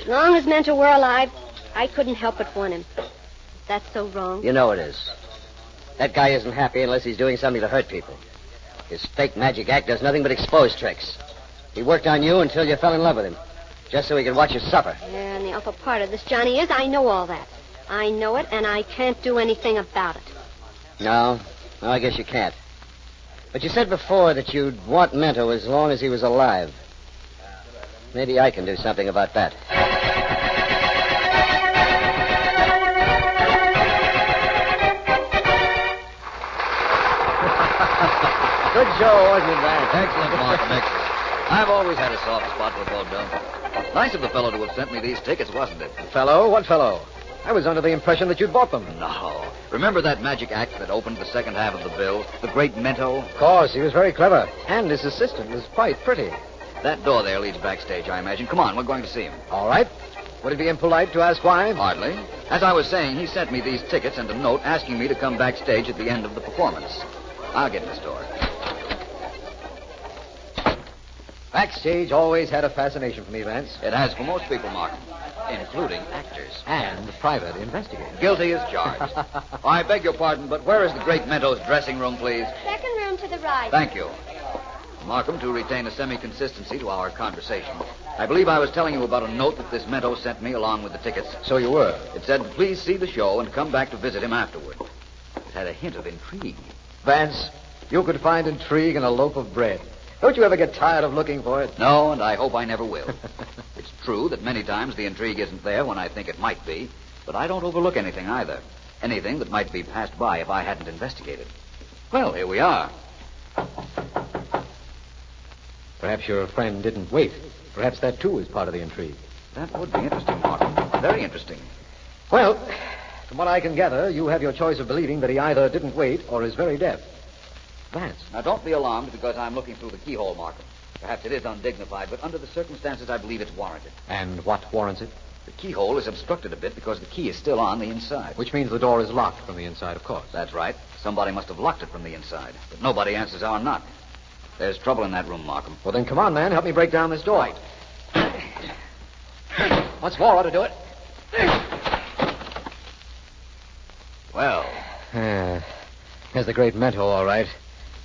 As long as Mento were alive, I couldn't help but want him. Is that so wrong? You know it is. That guy isn't happy unless he's doing something to hurt people. His fake magic act does nothing but expose tricks. He worked on you until you fell in love with him, just so he could watch you suffer. Yeah, and the awful part of this, Johnny, is I know all that. I know it, and I can't do anything about it. No, I guess you can't. But you said before that you'd want Mento as long as he was alive. Maybe I can do something about that. Good show, wasn't it, Vance? Excellent, Markham, excellent. I've always had a soft spot for vaudeville. Nice of the fellow to have sent me these tickets, wasn't it? Fellow? What fellow? I was under the impression that you'd bought them. No. Remember that magic act that opened the second half of the bill? The great Mento? Of course, he was very clever. And his assistant was quite pretty. That door there leads backstage, I imagine. Come on, we're going to see him. All right. Would it be impolite to ask why? Hardly. As I was saying, he sent me these tickets and a note asking me to come backstage at the end of the performance. I'll get in this door. Backstage always had a fascination for me, Vance. It has for most people, Markham, including actors. And private investigators. Guilty as charged. I beg your pardon, but where is the great Mento's dressing room, please? Second room to the right. Thank you. Markham, to retain a semi-consistency to our conversation, I believe I was telling you about a note that this Mento sent me along with the tickets. So you were. It said, please see the show and come back to visit him afterward. It had a hint of intrigue. Vance, you could find intrigue in a loaf of bread. Don't you ever get tired of looking for it? No, and I hope I never will. It's True that many times the intrigue isn't there when I think it might be, but I don't overlook anything either. Anything that might be passed by if I hadn't investigated. Well, here we are. Perhaps your friend didn't wait. Perhaps that, too, is part of the intrigue. That would be interesting, Markham. Very interesting. Well, from what I can gather, you have your choice of believing that he either didn't wait or is very deaf. Vance. Now, don't be alarmed because I'm looking through the keyhole, Markham. Perhaps it is undignified, but under the circumstances, I believe it's warranted. And what warrants it? The keyhole is obstructed a bit because the key is still on the inside. Which means the door is locked from the inside, of course. That's right. Somebody must have locked it from the inside, but nobody answers our knock. There's trouble in that room, Markham. Well, then come on, man. Help me break down this door. Right. Once more ought to do it. Well. There's the great Mento, all right.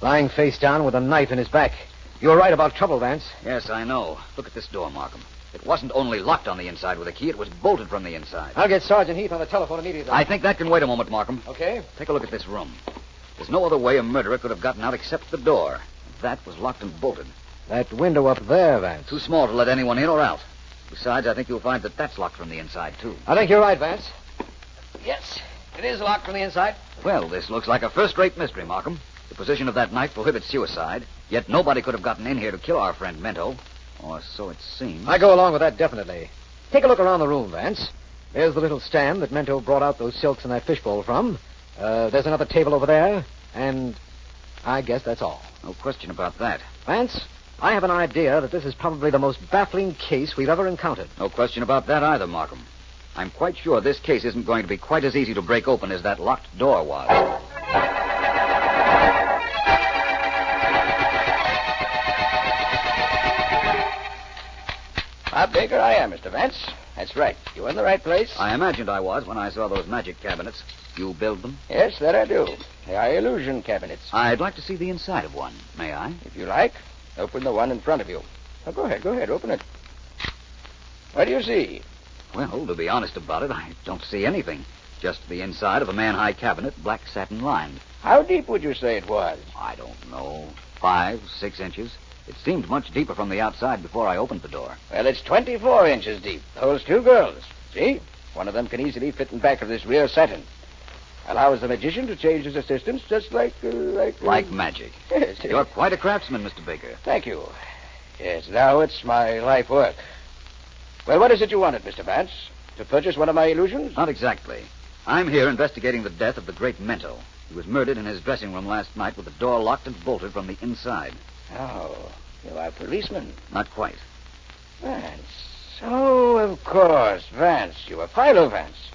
Lying face down with a knife in his back. You were right about trouble, Vance. Yes, I know. Look at this door, Markham. It wasn't only locked on the inside with a key, it was bolted from the inside. I'll get Sergeant Heath on the telephone immediately. I think that can wait a moment, Markham. Okay. Take a look at this room. There's no other way a murderer could have gotten out except the door. That was locked and bolted. That window up there, Vance. Too small to let anyone in or out. Besides, I think you'll find that that's locked from the inside, too. I think you're right, Vance. Yes, it is locked from the inside. Well, this looks like a first-rate mystery, Markham. The position of that knife prohibits suicide, yet nobody could have gotten in here to kill our friend Mento. Or so it seems. I go along with that, definitely. Take a look around the room, Vance. There's the little stand that Mento brought out those silks in that fishbowl from. There's another table over there, and I guess that's all. No question about that. Vance, I have an idea that this is probably the most baffling case we've ever encountered. No question about that either, Markham. I'm quite sure this case isn't going to be quite as easy to break open as that locked door was. Bob Baker, I am, Mr. Vance. That's right. You're in the right place. I imagined I was when I saw those magic cabinets. You build them? Yes, that I do. They are illusion cabinets. I'd like to see the inside of one. May I? If you like, open the one in front of you. Oh, go ahead, open it. What do you see? Well, to be honest about it, I don't see anything. Just the inside of a man-high cabinet, black satin lined. How deep would you say it was? I don't know. 5, 6 inches. It seemed much deeper from the outside before I opened the door. Well, it's 24 inches deep. Holds 2 girls. See? One of them can easily fit in back of this rear satin. Allows the magician to change his assistants just like magic. Yes. You're quite a craftsman, Mr. Baker. Thank you. Yes, now it's my life work. Well, what is it you wanted, Mr. Vance? To purchase one of my illusions? Not exactly. I'm here investigating the death of the great Mento. He was murdered in his dressing room last night with the door locked and bolted from the inside. Oh, you are a policeman. Not quite. Vance. Oh, of course, Vance. You are Philo Vance.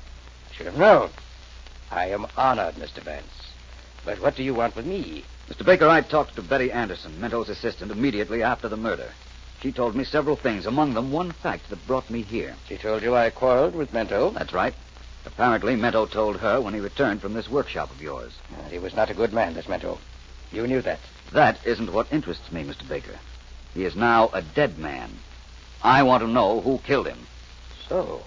I should have known. I am honored, Mr. Vance. But what do you want with me? Mr. Baker, I talked to Betty Anderson, Mento's assistant, immediately after the murder. She told me several things, among them one fact that brought me here. She told you I quarreled with Mento? That's right. Apparently, Mento told her when he returned from this workshop of yours. He was not a good man, this Mento. You knew that. That isn't what interests me, Mr. Baker. He is now a dead man. I want to know who killed him. So,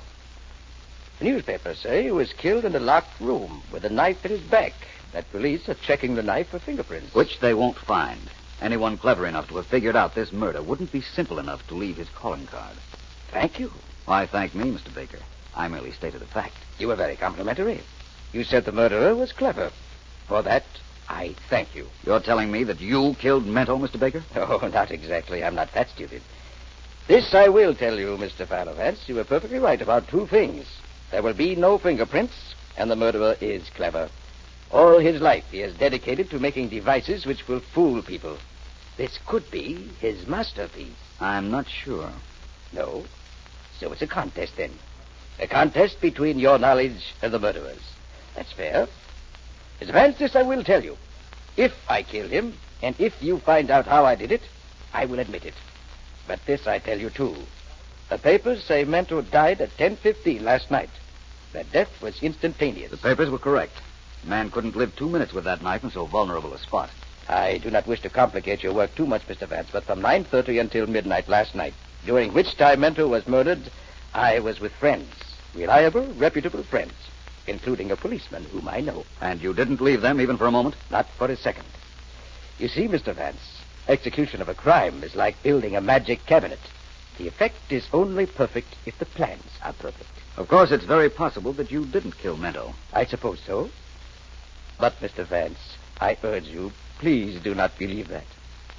the newspapers say he was killed in a locked room with a knife in his back. That police are checking the knife for fingerprints. Which they won't find. Anyone clever enough to have figured out this murder wouldn't be simple enough to leave his calling card. Thank you. Why thank me, Mr. Baker? I merely stated a fact. You were very complimentary. You said the murderer was clever. For that, I thank you. You're telling me that you killed Mento, Mr. Baker? Oh, not exactly. I'm not that stupid. This I will tell you, Mr. Philo Vance. You were perfectly right about 2 things. There will be no fingerprints, and the murderer is clever. All his life he has dedicated to making devices which will fool people. This could be his masterpiece. I'm not sure. No? So it's a contest, then. A contest between your knowledge and the murderer's. That's fair. Mr. Vance, this I will tell you. If I killed him, and if you find out how I did it, I will admit it. But this I tell you, too. The papers say Mento died at 10:15 last night. That death was instantaneous. The papers were correct. The man couldn't live 2 minutes with that knife in so vulnerable a spot. I do not wish to complicate your work too much, Mr. Vance, but from 9:30 until midnight last night, during which time Mento was murdered, I was with friends. Reliable, reputable friends, including a policeman whom I know. And you didn't leave them even for a moment? Not for a second. You see, Mr. Vance, execution of a crime is like building a magic cabinet. The effect is only perfect if the plans are perfect. Of course, it's very possible that you didn't kill Mento. I suppose so. But, Mr. Vance, I urge you, please do not believe that.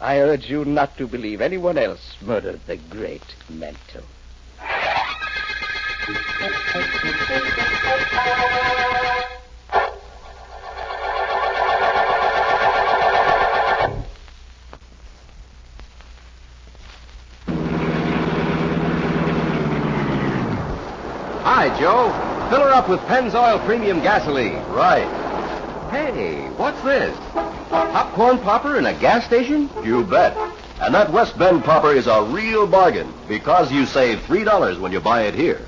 I urge you not to believe anyone else murdered the great Mento. Hi, Joe. Fill her up with Pennzoil Premium Gasoline. Right. Hey, what's this? A popcorn popper in a gas station? You bet. And that West Bend popper is a real bargain because you save $3 when you buy it here.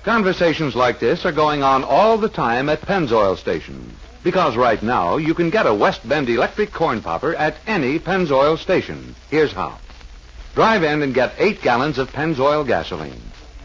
Conversations like this are going on all the time at Pennzoil station. Because right now, you can get a West Bend electric corn popper at any Pennzoil station. Here's how. Drive in and get 8 gallons of Pennzoil gasoline.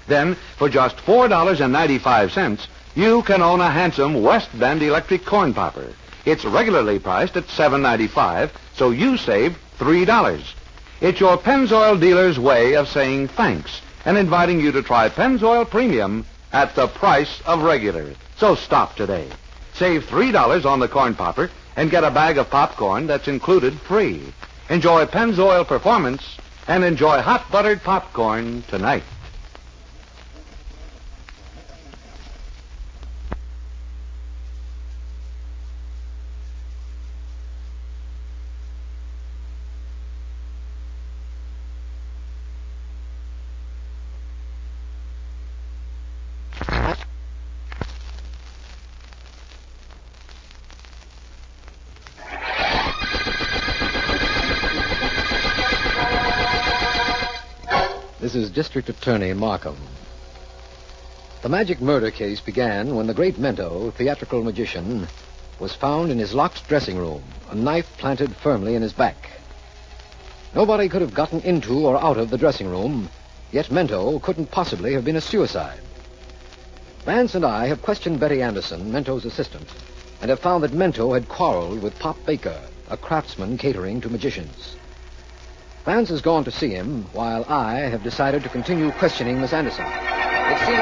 Then, for just $4.95, you can own a handsome West Bend electric corn popper. It's regularly priced at $7.95, so you save $3. It's your Pennzoil dealer's way of saying thanks and inviting you to try Pennzoil Premium at the price of regular. So stop today. Save $3 on the corn popper and get a bag of popcorn that's included free. Enjoy Pennzoil Performance and enjoy hot buttered popcorn tonight. This is District Attorney Markham. The magic murder case began when the great Mento, theatrical magician, was found in his locked dressing room, a knife planted firmly in his back. Nobody could have gotten into or out of the dressing room, yet Mento couldn't possibly have been a suicide. Vance and I have questioned Betty Anderson, Mento's assistant, and have found that Mento had quarreled with Pop Baker, a craftsman catering to magicians. Vance has gone to see him, while I have decided to continue questioning Miss Anderson. It seems...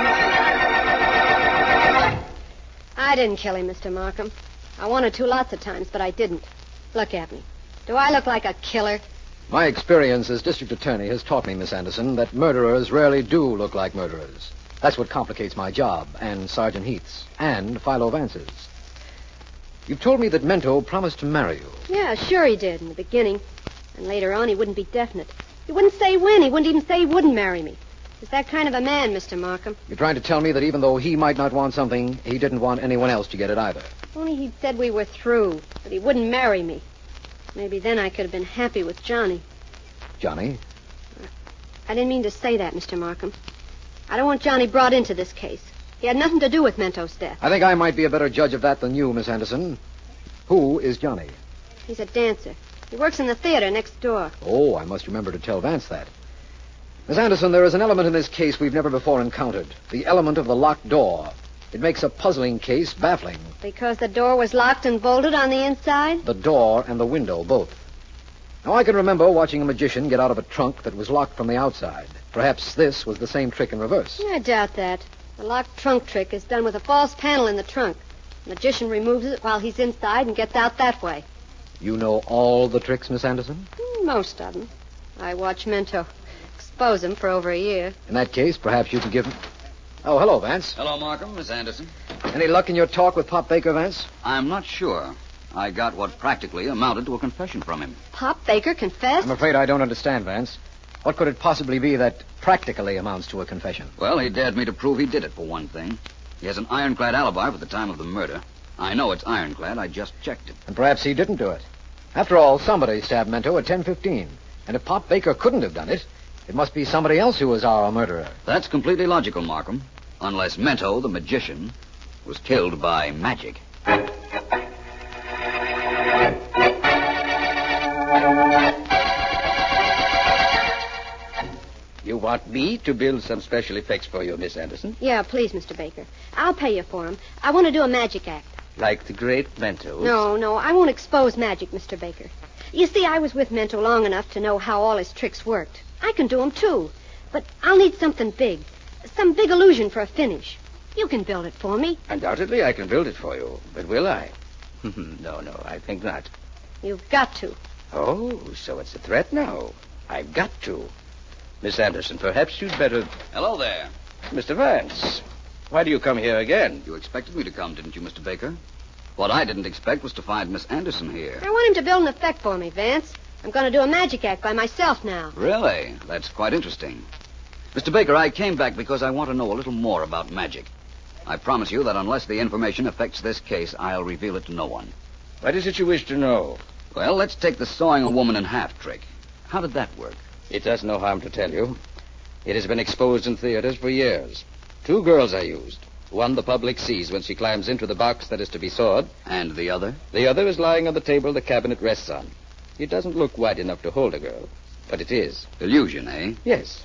I didn't kill him, Mr. Markham. I wanted to lots of times, but I didn't. Look at me. Do I look like a killer? My experience as district attorney has taught me, Miss Anderson, that murderers rarely do look like murderers. That's what complicates my job, and Sergeant Heath's, and Philo Vance's. You've told me that Mento promised to marry you. Yeah, sure he did in the beginning. And later on, he wouldn't be definite. He wouldn't say when. He wouldn't even say he wouldn't marry me. He's that kind of a man, Mr. Markham. You're trying to tell me that even though he might not want something, he didn't want anyone else to get it either. Only he'd said we were through, that he wouldn't marry me. Maybe then I could have been happy with Johnny. Johnny? I didn't mean to say that, Mr. Markham. I don't want Johnny brought into this case. He had nothing to do with Mento's death. I think I might be a better judge of that than you, Miss Anderson. Who is Johnny? He's a dancer. He works in the theater next door. Oh, I must remember to tell Vance that. Miss Anderson, there is an element in this case we've never before encountered. The element of the locked door. It makes a puzzling case baffling. Because the door was locked and bolted on the inside? The door and the window, both. Now, I can remember watching a magician get out of a trunk that was locked from the outside. Perhaps this was the same trick in reverse. I doubt that. The locked trunk trick is done with a false panel in the trunk. The magician removes it while he's inside and gets out that way. You know all the tricks, Miss Anderson? Most of them. I watched Mento expose them for over a year. In that case, perhaps you can give him... Oh, hello, Vance. Hello, Markham, Miss Anderson. Any luck in your talk with Pop Baker, Vance? I'm not sure. I got what practically amounted to a confession from him. Pop Baker confessed? I'm afraid I don't understand, Vance. What could it possibly be that practically amounts to a confession? Well, he dared me to prove he did it, for one thing. He has an ironclad alibi for the time of the murder. I know it's ironclad. I just checked it. And perhaps he didn't do it. After all, somebody stabbed Mento at 10:15. And if Pop Baker couldn't have done it, it must be somebody else who was our murderer. That's completely logical, Markham. Unless Mento, the magician, was killed by magic. You want me to build some special effects for you, Miss Anderson? Yeah, please, Mr. Baker. I'll pay you for them. I want to do a magic act. Like the great Mentos? No, I won't expose magic, Mr. Baker. You see, I was with Mento long enough to know how all his tricks worked. I can do them, too. But I'll need something big. Some big illusion for a finish. You can build it for me. Undoubtedly, I can build it for you. But will I? No, I think not. You've got to. Oh, so it's a threat now. I've got to. Miss Anderson, perhaps you'd better... Hello there. Mr. Vance, why do you come here again? You expected me to come, didn't you, Mr. Baker? What I didn't expect was to find Miss Anderson here. I want him to build an effect for me, Vance. I'm going to do a magic act by myself now. Really? That's quite interesting. Mr. Baker, I came back because I want to know a little more about magic. I promise you that unless the information affects this case, I'll reveal it to no one. What is it you wish to know? Well, let's take the sawing a woman in half trick. How did that work? It does no harm to tell you. It has been exposed in theaters for years. 2 girls I used. One the public sees when she climbs into the box that is to be sawed. And the other? The other is lying on the table the cabinet rests on. It doesn't look wide enough to hold a girl, but it is. Illusion, eh? Yes.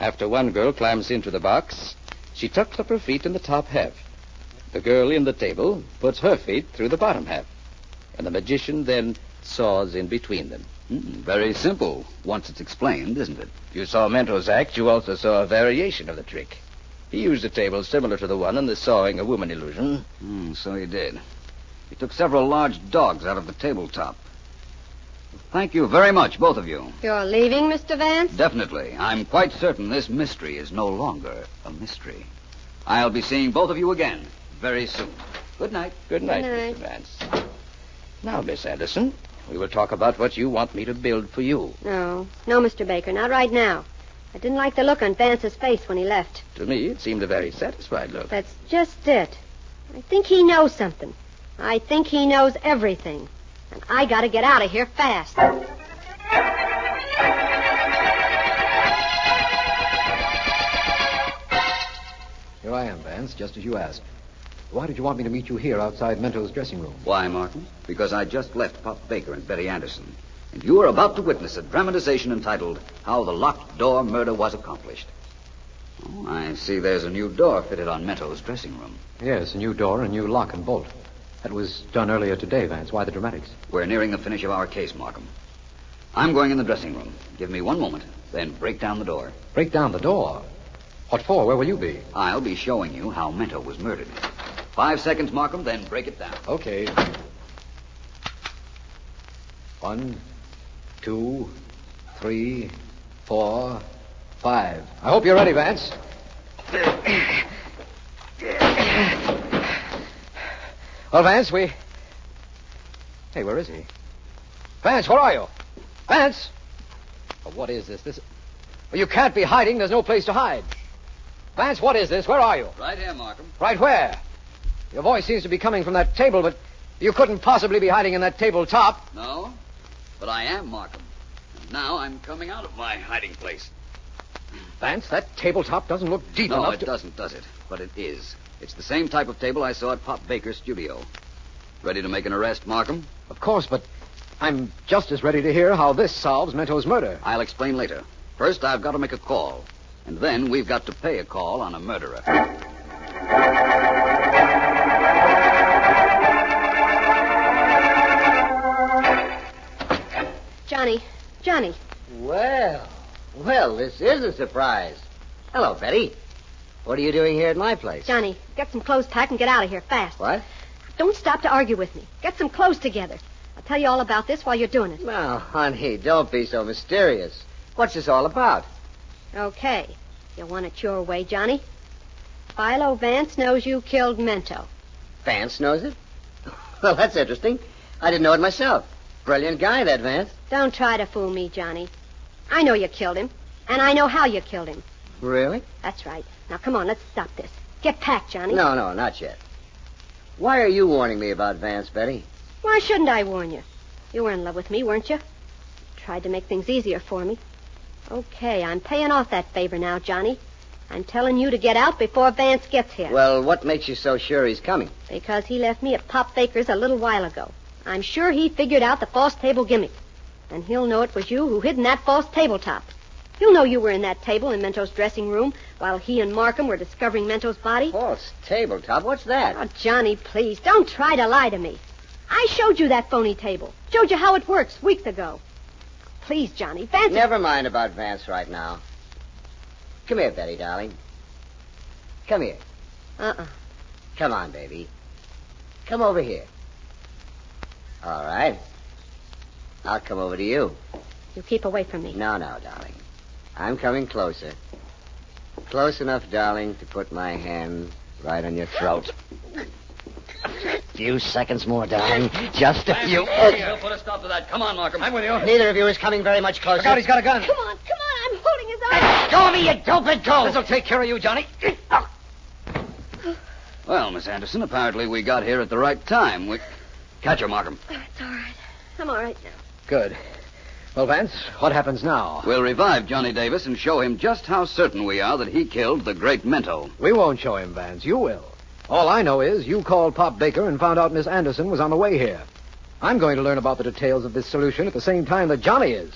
After one girl climbs into the box, she tucks up her feet in the top half. The girl in the table puts her feet through the bottom half. And the magician then saws in between them. Very simple, once it's explained, isn't it? You saw Mento's act, you also saw a variation of the trick. He used a table similar to the one in the sawing a woman illusion. So he did. He took several large dogs out of the tabletop. Thank you very much, both of you. You're leaving, Mr. Vance? Definitely. I'm quite certain this mystery is no longer a mystery. I'll be seeing both of you again very soon. Good night. Good night, Good night. Mr. Vance. Now, Miss Anderson, we will talk about what you want me to build for you. No, Mr. Baker, not right now. I didn't like the look on Vance's face when he left. To me, it seemed a very satisfied look. That's just it. I think he knows something. I think he knows everything. And I got to get out of here fast. Here I am, Vance, just as you asked. Why did you want me to meet you here outside Mento's dressing room? Why, Martin? Because I just left Pop Baker and Betty Anderson. And you are about to witness a dramatization entitled How the Locked Door Murder Was Accomplished. Oh, I see there's a new door fitted on Mento's dressing room. Yes, a new door, a new lock and bolt. That was done earlier today, Vance. Why the dramatics? We're nearing the finish of our case, Markham. I'm going in the dressing room. Give me 1 moment, then break down the door. Break down the door? What for? Where will you be? I'll be showing you how Mento was murdered. 5 seconds, Markham, then break it down. Okay. 1, 2, 3, 4, 5. I hope you're ready, Vance. Well, Vance, Hey, where is he? Vance, where are you? Vance! Oh, what is this? Well, you can't be hiding. There's no place to hide. Vance, what is this? Where are you? Right here, Markham. Right where? Your voice seems to be coming from that table, but you couldn't possibly be hiding in that tabletop. No, but I am, Markham. And now I'm coming out of my hiding place. Vance, that tabletop doesn't look deep enough No, it doesn't, does it? But it is. It's the same type of table I saw at Pop Baker's studio. Ready to make an arrest, Markham? Of course, but I'm just as ready to hear how this solves Mento's murder. I'll explain later. First, I've got to make a call. And then we've got to pay a call on a murderer. Johnny. Well, this is a surprise. Hello, Betty. What are you doing here at my place? Johnny, get some clothes packed and get out of here fast. What? Don't stop to argue with me. Get some clothes together. I'll tell you all about this while you're doing it. Well, honey, don't be so mysterious. What's this all about? Okay. You want it your way, Johnny. Philo Vance knows you killed Mento. Vance knows it? Well, that's interesting. I didn't know it myself. Brilliant guy, that Vance. Don't try to fool me, Johnny. I know you killed him, and I know how you killed him. Really? That's right. Now, come on, let's stop this. Get packed, Johnny. No, not yet. Why are you warning me about Vance, Betty? Why shouldn't I warn you? You were in love with me, weren't you? Tried to make things easier for me. Okay, I'm paying off that favor now, Johnny. I'm telling you to get out before Vance gets here. Well, what makes you so sure he's coming? Because he left me at Pop Baker's a little while ago. I'm sure he figured out the false table gimmick. And he'll know it was you who hid in that false tabletop. He'll know you were in that table in Mento's dressing room while he and Markham were discovering Mento's body. False tabletop? What's that? Oh, Johnny, please, don't try to lie to me. I showed you that phony table. Showed you how it works weeks ago. Please, Johnny, Vance... Never mind about Vance right now. Come here, Betty, darling. Come here. Uh-uh. Come on, baby. Come over here. All right. I'll come over to you. You keep away from me. No, darling. I'm coming closer. Close enough, darling, to put my hand right on your throat. A few seconds more, darling. Just a few. We'll put a stop to that. Come on, Markham. I'm with you. Neither of you is coming very much closer. Look out, he's got a gun. Come on, I'm holding his arm. Let go of me, you dope go. This'll take care of you, Johnny. Well, Miss Anderson, apparently we got here at the right time. Catch her, Markham. It's all right. I'm all right now. Good. Well, Vance, what happens now? We'll revive Johnny Davis and show him just how certain we are that he killed the great Mento. We won't show him, Vance. You will. All I know is you called Pop Baker and found out Miss Anderson was on the way here. I'm going to learn about the details of this solution at the same time that Johnny is.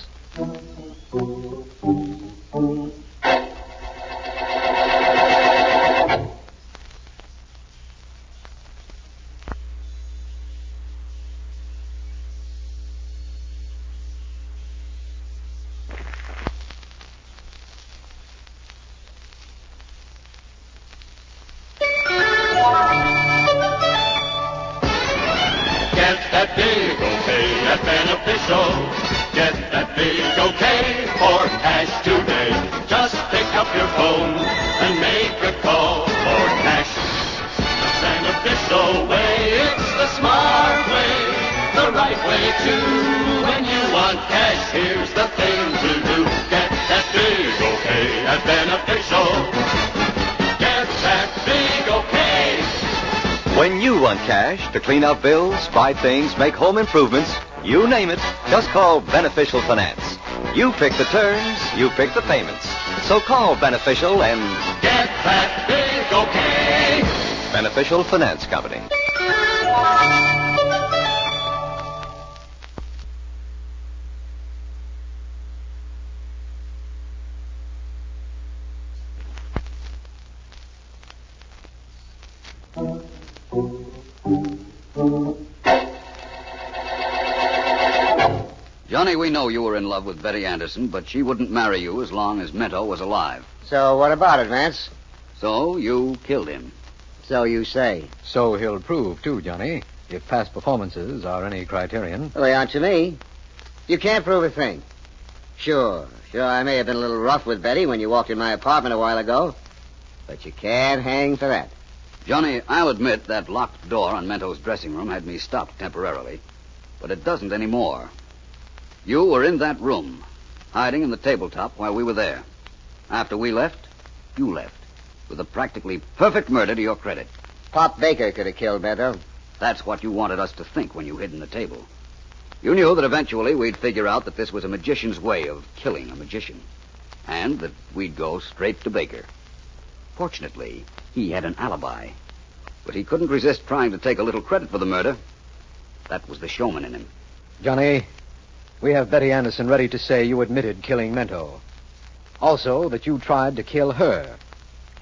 Beneficial. Get that big okay for cash today. Just pick up your phone and make a call for cash. The beneficial way, it's the smart way, the right way too. When you want cash, here's the thing to do. Get that big okay at Beneficial. Get that big okay. When you want cash to clean out bills, buy things, make home improvements, you name it, just call Beneficial Finance. You pick the terms, you pick the payments. So call Beneficial and get that big okay. Beneficial Finance Company. Johnny, we know you were in love with Betty Anderson, but she wouldn't marry you as long as Mento was alive. So what about it, Vance? So you killed him. So you say. So he'll prove, too, Johnny, if past performances are any criterion. Well, they aren't to me. You can't prove a thing. Sure, I may have been a little rough with Betty when you walked in my apartment a while ago, but you can't hang for that. Johnny, I'll admit that locked door on Mento's dressing room had me stopped temporarily, but it doesn't anymore. You were in that room, hiding in the tabletop while we were there. After we left, you left, with a practically perfect murder to your credit. Pop Baker could have killed Mento. That's what you wanted us to think when you hid in the table. You knew that eventually we'd figure out that this was a magician's way of killing a magician, and that we'd go straight to Baker. Fortunately, he had an alibi, but he couldn't resist trying to take a little credit for the murder. That was the showman in him. Johnny, we have Betty Anderson ready to say you admitted killing Mento. Also, that you tried to kill her.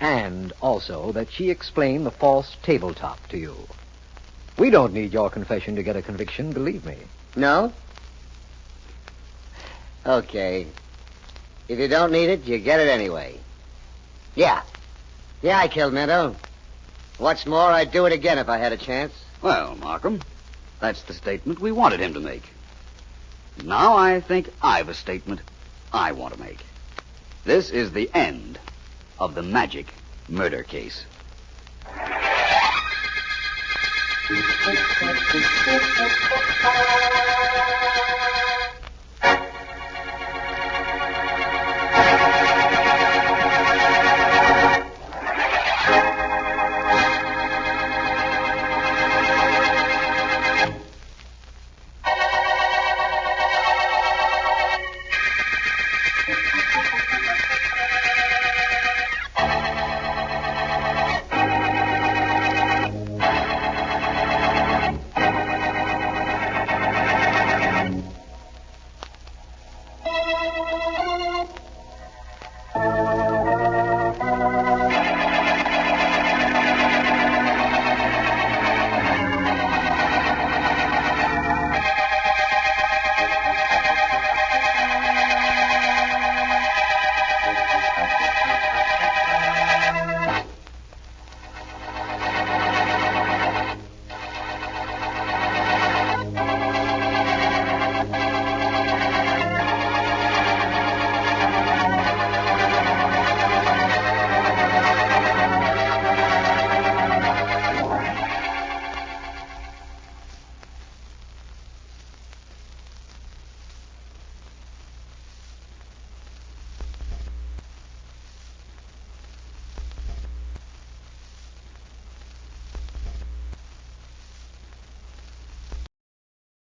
And also that she explained the false tabletop to you. We don't need your confession to get a conviction, believe me. No? Okay. If you don't need it, you get it anyway. Yeah, I killed Mento. What's more, I'd do it again if I had a chance. Well, Markham, that's the statement we wanted him to make. Now I think I've a statement I want to make. This is the end of the magic murder case.